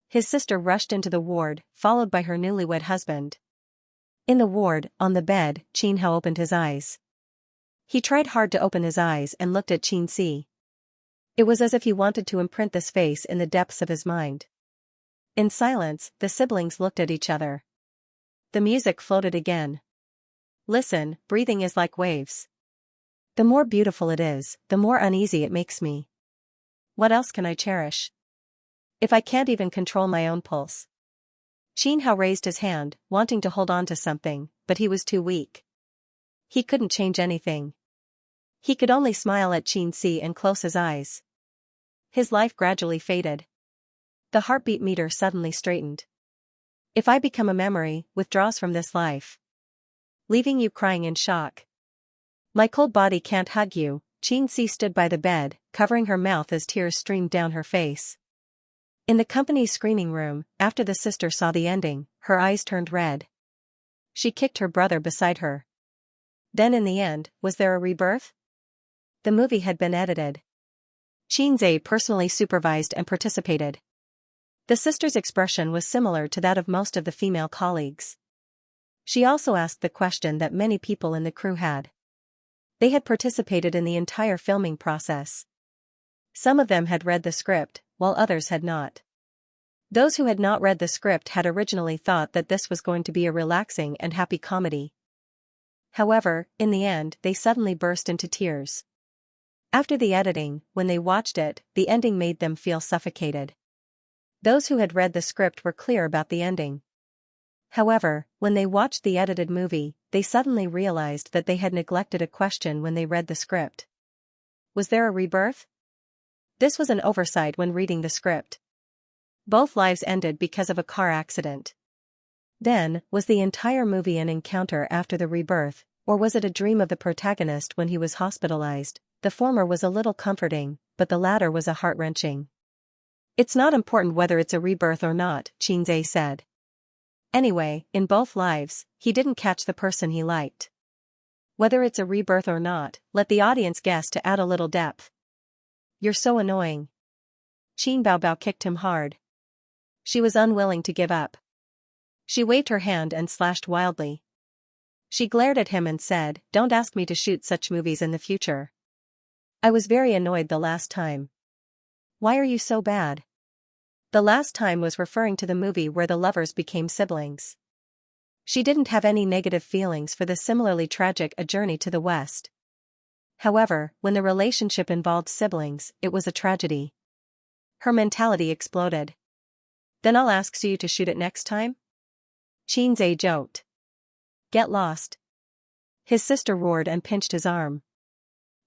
His sister rushed into the ward, followed by her newlywed husband. In the ward, on the bed, Xianxia opened his eyes. He tried hard to open his eyes and looked at Xianxia. It was as if he wanted to imprint this face in the depths of his mind. In silence, the siblings looked at each other. The music floated again. Listen, breathing is like waves. The more beautiful it is, the more uneasy it makes me. What else can I cherish? If I can't even control my own pulse. Xianxia raised his hand, wanting to hold on to something, but he was too weak. He couldn't change anything. He could only smile at Xianxia and close his eyes. His life gradually faded. The heartbeat meter suddenly straightened. If I become a memory, withdraws from this life. Leaving you crying in shock. My cold body can't hug you. Xianxia stood by the bed, covering her mouth as tears streamed down her face. In the company's screening room, after the sister saw the ending, her eyes turned red. She kicked her brother beside her. Then in the end, was there a rebirth? The movie had been edited. Xianxia personally supervised and participated. The sister's expression was similar to that of most of the female colleagues. She also asked the question that many people in the crew had. They had participated in the entire filming process. Some of them had read the script, while others had not. Those who had not read the script had originally thought that this was going to be a relaxing and happy comedy. However, in the end, they suddenly burst into tears. After the editing, when they watched it, the ending made them feel suffocated. Those who had read the script were clear about the ending. However, when they watched the edited movie, they suddenly realized that they had neglected a question when they read the script. Was there a rebirth? This was an oversight when reading the script. Both lives ended because of a car accident. Then, was the entire movie an encounter after the rebirth, or was it a dream of the protagonist when he was hospitalized? The former was a little comforting, but the latter was a heart-wrenching. It's not important whether it's a rebirth or not, Xianxia said. Anyway, in both lives, he didn't catch the person he liked. Whether it's a rebirth or not, let the audience guess to add a little depth. You're so annoying. Qin Baobao kicked him hard. She was unwilling to give up. She waved her hand and slashed wildly. She glared at him and said, "Don't ask me to shoot such movies in the future. I was very annoyed the last time. Why are you so bad? The last time was referring to the movie where the lovers became siblings. She didn't have any negative feelings for the similarly tragic A Journey to the West. However, when the relationship involved siblings, it was a tragedy. Her mentality exploded. Then I'll ask you to shoot it next time? Xianxia joked. Get lost. His sister roared and pinched his arm.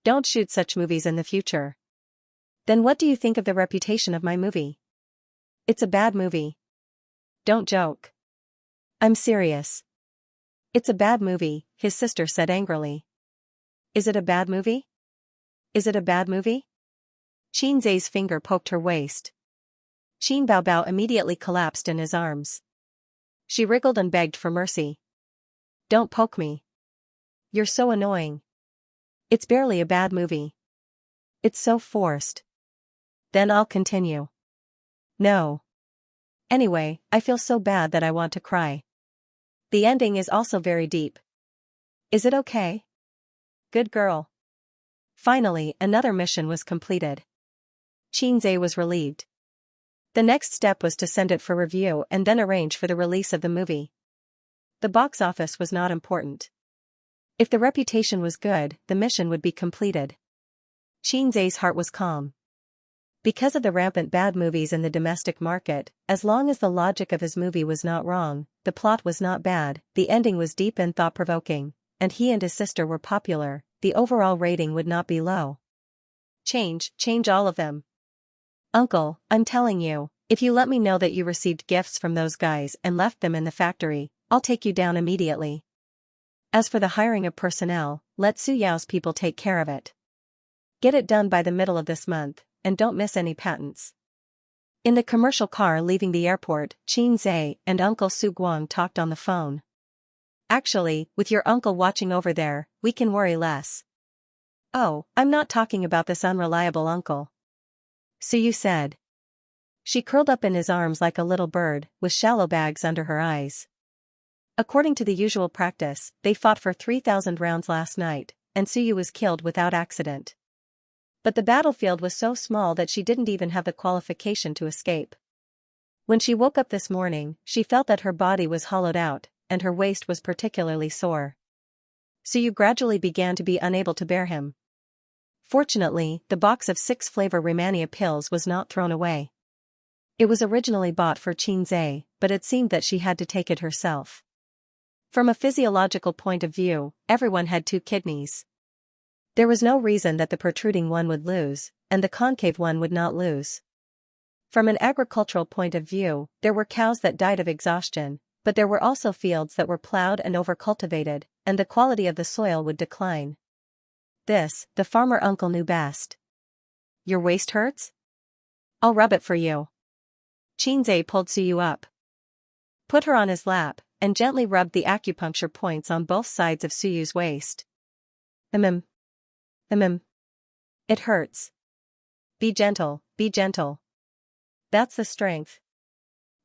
Don't shoot such movies in the future. Then what do you think of the reputation of my movie? It's a bad movie. Don't joke. I'm serious. It's a bad movie, his sister said angrily. Is it a bad movie? Is it a bad movie? Xianxia's finger poked her waist. Qin Baobao immediately collapsed in his arms. She wriggled and begged for mercy. Don't poke me. You're so annoying. It's barely a bad movie. It's so forced. Then I'll continue. No. Anyway, I feel so bad that I want to cry. The ending is also very deep. Is it okay? Good girl. Finally, another mission was completed. Xianxia was relieved. The next step was to send it for review and then arrange for the release of the movie. The box office was not important. If the reputation was good, the mission would be completed. Xianxia's heart was calm. Because of the rampant bad movies in the domestic market, as long as the logic of his movie was not wrong, the plot was not bad, the ending was deep and thought-provoking, and he and his sister were popular, the overall rating would not be low. Change all of them. Uncle, I'm telling you, if you let me know that you received gifts from those guys and left them in the factory, I'll take you down immediately. As for the hiring of personnel, let Su Yao's people take care of it. Get it done by the middle of this month, and don't miss any patents. In the commercial car leaving the airport, Xianxia and Uncle Su Guang talked on the phone. Actually, with your uncle watching over there, we can worry less. Oh, I'm not talking about this unreliable uncle. Su Yu said. She curled up in his arms like a little bird, with shallow bags under her eyes. According to the usual practice, they fought for 3,000 rounds last night, and Su Yu was killed without accident. But the battlefield was so small that she didn't even have the qualification to escape. When she woke up this morning, she felt that her body was hollowed out, and her waist was particularly sore. Su Yu gradually began to be unable to bear him. Fortunately, the box of 6 flavor Rehmannia pills was not thrown away. It was originally bought for Xianxia, but it seemed that she had to take it herself. From a physiological point of view, everyone had 2 kidneys. There was no reason that the protruding one would lose, and the concave one would not lose. From an agricultural point of view, there were cows that died of exhaustion, but there were also fields that were plowed and overcultivated, and the quality of the soil would decline. This, the farmer uncle knew best. Your waist hurts? I'll rub it for you. Xianxia pulled Su Yu up. Put her on his lap, and gently rubbed the acupuncture points on both sides of Su Yu's waist. It hurts. Be gentle, be gentle. That's the strength.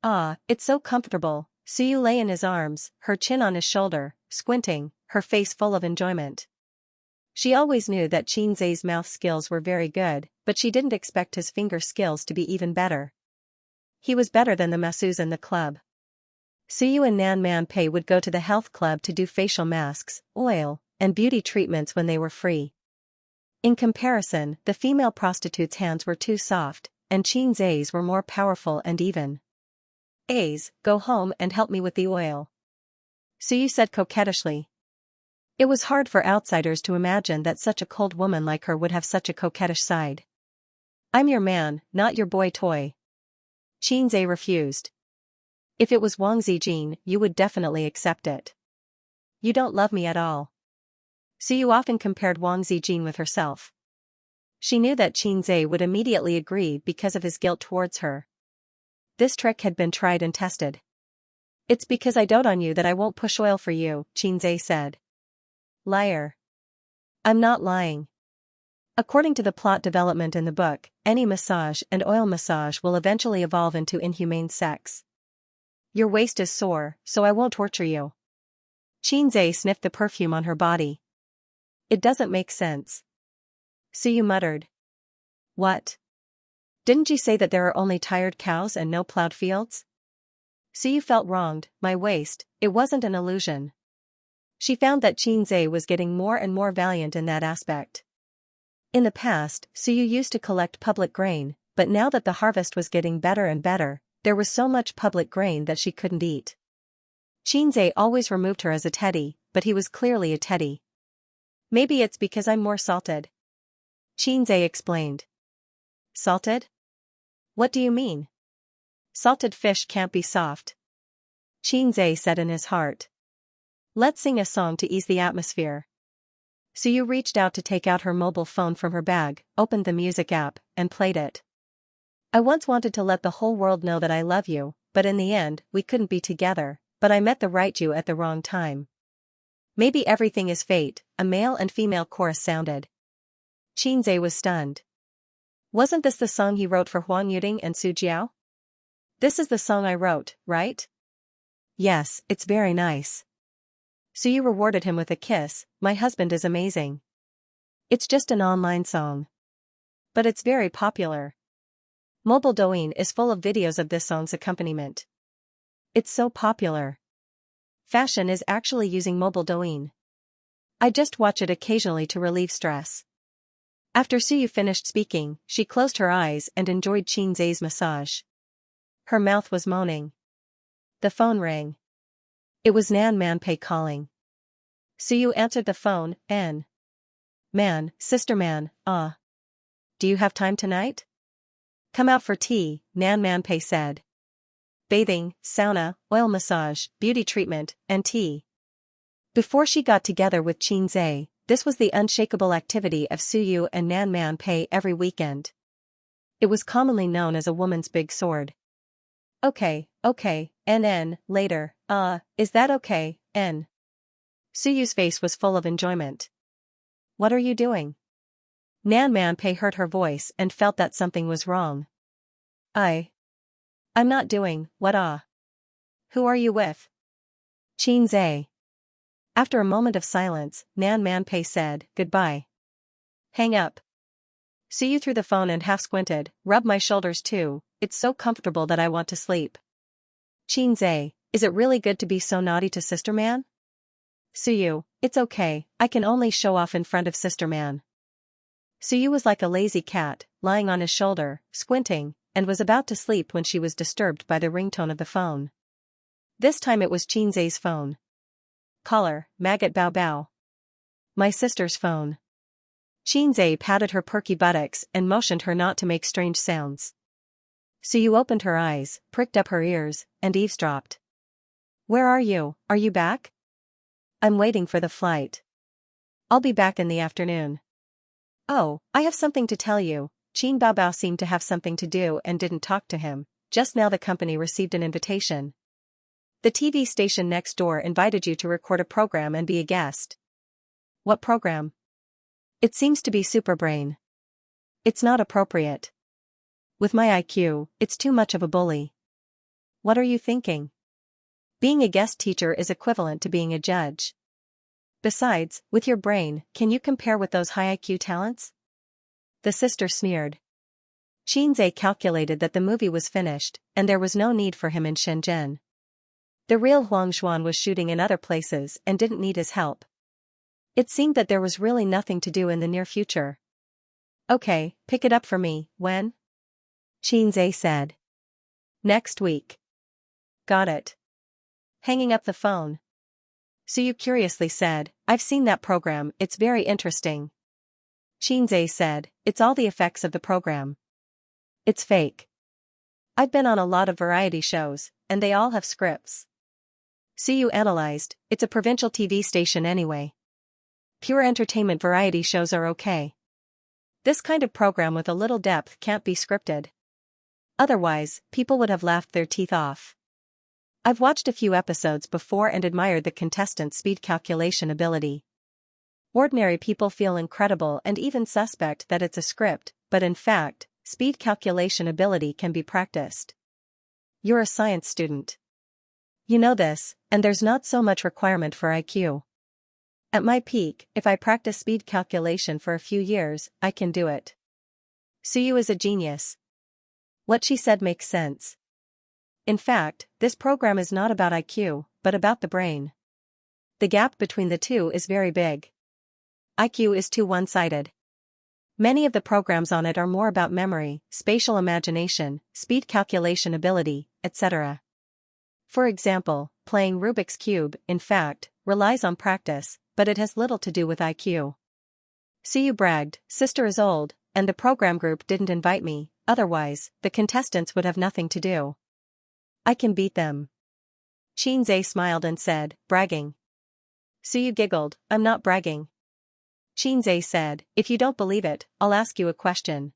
Ah, it's so comfortable. Su Yu lay in his arms, her chin on his shoulder, squinting, her face full of enjoyment. She always knew that Xianxia's mouth skills were very good, but she didn't expect his finger skills to be even better. He was better than the masseuse in the club. Su Yu and Nan Man Pei would go to the health club to do facial masks, oil, and beauty treatments when they were free. In comparison, the female prostitutes' hands were too soft, and Xianxia's were more powerful and even. Go home and help me with the oil. Su Yu said coquettishly. It was hard for outsiders to imagine that such a cold woman like her would have such a coquettish side. I'm your man, not your boy toy. Xianxia refused. If it was Wang Zijin, you would definitely accept it. You don't love me at all. Su Yu often compared Wang Zijin with herself. She knew that Xianxia would immediately agree because of his guilt towards her. This trick had been tried and tested. It's because I dote on you that I won't push oil for you, Xianxia said. Liar. I'm not lying. According to the plot development in the book, any massage and oil massage will eventually evolve into inhumane sex. Your waist is sore, so I won't torture you. Xianxia sniffed the perfume on her body. It doesn't make sense. Su Yu muttered. What? Didn't you say that there are only tired cows and no plowed fields? So you felt wronged, my waist, it wasn't an illusion. She found that Xianxia was getting more and more valiant in that aspect. In the past, Suyu used to collect public grain, but now that the harvest was getting better and better, there was so much public grain that she couldn't eat. Xianxia always removed her as a teddy, but he was clearly a teddy. Maybe it's because I'm more salted. Xianxia explained. Salted? What do you mean? Salted fish can't be soft. Xianxia said in his heart. Let's sing a song to ease the atmosphere. Suyu reached out to take out her mobile phone from her bag, opened the music app, and played it. I once wanted to let the whole world know that I love you, but in the end, we couldn't be together, but I met the right you at the wrong time. Maybe everything is fate, a male and female chorus sounded. Xianxia was stunned. Wasn't this the song he wrote for Huang Yuding and Su Jiao? This is the song I wrote, right? Yes, it's very nice. Suyu rewarded him with a kiss. My husband is amazing. It's just an online song. But it's very popular. Mobile Douyin is full of videos of this song's accompaniment. It's so popular. Fashion is actually using mobile Douyin. I just watch it occasionally to relieve stress. After Suyu finished speaking, she closed her eyes and enjoyed Xianxia's massage. Her mouth was moaning. The phone rang. It was Nan Manpei calling. Suyu answered the phone. Man, sister man, do you have time tonight? Come out for tea, Nan Manpei said. Bathing, sauna, oil massage, beauty treatment, and tea. Before she got together with Xianxia, this was the unshakable activity of Suyu and Nan Manpei every weekend. It was commonly known as a woman's big sword. Okay, later, is that okay, Suyu's face was full of enjoyment. What are you doing? Nan Manpei heard her voice and felt that something was wrong. I'm not doing, what Who are you with? Xianxia. After a moment of silence, Nan Manpei said, goodbye. Hang up. Suyu threw the phone and half squinted, rub my shoulders too, it's so comfortable that I want to sleep. Xianxia, is it really good to be so naughty to sister man? Suyu, it's okay, I can only show off in front of sister man. Suyu was like a lazy cat, lying on his shoulder, squinting, and was about to sleep when she was disturbed by the ringtone of the phone. This time it was Xianxia's phone. Caller, maggot bao bao. My sister's phone. Xianxia patted her perky buttocks and motioned her not to make strange sounds. Suyu opened her eyes, pricked up her ears, and eavesdropped. Where are you back? I'm waiting for the flight. I'll be back in the afternoon. Oh, I have something to tell you. Qin Baobao seemed to have something to do and didn't talk to him. Just now the company received an invitation. The TV station next door invited you to record a program and be a guest. What program? It seems to be Superbrain. It's not appropriate. With my IQ, it's too much of a bully. What are you thinking? Being a guest teacher is equivalent to being a judge. Besides, with your brain, can you compare with those high IQ talents? The sister sneered. Xianxia calculated that the movie was finished, and there was no need for him in Shenzhen. The real Huang Xuan was shooting in other places and didn't need his help. It seemed that there was really nothing to do in the near future. Okay, pick it up for me, when? Xianxia said. Next week. Got it. Hanging up the phone. Suyu curiously said, I've seen that program, it's very interesting. Xianxia said, it's all the effects of the program. It's fake. I've been on a lot of variety shows, and they all have scripts. Suyu analyzed, it's a provincial TV station anyway. Pure entertainment variety shows are okay. This kind of program with a little depth can't be scripted. Otherwise, people would have laughed their teeth off. I've watched a few episodes before and admired the contestants' speed calculation ability. Ordinary people feel incredible and even suspect that it's a script, but in fact, speed calculation ability can be practiced. You're a science student. You know this, and there's not so much requirement for IQ. At my peak, if I practice speed calculation for a few years, I can do it. Suyu is a genius. What she said makes sense. In fact, this program is not about IQ, but about the brain. The gap between the two is very big. IQ is too one-sided. Many of the programs on it are more about memory, spatial imagination, speed calculation ability, etc. For example, playing Rubik's Cube, in fact, relies on practice, but it has little to do with IQ. Siyu bragged, "Sister is old, and the program group didn't invite me, otherwise, the contestants would have nothing to do. I can beat them." Xianxia smiled and said, "Bragging." Siyu giggled, "I'm not bragging." Xianxia said, "If you don't believe it, I'll ask you a question."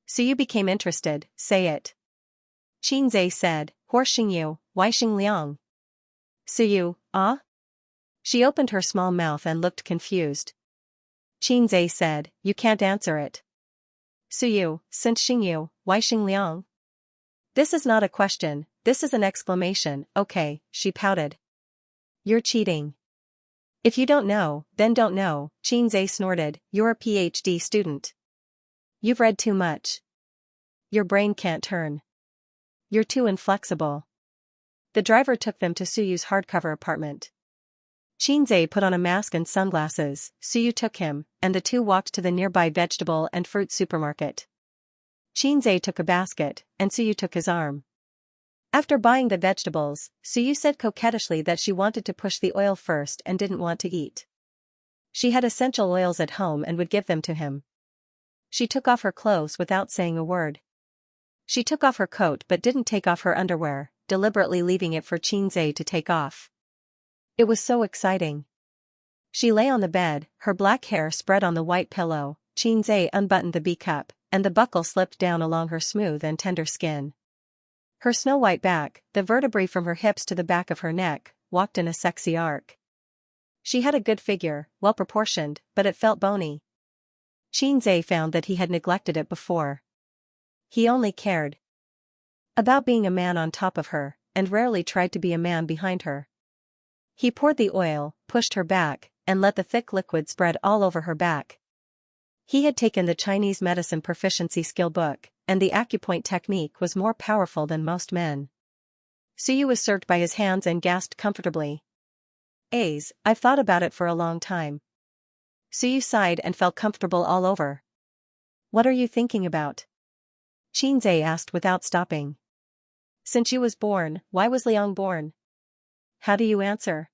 Siyu became interested, "Say it." Xianxia said, "Horse Xingyu, Wai Xing Liang." Siyu, "Ah?" She opened her small mouth and looked confused. Xianxia said, "You can't answer it." Siyu, "Sint Xingyu, Wai Xing Liang." "This is not a question, this is an exclamation." "Okay," she pouted. "You're cheating." "If you don't know, then don't know," Xianxia snorted, "you're a PhD student. You've read too much. Your brain can't turn. You're too inflexible." The driver took them to Suyu's hardcover apartment. Xianxia put on a mask and sunglasses, Suyu took him, and the two walked to the nearby vegetable and fruit supermarket. Xianxia took a basket, and Suyu took his arm. After buying the vegetables, Suyu said coquettishly that she wanted to push the oil first and didn't want to eat. She had essential oils at home and would give them to him. She took off her clothes without saying a word. She took off her coat but didn't take off her underwear, deliberately leaving it for Xianxia to take off. It was so exciting. She lay on the bed, her black hair spread on the white pillow. Xianxia unbuttoned the B-cup, and the buckle slipped down along her smooth and tender skin. Her snow-white back, the vertebrae from her hips to the back of her neck, walked in a sexy arc. She had a good figure, well-proportioned, but it felt bony. Xianxia found that he had neglected it before. He only cared about being a man on top of her, and rarely tried to be a man behind her. He poured the oil, pushed her back, and let the thick liquid spread all over her back. He had taken the Chinese medicine proficiency skill book, and the acupoint technique was more powerful than most men. Suyu was served by his hands and gasped comfortably. I've thought about it for a long time." Suyu sighed and felt comfortable all over. "What are you thinking about?" Xianxia asked without stopping. "Since you was born, why was Liang born? How do you answer?"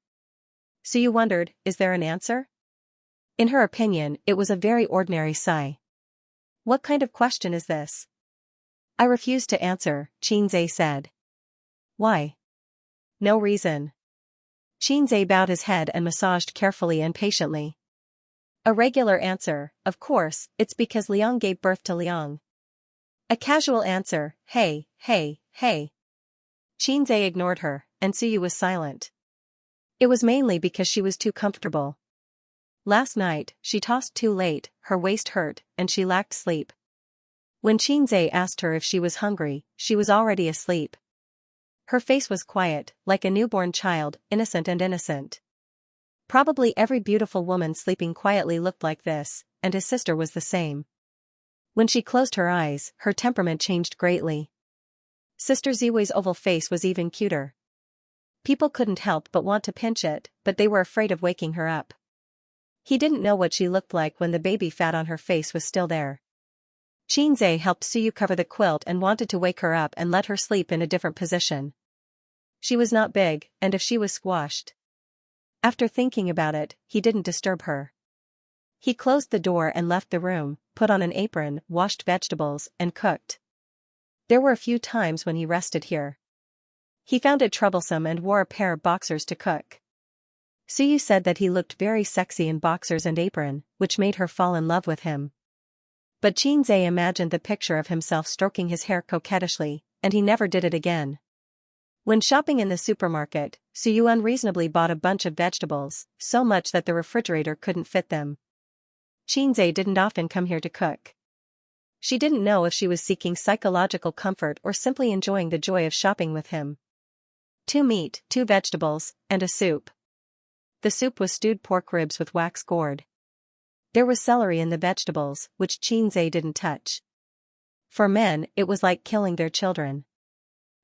Suyu wondered, is there an answer? In her opinion, it was a very ordinary sigh. "What kind of question is this?" "I refuse to answer," Xianxia said. "Why?" "No reason." Xianxia bowed his head and massaged carefully and patiently. "A regular answer, of course, it's because Liang gave birth to Liang." A casual answer, hey, hey, hey. Xianxia ignored her, and Suyu was silent. It was mainly because she was too comfortable. Last night, she tossed too late, her waist hurt, and she lacked sleep. When Xianxia asked her if she was hungry, she was already asleep. Her face was quiet, like a newborn child, innocent and innocent. Probably every beautiful woman sleeping quietly looked like this, and his sister was the same. When she closed her eyes, her temperament changed greatly. Sister Ziwei's oval face was even cuter. People couldn't help but want to pinch it, but they were afraid of waking her up. He didn't know what she looked like when the baby fat on her face was still there. Xianxia helped Suyu cover the quilt and wanted to wake her up and let her sleep in a different position. She was not big, and if she was squashed. After thinking about it, he didn't disturb her. He closed the door and left the room, put on an apron, washed vegetables, and cooked. There were a few times when he rested here. He found it troublesome and wore a pair of boxers to cook. Suyu said that he looked very sexy in boxers and apron, which made her fall in love with him. But Xianxia imagined the picture of himself stroking his hair coquettishly, and he never did it again. When shopping in the supermarket, Suyu unreasonably bought a bunch of vegetables, so much that the refrigerator couldn't fit them. Xianxia didn't often come here to cook. She didn't know if she was seeking psychological comfort or simply enjoying the joy of shopping with him. 2 meat, 2 vegetables, and a soup. The soup was stewed pork ribs with wax gourd. There was celery in the vegetables, which Xianxia didn't touch. For men, it was like killing their children.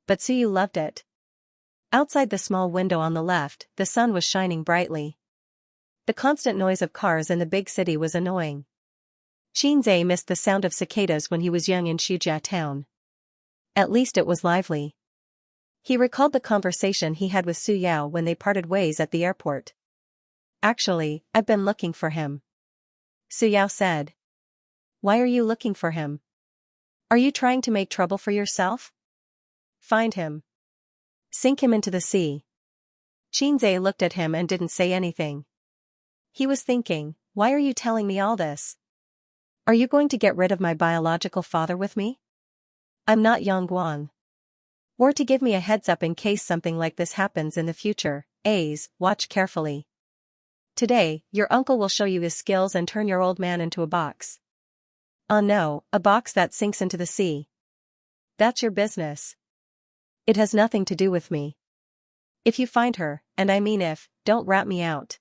But Suyu loved it. Outside the small window on the left, the sun was shining brightly. The constant noise of cars in the big city was annoying. Xianxia missed the sound of cicadas when he was young in Xianxia town. At least it was lively. He recalled the conversation he had with Su Yao when they parted ways at the airport. Actually, I've been looking for him. Su Yao said. Why are you looking for him? Are you trying to make trouble for yourself? Find him. Sink him into the sea. Xianxia looked at him and didn't say anything. He was thinking, why are you telling me all this? Are you going to get rid of my biological father with me? I'm not Yang Guang. Or to give me a heads up in case something like this happens in the future, watch carefully. Today, your uncle will show you his skills and turn your old man into a box. Oh no, a box that sinks into the sea. That's your business. It has nothing to do with me. If you find her, and I mean if, don't rat me out.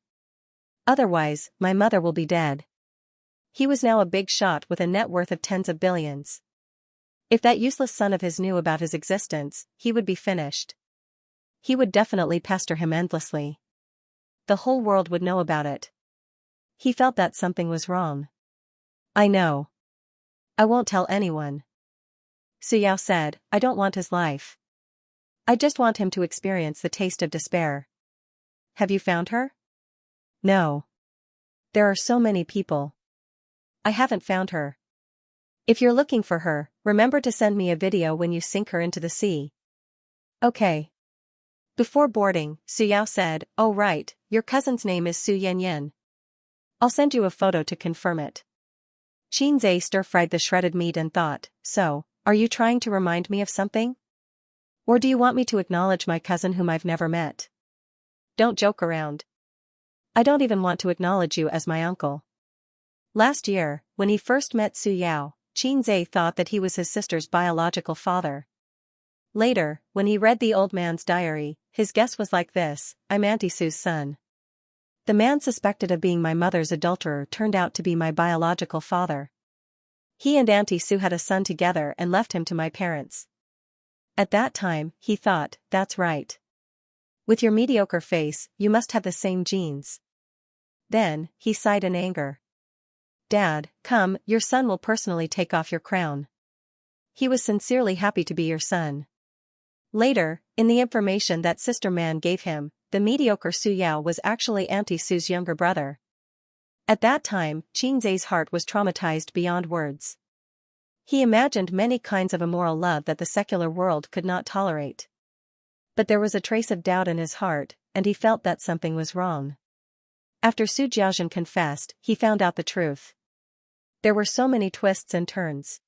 Otherwise, my mother will be dead. He was now a big shot with a net worth of tens of billions. If that useless son of his knew about his existence, he would be finished. He would definitely pester him endlessly. The whole world would know about it. He felt that something was wrong. I know. I won't tell anyone. Su Yao said, I don't want his life. I just want him to experience the taste of despair. Have you found her? No. There are so many people. I haven't found her. If you're looking for her, remember to send me a video when you sink her into the sea. Okay. Before boarding, Su Yao said, oh right, your cousin's name is Su Yanyan. I'll send you a photo to confirm it. Xianxia stir-fried the shredded meat and thought, so, are you trying to remind me of something? Or do you want me to acknowledge my cousin whom I've never met? Don't joke around. I don't even want to acknowledge you as my uncle. Last year, when he first met Su Yao, Xianxia thought that he was his sister's biological father. Later, when he read the old man's diary, his guess was like this, I'm Auntie Su's son. The man suspected of being my mother's adulterer turned out to be my biological father. He and Auntie Su had a son together and left him to my parents. At that time, he thought, that's right. With your mediocre face, you must have the same genes. Then, he sighed in anger. Dad, come, your son will personally take off your crown. He was sincerely happy to be your son. Later, in the information that Sister Man gave him, the mediocre Su Yao was actually Auntie Su's younger brother. At that time, Xianxia's heart was traumatized beyond words. He imagined many kinds of immoral love that the secular world could not tolerate. But there was a trace of doubt in his heart, and he felt that something was wrong. After Su Jiaozhen confessed, he found out the truth. There were so many twists and turns.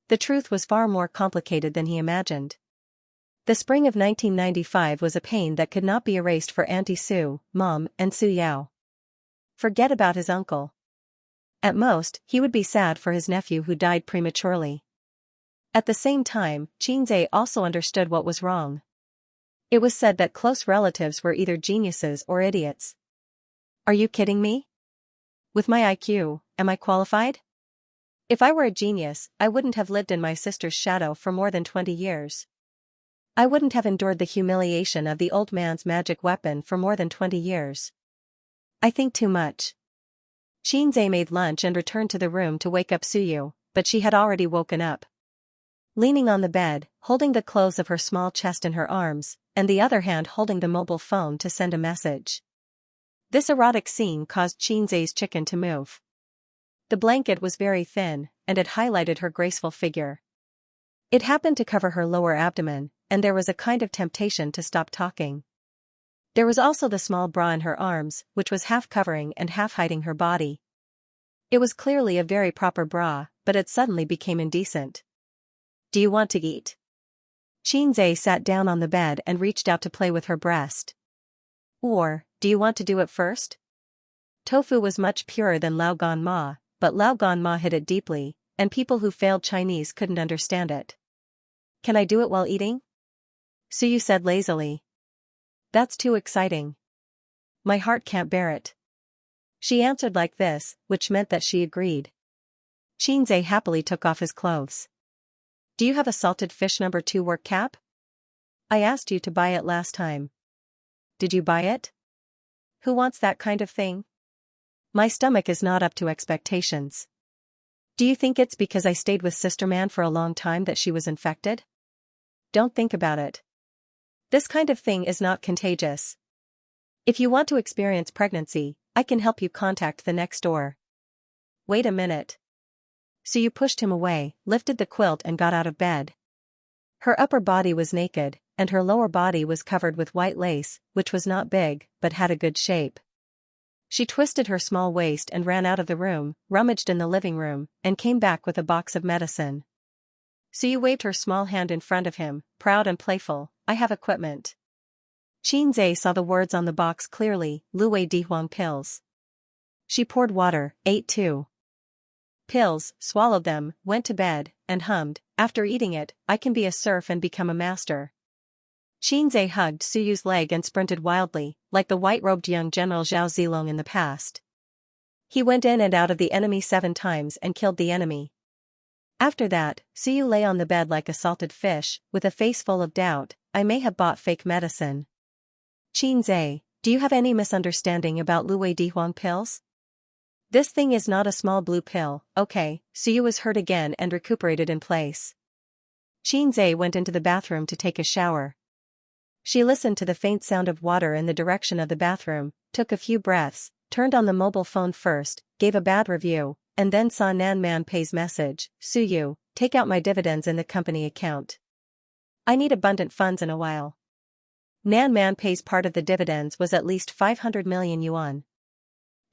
The truth was far more complicated than he imagined. The spring of 1995 was a pain that could not be erased for Auntie Su, Mom, and Su Yao. Forget about his uncle. At most, he would be sad for his nephew who died prematurely. At the same time, Xianxia also understood what was wrong. It was said that close relatives were either geniuses or idiots. Are you kidding me? With my IQ, am I qualified? If I were a genius, I wouldn't have lived in my sister's shadow for more than 20 years. I wouldn't have endured the humiliation of the old man's magic weapon for more than 20 years. I think too much. Xianxia made lunch and returned to the room to wake up Suyu, but she had already woken up. Leaning on the bed, holding the clothes of her small chest in her arms, and the other hand holding the mobile phone to send a message. This erotic scene caused Xianxia's chicken to move. The blanket was very thin, and it highlighted her graceful figure. It happened to cover her lower abdomen, and there was a kind of temptation to stop talking. There was also the small bra in her arms, which was half covering and half hiding her body. It was clearly a very proper bra, but it suddenly became indecent. Do you want to eat? Xianxia sat down on the bed and reached out to play with her breast. Or, do you want to do it first? Tofu was much purer than Lao Gan Ma, but Lao Gan Ma hid it deeply, and people who failed Chinese couldn't understand it. Can I do it while eating? Suyu said lazily. That's too exciting. My heart can't bear it. She answered like this, which meant that she agreed. Xianxia happily took off his clothes. Do you have a salted fish #2 work cap? I asked you to buy it last time. Did you buy it? Who wants that kind of thing? My stomach is not up to expectations. Do you think it's because I stayed with Sister Man for a long time that she was infected? Don't think about it. This kind of thing is not contagious. If you want to experience pregnancy, I can help you contact the next door. Wait a minute. So you pushed him away, lifted the quilt and got out of bed. Her upper body was naked, and her lower body was covered with white lace, which was not big, but had a good shape. She twisted her small waist and ran out of the room, rummaged in the living room, and came back with a box of medicine. So you waved her small hand in front of him, proud and playful. I have equipment. Xianxia saw the words on the box clearly, Luwei Dihuang pills. She poured water, ate 2 pills, swallowed them, went to bed, and hummed, after eating it, I can be a serf and become a master. Xianxia hugged Suyu's leg and sprinted wildly, like the white-robed young General Zhao Zilong in the past. He went in and out of the enemy 7 times and killed the enemy. After that, Suyu lay on the bed like a salted fish, with a face full of doubt. I may have bought fake medicine. Xianxia, do you have any misunderstanding about Luwei Dihuang pills? This thing is not a small blue pill, okay. Suyu was hurt again and recuperated in place. Xianxia went into the bathroom to take a shower. She listened to the faint sound of water in the direction of the bathroom, took a few breaths, turned on the mobile phone first, gave a bad review, and then saw Nan Manpei's message, Suyu, take out my dividends in the company account. I need abundant funds in a while. Nan Manpei's part of the dividends was at least 500 million yuan.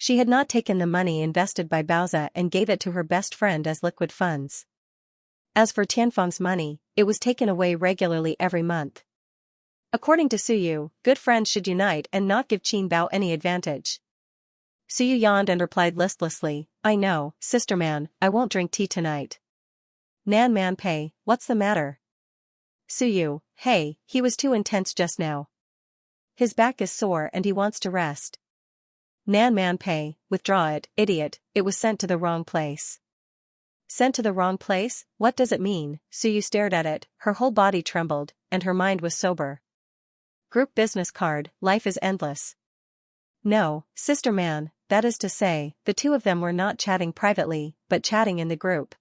She had not taken the money invested by Baoza and gave it to her best friend as liquid funds. As for Tianfeng's money, it was taken away regularly every month. According to Suyu, good friends should unite and not give Qin Bao any advantage. Suyu yawned and replied listlessly, I know, Sister Man, I won't drink tea tonight. Nan Manpei, what's the matter? Suyu, hey, he was too intense just now. His back is sore and he wants to rest. Nan Manpei, withdraw it, idiot, it was sent to the wrong place. Sent to the wrong place? What does it mean? Suyu stared at it, her whole body trembled, and her mind was sober. Group business card, life is endless. No, Sister Man, that is to say, the two of them were not chatting privately, but chatting in the group.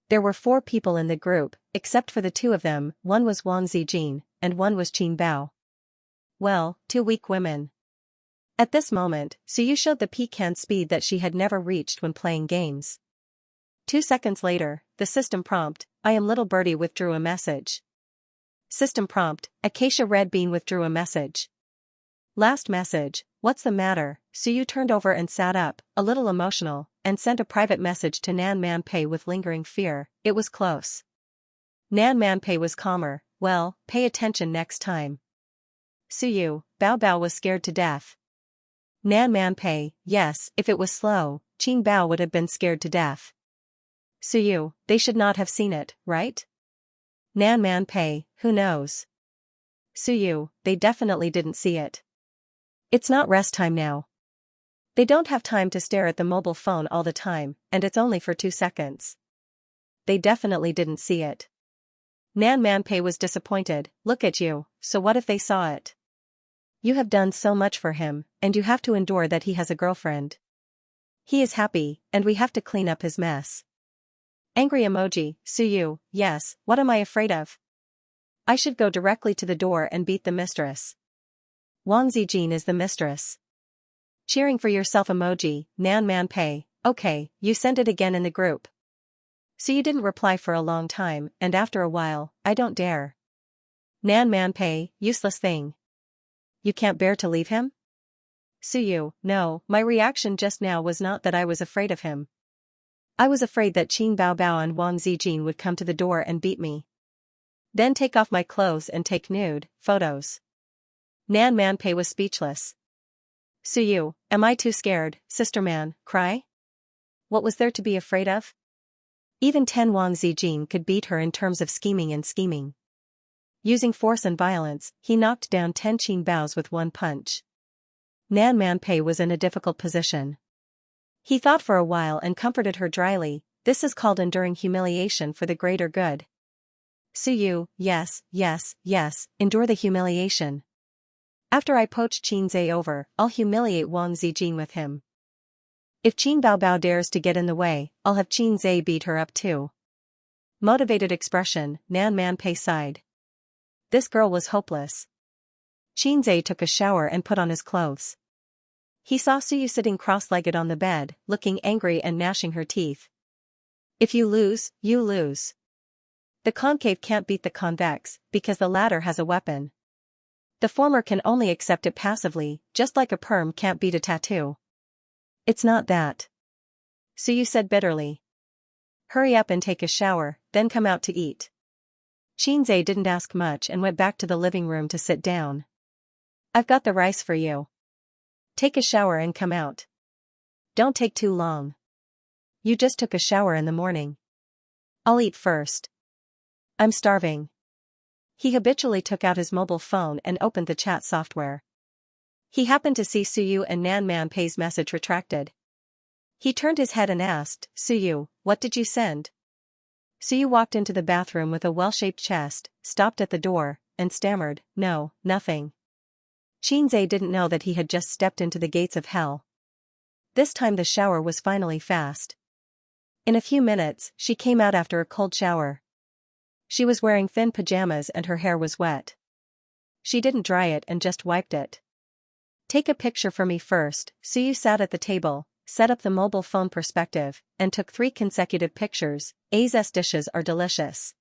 There were 4 people in the group, except for the 2 of them, one was Wang Zijin, and one was Qin Bao. Well, 2 weak women. At this moment, Suyu showed the pecan speed that she had never reached when playing games. 2 seconds later, the system prompt, I am little birdie withdrew a message. System prompt, Acacia Red Bean withdrew a message. Last message, what's the matter? Suyu turned over and sat up, a little emotional, and sent a private message to Nan Manpei with lingering fear. It was close. Nan Manpei was calmer, well, pay attention next time. Suyu, Bao Bao was scared to death. Nan Manpei, yes, if it was slow, Qin Bao would have been scared to death. Suyu, they should not have seen it, right? Nan Manpei, who knows? Suyu, they definitely didn't see it. It's not rest time now. They don't have time to stare at the mobile phone all the time, and it's only for 2 seconds. They definitely didn't see it. Nan Manpei was disappointed, look at you, so what if they saw it? You have done so much for him, and you have to endure that he has a girlfriend. He is happy, and we have to clean up his mess. Angry emoji, Suyu, yes, what am I afraid of? I should go directly to the door and beat the mistress. Wang Zijin is the mistress. Cheering for yourself emoji, Nan Manpei, okay, you send it again in the group. So you didn't reply for a long time, and after a while, I don't dare. Nan Manpei, useless thing. You can't bear to leave him? Suyu, no, my reaction just now was not that I was afraid of him. I was afraid that Qin Bao Bao and Wang Zijin would come to the door and beat me. Then take off my clothes and take nude photos. Nan Manpei was speechless. Suyu, am I too scared, Sister Man, cry? What was there to be afraid of? Even 10 Wang Zijin could beat her in terms of scheming and scheming. Using force and violence, he knocked down 10 Qin Baos with one punch. Nan Manpei was in a difficult position. He thought for a while and comforted her dryly, this is called enduring humiliation for the greater good. Suyu, yes, yes, yes, endure the humiliation. After I poach Qin Zhe over, I'll humiliate Wang Zijin with him. If Qin Baobao dares to get in the way, I'll have Qin Zhe beat her up too. Motivated expression, Nan Man Pei sighed. This girl was hopeless. Qin Zhe took a shower and put on his clothes. He saw Suyu sitting cross-legged on the bed, looking angry and gnashing her teeth. If you lose, you lose. The concave can't beat the convex, because the latter has a weapon. The former can only accept it passively, just like a perm can't beat a tattoo. It's not that. Suyu said bitterly. Hurry up and take a shower, then come out to eat. Qin Zhe didn't ask much and went back to the living room to sit down. I've got the rice for you. Take a shower and come out. Don't take too long. You just took a shower in the morning. I'll eat first. I'm starving. He habitually took out his mobile phone and opened the chat software. He happened to see Suyu and Nan Man Pei's message retracted. He turned his head and asked, Suyu, what did you send? Suyu walked into the bathroom with a well-shaped chest, stopped at the door, and stammered, no, nothing. Qin Zhe didn't know that he had just stepped into the gates of hell. This time the shower was finally fast. In a few minutes, she came out after a cold shower. She was wearing thin pajamas and her hair was wet. She didn't dry it and just wiped it. Take a picture for me first. Suyu sat at the table, set up the mobile phone perspective, and took 3 consecutive pictures. A's dishes are delicious.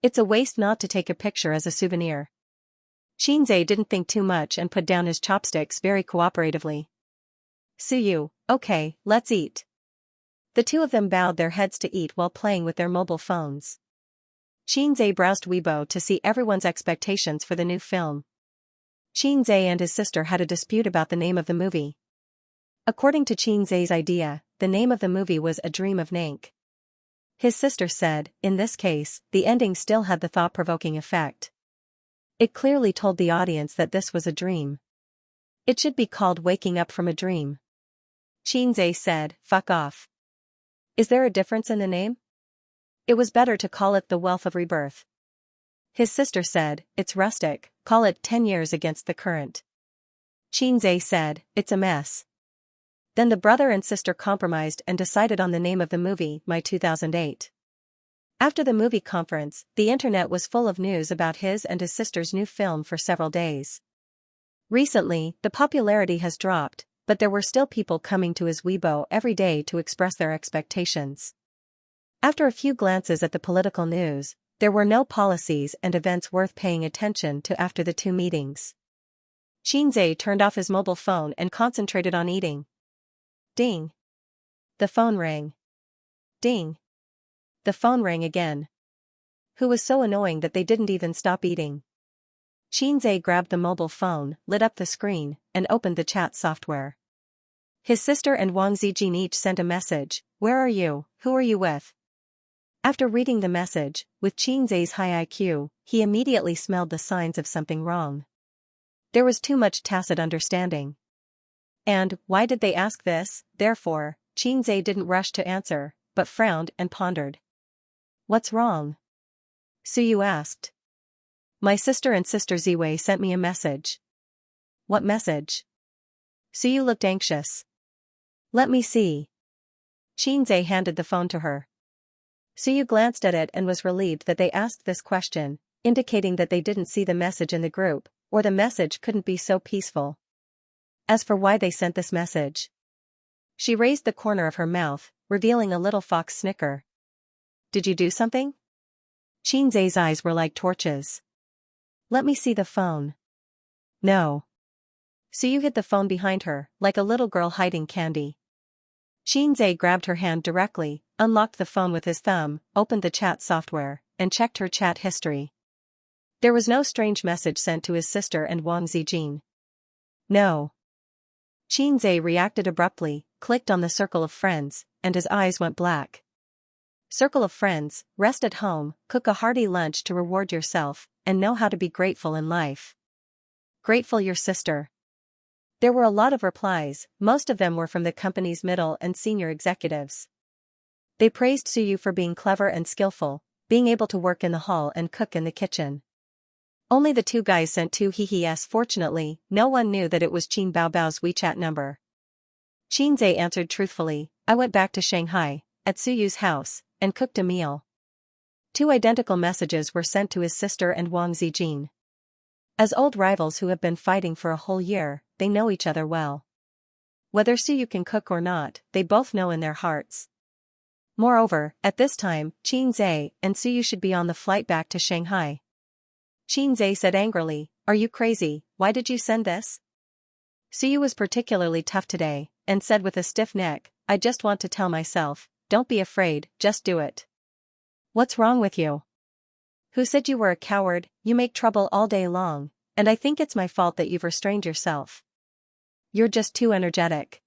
It's a waste not to take a picture as a souvenir. Qin Zhe didn't think too much and put down his chopsticks very cooperatively. Suyu, okay, let's eat. The two of them bowed their heads to eat while playing with their mobile phones. Qin Zhe browsed Weibo to see everyone's expectations for the new film. Qin Zhe and his sister had a dispute about the name of the movie. According to Qin Zhe's idea, the name of the movie was A Dream of Nank. His sister said, in this case, the ending still had the thought-provoking effect. It clearly told the audience that this was a dream. It should be called Waking Up from a Dream. Qin Zhe said, fuck off. Is there a difference in the name? It was better to call it The Wealth of Rebirth. His sister said, it's rustic, call it 10 Years Against the Current. Qin Zhe said, it's a mess. Then the brother and sister compromised and decided on the name of the movie, My 2008. After the movie conference, the internet was full of news about his and his sister's new film for several days. Recently, the popularity has dropped, but there were still people coming to his Weibo every day to express their expectations. After a few glances at the political news, there were no policies and events worth paying attention to after the 2 meetings. Qin Zhe turned off his mobile phone and concentrated on eating. Ding. The phone rang. Ding. The phone rang again. Who was so annoying that they didn't even stop eating. Qin Zhe grabbed the mobile phone, lit up the screen, and opened the chat software. His sister and Wang Zijin each sent a message, where are you, who are you with? After reading the message, with Qin Zhe's high IQ, he immediately smelled the signs of something wrong. There was too much tacit understanding. And, why did they ask this? Therefore, Qin Zhe didn't rush to answer, but frowned and pondered. What's wrong? Suyu asked. My sister and Sister Ziwei sent me a message. What message? Suyu looked anxious. Let me see. Qin Zhe handed the phone to her. Suyu glanced at it and was relieved that they asked this question, indicating that they didn't see the message in the group, or the message couldn't be so peaceful. As for why they sent this message, she raised the corner of her mouth, revealing a little fox snicker. Did you do something? Qin Zhe's eyes were like torches. Let me see the phone. No. Suyu hid the phone behind her, like a little girl hiding candy. Qin Zhe grabbed her hand directly, unlocked the phone with his thumb, opened the chat software, and checked her chat history. There was no strange message sent to his sister and Wang Zijin. No. Qin Zhe reacted abruptly, clicked on the circle of friends, and his eyes went black. Circle of friends, rest at home, cook a hearty lunch to reward yourself, and know how to be grateful in life. Grateful your sister. There were a lot of replies, most of them were from the company's middle and senior executives. They praised Suyu for being clever and skillful, being able to work in the hall and cook in the kitchen. Only the two guys sent two hehes. Fortunately, no one knew that it was Qin Baobao's WeChat number. Qinze answered truthfully, I went back to Shanghai, at Suyu's house, and cooked a meal. Two identical messages were sent to his sister and Wang Zijin. As old rivals who have been fighting for a whole year, they know each other well. Whether Suyu can cook or not, they both know in their hearts. Moreover, at this time, Qinze and Suyu should be on the flight back to Shanghai. Qinze said angrily, Are you crazy, why did you send this? Suyu was particularly tough today, and said with a stiff neck, I just want to tell myself, don't be afraid, just do it. What's wrong with you? Who said you were a coward? You make trouble all day long, and I think it's my fault that you've restrained yourself. You're just too energetic.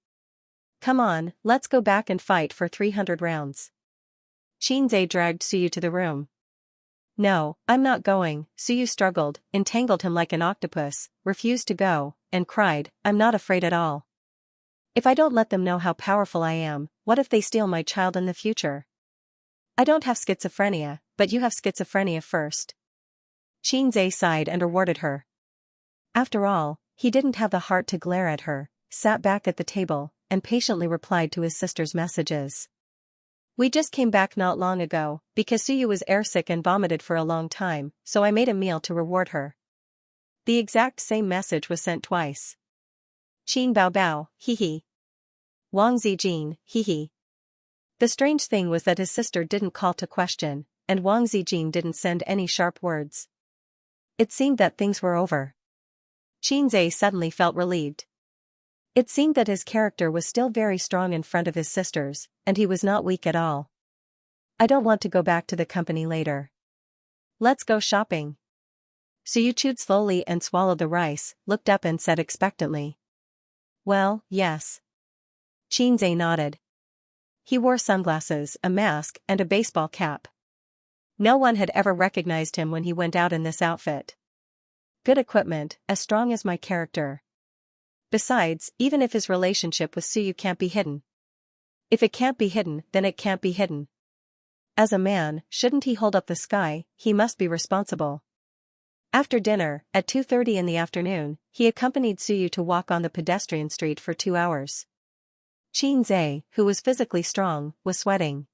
Come on, let's go back and fight for 300 rounds. Qinze dragged Suyu to the room. No, I'm not going. Suyu struggled, entangled him like an octopus, refused to go, and cried, I'm not afraid at all. If I don't let them know how powerful I am, what if they steal my child in the future? I don't have schizophrenia, but you have schizophrenia first. Qinze sighed and rewarded her. After all, he didn't have the heart to glare at her, sat back at the table, and patiently replied to his sister's messages. We just came back not long ago, because Suyu was airsick and vomited for a long time, so I made a meal to reward her. The exact same message was sent twice. Qin Baobao, hee. Wang Zijin, hee. The strange thing was that his sister didn't call to question, and Wang Zijin didn't send any sharp words. It seemed that things were over. Qinze suddenly felt relieved. It seemed that his character was still very strong in front of his sisters, and he was not weak at all. I don't want to go back to the company later. Let's go shopping. Suyu chewed slowly and swallowed the rice, looked up and said expectantly. Well, yes. Qinze nodded. He wore sunglasses, a mask, and a baseball cap. No one had ever recognized him when he went out in this outfit. Good equipment, as strong as my character. Besides, even if his relationship with Suyu can't be hidden. If it can't be hidden, then it can't be hidden. As a man, shouldn't he hold up the sky? He must be responsible. After dinner, at 2:30 in the afternoon, he accompanied Suyu to walk on the pedestrian street for 2 hours. Qinze, who was physically strong, was sweating.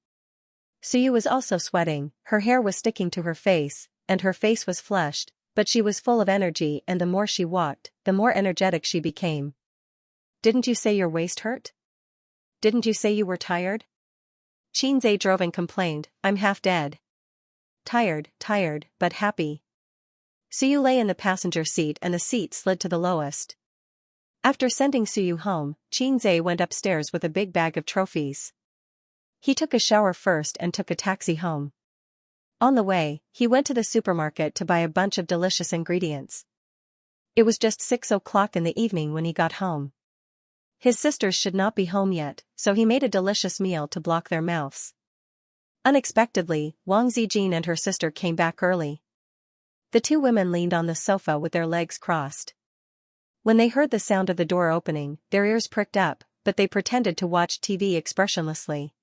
Suyu was also sweating, her hair was sticking to her face, and her face was flushed, but she was full of energy, and the more she walked, the more energetic she became. Didn't you say your waist hurt? Didn't you say you were tired? Qinze drove and complained, I'm half dead. Tired, but happy. Suyu lay in the passenger seat and the seat slid to the lowest. After sending Suyu home, Qinze went upstairs with a big bag of trophies. He took a shower first and took a taxi home. On the way, he went to the supermarket to buy a bunch of delicious ingredients. It was just 6 o'clock in the evening when he got home. His sisters should not be home yet, so he made a delicious meal to block their mouths. Unexpectedly, Wang Zijin and her sister came back early. The two women leaned on the sofa with their legs crossed. When they heard the sound of the door opening, their ears pricked up, but they pretended to watch TV expressionlessly.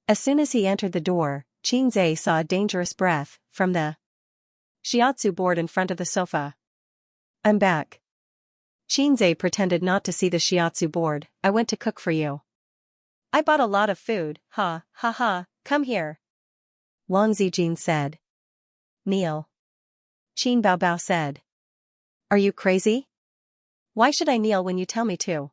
As soon as he entered the door, Qinze saw a dangerous breath from the shiatsu board in front of the sofa. I'm back. Qinze pretended not to see the shiatsu board. I went to cook for you. I bought a lot of food, ha, come here. Wang Zijin said. Kneel. Qin Baobao said. Are you crazy? Why should I kneel when you tell me to?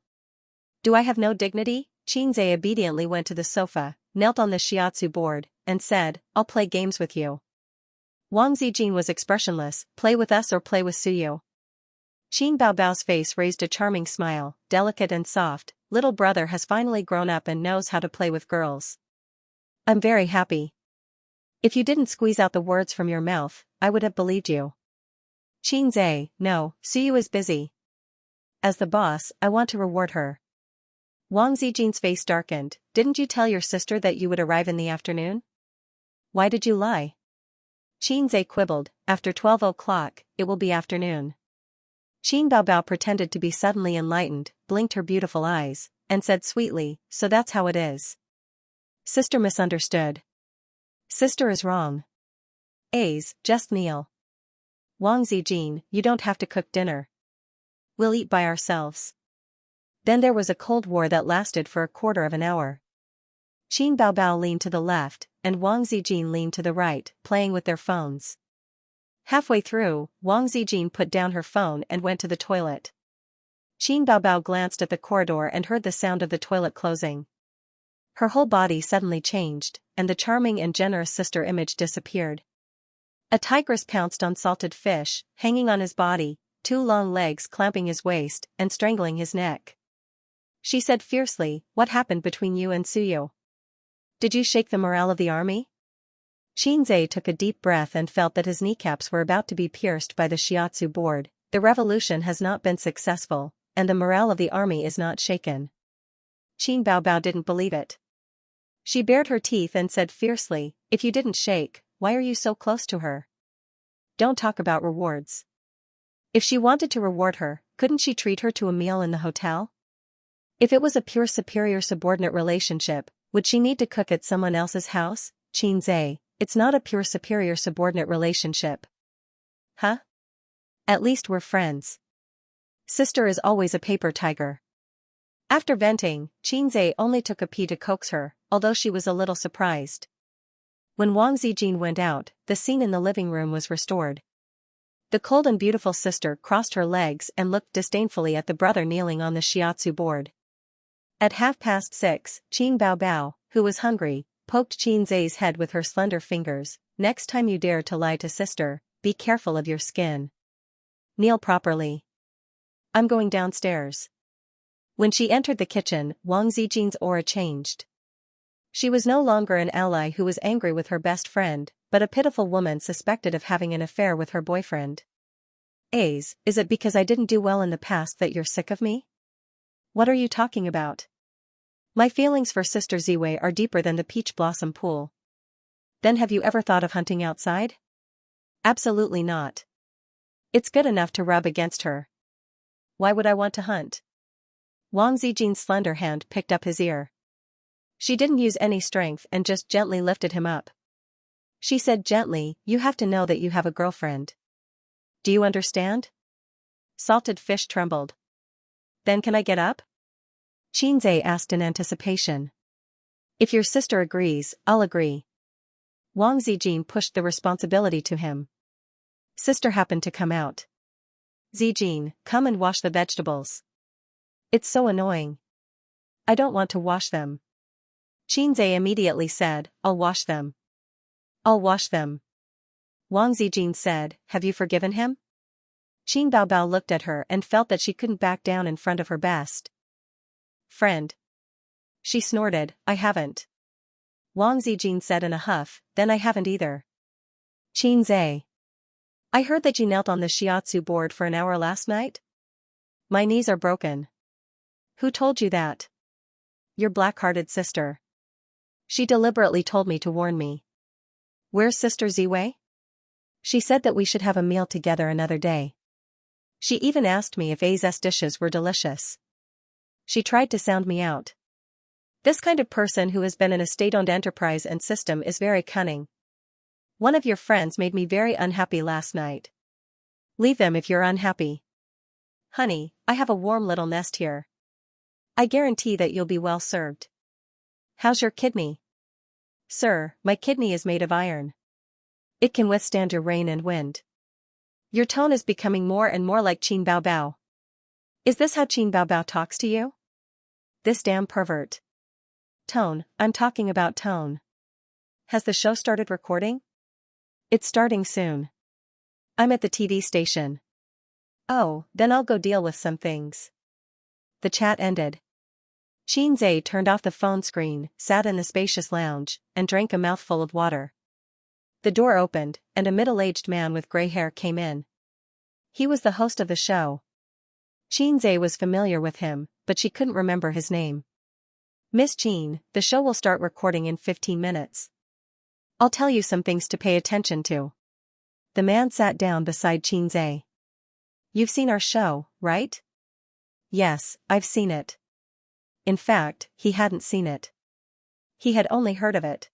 Do I have no dignity? Qinze obediently went to the sofa, knelt on the shiatsu board, and said, I'll play games with you. Wang Zijin was expressionless, play with us or play with Suyu. Qin Baobao's face raised a charming smile, delicate and soft, little brother has finally grown up and knows how to play with girls. I'm very happy. If you didn't squeeze out the words from your mouth, I would have believed you. Qinze, no, Suyu is busy. As the boss, I want to reward her. Wang Zijin's face darkened. Didn't you tell your sister that you would arrive in the afternoon? Why did you lie? Qinze quibbled, after 12 o'clock, it will be afternoon. Qin Baobao pretended to be suddenly enlightened, blinked her beautiful eyes, and said sweetly, so that's how it is. Sister misunderstood. Sister is wrong. A's, just kneel. Wang Zijin, you don't have to cook dinner. We'll eat by ourselves. Then there was a cold war that lasted for a quarter of an hour. Qin Baobao leaned to the left, and Wang Zijin leaned to the right, playing with their phones. Halfway through, Wang Zijin put down her phone and went to the toilet. Qin Baobao glanced at the corridor and heard the sound of the toilet closing. Her whole body suddenly changed, and the charming and generous sister image disappeared. A tigress pounced on salted fish, hanging on his body, 2 long legs clamping his waist and strangling his neck. She said fiercely, "What happened between you and Suyo? Did you shake the morale of the army?" Xinzai took a deep breath and felt that his kneecaps were about to be pierced by the shiatsu board. The revolution has not been successful, and the morale of the army is not shaken. Qin Baobao didn't believe it. She bared her teeth and said fiercely, "If you didn't shake, why are you so close to her? Don't talk about rewards. If she wanted to reward her, couldn't she treat her to a meal in the hotel? If it was a pure superior-subordinate relationship, would she need to cook at someone else's house? Xinzai, it's not a pure superior-subordinate relationship." Huh? At least we're friends. Sister is always a paper tiger. After venting, Xinzai only took a pee to coax her, although she was a little surprised. When Wang Zijin went out, the scene in the living room was restored. The cold and beautiful sister crossed her legs and looked disdainfully at the brother kneeling on the shiatsu board. At 6:30, Qin Baobao, who was hungry, poked Xinzai's head with her slender fingers. "Next time you dare to lie to sister, be careful of your skin. Kneel properly. I'm going downstairs." When she entered the kitchen, Wang Zijin's aura changed. She was no longer an ally who was angry with her best friend, but a pitiful woman suspected of having an affair with her boyfriend. "Is it because I didn't do well in the past that you're sick of me? What are you talking about? My feelings for Sister Ziwei are deeper than the peach blossom pool." "Then have you ever thought of hunting outside?" "Absolutely not. It's good enough to rub against her. Why would I want to hunt?" Wang Zijin's slender hand picked up his ear. She didn't use any strength and just gently lifted him up. She said gently, "You have to know that you have a girlfriend. Do you understand?" Salted fish trembled. "Then can I get up?" Xinzai asked in anticipation. "If your sister agrees, I'll agree." Wang Zijin pushed the responsibility to him. Sister happened to come out. "Zijin, come and wash the vegetables. It's so annoying. I don't want to wash them." Xinzai immediately said, "I'll wash them. I'll wash them." Wang Zijin said, "Have you forgiven him?" Qin Baobao looked at her and felt that she couldn't back down in front of her best friend. She snorted, "I haven't." Wang Zijin said in a huff, "Then I haven't either." "Xinzai, I heard that you knelt on the shiatsu board for an hour last night? My knees are broken." "Who told you that?" "Your black-hearted sister. She deliberately told me to warn me." "Where's Sister Ziwei?" "She said that we should have a meal together another day. She even asked me if A's dishes were delicious. She tried to sound me out. This kind of person who has been in a state-owned enterprise and system is very cunning. One of your friends made me very unhappy last night. Leave them if you're unhappy. Honey, I have a warm little nest here. I guarantee that you'll be well served. How's your kidney?" "Sir, my kidney is made of iron. It can withstand your rain and wind." Your tone is becoming more and more like Qin Baobao. Is this how Qin Baobao talks to you? This damn pervert. Tone, I'm talking about tone. Has the show started recording? It's starting soon. I'm at the TV station. Oh, then I'll go deal with some things. The chat ended. Xinzai turned off the phone screen, sat in the spacious lounge, and drank a mouthful of water. The door opened, and a middle-aged man with gray hair came in. He was the host of the show. Xinzai was familiar with him, but she couldn't remember his name. "Miss Qin, the show will start recording in 15 minutes. I'll tell you some things to pay attention to." The man sat down beside Xinzai. "You've seen our show, right?" "Yes, I've seen it." In fact, he hadn't seen it. He had only heard of it.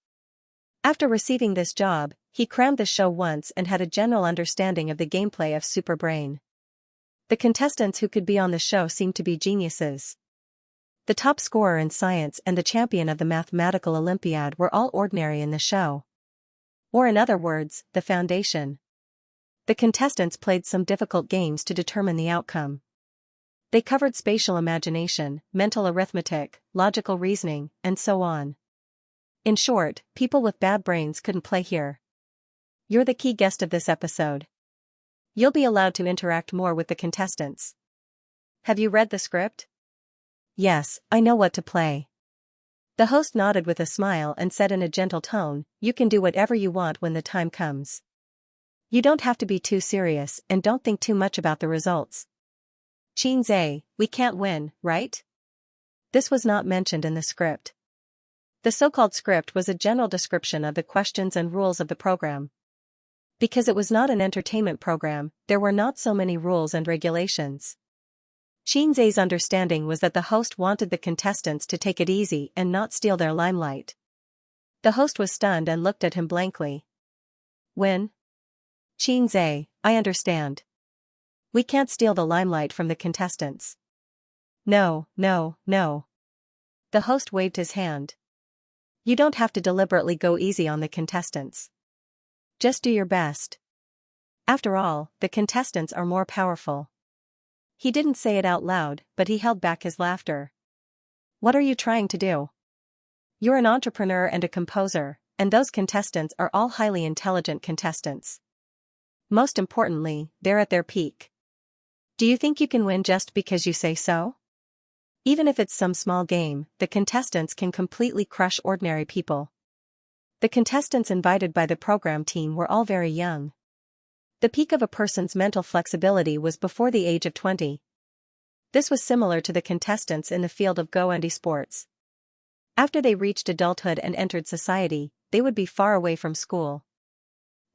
After receiving this job, He crammed the show once and had a general understanding of the gameplay of Super Brain. The contestants who could be on the show seemed to be geniuses. The top scorer in science and the champion of the mathematical Olympiad were all ordinary in the show. Or in other words, the foundation. The contestants played some difficult games to determine the outcome. They covered spatial imagination, mental arithmetic, logical reasoning, and so on. In short, people with bad brains couldn't play here. You're the key guest of this episode. You'll be allowed to interact more with the contestants. Have you read the script? Yes, I know what to play. The host nodded with a smile and said in a gentle tone, "You can do whatever you want when the time comes. You don't have to be too serious and don't think too much about the results." Xianxia, we can't win, right? This was not mentioned in the script. The so-called script was a general description of the questions and rules of the program. Because it was not an entertainment program, there were not so many rules and regulations. Xianxia's understanding was that the host wanted the contestants to take it easy and not steal their limelight. The host was stunned and looked at him blankly. Win? Xianxia, I understand. We can't steal the limelight from the contestants. No, no, no. The host waved his hand. You don't have to deliberately go easy on the contestants. Just do your best. After all, the contestants are more powerful. He didn't say it out loud, but he held back his laughter. What are you trying to do? You're an entrepreneur and a composer, and those contestants are all highly intelligent contestants. Most importantly, they're at their peak. Do you think you can win just because you say so? Even if it's some small game, the contestants can completely crush ordinary people. The contestants invited by the program team were all very young. The peak of a person's mental flexibility was before the age of 20. This was similar to the contestants in the field of Go and esports. After they reached adulthood and entered society, they would be far away from school.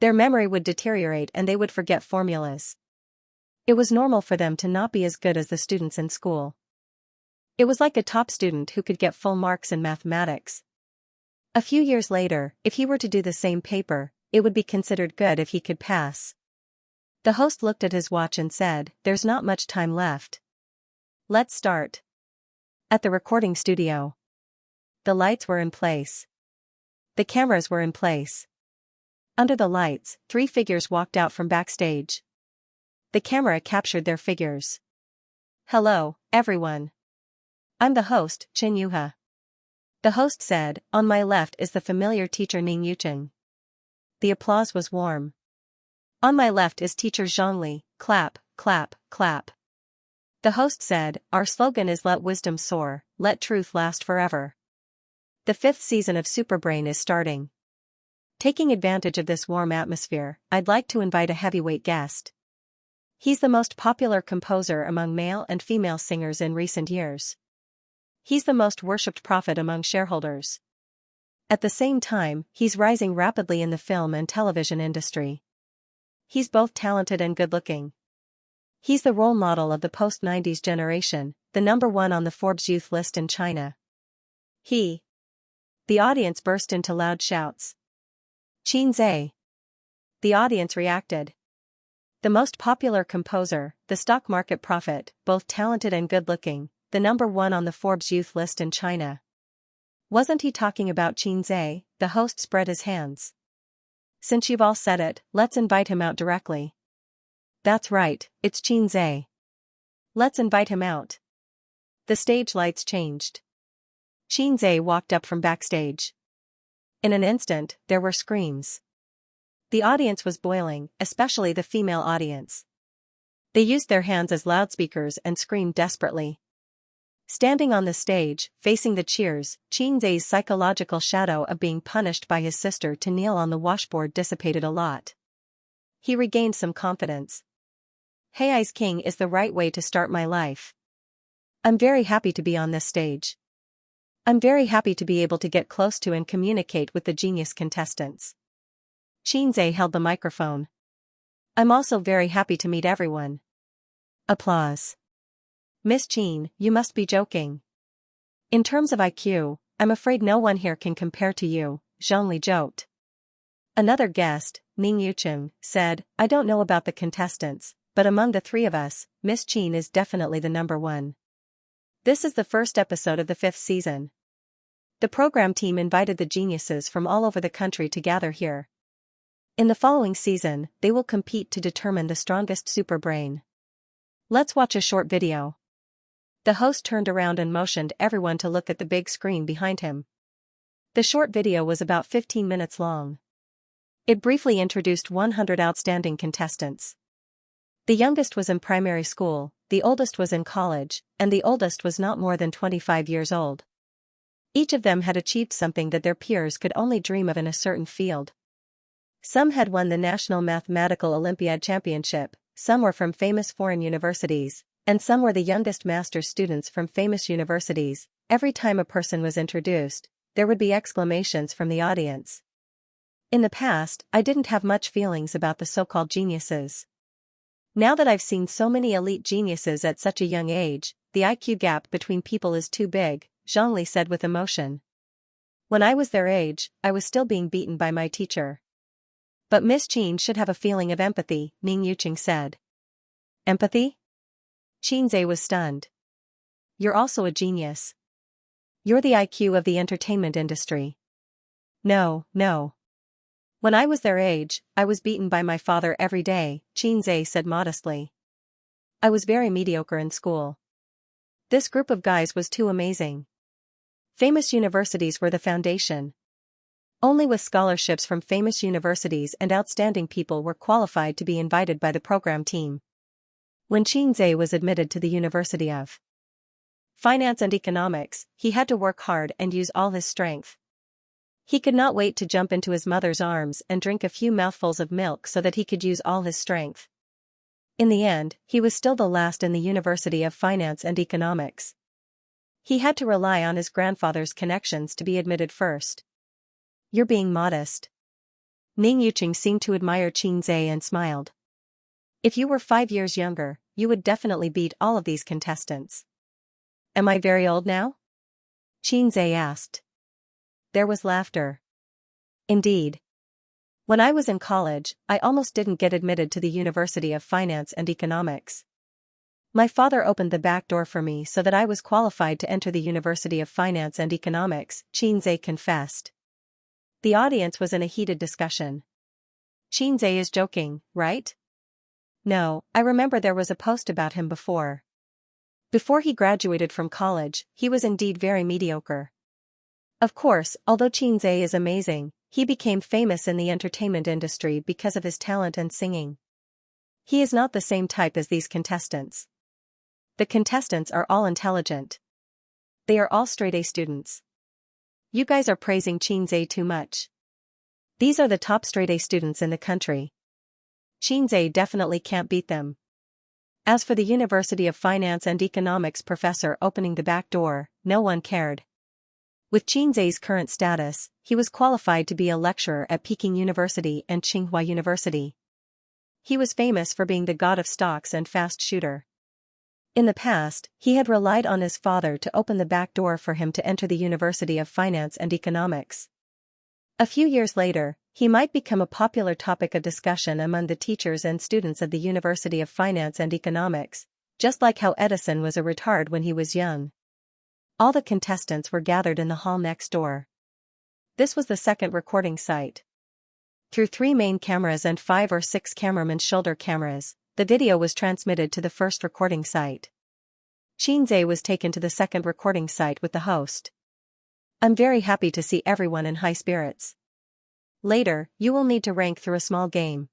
Their memory would deteriorate and they would forget formulas. It was normal for them to not be as good as the students in school. It was like a top student who could get full marks in mathematics. A few years later, if he were to do the same paper, it would be considered good if he could pass. The host looked at his watch and said, "There's not much time left. Let's start." At the recording studio. The lights were in place. The cameras were in place. Under the lights, 3 figures walked out from backstage. The camera captured their figures. "Hello, everyone. I'm the host, Xianxia." The host said, "On my left is the familiar teacher Ning Yucheng." The applause was warm. "On my left is teacher Zhongli, clap, clap, clap." The host said, "Our slogan is let wisdom soar, let truth last forever." The 5th season of Superbrain is starting. Taking advantage of this warm atmosphere, I'd like to invite a heavyweight guest. He's the most popular composer among male and female singers in recent years. He's the most worshipped prophet among shareholders. At the same time, he's rising rapidly in the film and television industry. He's both talented and good-looking. He's the role model of the post-90s generation, the #1 on the Forbes youth list in China. The audience burst into loud shouts. Xianxia. The audience reacted. The most popular composer, the stock market prophet, both talented and good-looking, the #1 on the Forbes youth list in China. Wasn't he talking about Xianxia? The host spread his hands. Since you've all said it, let's invite him out directly. That's right, it's Xianxia. Let's invite him out. The stage lights changed. Xianxia walked up from backstage. In an instant, there were screams. The audience was boiling, especially the female audience. They used their hands as loudspeakers and screamed desperately. Standing on the stage, facing the cheers, Xianxia's psychological shadow of being punished by his sister to kneel on the washboard dissipated a lot. He regained some confidence. Hei's King is the right way to start my life. I'm very happy to be on this stage. I'm very happy to be able to get close to and communicate with the genius contestants. Xianxia held the microphone. I'm also very happy to meet everyone. Applause. Miss Qin, you must be joking. In terms of IQ, I'm afraid no one here can compare to you, Zhongli joked. Another guest, Ning Yucheng, said, I don't know about the contestants, but among the three of us, Miss Qin is definitely the number one. This is the first episode of the 5th season. The program team invited the geniuses from all over the country to gather here. In the following season, they will compete to determine the strongest super brain. Let's watch a short video. The host turned around and motioned everyone to look at the big screen behind him. The short video was about 15 minutes long. It briefly introduced 100 outstanding contestants. The youngest was in primary school, the oldest was in college, and the oldest was not more than 25 years old. Each of them had achieved something that their peers could only dream of in a certain field. Some had won the National Mathematical Olympiad Championship, some were from famous foreign universities, and some were the youngest master's students from famous universities. Every time a person was introduced, there would be exclamations from the audience. In the past, I didn't have much feelings about the so-called geniuses. Now that I've seen so many elite geniuses at such a young age, the IQ gap between people is too big, Zhongli said with emotion. When I was their age, I was still being beaten by my teacher. But Miss Qin should have a feeling of empathy, Ning Yucheng said. Empathy? Qinze was stunned. You're also a genius. You're the IQ of the entertainment industry. No. When I was their age, I was beaten by my father every day, Qinze said modestly. I was very mediocre in school. This group of guys was too amazing. Famous universities were the foundation. Only with scholarships from famous universities and outstanding people were qualified to be invited by the program team. When Qinze was admitted to the University of Finance and Economics, he had to work hard and use all his strength. He could not wait to jump into his mother's arms and drink a few mouthfuls of milk so that he could use all his strength. In the end, he was still the last in the University of Finance and Economics. He had to rely on his grandfather's connections to be admitted first. You're being modest. Ning Yucheng seemed to admire Qinze and smiled. If you were 5 years younger, you would definitely beat all of these contestants. Am I very old now? Qinze asked. There was laughter. Indeed. When I was in college, I almost didn't get admitted to the University of Finance and Economics. My father opened the back door for me so that I was qualified to enter the University of Finance and Economics, Qinze confessed. The audience was in a heated discussion. Qinze is joking, right? No, I remember there was a post about him before. Before he graduated from college, he was indeed very mediocre. Of course, although Qinze is amazing, he became famous in the entertainment industry because of his talent and singing. He is not the same type as these contestants. The contestants are all intelligent. They are all straight A students. You guys are praising Qinze too much. These are the top straight A students in the country. Qinze definitely can't beat them. As for the University of Finance and Economics professor opening the back door, no one cared. With Qinze's current status, he was qualified to be a lecturer at Peking University and Tsinghua University. He was famous for being the god of stocks and fast shooter. In the past, he had relied on his father to open the back door for him to enter the University of Finance and Economics. A few years later, he might become a popular topic of discussion among the teachers and students of the University of Finance and Economics, just like how Edison was a retard when he was young. All the contestants were gathered in the hall next door. This was the second recording site. Through 3 main cameras and 5 or 6 cameraman shoulder cameras, the video was transmitted to the first recording site. Qinze was taken to the second recording site with the host. I'm very happy to see everyone in high spirits. Later, you will need to rank through a small game.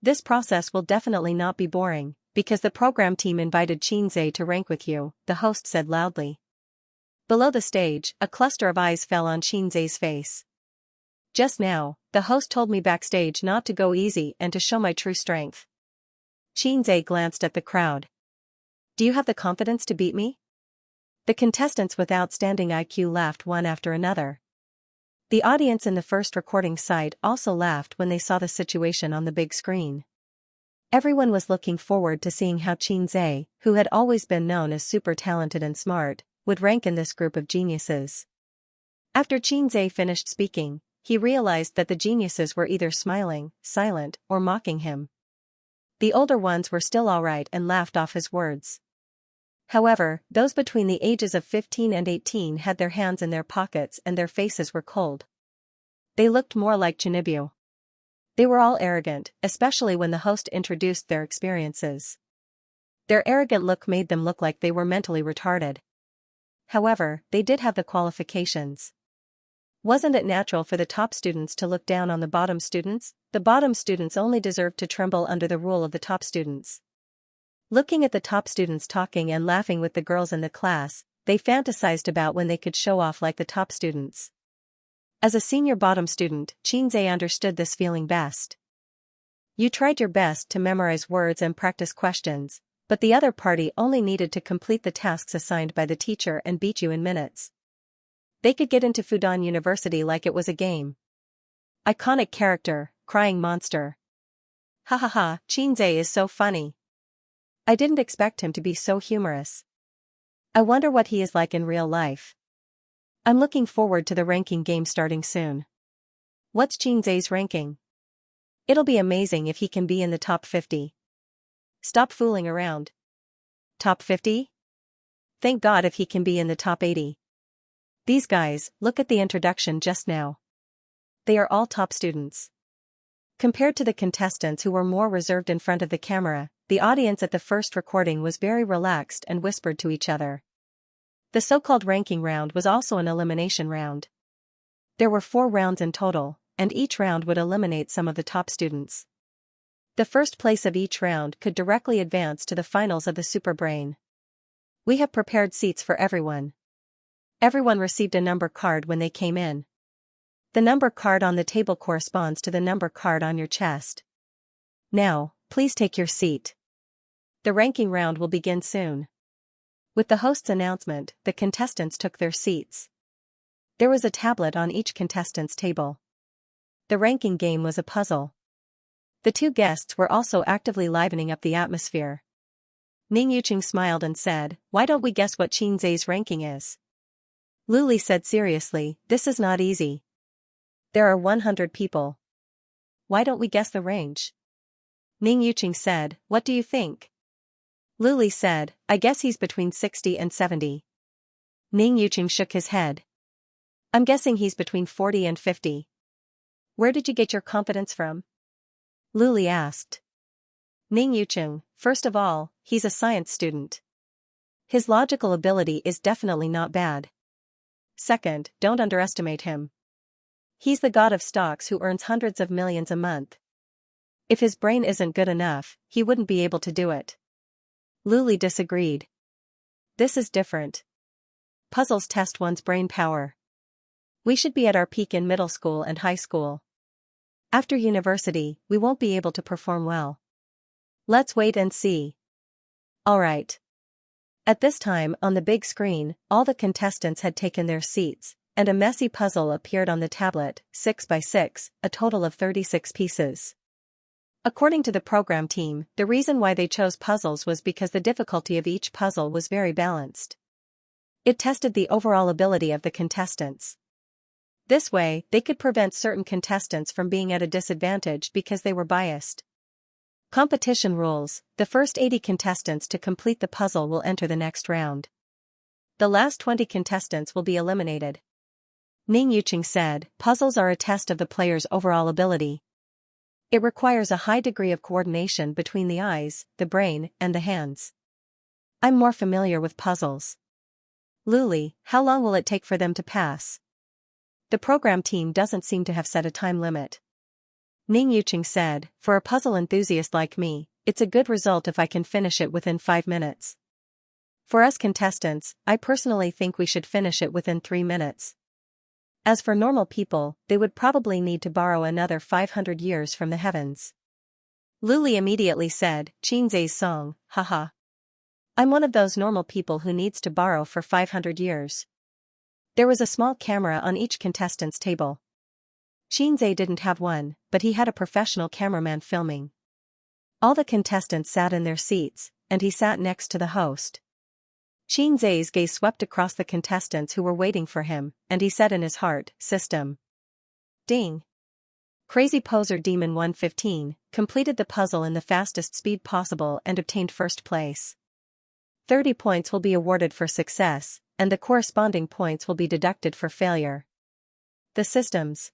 This process will definitely not be boring, because the program team invited Qinze to rank with you, the host said loudly. Below the stage, a cluster of eyes fell on Qinze's face. Just now, the host told me backstage not to go easy and to show my true strength. Qinze glanced at the crowd. Do you have the confidence to beat me? The contestants with outstanding IQ laughed one after another. The audience in the first recording site also laughed when they saw the situation on the big screen. Everyone was looking forward to seeing how Qinze, who had always been known as super talented and smart, would rank in this group of geniuses. After Qinze finished speaking, he realized that the geniuses were either smiling, silent, or mocking him. The older ones were still alright and laughed off his words. However, those between the ages of 15 and 18 had their hands in their pockets and their faces were cold. They looked more like Chinibu. They were all arrogant, especially when the host introduced their experiences. Their arrogant look made them look like they were mentally retarded. However, they did have the qualifications. Wasn't it natural for the top students to look down on the bottom students? The bottom students only deserved to tremble under the rule of the top students. Looking at the top students talking and laughing with the girls in the class, they fantasized about when they could show off like the top students. As a senior bottom student, Xianxia understood this feeling best. You tried your best to memorize words and practice questions, but the other party only needed to complete the tasks assigned by the teacher and beat you in minutes. They could get into Fudan University like it was a game. Iconic character, crying monster. Ha ha ha, Xianxia is so funny. I didn't expect him to be so humorous. I wonder what he is like in real life. I'm looking forward to the ranking game starting soon. What's Xianxia's ranking? It'll be amazing if he can be in the top 50. Stop fooling around. Top 50? Thank God if he can be in the top 80. These guys, look at the introduction just now. They are all top students. Compared to the contestants who were more reserved in front of the camera, the audience at the first recording was very relaxed and whispered to each other. The so-called ranking round was also an elimination round. There were 4 rounds in total, and each round would eliminate some of the top students. The first place of each round could directly advance to the finals of the Super Brain. We have prepared seats for everyone. Everyone received a number card when they came in. The number card on the table corresponds to the number card on your chest. Now, please take your seat. The ranking round will begin soon. With the host's announcement, the contestants took their seats. There was a tablet on each contestant's table. The ranking game was a puzzle. The 2 guests were also actively livening up the atmosphere. Ning Yuqing smiled and said, "Why don't we guess what Xianxia's ranking is?" Luli said seriously, "This is not easy. There are 100 people. Why don't we guess the range?" Ning Yuqing said, "What do you think?" Luli said, "I guess he's between 60 and 70. Ning Yuqing shook his head. "I'm guessing he's between 40 and 50. Where did you get your confidence from?" Luli asked. Ning Yuqing, "First of all, he's a science student. His logical ability is definitely not bad. Second, don't underestimate him. He's the god of stocks who earns hundreds of millions a month. If his brain isn't good enough, he wouldn't be able to do it." Luli disagreed. "This is different. Puzzles test one's brain power. We should be at our peak in middle school and high school. After university, we won't be able to perform well. Let's wait and see." Alright. At this time, on the big screen, all the contestants had taken their seats, and a messy puzzle appeared on the tablet, 6 by 6, a total of 36 pieces. According to the program team, the reason why they chose puzzles was because the difficulty of each puzzle was very balanced. It tested the overall ability of the contestants. This way, they could prevent certain contestants from being at a disadvantage because they were biased. Competition rules: the first 80 contestants to complete the puzzle will enter the next round. The last 20 contestants will be eliminated. Ning Yuqing said, "Puzzles are a test of the player's overall ability. It requires a high degree of coordination between the eyes, the brain, and the hands. I'm more familiar with puzzles." Luli, how long will it take for them to pass? The program team doesn't seem to have set a time limit. Ning Yuqing said, "For a puzzle enthusiast like me, it's a good result if I can finish it within 5 minutes. For us contestants, I personally think we should finish it within 3 minutes. As for normal people, they would probably need to borrow another 500 years from the heavens." Luli immediately said, "Xianxia's song, haha. I'm one of those normal people who needs to borrow for 500 years. There was a small camera on each contestant's table. Xianxia didn't have one, but he had a professional cameraman filming. All the contestants sat in their seats, and he sat next to the host. Xianxia's gaze swept across the contestants who were waiting for him, and he said in his heart, "System. Ding! Crazy Poser Demon 115 completed the puzzle in the fastest speed possible and obtained first place. 30 points will be awarded for success, and the corresponding points will be deducted for failure. The system's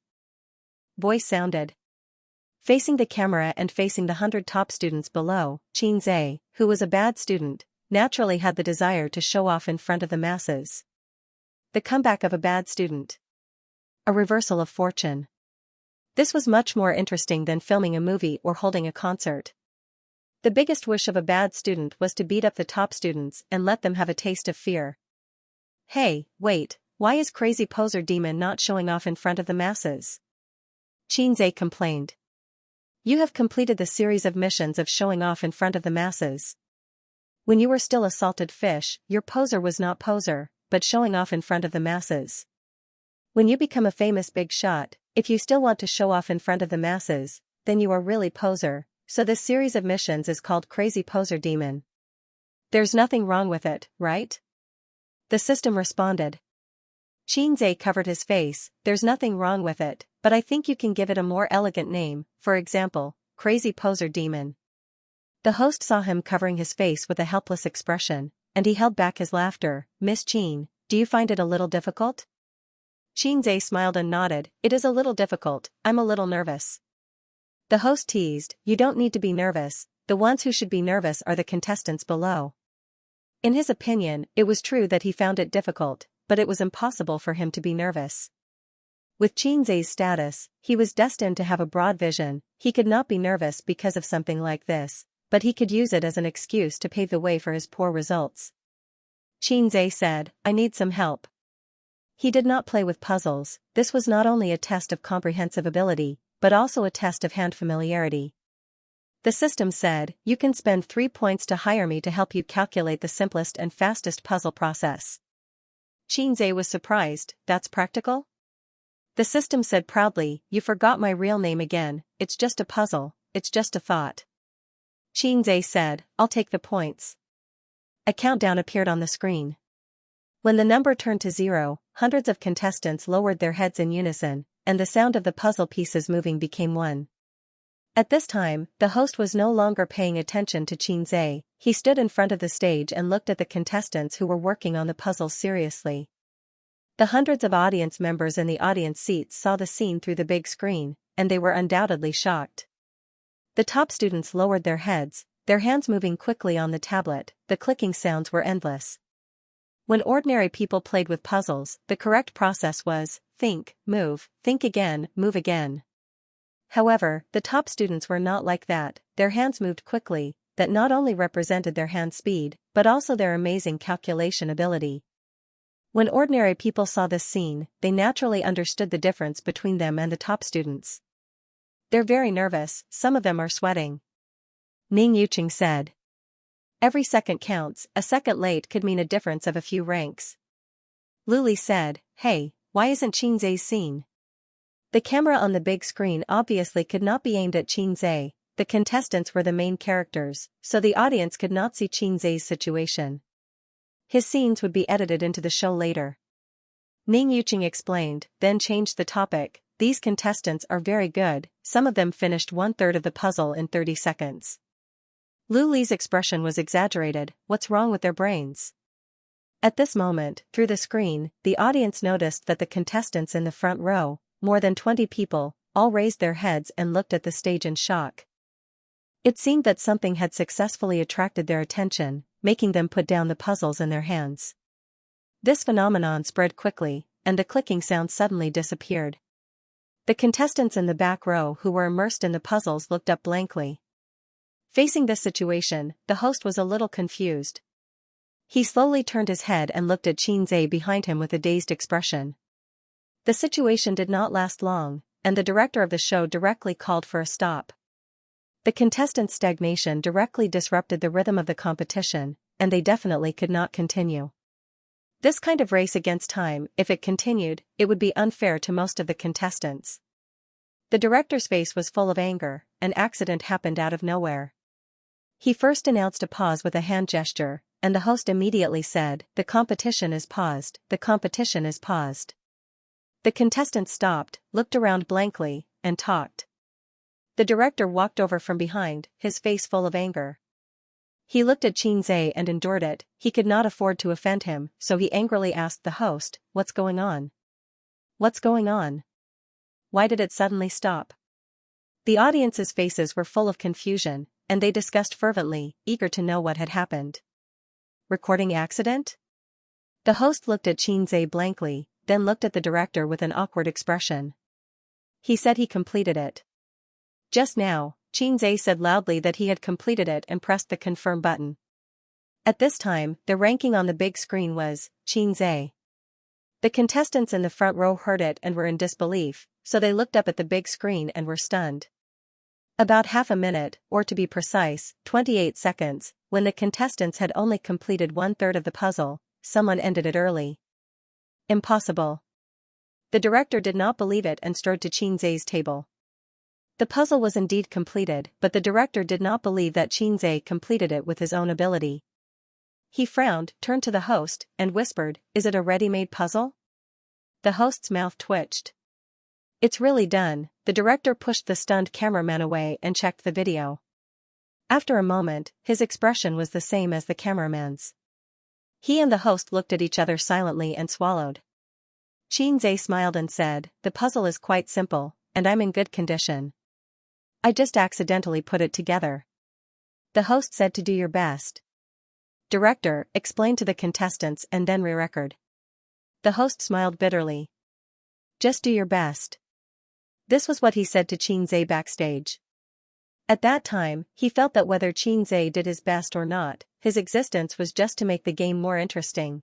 voice sounded. Facing the camera and facing the 100 top students below, Xianxia, who was a bad student, naturally had the desire to show off in front of the masses. The comeback of a bad student. A reversal of fortune. This was much more interesting than filming a movie or holding a concert. The biggest wish of a bad student was to beat up the top students and let them have a taste of fear. Hey, wait, why is Crazy Poser Demon not showing off in front of the masses? Xianxia complained. You have completed the series of missions of showing off in front of the masses. When you were still a salted fish, your poser was not poser, but showing off in front of the masses. When you become a famous big shot, if you still want to show off in front of the masses, then you are really poser, so this series of missions is called Crazy Poser Demon. There's nothing wrong with it, right? The system responded. Xianxia covered his face, there's nothing wrong with it, but I think you can give it a more elegant name, for example, Crazy Poser Demon. The host saw him covering his face with a helpless expression, and he held back his laughter. Miss Xian, do you find it a little difficult? Xianxia smiled and nodded, it is a little difficult, I'm a little nervous. The host teased, you don't need to be nervous, the ones who should be nervous are the contestants below. In his opinion, it was true that he found it difficult, but it was impossible for him to be nervous. With Xianxia's status, he was destined to have a broad vision. He could not be nervous because of something like this, but he could use it as an excuse to pave the way for his poor results. Xianxia said, I need some help. He did not play with puzzles. This was not only a test of comprehensive ability, but also a test of hand familiarity. The system said, you can spend 3 points to hire me to help you calculate the simplest and fastest puzzle process. Xianxia was surprised, that's practical? The system said proudly, you forgot my real name again, it's just a puzzle, it's just a thought. Xianxia said, I'll take the points. A countdown appeared on the screen. When the number turned to 0, hundreds of contestants lowered their heads in unison, and the sound of the puzzle pieces moving became one. At this time, the host was no longer paying attention to Xianxia. He stood in front of the stage and looked at the contestants who were working on the puzzle seriously. The hundreds of audience members in the audience seats saw the scene through the big screen, and they were undoubtedly shocked. The top students lowered their heads, their hands moving quickly on the tablet. The clicking sounds were endless. When ordinary people played with puzzles, the correct process was, think again, move again. However, the top students were not like that. Their hands moved quickly, that not only represented their hand speed, but also their amazing calculation ability. When ordinary people saw this scene, they naturally understood the difference between them and the top students. They're very nervous, some of them are sweating. Ning Yuqing said. Every second counts, a second late could mean a difference of a few ranks. Luli said, hey, why isn't Xianxia's scene? The camera on the big screen obviously could not be aimed at Xianxia. The contestants were the main characters, so the audience could not see Xianxia's situation. His scenes would be edited into the show later. Ning Yuqing explained, then changed the topic. These contestants are very good, some of them finished 1/3 of the puzzle in 30 seconds. Luli's expression was exaggerated, what's wrong with their brains? At this moment, through the screen, the audience noticed that the contestants in the front row, more than 20 people, all raised their heads and looked at the stage in shock. It seemed that something had successfully attracted their attention, making them put down the puzzles in their hands. This phenomenon spread quickly, and the clicking sound suddenly disappeared. The contestants in the back row who were immersed in the puzzles looked up blankly. Facing this situation, the host was a little confused. He slowly turned his head and looked at Xianxia behind him with a dazed expression. The situation did not last long, and the director of the show directly called for a stop. The contestants' stagnation directly disrupted the rhythm of the competition, and they definitely could not continue. This kind of race against time, if it continued, it would be unfair to most of the contestants. The director's face was full of anger. An accident happened out of nowhere. He first announced a pause with a hand gesture, and the host immediately said, "The competition is paused, the competition is paused." The contestants stopped, looked around blankly, and talked. The director walked over from behind, his face full of anger. He looked at Xianxia and endured it. He could not afford to offend him, so he angrily asked the host, "What's going on? What's going on? Why did it suddenly stop?" The audience's faces were full of confusion, and they discussed fervently, eager to know what had happened. Recording accident? The host looked at Xianxia blankly, then looked at the director with an awkward expression. He said he completed it. Just now, Xianxia said loudly that he had completed it and pressed the confirm button. At this time, the ranking on the big screen was Xianxia. The contestants in the front row heard it and were in disbelief, so they looked up at the big screen and were stunned. About half a minute, or to be precise, 28 seconds, when the contestants had only completed 1/3 of the puzzle, someone ended it early. Impossible. The director did not believe it and strode to Xianxia's table. The puzzle was indeed completed, but the director did not believe that Xianxia completed it with his own ability. He frowned, turned to the host, and whispered, "Is it a ready-made puzzle?" The host's mouth twitched. "It's really done." The director pushed the stunned cameraman away and checked the video. After a moment, his expression was the same as the cameraman's. He and the host looked at each other silently and swallowed. Xianxia smiled and said, "The puzzle is quite simple, and I'm in good condition. I just accidentally put it together." The host said to do your best. Director, explained to the contestants and then re-record. The host smiled bitterly. Just do your best. This was what he said to Xianxia backstage. At that time, he felt that whether Xianxia did his best or not, his existence was just to make the game more interesting.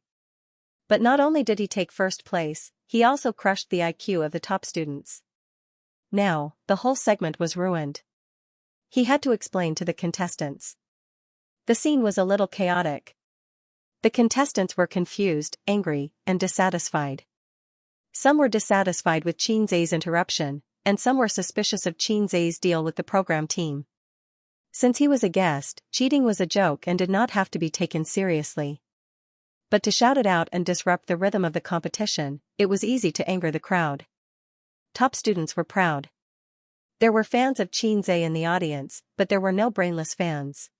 But not only did he take first place, he also crushed the IQ of the top students. Now, the whole segment was ruined. He had to explain to the contestants. The scene was a little chaotic. The contestants were confused, angry, and dissatisfied. Some were dissatisfied with Xianxia's interruption, and some were suspicious of Xianxia's deal with the program team. Since he was a guest, cheating was a joke and did not have to be taken seriously. But to shout it out and disrupt the rhythm of the competition, it was easy to anger the crowd. Top students were proud. There were fans of Xianxia in the audience, but there were no brainless fans.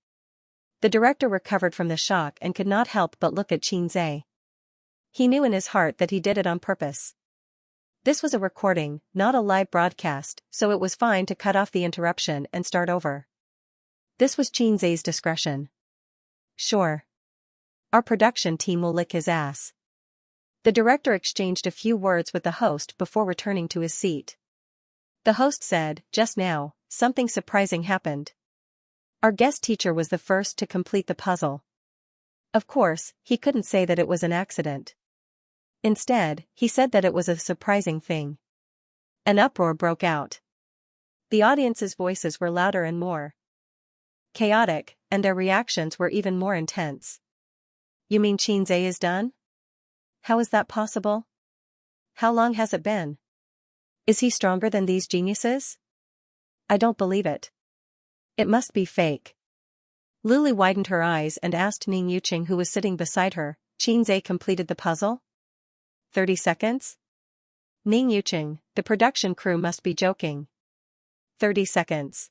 The director recovered from the shock and could not help but look at Xianxia. He knew in his heart that he did it on purpose. This was a recording, not a live broadcast, so it was fine to cut off the interruption and start over. This was Xianxia's discretion. Sure. Our production team will lick his ass. The director exchanged a few words with the host before returning to his seat. The host said, "Just now, something surprising happened. Our guest teacher was the first to complete the puzzle." Of course, he couldn't say that it was an accident. Instead, he said that it was a surprising thing. An uproar broke out. The audience's voices were louder and more chaotic, and their reactions were even more intense. "You mean Xianxia is done? How is that possible? How long has it been? Is he stronger than these geniuses? I don't believe it. It must be fake." Luli widened her eyes and asked Ning Yuqing, who was sitting beside her, "Xianxia completed the puzzle? 30 seconds? Ning Yuqing, the production crew must be joking. 30 seconds.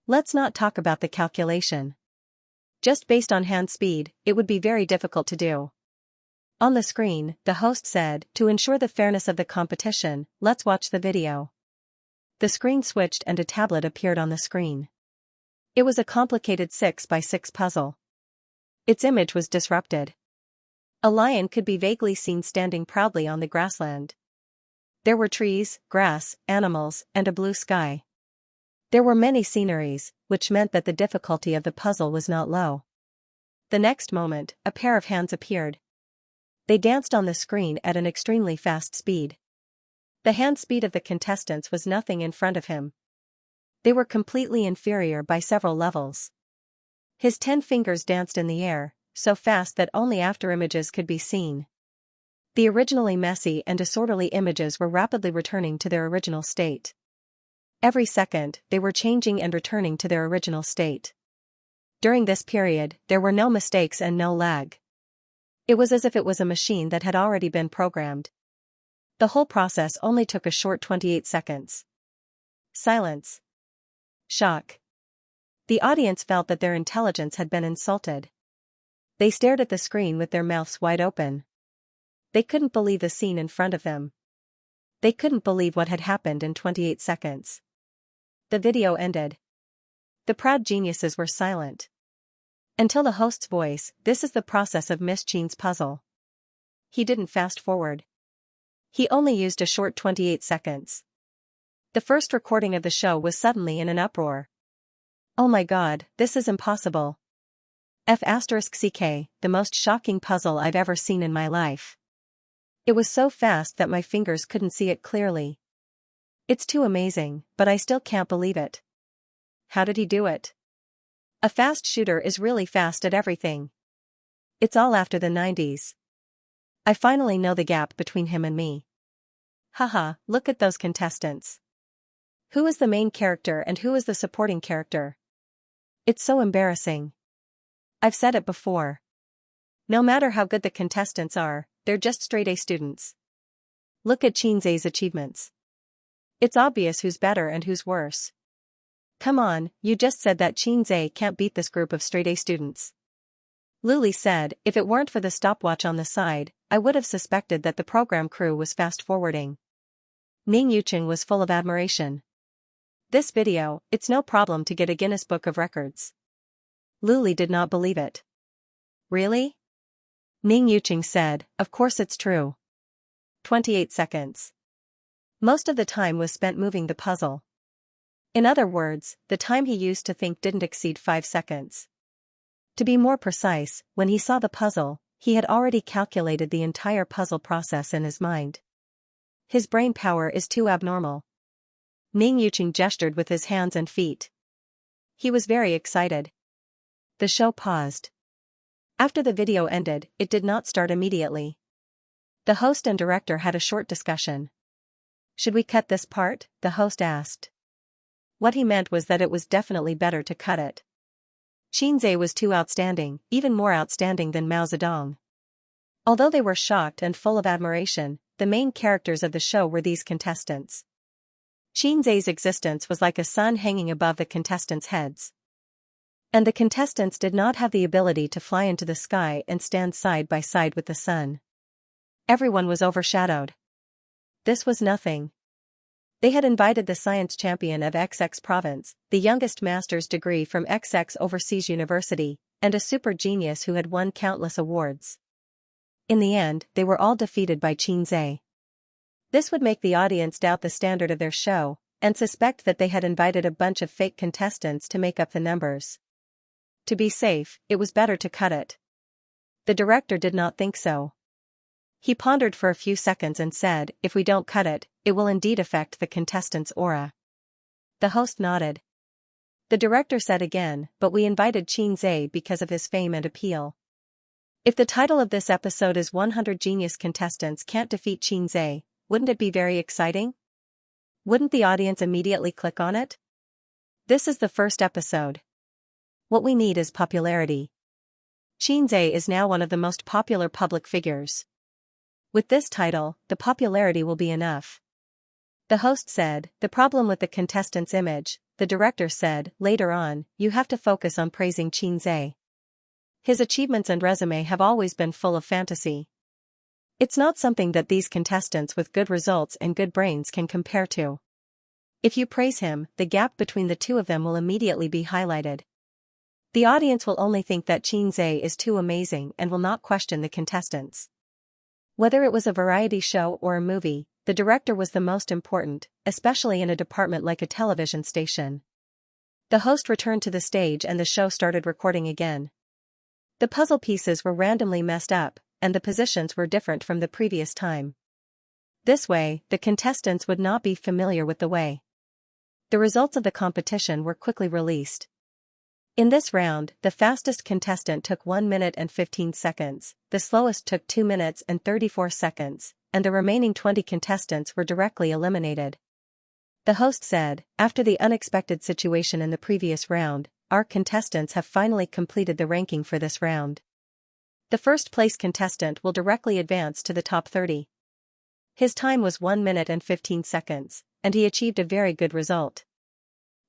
Let's not talk about the calculation. Just based on hand speed, it would be very difficult to do." On the screen, the host said, "To ensure the fairness of the competition, let's watch the video." The screen switched and a tablet appeared on the screen. It was a complicated 6x6 puzzle. Its image was disrupted. A lion could be vaguely seen standing proudly on the grassland. There were trees, grass, animals, and a blue sky. There were many sceneries, which meant that the difficulty of the puzzle was not low. The next moment, a pair of hands appeared. They danced on the screen at an extremely fast speed. The hand speed of the contestants was nothing in front of him. They were completely inferior by several levels. His 10 fingers danced in the air, so fast that only afterimages could be seen. The originally messy and disorderly images were rapidly returning to their original state. Every second, they were changing and returning to their original state. During this period, there were no mistakes and no lag. It was as if it was a machine that had already been programmed. The whole process only took a short 28 seconds. Silence. Shock. The audience felt that their intelligence had been insulted. They stared at the screen with their mouths wide open. They couldn't believe the scene in front of them. They couldn't believe what had happened in 28 seconds. The video ended. The proud geniuses were silent. Until the host's voice, "This is the process of Miss Chen's puzzle." He didn't fast forward. He only used a short 28 seconds. The first recording of the show was suddenly in an uproar. "Oh my god, this is impossible. F***ck, the most shocking puzzle I've ever seen in my life. It was so fast that my fingers couldn't see it clearly. It's too amazing, but I still can't believe it. How did he do it? A fast shooter is really fast at everything. It's all after the 90s. I finally know the gap between him and me. Haha, look at those contestants. Who is the main character and who is the supporting character? It's so embarrassing. I've said it before. No matter how good the contestants are, they're just straight-A students. Look at Xianxia's achievements. It's obvious who's better and who's worse. Come on, you just said that Xianxia can't beat this group of straight-A students." Luli said, "If it weren't for the stopwatch on the side, I would have suspected that the program crew was fast-forwarding." Ning Yuqing was full of admiration. "This video, it's no problem to get a Guinness Book of Records." Luli did not believe it. "Really?" Ning Yuqing said, "Of course it's true." 28 seconds. Most of the time was spent moving the puzzle. In other words, the time he used to think didn't exceed 5 seconds. To be more precise, when he saw the puzzle, he had already calculated the entire puzzle process in his mind. His brain power is too abnormal. Ning Yuqing gestured with his hands and feet. He was very excited. The show paused. After the video ended, it did not start immediately. The host and director had a short discussion. "Should we cut this part?" the host asked. What he meant was that it was definitely better to cut it. Xianxia was too outstanding, even more outstanding than Mao Zedong. Although they were shocked and full of admiration, the main characters of the show were these contestants. Xianxia's existence was like a sun hanging above the contestants' heads. And the contestants did not have the ability to fly into the sky and stand side by side with the sun. Everyone was overshadowed. This was nothing. They had invited the science champion of XX province, the youngest master's degree from XX overseas university, and a super genius who had won countless awards. In the end, they were all defeated by Xianxia. This would make the audience doubt the standard of their show, and suspect that they had invited a bunch of fake contestants to make up the numbers. To be safe, it was better to cut it. The director did not think so. He pondered for a few seconds and said, "If we don't cut it, it will indeed affect the contestants' aura." The host nodded. The director said again, "But we invited Xianxia because of his fame and appeal. If the title of this episode is 100 Genius Contestants Can't Defeat Xianxia, wouldn't it be very exciting? Wouldn't the audience immediately click on it? This is the first episode. What we need is popularity. Xianxia is now one of the most popular public figures. With this title, the popularity will be enough." The host said, "The problem with the contestant's image," the director said, "later on, you have to focus on praising Xianxia. His achievements and resume have always been full of fantasy. It's not something that these contestants with good results and good brains can compare to. If you praise him, the gap between the two of them will immediately be highlighted. The audience will only think that Xianxia is too amazing and will not question the contestants." Whether it was a variety show or a movie, the director was the most important, especially in a department like a television station. The host returned to the stage and the show started recording again. The puzzle pieces were randomly messed up, and the positions were different from the previous time. This way, the contestants would not be familiar with the way. The results of the competition were quickly released. In this round, the fastest contestant took 1 minute and 15 seconds, the slowest took 2 minutes and 34 seconds, and the remaining 20 contestants were directly eliminated. The host said, "After the unexpected situation in the previous round, our contestants have finally completed the ranking for this round. The first place contestant will directly advance to the top 30. His time was 1 minute and 15 seconds, and he achieved a very good result.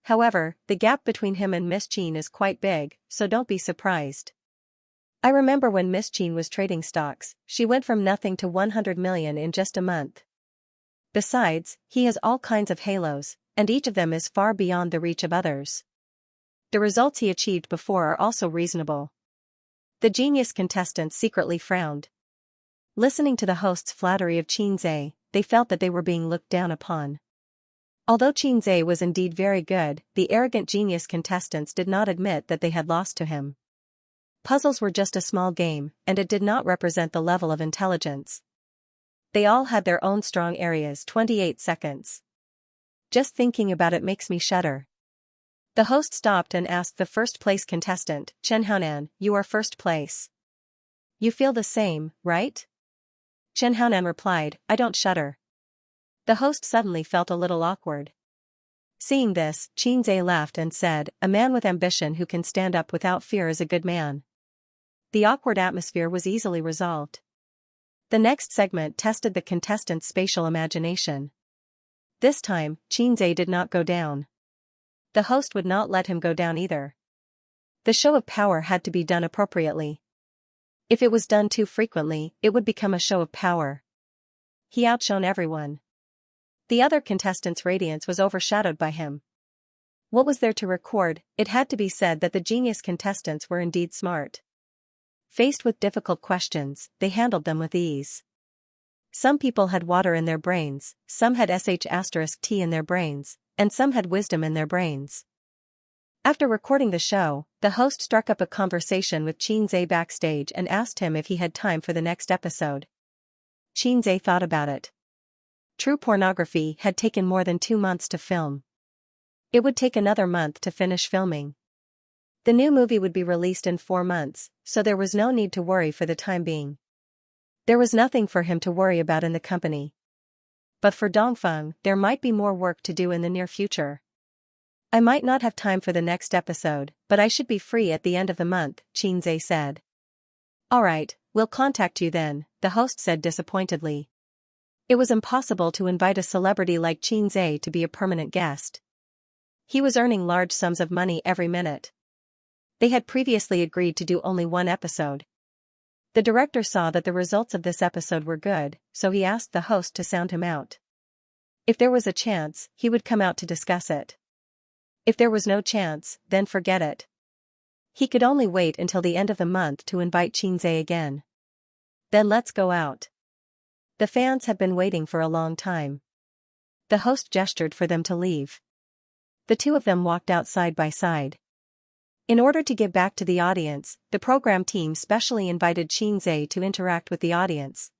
However, the gap between him and Miss Jean is quite big, so don't be surprised. I remember when Miss Jean was trading stocks, she went from nothing to 100 million in just a month. Besides, he has all kinds of halos, and each of them is far beyond the reach of others. The results he achieved before are also reasonable. The genius contestants secretly frowned. Listening to the host's flattery of Xianxia, they felt that they were being looked down upon. Although Xianxia was indeed very good, the arrogant genius contestants did not admit that they had lost to him. Puzzles were just a small game, and it did not represent the level of intelligence. They all had their own strong areas. 28 seconds. Just thinking about it makes me shudder. The host stopped and asked the first place contestant, Chen, you are first place. You feel the same, right? Chen replied, I don't shudder. The host suddenly felt a little awkward. Seeing this, Xianxia laughed and said, a man with ambition who can stand up without fear is a good man. The awkward atmosphere was easily resolved. The next segment tested the contestants' spatial imagination. This time, Xianxia did not go down. The host would not let him go down either. The show of power had to be done appropriately. If it was done too frequently, it would become a show of power. He outshone everyone. The other contestants' radiance was overshadowed by him. What was there to record? It had to be said that the genius contestants were indeed smart. Faced with difficult questions, they handled them with ease. Some people had water in their brains, some had sh*t in their brains, and some had wisdom in their brains. After recording the show, the host struck up a conversation with Xianxia backstage and asked him if he had time for the next episode. Xianxia thought about it. True Pornography had taken more than 2 months to film. It would take another month to finish filming. The new movie would be released in 4 months, so there was no need to worry for the time being. There was nothing for him to worry about in the company. But for Dongfeng, there might be more work to do in the near future. I might not have time for the next episode, but I should be free at the end of the month, Xianxia said. Alright, we'll contact you then, the host said disappointedly. It was impossible to invite a celebrity like Xianxia to be a permanent guest. He was earning large sums of money every minute. They had previously agreed to do only 1 episode. The director saw that the results of this episode were good, so he asked the host to sound him out. If there was a chance, he would come out to discuss it. If there was no chance, then forget it. He could only wait until the end of the month to invite Xianxia again. Then let's go out. The fans have been waiting for a long time. The host gestured for them to leave. The two of them walked out side by side. In order to give back to the audience, the program team specially invited Xianxia to interact with the audience.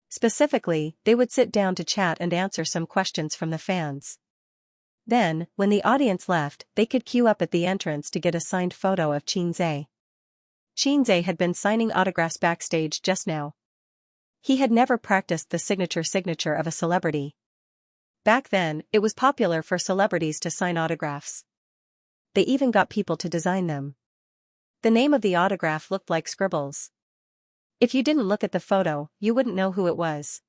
Specifically, they would sit down to chat and answer some questions from the fans. Then, when the audience left, they could queue up at the entrance to get a signed photo of Xianxia. Xianxia had been signing autographs backstage just now. He had never practiced the signature of a celebrity. Back then, it was popular for celebrities to sign autographs. They even got people to design them. The name of the autograph looked like scribbles. If you didn't look at the photo, you wouldn't know who it was.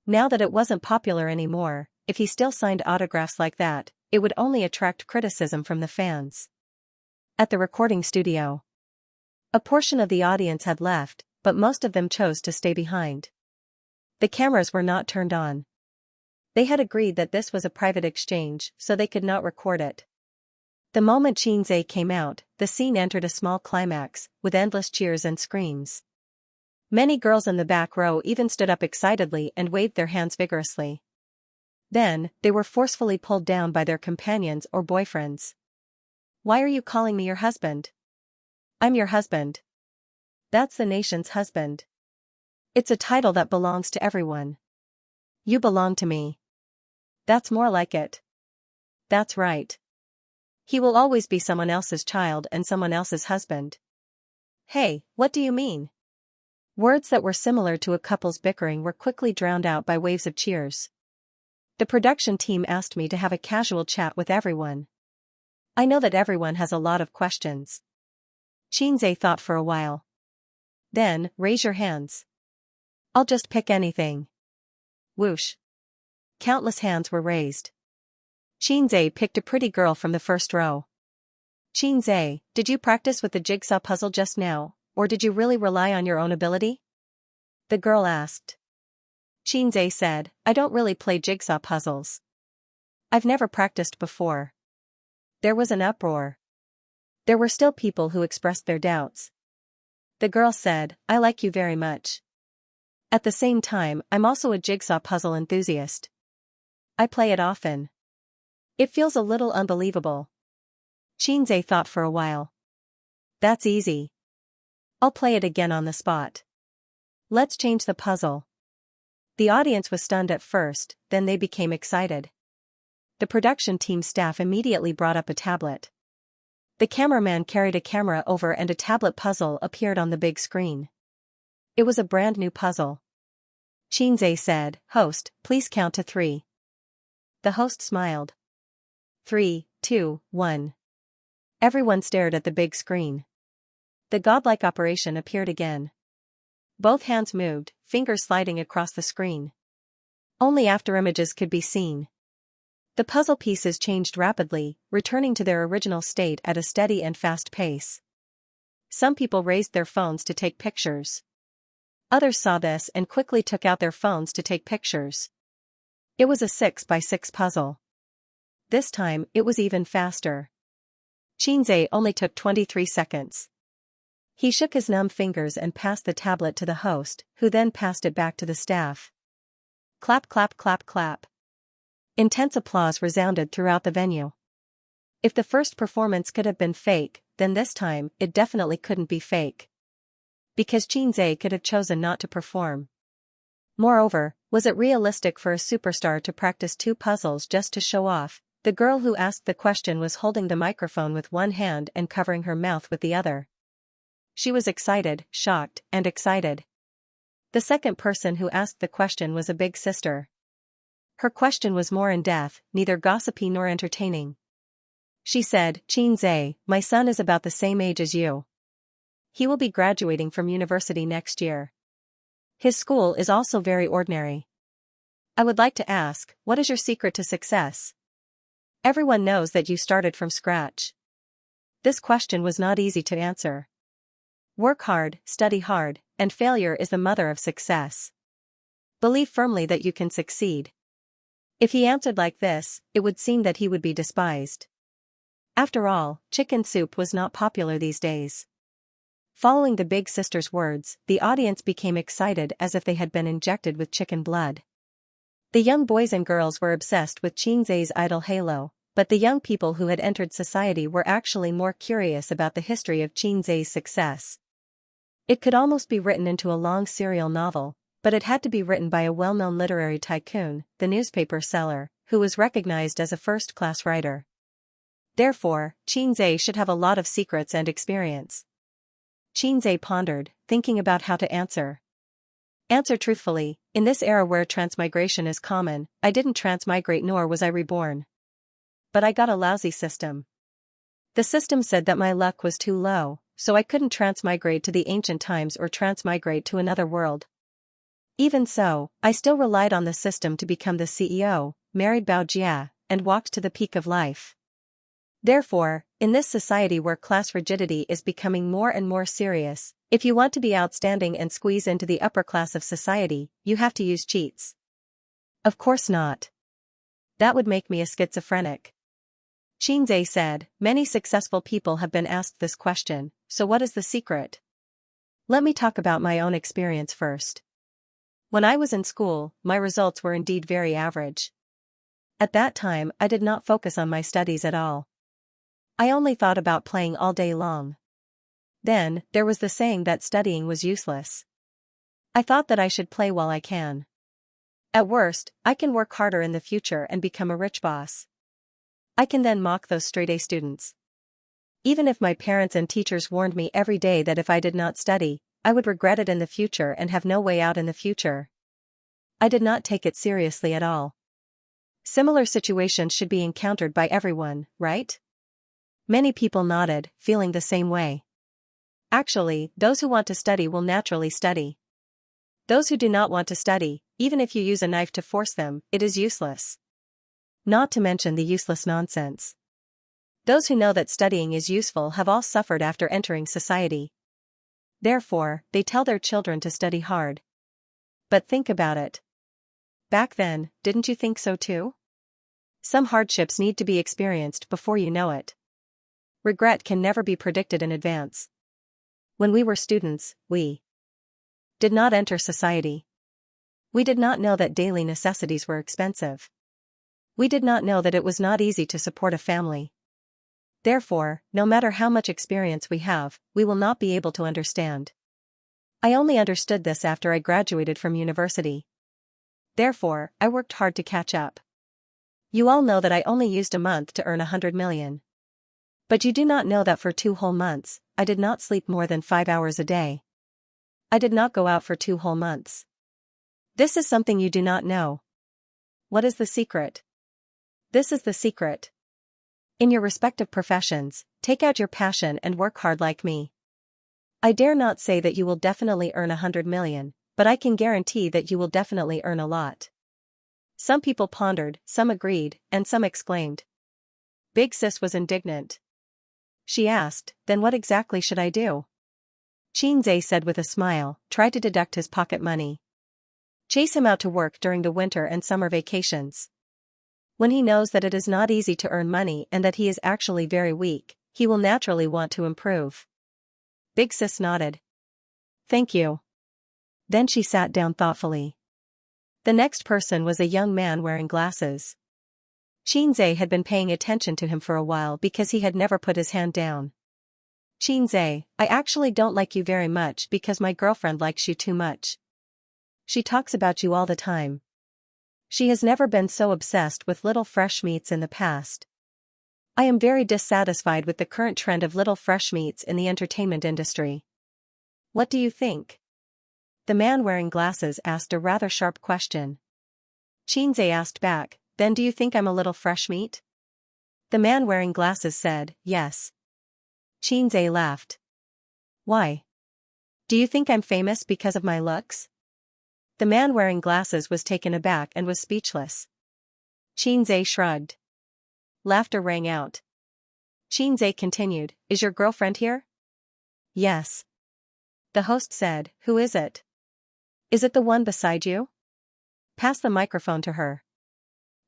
Now that it wasn't popular anymore, if he still signed autographs like that, it would only attract criticism from the fans. At the recording studio, a portion of the audience had left, but most of them chose to stay behind. The cameras were not turned on. They had agreed that this was a private exchange, so they could not record it. The moment Xianxia came out, the scene entered a small climax, with endless cheers and screams. Many girls in the back row even stood up excitedly and waved their hands vigorously. Then, they were forcefully pulled down by their companions or boyfriends. Why are you calling me your husband? I'm your husband. That's the nation's husband. It's a title that belongs to everyone. You belong to me. That's more like it. That's right. He will always be someone else's child and someone else's husband. Hey, what do you mean? Words that were similar to a couple's bickering were quickly drowned out by waves of cheers. The production team asked me to have a casual chat with everyone. I know that everyone has a lot of questions. Xianxia thought for a while. Then, raise your hands. I'll just pick anything. Whoosh. Countless hands were raised. Xianxia picked a pretty girl from the first row. Xianxia, did you practice with the jigsaw puzzle just now, or did you really rely on your own ability? The girl asked. Xianxia said, I don't really play jigsaw puzzles. I've never practiced before. There was an uproar. There were still people who expressed their doubts. The girl said, I like you very much. At the same time, I'm also a jigsaw puzzle enthusiast. I play it often. It feels a little unbelievable. Xianxia thought for a while. That's easy. I'll play it again on the spot. Let's change the puzzle. The audience was stunned at first, then they became excited. The production team staff immediately brought up a tablet. The cameraman carried a camera over and a tablet puzzle appeared on the big screen. It was a brand new puzzle. Xianxia said, Host, please count to 3. The host smiled. 3, 2, 1. Everyone stared at the big screen. The godlike operation appeared again. Both hands moved, fingers sliding across the screen. Only after images could be seen. The puzzle pieces changed rapidly, returning to their original state at a steady and fast pace. Some people raised their phones to take pictures. Others saw this and quickly took out their phones to take pictures. It was a 6x6 puzzle. This time, it was even faster. Xianxia only took 23 seconds. He shook his numb fingers and passed the tablet to the host, who then passed it back to the staff. Clap, clap, clap, clap. Intense applause resounded throughout the venue. If the first performance could have been fake, then this time, it definitely couldn't be fake. Because Xianxia could have chosen not to perform. Moreover, was it realistic for a superstar to practice 2 puzzles just to show off? The girl who asked the question was holding the microphone with one hand and covering her mouth with the other. She was excited, shocked, and excited. The second person who asked the question was a big sister. Her question was more in-depth, neither gossipy nor entertaining. She said, Xianxia, my son is about the same age as you. He will be graduating from university next year. His school is also very ordinary. I would like to ask, what is your secret to success? Everyone knows that you started from scratch. This question was not easy to answer. Work hard, study hard, and failure is the mother of success. Believe firmly that you can succeed. If he answered like this, it would seem that he would be despised. After all, chicken soup was not popular these days. Following the big sister's words, the audience became excited as if they had been injected with chicken blood. The young boys and girls were obsessed with Xianxia's idol halo, but the young people who had entered society were actually more curious about the history of Xianxia's success. It could almost be written into a long serial novel, but it had to be written by a well-known literary tycoon, the newspaper seller, who was recognized as a first-class writer. Therefore, Xianxia should have a lot of secrets and experience. Xianxia pondered, thinking about how to answer. Answer truthfully, in this era where transmigration is common, I didn't transmigrate nor was I reborn. But I got a lousy system. The system said that my luck was too low, so I couldn't transmigrate to the ancient times or transmigrate to another world. Even so, I still relied on the system to become the CEO, married Bao Jia, and walked to the peak of life. Therefore, in this society where class rigidity is becoming more and more serious, if you want to be outstanding and squeeze into the upper class of society, you have to use cheats. Of course not. That would make me a schizophrenic. Xianxia said, many successful people have been asked this question, so what is the secret? Let me talk about my own experience first. When I was in school, my results were indeed very average. At that time, I did not focus on my studies at all. I only thought about playing all day long. Then, there was the saying that studying was useless. I thought that I should play while I can. At worst, I can work harder in the future and become a rich boss. I can then mock those straight-A students. Even if my parents and teachers warned me every day that if I did not study, I would regret it in the future and have no way out in the future. I did not take it seriously at all. Similar situations should be encountered by everyone, right? Many people nodded, feeling the same way. Actually, those who want to study will naturally study. Those who do not want to study, even if you use a knife to force them, it is useless. Not to mention the useless nonsense. Those who know that studying is useful have all suffered after entering society. Therefore, they tell their children to study hard. But think about it. Back then, didn't you think so too? Some hardships need to be experienced before you know it. Regret can never be predicted in advance. When we were students, we did not enter society. We did not know that daily necessities were expensive. We did not know that it was not easy to support a family. Therefore, no matter how much experience we have, we will not be able to understand. I only understood this after I graduated from university. Therefore, I worked hard to catch up. You all know that I only used a month to earn 100 million. But you do not know that for 2 whole months, I did not sleep more than 5 hours a day. I did not go out for 2 whole months. This is something you do not know. What is the secret? This is the secret. In your respective professions, take out your passion and work hard like me. I dare not say that you will definitely earn 100 million, but I can guarantee that you will definitely earn a lot. Some people pondered, some agreed, and some exclaimed. Big Sis was indignant. She asked, then what exactly should I do? Xianxia said with a smile, try to deduct his pocket money. Chase him out to work during the winter and summer vacations. When he knows that it is not easy to earn money and that he is actually very weak, he will naturally want to improve. Big Sis nodded. Thank you. Then she sat down thoughtfully. The next person was a young man wearing glasses. Xianxia had been paying attention to him for a while because he had never put his hand down. Xianxia, I actually don't like you very much because my girlfriend likes you too much. She talks about you all the time. She has never been so obsessed with little fresh meats in the past. I am very dissatisfied with the current trend of little fresh meats in the entertainment industry. What do you think? The man wearing glasses asked a rather sharp question. Xianxia asked back, then do you think I'm a little fresh meat? The man wearing glasses said, yes. Xianxia laughed. Why? Do you think I'm famous because of my looks? The man wearing glasses was taken aback and was speechless. Xianxia shrugged. Laughter rang out. Xianxia continued, is your girlfriend here? Yes. The host said, who is it? Is it the one beside you? Pass the microphone to her.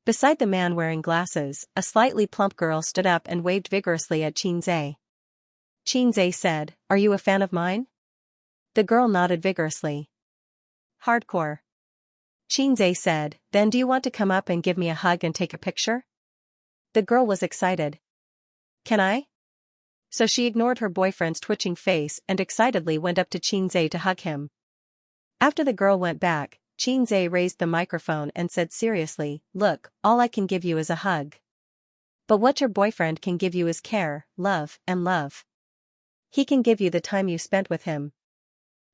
Beside the man wearing glasses, a slightly plump girl stood up and waved vigorously at Xianxia. Xianxia said, are you a fan of mine? The girl nodded vigorously. Hardcore. Xianxia said, then do you want to come up and give me a hug and take a picture? The girl was excited. Can I? So she ignored her boyfriend's twitching face and excitedly went up to Xianxia to hug him. After the girl went back, Xianxia raised the microphone and said seriously, look, all I can give you is a hug. But what your boyfriend can give you is care, love, and love. He can give you the time you spent with him.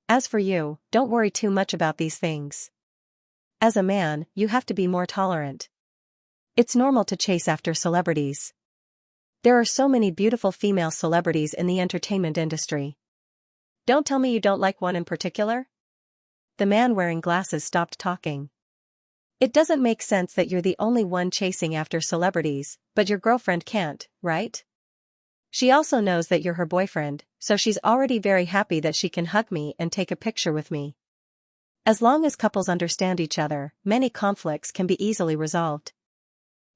As for you, don't worry too much about these things. As a man, you have to be more tolerant. It's normal to chase after celebrities. There are so many beautiful female celebrities in the entertainment industry. Don't tell me you don't like one in particular? The man wearing glasses stopped talking. It doesn't make sense that you're the only one chasing after celebrities, but your girlfriend can't, right? She also knows that you're her boyfriend, so she's already very happy that she can hug me and take a picture with me. As long as couples understand each other, many conflicts can be easily resolved.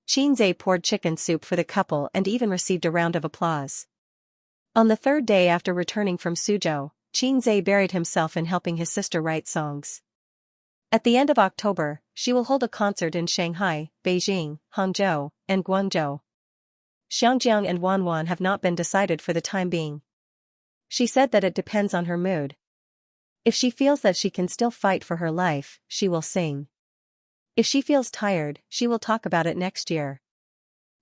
Xianxia poured chicken soup for the couple and even received a round of applause. On the 3rd day after returning from Suzhou, Xianxia buried himself in helping his sister write songs. At the end of October, she will hold a concert in Shanghai, Beijing, Hangzhou, and Guangzhou. Xiangjiang and Wanwan have not been decided for the time being. She said that it depends on her mood. If she feels that she can still fight for her life, she will sing. If she feels tired, she will talk about it next year.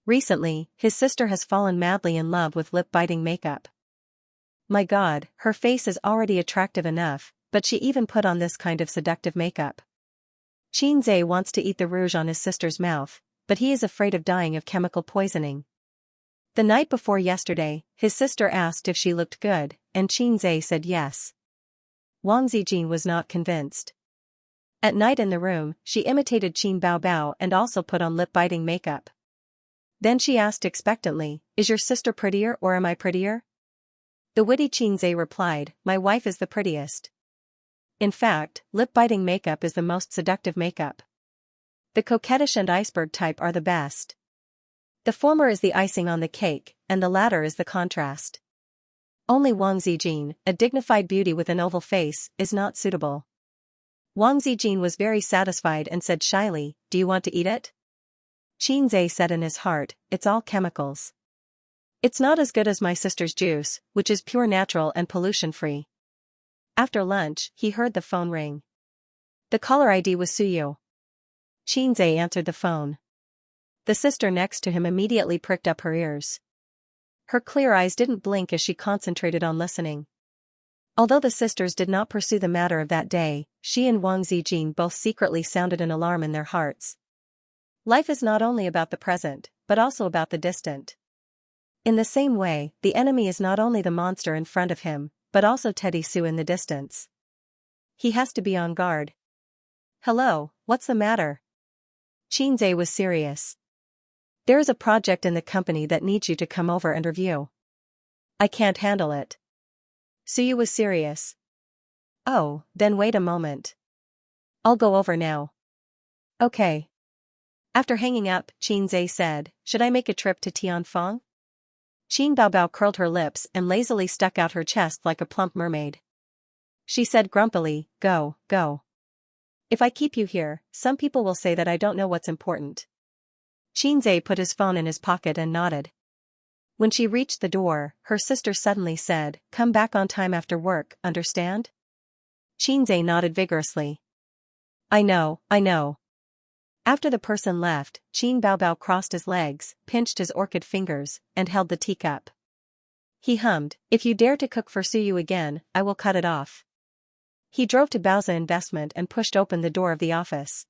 Recently, his sister has fallen madly in love with lip-biting makeup. My God, her face is already attractive enough, but she even put on this kind of seductive makeup. Xianxia wants to eat the rouge on his sister's mouth, but he is afraid of dying of chemical poisoning. The night before yesterday, his sister asked if she looked good, and Xianxia said yes. Wang Zijin was not convinced. At night in the room, she imitated Qin Bao Bao and also put on lip-biting makeup. Then she asked expectantly, "Is your sister prettier or am I prettier?" The witty Xianxia replied, "My wife is the prettiest." In fact, lip-biting makeup is the most seductive makeup. The coquettish and iceberg type are the best. The former is the icing on the cake, and the latter is the contrast. Only Wang Zijin, a dignified beauty with an oval face, is not suitable. Wang Zijin was very satisfied and said shyly, "Do you want to eat it?" Xianxia said in his heart, "It's all chemicals. It's not as good as my sister's juice, which is pure natural and pollution-free." After lunch, he heard the phone ring. The caller ID was Suyu. Xianxia answered the phone. The sister next to him immediately pricked up her ears. Her clear eyes didn't blink as she concentrated on listening. Although the sisters did not pursue the matter of that day, she and Wang Zijin both secretly sounded an alarm in their hearts. Life is not only about the present, but also about the distant. In the same way, the enemy is not only the monster in front of him, but also Teddy Sue in the distance. He has to be on guard. "Hello, what's the matter?" Xianxia was serious. "There is a project in the company that needs you to come over and review." "I can't handle it." Suyu was serious. "Oh, then wait a moment. I'll go over now." "Okay." After hanging up, Xianxia said, "Should I make a trip to Tianfeng?" Qin Baobao curled her lips and lazily stuck out her chest like a plump mermaid. She said grumpily, "Go, go. If I keep you here, some people will say that I don't know what's important." Xianxia put his phone in his pocket and nodded. When she reached the door, her sister suddenly said, "Come back on time after work, understand?" Xianxia nodded vigorously. I know. After the person left, Qin Baobao crossed his legs, pinched his orchid fingers, and held the teacup. He hummed, "If you dare to cook for Suyu again, I will cut it off." He drove to Baoza Investment and pushed open the door of the office.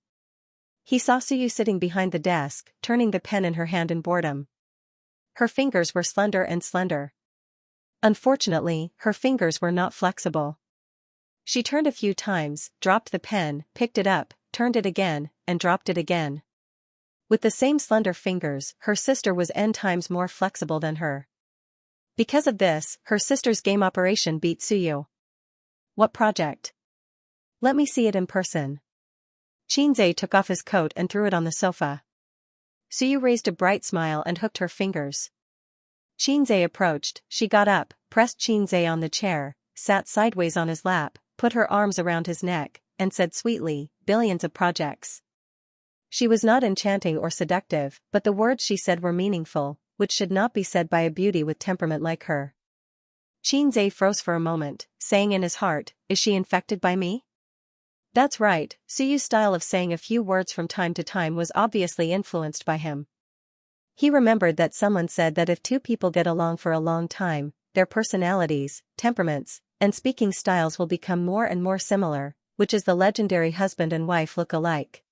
He saw Suyu sitting behind the desk, turning the pen in her hand in boredom. Her fingers were slender. Unfortunately, her fingers were not flexible. She turned a few times, dropped the pen, picked it up, turned it again, and dropped it again. With the same slender fingers, her sister was n times more flexible than her. Because of this, her sister's game operation beat Suyu. "What project? Let me see it in person." Xianxia took off his coat and threw it on the sofa. Suyu raised a bright smile and hooked her fingers. Xianxia approached, she got up, pressed Xianxia on the chair, sat sideways on his lap, put her arms around his neck, and said sweetly, "Billions of projects." She was not enchanting or seductive, but the words she said were meaningful, which should not be said by a beauty with temperament like her. Xianxia froze for a moment, saying in his heart, "Is she infected by me?" That's right, Suyu's style of saying a few words from time to time was obviously influenced by him. He remembered that someone said that if two people get along for a long time, their personalities, temperaments, and speaking styles will become more and more similar, which is the legendary husband and wife look alike.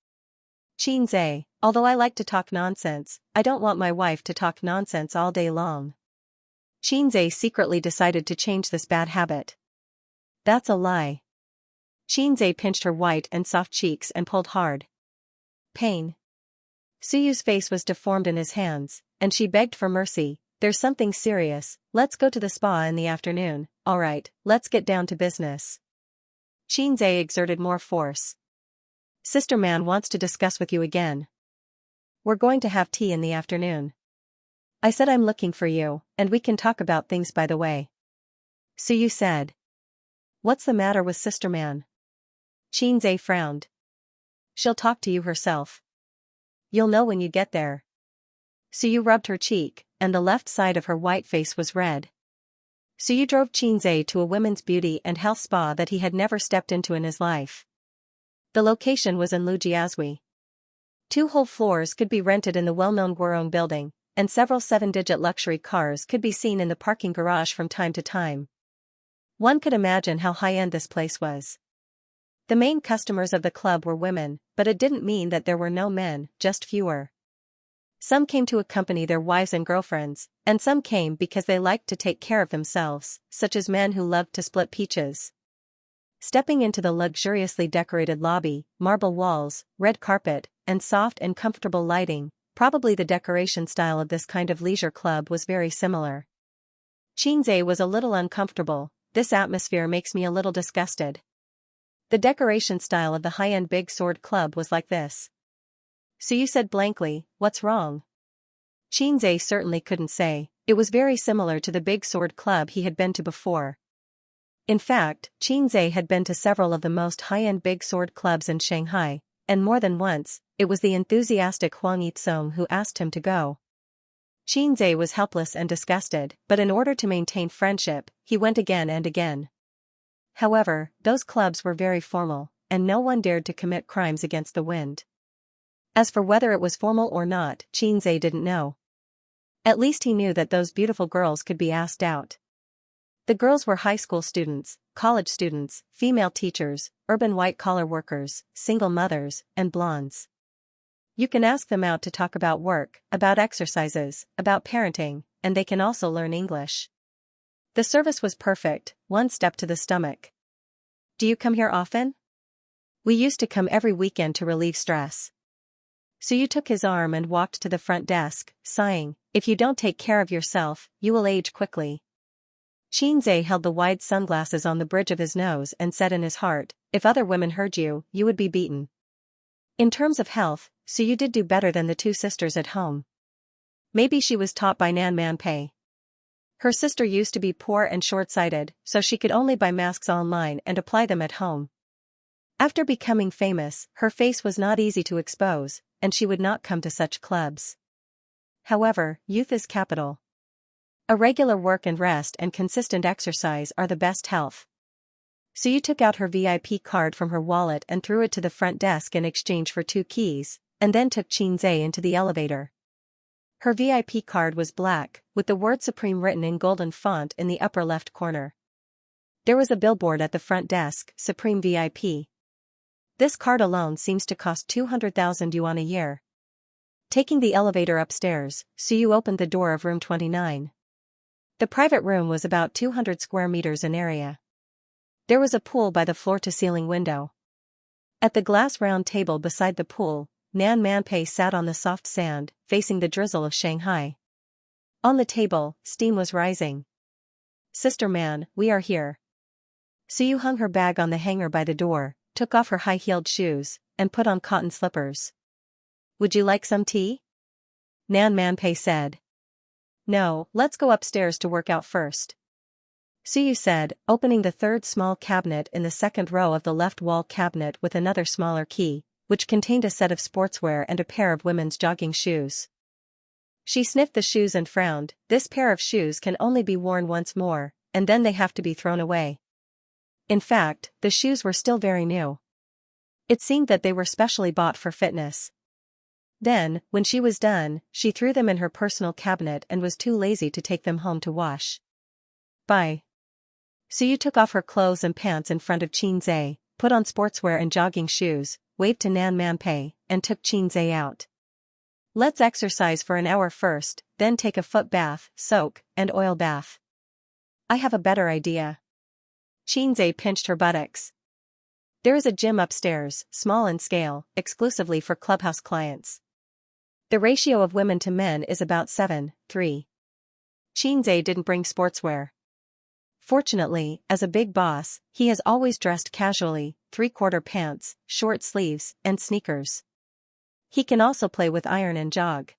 Xianxia, although I like to talk nonsense, I don't want my wife to talk nonsense all day long. Xianxia secretly decided to change this bad habit. That's a lie. Xianxia pinched her white and soft cheeks and pulled hard. Pain. Suyu's face was deformed in his hands, and she begged for mercy. "There's something serious, let's go to the spa in the afternoon." "Alright, let's get down to business." Xianxia exerted more force. "Sister Man wants to discuss with you again. We're going to have tea in the afternoon. I said I'm looking for you, and we can talk about things by the way." Suyu said. "What's the matter with Sister Man?" Xianxia frowned. "She'll talk to you herself. You'll know when you get there." Suyu rubbed her cheek, and the left side of her white face was red. Suyu drove Xianxia to a women's beauty and health spa that he had never stepped into in his life. The location was in Lujiazui. 2 whole floors could be rented in the well-known Guorong building, and several 7-digit luxury cars could be seen in the parking garage from time to time. One could imagine how high-end this place was. The main customers of the club were women, but it didn't mean that there were no men, just fewer. Some came to accompany their wives and girlfriends, and some came because they liked to take care of themselves, such as men who loved to split peaches. Stepping into the luxuriously decorated lobby, marble walls, red carpet, and soft and comfortable lighting, probably the decoration style of this kind of leisure club was very similar. Xianxia was a little uncomfortable. This atmosphere makes me a little disgusted. The decoration style of the high-end Big Sword Club was like this. So you said blankly, what's wrong? Xianxia certainly couldn't say. It was very similar to the Big Sword Club he had been to before. In fact, Xianxia had been to several of the most high-end Big Sword clubs in Shanghai, and more than once, it was the enthusiastic Huang Yizong who asked him to go. Xianxia was helpless and disgusted, but in order to maintain friendship, he went again and again. However, those clubs were very formal, and no one dared to commit crimes against the wind. As for whether it was formal or not, Xianxia didn't know. At least he knew that those beautiful girls could be asked out. The girls were high school students, college students, female teachers, urban white-collar workers, single mothers, and blondes. You can ask them out to talk about work, about exercises, about parenting, and they can also learn English. The service was perfect, one step to the stomach. Do you come here often? We used to come every weekend to relieve stress. So you took his arm and walked to the front desk, sighing, if you don't take care of yourself, you will age quickly. Xianxia held the wide sunglasses on the bridge of his nose and said in his heart, if other women heard you, you would be beaten. In terms of health, so you did do better than the two sisters at home. Maybe she was taught by Nan Manpei. Her sister used to be poor and short-sighted, so she could only buy masks online and apply them at home. After becoming famous, her face was not easy to expose, and she would not come to such clubs. However, youth is capital. A regular work and rest and consistent exercise are the best health. So you took out her VIP card from her wallet and threw it to the front desk in exchange for 2 keys, and then took Xianxia into the elevator. Her VIP card was black, with the word Supreme written in golden font in the upper left corner. There was a billboard at the front desk, Supreme VIP. This card alone seems to cost 200,000 yuan a year. Taking the elevator upstairs, Suyu opened the door of room 29. The private room was about 200 square meters in area. There was a pool by the floor-to-ceiling window. At the glass round table beside the pool, Nan Manpei sat on the soft sand, facing the drizzle of Shanghai. On the table, steam was rising. Sister Man, we are here. Suyu hung her bag on the hanger by the door, took off her high-heeled shoes, and put on cotton slippers. Would you like some tea? Nan Manpei said. No, let's go upstairs to work out first. Suyu said, opening the third small cabinet in the second row of the left wall cabinet with another smaller key, which contained a set of sportswear and a pair of women's jogging shoes. She sniffed the shoes and frowned. This pair of shoes can only be worn once more, and then they have to be thrown away. In fact, the shoes were still very new. It seemed that they were specially bought for fitness. Then, when she was done, she threw them in her personal cabinet and was too lazy to take them home to wash. Bye. Suyu took off her clothes and pants in front of Xianxia, put on sportswear and jogging shoes, waved to Nan Manpei, and took Xianxia out. Let's exercise for an hour first, then take a foot bath, soak, and oil bath. I have a better idea. Xianxia pinched her buttocks. There is a gym upstairs, small in scale, exclusively for clubhouse clients. The ratio of women to men is about 7:3. Xianxia didn't bring sportswear. Fortunately, as a big boss, he has always dressed casually, 3/4 pants, short sleeves, and sneakers. He can also play with iron and jog.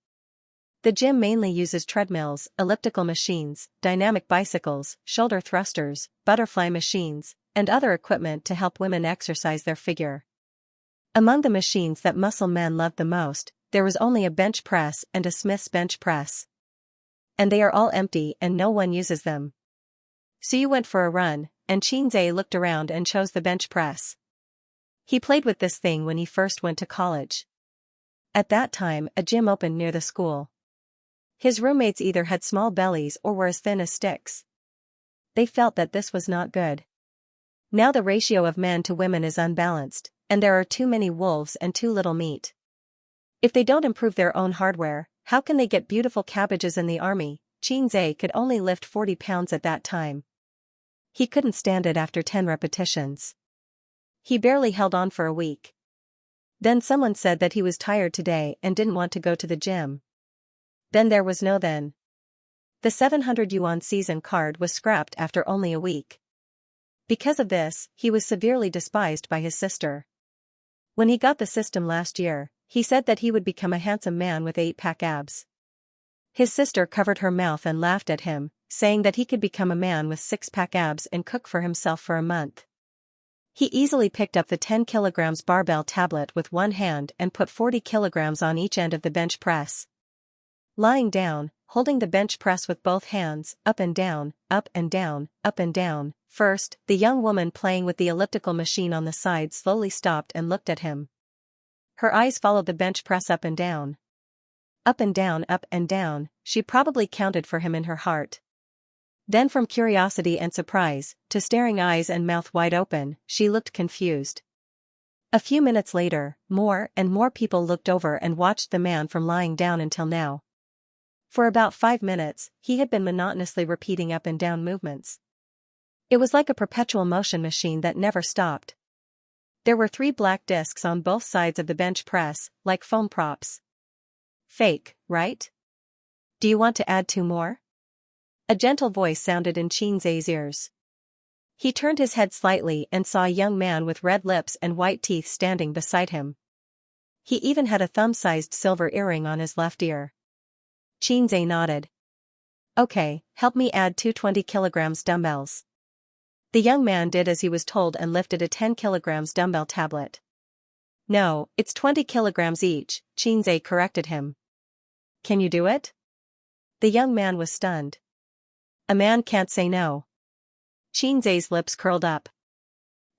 The gym mainly uses treadmills, elliptical machines, dynamic bicycles, shoulder thrusters, butterfly machines, and other equipment to help women exercise their figure. Among the machines that muscle men love the most, there was only a bench press and a Smith's bench press. And they are all empty and no one uses them. Suyu went for a run, and Xianxia looked around and chose the bench press. He played with this thing when he first went to college. At that time, a gym opened near the school. His roommates either had small bellies or were as thin as sticks. They felt that this was not good. Now the ratio of men to women is unbalanced, and there are too many wolves and too little meat. If they don't improve their own hardware, how can they get beautiful cabbages in the army? Xianxia could only lift 40 pounds at that time. He couldn't stand it after 10 repetitions. He barely held on for a week. Then someone said that he was tired today and didn't want to go to the gym. Then there was no then. The 700 yuan season card was scrapped after only a week. Because of this, he was severely despised by his sister. When he got the system last year, he said that he would become a handsome man with 8-pack abs. His sister covered her mouth and laughed at him, saying that he could become a man with 6-pack abs and cook for himself for a month. He easily picked up the 10 kilograms barbell tablet with one hand and put 40 kilograms on each end of the bench press. Lying down, holding the bench press with both hands, up and down, up and down, up and down. First, the young woman playing with the elliptical machine on the side slowly stopped and looked at him. Her eyes followed the bench press up and down. Up and down, up and down, she probably counted for him in her heart. Then from curiosity and surprise, to staring eyes and mouth wide open, she looked confused. A few minutes later, more and more people looked over and watched the man from lying down until now. For about 5 minutes, he had been monotonously repeating up and down movements. It was like a perpetual motion machine that never stopped. There were 3 black discs on both sides of the bench press, like foam props. Fake, right? Do you want to add 2 more? A gentle voice sounded in Xianxia's ears. He turned his head slightly and saw a young man with red lips and white teeth standing beside him. He even had a thumb-sized silver earring on his left ear. Xianxia nodded. Okay, help me add 2 20 kilograms dumbbells. The young man did as he was told and lifted a 10 kilograms dumbbell tablet. No, it's 20 kilograms each, Xianxia corrected him. Can you do it? The young man was stunned. A man can't say no. Xianxia's lips curled up.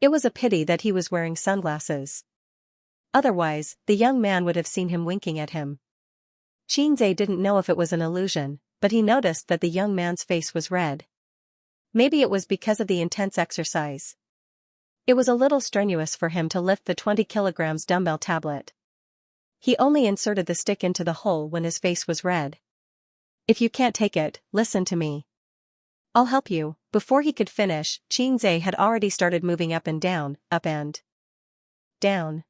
It was a pity that he was wearing sunglasses. Otherwise, the young man would have seen him winking at him. Xianxia didn't know if it was an illusion, but he noticed that the young man's face was red. Maybe it was because of the intense exercise. It was a little strenuous for him to lift the 20 kilograms dumbbell tablet. He only inserted the stick into the hole when his face was red. If you can't take it, listen to me. I'll help you. Before he could finish, Xianxia had already started moving up and down, up and down.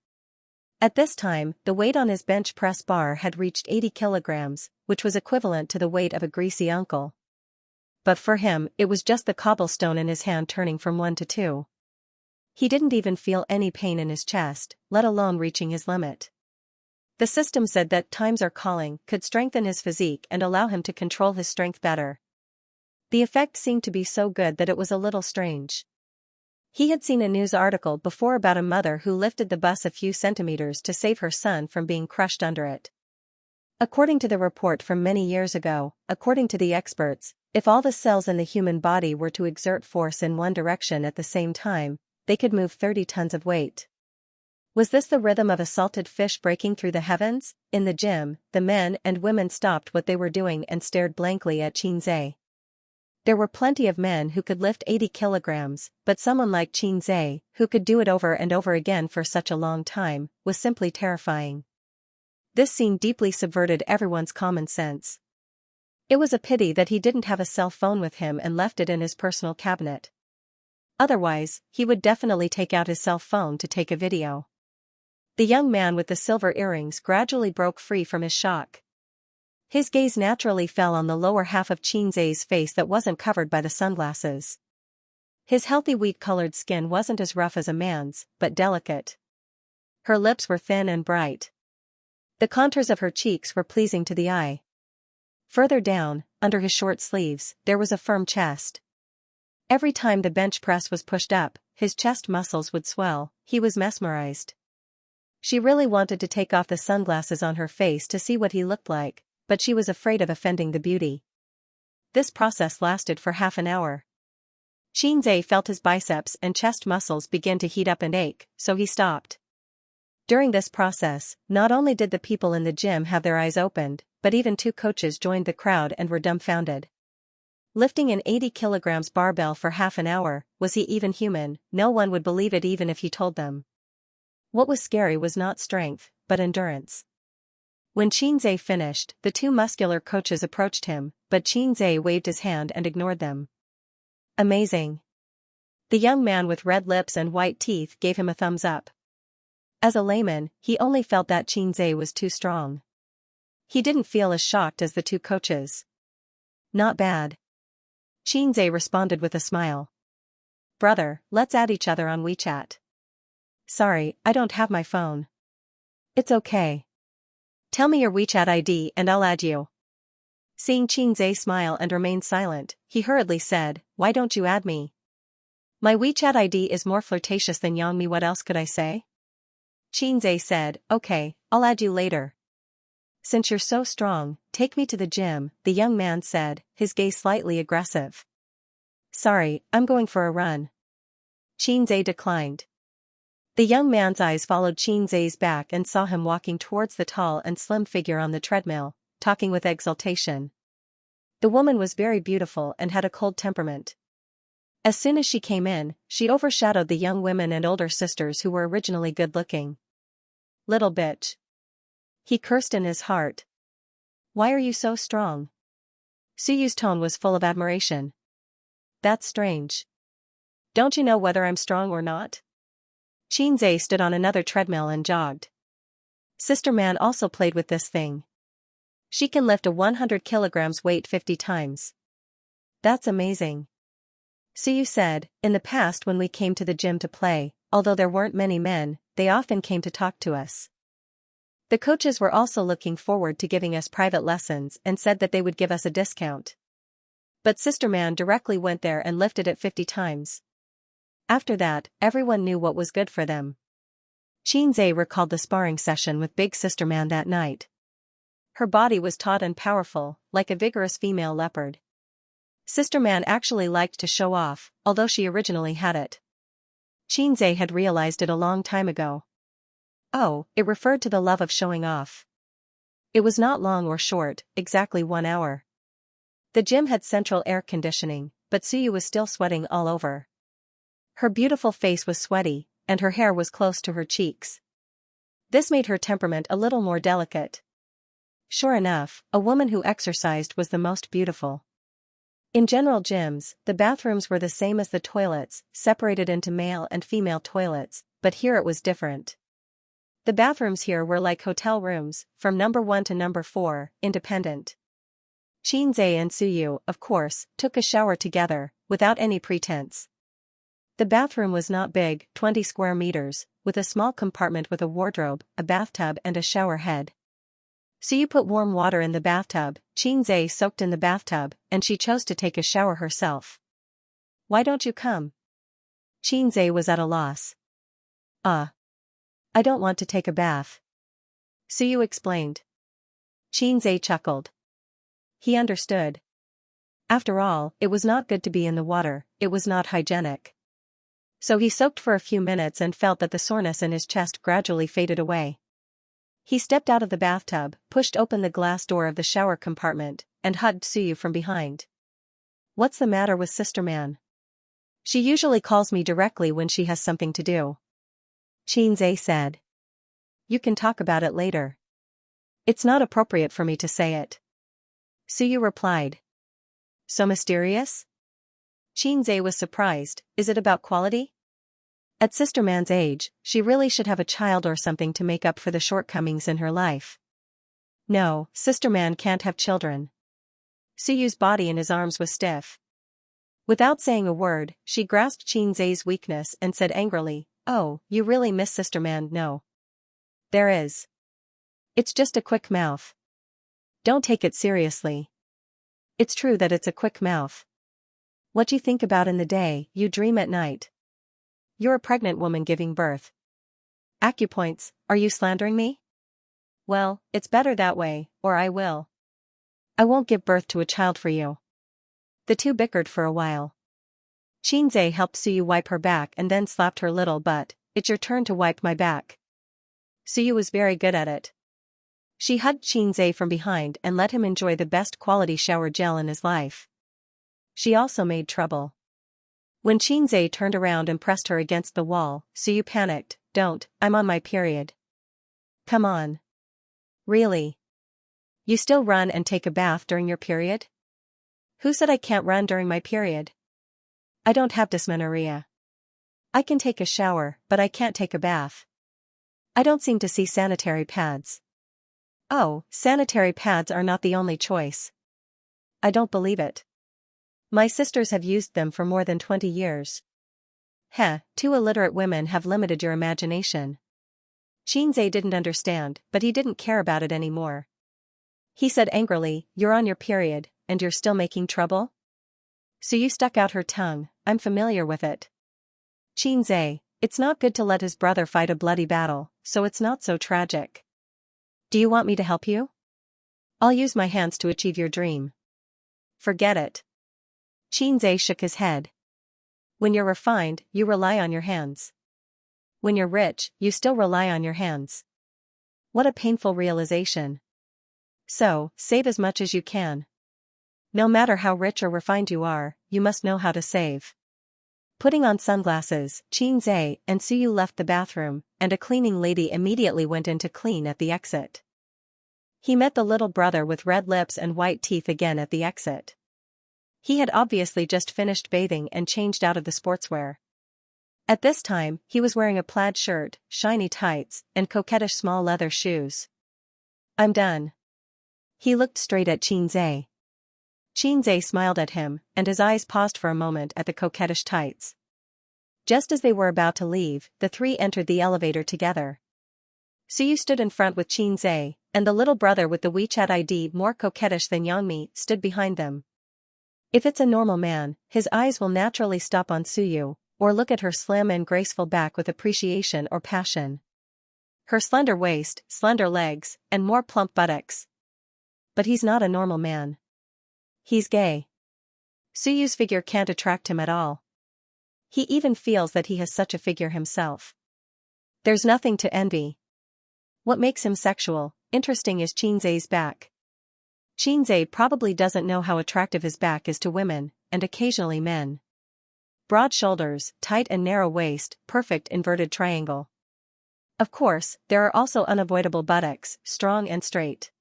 At this time, the weight on his bench press bar had reached 80 kilograms, which was equivalent to the weight of a greasy uncle. But for him, it was just the cobblestone in his hand turning from 1 to 2. He didn't even feel any pain in his chest, let alone reaching his limit. The system said that times are calling could strengthen his physique and allow him to control his strength better. The effect seemed to be so good that it was a little strange. He had seen a news article before about a mother who lifted the bus a few centimeters to save her son from being crushed under it. According to the report from many years ago, according to the experts, if all the cells in the human body were to exert force in one direction at the same time, they could move 30 tons of weight. Was this the rhythm of a salted fish breaking through the heavens? In the gym, the men and women stopped what they were doing and stared blankly at Xianxia. There were plenty of men who could lift 80 kilograms, but someone like Xianxia, who could do it over and over again for such a long time, was simply terrifying. This scene deeply subverted everyone's common sense. It was a pity that he didn't have a cell phone with him and left it in his personal cabinet. Otherwise, he would definitely take out his cell phone to take a video. The young man with the silver earrings gradually broke free from his shock. His gaze naturally fell on the lower half of Xianxia's face that wasn't covered by the sunglasses. His healthy wheat-colored skin wasn't as rough as a man's, but delicate. Her lips were thin and bright. The contours of her cheeks were pleasing to the eye. Further down, under his short sleeves, there was a firm chest. Every time the bench press was pushed up, his chest muscles would swell. He was mesmerized. She really wanted to take off the sunglasses on her face to see what he looked like, but she was afraid of offending the beauty. This process lasted for half an hour. Xianxia felt his biceps and chest muscles begin to heat up and ache, so he stopped. During this process, not only did the people in the gym have their eyes opened, but even 2 coaches joined the crowd and were dumbfounded. Lifting an 80 kilograms barbell for half an hour, was he even human? No one would believe it even if he told them. What was scary was not strength, but endurance. When Xianxia finished, the 2 muscular coaches approached him, but Xianxia waved his hand and ignored them. Amazing. The young man with red lips and white teeth gave him a thumbs up. As a layman, he only felt that Xianxia was too strong. He didn't feel as shocked as the two coaches. Not bad. Xianxia responded with a smile. Brother, let's add each other on WeChat. Sorry, I don't have my phone. It's okay. Tell me your WeChat ID and I'll add you. Seeing Xianxia smile and remain silent, he hurriedly said, Why don't you add me? My WeChat ID is more flirtatious than Yangmi. What else could I say? Xianxia said, Okay, I'll add you later. Since you're so strong, take me to the gym, the young man said, his gaze slightly aggressive. Sorry, I'm going for a run. Xianxia declined. The young man's eyes followed Xianxia's back and saw him walking towards the tall and slim figure on the treadmill, talking with exultation. The woman was very beautiful and had a cold temperament. As soon as she came in, she overshadowed the young women and older sisters who were originally good-looking. Little bitch. He cursed in his heart. Why are you so strong? Suyu's tone was full of admiration. That's strange. Don't you know whether I'm strong or not? Xianxia stood on another treadmill and jogged. Sister Man also played with this thing. She can lift a 100 kilograms weight 50 times. That's amazing. Suyu said, in the past when we came to the gym to play, although there weren't many men, they often came to talk to us. The coaches were also looking forward to giving us private lessons and said that they would give us a discount. But Sister Man directly went there and lifted it 50 times. After that, everyone knew what was good for them. Xianxia recalled the sparring session with Big Sister Man that night. Her body was taut and powerful, like a vigorous female leopard. Sister Man actually liked to show off, although she originally had it. Xianxia had realized it a long time ago. Oh, it referred to the love of showing off. It was not long or short, exactly 1 hour. The gym had central air conditioning, but Suyu was still sweating all over. Her beautiful face was sweaty, and her hair was close to her cheeks. This made her temperament a little more delicate. Sure enough, a woman who exercised was the most beautiful. In general gyms, the bathrooms were the same as the toilets, separated into male and female toilets, but here it was different. The bathrooms here were like hotel rooms, from number 1 to number 4, independent. Xianxia and Suyu, of course, took a shower together, without any pretense. The bathroom was not big, 20 square meters, with a small compartment with a wardrobe, a bathtub and a shower head. Suyu put warm water in the bathtub, Xianxia soaked in the bathtub, and she chose to take a shower herself. Why don't you come? Xianxia was at a loss. I don't want to take a bath. Suyu explained. Xianxia chuckled. He understood. After all, it was not good to be in the water, it was not hygienic. So he soaked for a few minutes and felt that the soreness in his chest gradually faded away. He stepped out of the bathtub, pushed open the glass door of the shower compartment, and hugged Suyu from behind. What's the matter with Sister Man? She usually calls me directly when she has something to do. Xianxia said. You can talk about it later. It's not appropriate for me to say it. Suyu replied. So mysterious? Xianxia was surprised. Is it about quality? At Sister Man's age, she really should have a child or something to make up for the shortcomings in her life. No, Sister Man can't have children. Suyu's body in his arms was stiff. Without saying a word, she grasped Xianxia's weakness and said angrily, Oh, you really miss Sister Man? No. There is. It's just a quick mouth. Don't take it seriously. It's true that it's a quick mouth. What you think about in the day, you dream at night. You're a pregnant woman giving birth. Acupoints, are you slandering me? Well, it's better that way, or I will. I won't give birth to a child for you. The two bickered for a while. Xianxia helped Suyu wipe her back and then slapped her little butt. It's your turn to wipe my back. Suyu was very good at it. She hugged Xianxia from behind and let him enjoy the best quality shower gel in his life. She also made trouble. When Xianxia turned around and pressed her against the wall, Suyu panicked. Don't, I'm on my period. Come on. Really? You still run and take a bath during your period? Who said I can't run during my period? I don't have dysmenorrhea. I can take a shower, but I can't take a bath. I don't seem to see sanitary pads. Oh, sanitary pads are not the only choice. I don't believe it. My sisters have used them for more than 20 years. Heh, two illiterate women have limited your imagination. Xianxia didn't understand, but he didn't care about it anymore. He said angrily, "You're on your period, and you're still making trouble?" Suyu stuck out her tongue. "I'm familiar with it." Xianxia, it's not good to let his brother fight a bloody battle, so it's not so tragic. Do you want me to help you? I'll use my hands to achieve your dream. Forget it. Xianxia shook his head. When you're refined, you rely on your hands. When you're rich, you still rely on your hands. What a painful realization. So, save as much as you can. No matter how rich or refined you are, you must know how to save. Putting on sunglasses, Xianxia and Suyu left the bathroom, and a cleaning lady immediately went in to clean at the exit. He met the little brother with red lips and white teeth again at the exit. He had obviously just finished bathing and changed out of the sportswear. At this time, he was wearing a plaid shirt, shiny tights, and coquettish small leather shoes. I'm done. He looked straight at Xianxia. Xianxia smiled at him, and his eyes paused for a moment at the coquettish tights. Just as they were about to leave, the three entered the elevator together. Suyu stood in front with Xianxia, and the little brother with the WeChat ID more coquettish than Yangmi stood behind them. If it's a normal man, his eyes will naturally stop on Suyu, or look at her slim and graceful back with appreciation or passion. Her slender waist, slender legs, and more plump buttocks. But he's not a normal man. He's gay. Suyu's figure can't attract him at all. He even feels that he has such a figure himself. There's nothing to envy. What makes him sexual, interesting is Xianxia's back. Xianxia probably doesn't know how attractive his back is to women, and occasionally men. Broad shoulders, tight and narrow waist, perfect inverted triangle. Of course, there are also unavoidable buttocks, strong and straight.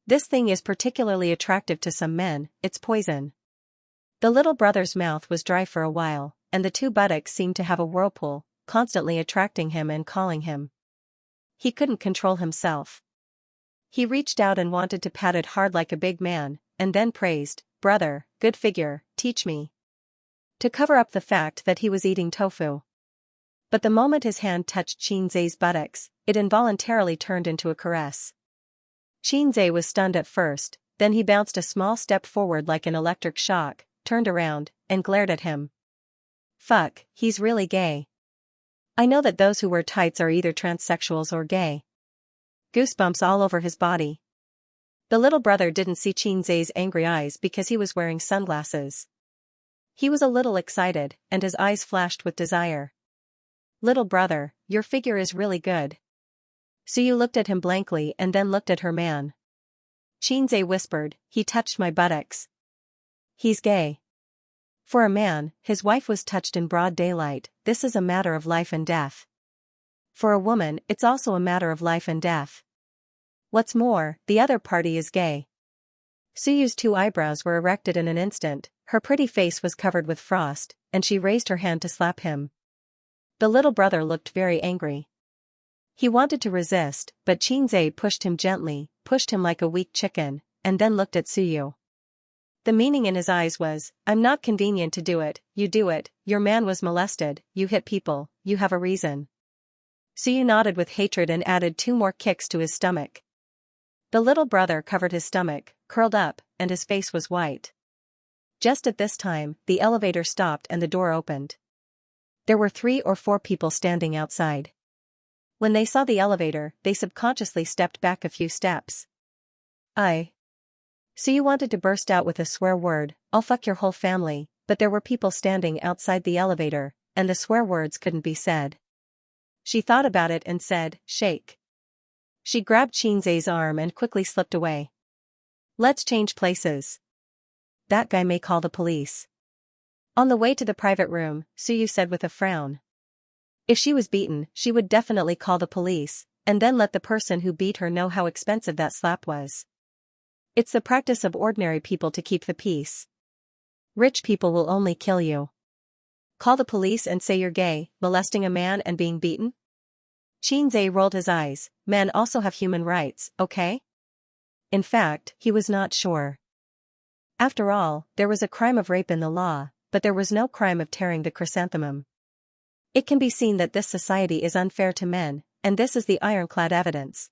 This thing is particularly attractive to some men, it's poison. The little brother's mouth was dry for a while, and the two buttocks seemed to have a whirlpool, constantly attracting him and calling him. He couldn't control himself. He reached out and wanted to pat it hard like a big man, and then praised, "Brother, good figure, teach me." To cover up the fact that he was eating tofu. But the moment his hand touched Xianxia's buttocks, it involuntarily turned into a caress. Xianxia was stunned at first, then he bounced a small step forward like an electric shock, turned around, and glared at him. Fuck, he's really gay. I know that those who wear tights are either transsexuals or gay. Goosebumps all over his body. The little brother didn't see Xianxia's angry eyes because he was wearing sunglasses. He was a little excited, and his eyes flashed with desire. Little brother, your figure is really good. Suyu looked at him blankly and then looked at her man. Xianxia whispered, he touched my buttocks. He's gay. For a man, his wife was touched in broad daylight, this is a matter of life and death. For a woman, it's also a matter of life and death. What's more, the other party is gay. Suyu's two eyebrows were erected in an instant, her pretty face was covered with frost, and she raised her hand to slap him. The little brother looked very angry. He wanted to resist, but Xianxia pushed him gently, pushed him like a weak chicken, and then looked at Suyu. The meaning in his eyes was, I'm not convenient to do it, you do it, your man was molested, you hit people, you have a reason. Suyu nodded with hatred and added 2 more kicks to his stomach. The little brother covered his stomach, curled up, and his face was white. Just at this time, the elevator stopped and the door opened. There were 3 or 4 people standing outside. When they saw the elevator, they subconsciously stepped back a few steps. Suyu wanted to burst out with a swear word, I'll fuck your whole family, but there were people standing outside the elevator, and the swear words couldn't be said. She thought about it and said, shake. She grabbed Xianxia's arm and quickly slipped away. Let's change places. That guy may call the police. On the way to the private room, Suyu said with a frown. If she was beaten, she would definitely call the police, and then let the person who beat her know how expensive that slap was. It's the practice of ordinary people to keep the peace. Rich people will only kill you. Call the police and say you're gay, molesting a man and being beaten? Xianxia rolled his eyes. Men also have human rights, okay? In fact, he was not sure. After all, there was a crime of rape in the law, but there was no crime of tearing the chrysanthemum. It can be seen that this society is unfair to men, and this is the ironclad evidence.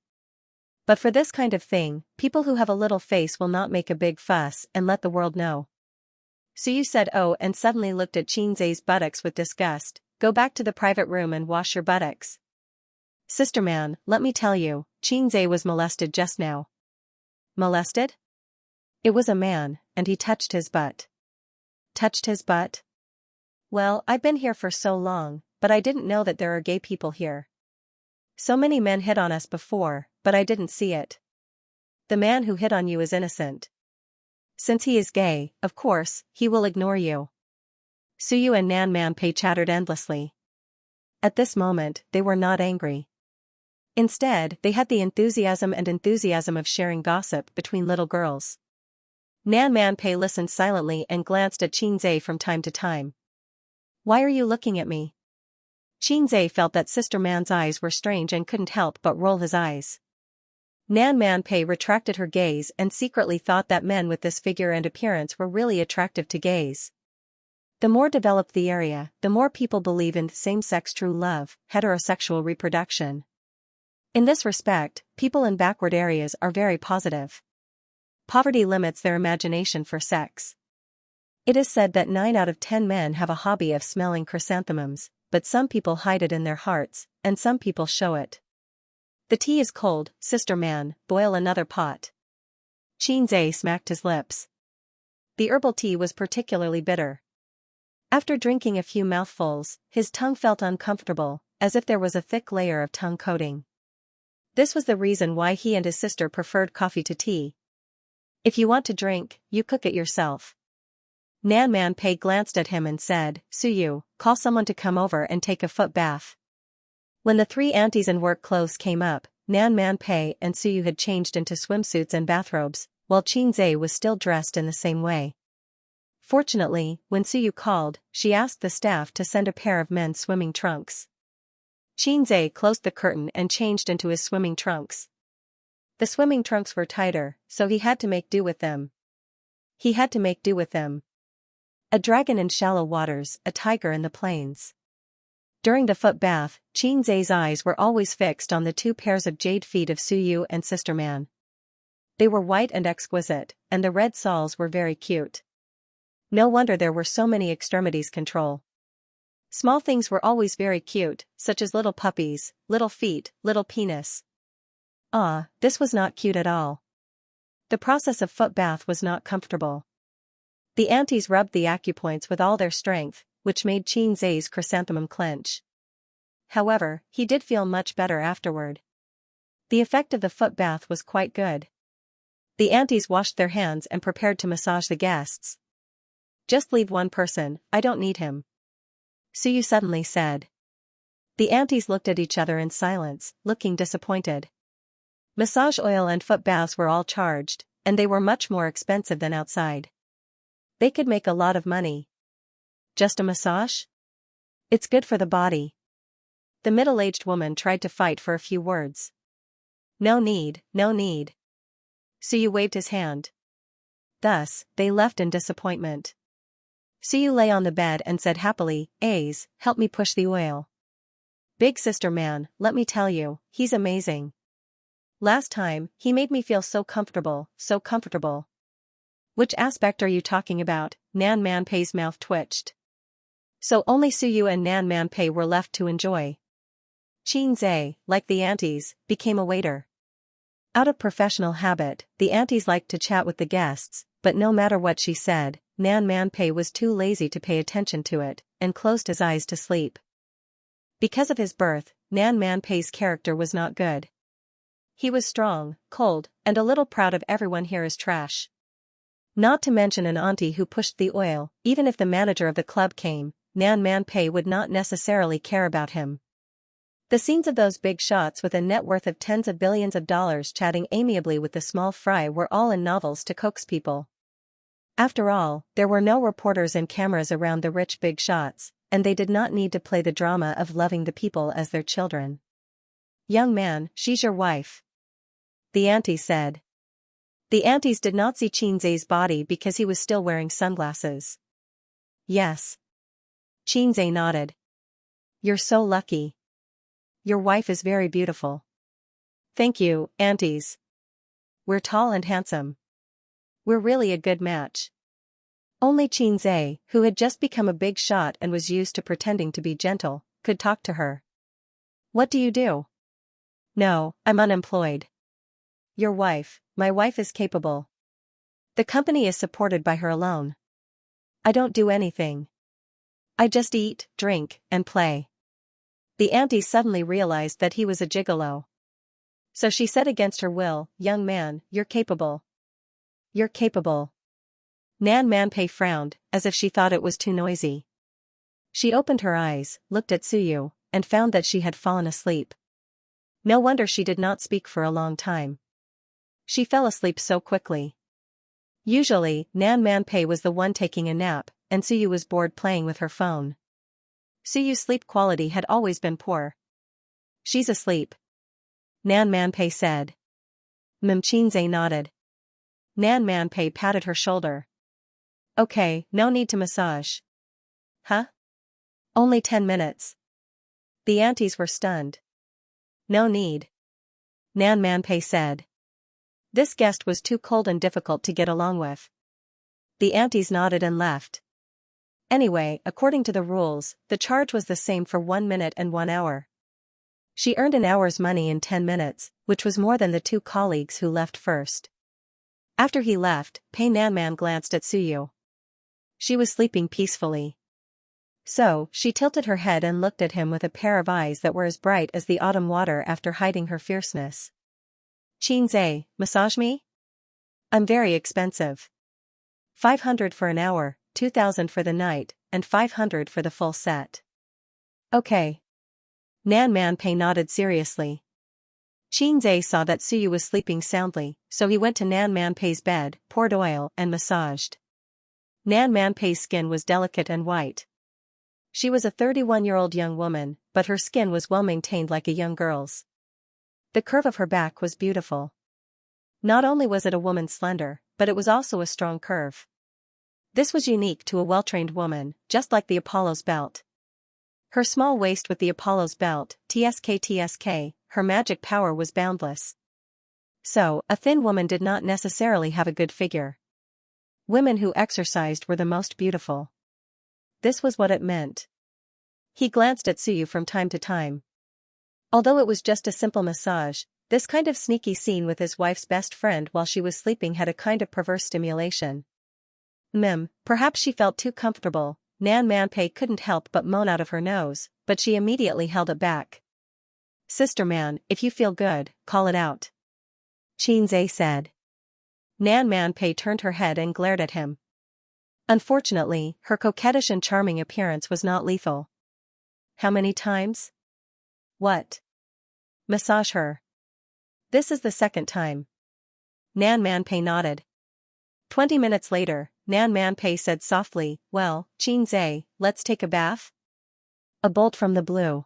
But for this kind of thing, people who have a little face will not make a big fuss and let the world know. So you said oh and suddenly looked at Xianxia's buttocks with disgust. Go back to the private room and wash your buttocks. Sister man, let me tell you, Xianxia was molested just now. Molested? It was a man, and he touched his butt. Touched his butt? Well, I've been here for so long, but I didn't know that there are gay people here. So many men hit on us before, but I didn't see it. The man who hit on you is innocent. Since he is gay, of course, he will ignore you. Suyu and Nan Manpei chattered endlessly. At this moment, they were not angry. Instead, they had the enthusiasm of sharing gossip between little girls. Nan Manpei listened silently and glanced at Xianxia from time to time. Why are you looking at me? Xianxia felt that Sister Man's eyes were strange and couldn't help but roll his eyes. Nan Manpei retracted her gaze and secretly thought that men with this figure and appearance were really attractive to gays. The more developed the area, the more people believe in same-sex true love, heterosexual reproduction. In this respect, people in backward areas are very positive. Poverty limits their imagination for sex. It is said that 9 out of 10 men have a hobby of smelling chrysanthemums, but some people hide it in their hearts, and some people show it. The tea is cold, sister man, boil another pot. Xianxia smacked his lips. The herbal tea was particularly bitter. After drinking a few mouthfuls, his tongue felt uncomfortable, as if there was a thick layer of tongue coating. This was the reason why he and his sister preferred coffee to tea. If you want to drink, you cook it yourself. Nan Manpei glanced at him and said, Suyu, call someone to come over and take a foot bath. When the 3 aunties in work clothes came up, Nan Manpei and Suyu had changed into swimsuits and bathrobes, while Xianxia was still dressed in the same way. Fortunately, when Suyu called, she asked the staff to send a pair of men's swimming trunks. Xianxia closed the curtain and changed into his swimming trunks. The swimming trunks were tighter, so he had to make do with them. A dragon in shallow waters, a tiger in the plains. During the foot bath, Xianxia's eyes were always fixed on the 2 pairs of jade feet of Suyu and Sister Man. They were white and exquisite, and the red soles were very cute. No wonder there were so many extremities control. Small things were always very cute, such as little puppies, little feet, little penis. Ah, this was not cute at all. The process of foot bath was not comfortable. The aunties rubbed the acupoints with all their strength, which made Xianxia's chrysanthemum clench. However, he did feel much better afterward. The effect of the foot bath was quite good. The aunties washed their hands and prepared to massage the guests. Just leave one person, I don't need him. Suyu suddenly said. The aunties looked at each other in silence, looking disappointed. Massage oil and foot baths were all charged, and they were much more expensive than outside. They could make a lot of money. Just a massage? It's good for the body. The middle-aged woman tried to fight for a few words. No need, no need. Suyu waved his hand. Thus, they left in disappointment. Suyu lay on the bed and said happily, Aze, help me push the oil. Big sister man, let me tell you, he's amazing. Last time, he made me feel so comfortable, so comfortable. Which aspect are you talking about? Nan Manpei's mouth twitched. So only Suyu and Nan Manpei were left to enjoy. Xianxia, like the aunties, became a waiter. Out of professional habit, the aunties liked to chat with the guests, but no matter what she said, Nan Manpei was too lazy to pay attention to it, and closed his eyes to sleep. Because of his birth, Nan Manpei's character was not good. He was strong, cold, and a little proud of everyone here as trash. Not to mention an auntie who pushed the oil. Even if the manager of the club came, Nan Manpei would not necessarily care about him. The scenes of those big shots with a net worth of tens of billions of dollars chatting amiably with the small fry were all in novels to coax people. After all, there were no reporters and cameras around the rich big shots, and they did not need to play the drama of loving the people as their children. "Young man, she's your wife," the auntie said. The aunties did not see Xianxia's body because he was still wearing sunglasses. "Yes." Xianxia nodded. "You're so lucky. Your wife is very beautiful." "Thank you, aunties. We're tall and handsome. We're really a good match." Only Xianxia, who had just become a big shot and was used to pretending to be gentle, could talk to her. "What do you do?" "No, I'm unemployed." My wife is capable. The company is supported by her alone. I don't do anything. I just eat, drink, and play." The auntie suddenly realized that he was a gigolo. So she said against her will, "Young man, you're capable. You're capable." Nan Manpei frowned, as if she thought it was too noisy. She opened her eyes, looked at Suyu, and found that she had fallen asleep. No wonder she did not speak for a long time. She fell asleep so quickly. Usually, Nan Manpei was the one taking a nap, and Suyu was bored playing with her phone. Suyu's sleep quality had always been poor. "She's asleep," Nan Manpei said. Xianxia nodded. Nan Manpei patted her shoulder. "Okay, no need to massage." "Huh? Only 10 minutes." The aunties were stunned. "No need," Nan Manpei said. This guest was too cold and difficult to get along with. The aunties nodded and left. Anyway, according to the rules, the charge was the same for 1 minute and 1 hour. She earned an hour's money in 10 minutes, which was more than the 2 colleagues who left first. After he left, Pei Nanman glanced at Suyu. She was sleeping peacefully. So, she tilted her head and looked at him with a pair of eyes that were as bright as the autumn water after hiding her fierceness. "Xianxia, massage me? I'm very expensive. 500 for an hour, 2,000 for the night, and 500 for the full set." "Okay." Nan Manpei nodded seriously. Xianxia saw that Suyu was sleeping soundly, so he went to Nan Manpei's bed, poured oil, and massaged. Nan Manpei's skin was delicate and white. She was a 31-year-old young woman, but her skin was well maintained like a young girl's. The curve of her back was beautiful. Not only was it a woman's slender, but it was also a strong curve. This was unique to a well-trained woman, just like the Apollo's belt. Her small waist with the Apollo's belt, tsk, her magic power was boundless. So, a thin woman did not necessarily have a good figure. Women who exercised were the most beautiful. This was what it meant. He glanced at Suyu from time to time. Although it was just a simple massage, this kind of sneaky scene with his wife's best friend while she was sleeping had a kind of perverse stimulation. Perhaps she felt too comfortable. Nan Manpei couldn't help but moan out of her nose, but she immediately held it back. "Sister man, if you feel good, call it out," Xianxia said. Nan Manpei turned her head and glared at him. Unfortunately, her coquettish and charming appearance was not lethal. "How many times?" "What?" "Massage her." "This is the second time." Nan Manpei nodded. 20 minutes later, Nan Manpei said softly, "Well, Xianxia, let's take a bath?" A bolt from the blue.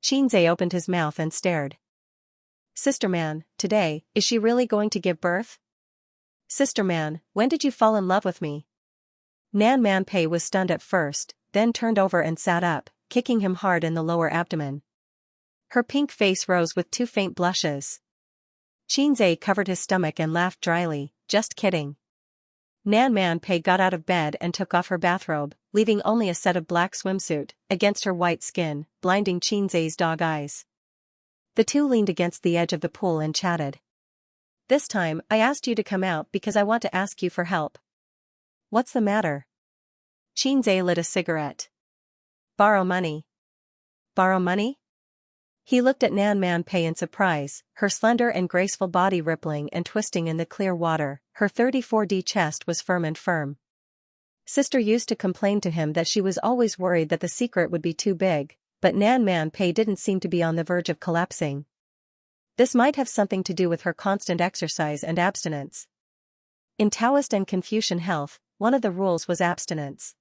Xianxia opened his mouth and stared. "Sister man, today, is she really going to give birth?" "Sister man, when did you fall in love with me?" Nan Manpei was stunned at first, then turned over and sat up, kicking him hard in the lower abdomen. Her pink face rose with 2 faint blushes. Xianxia covered his stomach and laughed dryly, "Just kidding." Nan Manpei got out of bed and took off her bathrobe, leaving only a set of black swimsuit, against her white skin, blinding Xianxia's dog eyes. The two leaned against the edge of the pool and chatted. "This time, I asked you to come out because I want to ask you for help." "What's the matter?" Xianxia lit a cigarette. "Borrow money." "Borrow money?" He looked at Nan Manpei in surprise, her slender and graceful body rippling and twisting in the clear water. Her 34D chest was firm and firm. Sister used to complain to him that she was always worried that the secret would be too big, but Nan Manpei didn't seem to be on the verge of collapsing. This might have something to do with her constant exercise and abstinence. In Taoist and Confucian health, one of the rules was abstinence.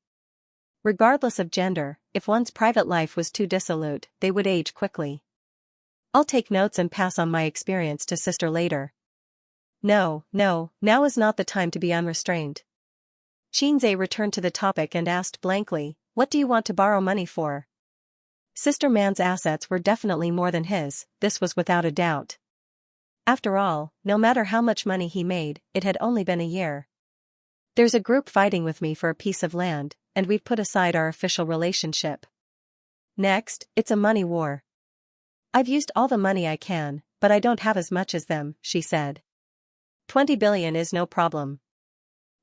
Regardless of gender, if one's private life was too dissolute, they would age quickly. I'll take notes and pass on my experience to sister later. No, now is not the time to be unrestrained. Xianxia returned to the topic and asked blankly, what do you want to borrow money for? Sister Man's assets were definitely more than his, this was without a doubt. After all, no matter how much money he made, it had only been a year. There's a group fighting with me for a piece of land, and we've put aside our official relationship. Next, it's a money war. I've used all the money I can, but I don't have as much as them, she said. 20 billion is no problem.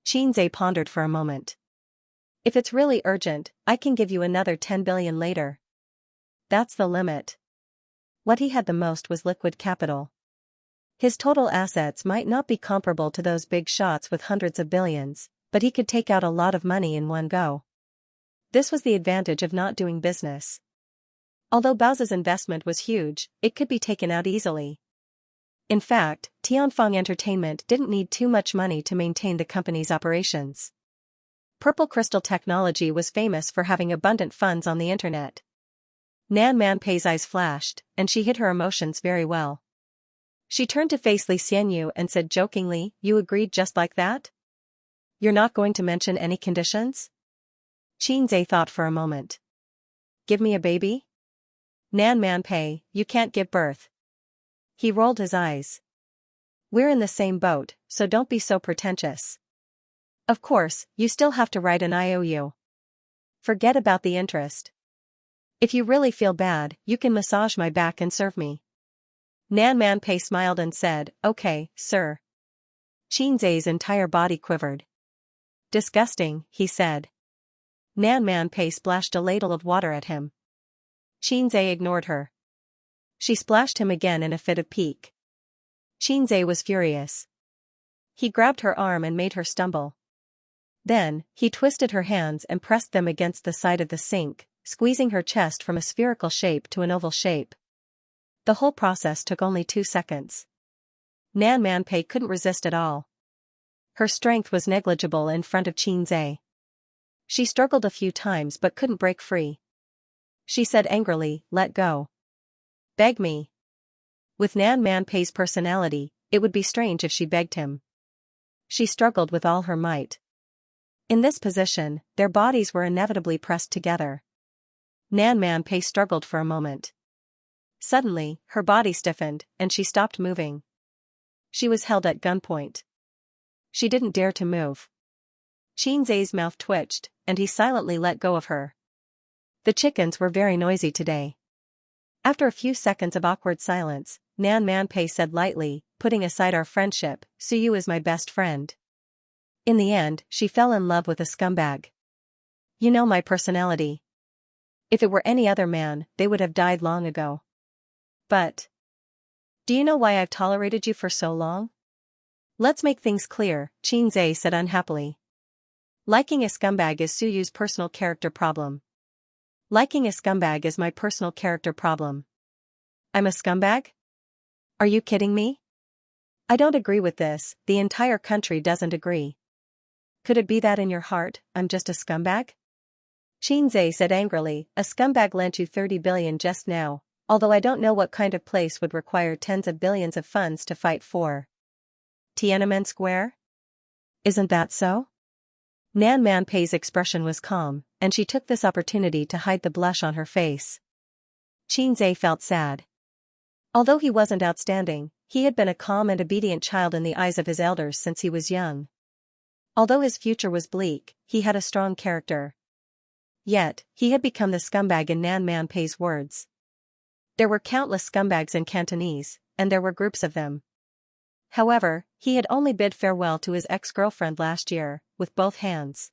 Xianxia pondered for a moment. If it's really urgent, I can give you another 10 billion later. That's the limit. What he had the most was liquid capital. His total assets might not be comparable to those big shots with hundreds of billions, but he could take out a lot of money in one go. This was the advantage of not doing business. Although Bao's investment was huge, it could be taken out easily. In fact, Tianfeng Entertainment didn't need too much money to maintain the company's operations. Purple Crystal Technology was famous for having abundant funds on the internet. Nan Manpei's eyes flashed, and she hid her emotions very well. She turned to face Li Xianyu and said jokingly, you agreed just like that? You're not going to mention any conditions? Xianxia thought for a moment. Give me a baby? Nan Manpei, you can't give birth. He rolled his eyes. We're in the same boat, so don't be so pretentious. Of course, you still have to write an IOU. Forget about the interest. If you really feel bad, you can massage my back and serve me. Nan Manpei smiled and said, okay, sir. Xianxia's entire body quivered. Disgusting, he said. Nan Manpei splashed a ladle of water at him. Xianxia ignored her. She splashed him again in a fit of pique. Xianxia was furious. He grabbed her arm and made her stumble. Then, he twisted her hands and pressed them against the side of the sink, squeezing her chest from a spherical shape to an oval shape. The whole process took only 2 seconds. Nan Manpei couldn't resist at all. Her strength was negligible in front of Xianxia. She struggled a few times but couldn't break free. She said angrily, let go. Beg me. With Nan Manpei's personality, it would be strange if she begged him. She struggled with all her might. In this position, their bodies were inevitably pressed together. Nan Manpei struggled for a moment. Suddenly, her body stiffened, and she stopped moving. She was held at gunpoint. She didn't dare to move. Xianxia's mouth twitched, and he silently let go of her. The chickens were very noisy today. After a few seconds of awkward silence, Nan Manpei said lightly, putting aside our friendship, Suyu is my best friend. In the end, she fell in love with a scumbag. You know my personality. If it were any other man, they would have died long ago. But do you know why I've tolerated you for so long? Let's make things clear, Xianxia said unhappily. Liking a scumbag is Suyu's personal character problem. Liking a scumbag is my personal character problem. I'm a scumbag? Are you kidding me? I don't agree with this, the entire country doesn't agree. Could it be that in your heart, I'm just a scumbag? Xianxia said angrily, a scumbag lent you 30 billion just now, although I don't know what kind of place would require tens of billions of funds to fight for. Tiananmen Square? Isn't that so? Nan Manpei's expression was calm, and she took this opportunity to hide the blush on her face. Xianxia felt sad. Although he wasn't outstanding, he had been a calm and obedient child in the eyes of his elders since he was young. Although his future was bleak, he had a strong character. Yet, he had become the scumbag in Nan Manpei's words. There were countless scumbags in Cantonese, and there were groups of them. However, he had only bid farewell to his ex-girlfriend last year, with both hands.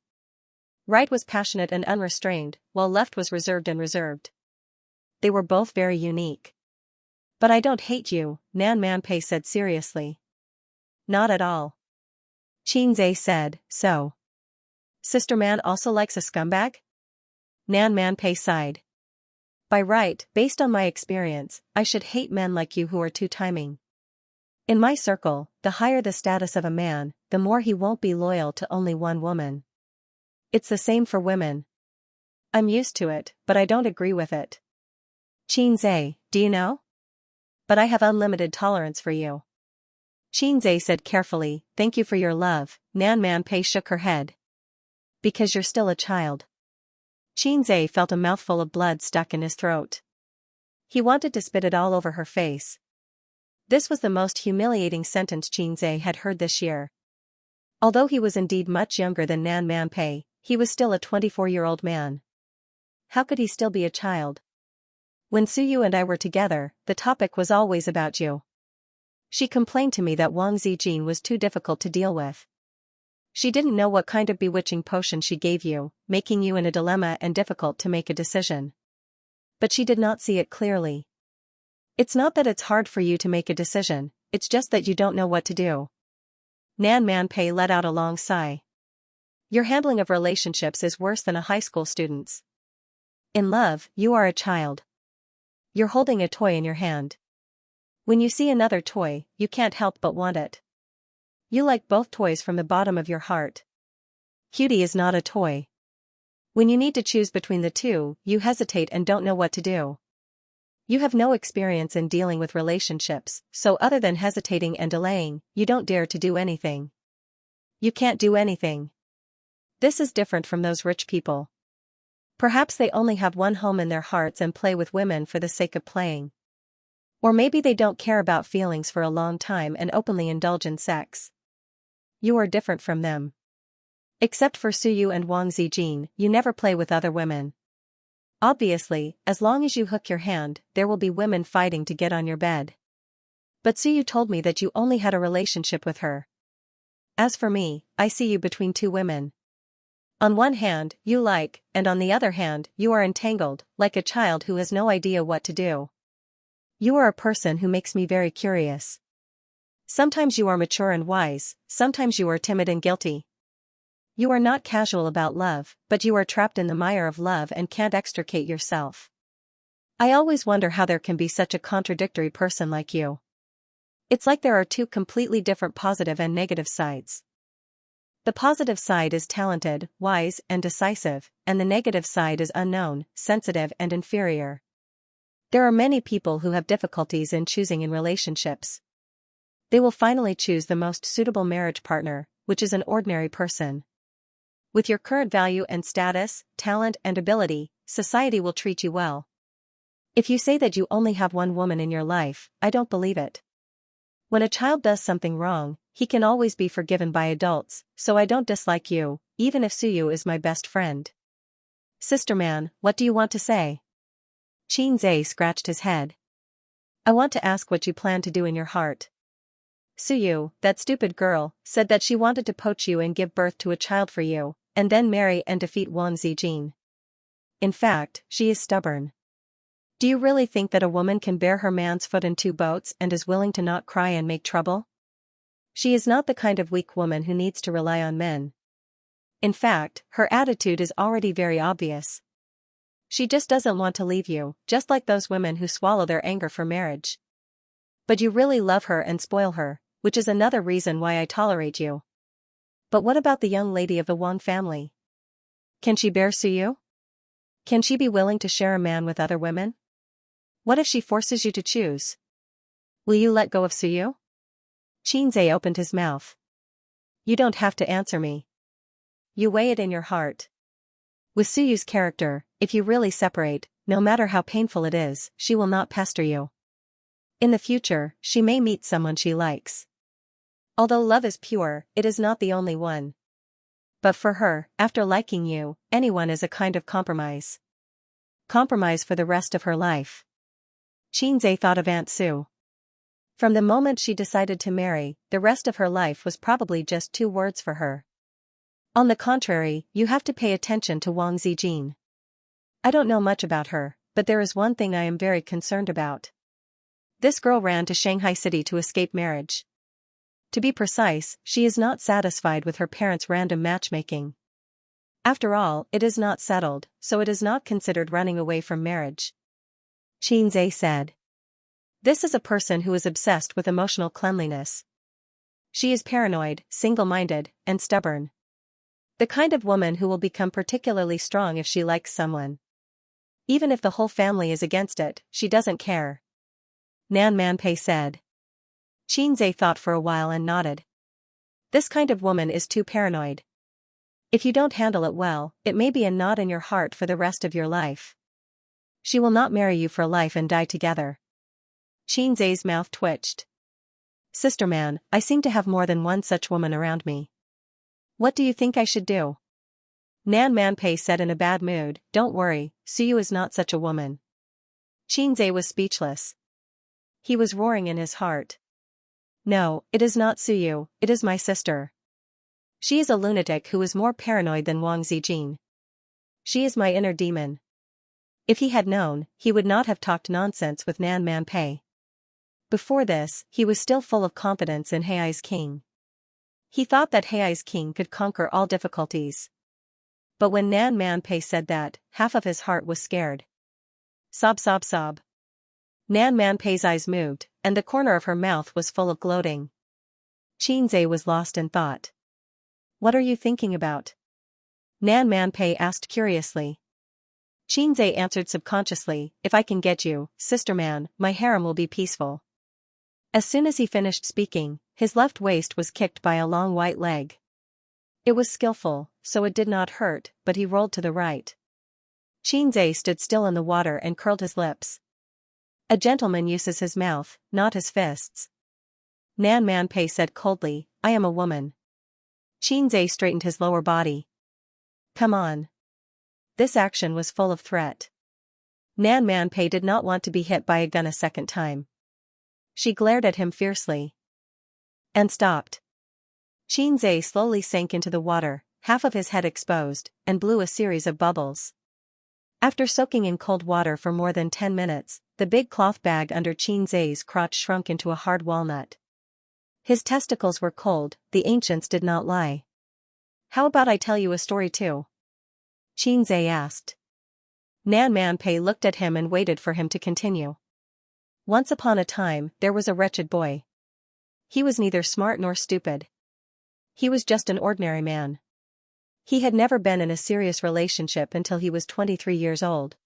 Right was passionate and unrestrained, while left was reserved and reserved. They were both very unique. But I don't hate you, Nan Manpei said seriously. Not at all. Xianxia said, so. Sister Man also likes a scumbag? Nan Manpei sighed. By right, based on my experience, I should hate men like you who are two-timing. In my circle, the higher the status of a man, the more he won't be loyal to only one woman. It's the same for women. I'm used to it, but I don't agree with it. Xianxia, do you know? But I have unlimited tolerance for you. Xianxia said carefully, thank you for your love. Nan Manpei shook her head. Because you're still a child. Xianxia felt a mouthful of blood stuck in his throat. He wanted to spit it all over her face. This was the most humiliating sentence Xianxia had heard this year. Although he was indeed much younger than Nan Manpei, he was still a 24-year-old man. How could he still be a child? When Suyu and I were together, the topic was always about you. She complained to me that Wang Zijin was too difficult to deal with. She didn't know what kind of bewitching potion she gave you, making you in a dilemma and difficult to make a decision. But she did not see it clearly. It's not that it's hard for you to make a decision, it's just that you don't know what to do. Nan Manpei let out a long sigh. Your handling of relationships is worse than a high school student's. In love, you are a child. You're holding a toy in your hand. When you see another toy, you can't help but want it. You like both toys from the bottom of your heart. Cutie is not a toy. When you need to choose between the two, you hesitate and don't know what to do. You have no experience in dealing with relationships, so other than hesitating and delaying, you don't dare to do anything. You can't do anything. This is different from those rich people. Perhaps they only have one home in their hearts and play with women for the sake of playing. Or maybe they don't care about feelings for a long time and openly indulge in sex. You are different from them. Except for Suyu and Wang Zijin, you never play with other women. Obviously, as long as you hook your hand, there will be women fighting to get on your bed. But Suyu told me that you only had a relationship with her. As for me, I see you between two women. On one hand, you like, and on the other hand, you are entangled, like a child who has no idea what to do. You are a person who makes me very curious. Sometimes you are mature and wise, sometimes you are timid and guilty. You are not casual about love, but you are trapped in the mire of love and can't extricate yourself. I always wonder how there can be such a contradictory person like you. It's like there are two completely different positive and negative sides. The positive side is talented, wise, and decisive, and the negative side is unknown, sensitive, and inferior. There are many people who have difficulties in choosing in relationships. They will finally choose the most suitable marriage partner, which is an ordinary person. With your current value and status, talent and ability, society will treat you well. If you say that you only have one woman in your life, I don't believe it. When a child does something wrong, he can always be forgiven by adults, so I don't dislike you, even if Suyu is my best friend. Sister man, what do you want to say? Xianxia scratched his head. I want to ask what you plan to do in your heart. Suyu, that stupid girl, said that she wanted to poach you and give birth to a child for you, and then marry and defeat Wang Zijin. In fact, she is stubborn. Do you really think that a woman can bear her man's foot in two boats and is willing to not cry and make trouble? She is not the kind of weak woman who needs to rely on men. In fact, her attitude is already very obvious. She just doesn't want to leave you, just like those women who swallow their anger for marriage. But you really love her and spoil her, which is another reason why I tolerate you. But what about the young lady of the Wang family? Can she bear Suyu? Can she be willing to share a man with other women? What if she forces you to choose? Will you let go of Suyu? Xianxia opened his mouth. You don't have to answer me. You weigh it in your heart. With Suyu's character, if you really separate, no matter how painful it is, she will not pester you. In the future, she may meet someone she likes. Although love is pure, it is not the only one. But for her, after liking you, anyone is a kind of compromise. Compromise for the rest of her life. Xianxia thought of Aunt Sue. From the moment she decided to marry, the rest of her life was probably just 2 words for her. On the contrary, you have to pay attention to Wang Zijin. I don't know much about her, but there is one thing I am very concerned about. This girl ran to Shanghai City to escape marriage. To be precise, she is not satisfied with her parents' random matchmaking. After all, it is not settled, so it is not considered running away from marriage. Xianxia said. This is a person who is obsessed with emotional cleanliness. She is paranoid, single-minded, and stubborn. The kind of woman who will become particularly strong if she likes someone. Even if the whole family is against it, she doesn't care. Nan Manpei said. Xianxia thought for a while and nodded. This kind of woman is too paranoid. If you don't handle it well, it may be a knot in your heart for the rest of your life. She will not marry you for life and die together. Xianxia's mouth twitched. Sister man, I seem to have more than one such woman around me. What do you think I should do? Nan Manpei said in a bad mood, don't worry, Suyu is not such a woman. Xianxia was speechless. He was roaring in his heart. No, it is not Suyu, it is my sister. She is a lunatic who is more paranoid than Wang Zijin. She is my inner demon. If he had known, he would not have talked nonsense with Nan Manpei. Before this, he was still full of confidence in Hei's king. He thought that Hei's king could conquer all difficulties. But when Nan Manpei said that, half of his heart was scared. Sob sob sob. Nan Manpei's eyes moved, and the corner of her mouth was full of gloating. Xianxia was lost in thought. What are you thinking about? Nan Manpei asked curiously. Xianxia answered subconsciously, if I can get you, sister man, my harem will be peaceful. As soon as he finished speaking, his left waist was kicked by a long white leg. It was skillful, so it did not hurt, but he rolled to the right. Xianxia stood still in the water and curled his lips. A gentleman uses his mouth, not his fists. Nan Manpei said coldly, I am a woman. Xianxia straightened his lower body. Come on. This action was full of threat. Nan Manpei did not want to be hit by a gun a second time. She glared at him fiercely. And stopped. Xianxia slowly sank into the water, half of his head exposed, and blew a series of bubbles. After soaking in cold water for more than 10 minutes, the big cloth bag under Xianxia's crotch shrunk into a hard walnut. His testicles were cold, the ancients did not lie. How about I tell you a story too? Xianxia asked. Nan Manpei looked at him and waited for him to continue. Once upon a time, there was a wretched boy. He was neither smart nor stupid. He was just an ordinary man. He had never been in a serious relationship until he was 23 years old.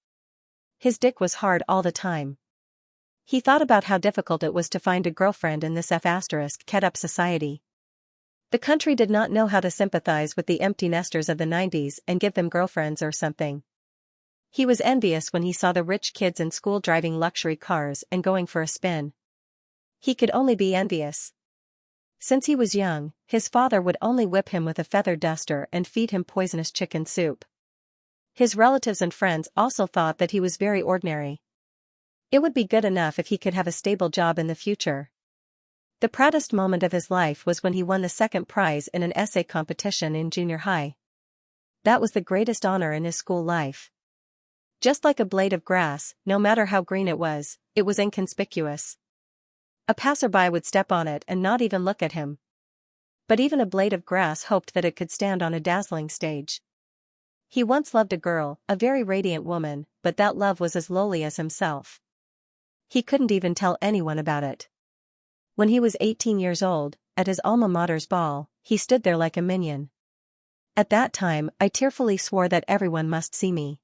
His dick was hard all the time. He thought about how difficult it was to find a girlfriend in this F***ed-up society. The country did not know how to sympathize with the empty nesters of the 90s and give them girlfriends or something. He was envious when he saw the rich kids in school driving luxury cars and going for a spin. He could only be envious. Since he was young, his father would only whip him with a feather duster and feed him poisonous chicken soup. His relatives and friends also thought that he was very ordinary. It would be good enough if he could have a stable job in the future. The proudest moment of his life was when he won the second prize in an essay competition in junior high. That was the greatest honor in his school life. Just like a blade of grass, no matter how green it was inconspicuous. A passerby would step on it and not even look at him. But even a blade of grass hoped that it could stand on a dazzling stage. He once loved a girl, a very radiant woman, but that love was as lowly as himself. He couldn't even tell anyone about it. When he was 18 years old, at his alma mater's ball, he stood there like a minion. At that time, I tearfully swore that everyone must see me.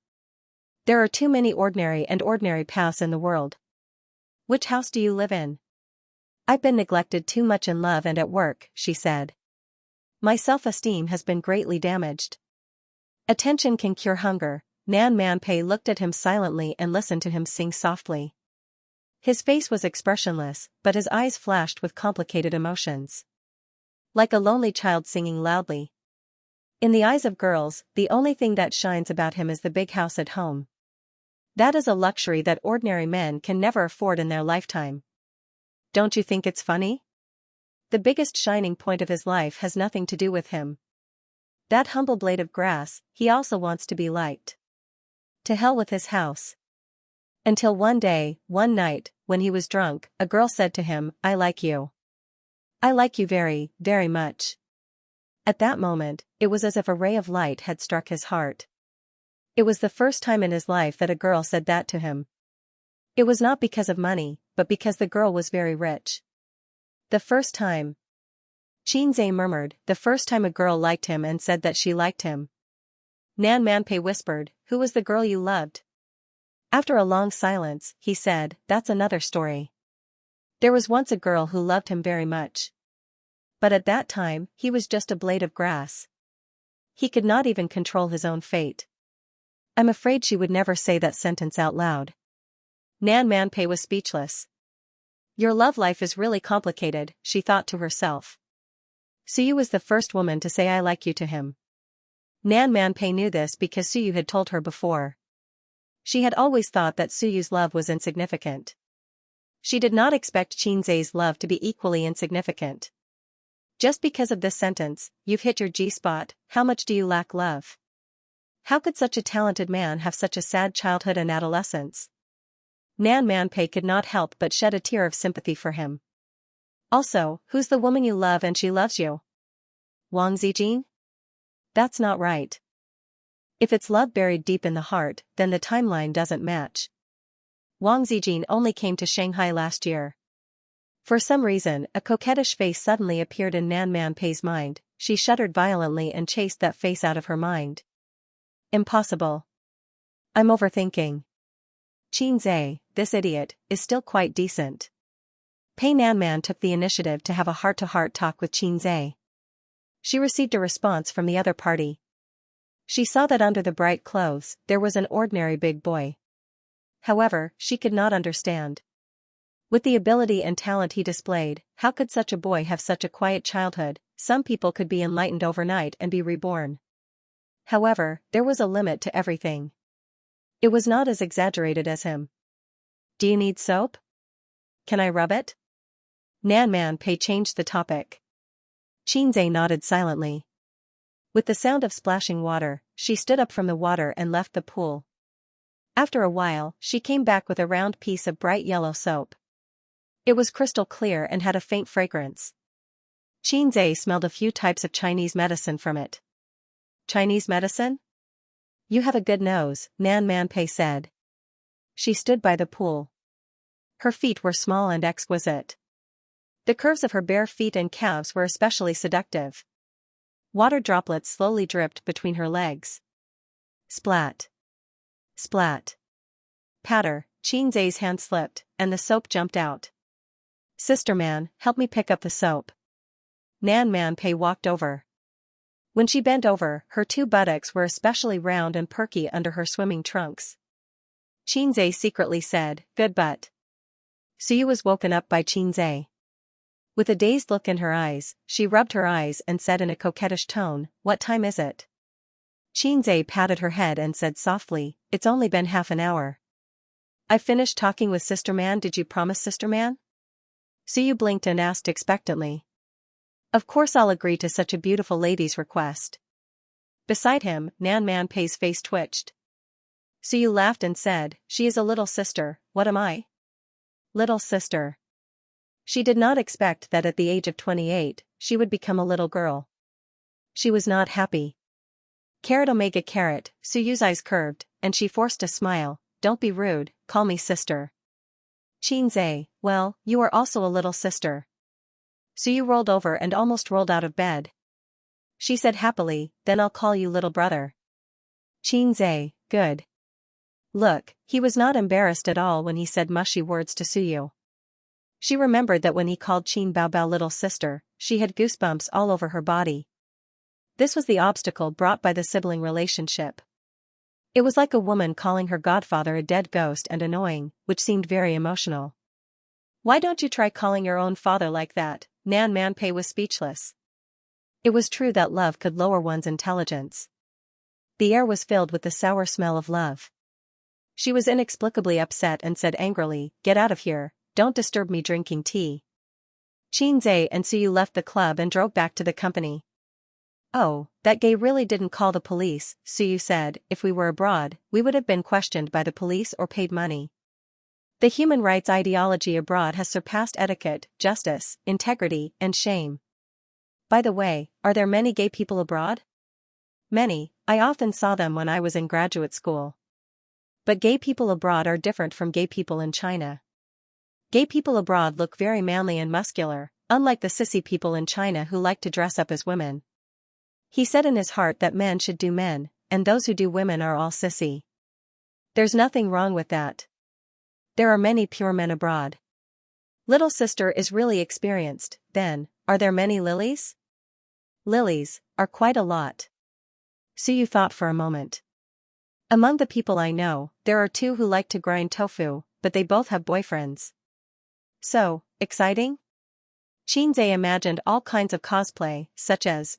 There are too many ordinary paths in the world. Which house do you live in? I've been neglected too much in love and at work, she said. My self-esteem has been greatly damaged. Attention can cure hunger. Nan Manpei looked at him silently and listened to him sing softly. His face was expressionless, but his eyes flashed with complicated emotions. Like a lonely child singing loudly. In the eyes of girls, the only thing that shines about him is the big house at home. That is a luxury that ordinary men can never afford in their lifetime. Don't you think it's funny? The biggest shining point of his life has nothing to do with him. That humble blade of grass, he also wants to be liked. To hell with his house. Until one day, one night, when he was drunk, a girl said to him, I like you. I like you very, very much. At that moment, it was as if a ray of light had struck his heart. It was the first time in his life that a girl said that to him. It was not because of money, but because the girl was very rich. The first time. Xianxia murmured, the first time a girl liked him and said that she liked him. Nan Manpei whispered, who was the girl you loved? After a long silence, he said, that's another story. There was once a girl who loved him very much. But at that time, he was just a blade of grass. He could not even control his own fate. I'm afraid she would never say that sentence out loud. Nan Manpei was speechless. Your love life is really complicated, she thought to herself. Suyu was the first woman to say I like you to him. Nan Manpei knew this because Suyu had told her before. She had always thought that Suyu's love was insignificant. She did not expect Xianxia's love to be equally insignificant. Just because of this sentence, you've hit your G-spot, how much do you lack love? How could such a talented man have such a sad childhood and adolescence? Nan Manpei could not help but shed a tear of sympathy for him. Also, who's the woman you love and she loves you? Wang Zijin? That's not right. If it's love buried deep in the heart, then the timeline doesn't match. Wang Zijin only came to Shanghai last year. For some reason, a coquettish face suddenly appeared in Nan Manpei's mind. She shuddered violently and chased that face out of her mind. Impossible. I'm overthinking. Xianxia, this idiot, is still quite decent. Pei Nanman took the initiative to have a heart-to-heart talk with Xianxia. She received a response from the other party. She saw that under the bright clothes, there was an ordinary big boy. However, she could not understand. With the ability and talent he displayed, how could such a boy have such a quiet childhood? Some people could be enlightened overnight and be reborn. However, there was a limit to everything. It was not as exaggerated as him. Do you need soap? Can I rub it? Nan Manpei changed the topic. Xianxia nodded silently. With the sound of splashing water, she stood up from the water and left the pool. After a while, she came back with a round piece of bright yellow soap. It was crystal clear and had a faint fragrance. Xianxia smelled a few types of Chinese medicine from it. Chinese medicine? You have a good nose, Nan Manpei said. She stood by the pool. Her feet were small and exquisite. The curves of her bare feet and calves were especially seductive. Water droplets slowly dripped between her legs. Splat. Splat. Patter, Xianxia's hand slipped, and the soap jumped out. Sister man, help me pick up the soap. Nan Manpei walked over. When she bent over, her two buttocks were especially round and perky under her swimming trunks. Xianxia secretly said, good butt. Suyu was woken up by Xianxia. With a dazed look in her eyes, she rubbed her eyes and said in a coquettish tone, what time is it? Xianxia patted her head and said softly, it's only been half an hour. I finished talking with Sister Man. Did you promise, Sister Man? Suyu blinked and asked expectantly. Of course I'll agree to such a beautiful lady's request. Beside him, Nan Manpei's face twitched. Suyu laughed and said, she is a little sister, what am I? Little sister. She did not expect that at the age of 28, she would become a little girl. She was not happy. Carat omega carat, Suyu's eyes curved, and she forced a smile, don't be rude, call me sister. Xianxia, well, you are also a little sister. Suyu rolled over and almost rolled out of bed. She said happily, then I'll call you little brother. Xianxia, good. Look, he was not embarrassed at all when he said mushy words to Suyu. She remembered that when he called Qin Baobao little sister, she had goosebumps all over her body. This was the obstacle brought by the sibling relationship. It was like a woman calling her godfather a dead ghost and annoying, which seemed very emotional. Why don't you try calling your own father like that? Nan Manpei was speechless. It was true that love could lower one's intelligence. The air was filled with the sour smell of love. She was inexplicably upset and said angrily, get out of here, don't disturb me drinking tea. Xianxia and Suyu left the club and drove back to the company. Oh, that gay really didn't call the police, Suyu said, if we were abroad, we would have been questioned by the police or paid money. The human rights ideology abroad has surpassed etiquette, justice, integrity, and shame. By the way, are there many gay people abroad? Many, I often saw them when I was in graduate school. But gay people abroad are different from gay people in China. Gay people abroad look very manly and muscular, unlike the sissy people in China who like to dress up as women. He said in his heart that men should do men, and those who do women are all sissy. There's nothing wrong with that. There are many pure men abroad. Little sister is really experienced, then, are there many lilies? Lilies are quite a lot. Suyu thought for a moment. Among the people I know, there are 2 who like to grind tofu, but they both have boyfriends. So, exciting? Xianxia imagined all kinds of cosplay, such as.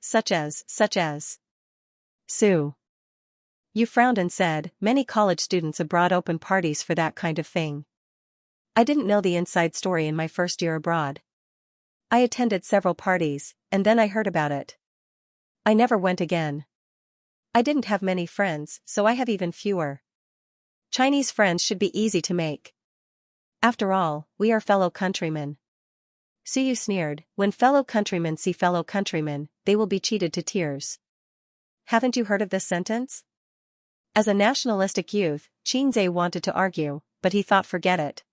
Sue. You frowned and said, many college students abroad open parties for that kind of thing. I didn't know the inside story in my first year abroad. I attended several parties, and then I heard about it. I never went again. I didn't have many friends, so I have even fewer. Chinese friends should be easy to make. After all, we are fellow countrymen. Suyu sneered, when fellow countrymen see fellow countrymen, they will be cheated to tears. Haven't you heard of this sentence? As a nationalistic youth, Xianxia wanted to argue, but he thought forget it.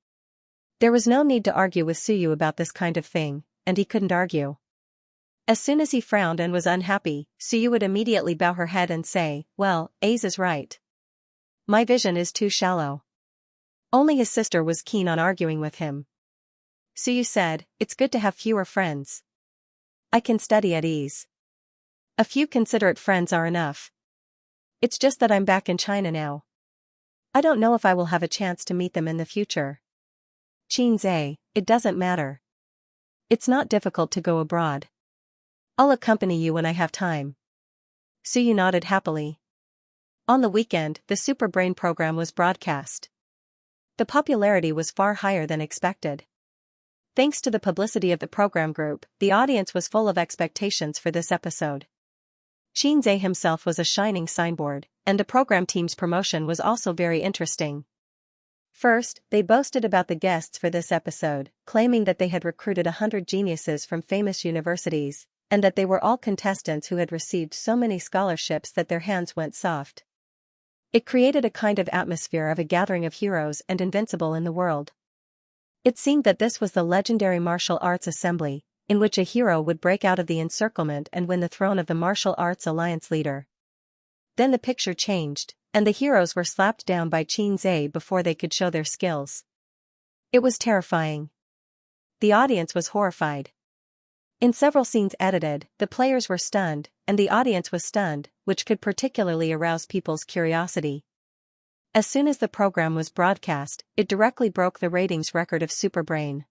There was no need to argue with Suyu about this kind of thing, and he couldn't argue. As soon as he frowned and was unhappy, Suyu would immediately bow her head and say, well, Ace is right. My vision is too shallow. Only his sister was keen on arguing with him. Suyu said, it's good to have fewer friends. I can study at ease. A few considerate friends are enough. It's just that I'm back in China now. I don't know if I will have a chance to meet them in the future. Xianxia, it doesn't matter. It's not difficult to go abroad. I'll accompany you when I have time. Suyu nodded happily. On the weekend, the Super Brain program was broadcast. The popularity was far higher than expected. Thanks to the publicity of the program group, the audience was full of expectations for this episode. Xianxia himself was a shining signboard, and the program team's promotion was also very interesting. First, they boasted about the guests for this episode, claiming that they had recruited 100 geniuses from famous universities, and that they were all contestants who had received so many scholarships that their hands went soft. It created a kind of atmosphere of a gathering of heroes and invincible in the world. It seemed that this was the legendary martial arts assembly, in which a hero would break out of the encirclement and win the throne of the Martial Arts Alliance leader. Then the picture changed, and the heroes were slapped down by Xianxia before they could show their skills. It was terrifying. The audience was horrified. In several scenes edited, the players were stunned, and the audience was stunned, which could particularly arouse people's curiosity. As soon as the program was broadcast, it directly broke the ratings record of Super Brain.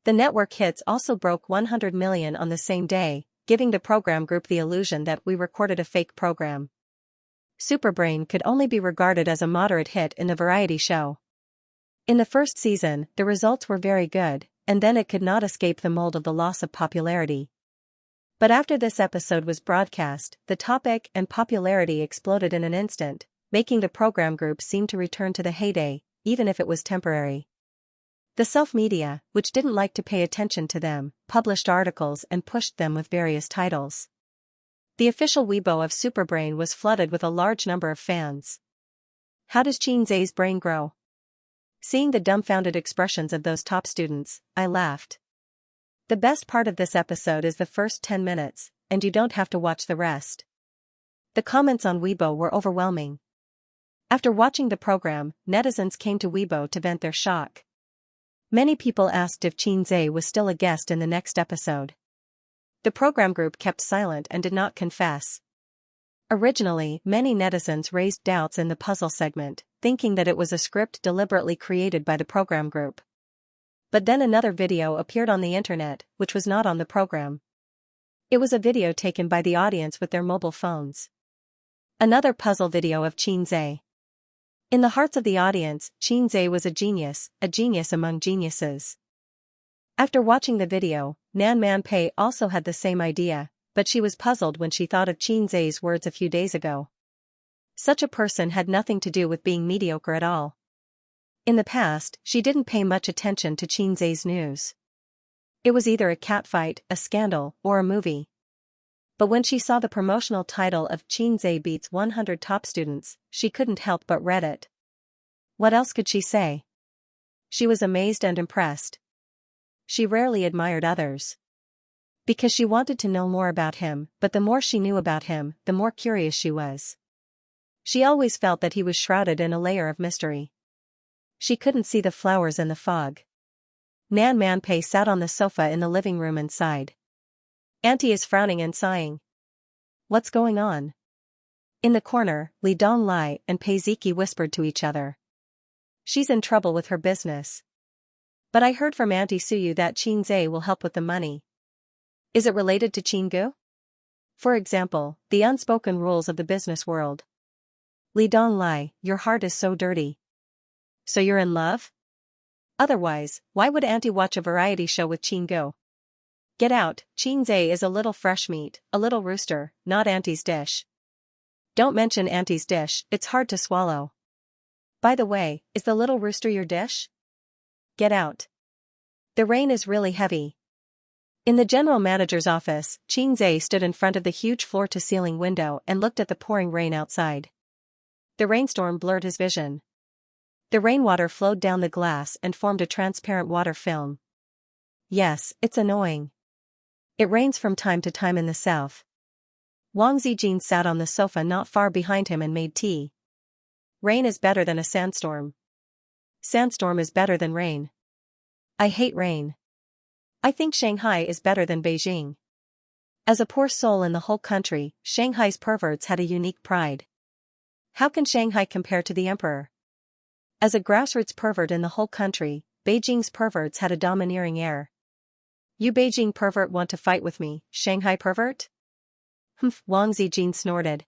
The network hits also broke 100 million on the same day, giving the program group the illusion that we recorded a fake program. Super Brain could only be regarded as a moderate hit in the variety show. In the first season, the results were very good, and then it could not escape the mold of the loss of popularity. But after this episode was broadcast, the topic and popularity exploded in an instant, making the program group seem to return to the heyday, even if it was temporary. The self-media, which didn't like to pay attention to them, published articles and pushed them with various titles. The official Weibo of Superbrain was flooded with a large number of fans. How does Xianxia's brain grow? Seeing the dumbfounded expressions of those top students, I laughed. The best part of this episode is the first 10 minutes, and you don't have to watch the rest. The comments on Weibo were overwhelming. After watching the program, netizens came to Weibo to vent their shock. Many people asked if Xianxia was still a guest in the next episode. The program group kept silent and did not confess. Originally, many netizens raised doubts in the puzzle segment, thinking that it was a script deliberately created by the program group. But then another video appeared on the internet, which was not on the program. It was a video taken by the audience with their mobile phones. Another puzzle video of Xianxia. In the hearts of the audience, Xianxia was a genius among geniuses. After watching the video, Nan Manpei also had the same idea, but she was puzzled when she thought of Xianxia's words a few days ago. Such a person had nothing to do with being mediocre at all. In the past, she didn't pay much attention to Xianxia's news. It was either a catfight, a scandal, or a movie. But when she saw the promotional title of Xianxia beats 100 top students, she couldn't help but read it. What else could she say? She was amazed and impressed. she rarely admired others. Because she wanted to know more about him, but the more she knew about him, the more curious she was. She always felt that he was shrouded in a layer of mystery. She couldn't see the flowers in the fog. Nan Manpei sat on the sofa in the living room and sighed. Auntie is frowning and sighing. What's going on? In the corner, Li Donglai and Pei Ziki whispered to each other. She's in trouble with her business. But I heard from Auntie Suyu that Qin Zhe will help with the money. Is it related to Qinggu? For example, the unspoken rules of the business world. Li Donglai, your heart is so dirty. So you're in love? Otherwise, why would Auntie watch a variety show with Qinggu? Get out, Qin Zhe is a little fresh meat, a little rooster, not Auntie's dish. Don't mention Auntie's dish, it's hard to swallow. By the way, is the little rooster your dish? Get out. The rain is really heavy. In the general manager's office, Qin Zhe stood in front of the huge floor-to-ceiling window and looked at the pouring rain outside. The rainstorm blurred his vision. The rainwater flowed down the glass and formed a transparent water film. Yes, it's annoying. It rains from time to time in the south. Wang Zijin sat on the sofa not far behind him and made tea. Rain is better than a sandstorm. Sandstorm is better than rain. I hate rain. I think Shanghai is better than Beijing. As a poor soul in the whole country, Shanghai's perverts had a unique pride. How can Shanghai compare to the emperor? As a grassroots pervert in the whole country, Beijing's perverts had a domineering air. You Beijing pervert want to fight with me, Shanghai pervert? Humph, Wang Zijin snorted.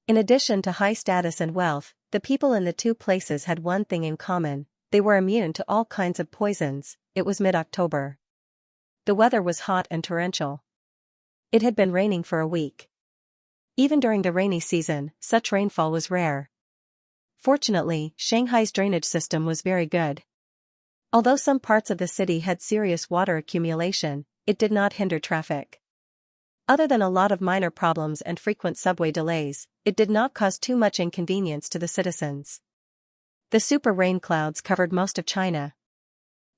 In addition to high status and wealth, the people in the two places had one thing in common: they were immune to all kinds of poisons. It was mid-October. The weather was hot and torrential. It had been raining for a week. Even during the rainy season, such rainfall was rare. Fortunately, Shanghai's drainage system was very good. Although some parts of the city had serious water accumulation, it did not hinder traffic. Other than a lot of minor problems and frequent subway delays, it did not cause too much inconvenience to the citizens. The super rain clouds covered most of China.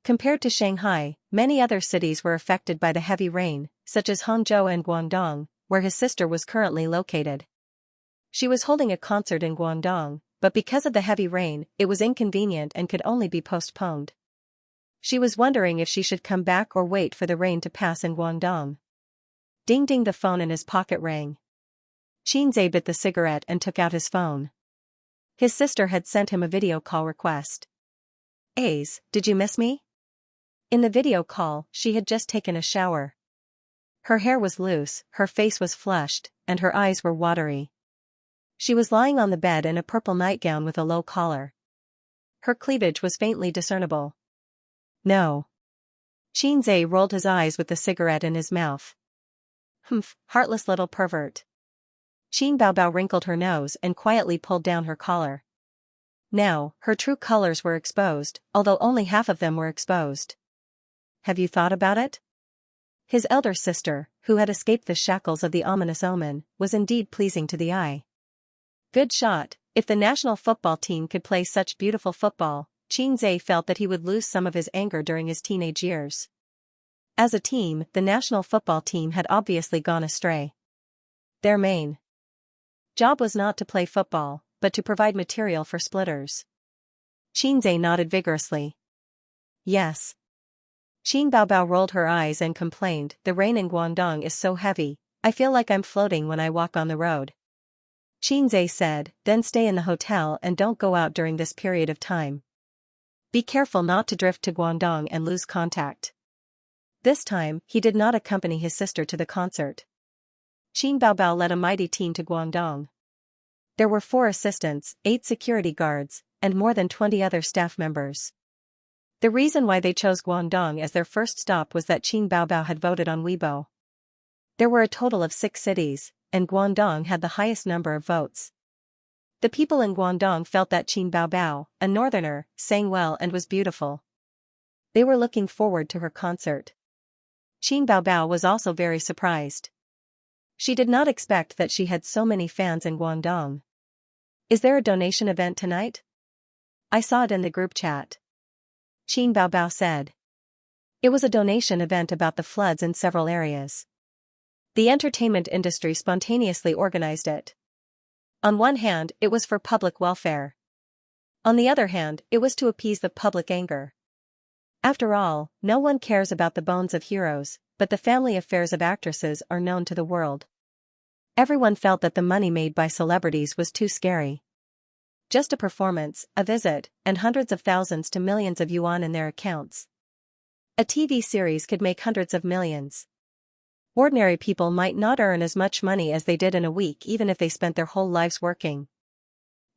Compared to Shanghai, many other cities were affected by the heavy rain, such as Hangzhou and Guangdong, where his sister was currently located. She was holding a concert in Guangdong, but because of the heavy rain, it was inconvenient and could only be postponed. She was wondering if she should come back or wait for the rain to pass in Guangdong. Ding ding, the phone in his pocket rang. Qin Zhe bit the cigarette and took out his phone. His sister had sent him a video call request. Ace, did you miss me? In the video call, she had just taken a shower. Her hair was loose, her face was flushed, and her eyes were watery. She was lying on the bed in a purple nightgown with a low collar. Her cleavage was faintly discernible. No. Qin Zhe rolled his eyes with the cigarette in his mouth. Humph, heartless little pervert. Qin Baobao wrinkled her nose and quietly pulled down her collar. Now, her true colors were exposed, although only half of them were exposed. Have you thought about it? His elder sister, who had escaped the shackles of the ominous omen, was indeed pleasing to the eye. Good shot. If the national football team could play such beautiful football, Qin Zhe felt that he would lose some of his anger during his teenage years. As a team, the national football team had obviously gone astray. Their main job was not to play football, but to provide material for splitters. Qin Zhe nodded vigorously. Yes. Qin Baobao rolled her eyes and complained, the rain in Guangdong is so heavy, I feel like I'm floating when I walk on the road. Qin Zhe said, then stay in the hotel and don't go out during this period of time. Be careful not to drift to Guangdong and lose contact. This time, he did not accompany his sister to the concert. Qin Baobao led a mighty team to Guangdong. There were 4 assistants, 8 security guards, and more than 20 other staff members. The reason why they chose Guangdong as their first stop was that Qin Baobao had voted on Weibo. There were a total of 6 cities, and Guangdong had the highest number of votes. The people in Guangdong felt that Qin Baobao, a northerner, sang well and was beautiful. They were looking forward to her concert. Qin Baobao was also very surprised. She did not expect that she had so many fans in Guangdong. Is there a donation event tonight? I saw it in the group chat. Qin Baobao said. It was a donation event about the floods in several areas. The entertainment industry spontaneously organized it. On one hand, it was for public welfare. On the other hand, it was to appease the public anger. After all, no one cares about the bones of heroes, but the family affairs of actresses are known to the world. Everyone felt that the money made by celebrities was too scary. Just a performance, a visit, and hundreds of thousands to millions of yuan in their accounts. A TV series could make hundreds of millions. Ordinary people might not earn as much money as they did in a week even if they spent their whole lives working.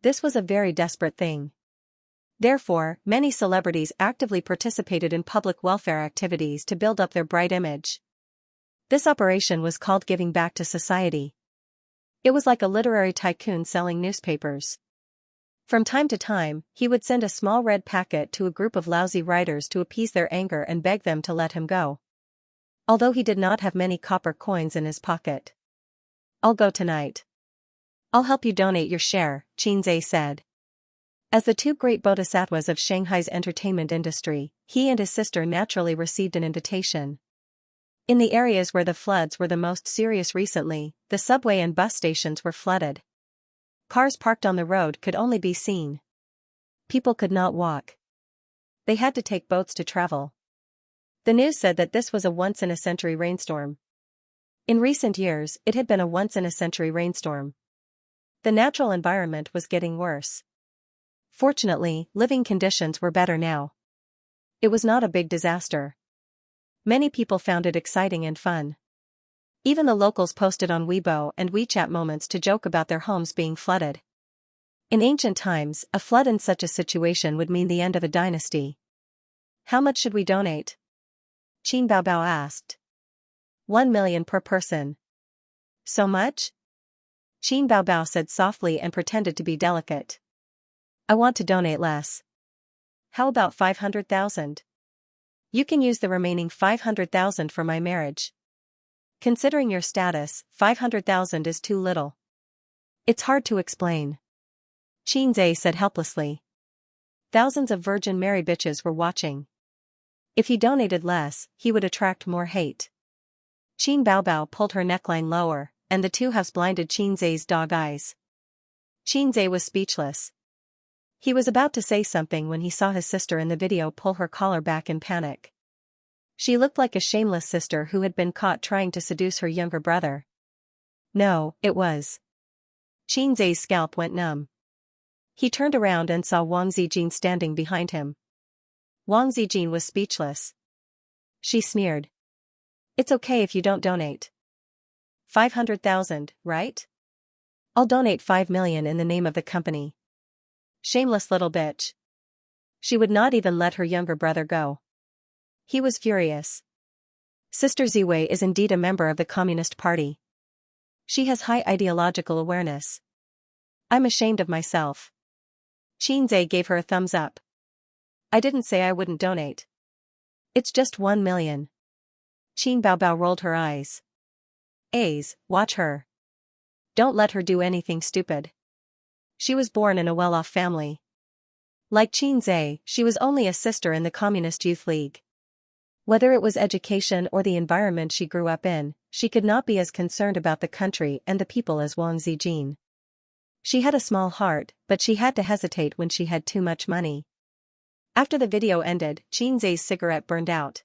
This was a very desperate thing. Therefore, many celebrities actively participated in public welfare activities to build up their bright image. This operation was called giving back to society. It was like a literary tycoon selling newspapers. From time to time, he would send a small red packet to a group of lousy writers to appease their anger and beg them to let him go. Although he did not have many copper coins in his pocket. "I'll go tonight. I'll help you donate your share," Xianxia said. As the two great bodhisattvas of Shanghai's entertainment industry, he and his sister naturally received an invitation. In the areas where the floods were the most serious recently, the subway and bus stations were flooded. Cars parked on the road could only be seen. People could not walk. They had to take boats to travel. The news said that this was a once-in-a-century rainstorm. In recent years, it had been a once-in-a-century rainstorm. The natural environment was getting worse. Fortunately, living conditions were better now. It was not a big disaster. Many people found it exciting and fun. Even the locals posted on Weibo and WeChat moments to joke about their homes being flooded. In ancient times, a flood in such a situation would mean the end of a dynasty. "How much should we donate?" Qin Baobao asked. 1 million per person. "So much?" Qin Baobao said softly and pretended to be delicate. "I want to donate less. How about 500,000? You can use the remaining 500,000 for my marriage. Considering your status, 500,000 is too little." "It's hard to explain," Xianxia said helplessly. Thousands of Virgin Mary bitches were watching. If he donated less, he would attract more hate. Qin Baobao pulled her neckline lower, and the two halves blinded Xianxia's dog eyes. Xianxia was speechless. He was about to say something when he saw his sister in the video pull her collar back in panic. She looked like a shameless sister who had been caught trying to seduce her younger brother. No, it was. Xianxia's scalp went numb. He turned around and saw Wang Zijin standing behind him. Wang Zijin was speechless. She sneered. "It's okay if you don't donate. 500,000, right? I'll donate 5 million in the name of the company." Shameless little bitch. She would not even let her younger brother go. He was furious. Sister Ziwei is indeed a member of the Communist Party. She has high ideological awareness. I'm ashamed of myself. Xianxia gave her a thumbs up. I didn't say I wouldn't donate. It's just 1 million. Qin Baobao rolled her eyes. Watch her. Don't let her do anything stupid. She was born in a well-off family. Like Xianxia, she was only a sister in the Communist Youth League. Whether it was education or the environment she grew up in, she could not be as concerned about the country and the people as Wang Zijin. She had a small heart, but she had to hesitate when she had too much money. After the video ended, Xianxia's cigarette burned out.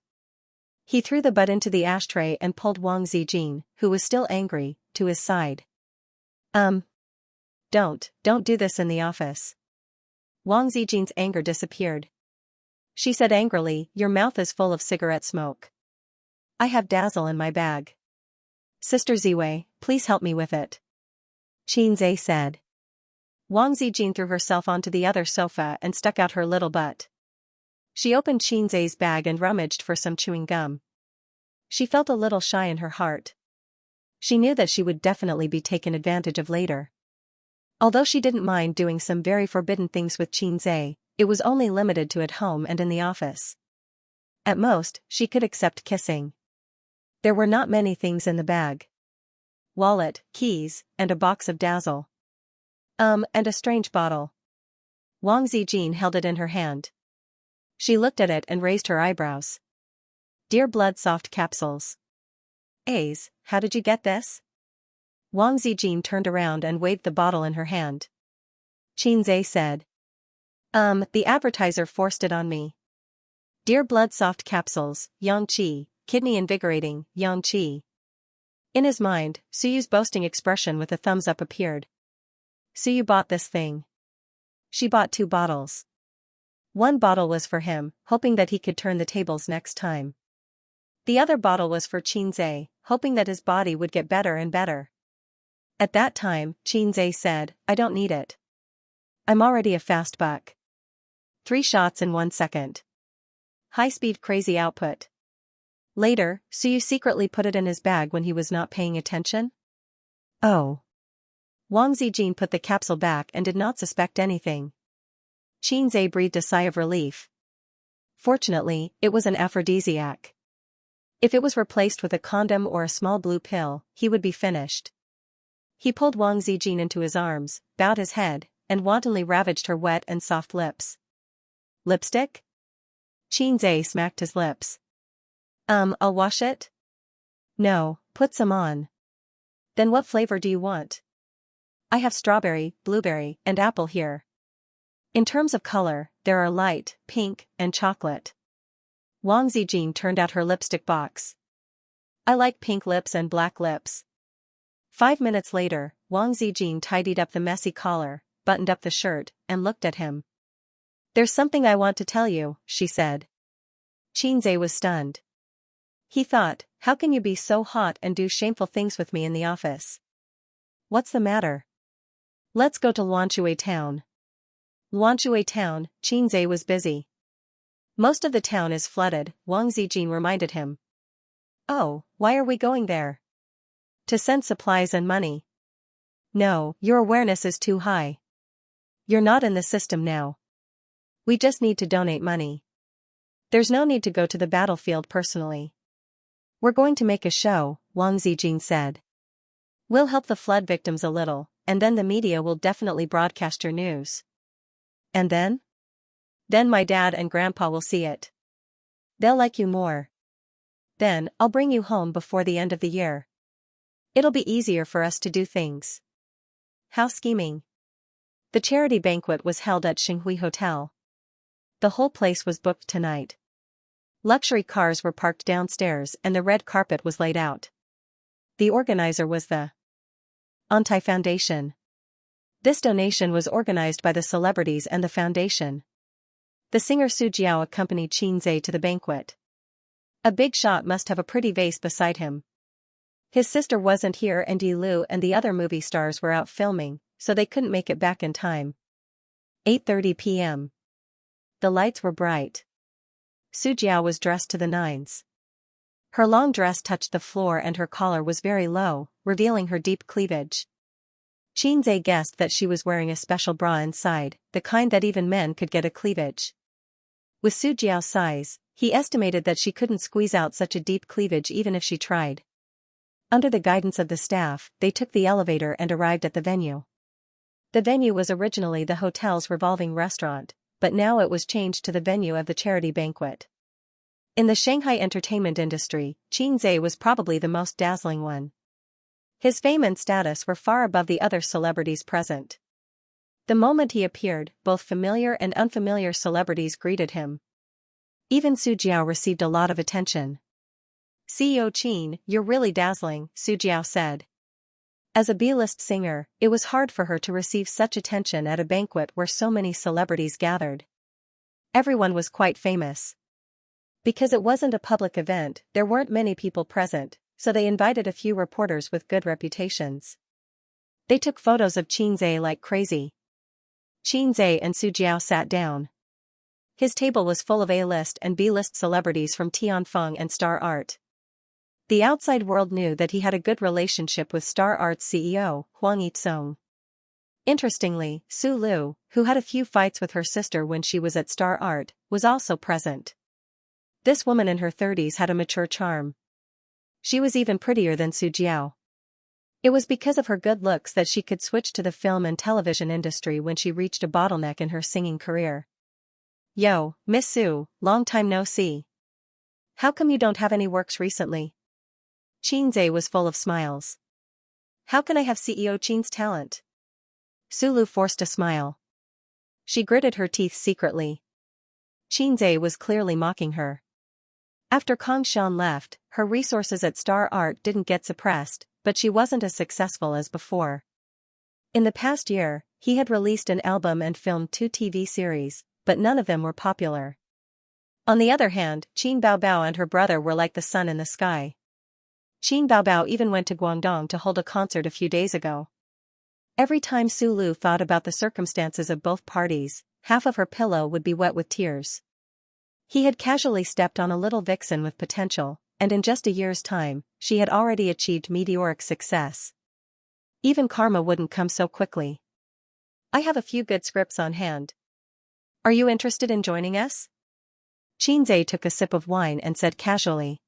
He threw the butt into the ashtray and pulled Wang Zijin, who was still angry, to his side. Don't do this in the office. Wang Zijin's anger disappeared. She said angrily, "Your mouth is full of cigarette smoke. I have Dazzle in my bag. Sister Ziwei, please help me with it," Xianxia said. Wang Zijin threw herself onto the other sofa and stuck out her little butt. She opened Xianxia's bag and rummaged for some chewing gum. She felt a little shy in her heart. She knew that she would definitely be taken advantage of later. Although she didn't mind doing some very forbidden things with Xianxia, it was only limited to at home and in the office. At most, she could accept kissing. There were not many things in the bag. Wallet, keys, and a box of Dazzle. And a strange bottle. Wang Zijin held it in her hand. She looked at it and raised her eyebrows. Dear Blood Soft Capsules. A's, how did you get this? Wang Zijin turned around and waved the bottle in her hand. Qinze said. The advertiser forced it on me. Dear Blood Soft Capsules, Yangqi, kidney invigorating, Yangqi. In his mind, Suyu's boasting expression with a thumbs up appeared. Suyu bought this thing. She bought 2 bottles. One bottle was for him, hoping that he could turn the tables next time. The other bottle was for Qinze, hoping that his body would get better and better. At that time, Qinze said, I don't need it. I'm already a fast buck. 3 shots in 1 second. High-speed crazy output. Later, Suyu secretly put it in his bag when he was not paying attention? Oh. Wang Zijin put the capsule back and did not suspect anything. Qinze breathed a sigh of relief. Fortunately, it was an aphrodisiac. If it was replaced with a condom or a small blue pill, he would be finished. He pulled Wang Zijin into his arms, bowed his head, and wantonly ravaged her wet and soft lips. Lipstick? Qinze smacked his lips. I'll wash it? No, put some on. Then what flavor do you want? I have strawberry, blueberry, and apple here. In terms of color, there are light, pink, and chocolate. Wang Zijin turned out her lipstick box. I like pink lips and black lips. 5 minutes later, Wang Zijin tidied up the messy collar, buttoned up the shirt, and looked at him. There's something I want to tell you, she said. Qinze was stunned. He thought, how can you be so hot and do shameful things with me in the office? What's the matter? Let's go to Luanshui town. Luanshui town, Qinze was busy. Most of the town is flooded, Wang Zijin reminded him. Oh, why are we going there? To send supplies and money. No, your awareness is too high. You're not in the system now. We just need to donate money. There's no need to go to the battlefield personally. We're going to make a show, Wang Zijin said. We'll help the flood victims a little, and then the media will definitely broadcast your news. And then? Then my dad and grandpa will see it. They'll like you more. Then, I'll bring you home before the end of the year. It'll be easier for us to do things. How scheming. The charity banquet was held at Xinghui Hotel. The whole place was booked tonight. Luxury cars were parked downstairs and the red carpet was laid out. The organizer was the Anti Foundation. This donation was organized by the celebrities and the foundation. The singer Su Jiao accompanied Qinze to the banquet. A big shot must have a pretty vase beside him. His sister wasn't here and Yi Lu and the other movie stars were out filming, so they couldn't make it back in time. 8:30 p.m. The lights were bright. Su Jiao was dressed to the nines. Her long dress touched the floor and her collar was very low, revealing her deep cleavage. Qinze guessed that she was wearing a special bra inside, the kind that even men could get a cleavage. With Su Jiao's size, he estimated that she couldn't squeeze out such a deep cleavage even if she tried. Under the guidance of the staff, they took the elevator and arrived at the venue. The venue was originally the hotel's revolving restaurant, but now it was changed to the venue of the charity banquet. In the Shanghai entertainment industry, Qinze was probably the most dazzling one. His fame and status were far above the other celebrities present. The moment he appeared, both familiar and unfamiliar celebrities greeted him. Even Su Jiao received a lot of attention. CEO Qin, you're really dazzling, Su Jiao said. As a B-list singer, it was hard for her to receive such attention at a banquet where so many celebrities gathered. Everyone was quite famous. Because it wasn't a public event, there weren't many people present, so they invited a few reporters with good reputations. They took photos of Qinze like crazy. Qinze and Su Jiao sat down. His table was full of A-list and B-list celebrities from Tianfeng and Star Art. The outside world knew that he had a good relationship with Star Art's CEO, Huang Yitsong. Interestingly, Su Lu, who had a few fights with her sister when she was at Star Art, was also present. This woman in her 30s had a mature charm. She was even prettier than Su Jiao. It was because of her good looks that she could switch to the film and television industry when she reached a bottleneck in her singing career. Yo, Miss Su, long time no see. How come you don't have any works recently? Xianxia was full of smiles. How can I have CEO Qin's talent? Sulu forced a smile. She gritted her teeth secretly. Xianxia was clearly mocking her. After Kang Shan left, her resources at Star Art didn't get suppressed, but she wasn't as successful as before. In the past year, he had released an album and filmed 2 TV series, but none of them were popular. On the other hand, Qin Baobao and her brother were like the sun in the sky. Qin Baobao even went to Guangdong to hold a concert a few days ago. Every time Sulu thought about the circumstances of both parties, half of her pillow would be wet with tears. He had casually stepped on a little vixen with potential, and in just a year's time, she had already achieved meteoric success. Even karma wouldn't come so quickly. I have a few good scripts on hand. Are you interested in joining us? Xianxia took a sip of wine and said casually.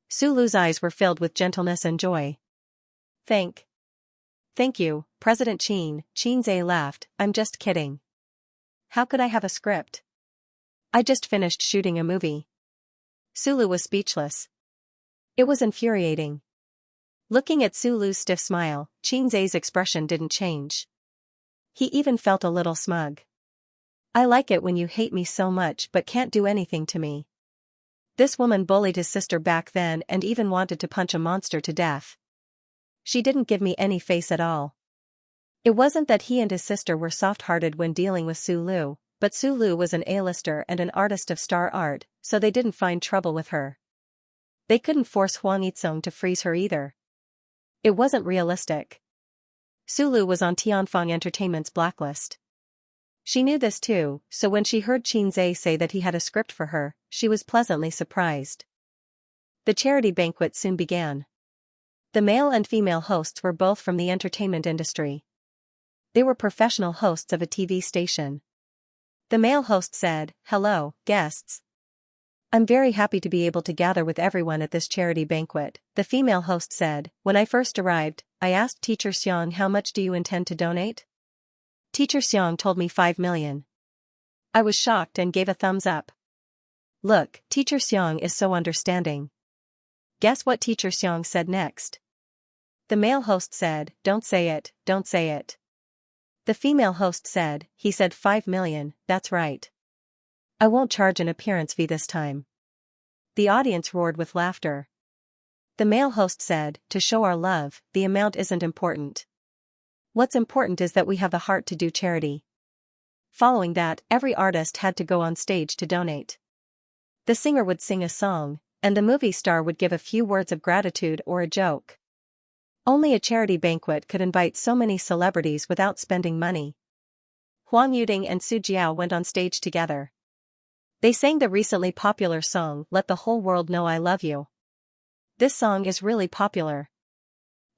Sulu's eyes were filled with gentleness and joy. Thank you, President Qin, Xianxia laughed, I'm just kidding. How could I have a script? I just finished shooting a movie. Sulu was speechless. It was infuriating. Looking at Sulu's stiff smile, Xianxia's expression didn't change. He even felt a little smug. I like it when you hate me so much but can't do anything to me. This woman bullied his sister back then and even wanted to punch a monster to death. She didn't give me any face at all. It wasn't that he and his sister were soft-hearted when dealing with Sulu, but Sulu was an A-lister and an artist of Star Art, so they didn't find trouble with her. They couldn't force Huang Yizong to freeze her either. It wasn't realistic. Sulu was on Tianfeng Entertainment's blacklist. She knew this too, so when she heard Xianxia say that he had a script for her, she was pleasantly surprised. The charity banquet soon began. The male and female hosts were both from the entertainment industry. They were professional hosts of a TV station. The male host said, "Hello, guests. I'm very happy to be able to gather with everyone at this charity banquet." The female host said, "When I first arrived, I asked Teacher Xiang how much do you intend to donate? Teacher Xiang told me 5 million. I was shocked and gave a thumbs up. Look, Teacher Xiang is so understanding." Guess what Teacher Xiang said next? The male host said, "Don't say it, don't say it." The female host said, "He said 5 million, that's right. I won't charge an appearance fee this time." The audience roared with laughter. The male host said, "To show our love, the amount isn't important. What's important is that we have the heart to do charity." Following that, every artist had to go on stage to donate. The singer would sing a song, and the movie star would give a few words of gratitude or a joke. Only a charity banquet could invite so many celebrities without spending money. Huang Yuding and Su Jiao went on stage together. They sang the recently popular song, "Let the Whole World Know I Love You." This song is really popular.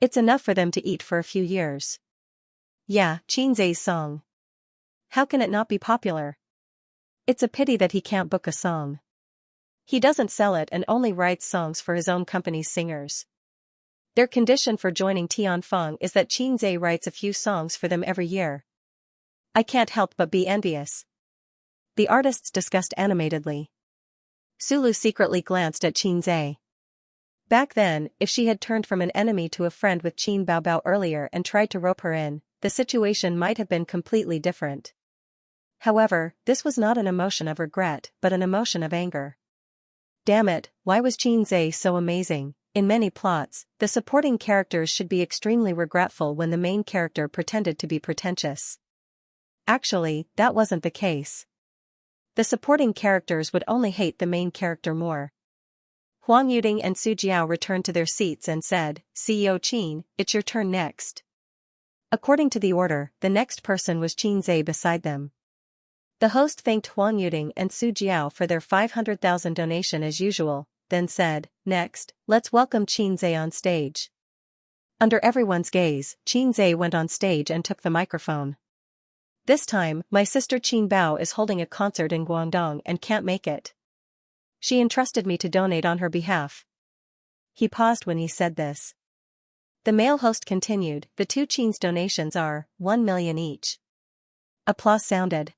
It's enough for them to eat for a few years. Yeah, Xianxia's song. How can it not be popular? It's a pity that he can't book a song. He doesn't sell it and only writes songs for his own company's singers. Their condition for joining Tianfeng is that Xianxia writes a few songs for them every year. I can't help but be envious. The artists discussed animatedly. Sulu secretly glanced at Xianxia. Back then, if she had turned from an enemy to a friend with Qin Baobao earlier and tried to rope her in, the situation might have been completely different. However, this was not an emotion of regret but an emotion of anger. Damn it, why was Xianxia so amazing? In many plots, the supporting characters should be extremely regretful when the main character pretended to be pretentious. Actually, that wasn't the case. The supporting characters would only hate the main character more. Huang Yuding and Su Jiao returned to their seats and said, "CEO Qin, it's your turn next." According to the order, the next person was Xianxia beside them. The host thanked Huang Yuding and Su Jiao for their 500,000 donation as usual, then said, "Next, let's welcome Xianxia on stage." Under everyone's gaze, Xianxia went on stage and took the microphone. "This time, my sister Qin Bao is holding a concert in Guangdong and can't make it. She entrusted me to donate on her behalf." He paused when he said this. The male host continued, "The two Qin's donations are 1 million each." Applause sounded.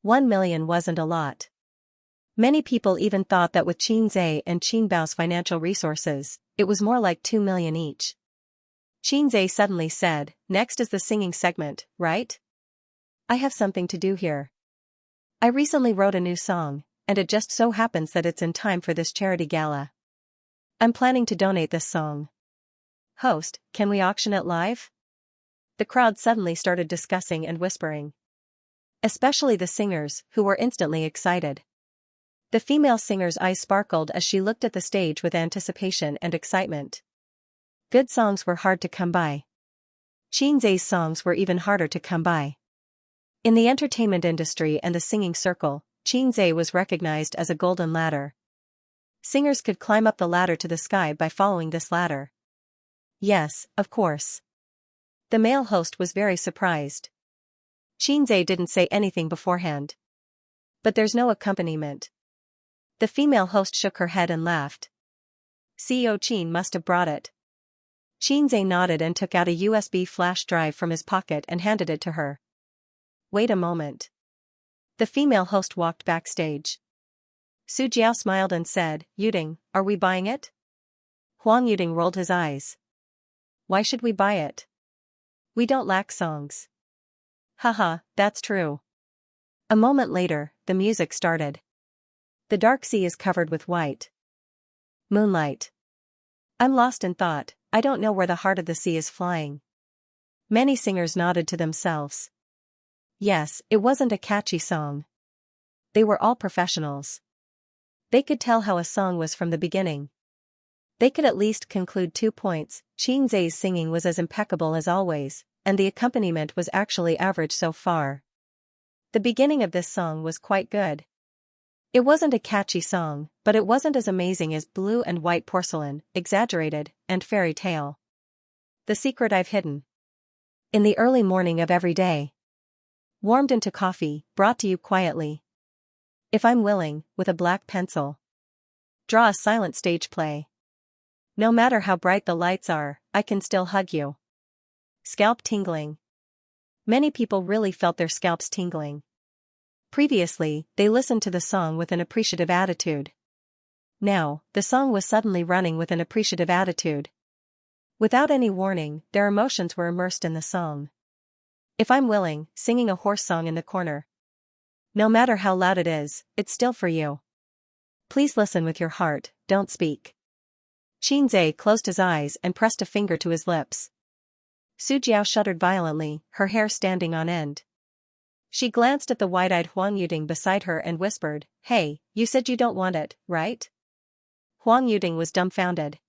1 million wasn't a lot. Many people even thought that with Xianxia and Qinbao's financial resources, it was more like 2 million each. Xianxia suddenly said, "Next is the singing segment, right? I have something to do here. I recently wrote a new song, and it just so happens that it's in time for this charity gala. I'm planning to donate this song. Host, can we auction it live?" The crowd suddenly started discussing and whispering. Especially the singers, who were instantly excited. The female singer's eyes sparkled as she looked at the stage with anticipation and excitement. Good songs were hard to come by. Xianxia's songs were even harder to come by. In the entertainment industry and the singing circle, Xianxia was recognized as a golden ladder. Singers could climb up the ladder to the sky by following this ladder. Yes, of course. The male host was very surprised. Xianxia didn't say anything beforehand. But there's no accompaniment. The female host shook her head and laughed. CEO Qin must have brought it. Xianxia nodded and took out a USB flash drive from his pocket and handed it to her. Wait a moment. The female host walked backstage. Su Jiao smiled and said, "Yuding, are we buying it?" Huang Yuding rolled his eyes. Why should we buy it? We don't lack songs. Haha, that's true. A moment later, the music started. The dark sea is covered with white moonlight. I'm lost in thought, I don't know where the heart of the sea is flying. Many singers nodded to themselves. Yes, it wasn't a catchy song. They were all professionals. They could tell how a song was from the beginning. They could at least conclude 2 points. Xianxia's singing was as impeccable as always, and the accompaniment was actually average so far. The beginning of this song was quite good. It wasn't a catchy song, but it wasn't as amazing as Blue and White Porcelain, Exaggerated, and Fairy Tale. The Secret I've Hidden. In the early morning of every day. Warmed into coffee, brought to you quietly. If I'm willing, with a black pencil. Draw a silent stage play. No matter how bright the lights are, I can still hug you. Scalp tingling. Many people really felt their scalps tingling. Previously, they listened to the song with an appreciative attitude. Now, the song was suddenly running with an appreciative attitude. Without any warning, their emotions were immersed in the song. If I'm willing, singing a horse song in the corner. No matter how loud it is, it's still for you. Please listen with your heart, don't speak. Xianxia closed his eyes and pressed a finger to his lips. Su Jiao shuddered violently, her hair standing on end. She glanced at the wide-eyed Huang Yuding beside her and whispered, "Hey, you said you don't want it, right?" Huang Yuding was dumbfounded.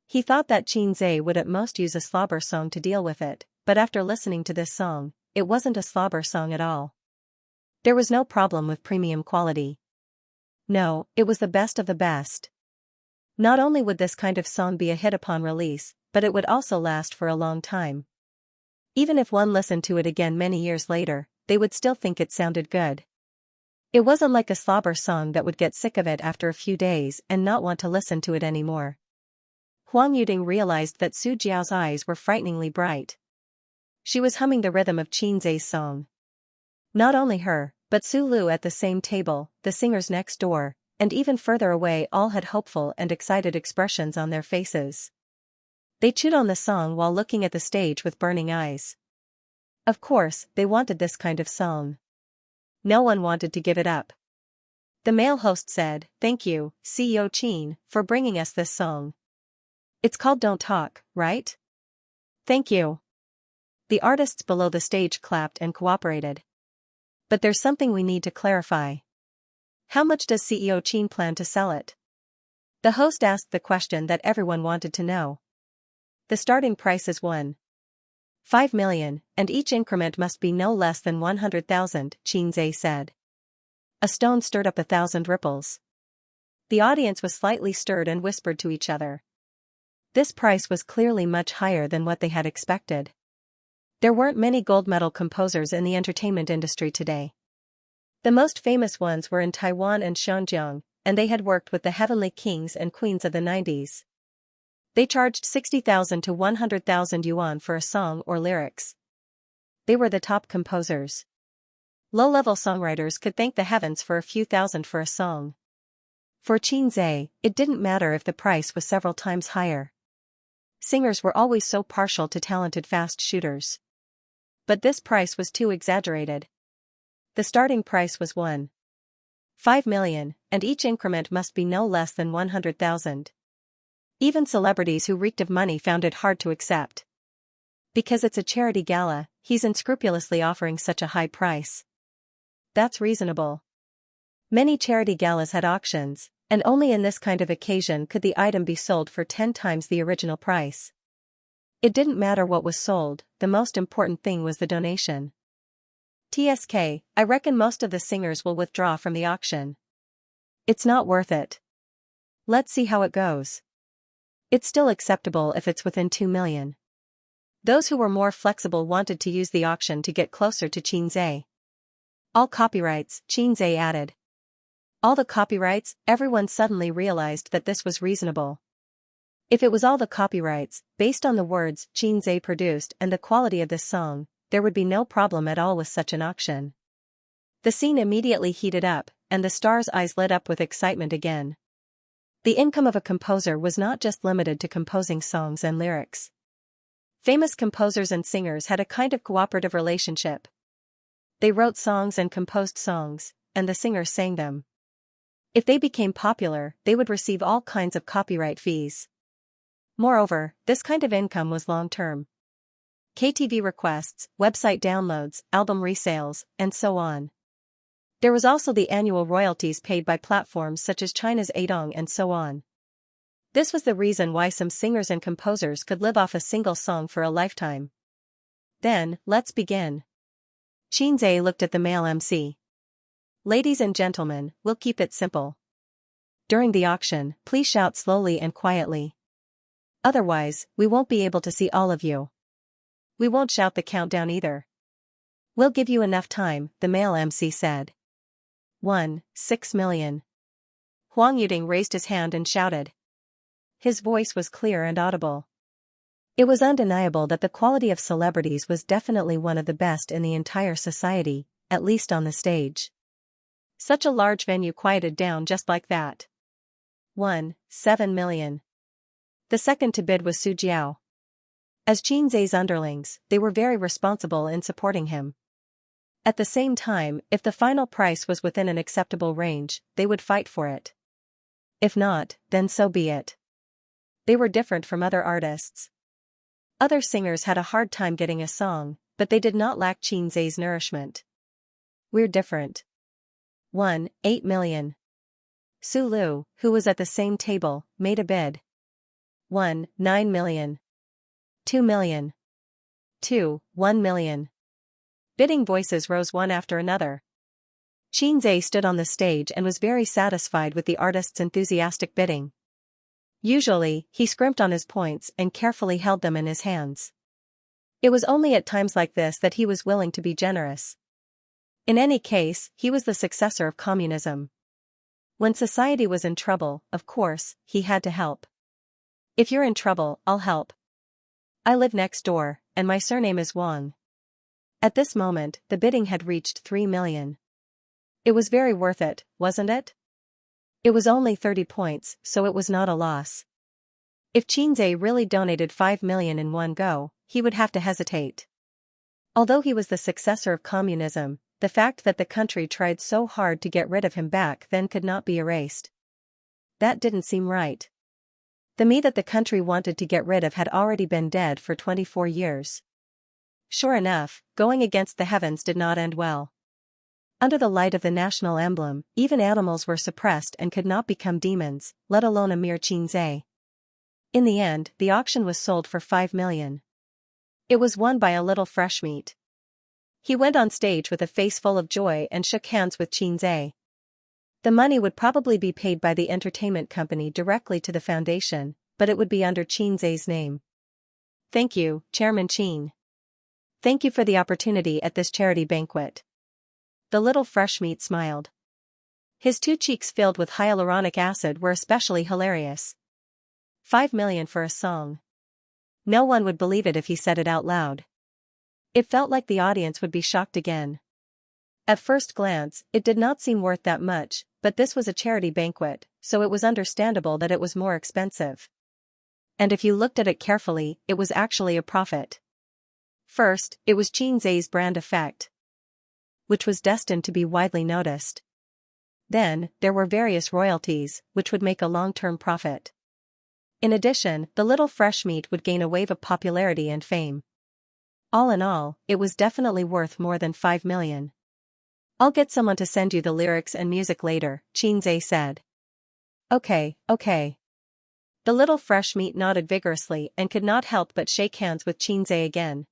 He thought that Xianxia would at most use a slobber song to deal with it, but after listening to this song, it wasn't a slobber song at all. There was no problem with premium quality. No, it was the best of the best. Not only would this kind of song be a hit upon release, but it would also last for a long time. Even if one listened to it again many years later, they would still think it sounded good. It wasn't like a slobber song that would get sick of it after a few days and not want to listen to it anymore. Huang Yuding realized that Su Jiao's eyes were frighteningly bright. She was humming the rhythm of Xianxia's song. Not only her, but Su Lu at the same table, the singers next door, and even further away all had hopeful and excited expressions on their faces. They chewed on the song while looking at the stage with burning eyes. Of course, they wanted this kind of song. No one wanted to give it up. The male host said, "Thank you, CEO Qin, for bringing us this song. It's called Don't Talk, right?" "Thank you." The artists below the stage clapped and cooperated. "But there's something we need to clarify. How much does CEO Qin plan to sell it?" The host asked the question that everyone wanted to know. "The starting price is 1.5 million, and each increment must be no less than 100,000, Xianxia said. A stone stirred up 1,000 ripples. The audience was slightly stirred and whispered to each other. This price was clearly much higher than what they had expected. There weren't many gold medal composers in the entertainment industry today. The most famous ones were in Taiwan and Xinjiang, and they had worked with the heavenly kings and queens of the 90s. They charged 60,000 to 100,000 yuan for a song or lyrics. They were the top composers. Low-level songwriters could thank the heavens for a few thousand for a song. For Xianxia, it didn't matter if the price was several times higher. Singers were always so partial to talented fast shooters. But this price was too exaggerated. The starting price was 1.5 million, and each increment must be no less than 100,000. Even celebrities who reeked of money found it hard to accept. Because it's a charity gala, he's unscrupulously offering such a high price. That's reasonable. Many charity galas had auctions, and only in this kind of occasion could the item be sold for 10 times the original price. It didn't matter what was sold, the most important thing was the donation. TSK, I reckon most of the singers will withdraw from the auction. It's not worth it. Let's see how it goes. It's still acceptable if it's within 2 million. Those who were more flexible wanted to use the auction to get closer to Xianxia. All copyrights, Xianxia added. All the copyrights, everyone suddenly realized that this was reasonable. If it was all the copyrights, based on the words Xianxia produced and the quality of this song, there would be no problem at all with such an auction. The scene immediately heated up, and the stars' eyes lit up with excitement again. The income of a composer was not just limited to composing songs and lyrics. Famous composers and singers had a kind of cooperative relationship. They wrote songs and composed songs, and the singers sang them. If they became popular, they would receive all kinds of copyright fees. Moreover, this kind of income was long-term. KTV requests, website downloads, album resales, and so on. There was also the annual royalties paid by platforms such as China's Adong and so on. This was the reason why some singers and composers could live off a single song for a lifetime. Then, let's begin. Xianxia looked at the male MC. Ladies and gentlemen, we'll keep it simple. During the auction, please shout slowly and quietly. Otherwise, we won't be able to see all of you. We won't shout the countdown either. We'll give you enough time, the male MC said. 1.6 million. Huang Yuding raised his hand and shouted. His voice was clear and audible. It was undeniable that the quality of celebrities was definitely one of the best in the entire society, at least on the stage. Such a large venue quieted down just like that. 1.7 million. The second to bid was Su Jiao. As Xianxia's underlings, they were very responsible in supporting him. At the same time, if the final price was within an acceptable range, they would fight for it. If not, then so be it. They were different from other artists. Other singers had a hard time getting a song, but they did not lack Xianxia's nourishment. We're different. 1.8 million. Su Lu, who was at the same table, made a bid. 1.9 million. 2 million. 1 million. Bidding voices rose one after another. Xianxia stood on the stage and was very satisfied with the artist's enthusiastic bidding. Usually, he scrimped on his points and carefully held them in his hands. It was only at times like this that he was willing to be generous. In any case, he was the successor of communism. When society was in trouble, of course, he had to help. If you're in trouble, I'll help. I live next door, and my surname is Wang. At this moment, the bidding had reached 3 million. It was very worth it, wasn't it? It was only 30 points, so it was not a loss. If Xianxia really donated 5 million in one go, he would have to hesitate. Although he was the successor of communism, the fact that the country tried so hard to get rid of him back then could not be erased. That didn't seem right. The me that the country wanted to get rid of had already been dead for 24 years. Sure enough, going against the heavens did not end well. Under the light of the national emblem, even animals were suppressed and could not become demons, let alone a mere Xianxia. In the end, the auction was sold for 5 million. It was won by a little fresh meat. He went on stage with a face full of joy and shook hands with Xianxia. The money would probably be paid by the entertainment company directly to the foundation, but it would be under Xianxia's name. Thank you, Chairman Qin. Thank you for the opportunity at this charity banquet. The little fresh meat smiled. His two cheeks filled with hyaluronic acid were especially hilarious. 5 million for a song. No one would believe it if he said it out loud. It felt like the audience would be shocked again. At first glance, it did not seem worth that much, but this was a charity banquet, so it was understandable that it was more expensive. And if you looked at it carefully, it was actually a profit. First, it was Xianxia's brand effect, which was destined to be widely noticed. Then, there were various royalties, which would make a long-term profit. In addition, the little fresh meat would gain a wave of popularity and fame. All in all, it was definitely worth more than 5 million. I'll get someone to send you the lyrics and music later, Xianxia said. Okay. The little fresh meat nodded vigorously and could not help but shake hands with Xianxia again.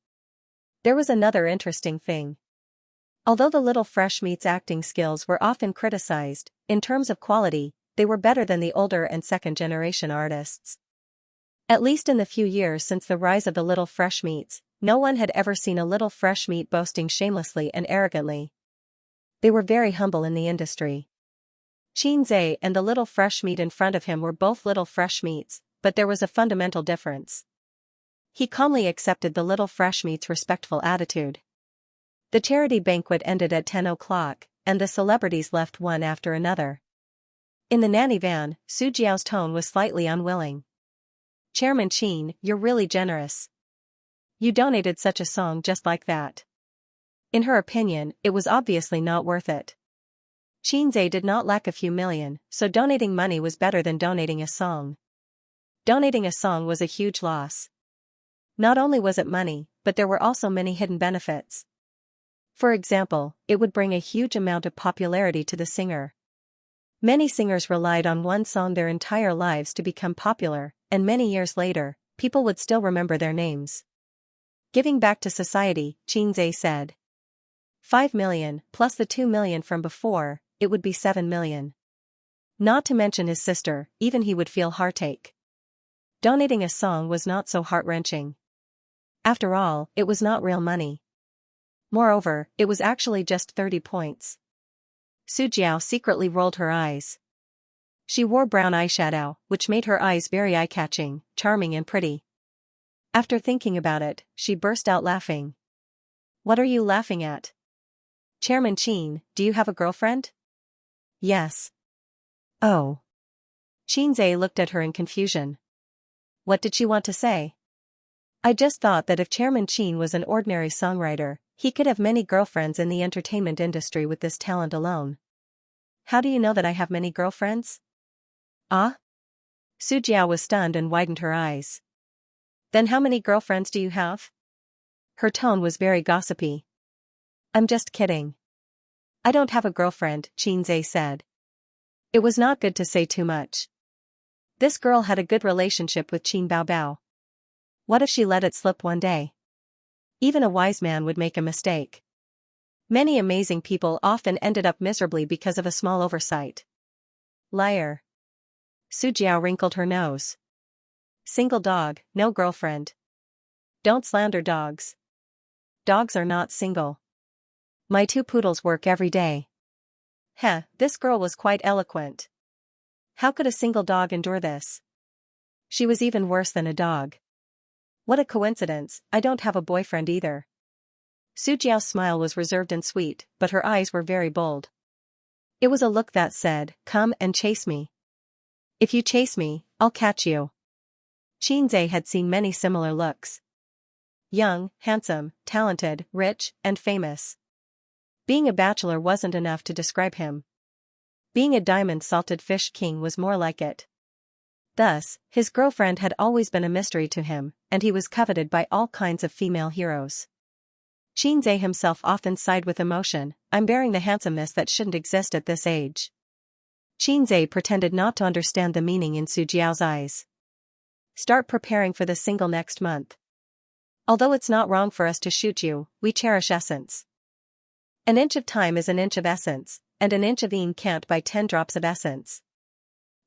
There was another interesting thing. Although the little fresh meat's acting skills were often criticized, in terms of quality, they were better than the older and second-generation artists. At least in the few years since the rise of the little fresh meats, no one had ever seen a little fresh meat boasting shamelessly and arrogantly. They were very humble in the industry. Xianxia and the little fresh meat in front of him were both little fresh meats, but there was a fundamental difference. He calmly accepted the little fresh meat's respectful attitude. The charity banquet ended at 10 o'clock, and the celebrities left one after another. In the nanny van, Su Jiao's tone was slightly unwilling. Chairman Qin, you're really generous. You donated such a song just like that. In her opinion, it was obviously not worth it. Xianxia did not lack a few million, so donating money was better than donating a song. Donating a song was a huge loss. Not only was it money, but there were also many hidden benefits. For example, it would bring a huge amount of popularity to the singer. Many singers relied on one song their entire lives to become popular, and many years later, people would still remember their names. Giving back to society, Xianxia said. 5 million, plus the 2 million from before, it would be 7 million. Not to mention his sister, even he would feel heartache. Donating a song was not so heart-wrenching. After all, it was not real money. Moreover, it was actually just 30 points. Su Jiao secretly rolled her eyes. She wore brown eyeshadow, which made her eyes very eye-catching, charming and pretty. After thinking about it, she burst out laughing. What are you laughing at? Chairman Qin, do you have a girlfriend? Yes. Oh. Xianxia looked at her in confusion. What did she want to say? I just thought that if Chairman Qin was an ordinary songwriter, he could have many girlfriends in the entertainment industry with this talent alone. How do you know that I have many girlfriends? Ah? Su Jiao was stunned and widened her eyes. Then how many girlfriends do you have? Her tone was very gossipy. I'm just kidding. I don't have a girlfriend, Xianxia said. It was not good to say too much. This girl had a good relationship with Qin Baobao. What if she let it slip one day? Even a wise man would make a mistake. Many amazing people often ended up miserably because of a small oversight. Liar. Su Jiao wrinkled her nose. Single dog, no girlfriend. Don't slander dogs. Dogs are not single. My 2 poodles work every day. Heh, this girl was quite eloquent. How could a single dog endure this? She was even worse than a dog. What a coincidence, I don't have a boyfriend either. Su Jiao's smile was reserved and sweet, but her eyes were very bold. It was a look that said, come and chase me. If you chase me, I'll catch you. Xianxia had seen many similar looks. Young, handsome, talented, rich, and famous. Being a bachelor wasn't enough to describe him. Being a diamond-salted fish king was more like it. Thus, his girlfriend had always been a mystery to him, and he was coveted by all kinds of female heroes. Xianxia himself often sighed with emotion, I'm bearing the handsomeness that shouldn't exist at this age. Xianxia pretended not to understand the meaning in Su Jiao's eyes. Start preparing for the single next month. Although it's not wrong for us to shoot you, we cherish essence. An inch of time is an inch of essence, and an inch of ink can't buy 10 drops of essence.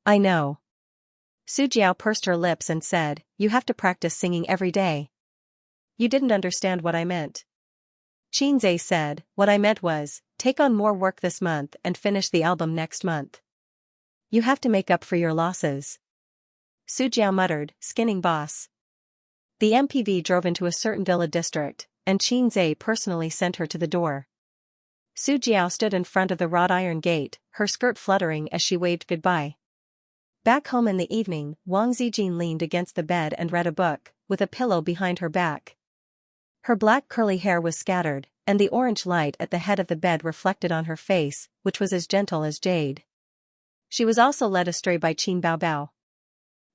I know. Su Jiao pursed her lips and said, you have to practice singing every day. You didn't understand what I meant. Xianxia said, what I meant was, take on more work this month and finish the album next month. You have to make up for your losses. Su Jiao muttered, skinning boss. The MPV drove into a certain villa district, and Xianxia personally sent her to the door. Su Jiao stood in front of the wrought iron gate, her skirt fluttering as she waved goodbye. Back home in the evening, Wang Zijin leaned against the bed and read a book, with a pillow behind her back. Her black curly hair was scattered, and the orange light at the head of the bed reflected on her face, which was as gentle as jade. She was also led astray by Qin Baobao.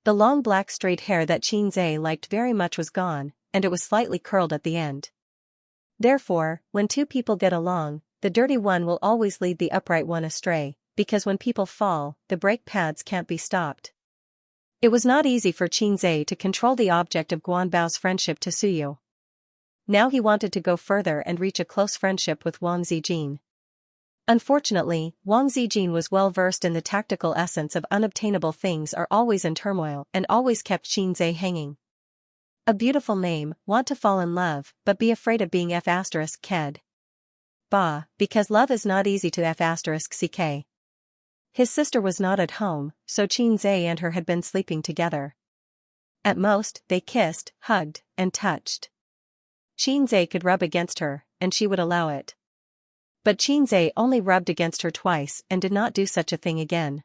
The long black straight hair that Qin Zhe liked very much was gone, and it was slightly curled at the end. Therefore, when two people get along, the dirty one will always lead the upright one astray, because when people fall, the brake pads can't be stopped. It was not easy for Qin Zhe to control the object of Guanbao's friendship to Suyu. Now he wanted to go further and reach a close friendship with Wang Zijin. Unfortunately, Wang Zijin was well versed in the tactical essence of unobtainable things are always in turmoil and always kept Qin Zhe hanging. A beautiful name, want to fall in love, but be afraid of being f***ked. Bah, because love is not easy to f***ck. His sister was not at home, so Qin Zhe and her had been sleeping together. At most, they kissed, hugged, and touched. Qin Zhe could rub against her, and she would allow it. But Qin Zhe only rubbed against her twice and did not do such a thing again.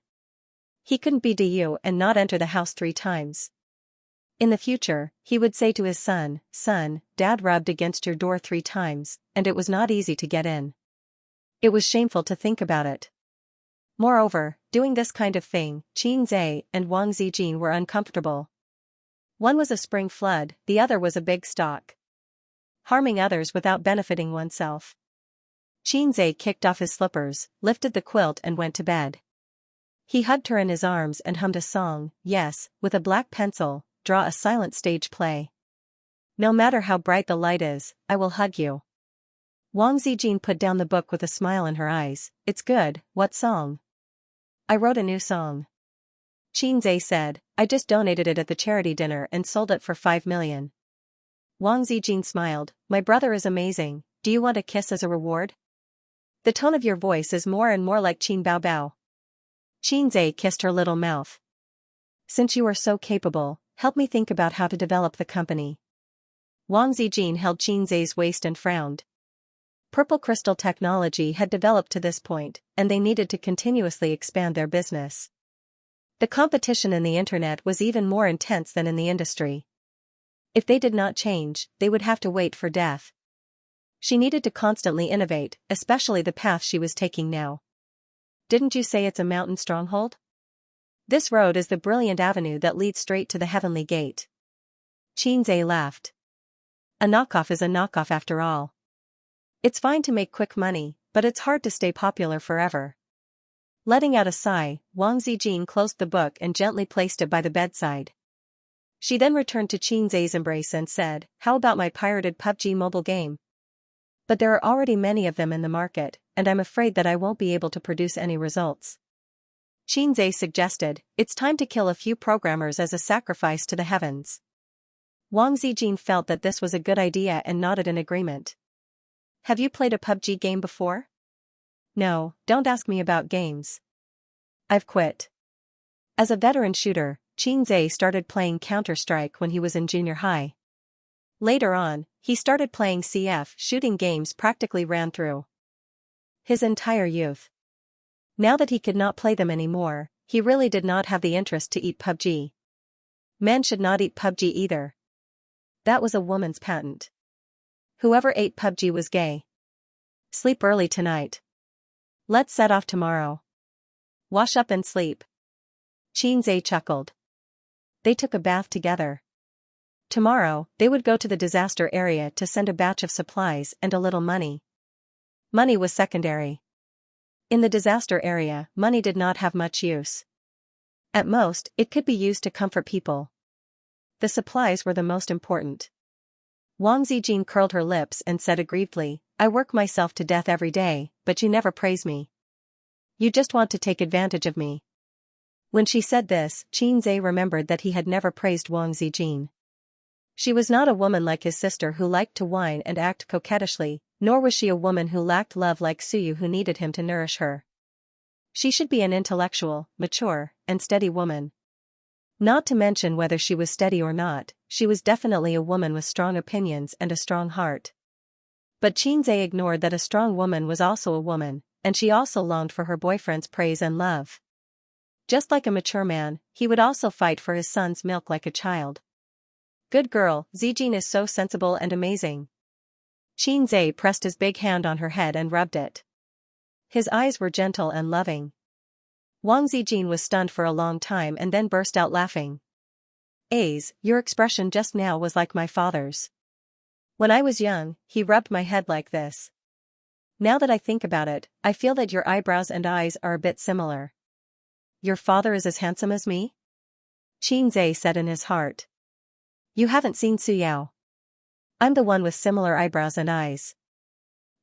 He couldn't be Diyu and not enter the house 3 times. In the future, he would say to his son, "Son, Dad rubbed against your door 3 times, and it was not easy to get in." It was shameful to think about it. Moreover, doing this kind of thing, Qin Zhe and Wang Zijin were uncomfortable. One was a spring flood, the other was a big stock. Harming others without benefiting oneself. Qin Zhe kicked off his slippers, lifted the quilt and went to bed. He hugged her in his arms and hummed a song, yes, with a black pencil, draw a silent stage play. No matter how bright the light is, I will hug you. Wang Zijin put down the book with a smile in her eyes. It's good, what song? I wrote a new song. Qin Zhe said, I just donated it at the charity dinner and sold it for 5 million. Wang Zijin smiled, my brother is amazing, do you want a kiss as a reward? The tone of your voice is more and more like Qin Baobao. Qin Zhe kissed her little mouth. Since you are so capable, help me think about how to develop the company. Wang Zijin held Qin Zhe's waist and frowned. Purple crystal technology had developed to this point, and they needed to continuously expand their business. The competition in the internet was even more intense than in the industry. If they did not change, they would have to wait for death. She needed to constantly innovate, especially the path she was taking now. Didn't you say it's a mountain stronghold? This road is the brilliant avenue that leads straight to the heavenly gate. Qin Zhe laughed. A knockoff is a knockoff after all. It's fine to make quick money, but it's hard to stay popular forever. Letting out a sigh, Wang Zijin closed the book and gently placed it by the bedside. She then returned to Qin Zhe's embrace and said, how about my pirated PUBG mobile game? But there are already many of them in the market, and I'm afraid that I won't be able to produce any results. Qin Zhe suggested, it's time to kill a few programmers as a sacrifice to the heavens. Wang Zijin felt that this was a good idea and nodded in agreement. Have you played a PUBG game before? No, don't ask me about games. I've quit. As a veteran shooter, Qin Zhe started playing Counter-Strike when he was in junior high. Later on, he started playing CF shooting games practically ran through his entire youth. Now that he could not play them anymore, he really did not have the interest to eat PUBG. Men should not eat PUBG either. That was a woman's patent. Whoever ate PUBG was gay. Sleep early tonight. Let's set off tomorrow. Wash up and sleep. Qin Zhe chuckled. They took a bath together. Tomorrow, they would go to the disaster area to send a batch of supplies and a little money. Money was secondary. In the disaster area, money did not have much use. At most, it could be used to comfort people. The supplies were the most important. Wang Zijin curled her lips and said aggrievedly, I work myself to death every day, but you never praise me. You just want to take advantage of me. When she said this, Qin Zhe remembered that he had never praised Wang Zijin. She was not a woman like his sister who liked to whine and act coquettishly, nor was she a woman who lacked love like Suyu who needed him to nourish her. She should be an intellectual, mature, and steady woman. Not to mention whether she was steady or not, she was definitely a woman with strong opinions and a strong heart. But Xianxia ignored that a strong woman was also a woman, and she also longed for her boyfriend's praise and love. Just like a mature man, he would also fight for his son's milk like a child. Good girl, Zijin is so sensible and amazing. Xianxia pressed his big hand on her head and rubbed it. His eyes were gentle and loving. Wang Zijin was stunned for a long time and then burst out laughing. Your expression just now was like my father's. When I was young, he rubbed my head like this. Now that I think about it, I feel that your eyebrows and eyes are a bit similar. Your father is as handsome as me? Xianxia said in his heart. You haven't seen Suyao. I'm the one with similar eyebrows and eyes.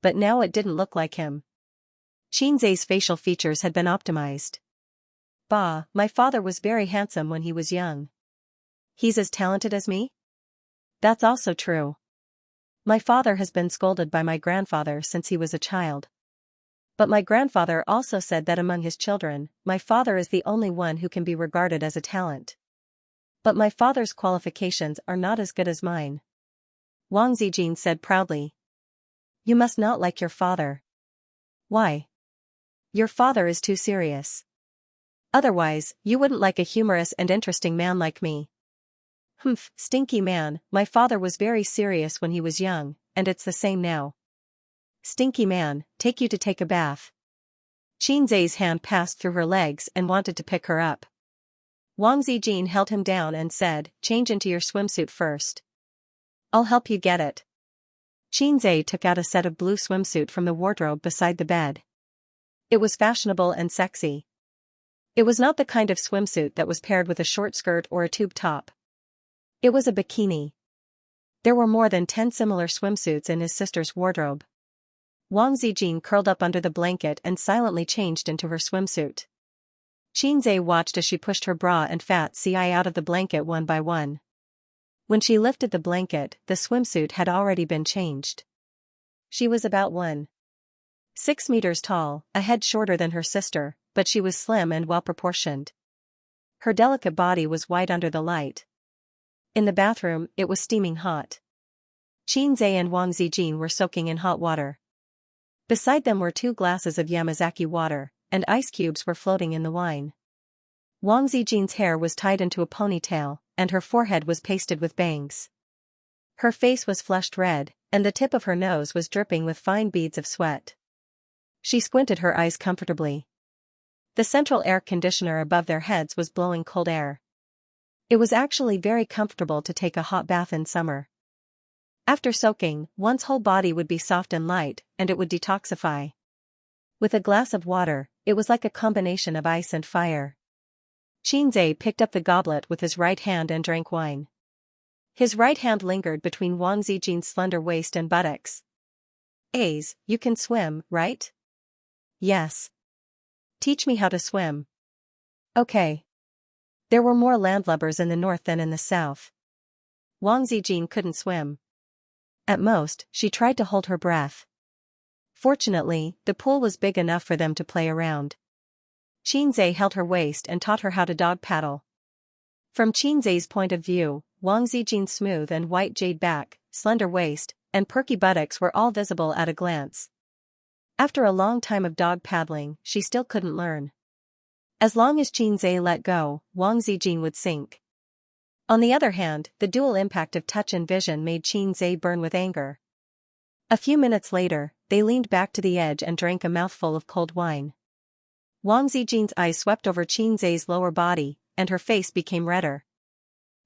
But now it didn't look like him. Xianxia's facial features had been optimized. Bah, my father was very handsome when he was young. He's as talented as me? That's also true. My father has been scolded by my grandfather since he was a child. But my grandfather also said that among his children, my father is the only one who can be regarded as a talent. But my father's qualifications are not as good as mine. Wang Zijin said proudly. You must not like your father. Why? Your father is too serious. Otherwise, you wouldn't like a humorous and interesting man like me. Humph, stinky man, my father was very serious when he was young, and it's the same now. Stinky man, take you to take a bath. Xianxia's hand passed through her legs and wanted to pick her up. Wang Zijin held him down and said, change into your swimsuit first. I'll help you get it. Xianxia took out a set of blue swimsuit from the wardrobe beside the bed. It was fashionable and sexy. It was not the kind of swimsuit that was paired with a short skirt or a tube top. It was a bikini. There were more than 10 similar swimsuits in his sister's wardrobe. Wang Zijin curled up under the blanket and silently changed into her swimsuit. Xianxia watched as she pushed her bra and fat ci out of the blanket one by one. When she lifted the blanket, the swimsuit had already been changed. She was about 1.6 meters tall, a head shorter than her sister, but she was slim and well-proportioned. Her delicate body was white under the light. In the bathroom, it was steaming hot. Xianxia and Wang Zijin were soaking in hot water. Beside them were 2 glasses of Yamazaki water, and ice cubes were floating in the wine. Wang Zijin's hair was tied into a ponytail, and her forehead was pasted with bangs. Her face was flushed red, and the tip of her nose was dripping with fine beads of sweat. She squinted her eyes comfortably. The central air conditioner above their heads was blowing cold air. It was actually very comfortable to take a hot bath in summer. After soaking, one's whole body would be soft and light, and it would detoxify. With a glass of water, it was like a combination of ice and fire. Xianxia picked up the goblet with his right hand and drank wine. His right hand lingered between Wang Zijin's slender waist and buttocks. You can swim, right? Yes. Teach me how to swim. Okay. There were more landlubbers in the north than in the south. Wang Zijin couldn't swim. At most, she tried to hold her breath. Fortunately, the pool was big enough for them to play around. Xianxia held her waist and taught her how to dog paddle. From Xianxia's point of view, Wang Zijin's smooth and white jade back, slender waist, and perky buttocks were all visible at a glance. After a long time of dog paddling, she still couldn't learn. As long as Xianxia let go, Wang Zijin would sink. On the other hand, the dual impact of touch and vision made Xianxia burn with anger. A few minutes later, they leaned back to the edge and drank a mouthful of cold wine. Wang Zijin's eyes swept over Xianxia's lower body, and her face became redder.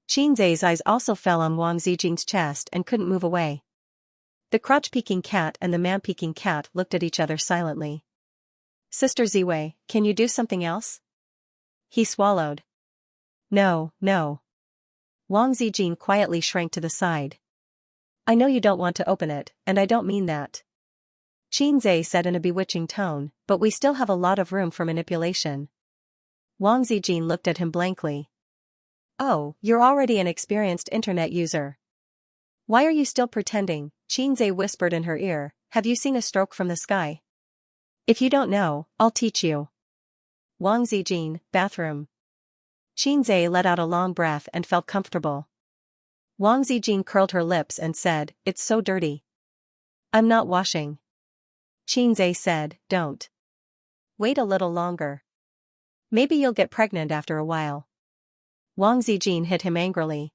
Xianxia's eyes also fell on Wang Zijin's chest and couldn't move away. The crotch-peeking cat and the man-peeking cat looked at each other silently. Sister Ziwei, can you do something else? He swallowed. No. Wang Zijin quietly shrank to the side. I know you don't want to open it, and I don't mean that. Xianxia said in a bewitching tone, but we still have a lot of room for manipulation. Wang Zijin looked at him blankly. Oh, you're already an experienced internet user. Why are you still pretending? Xianxia whispered in her ear, have you seen a stroke from the sky? If you don't know, I'll teach you. Wang Zijin, bathroom. Xianxia let out a long breath and felt comfortable. Wang Zijin curled her lips and said, it's so dirty. I'm not washing. Xianxia said, don't. Wait a little longer. Maybe you'll get pregnant after a while. Wang Zijin hit him angrily.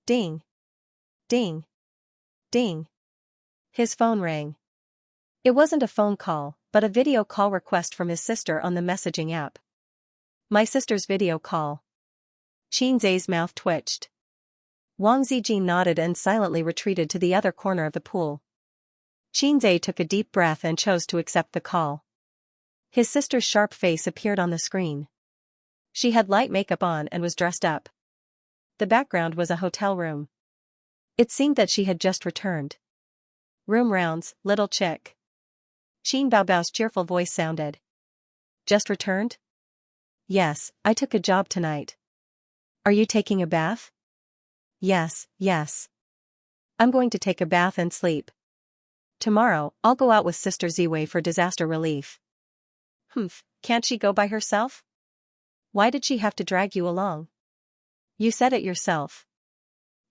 Ding. Ding. Ding. His phone rang. It wasn't a phone call, but a video call request from his sister on the messaging app. My sister's video call. Xianxia's mouth twitched. Wang Zijin nodded and silently retreated to the other corner of the pool. Xianxia took a deep breath and chose to accept the call. His sister's sharp face appeared on the screen. She had light makeup on and was dressed up. The background was a hotel room. It seemed that she had just returned. Room rounds, little chick. Qin Baobao's cheerful voice sounded. Just returned? Yes, I took a job tonight. Are you taking a bath? Yes, yes. I'm going to take a bath and sleep. Tomorrow, I'll go out with Sister Ziwei for disaster relief. Can't she go by herself? Why did she have to drag you along? You said it yourself.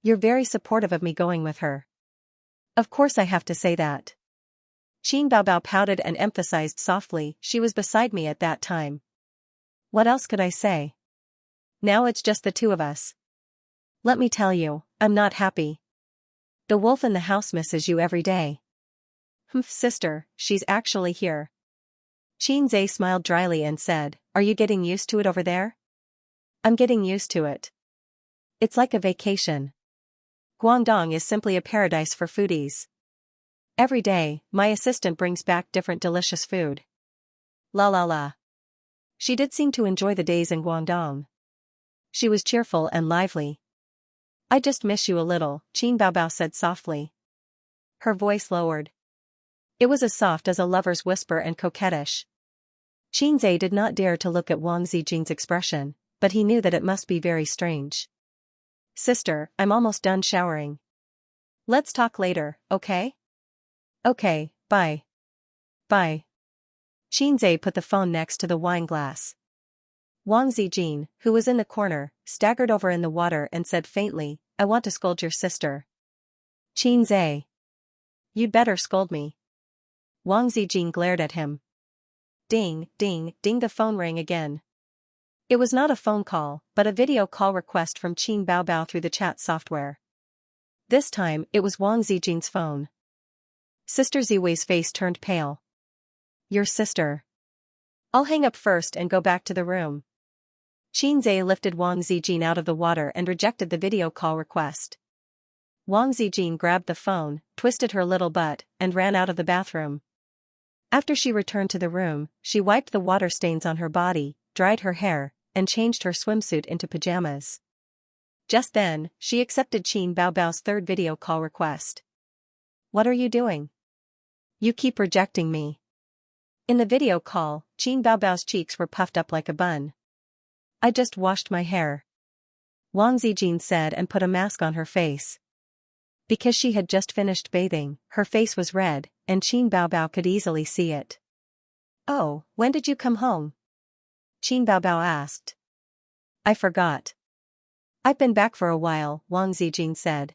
You're very supportive of me going with her. Of course I have to say that. Qin Baobao pouted and emphasized softly, she was beside me at that time. What else could I say? Now it's just the two of us. Let me tell you, I'm not happy. The wolf in the house misses you every day. Sister, she's actually here. Xianxia smiled dryly and said, are you getting used to it over there? I'm getting used to it. It's like a vacation. Guangdong is simply a paradise for foodies. Every day, my assistant brings back different delicious food. La la la. She did seem to enjoy the days in Guangdong. She was cheerful and lively. I just miss you a little, Qin Baobao said softly. Her voice lowered. It was as soft as a lover's whisper and coquettish. Xianxia did not dare to look at Wang Zijin's expression, but he knew that it must be very strange. Sister, I'm almost done showering. Let's talk later, okay? Okay, bye. Bye. Xianxia put the phone next to the wine glass. Wang Zijin, who was in the corner, staggered over in the water and said faintly, I want to scold your sister. Xianxia. You'd better scold me. Wang Zijin glared at him. Ding, ding, ding, the phone rang again. It was not a phone call, but a video call request from Qin Baobao through the chat software. This time, it was Wang Zijin's phone. Sister Ziwei's face turned pale. Your sister. I'll hang up first and go back to the room. Xianxia lifted Wang Zijin out of the water and rejected the video call request. Wang Zijin grabbed the phone, twisted her little butt, and ran out of the bathroom. After she returned to the room, she wiped the water stains on her body, dried her hair, and changed her swimsuit into pajamas. Just then, she accepted Qin Baobao's third video call request. What are you doing? You keep rejecting me. In the video call, Qin Baobao's cheeks were puffed up like a bun. I just washed my hair. Wang Zijin said and put a mask on her face. Because she had just finished bathing, her face was red, and Qin Baobao could easily see it. Oh, when did you come home? Qin Baobao asked. I forgot. I've been back for a while, Wang Zijin said.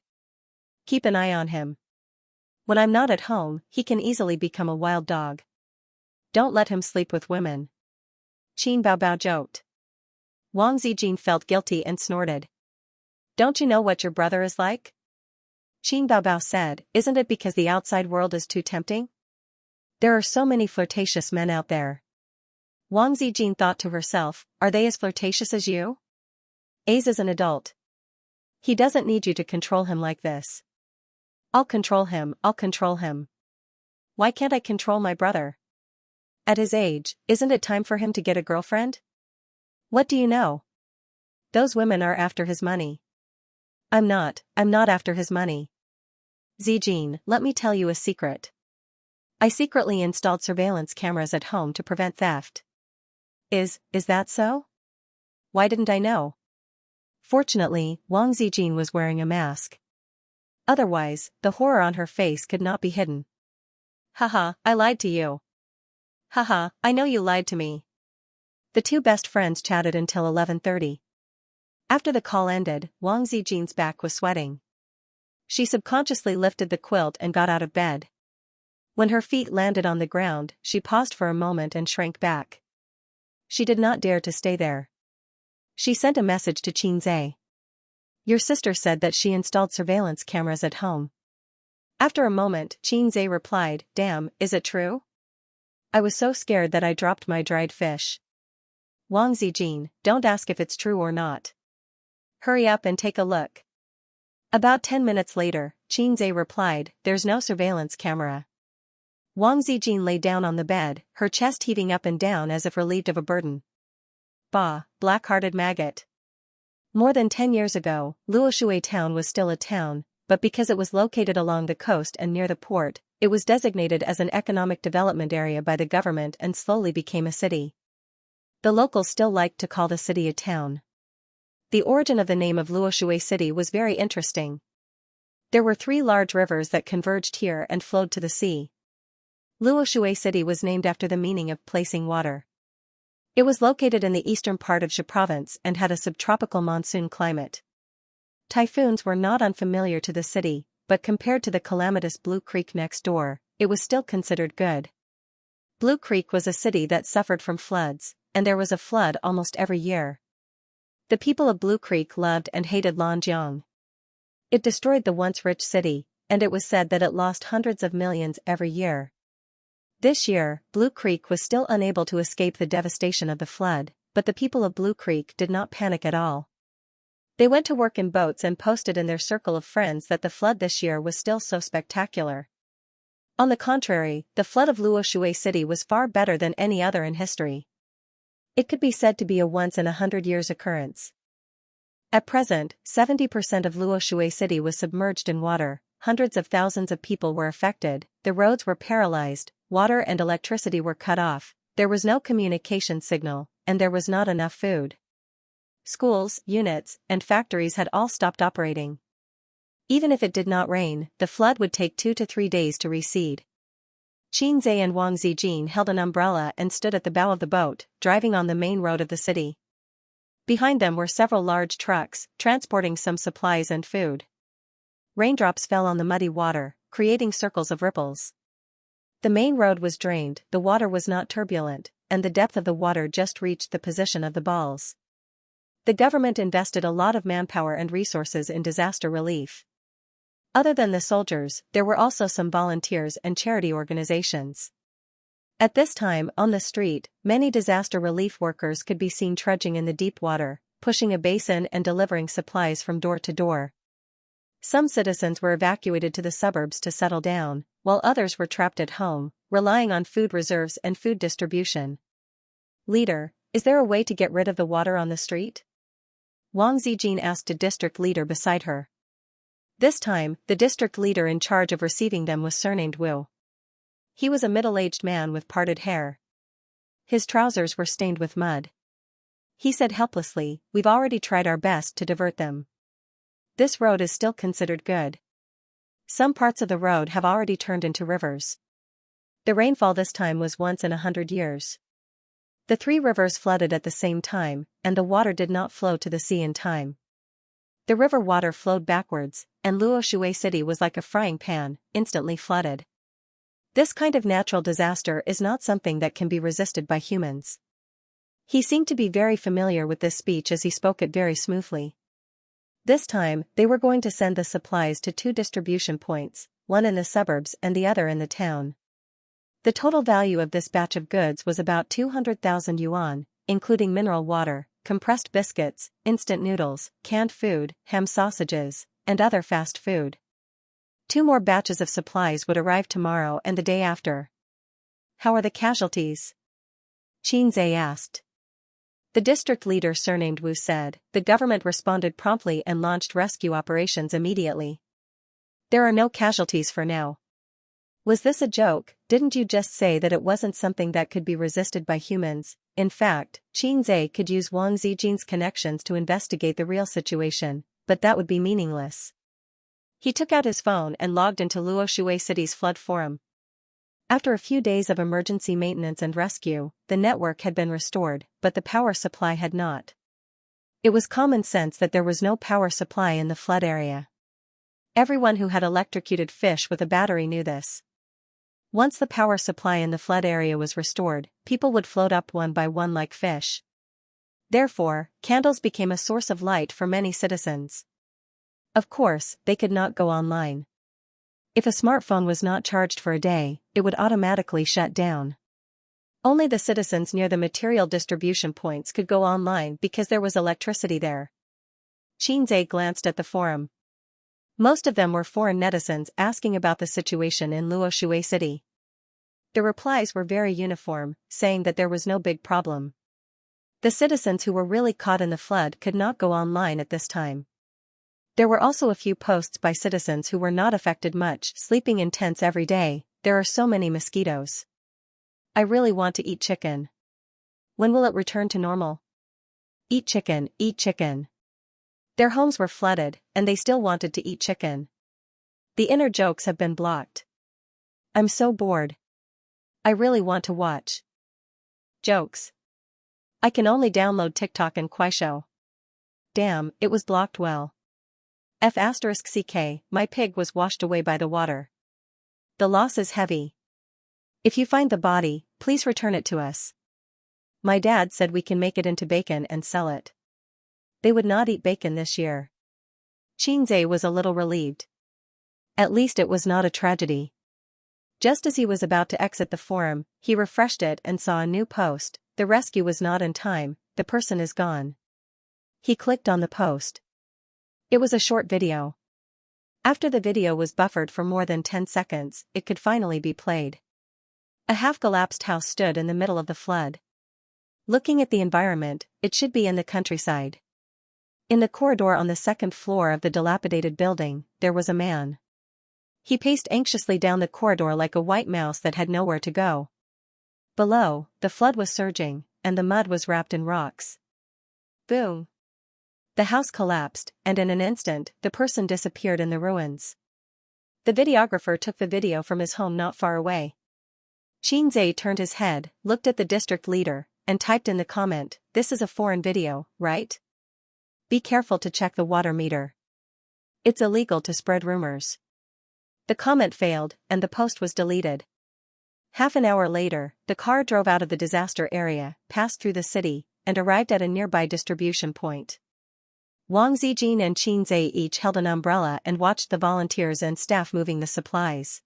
Keep an eye on him. When I'm not at home, he can easily become a wild dog. Don't let him sleep with women. Qin Baobao joked. Wang Zijin felt guilty and snorted. Don't you know what your brother is like? Qin Baobao said, isn't it because the outside world is too tempting? There are so many flirtatious men out there. Wang Zijin thought to herself, are they as flirtatious as you? Ace is an adult. He doesn't need you to control him like this. I'll control him, I'll control him. Why can't I control my brother? At his age, isn't it time for him to get a girlfriend? What do you know? Those women are after his money. I'm not after his money. Zijin, let me tell you a secret. I secretly installed surveillance cameras at home to prevent theft. Is that so? Why didn't I know? Fortunately, Wang Zijin was wearing a mask. Otherwise, the horror on her face could not be hidden. Haha, I lied to you. Haha, I know you lied to me. The two best friends chatted until 11:30. After the call ended, Wang Zijin's back was sweating. She subconsciously lifted the quilt and got out of bed. When her feet landed on the ground, she paused for a moment and shrank back. She did not dare to stay there. She sent a message to Xianxia. Your sister said that she installed surveillance cameras at home. After a moment, Xianxia replied, Damn, is it true? I was so scared that I dropped my dried fish. Wang Zijin, don't ask if it's true or not. Hurry up and take a look. About 10 minutes later, Xianxia replied, There's no surveillance camera. Wang Zijin lay down on the bed, her chest heaving up and down as if relieved of a burden. Bah, black-hearted maggot. More than 10 years ago, Luoshui town was still a town, but because it was located along the coast and near the port, it was designated as an economic development area by the government and slowly became a city. The locals still liked to call the city a town. The origin of the name of Luoshui city was very interesting. There were 3 large rivers that converged here and flowed to the sea. Luoshui city was named after the meaning of placing water. It was located in the eastern part of Xia province and had a subtropical monsoon climate. Typhoons were not unfamiliar to the city, but compared to the calamitous Blue Creek next door, it was still considered good. Blue Creek was a city that suffered from floods, and there was a flood almost every year. The people of Blue Creek loved and hated Lanjiang. It destroyed the once rich city, and it was said that it lost hundreds of millions every year. This year, Blue Creek was still unable to escape the devastation of the flood, but the people of Blue Creek did not panic at all. They went to work in boats and posted in their circle of friends that the flood this year was still so spectacular. On the contrary, the flood of Luoshui city was far better than any other in history. It could be said to be a once-in-100 years occurrence. At present, 70% of Luoshui city was submerged in water, hundreds of thousands of people were affected, the roads were paralyzed, water and electricity were cut off, there was no communication signal, and there was not enough food. Schools, units, and factories had all stopped operating. Even if it did not rain, the flood would take 2 to 3 days to recede. Xianxia and Wang Zijin held an umbrella and stood at the bow of the boat, driving on the main road of the city. Behind them were several large trucks, transporting some supplies and food. Raindrops fell on the muddy water, creating circles of ripples. The main road was drained, the water was not turbulent, and the depth of the water just reached the position of the balls. The government invested a lot of manpower and resources in disaster relief. Other than the soldiers, there were also some volunteers and charity organizations. At this time, on the street, many disaster relief workers could be seen trudging in the deep water, pushing a basin and delivering supplies from door to door. Some citizens were evacuated to the suburbs to settle down, while others were trapped at home, relying on food reserves and food distribution. Leader, is there a way to get rid of the water on the street? Wang Zijin asked a district leader beside her. This time, the district leader in charge of receiving them was surnamed Wu. He was a middle-aged man with parted hair. His trousers were stained with mud. He said helplessly, We've already tried our best to divert them. This road is still considered good. Some parts of the road have already turned into rivers. The rainfall this time was once in 100 years. The 3 rivers flooded at the same time, and the water did not flow to the sea in time. The river water flowed backwards, and Luoshui city was like a frying pan, instantly flooded. This kind of natural disaster is not something that can be resisted by humans. He seemed to be very familiar with this speech as he spoke it very smoothly. This time, they were going to send the supplies to 2 distribution points, one in the suburbs and the other in the town. The total value of this batch of goods was about 200,000 yuan, including mineral water, compressed biscuits, instant noodles, canned food, ham sausages, and other fast food. 2 more batches of supplies would arrive tomorrow and the day after. How are the casualties? Xianxia asked. The district leader surnamed Wu said, the government responded promptly and launched rescue operations immediately. There are no casualties for now. Was this a joke? Didn't you just say that it wasn't something that could be resisted by humans? In fact, Xianxia could use Wang Zijin's connections to investigate the real situation, but that would be meaningless. He took out his phone and logged into Luoshui city's flood forum. After a few days of emergency maintenance and rescue, the network had been restored, but the power supply had not. It was common sense that there was no power supply in the flood area. Everyone who had electrocuted fish with a battery knew this. Once the power supply in the flood area was restored, people would float up one by one like fish. Therefore, candles became a source of light for many citizens. Of course, they could not go online. If a smartphone was not charged for a day, it would automatically shut down. Only the citizens near the material distribution points could go online because there was electricity there. Xianxia glanced at the forum. Most of them were foreign netizens asking about the situation in Luoshui City. The replies were very uniform, saying that there was no big problem. The citizens who were really caught in the flood could not go online at this time. There were also a few posts by citizens who were not affected much, sleeping in tents every day. There are so many mosquitoes. I really want to eat chicken. When will it return to normal? Eat chicken, eat chicken. Their homes were flooded, and they still wanted to eat chicken. The inner jokes have been blocked. I'm so bored. I really want to watch jokes. I can only download TikTok and Kuaishou. Damn, it was blocked well. F*ck, my pig was washed away by the water. The loss is heavy. If you find the body, please return it to us. My dad said we can make it into bacon and sell it. They would not eat bacon this year. Xianxia was a little relieved. At least it was not a tragedy. Just as he was about to exit the forum, he refreshed it and saw a new post. The rescue was not in time, the person is gone. He clicked on the post. It was a short video. After the video was buffered for more than 10 seconds, it could finally be played. A half-collapsed house stood in the middle of the flood. Looking at the environment, it should be in the countryside. In the corridor on the second floor of the dilapidated building, there was a man. He paced anxiously down the corridor like a white mouse that had nowhere to go. Below, the flood was surging, and the mud was wrapped in rocks. Boom! The house collapsed, and in an instant, the person disappeared in the ruins. The videographer took the video from his home not far away. Xianxia turned his head, looked at the district leader, and typed in the comment, "This is a foreign video, right? Be careful to check the water meter. It's illegal to spread rumors." The comment failed, and the post was deleted. Half an hour later, the car drove out of the disaster area, passed through the city, and arrived at a nearby distribution point. Wang Zijin and Xianxia each held an umbrella and watched the volunteers and staff moving the supplies.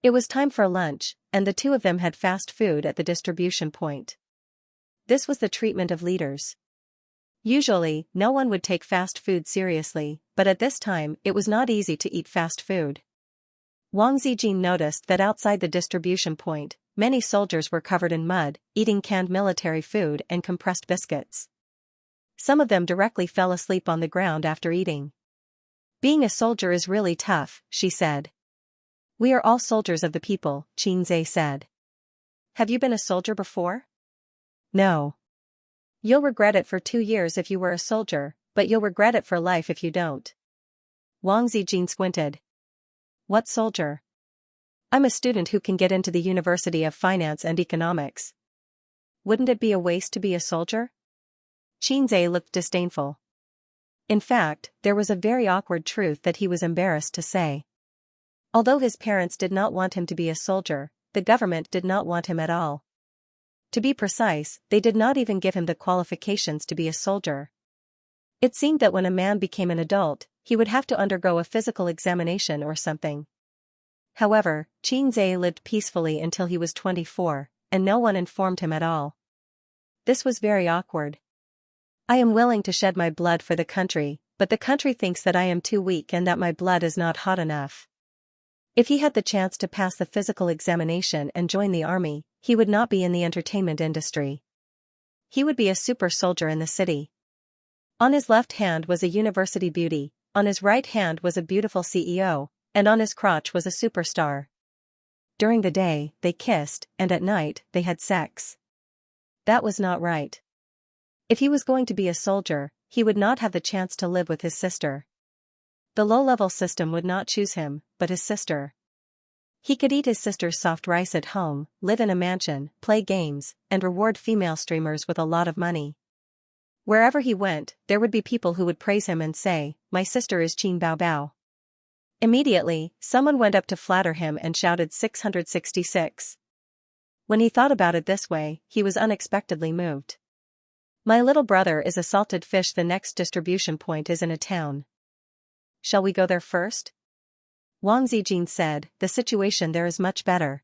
It was time for lunch, and the two of them had fast food at the distribution point. This was the treatment of leaders. Usually, no one would take fast food seriously, but at this time, it was not easy to eat fast food. Wang Zijin noticed that outside the distribution point, many soldiers were covered in mud, eating canned military food and compressed biscuits. Some of them directly fell asleep on the ground after eating. "Being a soldier is really tough," she said. "We are all soldiers of the people," Xianxia said. "Have you been a soldier before?" "No." "You'll regret it for 2 years if you were a soldier, but you'll regret it for life if you don't." Wang Zijin squinted. "What soldier?" "I'm a student who can get into the University of Finance and Economics." "Wouldn't it be a waste to be a soldier?" Xianxia looked disdainful. In fact, there was a very awkward truth that he was embarrassed to say. Although his parents did not want him to be a soldier, the government did not want him at all. To be precise, they did not even give him the qualifications to be a soldier. It seemed that when a man became an adult, he would have to undergo a physical examination or something. However, Xianxia lived peacefully until he was 24, and no one informed him at all. This was very awkward. "I am willing to shed my blood for the country, but the country thinks that I am too weak and that my blood is not hot enough." If he had the chance to pass the physical examination and join the army, he would not be in the entertainment industry. He would be a super soldier in the city. On his left hand was a university beauty, on his right hand was a beautiful CEO, and on his crotch was a superstar. During the day, they kissed, and at night, they had sex. That was not right. If he was going to be a soldier, he would not have the chance to live with his sister. The low-level system would not choose him, but his sister. He could eat his sister's soft rice at home, live in a mansion, play games, and reward female streamers with a lot of money. Wherever he went, there would be people who would praise him and say, "My sister is Qin Bao Bao." Immediately, someone went up to flatter him and shouted 666. When he thought about it this way, he was unexpectedly moved. My little brother is a salted fish. The next distribution point is in a town. Shall we go there first? Wang Zijin said, the situation there is much better.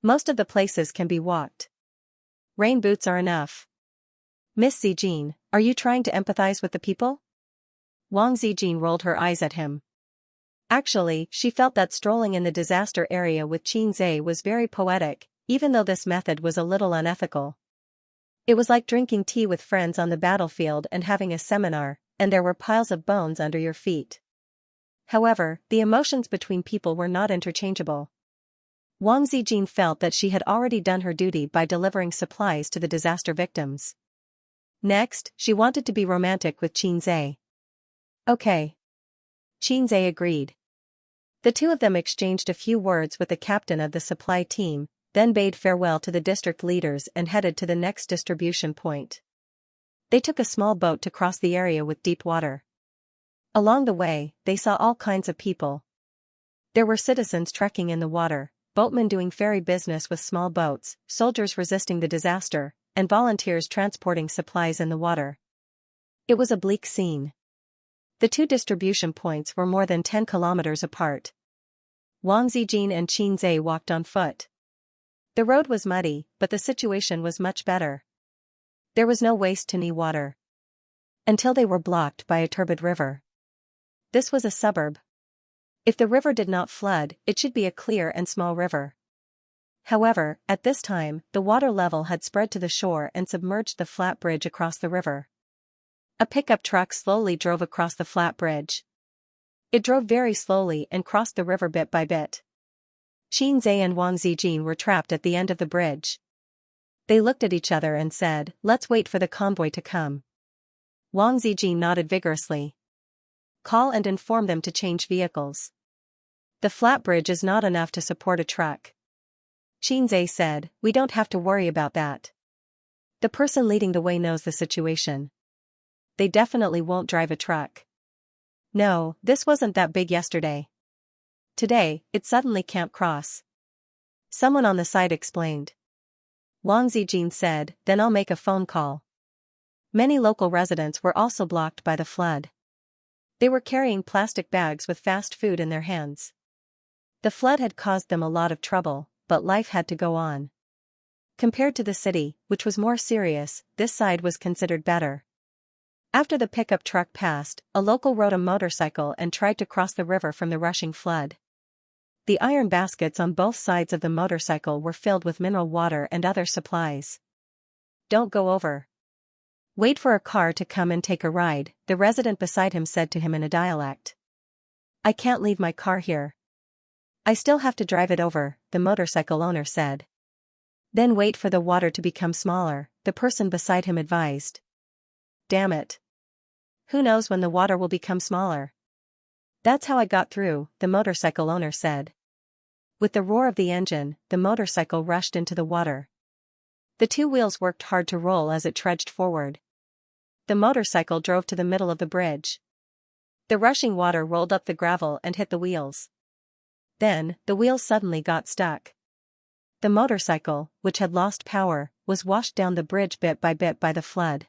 Most of the places can be walked. Rain boots are enough. Miss Zijin, are you trying to empathize with the people? Wang Zijin rolled her eyes at him. Actually, she felt that strolling in the disaster area with Qin Zhe was very poetic, even though this method was a little unethical. It was like drinking tea with friends on the battlefield and having a seminar, and there were piles of bones under your feet. However, the emotions between people were not interchangeable. Wang Zijin felt that she had already done her duty by delivering supplies to the disaster victims. Next, she wanted to be romantic with Qin Zhe. Okay. Qin Zhe agreed. The two of them exchanged a few words with the captain of the supply team, then bade farewell to the district leaders and headed to the next distribution point. They took a small boat to cross the area with deep water. Along the way, they saw all kinds of people. There were citizens trekking in the water, boatmen doing ferry business with small boats, soldiers resisting the disaster, and volunteers transporting supplies in the water. It was a bleak scene. The two distribution points were more than 10 kilometers apart. Wang Zijin and Qin Zhe walked on foot. The road was muddy, but the situation was much better. There was no waist to knee water. Until they were blocked by a turbid river. This was a suburb. If the river did not flood, it should be a clear and small river. However, at this time, the water level had spread to the shore and submerged the flat bridge across the river. A pickup truck slowly drove across the flat bridge. It drove very slowly and crossed the river bit by bit. Qin Zhe and Wang Zijin were trapped at the end of the bridge. They looked at each other and said, "Let's wait for the convoy to come." Wang Zijin nodded vigorously. Call and inform them to change vehicles. The flat bridge is not enough to support a truck. Qin Zhe said, "We don't have to worry about that. The person leading the way knows the situation. They definitely won't drive a truck. No, this wasn't that big yesterday. Today, it suddenly can't cross." Someone on the side explained. Wang Zijin said, "Then I'll make a phone call." Many local residents were also blocked by the flood. They were carrying plastic bags with fast food in their hands. The flood had caused them a lot of trouble, but life had to go on. Compared to the city, which was more serious, this side was considered better. After the pickup truck passed, a local rode a motorcycle and tried to cross the river from the rushing flood. The iron baskets on both sides of the motorcycle were filled with mineral water and other supplies. "Don't go over. Wait for a car to come and take a ride," the resident beside him said to him in a dialect. "I can't leave my car here. I still have to drive it over," the motorcycle owner said. "Then wait for the water to become smaller," the person beside him advised. "Damn it. Who knows when the water will become smaller?" "That's how I got through," the motorcycle owner said. With the roar of the engine, the motorcycle rushed into the water. The two wheels worked hard to roll as it trudged forward. The motorcycle drove to the middle of the bridge. The rushing water rolled up the gravel and hit the wheels. Then, the wheels suddenly got stuck. The motorcycle, which had lost power, was washed down the bridge bit by the flood.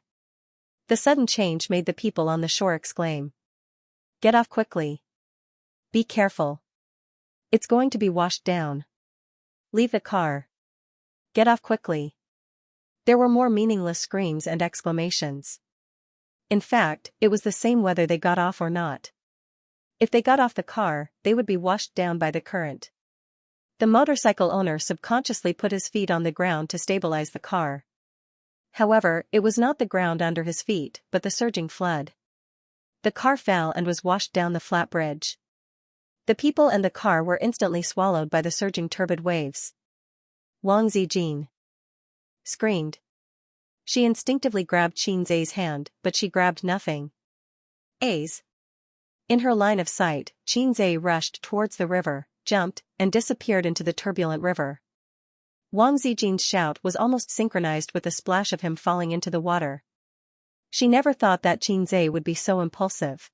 The sudden change made the people on the shore exclaim. "Get off quickly. Be careful. It's going to be washed down. Leave the car. Get off quickly." There were more meaningless screams and exclamations. In fact, it was the same whether they got off or not. If they got off the car, they would be washed down by the current. The motorcycle owner subconsciously put his feet on the ground to stabilize the car. However, it was not the ground under his feet, but the surging flood. The car fell and was washed down the flat bridge. The people and the car were instantly swallowed by the surging turbid waves. Wang Zijin screamed. She instinctively grabbed Qin Zhe's hand, but she grabbed nothing. "A's." In her line of sight, Qin Zhe rushed towards the river, jumped, and disappeared into the turbulent river. Wang Zijin's shout was almost synchronized with the splash of him falling into the water. She never thought that Qin Zhe would be so impulsive.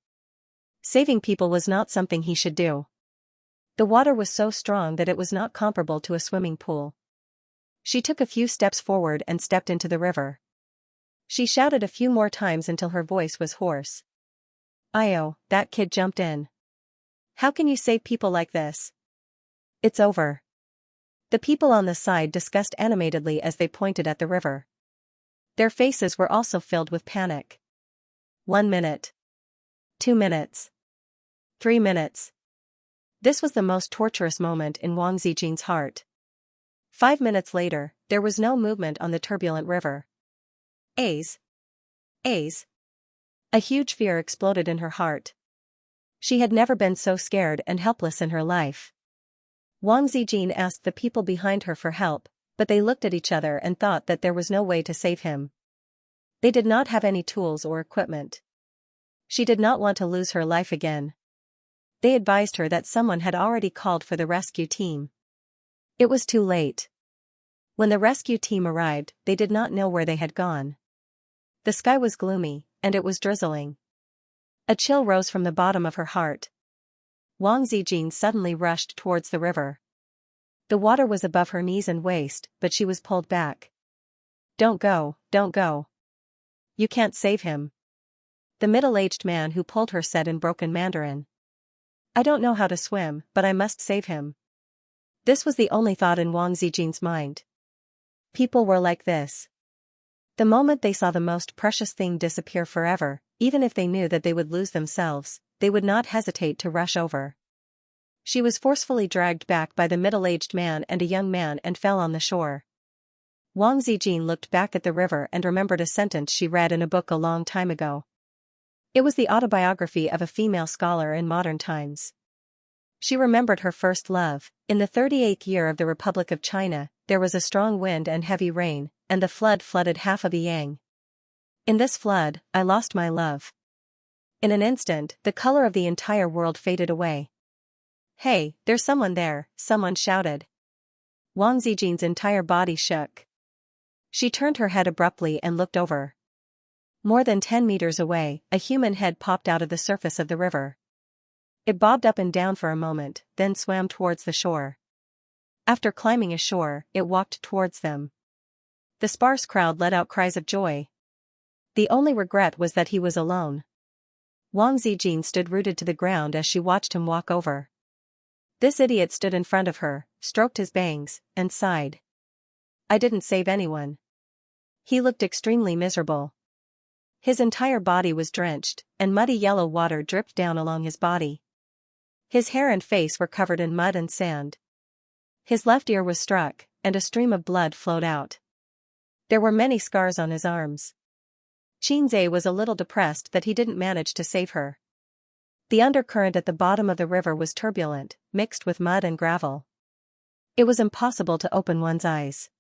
Saving people was not something he should do. The water was so strong that it was not comparable to a swimming pool. She took a few steps forward and stepped into the river. She shouted a few more times until her voice was hoarse. "Io, that kid jumped in. How can you save people like this? It's over." The people on the side discussed animatedly as they pointed at the river. Their faces were also filled with panic. 1 minute. 2 minutes. 3 minutes. This was the most torturous moment in Wang Zijin's heart. 5 minutes later, there was no movement on the turbulent river. A's. A huge fear exploded in her heart. She had never been so scared and helpless in her life. Wang Zijin asked the people behind her for help, but they looked at each other and thought that there was no way to save him. They did not have any tools or equipment. She did not want to lose her life again. They advised her that someone had already called for the rescue team. It was too late. When the rescue team arrived, they did not know where they had gone. The sky was gloomy, and it was drizzling. A chill rose from the bottom of her heart. Wang Zijin suddenly rushed towards the river. The water was above her knees and waist, but she was pulled back. "Don't go, don't go. You can't save him," the middle-aged man who pulled her said in broken Mandarin. "I don't know how to swim, but I must save him." This was the only thought in Wang Zijin's mind. People were like this. The moment they saw the most precious thing disappear forever, even if they knew that they would lose themselves, they would not hesitate to rush over. She was forcefully dragged back by the middle-aged man and a young man and fell on the shore. Wang Zijin looked back at the river and remembered a sentence she read in a book a long time ago. It was the autobiography of a female scholar in modern times. She remembered her first love. In the 38th year of the Republic of China, there was a strong wind and heavy rain, and the flood flooded half of the Yang. In this flood, I lost my love. In an instant, the color of the entire world faded away. "Hey, there's someone there," someone shouted. Wang Zijin's entire body shook. She turned her head abruptly and looked over. More than 10 meters away, a human head popped out of the surface of the river. It bobbed up and down for a moment, then swam towards the shore. After climbing ashore, it walked towards them. The sparse crowd let out cries of joy. The only regret was that he was alone. Wang Zijin stood rooted to the ground as she watched him walk over. This idiot stood in front of her, stroked his bangs, and sighed. "I didn't save anyone." He looked extremely miserable. His entire body was drenched, and muddy yellow water dripped down along his body. His hair and face were covered in mud and sand. His left ear was struck, and a stream of blood flowed out. There were many scars on his arms. Xianxia was a little depressed that he didn't manage to save her. The undercurrent at the bottom of the river was turbulent, mixed with mud and gravel. It was impossible to open one's eyes.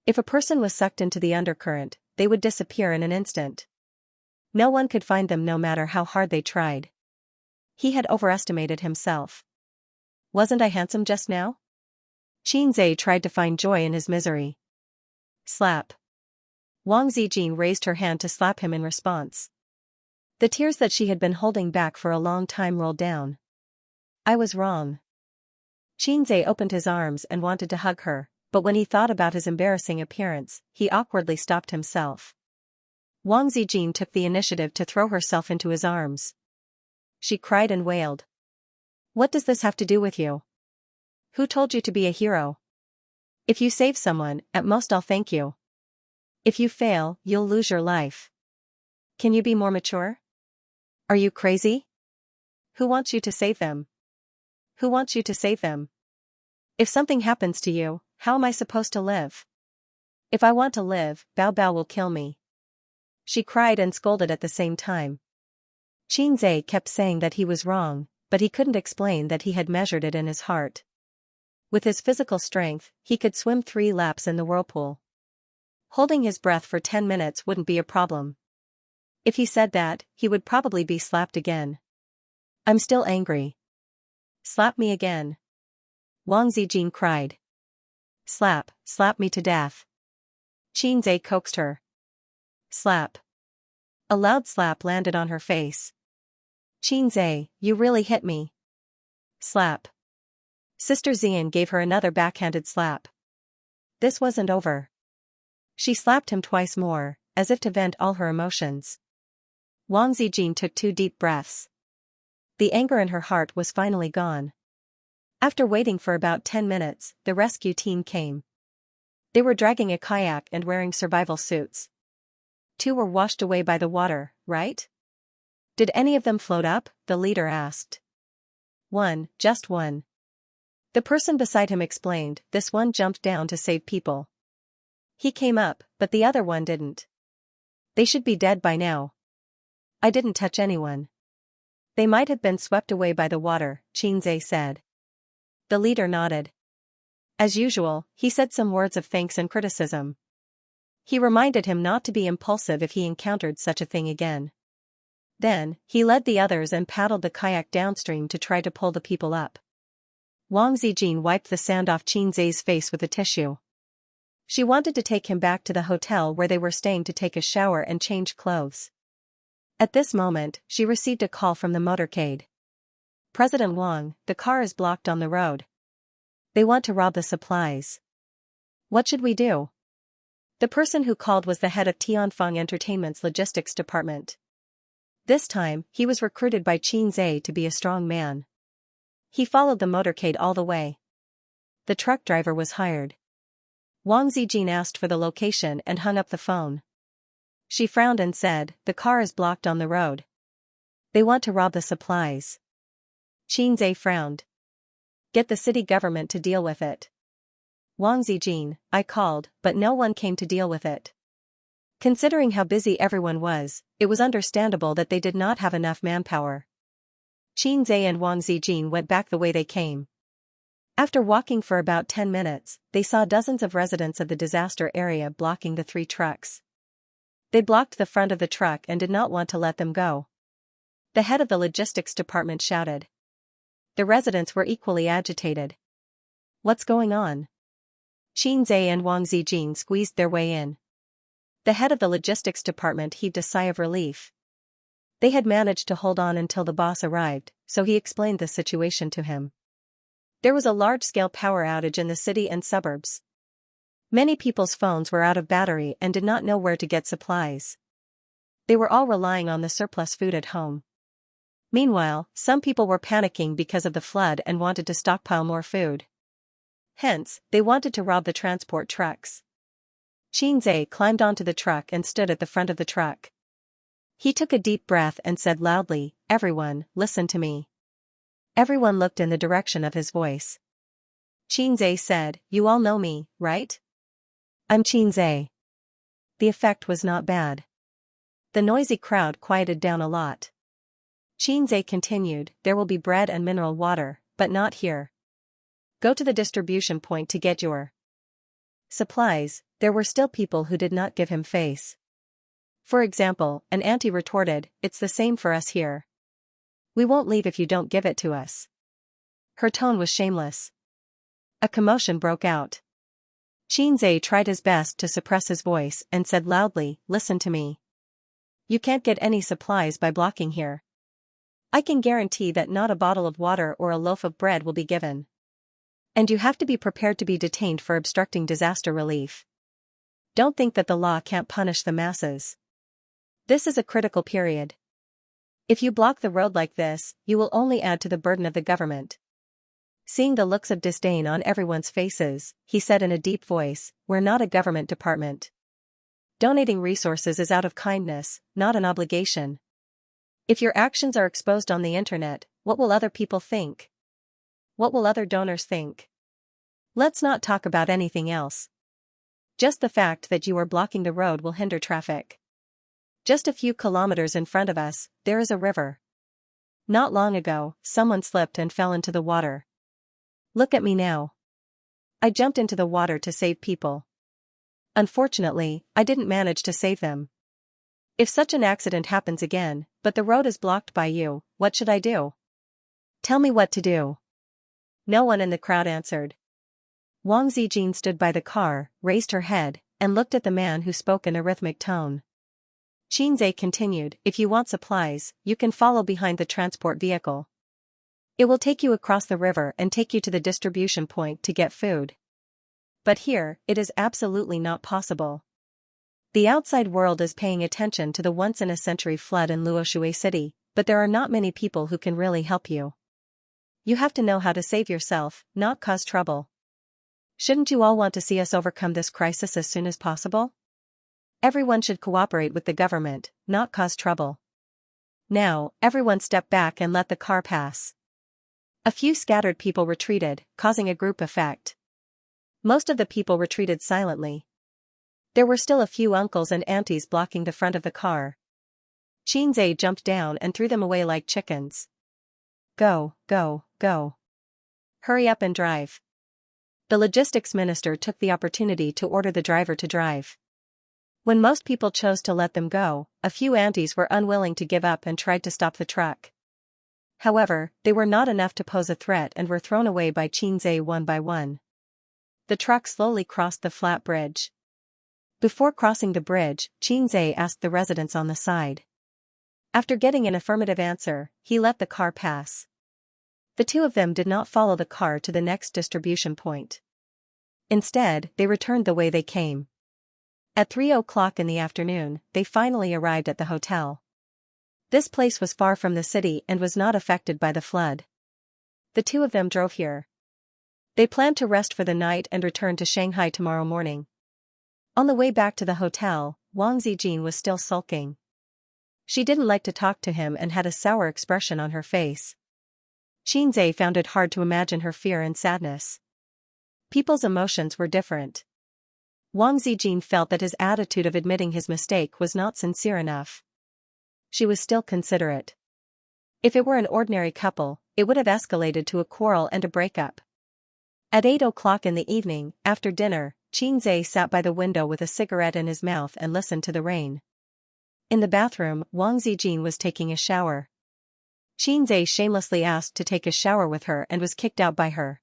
If a person was sucked into the undercurrent, they would disappear in an instant. No one could find them no matter how hard they tried. He had overestimated himself. "Wasn't I handsome just now?" Xianxia tried to find joy in his misery. Slap. Wang Zijin raised her hand to slap him in response. The tears that she had been holding back for a long time rolled down. "I was wrong." Xianxia opened his arms and wanted to hug her, but when he thought about his embarrassing appearance, he awkwardly stopped himself. Wang Zijin took the initiative to throw herself into his arms. She cried and wailed. "What does this have to do with you? Who told you to be a hero? If you save someone, at most I'll thank you. If you fail, you'll lose your life. Can you be more mature? Are you crazy? Who wants you to save them? Who wants you to save them? If something happens to you, how am I supposed to live? If I want to live, Bao Bao will kill me." She cried and scolded at the same time. Xianxia kept saying that he was wrong, but he couldn't explain that he had measured it in his heart. With his physical strength, he could swim 3 laps in the whirlpool. Holding his breath for 10 minutes wouldn't be a problem. If he said that, he would probably be slapped again. "I'm still angry." "Slap me again." Wang Zijin cried. Slap me to death." Xianxia coaxed her. Slap. A loud slap landed on her face. Xianxia, you really hit me. Slap. Sister Xian gave her another backhanded slap. This wasn't over. She slapped him twice more, as if to vent all her emotions. Wang Zijin took 2 deep breaths. The anger in her heart was finally gone. After waiting for about 10 minutes, the rescue team came. They were dragging a kayak and wearing survival suits. 2 were washed away by the water, right? Did any of them float up? The leader asked. 1, just 1. The person beside him explained, this one jumped down to save people. He came up, but the other one didn't. They should be dead by now. I didn't touch anyone. They might have been swept away by the water, Xianxia said. The leader nodded. As usual, he said some words of thanks and criticism. He reminded him not to be impulsive if he encountered such a thing again. Then, he led the others and paddled the kayak downstream to try to pull the people up. Wang Zijin wiped the sand off Xianxia's face with a tissue. She wanted to take him back to the hotel where they were staying to take a shower and change clothes. At this moment, she received a call from the motorcade. President Wang, the car is blocked on the road. They want to rob the supplies. What should we do? The person who called was the head of Tianfeng Entertainment's logistics department. This time, he was recruited by Xianxia to be a strong man. He followed the motorcade all the way. The truck driver was hired. Wang Zijin asked for the location and hung up the phone. She frowned and said, the car is blocked on the road. They want to rob the supplies. Xianxia frowned. Get the city government to deal with it. Wang Zijin, I called, but no one came to deal with it. Considering how busy everyone was, it was understandable that they did not have enough manpower. Xianxia and Wang Zijin went back the way they came. After walking for about 10 minutes, they saw dozens of residents of the disaster area blocking the 3 trucks. They blocked the front of the truck and did not want to let them go. The head of the logistics department shouted. The residents were equally agitated. What's going on? Xianxia and Wang Zijin squeezed their way in. The head of the logistics department heaved a sigh of relief. They had managed to hold on until the boss arrived, so he explained the situation to him. There was a large-scale power outage in the city and suburbs. Many people's phones were out of battery and did not know where to get supplies. They were all relying on the surplus food at home. Meanwhile, some people were panicking because of the flood and wanted to stockpile more food. Hence, they wanted to rob the transport trucks. Xianxia climbed onto the truck and stood at the front of the truck. He took a deep breath and said loudly, everyone, listen to me. Everyone looked in the direction of his voice. Xianxia said, you all know me, right? I'm Xianxia. The effect was not bad. The noisy crowd quieted down a lot. Xianxia continued, there will be bread and mineral water, but not here. Go to the distribution point to get your supplies. There were still people who did not give him face. For example, an auntie retorted, it's the same for us here. We won't leave if you don't give it to us. Her tone was shameless. A commotion broke out. Xianxia tried his best to suppress his voice and said loudly, listen to me. You can't get any supplies by blocking here. I can guarantee that not a bottle of water or a loaf of bread will be given. And you have to be prepared to be detained for obstructing disaster relief. Don't think that the law can't punish the masses. This is a critical period. If you block the road like this, you will only add to the burden of the government. Seeing the looks of disdain on everyone's faces, he said in a deep voice, we're not a government department. Donating resources is out of kindness, not an obligation. If your actions are exposed on the internet, what will other people think? What will other donors think? Let's not talk about anything else. Just the fact that you are blocking the road will hinder traffic. Just a few kilometers in front of us, there is a river. Not long ago, someone slipped and fell into the water. Look at me now. I jumped into the water to save people. Unfortunately, I didn't manage to save them. If such an accident happens again, but the road is blocked by you, what should I do? Tell me what to do. No one in the crowd answered. Wang Zijin stood by the car, raised her head, and looked at the man who spoke in a rhythmic tone. Xianxia continued, if you want supplies, you can follow behind the transport vehicle. It will take you across the river and take you to the distribution point to get food. But here, it is absolutely not possible. The outside world is paying attention to the once-in-a-century flood in Luoshui City, but there are not many people who can really help you. You have to know how to save yourself, not cause trouble. Shouldn't you all want to see us overcome this crisis as soon as possible? Everyone should cooperate with the government, not cause trouble. Now, everyone step back and let the car pass. A few scattered people retreated, causing a group effect. Most of the people retreated silently. There were still a few uncles and aunties blocking the front of the car. Xianxia jumped down and threw them away like chickens. Go, go, go. Hurry up and drive. The logistics minister took the opportunity to order the driver to drive. When most people chose to let them go, a few aunties were unwilling to give up and tried to stop the truck. However, they were not enough to pose a threat and were thrown away by Xianxia one by one. The truck slowly crossed the flat bridge. Before crossing the bridge, Xianxia asked the residents on the side. After getting an affirmative answer, he let the car pass. The two of them did not follow the car to the next distribution point. Instead, they returned the way they came. At 3 o'clock in the afternoon, they finally arrived at the hotel. This place was far from the city and was not affected by the flood. The two of them drove here. They planned to rest for the night and return to Shanghai tomorrow morning. On the way back to the hotel, Wang Zijin was still sulking. She didn't like to talk to him and had a sour expression on her face. Xianxia found it hard to imagine her fear and sadness. People's emotions were different. Wang Zijin felt that his attitude of admitting his mistake was not sincere enough. She was still considerate. If it were an ordinary couple, it would have escalated to a quarrel and a breakup. At 8 o'clock in the evening, after dinner, Xianxia sat by the window with a cigarette in his mouth and listened to the rain. In the bathroom, Wang Zijin was taking a shower. Xianxia shamelessly asked to take a shower with her and was kicked out by her.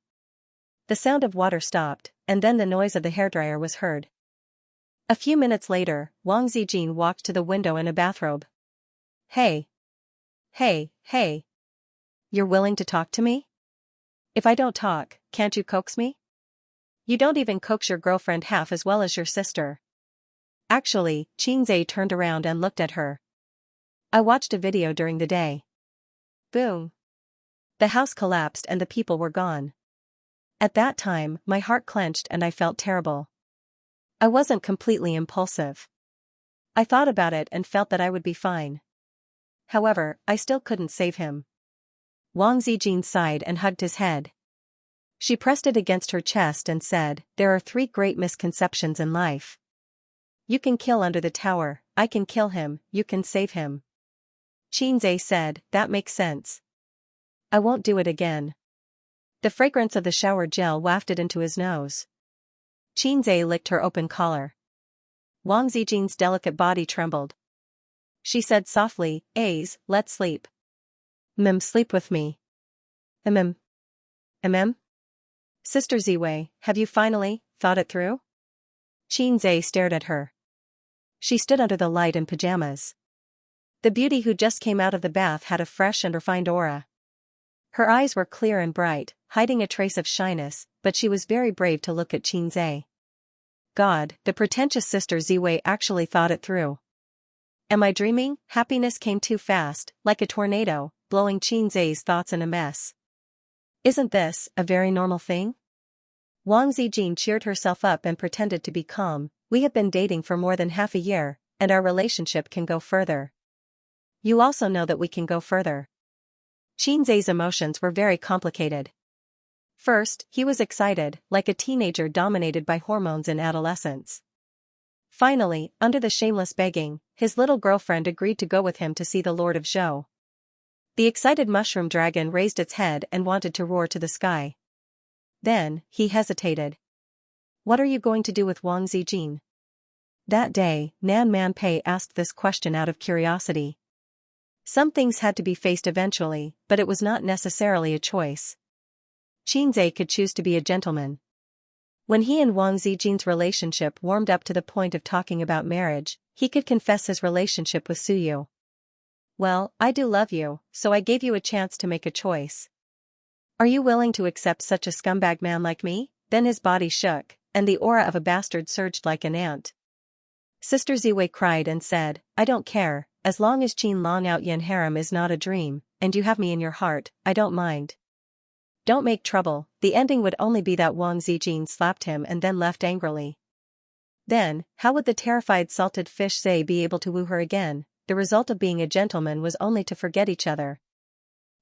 The sound of water stopped, and then the noise of the hairdryer was heard. A few minutes later, Wang Zijin walked to the window in a bathrobe. Hey! Hey, hey! You're willing to talk to me? If I don't talk, can't you coax me? You don't even coax your girlfriend half as well as your sister. Actually, Xianxia turned around and looked at her. I watched a video during the day. Boom! The house collapsed and the people were gone. At that time, my heart clenched and I felt terrible. I wasn't completely impulsive. I thought about it and felt that I would be fine. However, I still couldn't save him. Wang Zijin sighed and hugged his head. She pressed it against her chest and said, there are 3 great misconceptions in life. You can kill under the tower, I can kill him, you can save him. Xianxia said, that makes sense. I won't do it again. The fragrance of the shower gel wafted into his nose. Xianxia licked her open collar. Wang Zijin's delicate body trembled. She said softly, A's, let's sleep. Sleep with me. Sister Ziwei, have you finally thought it through? Xianxia stared at her. She stood under the light in pajamas. The beauty who just came out of the bath had a fresh and refined aura. Her eyes were clear and bright, hiding a trace of shyness, but she was very brave to look at Xianxia. God, the pretentious Sister Ziwei actually thought it through. Am I dreaming? Happiness came too fast, like a tornado, blowing Xianxia's thoughts in a mess. Isn't this a very normal thing? Wang Zijin cheered herself up and pretended to be calm. We have been dating for more than half a year, and our relationship can go further. You also know that we can go further. Xianxia's emotions were very complicated. First, he was excited, like a teenager dominated by hormones in adolescence. Finally, under the shameless begging, his little girlfriend agreed to go with him to see the Lord of Zhou. The excited mushroom dragon raised its head and wanted to roar to the sky. Then, he hesitated. What are you going to do with Wang Zijin? That day, Nan Manpei asked this question out of curiosity. Some things had to be faced eventually, but it was not necessarily a choice. Xianxia could choose to be a gentleman. When he and Wang Zijin's relationship warmed up to the point of talking about marriage, he could confess his relationship with Suyu. Well, I do love you, so I gave you a chance to make a choice. Are you willing to accept such a scumbag man like me? Then his body shook, and the aura of a bastard surged like an ant. Sister Ziwei cried and said, I don't care, as long as Qin Long Out Yin harem is not a dream, and you have me in your heart, I don't mind. Don't make trouble, the ending would only be that Wang Zijin slapped him and then left angrily. Then, how would the terrified salted fish Zhe be able to woo her again? The result of being a gentleman was only to forget each other.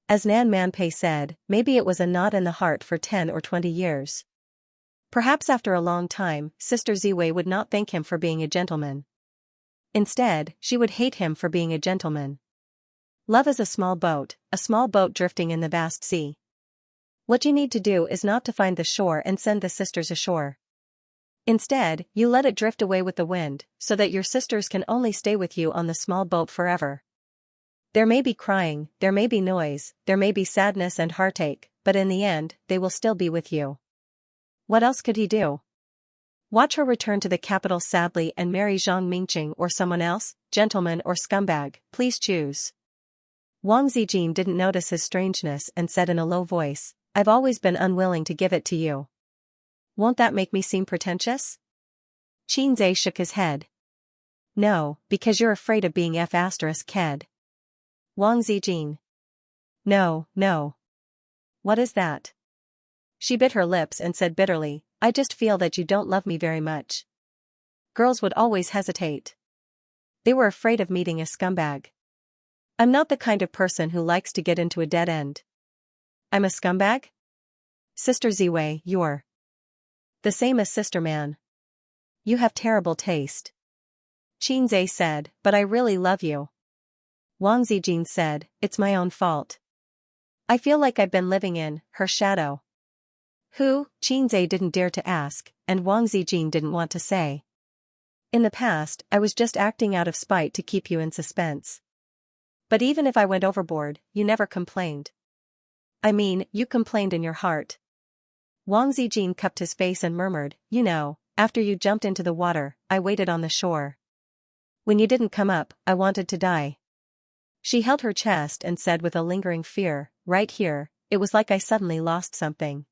As Nan Manpei said, maybe it was a knot in the heart for 10 or 20 years. Perhaps after a long time, Sister Ziwei would not thank him for being a gentleman. Instead, she would hate him for being a gentleman. Love is a small boat drifting in the vast sea. What you need to do is not to find the shore and send the sisters ashore. Instead, you let it drift away with the wind, so that your sisters can only stay with you on the small boat forever. There may be crying, there may be noise, there may be sadness and heartache, but in the end, they will still be with you. What else could he do? Watch her return to the capital sadly and marry Zhang Mingqing or someone else, gentleman or scumbag, please choose. Wang Zijin didn't notice his strangeness and said in a low voice, I've always been unwilling to give it to you. Won't that make me seem pretentious? Qin Zhe shook his head. No, because you're afraid of being F***ed. Wang Zijin. No. What is that? She bit her lips and said bitterly, I just feel that you don't love me very much. Girls would always hesitate. They were afraid of meeting a scumbag. I'm not the kind of person who likes to get into a dead end. I'm a scumbag? Sister Ziwei, you're the same as Sister Man. You have terrible taste. Qin Zhe said, but I really love you. Wang Zijin said, it's my own fault. I feel like I've been living in her shadow. Who? Qin Zhe didn't dare to ask, and Wang Zijin didn't want to say. In the past, I was just acting out of spite to keep you in suspense. But even if I went overboard, you never complained. I mean, you complained in your heart. Wang Zijin cupped his face and murmured, you know, after you jumped into the water, I waited on the shore. When you didn't come up, I wanted to die. She held her chest and said with a lingering fear, right here, it was like I suddenly lost something.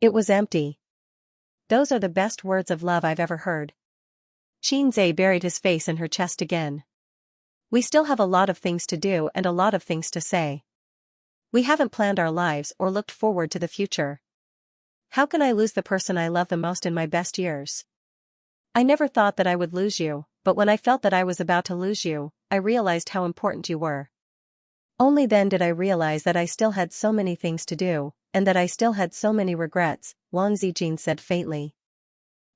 It was empty. Those are the best words of love I've ever heard. Qin Zhe buried his face in her chest again. We still have a lot of things to do and a lot of things to say. We haven't planned our lives or looked forward to the future. How can I lose the person I love the most in my best years? I never thought that I would lose you, but when I felt that I was about to lose you, I realized how important you were. Only then did I realize that I still had so many things to do, and that I still had so many regrets, Wang Zijin said faintly.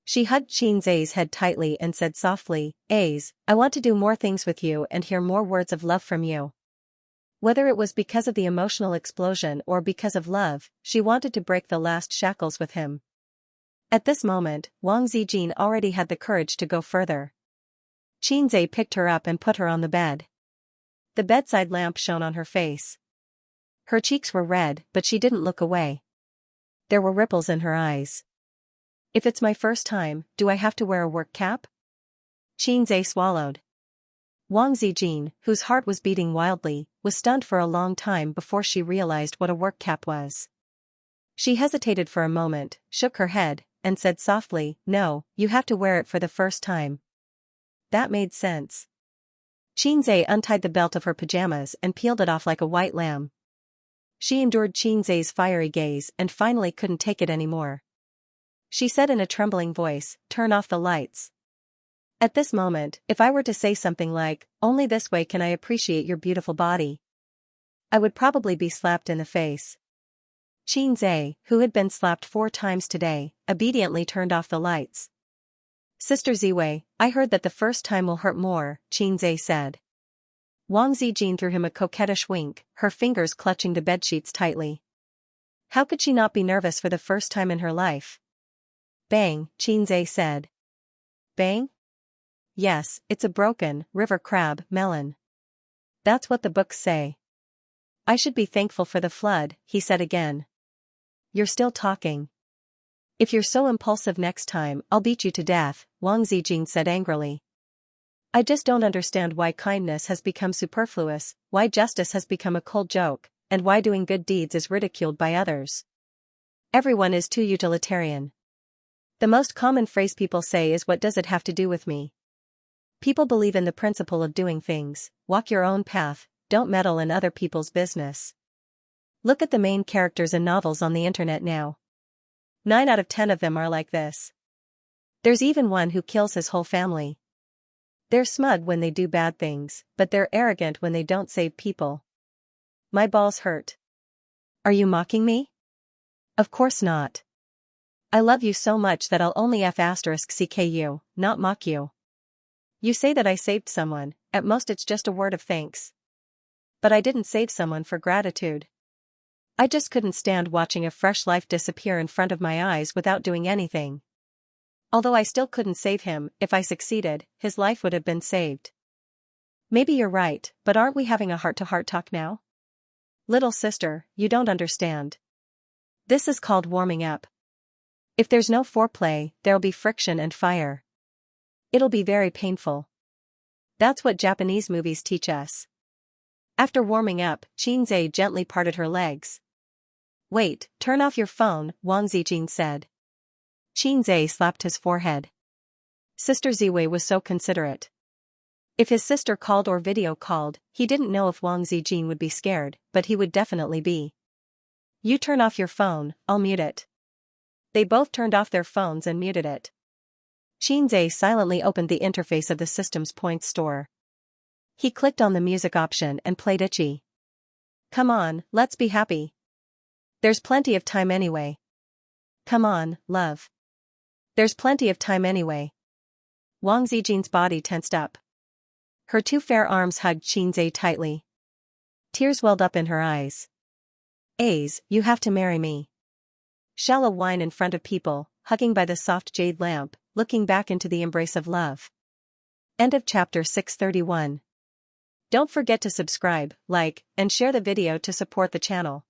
She hugged Qin Zhe's head tightly and said softly, Aze, I want to do more things with you and hear more words of love from you. Whether it was because of the emotional explosion or because of love, she wanted to break the last shackles with him. At this moment, Wang Zijin already had the courage to go further. Qin Zhe picked her up and put her on the bed. The bedside lamp shone on her face. Her cheeks were red, but she didn't look away. There were ripples in her eyes. If it's my first time, do I have to wear a work cap? Qin Zhe swallowed. Wang Zijin, whose heart was beating wildly, was stunned for a long time before she realized what a work cap was. She hesitated for a moment, shook her head, and said softly, no, you have to wear it for the first time. That made sense. Qin Zhe untied the belt of her pajamas and peeled it off like a white lamb. She endured Qin Zhe's fiery gaze and finally couldn't take it anymore. She said in a trembling voice, turn off the lights. At this moment, if I were to say something like, only this way can I appreciate your beautiful body, I would probably be slapped in the face. Qin Zhe, who had been slapped 4 times today, obediently turned off the lights. Sister Ziwei, I heard that the first time will hurt more, Qin Zhe said. Wang Zijin threw him a coquettish wink, her fingers clutching the bedsheets tightly. How could she not be nervous for the first time in her life? Bang, Qin Zhe said. Bang? Yes, it's a broken, river crab, melon. That's what the books say. I should be thankful for the flood, he said again. You're still talking. If you're so impulsive next time, I'll beat you to death, Wang Zijin said angrily. I just don't understand why kindness has become superfluous, why justice has become a cold joke, and why doing good deeds is ridiculed by others. Everyone is too utilitarian. The most common phrase people say is, "What does it have to do with me?" People believe in the principle of doing things, walk your own path, don't meddle in other people's business. Look at the main characters in novels on the internet now. 9 out of 10 of them are like this. There's even one who kills his whole family. They're smug when they do bad things, but they're arrogant when they don't save people. My balls hurt. Are you mocking me? Of course not. I love you so much that I'll only *CK you, not mock you. You say that I saved someone, at most it's just a word of thanks. But I didn't save someone for gratitude. I just couldn't stand watching a fresh life disappear in front of my eyes without doing anything. Although I still couldn't save him, if I succeeded, his life would have been saved. Maybe you're right, but aren't we having a heart-to-heart talk now? Little sister, you don't understand. This is called warming up. If there's no foreplay, there'll be friction and fire. It'll be very painful. That's what Japanese movies teach us. After warming up, Xianxia gently parted her legs. Wait, turn off your phone, Wang Zijin said. Xianxia slapped his forehead. Sister Ziwei was so considerate. If his sister called or video called, he didn't know if Wang Zijin would be scared, but he would definitely be. You turn off your phone, I'll mute it. They both turned off their phones and muted it. Xianxia silently opened the interface of the system's points store. He clicked on the music option and played Itchy. Come on, let's be happy. There's plenty of time anyway. Come on, love. There's plenty of time anyway. Wang Zijin's body tensed up. Her two fair arms hugged Xianxia tightly. Tears welled up in her eyes. A's, you have to marry me. Shallow whine in front of people, hugging by the soft jade lamp, looking back into the embrace of love. End of chapter 631. Don't forget to subscribe, like, and share the video to support the channel.